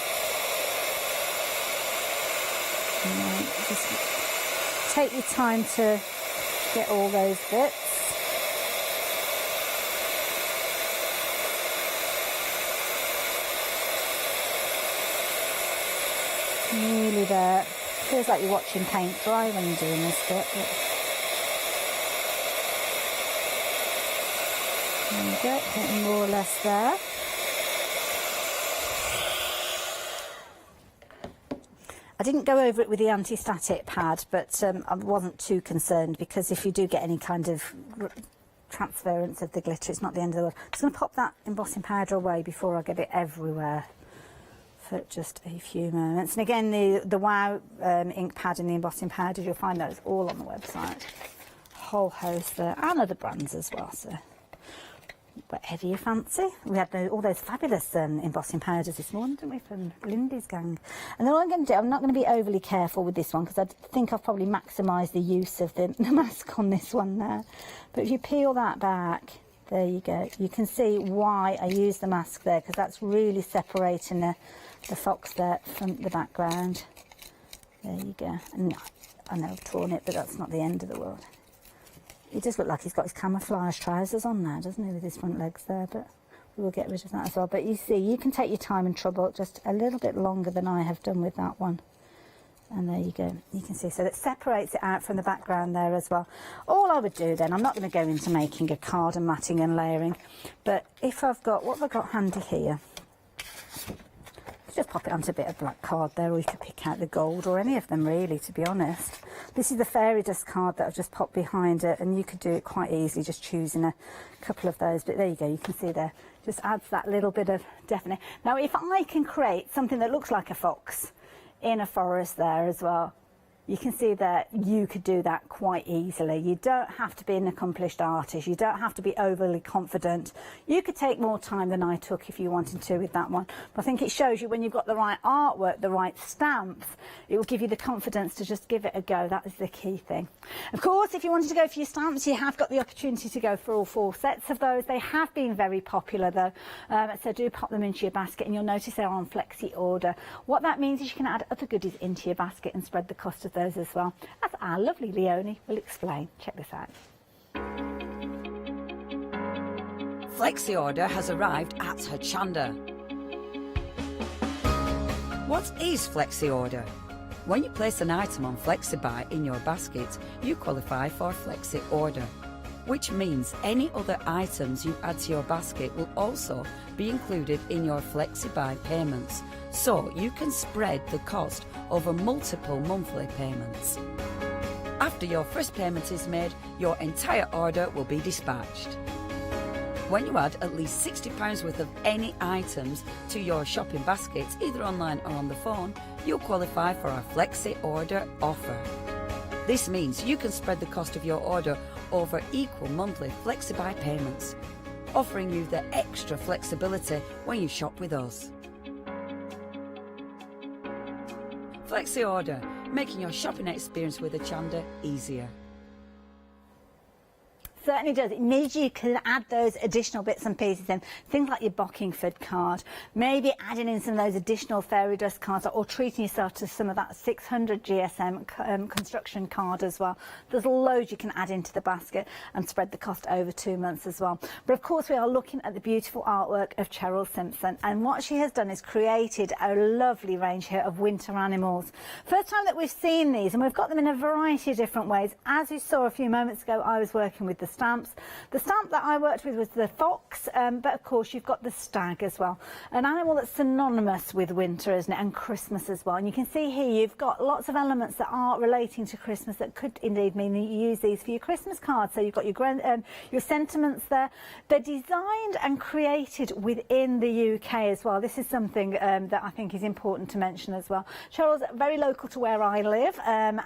Right, just take your time to get all those bits. Nearly there. Feels like you're watching paint dry when you're doing this bit. But there you go, getting more or less there. I didn't go over it with the anti-static pad, but I wasn't too concerned, because if you do get any kind of transference of the glitter, it's not the end of the world. I'm just going to pop that embossing powder away before I get it everywhere for just a few moments. And again, the Wow ink pad and the embossing powders, you'll find those all on the website. Whole host there, and other brands as well. So whatever you fancy. We had all those fabulous embossing powders this morning, didn't we, from Lindy's gang. And then what I'm going to do, I'm not going to be overly careful with this one, because I think I've probably maximised the use of the mask on this one there. But if you peel that back, there you go. You can see why I use the mask there, because that's really separating the fox there from the background. There you go. And I know I've torn it, but that's not the end of the world. He does look like he's got his camouflage trousers on there, doesn't he, with his front legs there, but we will get rid of that as well. But you see, you can take your time and trouble just a little bit longer than I have done with that one. And there you go. You can see, so that separates it out from the background there as well. All I would do then, I'm not going to go into making a card and matting and layering, but if I've got, what have I got handy here? Just pop it onto a bit of black card there, or you could pick out the gold, or any of them really, to be honest. This is the fairy dust card that I've just popped behind it, and you could do it quite easily, just choosing a couple of those. But there you go, you can see there, just adds that little bit of definite. Now, if I can create something that looks like a fox in a forest there as well, you can see that you could do that quite easily. You don't have to be an accomplished artist. You don't have to be overly confident. You could take more time than I took if you wanted to with that one. But I think it shows you when you've got the right artwork, the right stamps, it will give you the confidence to just give it a go. That is the key thing. Of course, if you wanted to go for your stamps, you have got the opportunity to go for all 4 sets of those. They have been very popular though. So do pop them into your basket, and you'll notice they're on flexi order. What that means is you can add other goodies into your basket and spread the cost of those as well, as our lovely Leonie will explain. Check this out. Flexi order has arrived at Hochanda. What is Flexi order? When you place an item on FlexiBuy in your basket, you qualify for Flexi order, which means any other items you add to your basket will also be included in your FlexiBuy payments, so you can spread the cost over multiple monthly payments. After your first payment is made, your entire order will be dispatched. When you add at least £60 worth of any items to your shopping basket, either online or on the phone, you'll qualify for our Flexi order offer. This means you can spread the cost of your order over equal monthly FlexiBuy payments, offering you the extra flexibility when you shop with us. Flexi order, making your shopping experience with Hochanda easier. Certainly does. It means you can add those additional bits and pieces in, things like your Bockingford card, maybe adding in some of those additional fairy dust cards, or treating yourself to some of that 600 GSM construction card as well. There's loads you can add into the basket and spread the cost over 2 months as well. But of course we are looking at the beautiful artwork of Cheryl Simpson, and what she has done is created a lovely range here of winter animals. First time that we've seen these, and we've got them in a variety of different ways. As you saw a few moments ago, I was working with the stamps. The stamp that I worked with was the fox, but of course you've got the stag as well. An animal that's synonymous with winter, isn't it, and Christmas as well. And you can see here you've got lots of elements that are relating to Christmas that could indeed mean that you use these for your Christmas cards. So you've got your sentiments there. They're designed and created within the UK as well. This is something that I think is important to mention as well. Cheryl's very local to where I live, and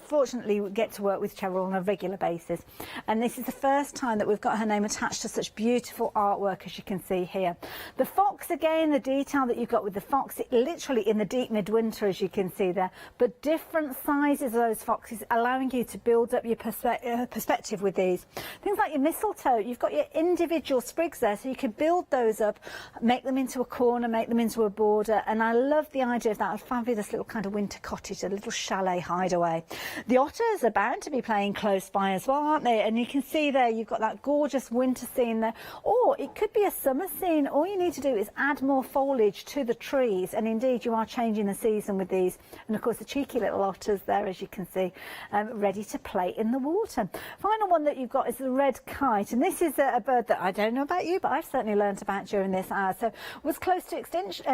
fortunately we get to work with Cheryl on a regular basis. And this is the first time that we've got her name attached to such beautiful artwork, as you can see here. The fox, again, the detail that you've got with the fox, literally in the deep midwinter, as you can see there, but different sizes of those foxes, allowing you to build up your perspective with these. Things like your mistletoe, you've got your individual sprigs there, so you can build those up, make them into a corner, make them into a border, and I love the idea of that fabulous little kind of winter cottage, a little chalet hideaway. The otters are bound to be playing close by as well, aren't they? And you can see there you've got that gorgeous winter scene there, or it could be a summer scene. All you need to do is add more foliage to the trees, and indeed you are changing the season with these. And of course the cheeky little otters there, as you can see, ready to play in the water. Final one that you've got is the red kite, and this is a bird that I don't know about you, but I've certainly learned about during this hour. So was close to extinction,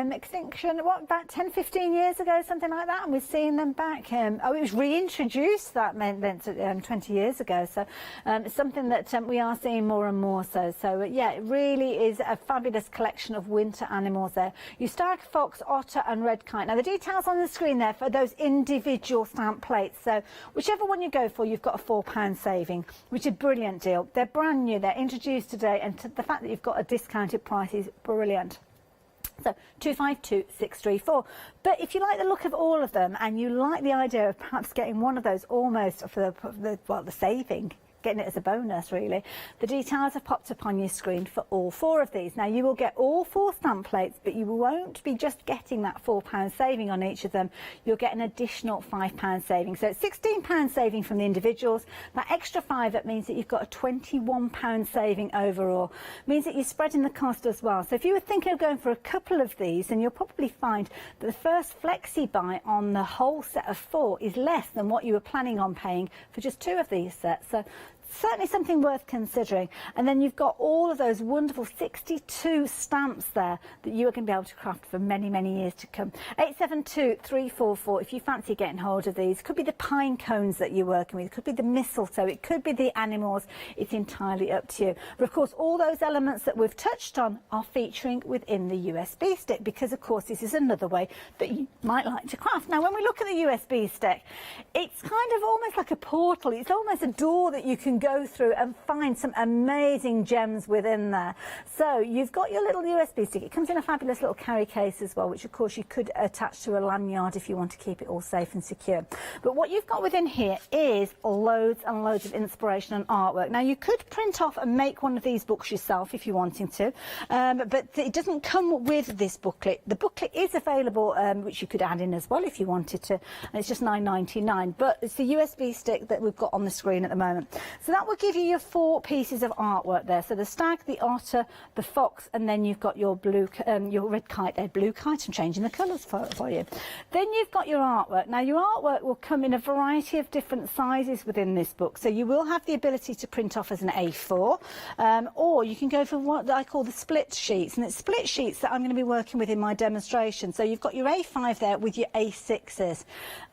what, about 10-15 years ago, something like that, and we're seeing them back. It was reintroduced, that meant 20 years ago, so it's something that we are seeing more and more so yeah, it really is a fabulous collection of winter animals there. You stag, fox, otter and red kite. Now the details on the screen there for those individual stamp plates, so whichever one you go for, you've got a £4 saving, which is a brilliant deal. They're brand new, they're introduced today, and the fact that you've got a discounted price is brilliant. So 252634. But if you like the look of all of them and you like the idea of perhaps getting one of those almost for the saving, getting it as a bonus really, the details have popped up on your screen for all 4 of these. Now you will get all 4 stamp plates, but you won't be just getting that £4 saving on each of them. You'll get an additional £5 saving. So it's £16 saving from the individuals. That extra 5, that means that you've got a £21 saving overall. It means that you're spreading the cost as well. So if you were thinking of going for a couple of these, then you'll probably find that the first flexi buy on the whole set of 4 is less than what you were planning on paying for just 2 of these sets. So certainly something worth considering. And then you've got all of those wonderful 62 stamps there that you are going to be able to craft for many, many years to come. 872344 if you fancy getting hold of these. Could be the pine cones that you're working with, it could be the mistletoe, it could be the animals. It's entirely up to you. But of course all those elements that we've touched on are featuring within the USB stick, because of course this is another way that you might like to craft. Now when we look at the USB stick, it's kind of almost like a portal. It's almost a door that you can go through and find some amazing gems within there. So you've got your little USB stick. It comes in a fabulous little carry case as well, which of course you could attach to a lanyard if you want to keep it all safe and secure. But what you've got within here is loads and loads of inspiration and artwork. Now you could print off and make one of these books yourself if you're wanting to, but it doesn't come with this booklet. The booklet is available, which you could add in as well if you wanted to, and it's just £9.99, but it's the USB stick that we've got on the screen at the moment. So that will give you your 4 pieces of artwork there. So the stag, the otter, the fox, and then you've got your your red kite there. Blue kite, I'm changing the colours for you. Then you've got your artwork. Now your artwork will come in a variety of different sizes within this book. So you will have the ability to print off as an A4, or you can go for what I call the split sheets. And it's split sheets that I'm going to be working with in my demonstration. So you've got your A5 there with your A6s.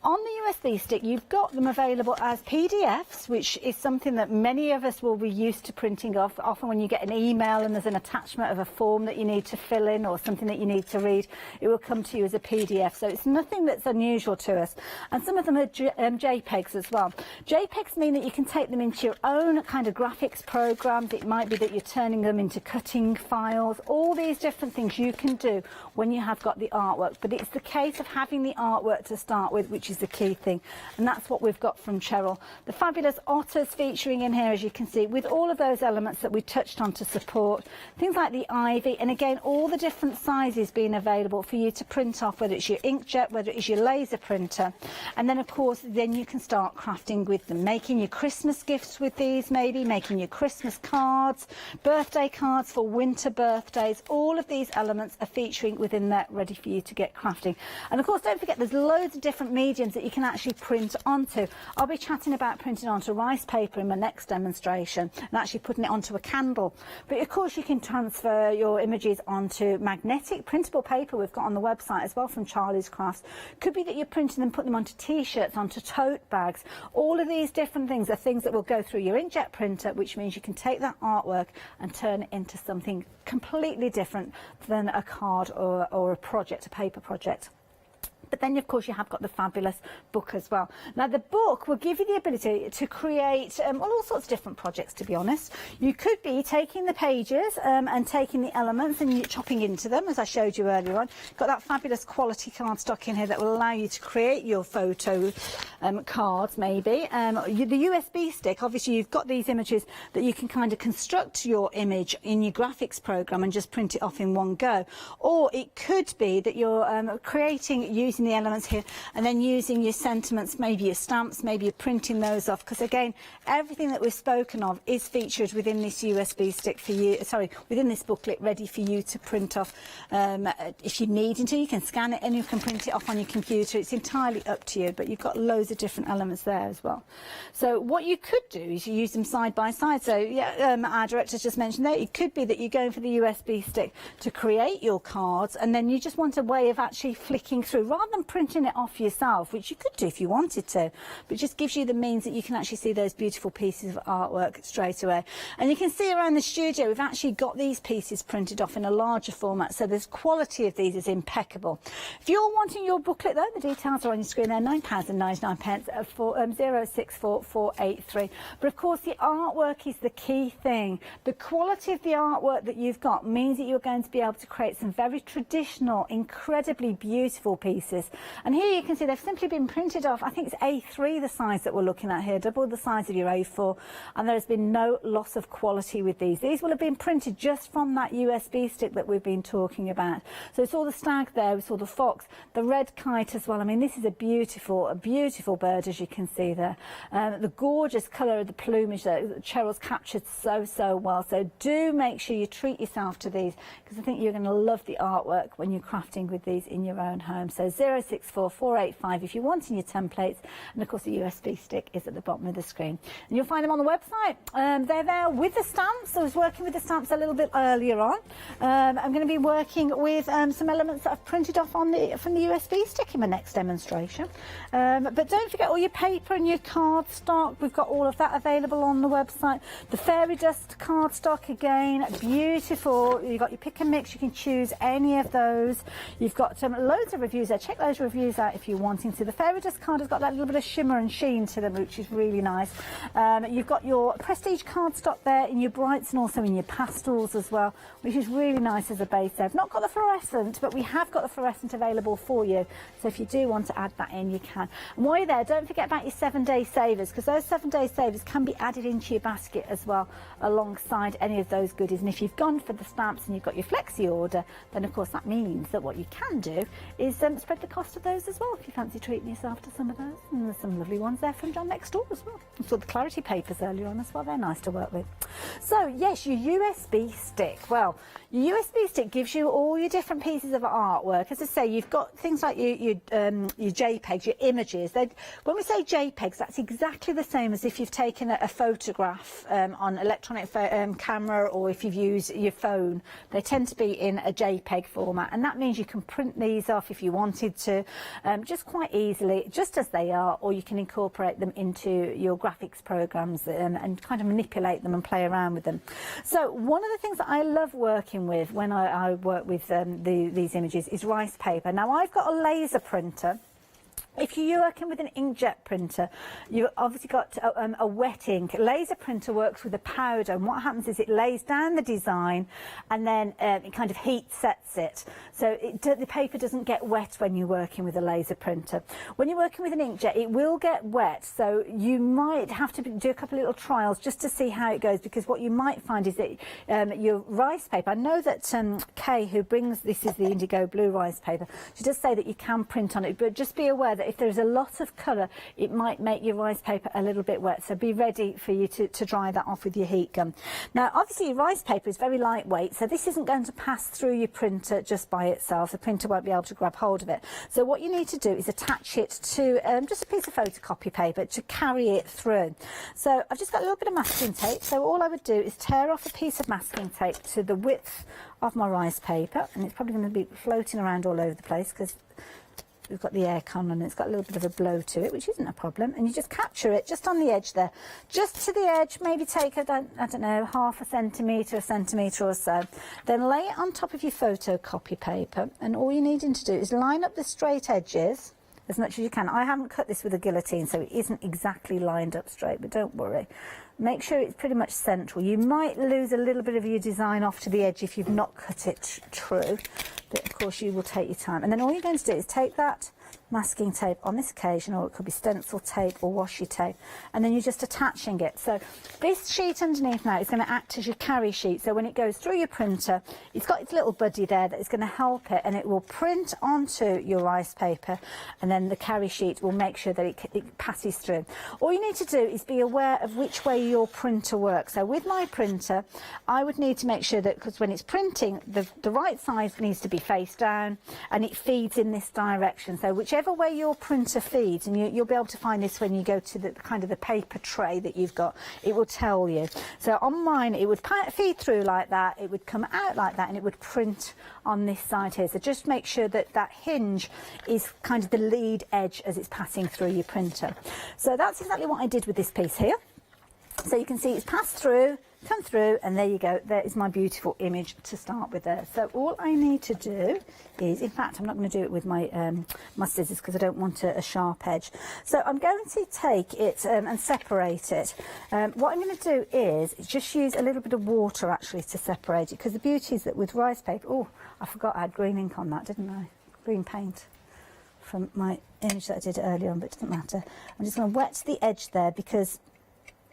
On the USB stick, you've got them available as PDFs, which is something that many of us will be used to printing off. Often when you get an email and there's an attachment of a form that you need to fill in or something that you need to read, it will come to you as a PDF. So it's nothing that's unusual to us. And some of them are JPEGs as well. JPEGs mean that you can take them into your own kind of graphics programs. It might be that you're turning them into cutting files. All these different things you can do when you have got the artwork. But it's the case of having the artwork to start with, which is the key thing. And that's what we've got from Cheryl. The fabulous otters featuring in here, as you can see, with all of those elements that we touched on to support. Things like the ivy, and again, all the different sizes being available for you to print off, whether it's your inkjet, whether it's your laser printer. And then, of course, then you can start crafting with them, making your Christmas gifts with these, maybe making your Christmas cards, birthday cards for winter birthdays. All of these elements are featuring within that, ready for you to get crafting. And, of course, don't forget, there's loads of different mediums that you can actually print onto. I'll be chatting about printing onto rice paper in my next demonstration, and actually putting it onto a candle. But of course you can transfer your images onto magnetic printable paper we've got on the website as well from Charlie's Crafts. Could be that you're printing them, putting them onto t-shirts, onto tote bags. All of these different things are things that will go through your inkjet printer, which means you can take that artwork and turn it into something completely different than a card or a project, a paper project. But then, of course, you have got the fabulous book as well. Now, the book will give you the ability to create all sorts of different projects, to be honest. You could be taking the pages and taking the elements and you're chopping into them, as I showed you earlier on. Got that fabulous quality cardstock in here that will allow you to create your photo cards, maybe. The USB stick, obviously, you've got these images that you can kind of construct your image in your graphics program and just print it off in one go. Or it could be that you're creating using the elements here and then using your sentiments, maybe your stamps, maybe you're printing those off, because again everything that we've spoken of is featured within this USB stick for you, within this booklet, ready for you to print off. If you need to, you can scan it and you can print it off on your computer. It's entirely up to you, but you've got loads of different elements there as well. So what you could do is you use them side by side. So yeah, our director's just mentioned there, it could be that you're going for the USB stick to create your cards and then you just want a way of actually flicking through rather than printing it off yourself, which you could do if you wanted to, but it just gives you the means that you can actually see those beautiful pieces of artwork straight away. And you can see around the studio we've actually got these pieces printed off in a larger format, so the quality of these is impeccable. If you're wanting your booklet though, the details are on your screen there, £9.99 for 064483. But of course the artwork is the key thing. The quality of the artwork that you've got means that you're going to be able to create some very traditional, incredibly beautiful pieces. And here you can see they've simply been printed off. I think it's A3 the size that we're looking at here, double the size of your A4, and there has been no loss of quality with these. These will have been printed just from that USB stick that we've been talking about. So it's all the stag there, we saw the fox, the red kite as well. I mean, this is a beautiful beautiful bird, as you can see there. The gorgeous colour of the plumage there, Cheryl's captured so well. So do make sure you treat yourself to these, because I think you're going to love the artwork when you're crafting with these in your own home. So 064485 if you're wanting your templates, and of course the USB stick is at the bottom of the screen. And you'll find them on the website. They're there with the stamps. I was working with the stamps a little bit earlier on. I'm going to be working with some elements that I've printed off from the USB stick in my next demonstration. But don't forget all your paper and your cardstock. We've got all of that available on the website. The fairy dust cardstock, again, beautiful. You've got your pick and mix. You can choose any of those. You've got loads of reviews there. Check those reviews out if you're wanting to. The fairy dust card has got that little bit of shimmer and sheen to them, which is really nice. You've got your prestige cardstock there in your brights and also in your pastels as well, which is really nice as a base there. I've not got the fluorescent, but we have got the fluorescent available for you. So if you do want to add that in, you can. And while you're there, don't forget about your 7-day savers, because those 7-day savers can be added into your basket as well alongside any of those goodies. And if you've gone for the stamps and you've got your flexi order, then of course that means that what you can do is spread the cost of those as well if you fancy treating yourself to some of those. And there's some lovely ones there from John next door as well. I saw the Clarity papers earlier on as well. They're nice to work with. So yes, your USB stick. Well, your USB stick gives you all your different pieces of artwork. As I say, you've got things like your JPEGs, your images. When we say JPEGs, that's exactly the same as if you've taken a photograph on electronic camera, or if you've used your phone. They tend to be in a JPEG format, and that means you can print these off if you wanted to, just quite easily, just as they are, or you can incorporate them into your graphics programs and kind of manipulate them and play around with them. So one of the things that I love working with when I work with these images is rice paper. Now I've got a laser printer. If you're working with an inkjet printer, you've obviously got a wet ink. Laser printer works with a powder, and what happens is it lays down the design and then it kind of heat sets it. So the paper doesn't get wet when you're working with a laser printer. When you're working with an inkjet, it will get wet, so you might have to do a couple of little trials just to see how it goes, because what you might find is that your rice paper, I know that Kay, who brings, this is the indigo blue rice paper, she does say that you can print on it, but just be aware that that if there's a lot of colour, it might make your rice paper a little bit wet. So be ready for you to dry that off with your heat gun. Now, obviously, your rice paper is very lightweight, so this isn't going to pass through your printer just by itself. The printer won't be able to grab hold of it. So what you need to do is attach it to just a piece of photocopy paper to carry it through. So I've just got a little bit of masking tape. So all I would do is tear off a piece of masking tape to the width of my rice paper, and it's probably going to be floating around all over the place because we've got the aircon and it's got a little bit of a blow to it, which isn't a problem. And you just capture it just on the edge there, just to the edge. Maybe take I don't know, half a centimetre or so. Then lay it on top of your photocopy paper, and all you're needing to do is line up the straight edges as much as you can. I haven't cut this with a guillotine, so it isn't exactly lined up straight, but don't worry. Make sure it's pretty much central. You might lose a little bit of your design off to the edge if you've not cut it true, but of course you will take your time. And then all you're going to do is take that masking tape on this occasion, or it could be stencil tape or washi tape, and then you're just attaching it. So this sheet underneath now is going to act as your carry sheet, so when it goes through your printer, it's got its little buddy there that is going to help it, and it will print onto your rice paper, and then the carry sheet will make sure that it passes through. All you need to do is be aware of which way your printer works. So with my printer, I would need to make sure that, because when it's printing, the right side needs to be face down and it feeds in this direction. So whichever way your printer feeds, and you'll be able to find this when you go to the kind of the paper tray that you've got, it will tell you. So on mine, it would feed through like that, it would come out like that, and it would print on this side here. So just make sure that that hinge is kind of the lead edge as it's passing through your printer. So that's exactly what I did with this piece here. So you can see it's passed through, come through, and there you go. There is my beautiful image to start with there. So all I need to do is, in fact, I'm not going to do it with my my scissors because I don't want a sharp edge. So I'm going to take it and separate it. What I'm going to do is just use a little bit of water actually to separate it, because the beauty is that with rice paper, oh, I forgot I had green ink on that, didn't I? Green paint from my image that I did earlier on, but it doesn't matter. I'm just going to wet the edge there, because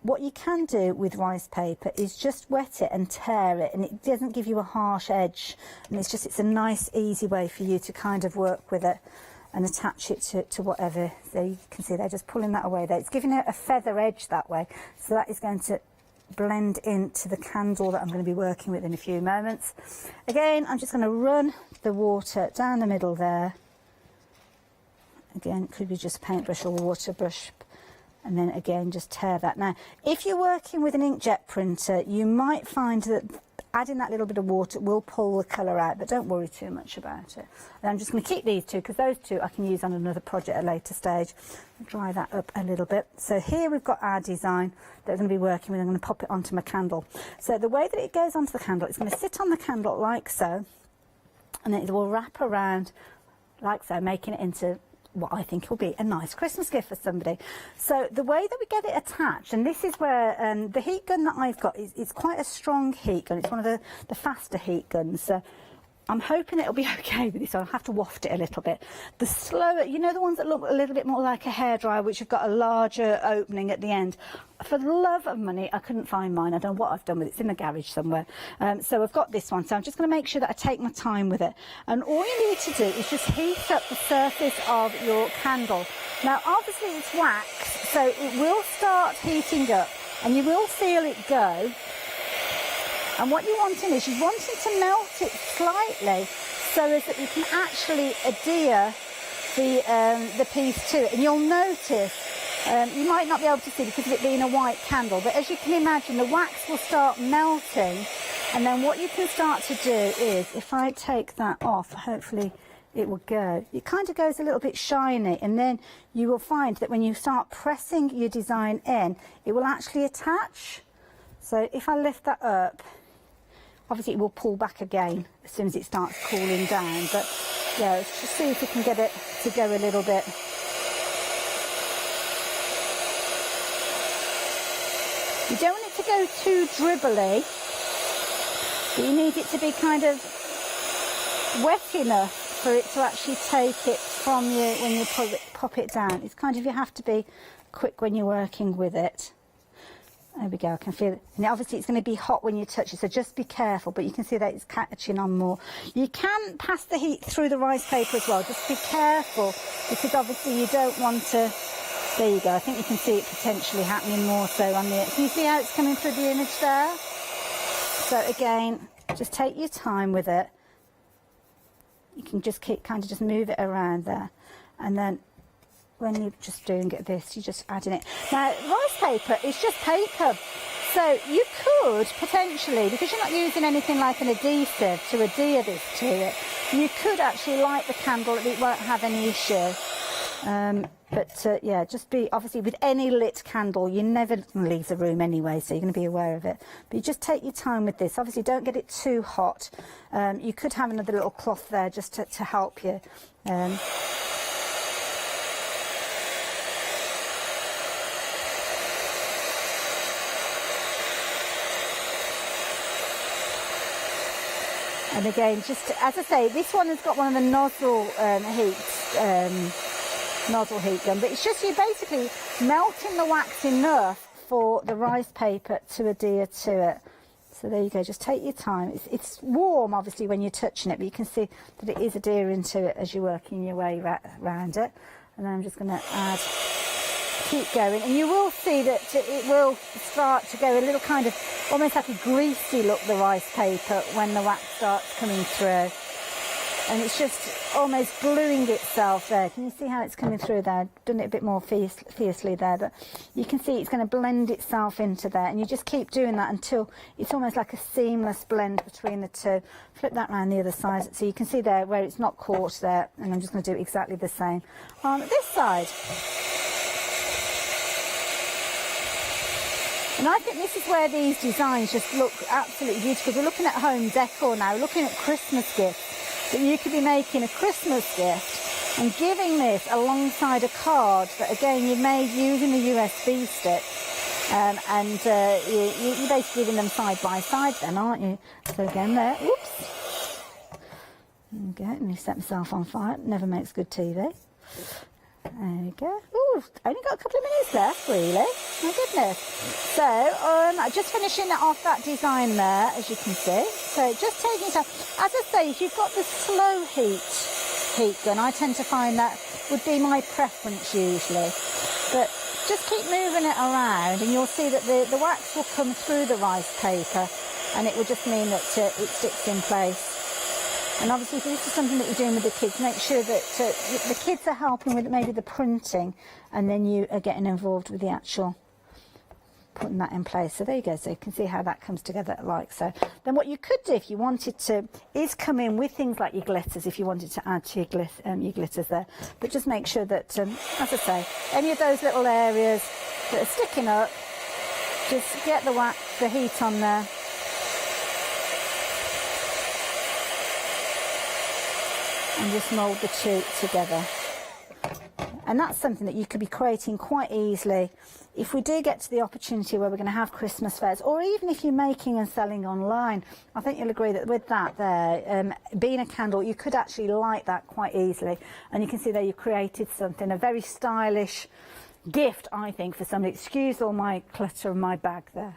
what you can do with rice paper is just wet it and tear it, and it doesn't give you a harsh edge, and it's a nice easy way for you to kind of work with it and attach it to whatever. There you can see they're just pulling that away there. It's giving it a feather edge that way, so that is going to blend into the candle that I'm going to be working with in a few moments. Again, I'm just going to run the water down the middle there. Again, it could be just a paintbrush or a water brush. And then again, just tear that. Now, if you're working with an inkjet printer, you might find that adding that little bit of water will pull the colour out, but don't worry too much about it. And I'm just going to keep these two, because those two I can use on another project at a later stage. Dry that up a little bit. So here we've got our design that we're going to be working with. I'm going to pop it onto my candle. So the way that it goes onto the candle, it's going to sit on the candle like so, and then it will wrap around like so, making it into what I think will be a nice Christmas gift for somebody. So the way that we get it attached, and this is where the heat gun that I've got it's quite a strong heat gun. It's one of the faster heat guns. So I'm hoping it'll be okay with this. I'll have to waft it a little bit. The slower, you know, the ones that look a little bit more like a hairdryer, which have got a larger opening at the end. For the love of money, I couldn't find mine. I don't know what I've done with it. It's in the garage somewhere. So I've got this one. So I'm just going to make sure that I take my time with it. And all you need to do is just heat up the surface of your candle. Now, obviously it's wax, so it will start heating up, and you will feel it go. And what you're wanting is, you're wanting to melt it slightly so as that you can actually adhere the piece to it. And you'll notice, you might not be able to see because of it being a white candle, but as you can imagine, the wax will start melting. And then what you can start to do is, if I take that off, hopefully it will go. It kind of goes a little bit shiny, and then you will find that when you start pressing your design in, it will actually attach. So if I lift that up, obviously it will pull back again as soon as it starts cooling down, but yeah, let's just see if we can get it to go a little bit. You don't want it to go too dribbly, but you need it to be kind of wet enough for it to actually take it from you when you pop it down. It's kind of, you have to be quick when you're working with it. There we go, I can feel it. And obviously it's going to be hot when you touch it, so just be careful, but you can see that it's catching on more. You can pass the heat through the rice paper as well, just be careful, because obviously you don't want to... There you go, I think you can see it potentially happening more so on the... Can you see how it's coming through the image there? So again, just take your time with it. You can just kind of just move it around there, and then when you're just doing this, you're just adding it. Now, rice paper is just paper, so you could potentially, because you're not using anything like an adhesive to adhere this to it, you could actually light the candle, it won't have any issue. Yeah, just be, obviously with any lit candle, you never leave the room anyway, so you're going to be aware of it. But you just take your time with this. Obviously don't get it too hot. You could have another little cloth there just to help you. And again, just as I say, this one has got one of the nozzle nozzle heat gun, but it's just you basically melting the wax enough for the rice paper to adhere to it. So there you go, just take your time. It's warm obviously when you're touching it, but you can see that it is adhering to it as you're working your way around it. And then I'm just going to keep going, and you will see that it will start to go a little kind of almost like a greasy look, the rice paper, when the wax starts coming through. And it's just almost gluing itself there. Can you see how it's coming through there? I've done it a bit more fiercely there, but you can see it's going to blend itself into there, and you just keep doing that until it's almost like a seamless blend between the two. Flip that around the other side, so you can see there where it's not caught there, and I'm just going to do exactly the same on this side. And I think this is where these designs just look absolutely beautiful. We're looking at home decor now, we're looking at Christmas gifts. That you could be making a Christmas gift and giving this alongside a card that again you made using the USB stick, you're basically giving them side by side then, aren't you? So again there, whoops, okay, let me set myself on fire, never makes good TV. There we go. Ooh, only got a couple of minutes left, really. My goodness. So, just finishing off that design there, as you can see. So, just taking time. As I say, if you've got the slow heat gun, I tend to find that would be my preference usually. But just keep moving it around, and you'll see that the wax will come through the rice paper, and it will just mean that it sticks in place. And obviously, if this is something that you're doing with the kids, make sure that the kids are helping with maybe the printing, and then you are getting involved with the actual putting that in place. So there you go. So you can see how that comes together like so. Then what you could do if you wanted to is come in with things like your glitters, if you wanted to add to your glitters there. But just make sure that, as I say, any of those little areas that are sticking up, just get the heat on there. And just mould the two together. And that's something that you could be creating quite easily. If we do get to the opportunity where we're going to have Christmas fairs, or even if you're making and selling online, I think you'll agree that with that there, being a candle, you could actually light that quite easily. And you can see there you've created something, a very stylish gift, I think, for somebody. Excuse all my clutter in my bag there.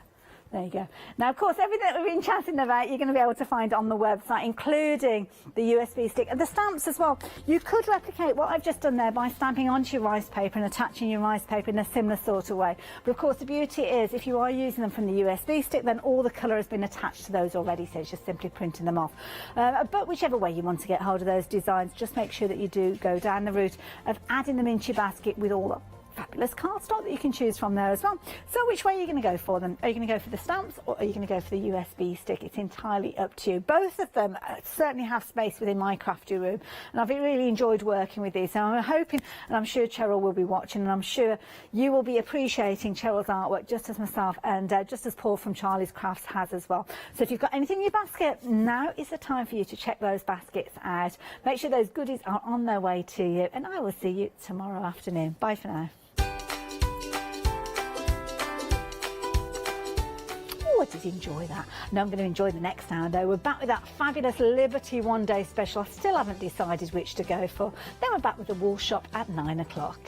There you go. Now, of course, everything that we've been chatting about, you're going to be able to find on the website, including the USB stick and the stamps as well. You could replicate what I've just done there by stamping onto your rice paper and attaching your rice paper in a similar sort of way. But of course, the beauty is if you are using them from the USB stick, then all the colour has been attached to those already, so it's just simply printing them off. But whichever way you want to get hold of those designs, just make sure that you do go down the route of adding them into your basket with all the fabulous cardstock that you can choose from there as well. So which way are you going to go for them? Are you going to go for the stamps, or are you going to go for the USB stick? It's entirely up to you. Both of them certainly have space within my crafty room, and I've really enjoyed working with these. So I'm hoping, and I'm sure Cheryl will be watching, and I'm sure you will be appreciating Cheryl's artwork just as myself, and just as Paul from Charlie's Crafts has as well. So if you've got anything in your basket, now is the time for you to check those baskets out. Make sure those goodies are on their way to you, and I will see you tomorrow afternoon. Bye for now. Oh, I did enjoy that. Now I'm going to enjoy the next hour though. We're back with that fabulous Liberty One Day special. I still haven't decided which to go for. Then we're back with the Wool Shop at 9 o'clock.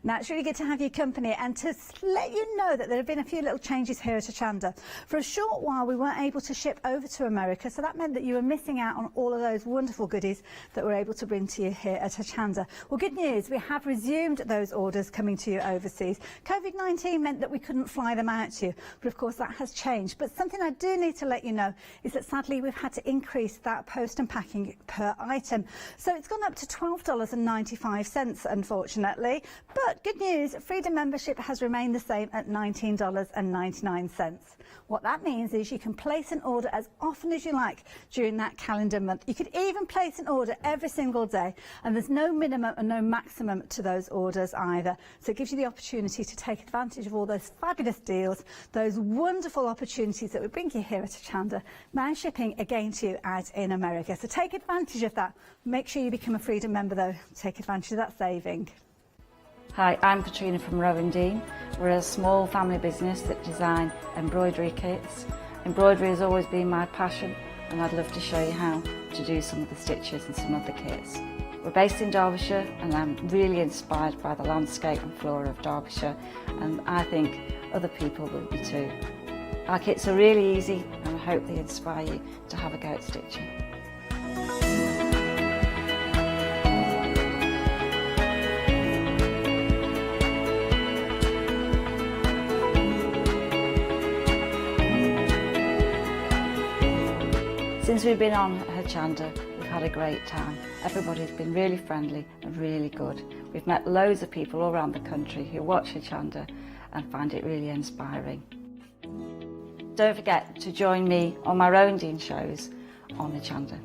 Now, it's really good to have your company and to let you know that there have been a few little changes here at Hochanda. For a short while, we weren't able to ship over to America, so that meant that you were missing out on all of those wonderful goodies that we're able to bring to you here at Hochanda. Well, good news, we have resumed those orders coming to you overseas. COVID-19 meant that we couldn't fly them out to you, but of course that has changed. But something I do need to let you know is that sadly we've had to increase that post and packing per item. So it's gone up to $12.95, unfortunately. But good news, Freedom membership has remained the same at $19.99. What that means is you can place an order as often as you like during that calendar month. You could even place an order every single day, and there's no minimum and no maximum to those orders either. So it gives you the opportunity to take advantage of all those fabulous deals, those wonderful opportunities that we bring you here at Hochanda, now shipping again to you out in America. So take advantage of that. Make sure you become a Freedom member though. Take advantage of that saving. Hi, I'm Katrina from Rowan Dean. We're a small family business that design embroidery kits. Embroidery has always been my passion, and I'd love to show you how to do some of the stitches and some of the kits. We're based in Derbyshire, and I'm really inspired by the landscape and flora of Derbyshire, and I think other people will be too. Our kits are really easy, and I hope they inspire you to have a go at stitching. Since we've been on Hochanda, we've had a great time. Everybody's been really friendly and really good. We've met loads of people all around the country who watch Hochanda and find it really inspiring. Don't forget to join me on my Rowan Dean shows on Hochanda.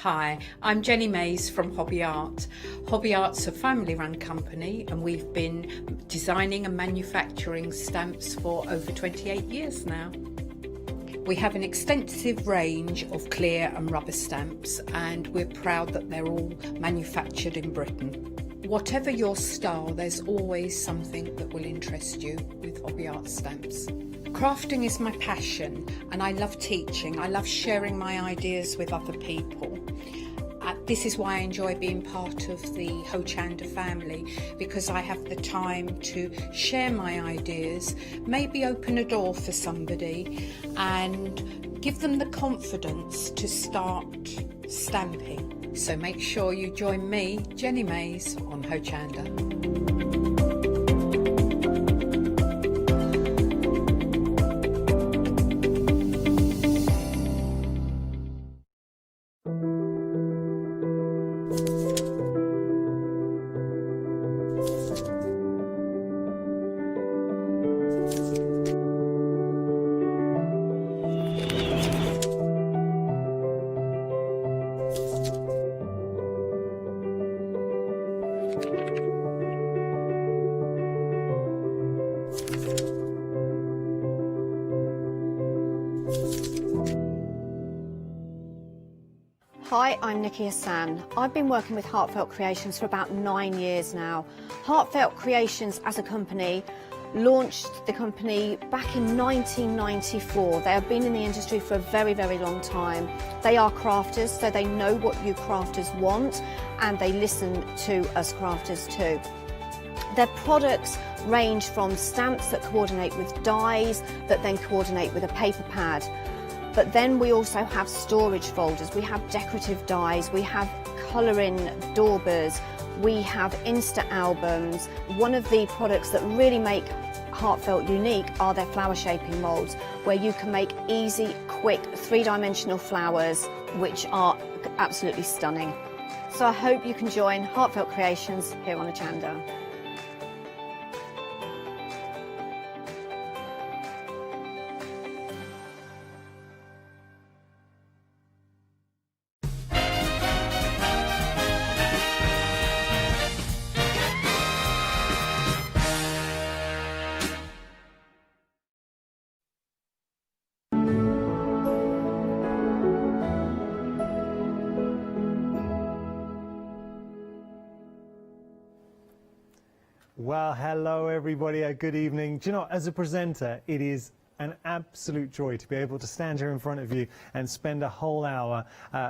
Hi, I'm Jenny Mays from Hobby Art. Hobby Art's a family-run company, and we've been designing and manufacturing stamps for over 28 years now. We have an extensive range of clear and rubber stamps, and we're proud that they're all manufactured in Britain. Whatever your style, there's always something that will interest you with Hobby Art stamps. Crafting is my passion, and I love teaching. I love sharing my ideas with other people. This is why I enjoy being part of the Hochanda family, because I have the time to share my ideas, maybe open a door for somebody and give them the confidence to start stamping. So make sure you join me, Jenny Mays, on Hochanda. Hi, I'm Nikki Hassan. I've been working with Heartfelt Creations for about 9 years now. Heartfelt Creations as a company launched the company back in 1994. They have been in the industry for a very, very long time. They are crafters, so they know what you crafters want, and they listen to us crafters too. Their products range from stamps that coordinate with dies that then coordinate with a paper pad. But then we also have storage folders, we have decorative dies, we have colouring daubers, we have Insta albums. One of the products that really make Heartfelt unique are their flower shaping moulds, where you can make easy, quick, three-dimensional flowers, which are absolutely stunning. So I hope you can join Heartfelt Creations here on Hochanda. Well, hello everybody, good evening. Do you know, as a presenter, it is an absolute joy to be able to stand here in front of you and spend a whole hour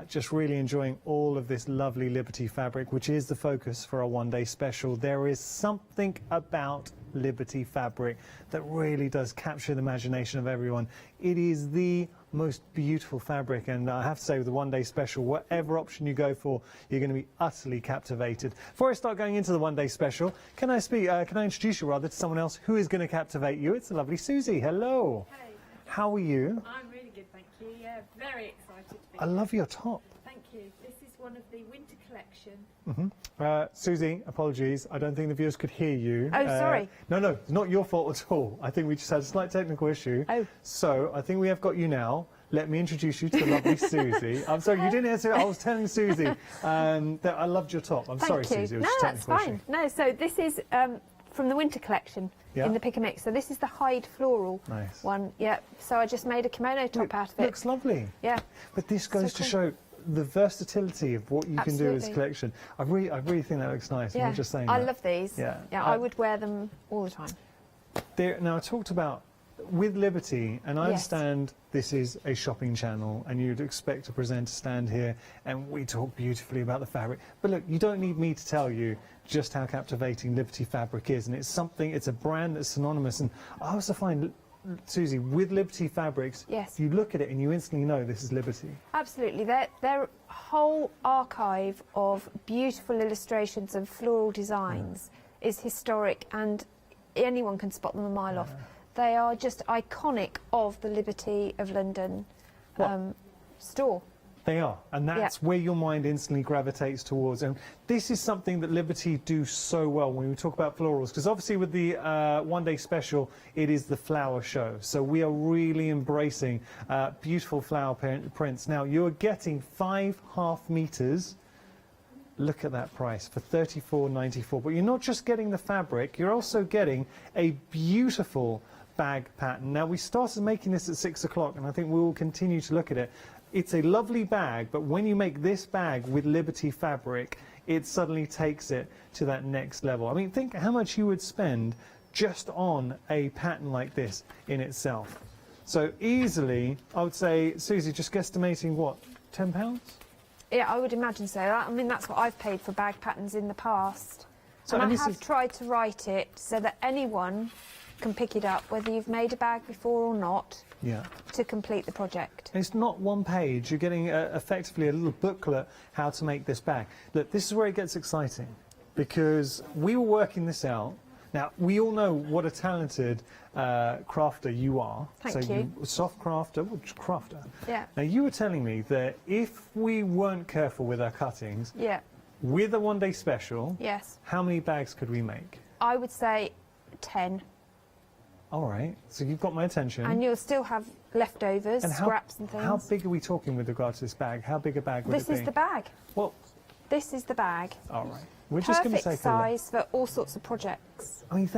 just really enjoying all of this lovely Liberty fabric, which is the focus for our one-day special. There is something about Liberty fabric that really does capture the imagination of everyone. It is the most beautiful fabric, and I have to say with the one-day special, whatever option you go for, you're going to be utterly captivated. Before I start going into the one-day special, can I introduce you rather to someone else who is going to captivate you? It's the lovely Susie. Hello. Hey. How are you? I'm really good, thank you. Yeah, very excited to be I love your top. Thank you. This is one of the winter collection. Susie, apologies. I don't think the viewers could hear you. Oh, sorry. No, it's not your fault at all. I think we just had a slight technical issue. Oh. So I think we have got you now. Let me introduce you to the lovely Susie. I'm sorry, you didn't answer. I was telling Susie that I loved your top. I'm sorry, Thank you. Susie. It was No, a that's technical fine. issue. No, so this is from the winter collection in the pick and mix. So this is the hide floral one. Yeah. So I just made a kimono top out of it. Looks lovely. Yeah. But this goes to show the versatility of what you can do as a collection. I really think that looks nice. Yeah. I'm not just saying I that. love these. Yeah. I would wear them all the time. Now, I talked about with Liberty, and I understand this is a shopping channel, and you'd expect a presenter to stand here, and we talk beautifully about the fabric. But look, you don't need me to tell you just how captivating Liberty fabric is, and it's a brand that's synonymous. And I also find, Susie, with Liberty fabrics, you look at it and you instantly know this is Liberty. Absolutely. Their whole archive of beautiful illustrations and floral designs is historic, and anyone can spot them a mile off. They are just iconic of the Liberty of London store. They are, and that's where your mind instantly gravitates towards. And this is something that Liberty do so well when we talk about florals, because obviously with the one-day special, it is the flower show. So we are really embracing beautiful flower prints. Now, you're getting 5 half meters. Look at that price for $34.94. But you're not just getting the fabric, you're also getting a beautiful bag pattern. Now, we started making this at 6 o'clock, and I think we will continue to look at it. It's a lovely bag, but when you make this bag with Liberty fabric, it suddenly takes it to that next level. I mean, think how much you would spend just on a pattern like this in itself. So easily, I would say, Susie, just guesstimating what, £10? Yeah, I would imagine so. I mean, that's what I've paid for bag patterns in the past. So, and I have tried to write it so that anyone can pick it up, whether you've made a bag before or not, to complete the project. It's not one page. You're getting effectively a little booklet how to make this bag. Look, this is where it gets exciting, because we were working this out. Now, we all know what a talented crafter you are. Thank you. Soft crafter, crafter. Yeah. Now, you were telling me that if we weren't careful with our cuttings, with a one-day special, how many bags could we make? I would say 10. All right, so you've got my attention. And you'll still have leftovers, scraps and things. How big are we talking with regard to this bag? How big a bag would it be? This is the bag. Well, this is the bag. All right. We're just going to take perfect size for all sorts of projects. I mean,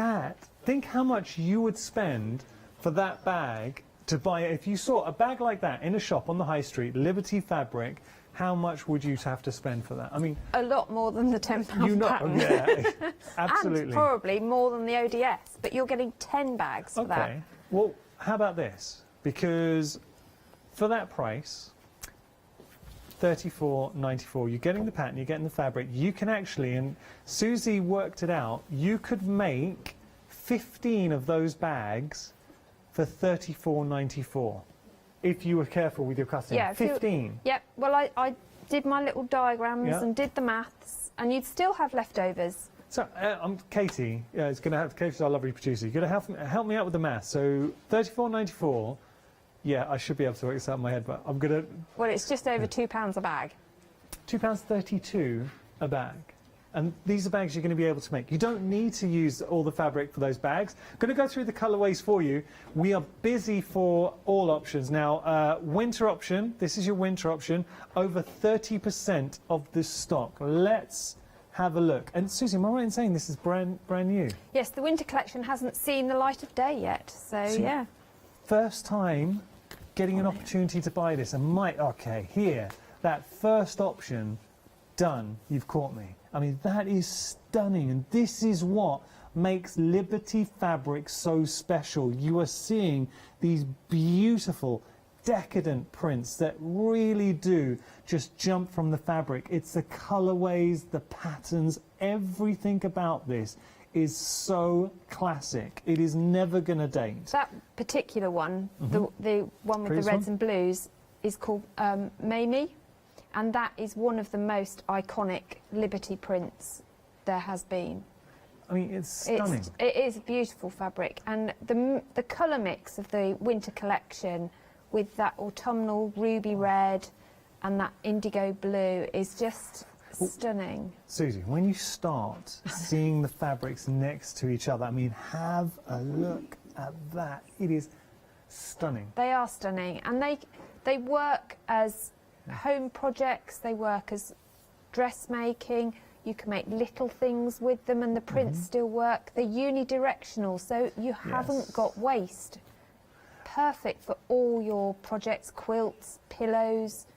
think how much you would spend for that bag to buy it. If you saw a bag like that in a shop on the high street, Liberty fabric, how much would you have to spend for that? I mean, a lot more than the £10 pattern. Yeah, absolutely. And probably more than the ODS, but you're getting 10 bags for that. Okay. Well, how about this? Because for that price, $34.94, you're getting the pattern, you're getting the fabric. You can actually, and Susie worked it out, you could make 15 of those bags for $34.94. If you were careful with your cutting. Yeah, 15. Yep. Well, I did my little diagrams and did the maths, and you'd still have leftovers. So, Katie, it's going to have Katie's our lovely producer. You're going to help me out with the maths. So, $34.94. Yeah, I should be able to work this out in my head, but I'm going to. Well, it's just over £2 a bag. £2.32 a bag. And these are bags you're going to be able to make. You don't need to use all the fabric for those bags. I'm going to go through the colourways for you. We are busy for all options. Now, winter option, this is your winter option, over 30% of the stock. Let's have a look. And Susie, am I right in saying this is brand new? Yes, the winter collection hasn't seen the light of day yet, so yeah. First time getting an opportunity to buy this, and here, that first option, done, you've caught me. I mean, that is stunning, and this is what makes Liberty fabric so special. You are seeing these beautiful, decadent prints that really do just jump from the fabric. It's the colorways, the patterns, everything about this is so classic. It is never going to date. That particular one, the one with the reds and blues, is called Mamie, and that is one of the most iconic Liberty prints there has been. I mean, it's stunning. It is a beautiful fabric, and the colour mix of the winter collection with that autumnal ruby red and that indigo blue is just stunning. Susie, when you start seeing the fabrics next to each other, I mean, have a look at that. It is stunning. They are stunning, and they work as home projects, they work as dressmaking. You can make little things with them and the prints still work. They're unidirectional, so you haven't got waste. Perfect for all your projects, quilts, pillows,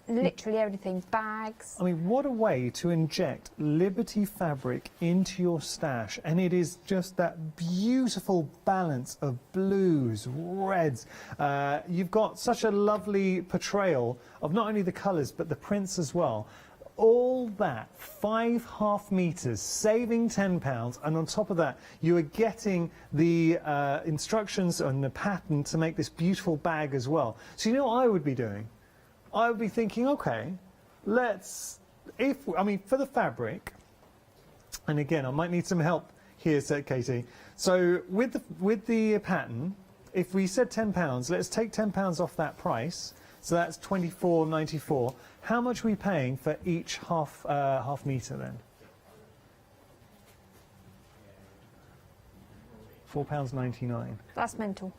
literally everything, bags. I mean, what a way to inject Liberty fabric into your stash, and it is just that beautiful balance of blues, reds. You've got such a lovely portrayal of not only the colours but the prints as well. All that, 5.5 meters, saving £10, and on top of that, you are getting the instructions and the pattern to make this beautiful bag as well. So you know what I would be doing? I would be thinking, okay, I mean, for the fabric, and again, I might need some help here, said Katie. So with the pattern, if we said £10, let's take £10 off that price. So that's £24.94. How much are we paying for each half metre then? £4.99. That's mental.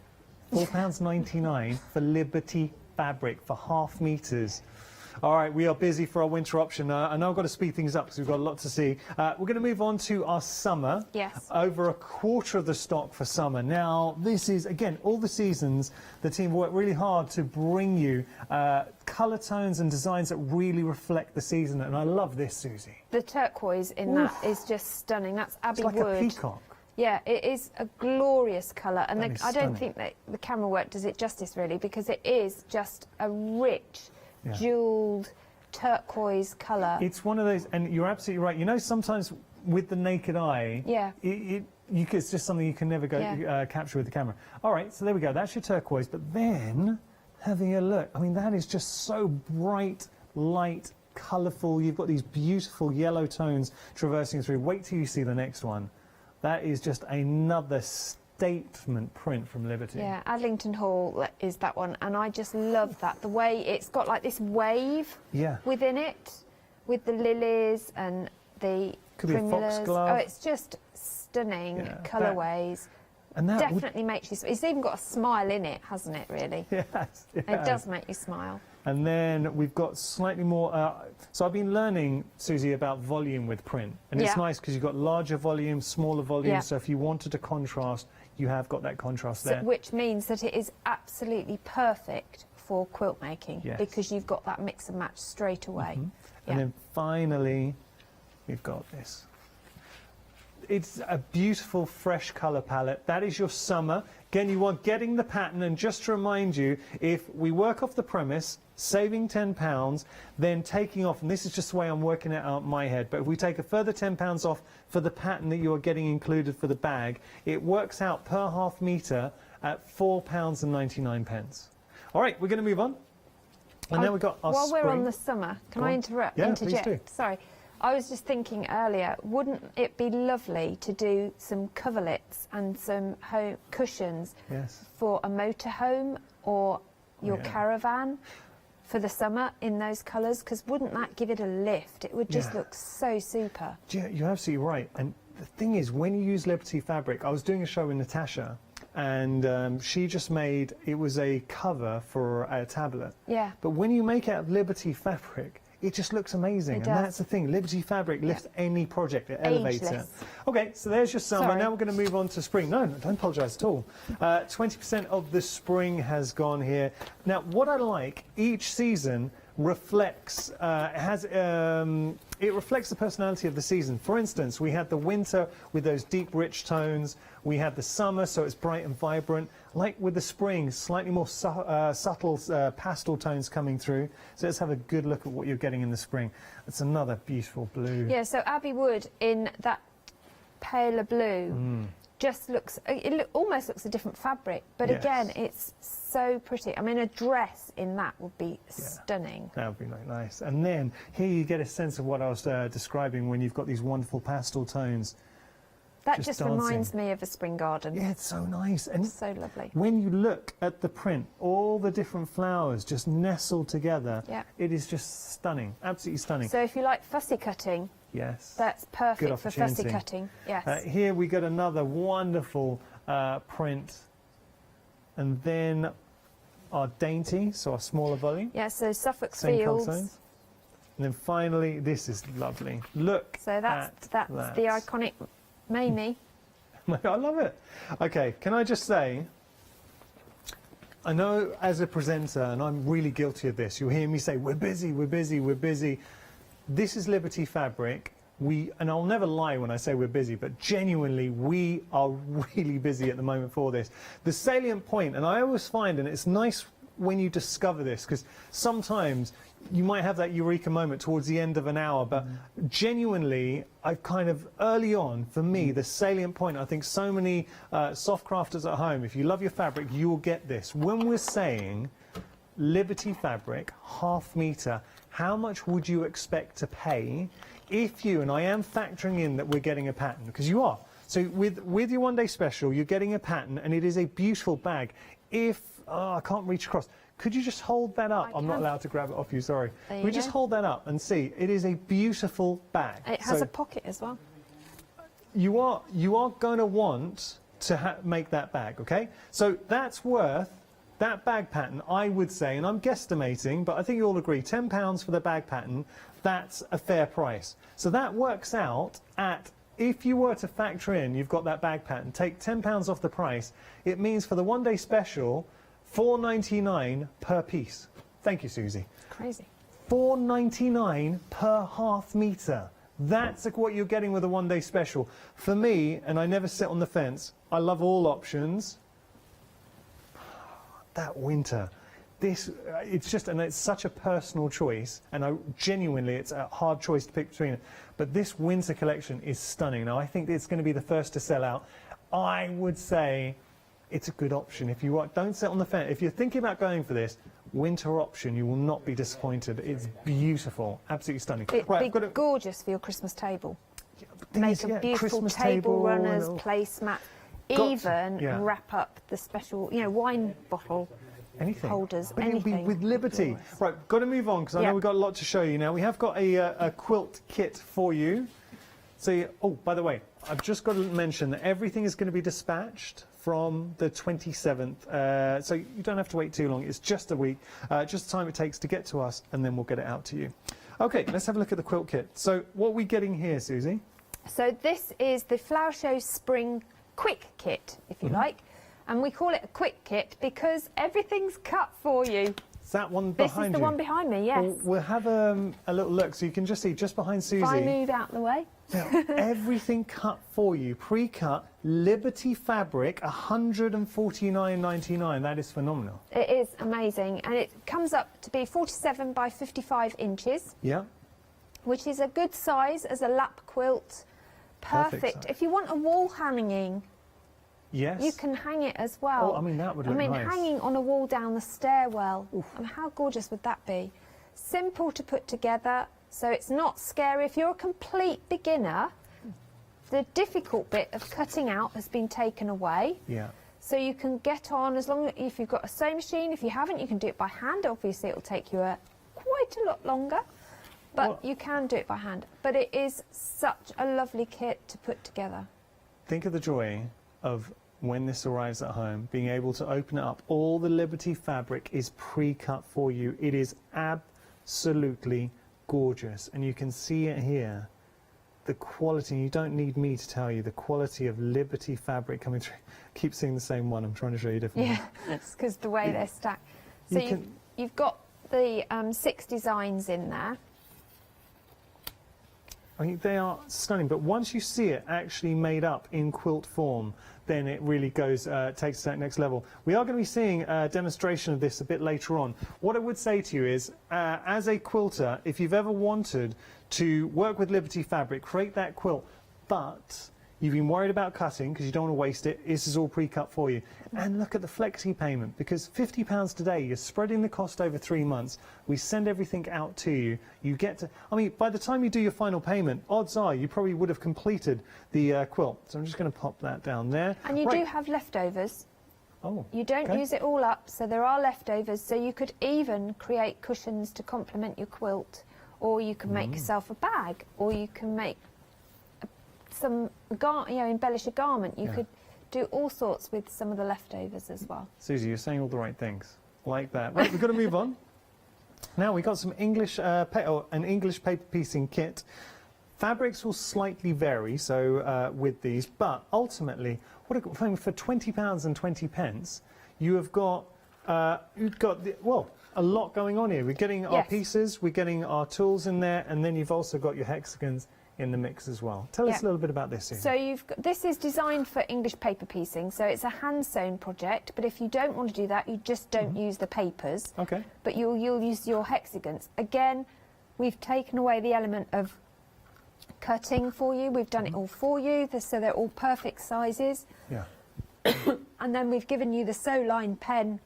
£4.99 for Liberty fabric for half metres. All right, we are busy for our winter option. I know I've got to speed things up because we've got a lot to see. We're going to move on to our summer. Yes. Over a quarter of the stock for summer. Now, this is, again, all the seasons, the team worked really hard to bring you colour tones and designs that really reflect the season. And I love this, Susie. The turquoise in that is just stunning. That's Abbey It's like Wood. a peacock. Yeah, it is a glorious colour. And That is I don't stunning. think that the camera work does it justice, really, because it is just a rich, jewelled turquoise colour. It's one of those, and you're absolutely right. You know, sometimes with the naked eye, it's just something you can never capture with the camera. All right, so there we go. That's your turquoise. But then, having a look, I mean, that is just so bright, light, colourful. You've got these beautiful yellow tones traversing through. Wait till you see the next one. That is just another statement print from Liberty. Yeah, Adlington Hall is that one, and I just love that. The way it's got like this wave within it, with the lilies and the primulas. Foxglove. Oh, it's just stunning colourways. And that definitely makes you. It's even got a smile in it, hasn't it? Really. Yes. It does make you smile. And then we've got slightly more. So I've been learning, Susie, about volume with print, and it's nice because you've got larger volume, smaller volume. So if you wanted a contrast, you have got that contrast there. Which means that it is absolutely perfect for quilt making because you've got that mix and match straight away. And then finally, we've got this. It's a beautiful fresh colour palette. That is your summer. Again, you are getting the pattern, and just to remind you, if we work off the premise, saving £10, then taking off, and this is just the way I'm working it out in my head, but if we take a further £10 off for the pattern that you are getting included for the bag, it works out per half metre at £4.99. All right, we're going to move on. And then we've got our While spring. we're on the summer, can I interject? Yeah, please do. Sorry. I was just thinking earlier, wouldn't it be lovely to do some coverlets and some home cushions for a motorhome or your caravan for the summer in those colours? Because wouldn't that give it a lift? It would just look so super. You're absolutely right. And the thing is, when you use Liberty fabric, I was doing a show with Natasha, and she just made, it was a cover for a tablet. Yeah. But when you make it out of Liberty fabric, it just looks amazing. And that's the thing. Liberty fabric lifts any project. It elevates it. Okay, so there's your summer. Sorry. Now we're going to move on to spring. No, don't apologise at all. 20% of the spring has gone here. Now, what I like, each season reflects, it reflects the personality of the season. For instance, we had the winter with those deep, rich tones. We had the summer, so it's bright and vibrant. Like with the spring, slightly more subtle pastel tones coming through. So let's have a good look at what you're getting in the spring. It's another beautiful blue. Yeah, so Abbey Wood in that paler blue just looks, almost looks a different fabric. But Yes. again, it's so pretty. I mean, a dress in that would be stunning. That would be like nice. And then here you get a sense of what I was describing when you've got these wonderful pastel tones. That just dancing. reminds me of a spring garden. Yeah, it's so nice. And so lovely. When you look at the print, all the different flowers just nestled together. Yeah. It is just stunning, absolutely stunning. So if you like fussy cutting, yes, that's Good perfect for fussy opportunity. cutting. Yes. Here we got another wonderful print. And then our dainty, so our smaller volume. Yeah, so Suffolk Same colour Fields. tones. And then finally, this is lovely. Look So that's at the iconic Mamie. I love it. Okay, can I just say, I know as a presenter, and I'm really guilty of this, you'll hear me say, we're busy, we're busy, we're busy. This is Liberty Fabric. And I'll never lie when I say we're busy, but genuinely, we are really busy at the moment for this. The salient point, and I always find, and it's nice when you discover this, because sometimes you might have that eureka moment towards the end of an hour, but genuinely, I've kind of, early on, for me, the salient point, I think so many soft crafters at home, if you love your fabric, you will get this. When we're saying Liberty Fabric, ½ metre, how much would you expect to pay if you, and I am factoring in that we're getting a pattern, because you are. So with your one-day special, you're getting a pattern, and it is a beautiful bag. If, I can't reach across. Could you just hold that up? I'm not allowed to grab it off you, sorry. There you Can we just go. hold that up and see? It is a beautiful bag. It has So a pocket as well. you are going to want to make that bag, okay? So that's worth, that bag pattern, I would say, and I'm guesstimating, but I think you all agree, £10 for the bag pattern, that's a fair price. So that works out at, if you were to factor in, you've got that bag pattern, take £10 off the price, it means for the one-day special, £4.99 per piece. Thank you, Susie. Crazy. £4.99 per ½ metre. That's what you're getting with a one-day special. For me, and I never sit on the fence, I love all options. That winter, this, it's just, and it's such a personal choice, and genuinely, it's a hard choice to pick between it. But this winter collection is stunning. Now, I think it's going to be the first to sell out. I would say it's a good option. If you want, don't sit on the fence. If you're thinking about going for this, winter option, you will not be disappointed. It's beautiful, absolutely stunning. It'd be gorgeous for your Christmas table. Make a beautiful Christmas table runners, and all. placemat, Got- even yeah. wrap up the special, wine bottle Anything. holders, But it'll be anything. with Liberty. Right, got to move on because I Yeah. know we've got a lot to show you now. We have got a quilt kit for you. So, oh, by the way, I've just got to mention that everything is going to be dispatched from the 27th. So you don't have to wait too long. It's just a week, just the time it takes to get to us, and then we'll get it out to you. Okay, let's have a look at the quilt kit. So what are we getting here, Susie? So this is the Flower Show Spring Quick Kit, if you like. And we call it a quick kit because everything's cut for you. Is that one This behind is the you? one behind me, yes. Well, we'll have a little look so you can just see just behind Susie. If I move out the way. Now, everything cut for you, pre-cut, Liberty fabric, $149.99. That is phenomenal. It is amazing. And it comes up to be 47 by 55 inches, Yeah. which is a good size as a lap quilt. Perfect Perfect. size. If you want a wall hanging, Yes. you can hang it as well. Oh, I mean, that would look nice. hanging on a wall down the stairwell. And how gorgeous would that be? Simple to put together, so it's not scary. If you're a complete beginner, the difficult bit of cutting out has been taken away. Yeah. So you can get on, as long as if you've got a sewing machine. If you haven't, you can do it by hand. Obviously, it'll take you quite a lot longer, but you can do it by hand. But it is such a lovely kit to put together. Think of the joy of when this arrives at home, being able to open it up. All the Liberty fabric is pre-cut for you. It is absolutely gorgeous, and you can see it here. The quality, you don't need me to tell you, the quality of Liberty fabric coming through. Keep seeing the same one, I'm trying to show you different Yeah, it's because the way they're stacked. So You can- you've got the 6 designs in there. I mean, they are stunning, but once you see it actually made up in quilt form, then it really goes, takes it to that next level. We are going to be seeing a demonstration of this a bit later on. What I would say to you is, as a quilter, if you've ever wanted to work with Liberty fabric, create that quilt, but you've been worried about cutting because you don't want to waste it, this is all pre-cut for you. And look at the flexi payment, because £50 today, you're spreading the cost over 3 months. We send everything out to you. You get to, I mean, by the time you do your final payment, odds are you probably would have completed the quilt. So I'm just going to pop that down there. And you do have leftovers. Oh, you don't use it all up, so there are leftovers. So you could even create cushions to complement your quilt, or you can make yourself a bag, or you can make some, embellish a garment. You could do all sorts with some of the leftovers as well. Susie, you're saying all the right things. Like that. Right, we've got to move on. Now we've got some English, an English paper piecing kit. Fabrics will slightly vary, so with these, but ultimately, for £20 and 20 pence, you have got, a lot going on here. We're getting our pieces, we're getting our tools in there, and then you've also got your hexagons in the mix as well. Tell us a little bit about this, Susie. So this is designed for English paper piecing, so it's a hand-sewn project, but if you don't want to do that, you just don't use the papers. Okay. But you'll use your hexagons. Again, we've taken away the element of cutting for you. We've done it all for you, so they're all perfect sizes. Yeah. And then we've given you the sew line pen,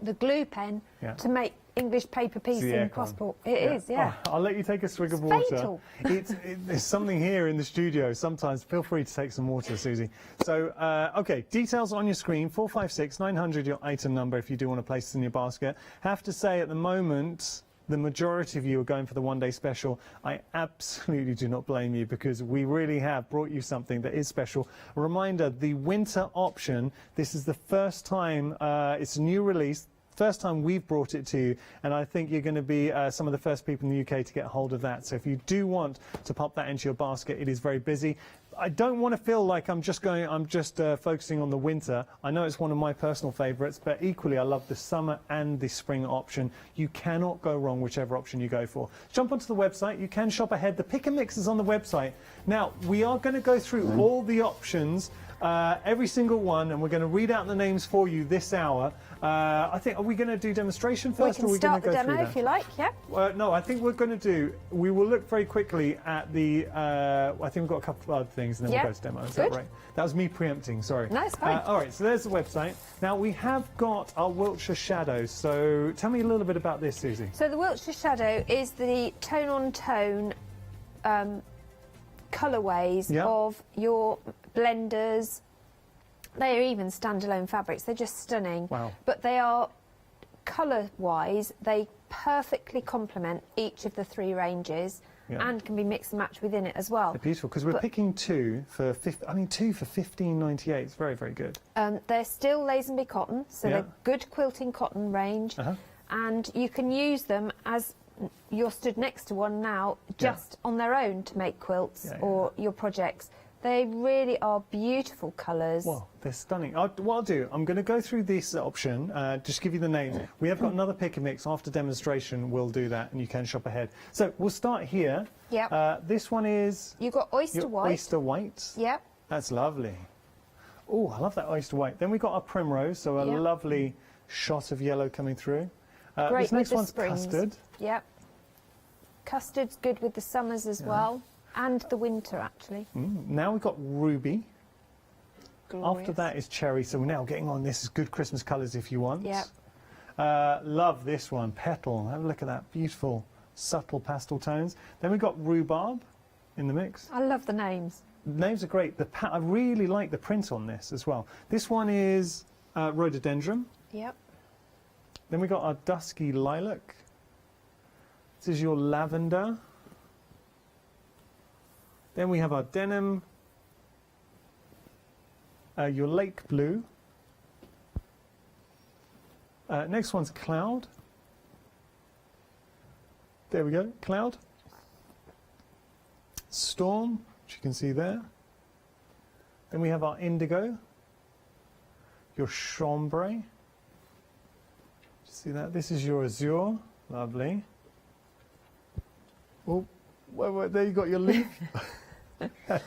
the glue pen, to make English paper piecing possible. It is, yeah. Oh, I'll let you take a swig of water. There's something here in the studio. Sometimes feel free to take some water, Susie. So, okay, details on your screen, 456 900, your item number if you do want to place this in your basket. Have to say at the moment, the majority of you are going for the one-day special. I absolutely do not blame you, because we really have brought you something that is special. A reminder, the winter option, this is the first time, it's a new release, first time we've brought it to you, and I think you're going to be some of the first people in the UK to get hold of that. So if you do want to pop that into your basket, it is very busy. I don't want to feel like I'm just focusing on the winter. I know it's one of my personal favourites, but equally I love the summer and the spring option. You cannot go wrong whichever option you go for. Jump onto the website. You can shop ahead. The pick and mix is on the website. Now, we are going to go through all the options, every single one, and we're going to read out the names for you this hour. I think, are we going to do demonstration first, or are we going to go through that? We can start the demo if you like, yeah. No, I think we're going to we will look very quickly at the, I think we've got a couple of other things, and then we'll go to demo. Is that right? That was me preempting, sorry. No, it's fine. All right, so there's the website. Now, we have got our Wiltshire Shadows, so tell me a little bit about this, Susie. So the Wiltshire Shadow is the tone-on-tone colourways of your blenders. They are even standalone fabrics. They're just stunning. Wow. But they are, colour-wise, they perfectly complement each of the 3 ranges and can be mixed and matched within it as well. They're beautiful, because we're picking two for £15.98. It's very, very good. They're still Lazenby cotton, so they're good quilting cotton range. And you can use them as you're stood next to one now, just on their own to make quilts or your projects. They really are beautiful colours. Well, they're stunning. What I'll do, I'm going to go through this option, just give you the names. We have got another pick and mix after demonstration. We'll do that, and you can shop ahead. So we'll start here. Yep. This one is... You've got oyster white. Oyster white. Yep. That's lovely. Oh, I love that oyster white. Then we've got our primrose, so a lovely shot of yellow coming through. Great this next with the one's springs. custard. Yep. Custard's good with the summers as well. And the winter, actually. Now we've got ruby. Glorious. After that is cherry, so we're now getting on. This is good Christmas colours if you want. Yep. Love this one, petal. Have a look at that, beautiful, subtle pastel tones. Then we've got rhubarb in the mix. I love the names. The names are great. I really like the print on this as well. This one is rhododendron. Yep. Then we've got our dusky lilac. This is your lavender. Then we have our denim, your lake blue. Next one's cloud. There we go, cloud. Storm, which you can see there. Then we have our indigo, your chambray. See that? This is your azure. Lovely. Oh, wait, there you got your leaf.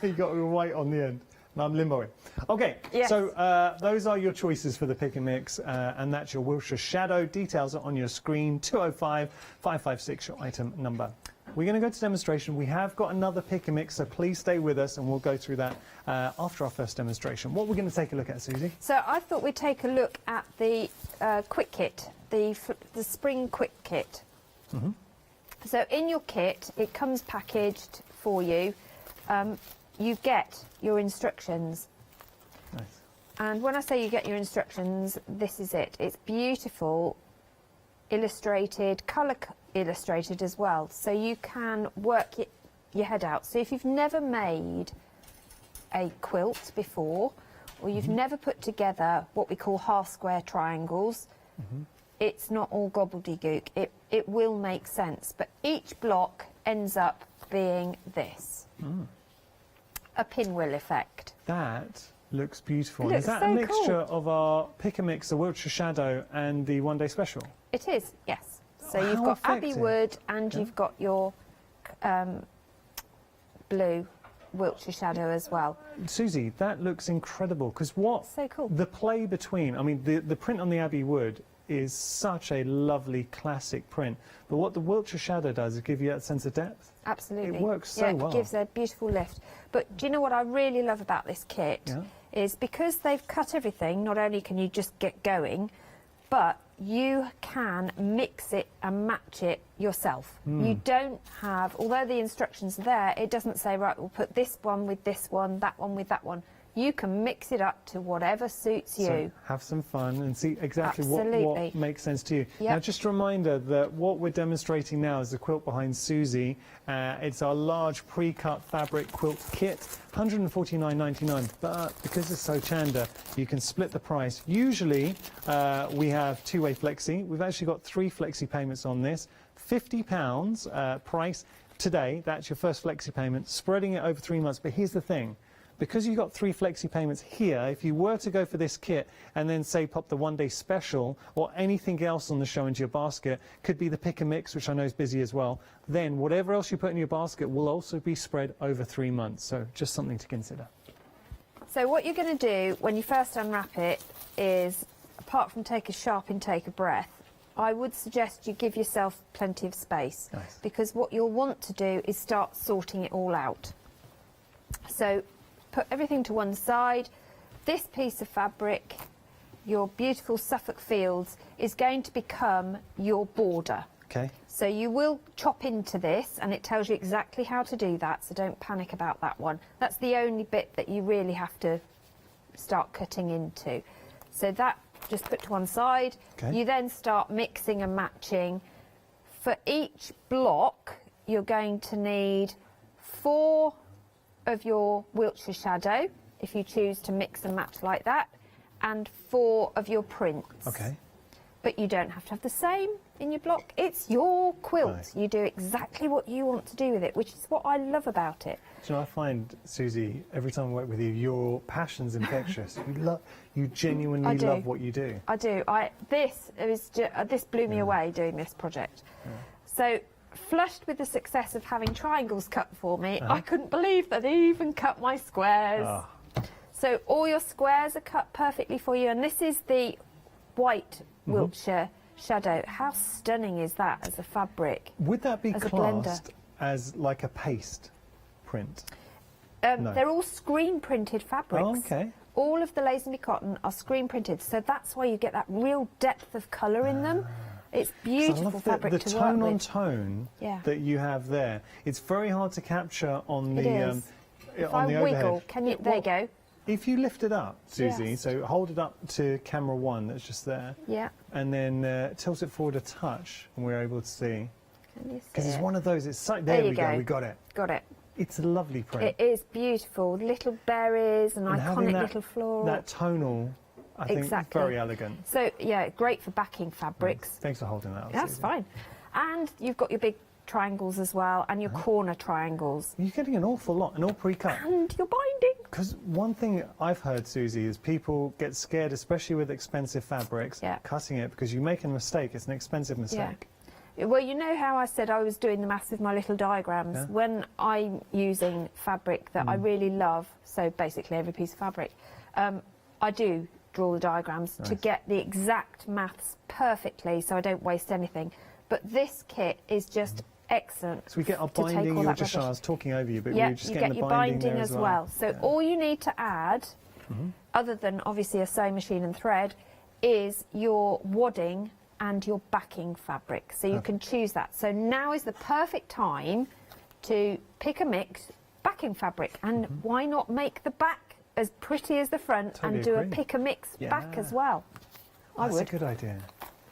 You got your white on the end. And I'm limboing. Okay, Yes. so those are your choices for the pick and mix, and that's your Wiltshire Shadow. Details are on your screen, 205 556, your item number. We're going to go to demonstration. We have got another pick and mix, so please stay with us, and we'll go through that after our first demonstration. What we're going to take a look at, Susie? So I thought we'd take a look at the quick kit, the spring quick kit. Mm-hmm. So in your kit, it comes packaged for you. You get your instructions. Nice. And when I say you get your instructions, this is it. It's beautiful, illustrated, colour illustrated as well. So you can work your head out. So if you've never made a quilt before, or you've never put together what we call half square triangles, it's not all gobbledygook. It will make sense. But each block ends up being this. A pinwheel effect. That looks beautiful. It And is looks that a so mixture cool. of our pick and mix, the Wiltshire Shadow, and the one day special? It is, yes. So Oh, you've how got Abbey effective. Wood and Yeah. you've got your blue Wiltshire Shadow as well. Susie, that looks incredible, because what So cool. the play between, I mean, the print on the Abbey Wood is such a lovely classic print, but what the Wiltshire Shadow does is give you that sense of depth. Absolutely. It works so well. It gives a beautiful lift. But do you know what I really love about this kit? Yeah. Is because they've cut everything, not only can you just get going, but you can mix it and match it yourself. You don't have, although the instructions are there, it doesn't say, right, we'll put this one with this one, that one with that one. You can mix it up to whatever suits you. So have some fun and see exactly what Absolutely. makes sense to you. Yep. Now, just a reminder that what we're demonstrating now is the quilt behind Susie. It's our large pre-cut fabric quilt kit, £149.99. But because it's Hochanda, you can split the price. Usually, we have two-way flexi. We've actually got 3 flexi payments on this. £50 price today. That's your first flexi payment, spreading it over 3 months. But here's the thing. Because you've got 3 flexi payments here, if you were to go for this kit and then say pop the one-day special or anything else on the show into your basket, could be the pick and mix, which I know is busy as well, then whatever else you put in your basket will also be spread over 3 months. So just something to consider. So what you're going to do when you first unwrap it is, apart from take a sharp intake of breath, I would suggest you give yourself plenty of space. Nice. Because what you'll want to do is start sorting it all out. So put everything to one side. This piece of fabric, your beautiful Suffolk Fields, is going to become your border. Okay. So you will chop into this, and it tells you exactly how to do that, so don't panic about that one. That's the only bit that you really have to start cutting into. So that just put to one side. Okay. You then start mixing and matching. For each block, you're going to need 4 of your Wiltshire Shadow, if you choose to mix and match like that, and 4 of your prints. Okay. But you don't have to have the same in your block. It's your quilt. Nice. You do exactly what you want to do with it, which is what I love about it. Do you know, I find, Susie, every time I work with you, your passion's infectious. You genuinely I do. love what you do. I do. This blew me away doing this project. So, flushed with the success of having triangles cut for me, I couldn't believe that they even cut my squares. Ah. So all your squares are cut perfectly for you, and this is the white Wiltshire Shadow. How stunning is that as a fabric? Would that be as a blender? classed as like a paste print? No. They're all screen printed fabrics. Oh, okay. All of the Lazenby cotton are screen printed, so that's why you get that real depth of colour in them. It's beautiful I love fabric the to tone work on with. tone Yeah. that you have there. It's very hard to capture on It the is. If I on the overhead. wiggle, can you? There you go. If you lift it up, Susie, Yes. so hold it up to camera 1 that's just there, Yeah. and then tilt it forward a touch, and we're able to see. Can you see Because it's it? one of those. It's there. There you We go. go. We got it. Got it. It's a lovely print. It is beautiful. Little berries and having iconic that, little floral. That tonal, I think, Exactly. very elegant. So yeah, great for backing fabrics. Thanks for holding that up. That's Susie. fine. And you've got your big triangles as well, and your corner triangles. You're getting an awful lot, and all pre-cut. And your binding. Because one thing I've heard, Susie, is people get scared, especially with expensive fabrics, cutting it, because you make a mistake. It's an expensive mistake. Well, you know how I said I was doing the maths with my little diagrams? Yeah. When I'm using fabric that I really love, so basically every piece of fabric, I do draw the diagrams to get the exact maths perfectly so I don't waste anything. But this kit is just excellent. So we get our to take binding, all you were that just, I rubbish. was talking over you, but Yeah, we just you getting get the your binding binding there as well. So all you need to add, other than obviously a sewing machine and thread, is your wadding and your backing fabric. So you can choose that. So now is the perfect time to pick a mix backing fabric, and why not make the back as pretty as the front Totally and do agree. a pick a mix back Yeah. as well? I That's would. a good idea.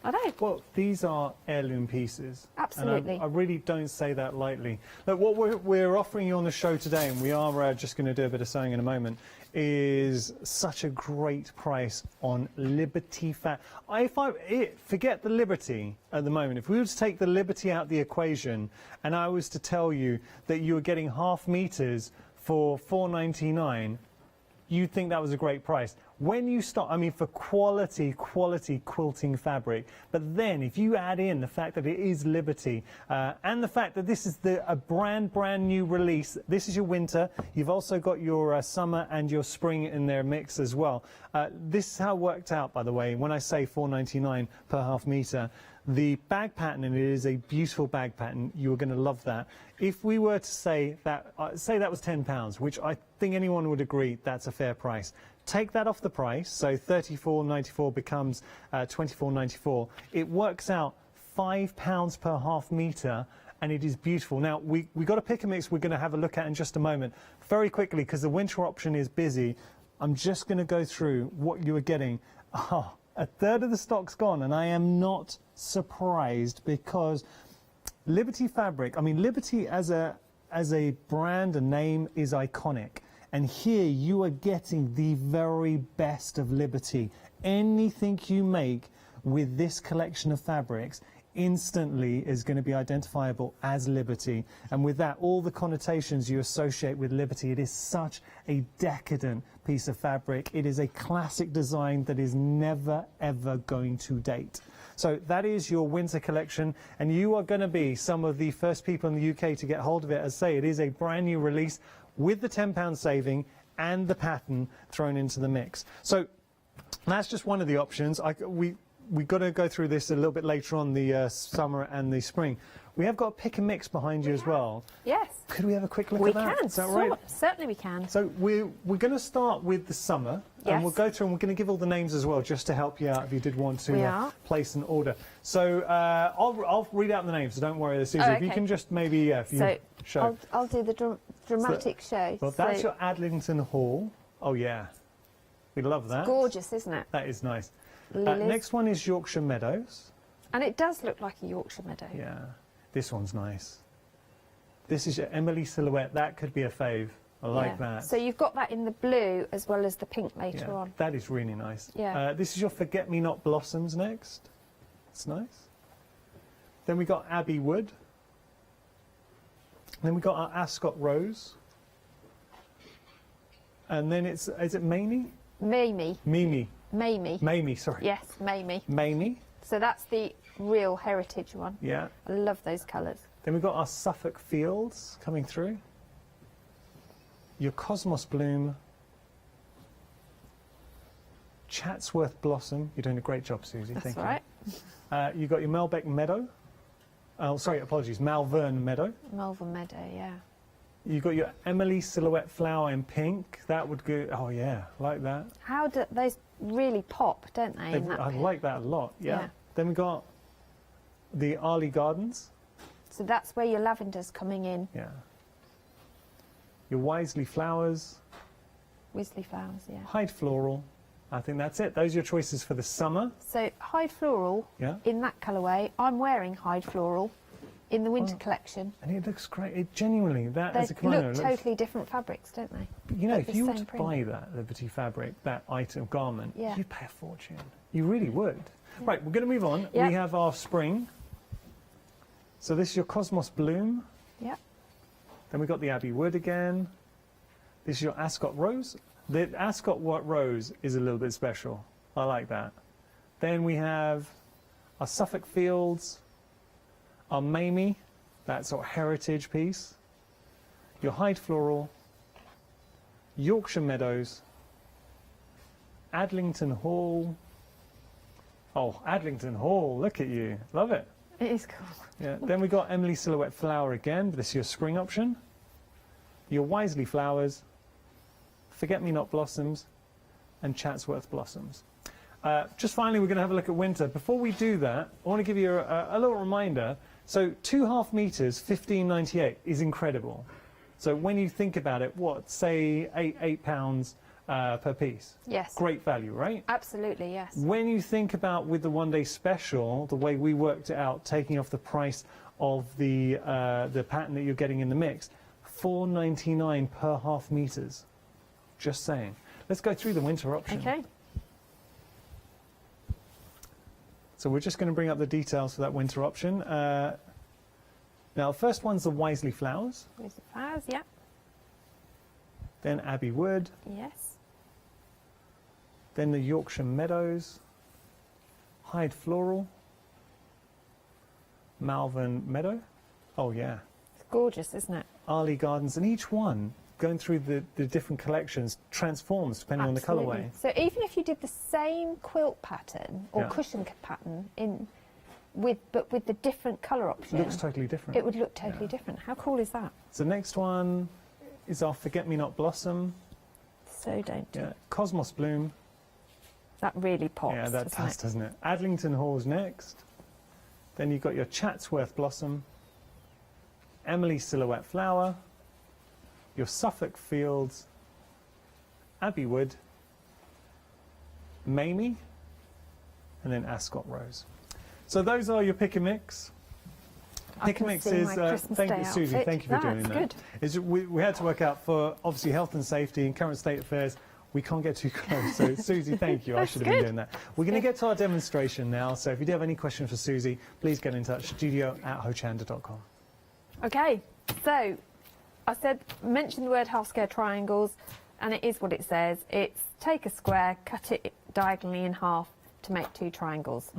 I know. Well, these are heirloom pieces. Absolutely. And I really don't say that lightly. Look, what we're offering you on the show today, and we are just going to do a bit of sewing in a moment, is such a great price on Liberty forget the Liberty at the moment. If we were to take the Liberty out of the equation, and I was to tell you that you were getting half meters for $4.99, you'd think that was a great price. When you start, I mean, for quality quilting fabric, but then if you add in the fact that it is Liberty, and the fact that this is a brand new release, this is your winter, you've also got your summer and your spring in their mix as well. This is how it worked out, by the way, when I say $4.99 per half meter. The bag pattern, and it is a beautiful bag pattern, you are going to love that. If we were to say that was £10, which I think anyone would agree that's a fair price, take that off the price, so $34.94 becomes $24.94. It works out £5 per half metre, and it is beautiful. Now, we got a pick and mix we're going to have a look at in just a moment. Very quickly, because the winter option is busy, I'm just going to go through what you are getting. A third of the stock's gone, and I am not surprised, because Liberty fabric, I mean, Liberty as a brand, a name, is iconic. And here you are getting the very best of Liberty. Anything you make with this collection of fabrics instantly is going to be identifiable as Liberty. And with that, all the connotations you associate with Liberty. It is such a decadent piece of fabric. It is a classic design that is never, ever going to date. So that is your winter collection, and you are going to be some of the first people in the UK to get hold of it. As I say, it is a brand new release with the £10 saving and the pattern thrown into the mix. So that's just one of the options. We've got to go through this a little bit later on, the summer and the spring. We have got a pick and mix behind you as well. Yes. Could we have a quick look We at that? can. Is that right? Certainly we can. So we're going to start with the summer, and we'll go through and we're going to give all the names as well, just to help you out if you did want to place an order. So I'll read out the names, so don't worry, Susie. If you can just maybe show. I'll do the dramatic show. Well, that's your Adlington Hall. Oh yeah, we love that. It's gorgeous, isn't it? That is nice. Lilies. Next one is Yorkshire Meadows. And it does look like a Yorkshire meadow. Yeah, this one's nice. This is your Emily silhouette. That could be a fave. I like that. So you've got that in the blue as well as the pink later on. That is really nice. Yeah. This is your Forget-Me-Not Blossoms next. It's nice. Then we got Abbey Wood. Then we got our Ascot Rose. And then is it Mamie? Mamie. Mimi. Mamie. Mamie, sorry. Yes, Mamie. Mamie. So that's the real heritage one. Yeah. I love those colours. Then we've got our Suffolk Fields coming through. Your Cosmos Bloom. Chatsworth Blossom. You're doing a great job, Susie. That's Thank right. you. You've got your Melbeck Meadow. Oh, sorry, apologies. Malvern Meadow. Malvern Meadow, yeah. You've got your Emily Silhouette Flower in pink. That would go. Oh yeah, like that. How do those really pop, don't they? in that I pit? like that a lot. Yeah. Yeah. Then we've got the Arley Gardens. So that's where your lavender's coming in. Yeah. Your Wisely Flowers. Wisley flowers, yeah. Hyde Floral. I think that's it. Those are your choices for the summer. So Hyde Floral, in that colourway. I'm wearing Hyde Floral in the winter collection. And it looks great. It genuinely, that They as a kimono look totally different fabrics, don't they? But you know, But if the you were same to print. buy that Liberty fabric, that item garment, Yeah. you'd pay a fortune. You really would. Right, we're going to move on. Yep. We have our spring. So this is your Cosmos Bloom. Yep. Then we've got the Abbey Wood again. This is your Ascot Rose. The Ascot Rose is a little bit special. I like that. Then we have our Suffolk Fields, Our Mamie, that sort of heritage piece. Your Hyde Floral, Yorkshire Meadows, Adlington Hall. Oh, Adlington Hall, look at you. Love it. It is cool. Yeah. Then we got Emily Silhouette Flower again. This is your spring option. Your Wisely Flowers, Forget-Me-Not Blossoms, and Chatsworth Blossoms. Just finally, we're going to have a look at winter. Before we do that, I want to give you a little reminder. So 2.5 meters, £15.98 is incredible. So when you think about it, what, say £8 per piece? Yes. Great value, right? Absolutely, yes. When you think about with the one-day special, the way we worked it out, taking off the price of the pattern that you're getting in the mix, £4.99 per half meters. Just saying. Let's go through the winter option. Okay. So we're just going to bring up the details for that winter option. Now, the first one's the Wisely Flowers. Wisely Flowers, yeah. Then Abbey Wood. Yes. Then the Yorkshire Meadows. Hyde Floral. Malvern Meadow. Oh, yeah. It's gorgeous, isn't it? Arley Gardens. And each one, going through the different collections, transforms depending Absolutely. on the colourway. So even if you did the same quilt pattern or Yeah. cushion pattern but with the different colour option, Looks totally different. it would look totally different. How cool is that? So next one is our Forget-Me-Not Blossom. So dainty. Yeah. Cosmos Bloom. That really pops. Yeah, that doesn't does, it? doesn't it? Adlington Hall's next. Then you've got your Chatsworth Blossom, Emily Silhouette Flower, your Suffolk Fields, Abbey Wood, Mamie, and then Ascot Rose. So those are your pick and mix. I Pick and can mix see is, my Christmas thank Day you, Susie, outfit. thank you for doing That's that. good. It's, we had to work out for obviously health and safety and current state affairs. We can't get too close. So Susie, thank you. I should have been doing that. We're going to get to our demonstration now. So if you do have any questions for Susie, please get in touch. studio@hochanda.com. Okay, so I mentioned the word half square triangles, and it is what it says. It's take a square, cut it diagonally in half to make 2 triangles.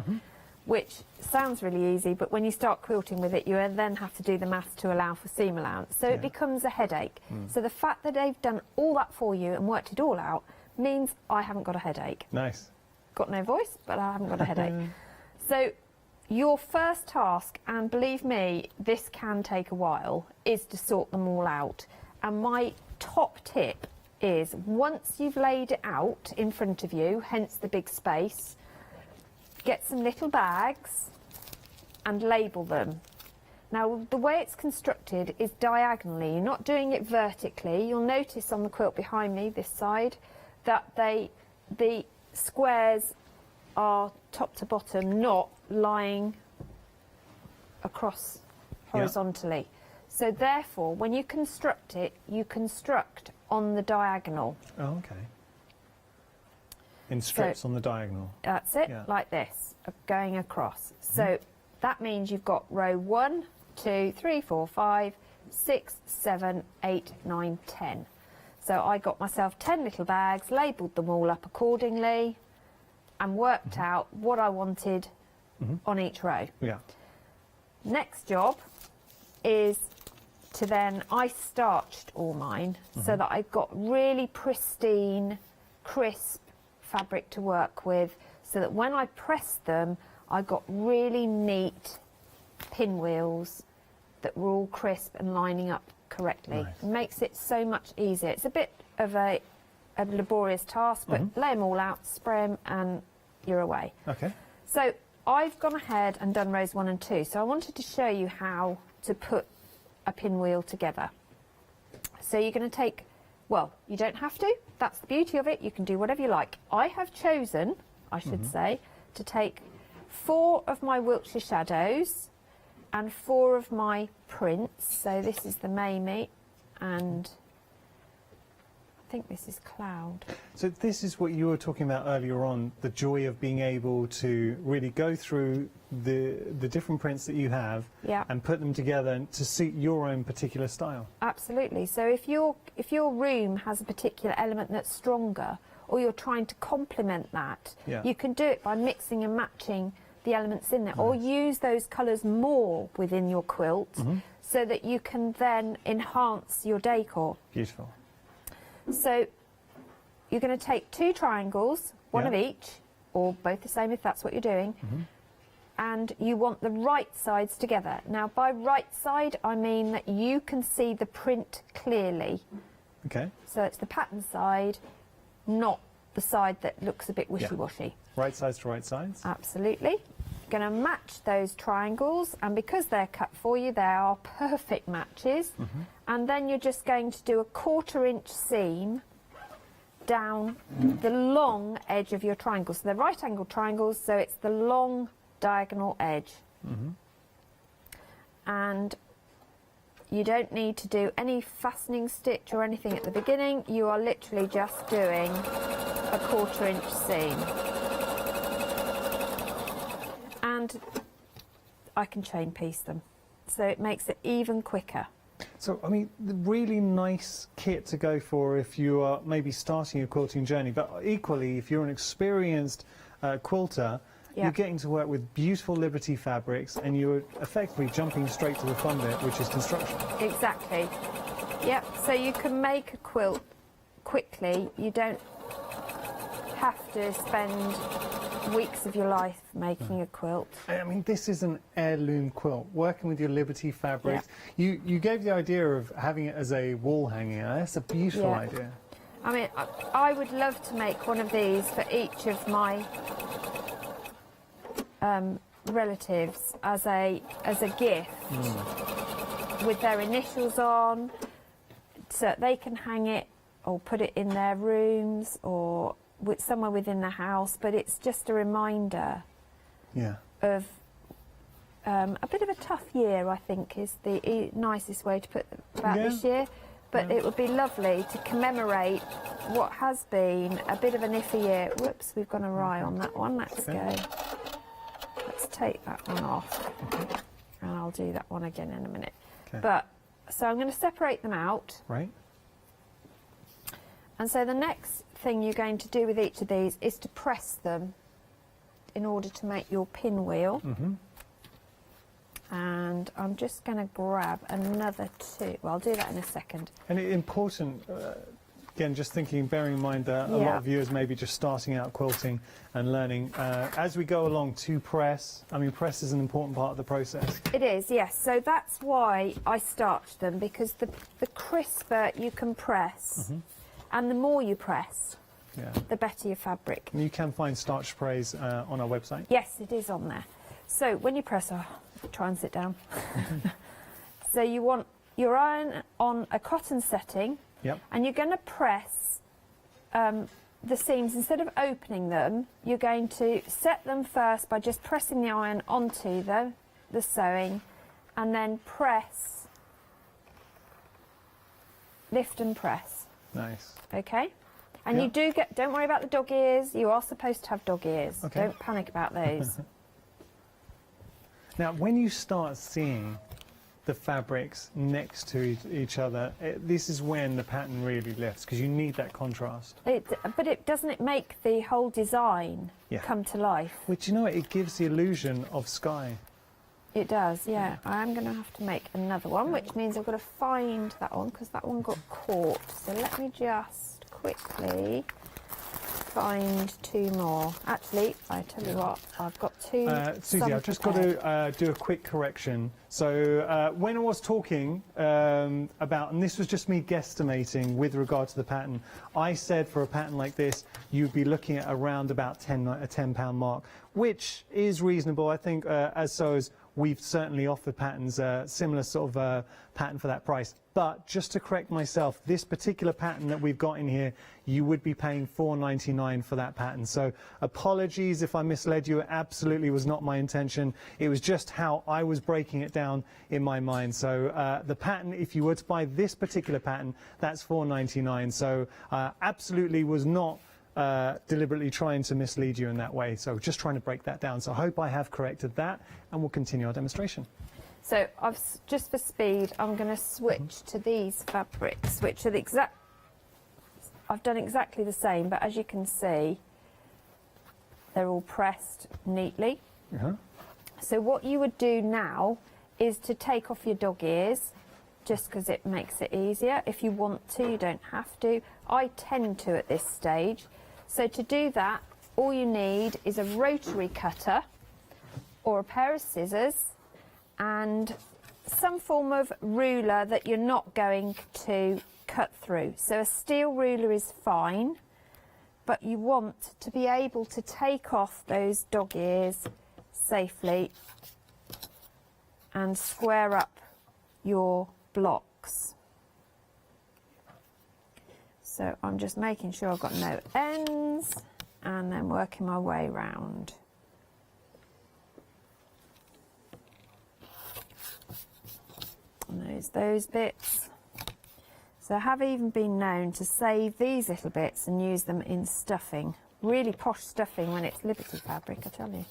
Which sounds really easy, but when you start quilting with it, you then have to do the maths to allow for seam allowance. So it becomes a headache. So the fact that they've done all that for you and worked it all out means I haven't got a headache. Nice. Got no voice, but I haven't got a headache. So your first task, and believe me, this can take a while, is to sort them all out. And my top tip is once you've laid it out in front of you, hence the big space, get some little bags and label them. Now, the way it's constructed is diagonally. You're not doing it vertically. You'll notice on the quilt behind me, this side, that the squares are top to bottom, not lying across horizontally. So therefore, when you construct it, you construct on the diagonal. Oh, okay. In strips on the diagonal. That's it, like this, going across. So that means you've got row 1, 2, 3, 4, 5, 6, 7, 8, 9, 10. So I got myself 10 little bags, labelled them all up accordingly, and worked out what I wanted on each row. Yeah. Next job is to then, I starched all mine so that I got really pristine, crisp fabric to work with, so that when I pressed them, I got really neat pinwheels that were all crisp and lining up correctly. Nice. It makes it so much easier. It's a bit of a laborious task, but lay them all out, spray them, and you're away. Okay. So I've gone ahead and done rows 1 and 2. So I wanted to show you how to put a pinwheel together. So you're going to take, well, you don't have to. That's the beauty of it. You can do whatever you like. I have chosen, I should say, to take 4 of my Wiltshire Shadows and 4 of my prints. So this is the Mamie, and I think this is Cloud. So this is what you were talking about earlier on, the joy of being able to really go through the different prints that you have and put them together to suit your own particular style. Absolutely. So if your room has a particular element that's stronger, or you're trying to complement that, you can do it by mixing and matching the elements in there, or use those colours more within your quilt so that you can then enhance your decor. Beautiful. So you're going to take 2 triangles, one of each, or both the same if that's what you're doing, and you want the right sides together. Now, by right side, I mean that you can see the print clearly. Okay. So it's the pattern side, not the side that looks a bit wishy-washy. Right sides to right sides. Absolutely. You're going to match those triangles, and because they're cut for you, they are perfect matches. And then you're just going to do a 1/4 inch seam down the long edge of your triangle. So they're right angle triangles, so it's the long diagonal edge. And you don't need to do any fastening stitch or anything at the beginning. You are literally just doing a 1/4 inch seam. And I can chain piece them, so it makes it even quicker. So, I mean, the really nice kit to go for if you are maybe starting your quilting journey, but equally, if you're an experienced quilter, you're getting to work with beautiful Liberty fabrics, and you're effectively jumping straight to the fun bit, which is construction. Exactly. Yep, so you can make a quilt quickly. You don't have to spend weeks of your life making a quilt. I mean, this is an heirloom quilt, working with your Liberty fabrics. You gave the idea of having it as a wall hanger. That's a beautiful idea. I mean, I would love to make one of these for each of my relatives as a gift with their initials on, so they can hang it or put it in their rooms or somewhere within the house. But it's just a reminder of a bit of a tough year, I think, is the nicest way to put about this year. But it would be lovely to commemorate what has been a bit of an iffy year. Whoops, we've gone awry on that one. Let's go. Let's take that one off. And I'll do that one again in a minute. But, so I'm going to separate them out. Right. And so the next thing you're going to do with each of these is to press them in order to make your pinwheel. And I'm just going to grab another 2. Well, I'll do that in a second. And it's important, again, just thinking, bearing in mind that a lot of viewers may be just starting out quilting and learning. As we go along, to press, I mean, press is an important part of the process. It is, yes. So that's why I starched them, because the crisper you can press, and the more you press, the better your fabric. And you can find starch sprays on our website. Yes, it is on there. So when you press, try and sit down. So you want your iron on a cotton setting, and you're going to press the seams. Instead of opening them, you're going to set them first by just pressing the iron onto the sewing, and then press, lift and press. Nice. Okay? And you do get, don't worry about the dog ears. You are supposed to have dog ears. Don't panic about those. Now, when you start seeing the fabrics next to each other, this is when the pattern really lifts, because you need that contrast. But doesn't it make the whole design come to life? Which, you know, it gives the illusion of sky. It does, yeah. I'm going to have to make another one, which means I've got to find that one, because that one got caught. So let me just quickly find 2 more. Actually, I tell you what, I've got 2. Susie, I've just got to do a quick correction. So when I was talking about, and this was just me guesstimating with regard to the pattern, I said for a pattern like this, you'd be looking at around about a £10 mark, which is reasonable. I think as sewers, we've certainly offered patterns, similar sort of pattern for that price. But just to correct myself, this particular pattern that we've got in here, you would be paying £4.99 for that pattern. So apologies if I misled you. It absolutely was not my intention. It was just how I was breaking it down in my mind. So the pattern, if you were to buy this particular pattern, that's £4.99. So absolutely was not deliberately trying to mislead you in that way. So just trying to break that down. So I hope I have corrected that, and we'll continue our demonstration. So just for speed, I'm going to switch to these fabrics, which are the exact, I've done exactly the same, but as you can see, they're all pressed neatly. So what you would do now is to take off your dog ears, just because it makes it easier. If you want to, you don't have to. I tend to at this stage. So to do that, all you need is a rotary cutter or a pair of scissors and some form of ruler that you're not going to cut through. So a steel ruler is fine, but you want to be able to take off those dog ears safely and square up your blocks. So I'm just making sure I've got no ends and then working my way round. And those bits. So I have even been known to save these little bits and use them in stuffing. Really posh stuffing when it's Liberty fabric, I tell you.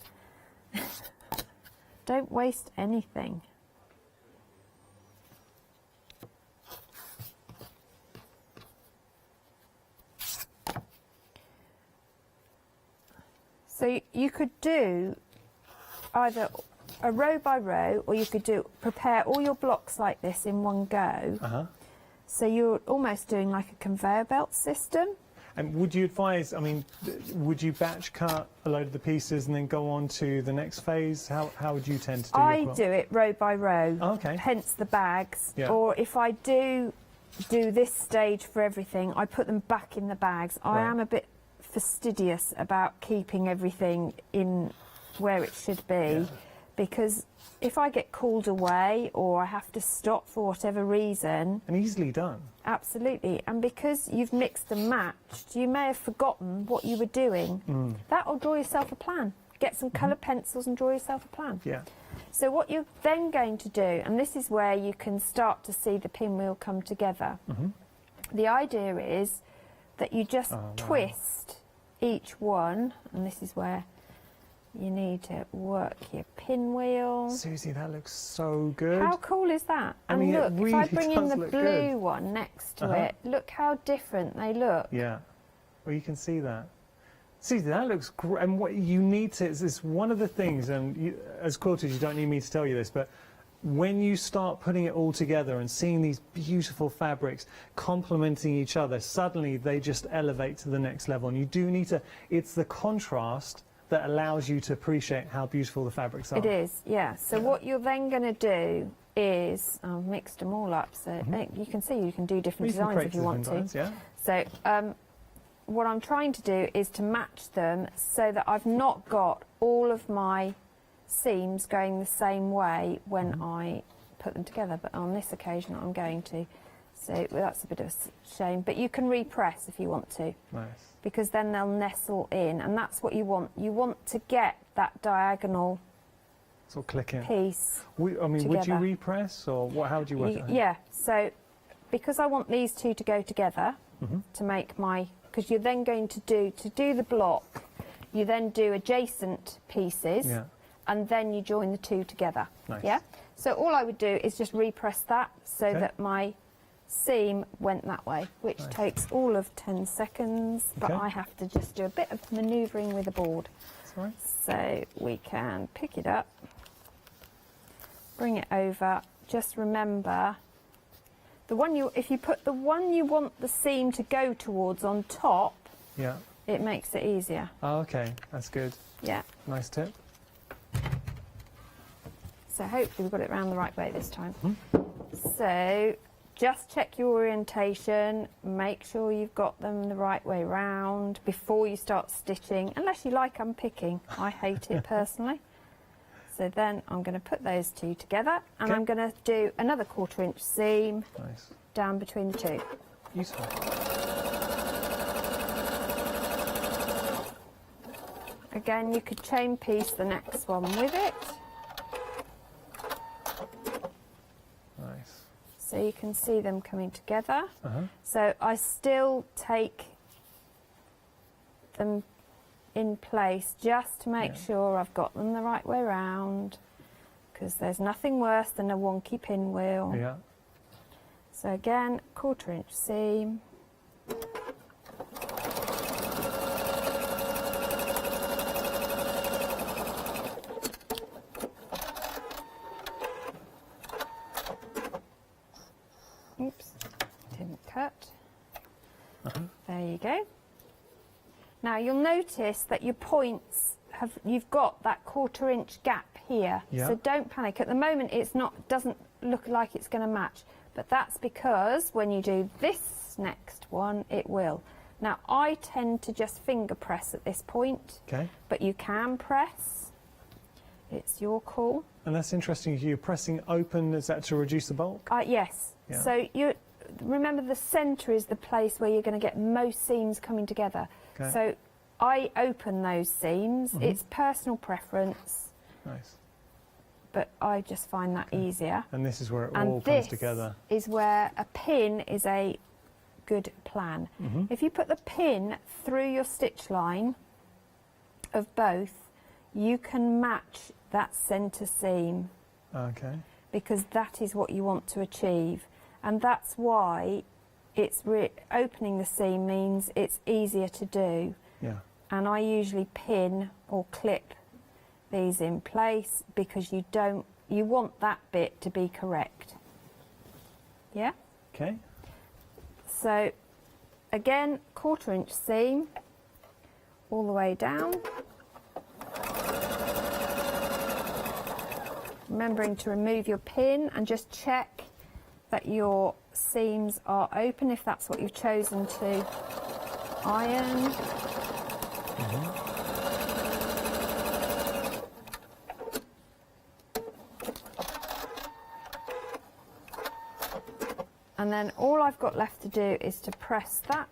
Don't waste anything. So you could do either a row by row, or you could prepare all your blocks like this in one go. So you're almost doing like a conveyor belt system. And would you advise, I mean, would you batch cut a load of the pieces and then go on to the next phase? How would you tend to do I your do it row by row, okay. Hence the bags. Yeah. Or if I do this stage for everything, I put them back in the bags. I am a bit fastidious about keeping everything in where it should be, because if I get called away or I have to stop for whatever reason... And easily done. Absolutely. And because you've mixed and matched, you may have forgotten what you were doing. That'll draw yourself a plan. Get some coloured pencils and draw yourself a plan. Yeah. So what you're then going to do, and this is where you can start to see the pinwheel come together, the idea is that you just twist each one, and this is where you need to work your pinwheel. Susie, that looks so good. How cool is that? I And mean, look, it really if I bring in the does blue look good. one next to it, look how different they look. Yeah. Well, you can see that. Susie, that looks great. And what you need to, it's one of the things, and you, as quilters, you don't need me to tell you this, but when you start putting it all together and seeing these beautiful fabrics complementing each other, suddenly they just elevate to the next level. And you do need to, it's the contrast that allows you to appreciate how beautiful the fabrics are. It is, yeah. So what you're then going to do is, I've mixed them all up, so you can see you can do different designs if you want to. Yeah. So what I'm trying to do is to match them so that I've not got all of my seams going the same way when I put them together, but on this occasion I'm going to. So that's a bit of a shame, but you can repress if you want to. Nice. Because then they'll nestle in, and that's what you want. You want to get that diagonal sort of click in piece. I mean, together. would you repress, or what? How would you work it? Yeah. So because I want these two to go together to make my, because you're then going to do the block. You then do adjacent pieces, and then you join the two together. Nice. Yeah. So all I would do is just repress that so that my seam went that way, which takes all of 10 seconds, but I have to just do a bit of manoeuvring with the board. Sorry. So we can pick it up, bring it over. Just remember, if you put the one you want the seam to go towards on top, it makes it easier. Oh, okay, that's good. Yeah. Nice tip. So hopefully we've got it around the right way this time. So just check your orientation, make sure you've got them the right way round before you start stitching, unless you like unpicking. I hate it personally. So then I'm going to put those two together, and I'm going to do another 1/4 inch seam down between the two. Beautiful. Again, you could chain piece the next one with it. Nice. So you can see them coming together. So I still take them in place just to make sure I've got them the right way round, because there's nothing worse than a wonky pinwheel. Yeah. So again, 1/4 inch seam. cut. There you go. Now you'll notice that your points you've got that 1/4 inch gap here. Yeah. So don't panic. At the moment doesn't look like it's going to match, but that's because when you do this next one, it will. Now I tend to just finger press at this point, but you can press. It's your call. And that's interesting. You're pressing open, is that to reduce the bulk? Yes. Yeah. So remember the centre is the place where you're going to get most seams coming together. Okay. So I open those seams. Mhm. It's personal preference. Nice. But I just find that easier. And this is where it And all comes together. this is where a pin is a good plan. Mhm. If you put the pin through your stitch line of both, you can match that centre seam. Okay. Because that is what you want to achieve. And that's why opening the seam means it's easier to do. Yeah. And I usually pin or clip these in place because you want that bit to be correct. Yeah? Okay. So again, 1/4 inch seam all the way down. Remembering to remove your pin and just check that your seams are open if that's what you've chosen to iron. And then all I've got left to do is to press that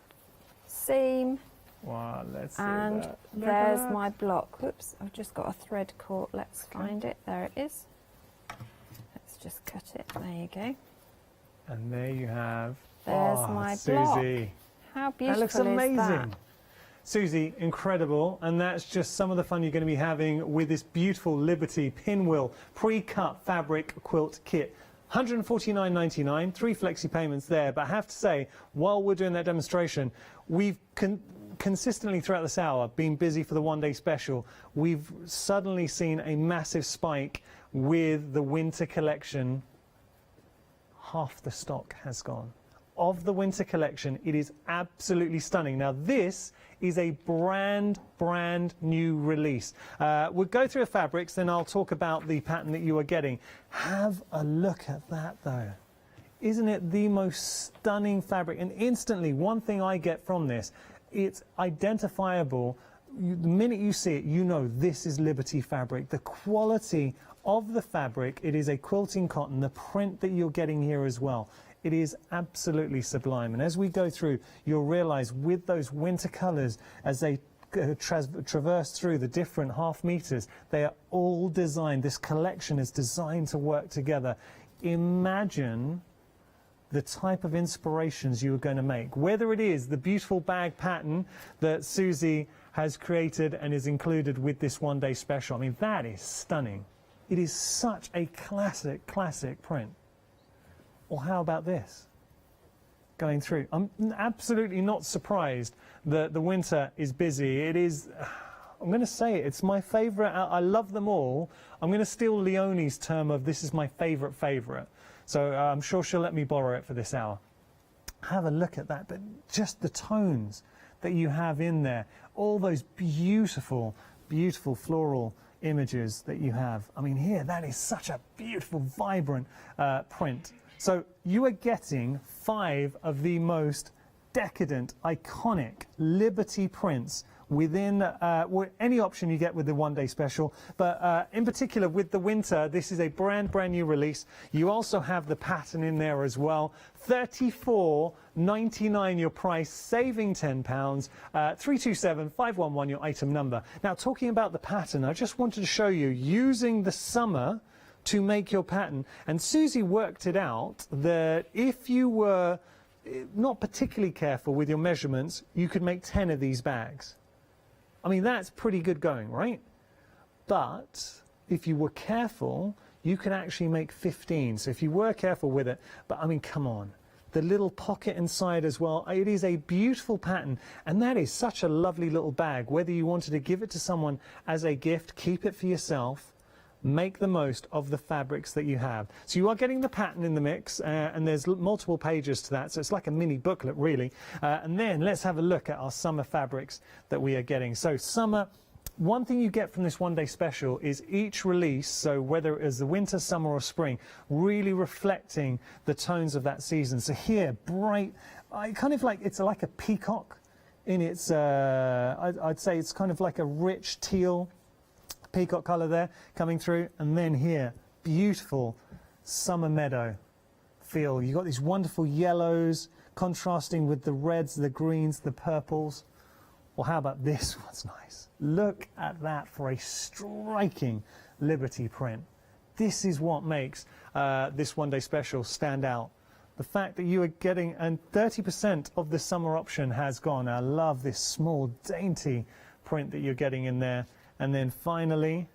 seam. Wow, let's see and that. there's my block. Whoops, I've just got a thread caught. Let's find it. There it is. Let's just cut it. There you go. And there you have. There's my block. Susie. How beautiful That looks is amazing. that? Susie, incredible. And that's just some of the fun you're going to be having with this beautiful Liberty Pinwheel pre-cut fabric quilt kit. £149.99, 3 flexi payments there. But I have to say, while we're doing that demonstration, we've consistently throughout this hour been busy for the one-day special. We've suddenly seen a massive spike with the winter collection. Half the stock has gone. Of the winter collection, it is absolutely stunning. Now this is a brand new release. We'll go through the fabrics, then I'll talk about the pattern that you are getting. Have a look at that though. Isn't it the most stunning fabric? And instantly, one thing I get from this, it's identifiable. The minute you see it, you know this is Liberty fabric. The quality of the fabric, it is a quilting cotton, the print that you're getting here as well. It is absolutely sublime. And as we go through, you'll realize with those winter colors, as they traverse through the different half meters, they are all designed, this collection is designed to work together. Imagine the type of inspirations you are going to make, whether it is the beautiful bag pattern that Susie has created and is included with this one-day special. I mean, that is stunning. It is such a classic print. Or how about this? Going through. I'm absolutely not surprised that the winter is busy. It is, I'm going to say it, it's my favourite. I love them all. I'm going to steal Leonie's term of this is my favourite. So I'm sure she'll let me borrow it for this hour. Have a look at that, but just the tones that you have in there. All those beautiful floral images that you have. I mean, here, that is such a beautiful, vibrant print. So you are getting 5 of the most decadent, iconic Liberty prints within any option you get with the one-day special. But in particular with the winter, this is a brand new release. You also have the pattern in there as well. $34.99 your price, saving £10. 327-511 your item number. Now, talking about the pattern, I just wanted to show you using the summer to make your pattern, and Susie worked it out that if you were not particularly careful with your measurements, you could make 10 of these bags. I mean, that's pretty good going, right? But if you were careful, you could actually make 15. So if you were careful with it, but I mean, come on. The little pocket inside as well. It is a beautiful pattern, and that is such a lovely little bag. Whether you wanted to give it to someone as a gift, keep it for yourself, Make the most of the fabrics that you have. So you are getting the pattern in the mix, and there's multiple pages to that, so it's like a mini booklet really. And then let's have a look at our summer fabrics that we are getting. So summer, one thing you get from this one-day special is each release, so whether it is the winter, summer or spring, really reflecting the tones of that season. So here, bright, kind of like, it's like a peacock in its, I'd say it's kind of like a rich teal peacock colour there coming through, and then here, beautiful summer meadow feel. You've got these wonderful yellows contrasting with the reds, the greens, the purples. Well, how about this one's nice? Look at that for a striking Liberty print. This is what makes this one-day special stand out. The fact that you are getting, and 30% of the summer option has gone. I love this small, dainty print that you're getting in there. And then finally,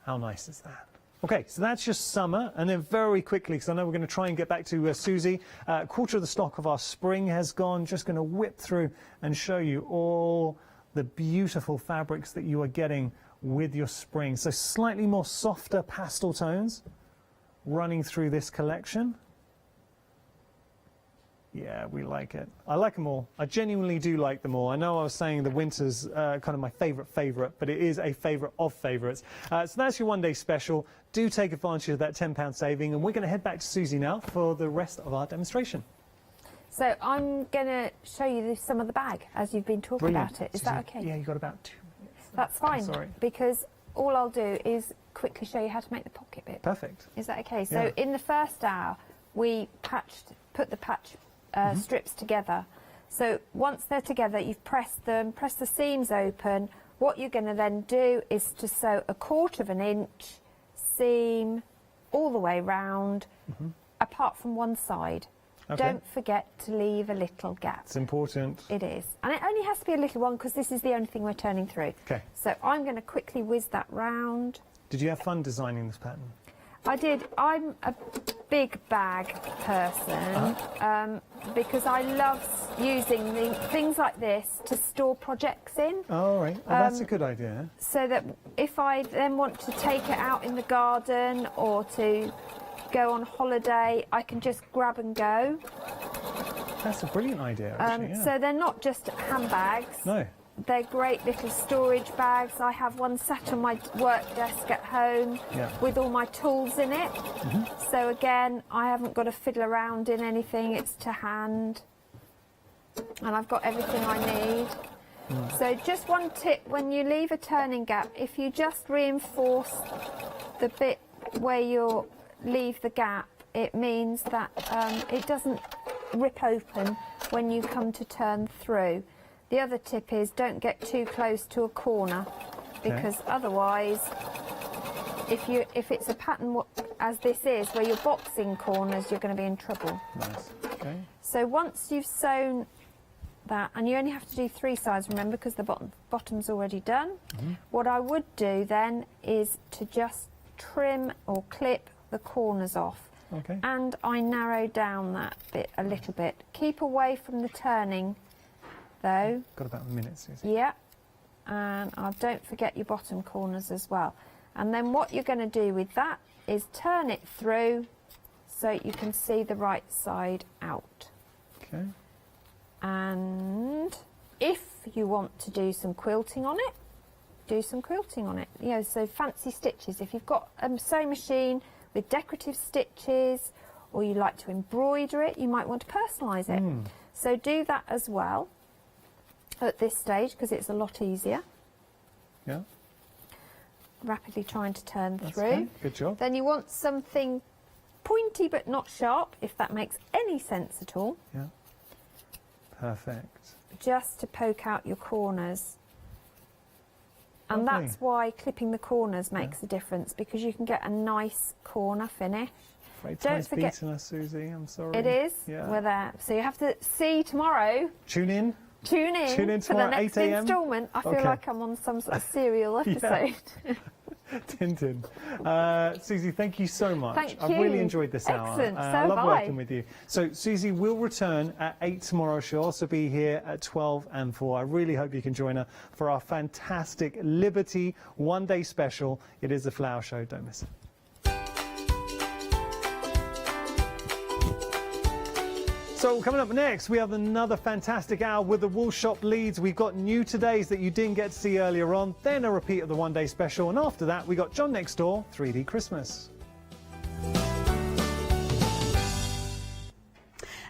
how nice is that? Okay, so that's just summer, and then very quickly, because I know we're going to try and get back to Susie, a quarter of the stock of our spring has gone. Just going to whip through and show you all the beautiful fabrics that you are getting with your spring. So slightly more softer pastel tones running through this collection. Yeah, we like it. I like them all. I genuinely do like them all. I know I was saying the winter's kind of my favourite, but it is a favourite of favourites. So that's your one-day special. Do take advantage of that £10 saving, and we're going to head back to Susie now for the rest of our demonstration. So I'm going to show you some of the bag as you've been talking Brilliant. about it. Is that okay? Yeah, you've got about 2 minutes. That's fine, sorry. because all I'll do is quickly show you how to make the pocket bit. Perfect. Is that okay? So in the first hour, we put the patch strips together. So once they're together, you've pressed them, press the seams open. What you're going to then do is to sew a 1/4 inch seam all the way round, apart from one side. Okay. Don't forget to leave a little gap. It's important. It is. And it only has to be a little one, because this is the only thing we're turning through. Okay. So I'm going to quickly whiz that round. Did you have fun designing this pattern? I did. I'm a big bag person because I love using things like this to store projects in. Oh, right. Oh, that's a good idea. So that if I then want to take it out in the garden or to go on holiday, I can just grab and go. That's a brilliant idea, actually, yeah. So they're not just handbags. No. They're great little storage bags. I have one sat on my work desk at home with all my tools in it. So again, I haven't got to fiddle around in anything, it's to hand. And I've got everything I need. So just one tip, when you leave a turning gap, if you just reinforce the bit where you leave the gap, it means that it doesn't rip open when you come to turn through. The other tip is don't get too close to a corner, because otherwise, if it's a pattern as this is, where you're boxing corners, you're going to be in trouble. Nice. Okay. So once you've sewn that, and you only have to do 3 sides, remember, because the bottom's already done. What I would do then is to just trim or clip the corners off. Okay. And I narrow down that bit a little bit. Keep away from the turning, though. Got about a minute, Susie. Yeah, and don't forget your bottom corners as well. And then what you're going to do with that is turn it through so you can see the right side out. Okay. And if you want to do some quilting on it, do some quilting on it. You know, so fancy stitches. If you've got a sewing machine with decorative stitches, or you like to embroider it, you might want to personalise it. So do that as well at this stage, because it's a lot easier. Yeah. Rapidly trying to turn through. Okay. Good job. Then you want something pointy but not sharp, if that makes any sense at all. Yeah. Perfect. Just to poke out your corners. And Lovely. that's why clipping the corners makes a difference, because you can get a nice corner finish. Don't forget, beating us, Susie. I'm sorry. It is. Yeah. We're there. So you have to see tomorrow. Tune in. Tune in Tune in for tomorrow, the next 8 a.m. instalment. I feel like I'm on some sort of serial episode. Tintin. Susie, thank you so much. Thank I've you. really enjoyed this hour. Excellent. So I love have I. working with you. So, Susie will return at 8 tomorrow. She'll also be here at 12 and 4. I really hope you can join her for our fantastic Liberty one-day special. It is a flower show. Don't miss it. So coming up next, we have another fantastic hour with the Wool Shop Leeds. We've got new todays that you didn't get to see earlier on, then a repeat of the one-day special, and after that, we got John Next Door 3D Christmas.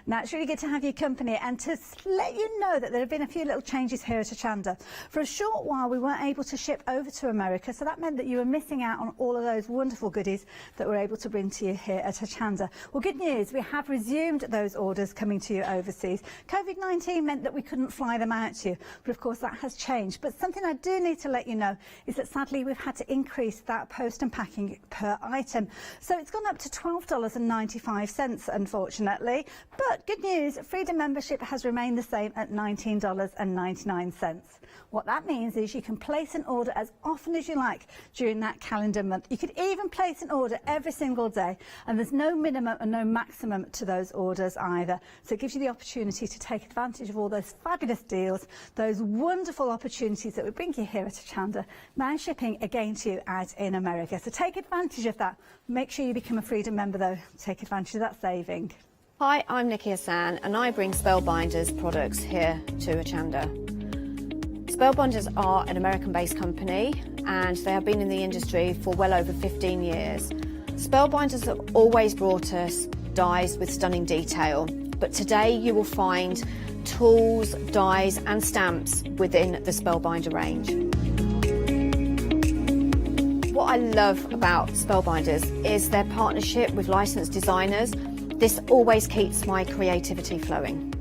Now, it's really good to have your company and to let you know that there have been a few little changes here at Hochanda. For a short while, we weren't able to ship over to America, so that meant that you were missing out on all of those wonderful goodies that we're able to bring to you here at Hochanda. Well, good news, we have resumed those orders coming to you overseas. COVID-19 meant that we couldn't fly them out to you, but of course that has changed. But something I do need to let you know is that sadly we've had to increase that post and packing per item. So it's gone up to $12.95, unfortunately. But good news, Freedom membership has remained the same at $19.99. What that means is you can place an order as often as you like during that calendar month. You could even place an order every single day, and there's no minimum and no maximum to those orders either. So it gives you the opportunity to take advantage of all those fabulous deals, those wonderful opportunities that we bring you here at Hochanda, now shipping again to you out in America. So take advantage of that. Make sure you become a Freedom member though. Take advantage of that saving. Hi, I'm Nikki Hassan and I bring Spellbinders products here to Hochanda. Spellbinders are an American-based company and they have been in the industry for well over 15 years. Spellbinders have always brought us dies with stunning detail, but today you will find tools, dies and stamps within the Spellbinder range. What I love about Spellbinders is their partnership with licensed designers. This always keeps my creativity flowing.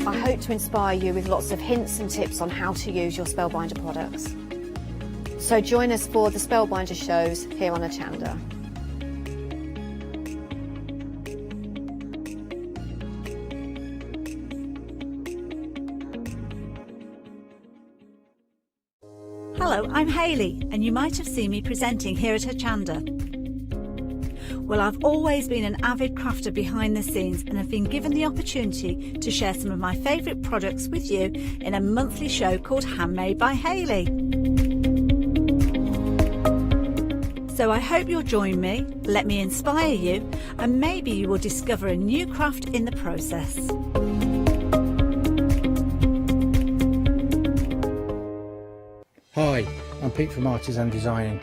I hope to inspire you with lots of hints and tips on how to use your Spellbinder products. So join us for the Spellbinder shows here on Hochanda. Hello, I'm Hayley, and you might have seen me presenting here at Hochanda. Well, I've always been an avid crafter behind the scenes and have been given the opportunity to share some of my favourite products with you in a monthly show called Handmade by Hayley. So I hope you'll join me, let me inspire you, and maybe you will discover a new craft in the process. Hi, I'm Pete from Artisan Design.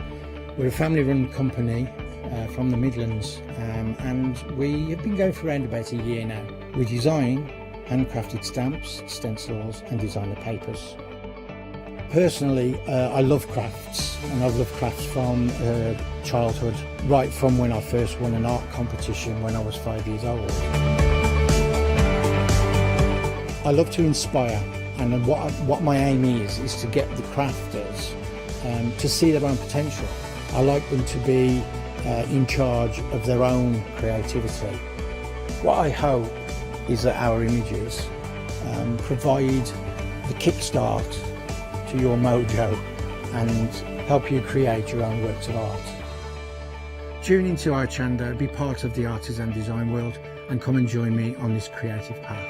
We're a family-run company from the Midlands and we have been going for around about a year now. We design handcrafted stamps, stencils and designer papers. Personally, I love crafts, and I've loved crafts from childhood, right from when I first won an art competition when I was 5 years old. I love to inspire, and what my aim is to get the crafters to see their own potential. I like them to be in charge of their own creativity. What I hope is that our images provide the kickstart to your mojo and help you create your own works of art. Tune into Hochanda, be part of the artisan design world, and come and join me on this creative path.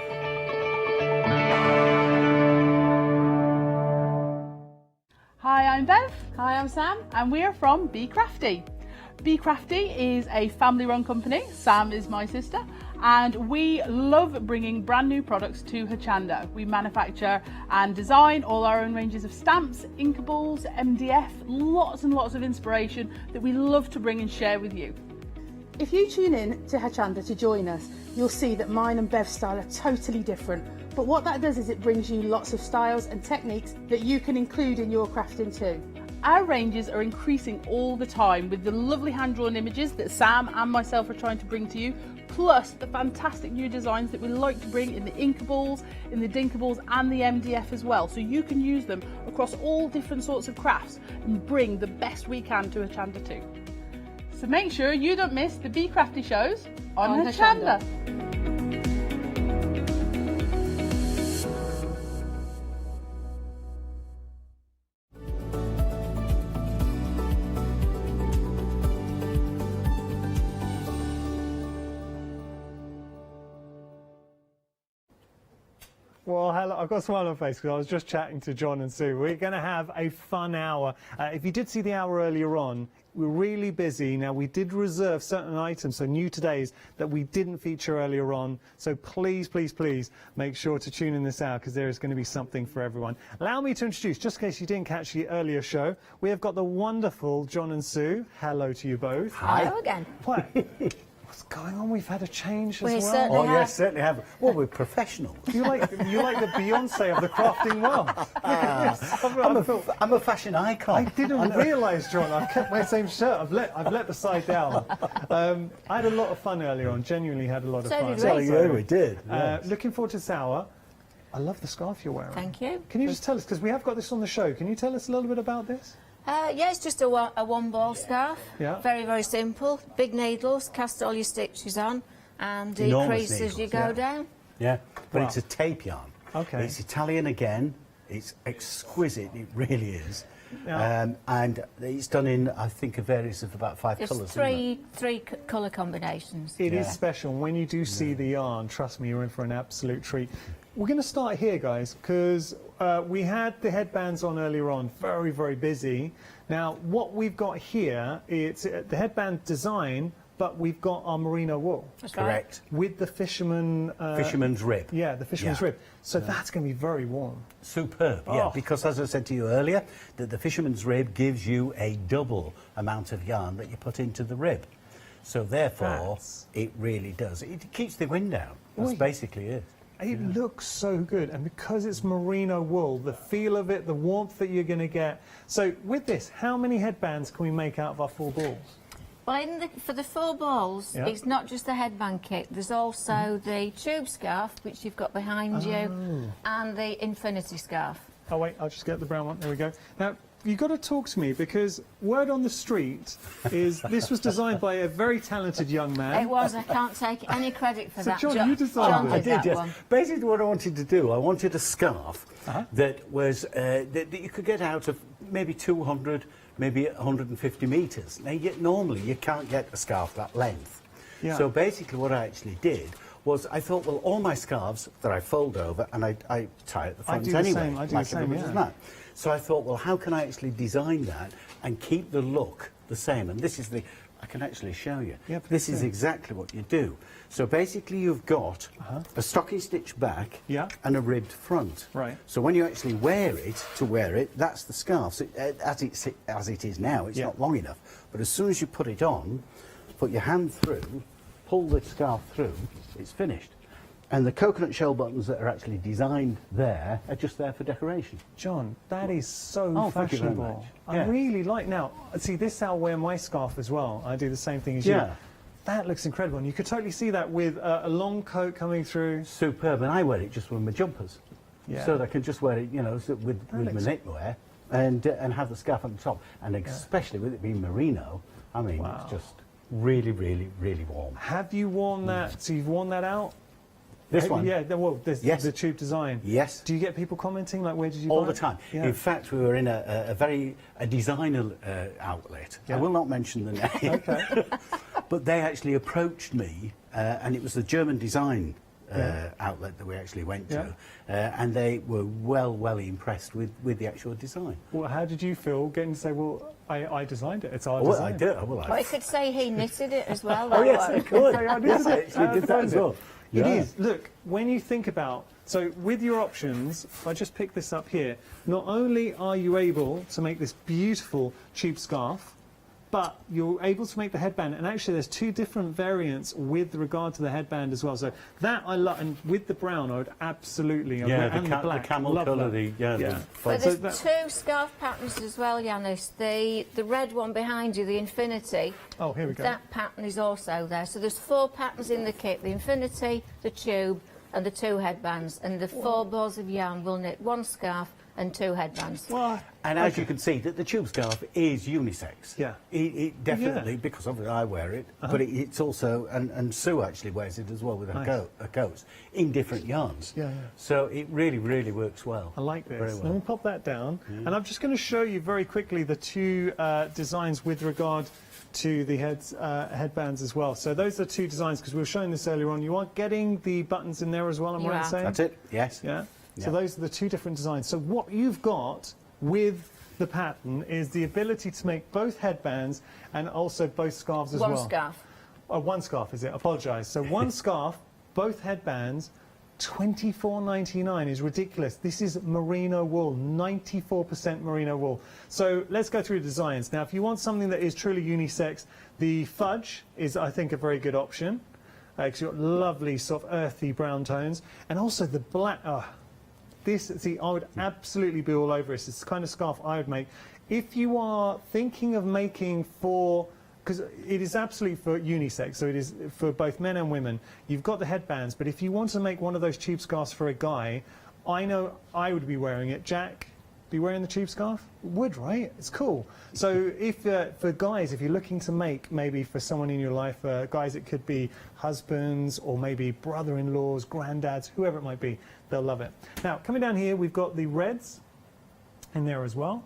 Hi, I'm Bev. Hi, I'm Sam, and we're from Be Crafty. Be Crafty is a family-run company. Sam is my sister, and we love bringing brand new products to Hochanda. We manufacture and design all our own ranges of stamps, inkables, MDF, lots and lots of inspiration that we love to bring and share with you. If you tune in to Hochanda to join us, you'll see that mine and Bev's style are totally different. But what that does is it brings you lots of styles and techniques that you can include in your crafting too. Our ranges are increasing all the time with the lovely hand-drawn images that Sam and myself are trying to bring to you, plus the fantastic new designs that we like to bring in the inkables, in the dinkables and the MDF as well, so you can use them across all different sorts of crafts and bring the best we can to Hochanda too. So make sure you don't miss the Be Crafty shows on Hochanda. Well, hello. I've got a smile on my face because I was just chatting to John and Sue. We're going to have a fun hour. If you did see the hour earlier on, we're really busy. Now, we did reserve certain items, so new today's, that we didn't feature earlier on. So please, please, please make sure to tune in this hour because there is going to be something for everyone. Allow me to introduce, just in case you didn't catch the earlier show, we have got the wonderful John and Sue. Hello to you both. Hi. Hello again. What? What's going on? We've had a change as well. Certainly have. Yes, certainly have. Well, we're professional. You like the Beyonce of the crafting world. I'm a fashion icon. I didn't realise, John. I've kept my same shirt. I've let the side down. I had a lot of fun earlier on. Genuinely had a lot of fun. So yeah, we did. Yes. Looking forward to this hour. I love the scarf you're wearing. Thank you. Can you just tell us, because we have got this on the show, can you tell us a little bit about this? Yeah, it's just a one-ball scarf. Yeah. Very, very simple. Big needles, cast all your stitches on, and decrease as you go down. Yeah, but it's a tape yarn. Okay. It's Italian again. It's exquisite. It really is. Yeah. And it's done in, I think, a various of about 5 There's colours. three colour combinations. It is special. When you do see the yarn, trust me, you're in for an absolute treat. We're going to start here, guys, because we had the headbands on earlier on, very, very busy. Now, what we've got here, it's the headband design, but we've got our merino wool. That's correct. With the fisherman... fisherman's rib. Yeah, the fisherman's rib. So that's going to be very warm. Superb, yeah, because as I said to you earlier, that the fisherman's rib gives you a double amount of yarn that you put into the rib. So therefore, it really does. It keeps the wind out. That's basically it. It looks so good, and because it's merino wool, the feel of it, the warmth that you're going to get. So with this, how many headbands can we make out of our 4 balls? Well, for the 4 balls, it's not just the headband kit. There's also the tube scarf, which you've got behind you, and the infinity scarf. Oh, wait, I'll just get the brown one. There we go. Now, you've got to talk to me, because word on the street is this was designed by a very talented young man. It was. I can't take any credit for that. John, you designed it. I did, yes. One. Basically, what I wanted to do, I wanted a scarf that was that you could get out of maybe 200, maybe 150 metres. Now, normally, you can't get a scarf that length. Yeah. So basically, what I actually did was I thought, well, all my scarves that I fold over and I tie at the front anyway. I do the same, yeah. So I thought, well, how can I actually design that and keep the look the same? And this is the, I can actually show you. Yeah, this is exactly what you do. So basically you've got a stocking stitch back and a ribbed front. Right. So when you actually wear it, that's the scarf. So, as it is now, it's not long enough. But as soon as you put it on, put your hand through, pull the scarf through, it's finished. And the coconut shell buttons that are actually designed there are just there for decoration. John, that is so fashionable. Thank you very much. I really like, now, see, this I'll wear my scarf as well. I do the same thing as you. That looks incredible, and you could totally see that with a long coat coming through. Superb, and I wear it just with my jumpers. So that I can just wear it, you know, with my knitwear and have the scarf on the top. And especially with it being merino, I mean, it's just really, really, really warm. Have you worn that, so you've worn that out? This one? Yeah, well, the tube design. Yes. Do you get people commenting, like, where did you all buy the it? time. Yeah. In fact, we were in a designer outlet. I will not mention the name. Okay. But they actually approached me, and it was the German design outlet that we actually went to, and they were well impressed with the actual design. Well, how did you feel getting to say, well, I designed it, it's our well, design? I did. Well, I could say he knitted it as well. Oh, yes, I could. Yes, I actually did that as well. It is. Look, when you think about, so with your options, if I just pick this up here, not only are you able to make this beautiful tube scarf, but you're able to make the headband, and actually there's 2 different variants with regard to the headband as well. So that I love, and with the brown, I would absolutely, and the black, the camel colour, But there's 2 scarf patterns as well, Yanis. The red one behind you, the infinity. Oh, here we go. That pattern is also there. So there's 4 patterns in the kit: the infinity, the tube, and the 2 headbands. And the 4 balls of yarn will knit 1 scarf and 2 headbands. What? And as you can see, that the tube scarf is unisex. Yeah. It definitely, because obviously I wear it, but it's also, and Sue actually wears it as well with her coats, in different yarns. Yeah. So it really, really works well. I like this. Very well. Let me pop that down. And I'm just going to show you very quickly the 2 designs with regard to the headbands as well. So those are 2 designs, because we were showing this earlier on. You are getting the buttons in there as well, am I right in saying? That's it, yes. Yeah. So those are the two different designs. So what you've got with the pattern is the ability to make both headbands and also both scarves as well. One scarf. Oh, one scarf, is it? Apologise. So one scarf, both headbands, $24.99 is ridiculous. This is merino wool, 94% merino wool. So let's go through the designs. Now, if you want something that is truly unisex, the fudge is, I think, a very good option. Because you've got lovely, sort of earthy brown tones. And also the black... this, see, I would absolutely be all over this. It's the kind of scarf I would make. If you are thinking of making for... because it is absolutely for unisex, so it is for both men and women. You've got the headbands, but if you want to make one of those tube scarves for a guy, I know I would be wearing it. Jack, be wearing the tube scarf? Would, right? It's cool. So if for guys, if you're looking to make maybe for someone in your life, guys, it could be husbands or maybe brother-in-laws, granddads, whoever it might be, they'll love it. Now, coming down here, we've got the reds in there as well.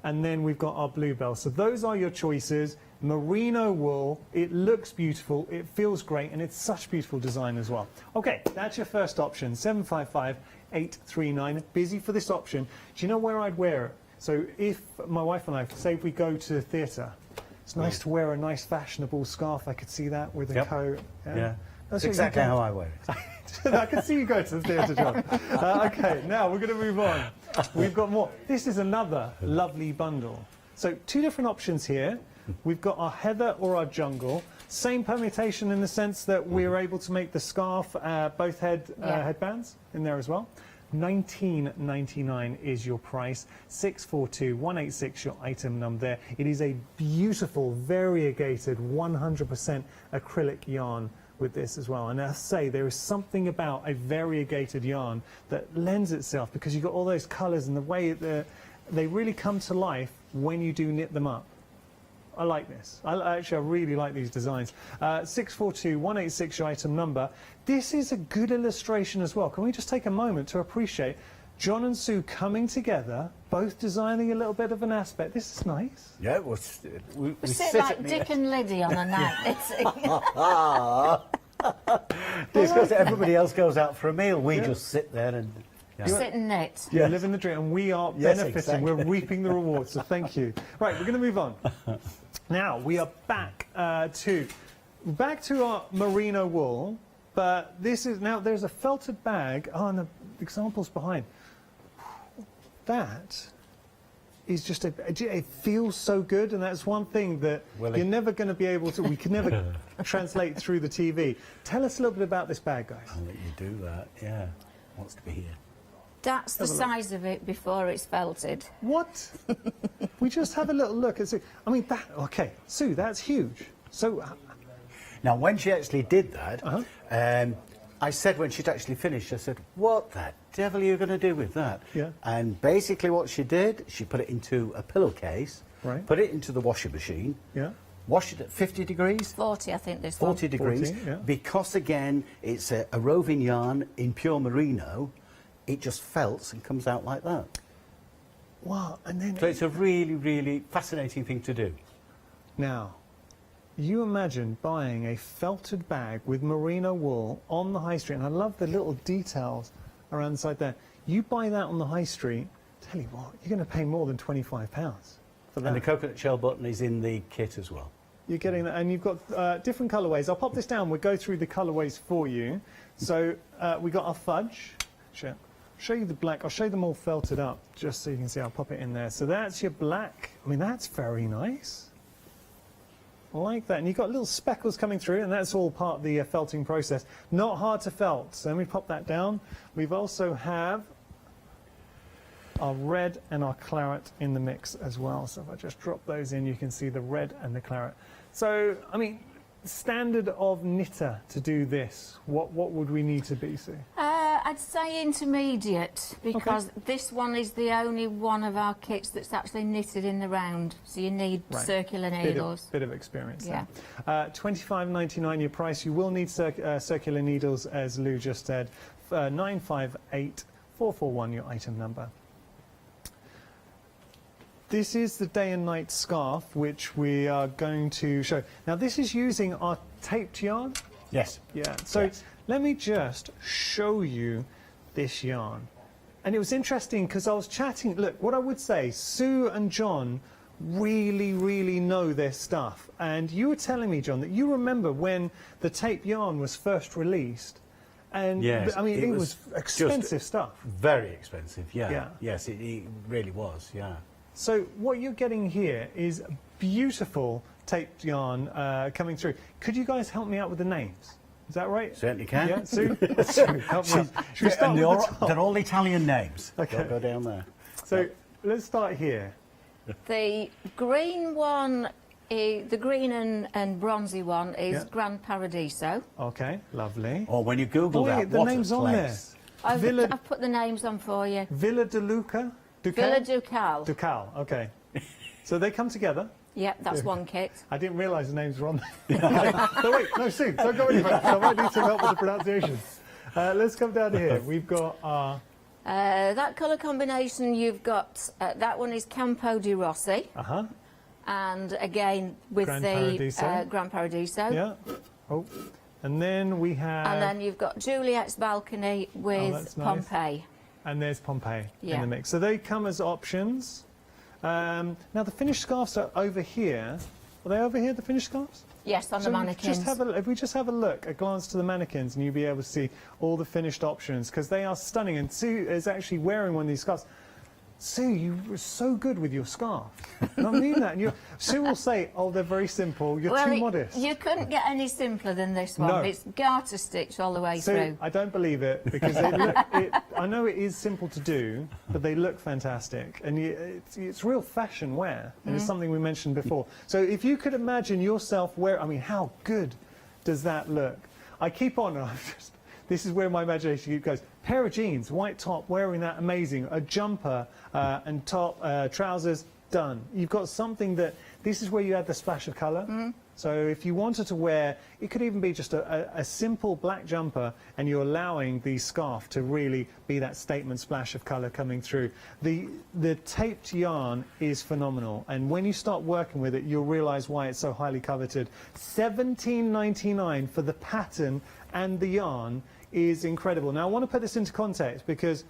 And then we've got our bluebell. So those are your choices. Merino wool, it looks beautiful, it feels great, and it's such beautiful design as well. Okay, that's your first option, 755-839. Busy for this option. Do you know where I'd wear it? So if my wife and I, say if we go to the theatre, it's nice to wear a nice fashionable scarf. I could see that with a coat. Yeah. That's exactly how I wear it. I can see you go to the theatre, John. Okay, now we're going to move on. We've got more. This is another lovely bundle. So two different options here. We've got our heather or our jungle. Same permutation in the sense that we're able to make the scarf, both headbands in there as well. $19.99 is your price. 642-186 your item number there. It is a beautiful, variegated, 100% acrylic yarn with this as well. And I say there is something about a variegated yarn that lends itself, because you've got all those colours and the way they really come to life when you do knit them up. I like this. I really like these designs. 642-186 your item number. This is a good illustration as well. Can we just take a moment to appreciate John and Sue coming together, both designing a little bit of an aspect. This is nice. Yeah, we sit like Dick and Liddy on a night. It's because everybody else goes out for a meal. We just sit there and... sit and knit. Yeah, living the dream, and we are benefiting. Exactly. We're reaping the rewards, so thank you. Right, we're going to move on. Now, we are back to our merino wool, but this is now, there's a felted bag. Oh, and the examples behind. That is just it feels so good, and that's one thing that you're never going to be able to, we can never translate through the TV. Tell us a little bit about this bag, guys. I'll let you do that, yeah. Wants to be here. That's the size of it before it's felted. What? We just have a little look and see. I mean, that, okay, Sue, that's huge. So, now, when she actually did that, I said when she'd actually finished, I said, what the devil are you going to do with that? Yeah. And basically what she did, she put it into a pillowcase, put it into the washing machine, washed it at 50 degrees. 40, I think this 40 one. degrees. 40, yeah. Because, again, it's a roving yarn in pure merino, it just felts and comes out like that. Wow, and then... So it's a really, really fascinating thing to do. Now, you imagine buying a felted bag with merino wool on the high street, and I love the little details around the side there. You buy that on the high street, tell you what, you're going to pay more than £25 for that. And the coconut shell button is in the kit as well. You're getting that, and you've got different colourways. I'll pop this down, we'll go through the colourways for you. So we got our fudge. Show you the black. I'll show them all felted up, just so you can see. I'll pop it in there. So that's your black. I mean, that's very nice. I like that. And you've got little speckles coming through, and that's all part of the felting process. Not hard to felt. So let me pop that down. We've also have our red and our claret in the mix as well. So if I just drop those in, you can see the red and the claret. So, I mean, standard of knitter to do this, what would we need to be, Sue? I'd say intermediate, because this one is the only one of our kits that's actually knitted in the round, so you need circular needles. Bit of experience there. $25.99 your price. You will need circular needles, as Lou just said. 958441 your item number. This is the day and night scarf, which we are going to show. Now, this is using our taped yarn? Yes. Yeah. So let me just show you this yarn. And it was interesting because I was chatting. Look, what I would say, Sue and John really, really know their stuff. And you were telling me, John, that you remember when the tape yarn was first released. And yes, I mean, it was expensive stuff. Very expensive, yeah. Yeah. Yes, it really was, yeah. So what you're getting here is beautiful taped yarn coming through. Could you guys help me out with the names? Is that right? Certainly can. Yeah, Sue, Sue, help me out. Should we start And with the top? they're all Italian names. Okay. They'll go down there. So let's start here. The green one, the green and bronzy one is Gran Paradiso. Okay, lovely. Or when you Google that, the what name's a on there. place. I've put the names on for you. Villa de Luca? Villa Ducal. Ducal, okay. So they come together. Yep, that's one kit. I didn't realise the names were on there. So wait, no, Sue, don't go anywhere. I might need some help with the pronunciation. Let's come down to here. We've got our... that colour combination you've got, that one is Campo di Rossi. Uh-huh. And again with Gran the Paradiso. Gran Paradiso. Yeah. Oh. And then we have... And then you've got Juliet's Balcony with that's nice. Pompeii. And there's Pompeii in Yeah. the mix. So they come as options. Now the finished scarves are over here. Are they over here, the finished scarves? Yes, on the mannequins. If we just have a look, a glance to the mannequins, and you'll be able to see all the finished options, because they are stunning. And Sue is actually wearing one of these scarves. Sue, you were so good with your scarf. And I mean that. And Sue will say, oh, they're very simple. You're too modest. You couldn't get any simpler than this one. No. It's garter stitch all the way Sue, through. I don't believe it, because I know it is simple to do, but they look fantastic. And it's real fashion wear. And it's something we mentioned before. So if you could imagine yourself I mean, how good does that look? I keep on, and this is where my imagination goes. Pair of jeans, white top, wearing that, amazing. A jumper and top, trousers, done. You've got something this is where you add the splash of colour. So if you wanted to wear, it could even be just a simple black jumper, and you're allowing the scarf to really be that statement splash of colour coming through. The taped yarn is phenomenal, and when you start working with it, you'll realise why it's so highly coveted. $17.99 for the pattern and the yarn is incredible. Now I want to put this into context because,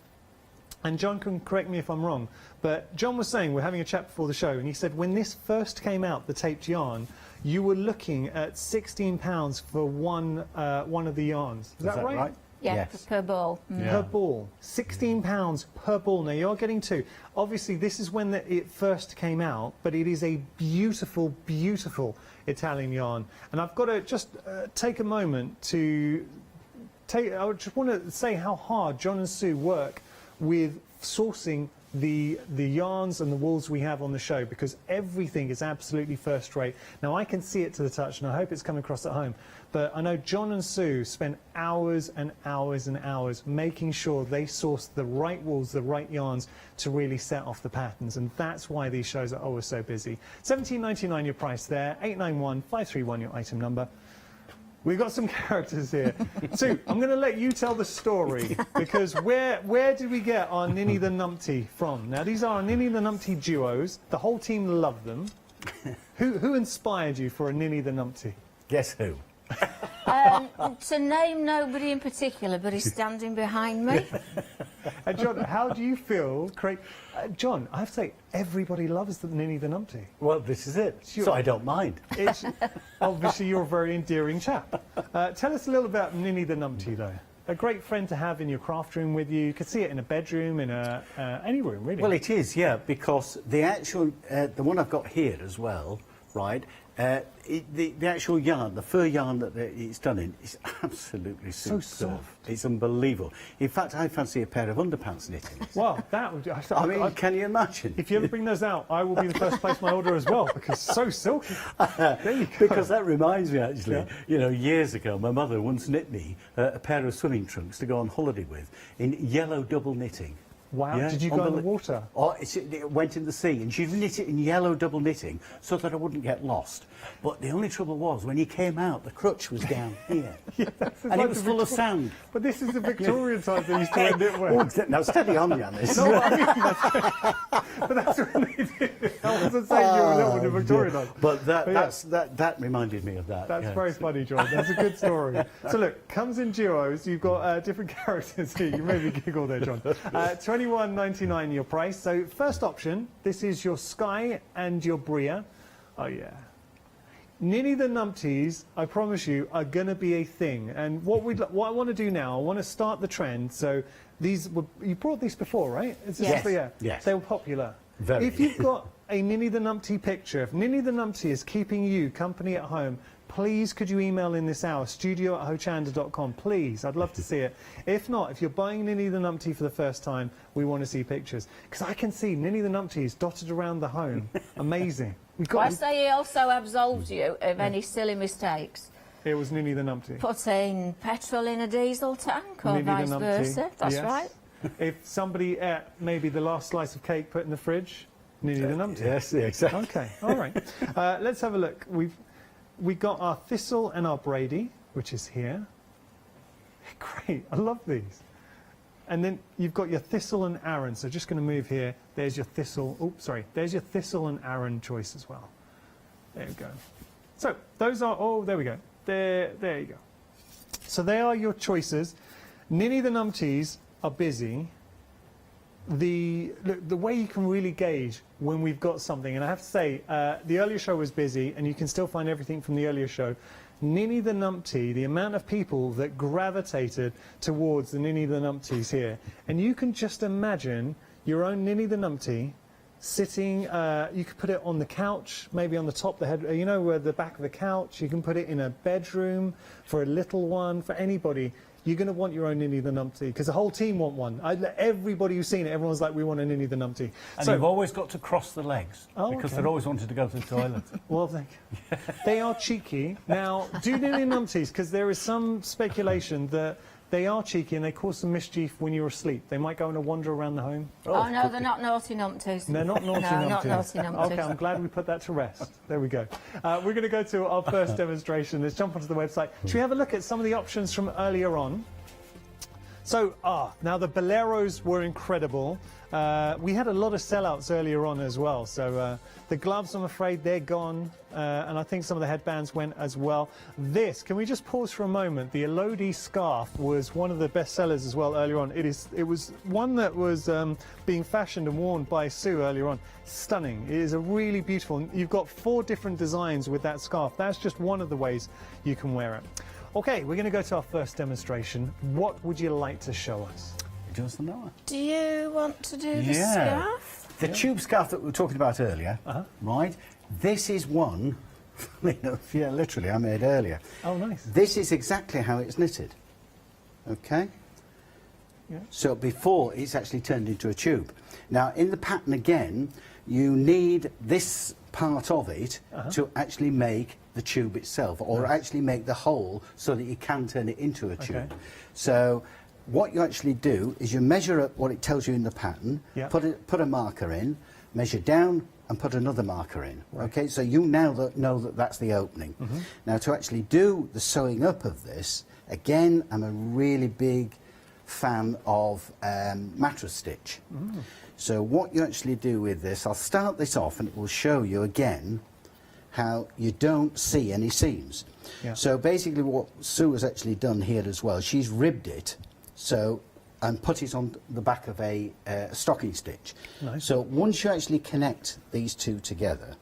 and John can correct me if I'm wrong, but John was saying, we're having a chat before the show, and he said when this first came out, the taped yarn, you were looking at £16 for one of the yarns. Is that right? Yeah, yes. per ball. Per ball. £16 per ball. Now you're getting two. Obviously this is when it first came out, but it is a beautiful, beautiful Italian yarn. And I've got to just take a moment to I just want to say how hard John and Sue work with sourcing the yarns and the wools we have on the show, because everything is absolutely first rate. Now I can see it to the touch, and I hope it's coming across at home, but I know John and Sue spend hours and hours and hours making sure they source the right wools, the right yarns to really set off the patterns, and that's why these shows are always so busy. $17.99 your price there, 891-531 your item number. We've got some characters here. Sue, I'm going to let you tell the story, because where did we get our Ninny the Numpty from? Now, these are our Ninny the Numpty duos. The whole team love them. Who inspired you for a Ninny the Numpty? Guess who? To name nobody in particular, but he's standing behind me. And John, how do you feel? John, I have to say, everybody loves the Ninny the Numpty. Well, this is it. So I don't mind. Obviously, you're a very endearing chap. Tell us a little about Ninny the Numpty, though. A great friend to have in your craft room with you. You could see it in a bedroom, in any room, really. Well, it is, yeah, because the actual, the one I've got here as well, right, the actual yarn, the fur yarn that it's done in, is absolutely superb. So soft. It's unbelievable. In fact, I fancy a pair of underpants knitting. Well, that would... I mean, can you imagine? If you ever bring those out, I will be the first to place my order as well, because it's so silky. There you go. Because that reminds me, actually, you know, years ago, my mother once knit me a pair of swimming trunks to go on holiday with in yellow double knitting. Wow, did you go in the water? Oh, it went in the sea, and she'd knit it in yellow double knitting so that I wouldn't get lost. But the only trouble was, when you came out, the crutch was down here. And it was full of sand. But this is the Victorian times they used to wear knitwear. Oh, now, steady on, Janice. No, I mean, but that's when they did. I wasn't saying you were little in the Victorian times. But that reminded me of that. That's very funny, John. That's a good story. So look, comes in duos. You've got different characters here. You made me giggle there, John. 21 £21.99 your price. So first option, this is your Sky and your Bria. Oh yeah. Ninny the Numpties, I promise you, are going to be a thing. And what I want to do now, I want to start the trend. So these were, you brought these before, right? Yes. They were popular. Very. If you've got a Ninny the Numpty picture, if Ninny the Numpty is keeping you company at home, please could you email in this hour, studio@hochanda.com, please. I'd love to see it. If not, if you're buying Ninny the Numpty for the first time, we want to see pictures. Because I can see Ninny the Numpties dotted around the home. Amazing. I say he also absolved you of any silly mistakes. It was Ninny the Numpty. Putting petrol in a diesel tank or Ninny vice the Numpty. versa. That's Yes. right. If somebody ate maybe the last slice of cake put in the fridge, Ninny the Numpty. Yes, exactly. Okay, all right. Let's have a look. We got our Thistle and our Brady, which is here. Great, I love these. And then you've got your Thistle and Aaron. So just going to move here. There's your Thistle. Oops, sorry. There's your Thistle and Aaron choice as well. There you go. So those are. Oh, there we go. There you go. So they are your choices. Ninny the Numpties are busy. The way you can really gauge when we've got something, and I have to say, the earlier show was busy, and you can still find everything from the earlier show. Ninny the Numpty, the amount of people that gravitated towards the Ninny the Numpties here, and you can just imagine your own Ninny the Numpty sitting. You could put it on the couch, maybe on the top of the head, you know, where the back of the couch. You can put it in a bedroom for a little one, for anybody. You're going to want your own Ninny the Numpty, because the whole team want one. Everybody who's seen it, everyone's like, we want a Ninny the Numpty. And so, you've always got to cross the legs, because they've always wanted to go to the toilet. Well, they are cheeky. Now, do Ninny Numpties, because there is some speculation that they are cheeky and they cause some mischief when you're asleep. They might go on a wander around the home. Oh, no, they're not naughty numpties. They're not naughty no, numpties. not naughty numpties. Okay, I'm glad we put that to rest. There we go. We're going to go to our first demonstration. Let's jump onto the website. Should we have a look at some of the options from earlier on? So, now the Boleros were incredible. We had a lot of sellouts earlier on as well. So the gloves, I'm afraid, they're gone. And I think some of the headbands went as well. This, can we just pause for a moment? The Elodie scarf was one of the best sellers as well earlier on. It was one that was being fashioned and worn by Sue earlier on. Stunning. It is a really beautiful. You've got 4 different designs with that scarf. That's just one of the ways you can wear it. Okay, we're going to go to our first demonstration. What would you like to show us? Just know. Do you want to do the scarf? The tube scarf that we were talking about earlier, right? This is one, literally, I made earlier. Oh, nice. This is exactly how it's knitted, okay? Yeah. So before it's actually turned into a tube. Now, in the pattern again, you need this part of it to actually make the tube itself, or actually make the hole so that you can turn it into a tube. So what you actually do is you measure up what it tells you in the pattern, put a marker in, measure down and put another marker in. Okay, so you now know that that's the opening. Now to actually do the sewing up of this, again, I'm a really big fan of mattress stitch. So what you actually do with this, I'll start this off and it will show you again how you don't see any seams. So basically what Sue has actually done here as well, she's ribbed it and put it on the back of a stocking stitch. Nice. So once you actually connect these two together,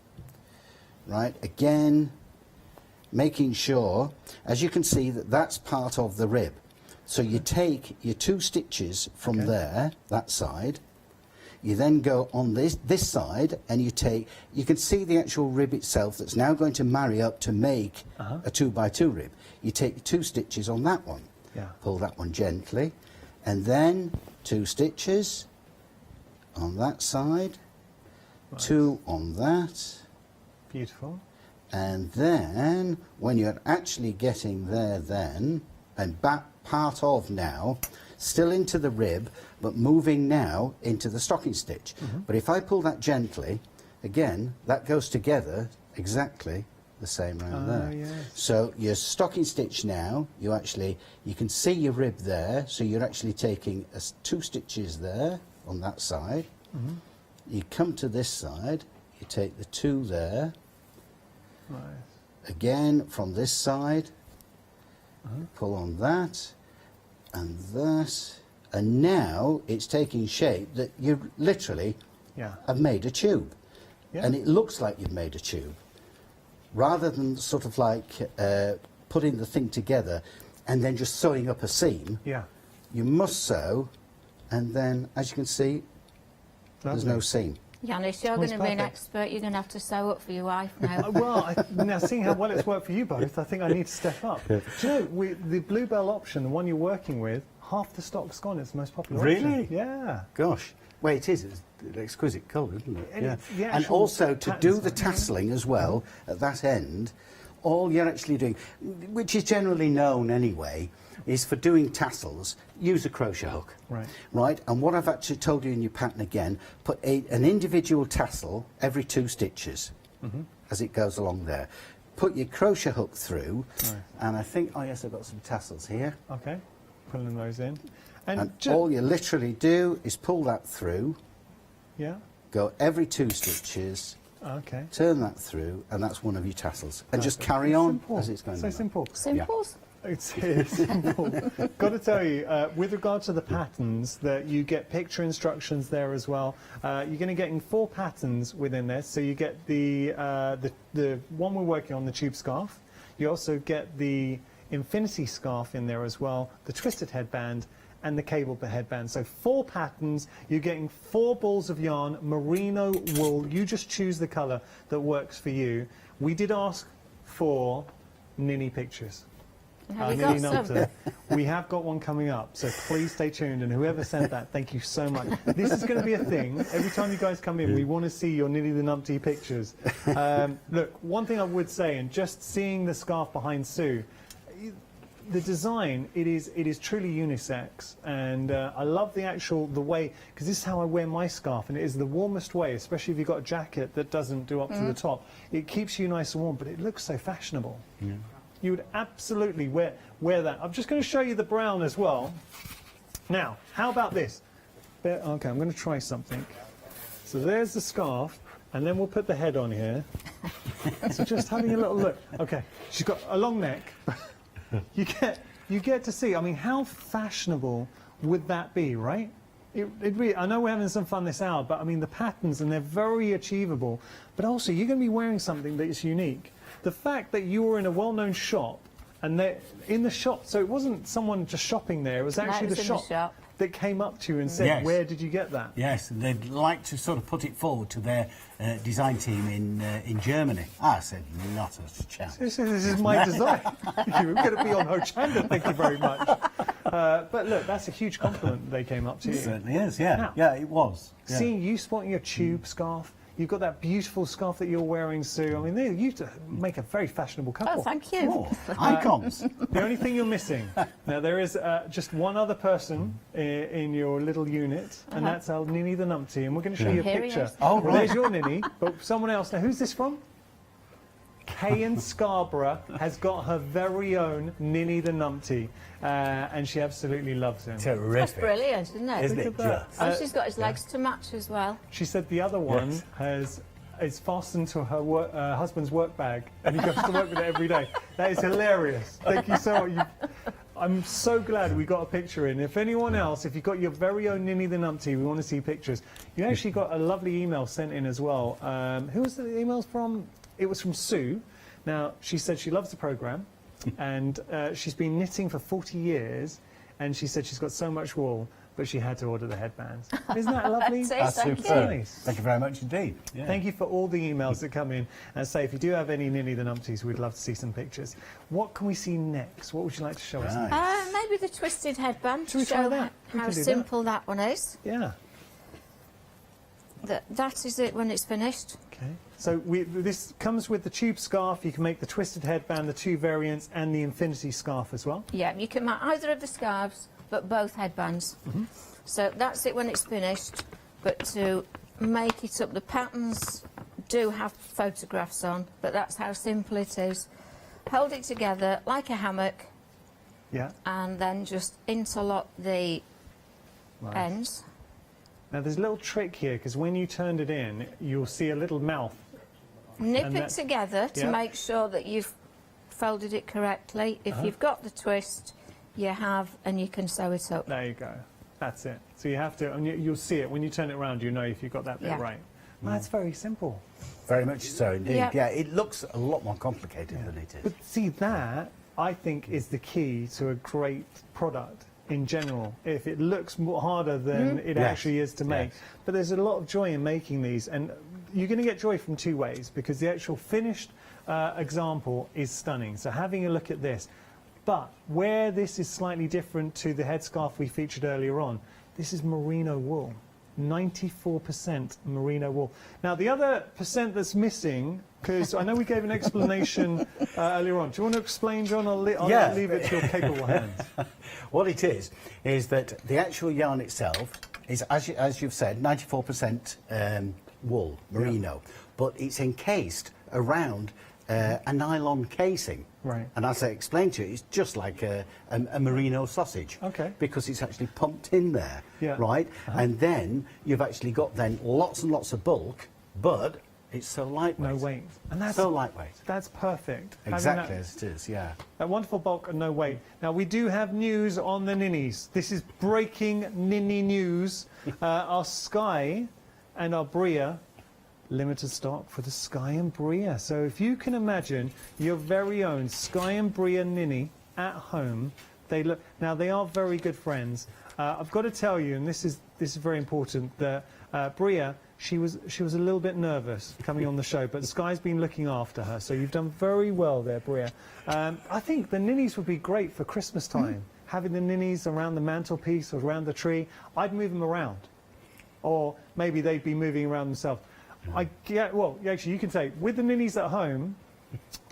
right, again, making sure, as you can see, that that's part of the rib. So you take your 2 stitches from there, that side, you then go on this side and you can see the actual rib itself that's now going to marry up to make a 2x2 rib. You take 2 stitches on that one, pull that one gently, and then 2 stitches on that side, 2 on that. Beautiful. And then when you're actually getting there then, and back part of now, still into the rib, but moving now into the stocking stitch. But if I pull that gently, again, that goes together exactly the same round there. Yes. So your stocking stitch now, you can see your rib there, so you're actually taking 2 stitches there on that side. You come to this side, you take the 2 there. Again, from this side, pull on that, and that, And now it's taking shape that you literally have made a tube. Yeah. And it looks like you've made a tube. Rather than sort of like putting the thing together and then just sewing up a seam, you must sew, and then, as you can see, there's no seam. Yanis, you're going to be an expert. You're going to have to sew up for your wife now. Now seeing how well it's worked for you both, I think I need to step up. Do you know, the Bluebell option, the one you're working with, half the stock's gone. It's the most popular option. Really? Yeah. Gosh. Well, it is. It's an exquisite colour, isn't it? And it's the And actual also to do the patterns, tasseling as well at that end, all you're actually doing, which is generally known anyway, is for doing tassels, use a crochet hook. Right. Right? And what I've actually told you in your pattern again, put an individual tassel every 2 stitches as it goes along there. Put your crochet hook through, and I think, oh yes, I've got some tassels here. Okay, pulling those in. And all you literally do is pull that through. Yeah. Go every 2 stitches. Okay. Turn that through, and that's one of your tassels. And just carry on as it's going So along. simple. Simples? It's simple. Got to tell you, with regard to the patterns, that you get picture instructions there as well. You're going to get 4 patterns within this. So you get the one we're working on, the tube scarf. You also get the infinity scarf in there as well, the twisted headband, and the cable headband. So 4 patterns. You're getting 4 balls of yarn, merino wool. You just choose the colour that works for you. We did ask for ninny pictures. Have you got some? We have got one coming up, so please stay tuned. And whoever sent that, thank you so much. This is going to be a thing. Every time you guys come in, we want to see your Niddy the Numpty pictures. Look, one thing I would say, and just seeing the scarf behind Sue, the design, it is truly unisex, and I love the way, because this is how I wear my scarf, and it is the warmest way, especially if you've got a jacket that doesn't do up to the top. It keeps you nice and warm, but it looks so fashionable. Yeah. You would absolutely wear that. I'm just going to show you the brown as well. Now, how about this? Okay, I'm going to try something. So there's the scarf, and then we'll put the head on here. So just having a little look. Okay, she's got a long neck. You get to see. I mean, how fashionable would that be, right? I know we're having some fun this hour, but I mean the patterns, and they're very achievable. But also, you're going to be wearing something that is unique. The fact that you were in a well-known shop, and they're in the shop, so it wasn't someone just shopping there. It was actually the shop that came up to you and said, "Where did you get that?" Yes, they'd like to sort of put it forward to their design team in Germany. I said, not a chance. This is my design. You're going to be on Hochanda, thank you very much. But look, that's a huge compliment they came up to you. It certainly is, yeah. Now, yeah, it was. Yeah. Seeing you sporting your tube scarf, you've got that beautiful scarf that you're wearing, Sue. I mean, you make a very fashionable couple. Oh, thank you. Oh, icons. The only thing you're missing, now there is just one other person in your little unit, and that's our Ninny the Numpty, and we're going to show you a picture. Oh, well, right. there's your Ninny, but someone else. Now, who's this from? Kay in Scarborough has got her very own Ninny the Numpty, and she absolutely loves him. Terrific. That's brilliant, isn't it? Isn't it just? Oh, she's got his legs to match as well. She said the other one is fastened to her husband's work bag, and he goes to work with it every day. That is hilarious. Thank you so much. I'm so glad we got a picture in. If anyone else, if you've got your very own Ninny the Numpty, we want to see pictures. You actually got a lovely email sent in as well. Who was the emails from? It was from Sue. Now, she said she loves the programme, and she's been knitting for 40 years, and she said she's got so much wool, but she had to order the headbands. Isn't that lovely? That's superb. Nice. Thank you very much indeed. Yeah. Thank you for all the emails that come in. And say, if you do have any Ninny the Numpties, we'd love to see some pictures. What can we see next? What would you like to show us next? Maybe the twisted headband. Should we try that? We How can do simple that one is. Yeah. That is it when it's finished. Okay. So this comes with the tube scarf. You can make the twisted headband, the 2 variants, and the infinity scarf as well. Yeah, you can make either of the scarves, but both headbands. So that's it when it's finished. But to make it up, the patterns do have photographs on, but that's how simple it is. Hold it together like a hammock. Yeah. And then just interlock the ends. Now there's a little trick here, because when you turned it in, you'll see a little mouth. Nip it together to make sure that you've folded it correctly. If you've got the twist, you have, and you can sew it up. There you go. That's it. So you have to, and you'll see it when you turn it around. You know if you got that bit right. Well, that's very simple. Very much so indeed. Yeah. Yeah, it looks a lot more complicated than it is. But see, that I think is the key to a great product in general. If it looks more harder than it actually is to make, but there's a lot of joy in making these, and you're going to get joy from two ways, because the actual finished example is stunning. So having a look at this, but where this is slightly different to the headscarf we featured earlier on, this is merino wool. 94% merino wool. Now the other percent that's missing, because I know we gave an explanation earlier on. Do you want to explain, John? I'll leave it to your capable hands. What it is that the actual yarn itself is, as you've said, 94% wool, merino, but it's encased around a nylon casing. Right. And as I explained to you, it's just like a merino sausage. Okay. Because it's actually pumped in there, Yeah. right? And then you've actually got then lots and lots of bulk, but it's so lightweight. No weight. And that's so lightweight. That's perfect. Exactly as it is, yeah. That wonderful bulk and no weight. Now we do have news on the ninnies. This is breaking ninny news. Our Sky and our Bria, limited stock for the Sky and Bria. So if you can imagine your very own Sky and Bria ninny at home, they look. Now they are very good friends. I've got to tell you, and this is very important, that Bria, she was a little bit nervous coming on the show, but Sky's been looking after her. So you've done very well there, Bria. I think the ninnies would be great for Christmas time. Having the ninnies around the mantelpiece or around the tree, I'd move them around, or maybe they'd be moving around themselves. Well, actually, you can say with the ninnies at home.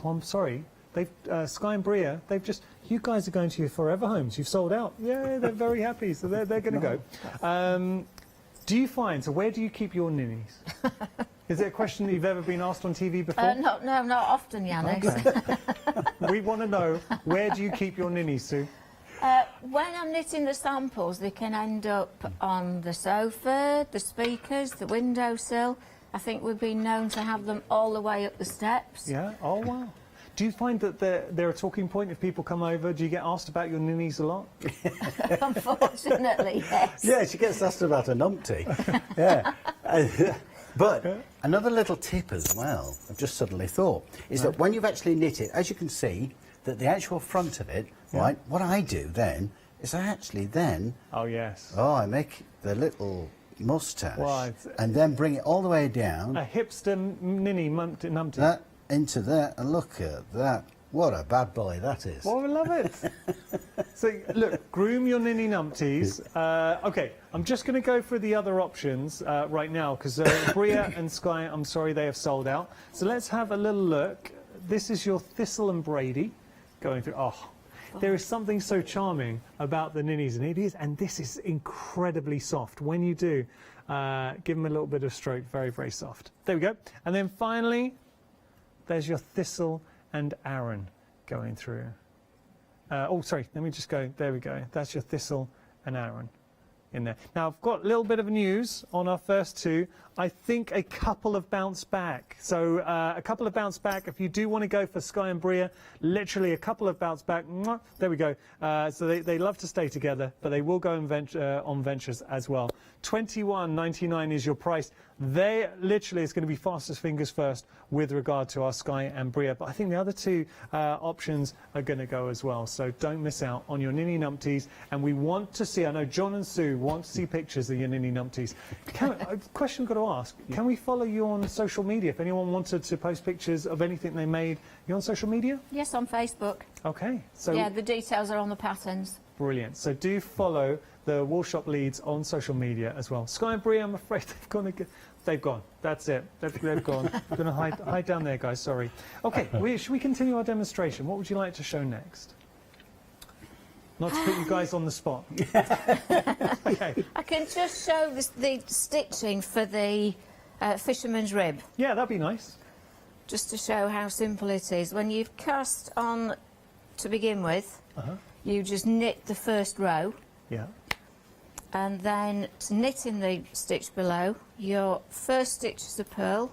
Oh, I'm sorry, they've Sky and Bria. They've just. You guys are going to your forever homes. You've sold out. Yeah, they're very happy. So they're going to go. Do you find? So where do you keep your ninnies? Is it a question that you've ever been asked on TV before? No, not often, Yanis. Okay. We want to know, where do you keep your ninnies, Sue? When I'm knitting the samples, they can end up on the sofa, the speakers, the windowsill. I think we've been known to have them all the way up the steps. Yeah? Oh, wow. Do you find that they're a talking point if people come over? Do you get asked about your ninnies a lot? Unfortunately, yes. Yeah, she gets asked about a numpty. Yeah. But another little tip as well, I've just suddenly thought, is that when you've actually knit it, as you can see, that the actual front of it, right, what I do then is I actually then... Oh, yes. Oh, I make the little moustache and then bring it all the way down. A hipster ninny numpty. That into there, and look at that. What a bad boy that is. Well, I love it. So, look, groom your ninny numpties. OK, I'm just going to go through the other options right now, because Bria and Sky, I'm sorry, they have sold out. So let's have a little look. This is your Thistle and Brady going through. Oh, there is something so charming about the ninnies, and it is, and this is incredibly soft. When you do, give them a little bit of stroke, very, very soft. There we go. And then finally, there's your Thistle and Aaron going through. Oh, sorry, let me just go. There we go. That's your Thistle and Aaron in there. Now, I've got a little bit of news on our first two. I think a couple have bounced back. So a couple have bounced back. If you do want to go for Sky and Bria, literally a couple have bounced back. There we go. So they love to stay together, but they will go on ventures as well. $21.99 is your price. They literally is going to be fastest fingers first with regard to our Sky and Bria. But I think the other two options are going to go as well. So don't miss out on your ninny numpties. And we want to see, I know John and Sue want to see pictures of your ninny numpties. A question I've got to ask, can we follow you on social media? If anyone wanted to post pictures of anything they made, you on social media? Yes, on Facebook. Okay. So yeah, the details are on the patterns. Brilliant. So do follow the Wool Shop Leeds on social media as well. Sky and Bria, I'm afraid they've gone. That's it. They've gone. I'm going to hide down there, guys. Sorry. Okay, should we continue our demonstration? What would you like to show next? Not to put you guys on the spot. Okay. I can just show the stitching for the fisherman's rib. Yeah, that'd be nice. Just to show how simple it is. When you've cast on to begin with, you just knit the first row. Yeah. And then to knit in the stitch below, your first stitch is a purl.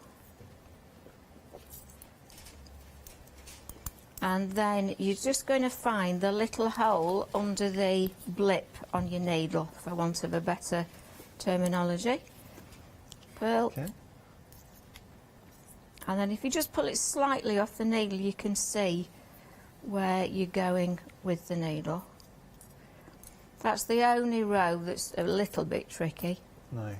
And then you're just going to find the little hole under the blip on your needle, for want of a better terminology. Pearl. Okay. And then if you just pull it slightly off the needle, you can see where you're going with the needle. That's the only row that's a little bit tricky. Nice.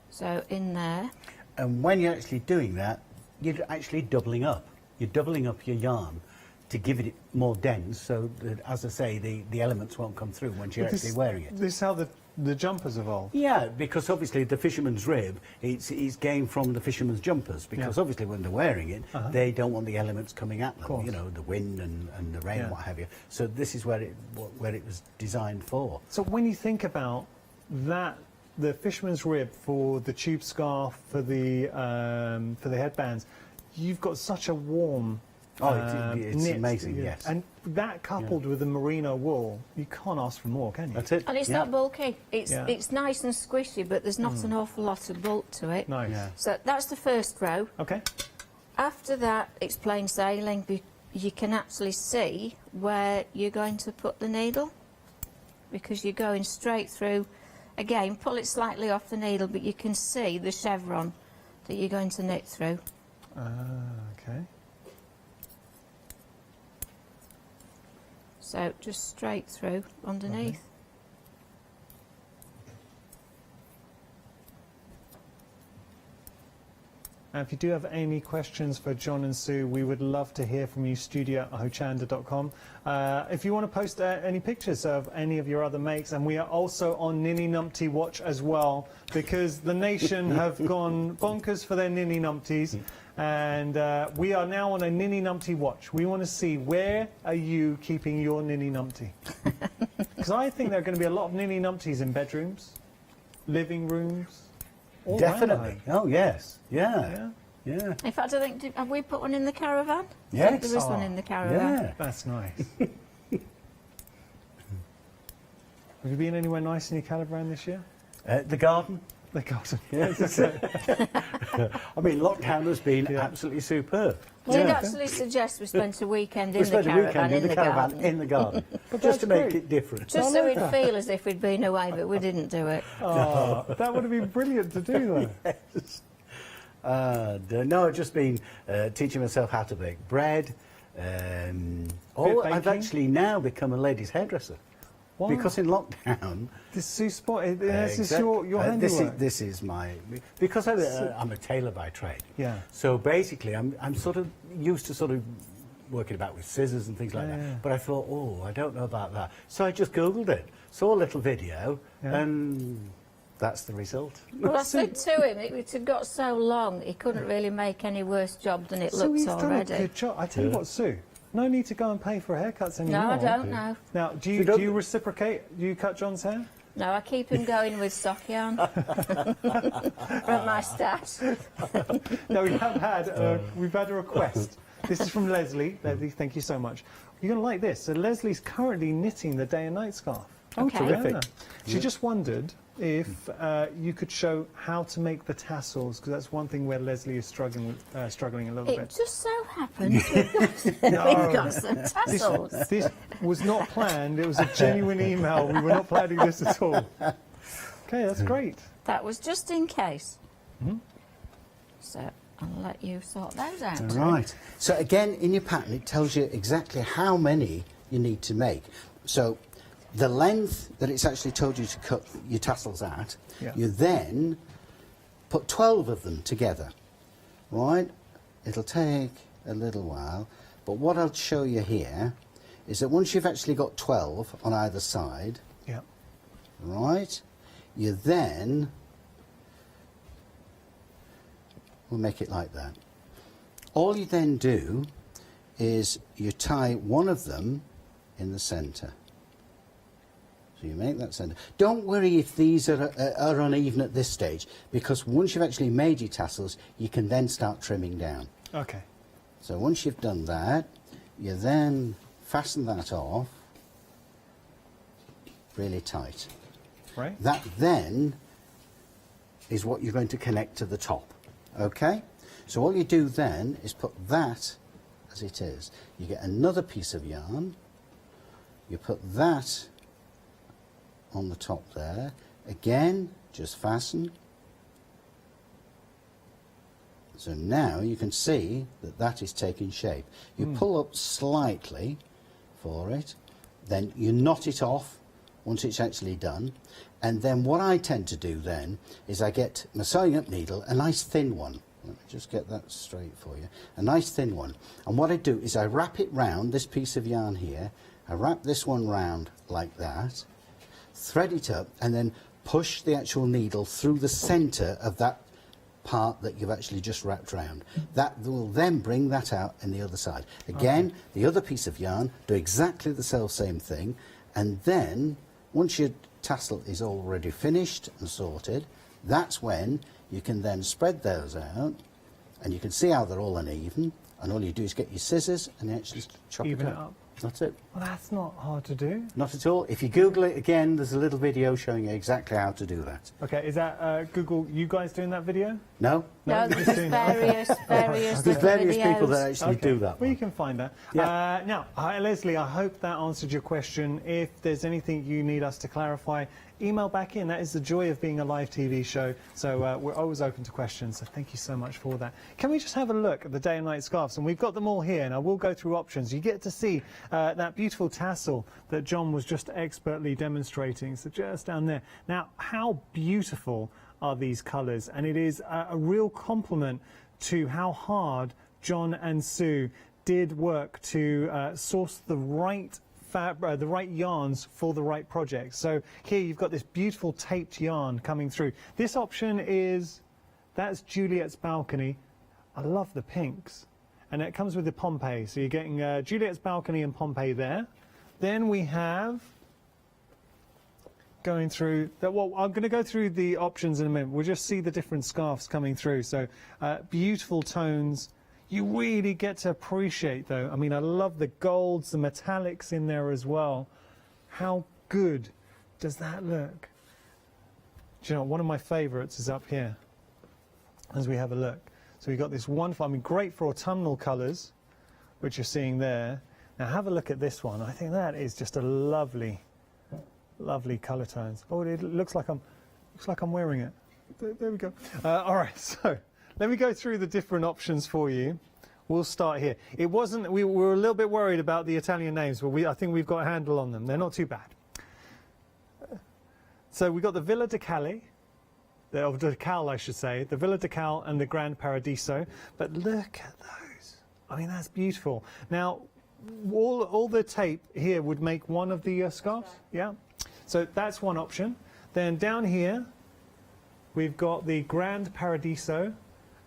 So in there. And when you're actually doing that, you're actually doubling up. You're doubling up your yarn to give it more dense, so that, as I say, the elements won't come through once you're actually wearing it. This is how the jumpers evolve. Yeah, because obviously the fisherman's rib, it's gained from the fisherman's jumpers, because obviously when they're wearing it, they don't want the elements coming at them, you know, the wind and the rain and what have you. So this is where it was designed for. So when you think about that, the fisherman's rib for the tube scarf, for the headbands, you've got such a warm it's knit, amazing, yes. And that coupled with the merino wool, you can't ask for more, can you? That's it. And it's not bulky. It's nice and squishy, but there's not an awful lot of bulk to it. Nice. Yeah. So that's the first row. Okay. After that, it's plain sailing. You can actually see where you're going to put the needle, because you're going straight through. Again, pull it slightly off the needle, but you can see the chevron that you're going to knit through. Okay. So just straight through underneath. Okay. And if you do have any questions for John and Sue, we would love to hear from you, studio@hochanda.com. If you want to post any pictures of any of your other makes, and we are also on Ninny Numpty Watch as well, because the nation have gone bonkers for their Ninny Numpties, and we are now on a Ninny Numpty Watch. We want to see, where are you keeping your Ninny Numpty? Because I think there are going to be a lot of Ninny Numpties in bedrooms, living rooms. All Definitely. Oh, yes. Yeah. In fact, I think, have we put one in the caravan? Yes. I think there is one in the caravan. Yeah. That's nice. Have you been anywhere nice in your caravan this year? The garden. The garden. Yes. I mean, lockdown has been absolutely superb. We'd actually suggest we spent a weekend in the caravan in the garden. But just to make it different. Just so we'd feel as if we'd been away, but we didn't do it. Oh, that would have been brilliant to do, though. Yes. No, I've just been teaching myself how to bake bread. I've actually now become a ladies' hairdresser. Wow. Because in lockdown... This is your handiwork. This is my... Because I'm a tailor by trade. Yeah. So basically, I'm sort of used to sort of working about with scissors and things like that. But I thought, I don't know about that. So I just Googled it, saw a little video, and that's the result. Well, I said to him, it had got so long, he couldn't really make any worse job than it looks he's already. done a good job. I tell you what, Sue, no need to go and pay for haircuts anymore. No, I don't know. Now, do you reciprocate? Do you cut John's hair? No, I keep him going with sock yarn from my stash. No, we've had a request. This is from Leslie. Leslie, thank you so much. You're going to like this. So Leslie's currently knitting the day and night scarf. Oh, terrific. Yeah. She just wondered if you could show how to make the tassels, because that's one thing where Leslie is struggling a little bit. It just so happens we've got some tassels. This was not planned. It was a genuine email. We were not planning this at all. Okay, that's great. That was just in case. So I'll let you sort those out. Right. So again, in your pattern, it tells you exactly how many you need to make. So the length that it's actually told you to cut your tassels at, you then put 12 of them together, right? It'll take a little while, but what I'll show you here is that once you've actually got 12 on either side, right, you then will make it like that. All you then do is you tie one of them in the centre. So you make that centre. Don't worry if these are uneven at this stage, because once you've actually made your tassels, you can then start trimming down. Okay. So once you've done that, you then fasten that off really tight. Right. That then is what you're going to connect to the top. Okay? So all you do then is put that as it is. You get another piece of yarn, you put that on the top there, again just fasten. So now you can see that that is taking shape. You pull up slightly for it, then you knot it off once it's actually done, and then what I tend to do then is I get my sewing up needle, a nice thin one. Let me just get that straight for you. A nice thin one. And what I do is I wrap it round this piece of yarn here. I wrap this one round like that, thread it up, and then push the actual needle through the centre of that part that you've actually just wrapped round. That will then bring that out in the other side. Again, the other piece of yarn, do exactly the same thing, and then once your tassel is already finished and sorted, that's when you can then spread those out, and you can see how they're all uneven, and all you do is get your scissors and you actually chop Even it it up. up. That's it. Well, that's not hard to do. Not at all. If you Google it again, there's a little video showing you exactly how to do that. Okay, is that Google, you guys doing that video? No? No, you're there's just doing various There's little various videos. people that actually do that. Well, you can find that. Yeah. Now, Leslie, I hope that answered your question. If there's anything you need us to clarify, email back in. That is the joy of being a live TV show. So we're always open to questions. So thank you so much for that. Can we just have a look at the day and night scarves? And we've got them all here. And I will go through options. You get to see that beautiful tassel that John was just expertly demonstrating. So just down there. Now, how beautiful are these colours? And it is a real compliment to how hard John and Sue did work to source the right the right yarns for the right project. So here you've got this beautiful taped yarn coming through. This option that's Juliet's Balcony. I love the pinks. And it comes with the Pompeii. So you're getting Juliet's Balcony and Pompeii there. Then we have, going through, well, I'm going to go through the options in a minute. We'll just see the different scarves coming through. So beautiful tones. You really get to appreciate, though. I mean, I love the golds, the metallics in there as well. How good does that look? Do you know, one of my favourites is up here as we have a look. So we've got this wonderful, I mean, great for autumnal colours, which you're seeing there. Now have a look at this one. I think that is just a lovely, lovely colour tones. Oh, it looks like I'm wearing it. There we go. All right, so let me go through the different options for you. We'll start here. It wasn't, we were a little bit worried about the Italian names, but I think we've got a handle on them. They're not too bad. So we've got the Villa de Calais, of de Cal, I should say, the Villa de Cal and the Grand Paradiso. But look at those. I mean, that's beautiful. Now, all the tape here would make one of the scarves. Yeah. So that's one option. Then down here, we've got the Grand Paradiso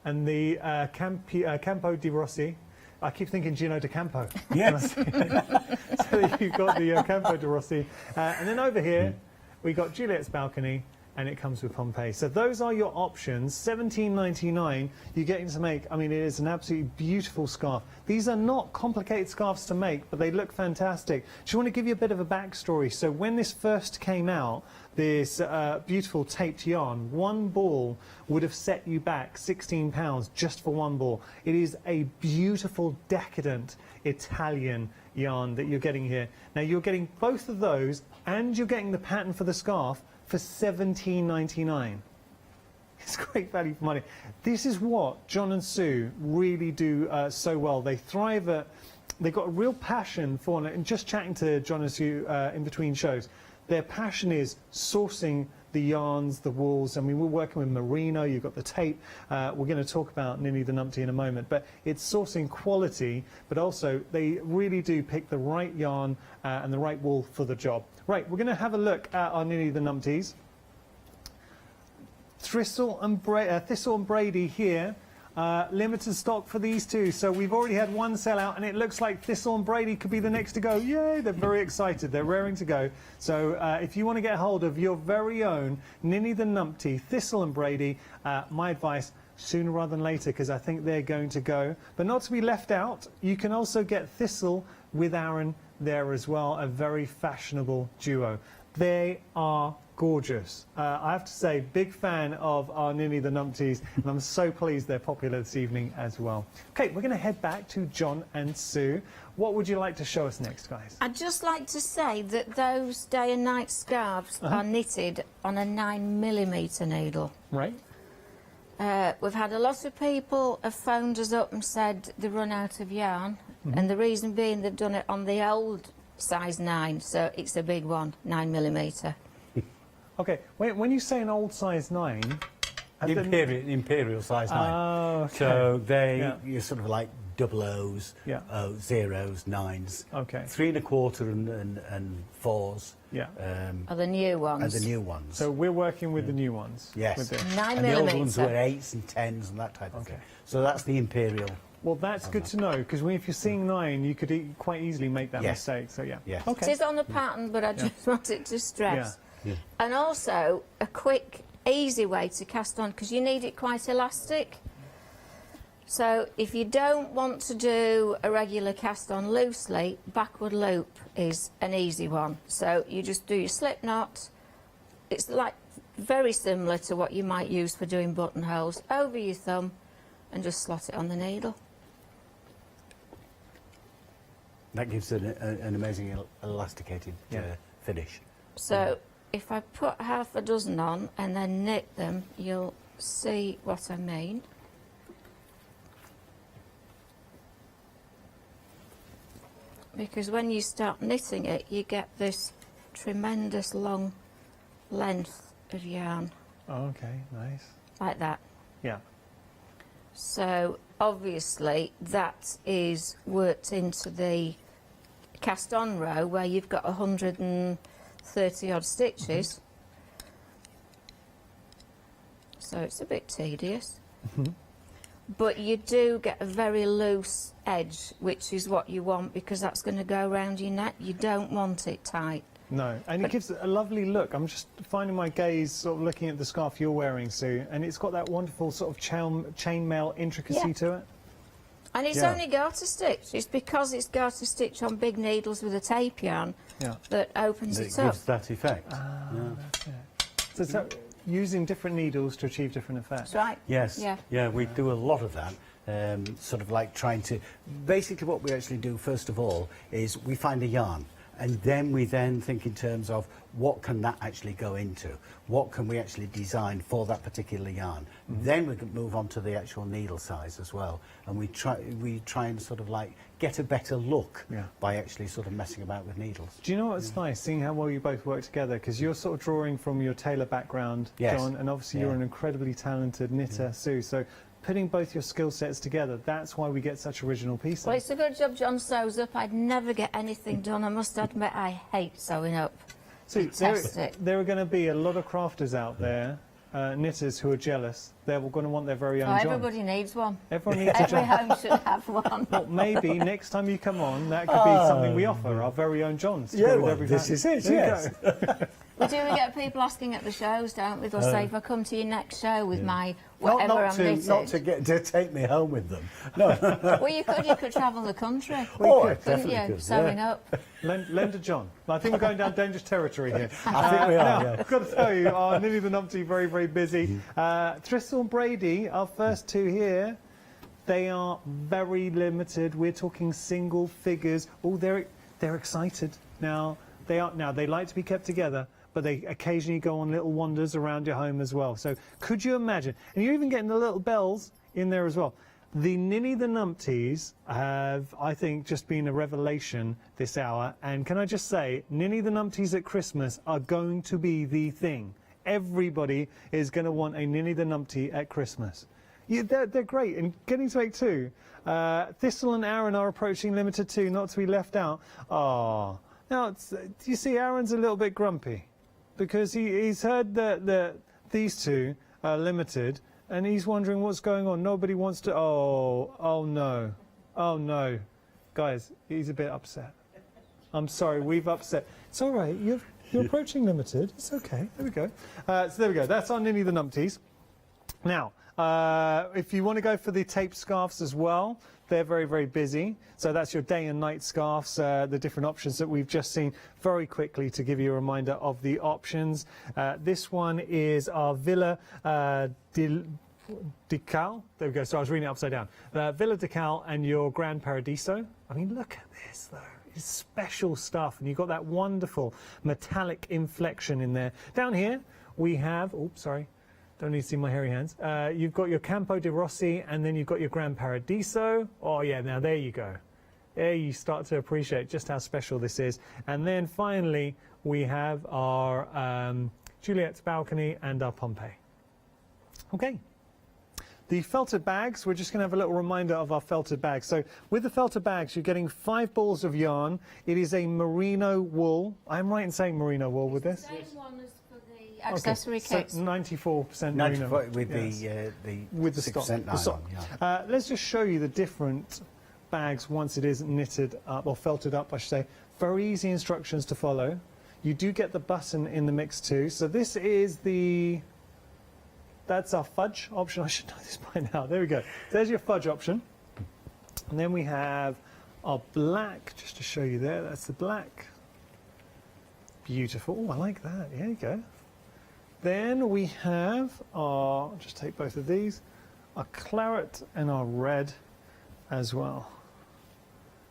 and the Campo di Rossi. I keep thinking Gino de Campo. Yes. So you've got the Campo di Rossi. And then over here, we've got Juliet's Balcony, and it comes with Pompeii. So those are your options. $17.99 you're getting to make. I mean, it is an absolutely beautiful scarf. These are not complicated scarves to make, but they look fantastic. Just want to give you a bit of a backstory. So when this first came out, this beautiful taped yarn, one ball would have set you back £16 just for one ball. It is a beautiful, decadent Italian yarn that you're getting here. Now you're getting both of those, and you're getting the pattern for the scarf for $17.99. It's great value for money. This is what John and Sue really do so well. They thrive at, they've got a real passion for, and just chatting to John and Sue in between shows, their passion is sourcing the yarns, the wools. I mean, we're working with merino, you've got the tape. We're going to talk about Ninny the Numpty in a moment, but it's sourcing quality, but also they really do pick the right yarn and the right wool for the job. Right, we're going to have a look at our Ninny the Numpties. Thistle and Brady here. Limited stock for these two. So we've already had one sell out, and it looks like Thistle and Brady could be the next to go. Yay, they're very excited. They're raring to go. So if you want to get hold of your very own Ninny the Numpty, Thistle and Brady, my advice, sooner rather than later, because I think they're going to go. But not to be left out, you can also get Thistle with Aaron there as well, a very fashionable duo. They are gorgeous. I have to say, big fan of our Ninny the Numpties, and I'm so pleased they're popular this evening as well. Okay, we're going to head back to John and Sue. What would you like to show us next, guys? I'd just like to say that those day and night scarves are knitted on a 9mm needle. Right. We've had a lot of people have phoned us up and said they run out of yarn, and the reason being they've done it on the old size 9, so it's a big one, 9mm. Okay, when you say an old size 9... Imperial size 9. Oh, okay. So you're sort of like double O's, zeros, 9s. Okay. 3 1/4 and 4s. Yeah. Are the new ones. Are the new ones. So we're working with the new ones. Yes. With this. 9mm. And the old ones were 8s and 10s and that type of thing. So that's the Imperial. Well, that's good to know, because if you're seeing 9, you could quite easily make that mistake. So, yeah. Yes. It is on the pattern, but I just wanted to stress. Yeah. And also, a quick, easy way to cast on, because you need it quite elastic. So, if you don't want to do a regular cast on loosely, backward loop is an easy one. So, you just do your slip knot. It's like very similar to what you might use for doing buttonholes, over your thumb, and just slot it on the needle. That gives an amazing elasticated finish. So if I put half a dozen on and then knit them, you'll see what I mean. Because when you start knitting it, you get this tremendous long length of yarn. Oh, okay, nice. Like that. Yeah. So obviously that is worked into the cast on row where you've got 130 odd stitches. So it's a bit tedious. But you do get a very loose edge, which is what you want, because that's going to go around your neck. You don't want it tight. No, and it gives a lovely look. I'm just finding my gaze sort of looking at the scarf you're wearing, Sue, and it's got that wonderful sort of chainmail intricacy to it. And it's only garter stitch. It's because it's garter stitch on big needles with a tape yarn that opens it up. Gives that effect. That's it. So using different needles to achieve different effects. That's right. Yes. Yeah, we do a lot of that. Sort of like trying to... Basically what we actually do, first of all, is we find a yarn. And then we think in terms of what can that actually go into? What can we actually design for that particular yarn? Then we can move on to the actual needle size as well. And we try and sort of like get a better look by actually sort of messing about with needles. Do you know what's nice, seeing how well you both work together? Because you're sort of drawing from your tailor background, John, and obviously you're an incredibly talented knitter, Sue. So putting both your skill sets together, that's why we get such original pieces. Well, it's a good job John sews up. I'd never get anything done. I must admit, I hate sewing up. So there are going to be a lot of crafters out there, knitters who are jealous. They're going to want their very own John. Everybody needs one. Everyone needs a John. Every home should have one. Well, maybe next time you come on, that could be something we offer, our very own Johns. Yeah, well, this is it, yes. We do get people asking at the shows, don't we? They'll say, if I come to your next show with my whatever I'm knitting. Not to take me home with them. No. Well, you could travel the country. Couldn't you? Could, sewing up. Lend a John. I think we're going down dangerous territory here. I think we are, I've got to tell you, our Ninny the Numpty very, very busy. Tristle and Brady, our first two here, they are very limited. We're talking single figures. Oh, they're excited now. They like to be kept together, but they occasionally go on little wanders around your home as well. So could you imagine? And you're even getting the little bells in there as well. The Ninny the Numpties have, I think, just been a revelation this hour. And can I just say, Ninny the Numpties at Christmas are going to be the thing. Everybody is going to want a Ninny the Numpty at Christmas. They're great. And getting to make two. Thistle and Aaron are approaching limited 2, not to be left out. Oh. Now, you see, Aaron's a little bit grumpy because he's heard that these two are limited and he's wondering what's going on. Nobody wants to... Oh, no. Guys, he's a bit upset. I'm sorry, we've upset. It's all right. You're approaching limited. It's okay. There we go. So there we go. That's our Ninny the Numpties. Now, if you want to go for the tape scarves as well, they're very, very busy. So that's your day and night scarves, the different options that we've just seen very quickly to give you a reminder of the options. This one is our Villa Decal. There we go. So I was reading it upside down. Villa Decal and your Grand Paradiso. I mean, look at this, though. It's special stuff. And you've got that wonderful metallic inflection in there. Down here, we have... Oops, sorry. Don't need to see my hairy hands. You've got your Campo de Rossi, and then you've got your Gran Paradiso. Oh, yeah, now there you go. There you start to appreciate just how special this is. And then finally, we have our Juliet's Balcony and our Pompeii. Okay. The felted bags, we're just going to have a little reminder of our felted bags. So with the felted bags, you're getting 5 balls of yarn. It is a merino wool. I'm right in saying merino wool with this? Same one as for the accessory kits. So 94% merino. 94 with with the 6% stock. nylon, Let's just show you the different bags once it is knitted up, or felted up, I should say. Very easy instructions to follow. You do get the button in the mix too. So this is the... That's our fudge option. I should know this by now. There we go. There's your fudge option. And then we have our black, just to show you there. That's the black. Beautiful. Oh, I like that. There you go. Then we have our, I'll just take both of these, our claret and our red as well.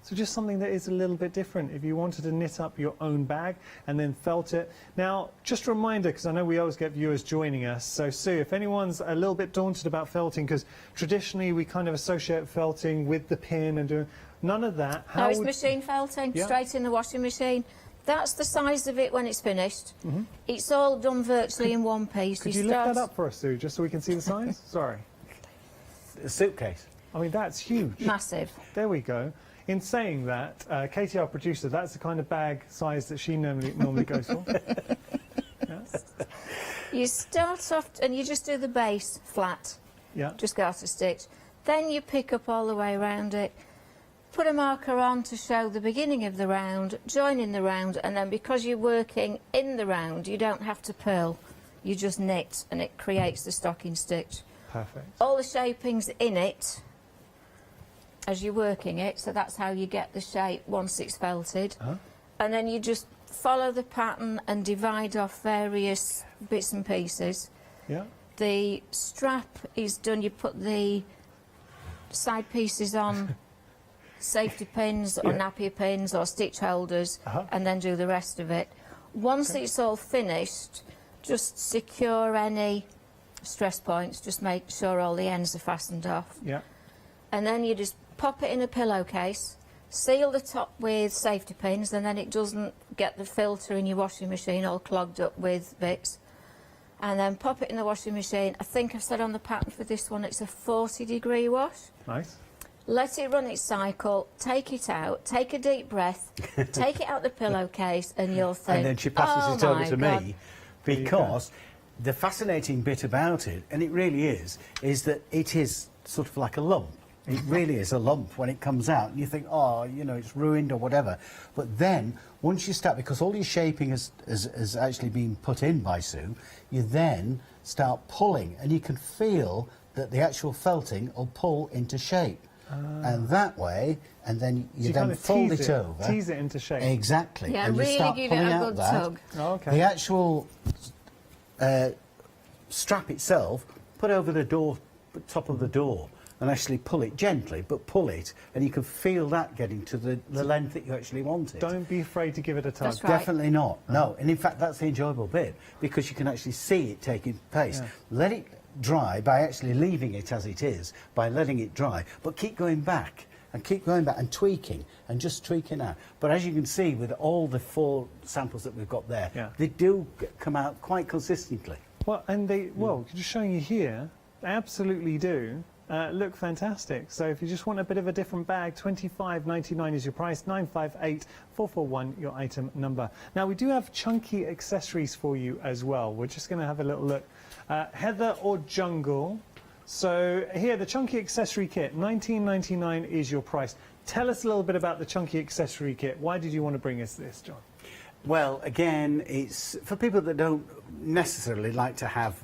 So just something that is a little bit different if you wanted to knit up your own bag and then felt it. Now, just a reminder, because I know we always get viewers joining us. So, Sue, if anyone's a little bit daunted about felting, because traditionally we kind of associate felting with the pin and doing none of that. No, it's machine felting, straight in the washing machine. That's the size of it when it's finished. It's all done virtually in one piece. Could you lift that up for us, Sue, just so we can see the size? Sorry. A suitcase. I mean, that's huge. Massive. There we go. In saying that, Katie, our producer, that's the kind of bag size that she normally goes for. You start off and you just do the base flat. Yeah. Just go out a stitch. Then you pick up all the way around it. Put a marker on to show the beginning of the round, join in the round, and then because you're working in the round, you don't have to purl. You just knit, and it creates the stocking stitch. Perfect. All the shaping's in it as you're working it, so that's how you get the shape once it's felted. And then you just follow the pattern and divide off various bits and pieces. Yeah. The strap is done, you put the side pieces on safety pins or napier pins or stitch holders, and then do the rest of it. Once it's all finished, just secure any stress points, just make sure all the ends are fastened off. Yeah. And then you just pop it in a pillowcase, seal the top with safety pins, and then it doesn't get the filter in your washing machine all clogged up with bits. And then pop it in the washing machine. I think I've said on the pattern for this one it's a 40-degree wash. Nice. Let it run its cycle, take it out, take a deep breath, take it out the pillowcase, and you'll think, and then she passes it over to me, because the fascinating bit about it, and it really is that it is sort of like a lump. It really is a lump when it comes out, and you think, oh, you know, it's ruined or whatever. But then, once you start, because all your shaping has actually been put in by Sue, you then start pulling, and you can feel that the actual felting will pull into shape. And that way, and then you then kind of fold it over. Tease it into shape. Exactly. Yeah, and really you start give it pulling a out good that. tug. Oh, okay. The actual strap itself, put over the door, top of the door, and actually pull it gently, but pull it, and you can feel that getting to the length that you actually want it. Don't be afraid to give it a tug. That's right. Definitely not. No, and in fact that's the enjoyable bit, because you can actually see it taking place. Yeah. Let it dry by actually leaving it as it is, by letting it dry, but keep going back and keep going back and tweaking and just tweaking out. But as you can see with all the 4 samples that we've got there, they do come out quite consistently. Well, and they, well, just showing you here, they absolutely do. Look fantastic. So if you just want a bit of a different bag, $25.99 is your price, 958-441 your item number. Now we do have chunky accessories for you as well. We're just going to have a little look. Heather or Jungle. So here, the chunky accessory kit, $19.99 is your price. Tell us a little bit about the chunky accessory kit. Why did you want to bring us this, John? Well, again, it's for people that don't necessarily like to have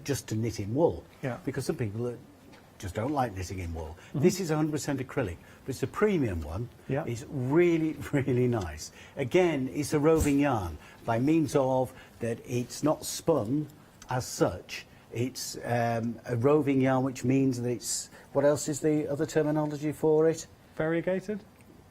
just to knit in wool. Yeah. Because some people just don't like knitting in wool. This is 100% acrylic, but it's a premium one. Yeah. It's really, really nice. Again, it's a roving yarn by means of that it's not spun as such. It's a roving yarn, which means that it's, what else is the other terminology for it? Variegated?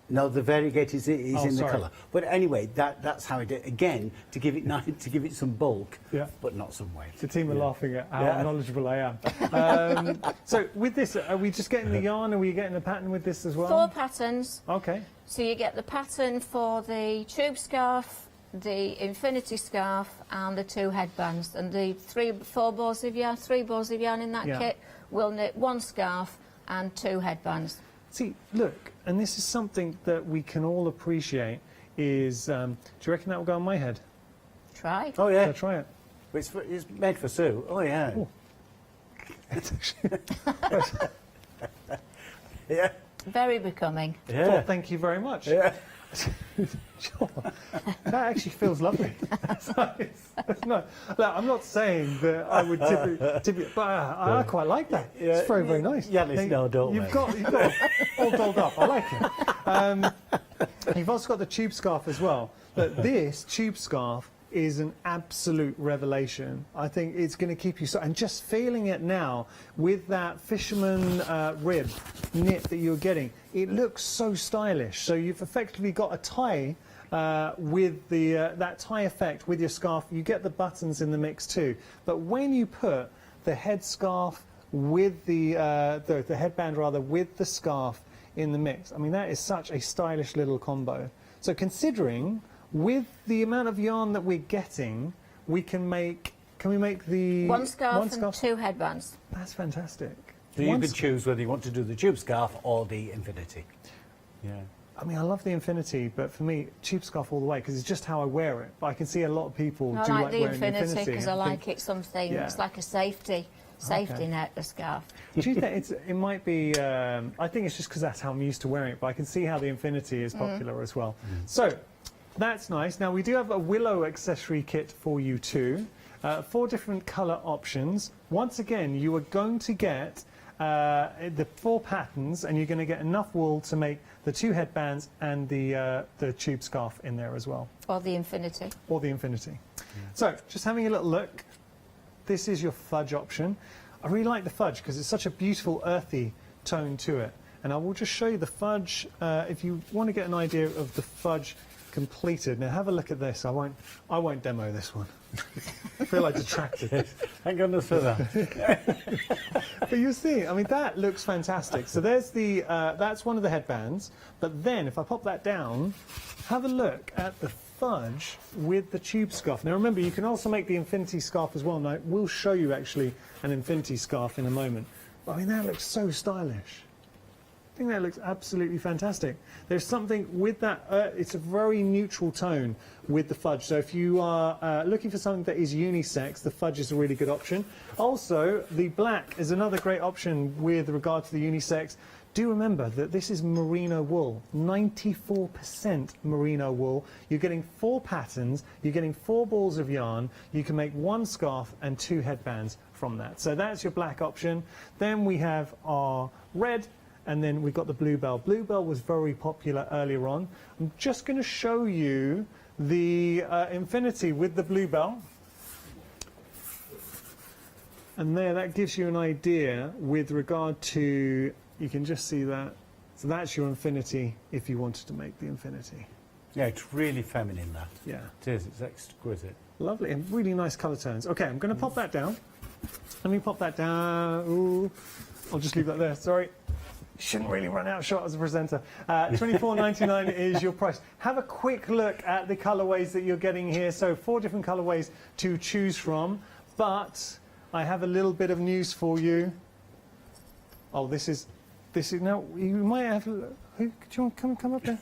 No, the variegated is in the sorry. colour. But anyway, that's how it is. Again, to give it to give it some bulk, but not some weight. The team are laughing at how knowledgeable I am. So with this, are we just getting the yarn? Are we getting the pattern with this as well? 4 patterns. Okay. So you get the pattern for the tube scarf, the infinity scarf, and the 2 headbands, and the 3 balls of yarn in that kit. We'll knit 1 scarf and 2 headbands. See, look, and this is something that we can all appreciate. Is do you reckon that will go on my head? Try. Oh yeah. So try it. It's made for Sue. Oh yeah. Ooh. It's actually yeah. Very becoming. Yeah. Well, thank you very much. Yeah. Sure. That actually feels lovely. Look, I'm not saying that I would typically, but I quite like that. Yeah. It's very, very nice. Yeah, let's know, don't we? You've got all dolled up. I like it. You've also got the tube scarf as well. But this tube scarf is an absolute revelation. I think it's going to keep you so. And just feeling it now with that fisherman rib knit that you're getting, it looks so stylish. So you've effectively got a tie with the that tie effect with your scarf. You get the buttons in the mix too. But when you put the head scarf with the headband rather with the scarf in the mix, I mean that is such a stylish little combo. So considering with the amount of yarn that we're getting, we can make. Can we make the 1 scarf and 2 headbands? That's fantastic. So you can choose whether you want to do the tube scarf or the infinity. Yeah. I mean, I love the infinity, but for me, tube scarf all the way because it's just how I wear it. But I can see a lot of people I do like the wearing the infinity infinity. because I like it something. Yeah. It's like a safety net, the scarf. Do you think it might be? I think it's just because that's how I'm used to wearing it. But I can see how the infinity is popular as well. So. That's nice. Now we do have a willow accessory kit for you too. 4 different colour options. Once again, you are going to get the 4 patterns, and you're going to get enough wool to make the 2 headbands and the tube scarf in there as well. Or the infinity. Or the infinity. So, just having a little look. This is your fudge option. I really like the fudge because it's such a beautiful earthy tone to it. And I will just show you the fudge if you want to get an idea of the fudge completed. Now have a look at this. I won't demo this one. I feel like detracted. Thank goodness for that. But you see, I mean that looks fantastic. So there's the that's one of the headbands. But then if I pop that down, have a look at the fudge with the tube scarf. Now remember, you can also make the infinity scarf as well. Now we'll show you actually an infinity scarf in a moment. But I mean that looks so stylish. I think that looks absolutely fantastic. There's something with that, it's a very neutral tone with the fudge. So if you are looking for something that is unisex, the fudge is a really good option. Also, the black is another great option with regard to the unisex. Do remember that this is merino wool, 94% merino wool. You're getting 4 patterns, you're getting 4 balls of yarn, you can make 1 scarf and 2 headbands from that. So that's your black option. Then we have our red, and then we've got the bluebell. Bluebell was very popular earlier on. I'm just going to show you the infinity with the bluebell. And there, that gives you an idea with regard to, you can just see that. So that's your infinity if you wanted to make the infinity. Yeah, it's really feminine, that. Yeah. It is, it's exquisite. Lovely, and really nice colour tones. Okay, I'm going to pop that down. Let me pop that down. Ooh, I'll just leave that there, sorry. Shouldn't really run out of shot as a presenter. $24.99 is your price. Have a quick look at the colourways that you're getting here. So 4 different colourways to choose from. But I have a little bit of news for you. Oh, this is now. You might have. Who do you want to come up there?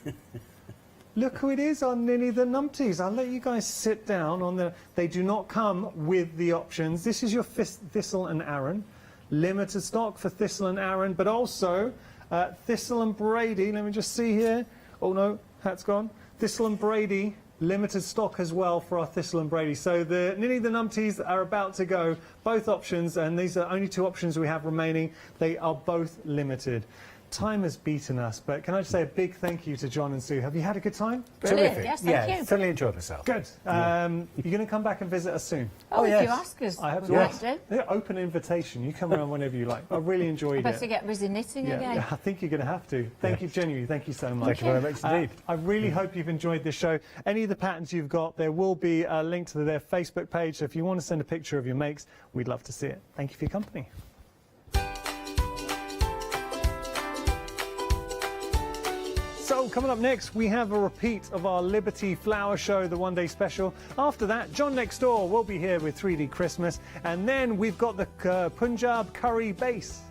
Look who it is on Ninny the Numpties. I'll let you guys sit down on the. They do not come with the options. This is your Thistle and Arran. Limited stock for Thistle and Arran, but also Thistle and Brady. Let me just see here. Oh no, hat's gone. Thistle and Brady limited stock as well for our Thistle and Brady. So the Ninny the Numpties are about to go, both options, and these are only 2 options we have remaining. They are both limited. Time has beaten us, but can I just say a big thank you to John and Sue. Have you had a good time? Terrific. Yes, thank you. Thoroughly enjoyed myself. Good. You're going to come back and visit us soon? Oh, yes. if you ask us. I hope we'd like so. to. Yeah, open invitation. You come around whenever you like. I really enjoyed I better it. get busy knitting again. Yeah, I think you're going to have to. Thank you, genuinely. Thank you so much. Thank you very much indeed. I really hope you've enjoyed this show. Any of the patterns you've got, there will be a link to their Facebook page. So if you want to send a picture of your makes, we'd love to see it. Thank you for your company. So coming up next, we have a repeat of our Liberty Flower Show, the one-day special. After that, John Next Door will be here with 3D Christmas. And then we've got the Punjab Curry Base.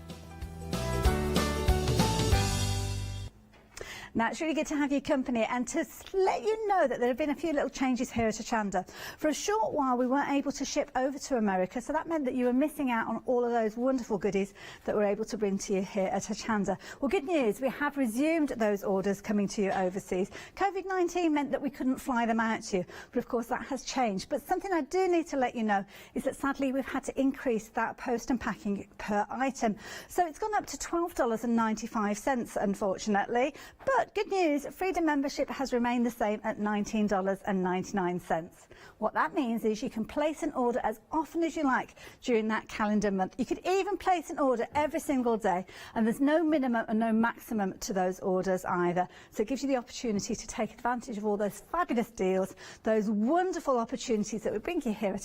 Now, it's really good to have your company and to let you know that there have been a few little changes here at Hochanda. For a short while, we weren't able to ship over to America, so that meant that you were missing out on all of those wonderful goodies that we're able to bring to you here at Hochanda. Well, good news, we have resumed those orders coming to you overseas. COVID-19 meant that we couldn't fly them out to you, but of course that has changed. But something I do need to let you know is that sadly we've had to increase that post and packing per item. So it's gone up to $12.95, unfortunately. But good news, Freedom membership has remained the same at $19.99. What that means is you can place an order as often as you like during that calendar month. You could even place an order every single day, and there's no minimum and no maximum to those orders either. So it gives you the opportunity to take advantage of all those fabulous deals, those wonderful opportunities that we bring you here at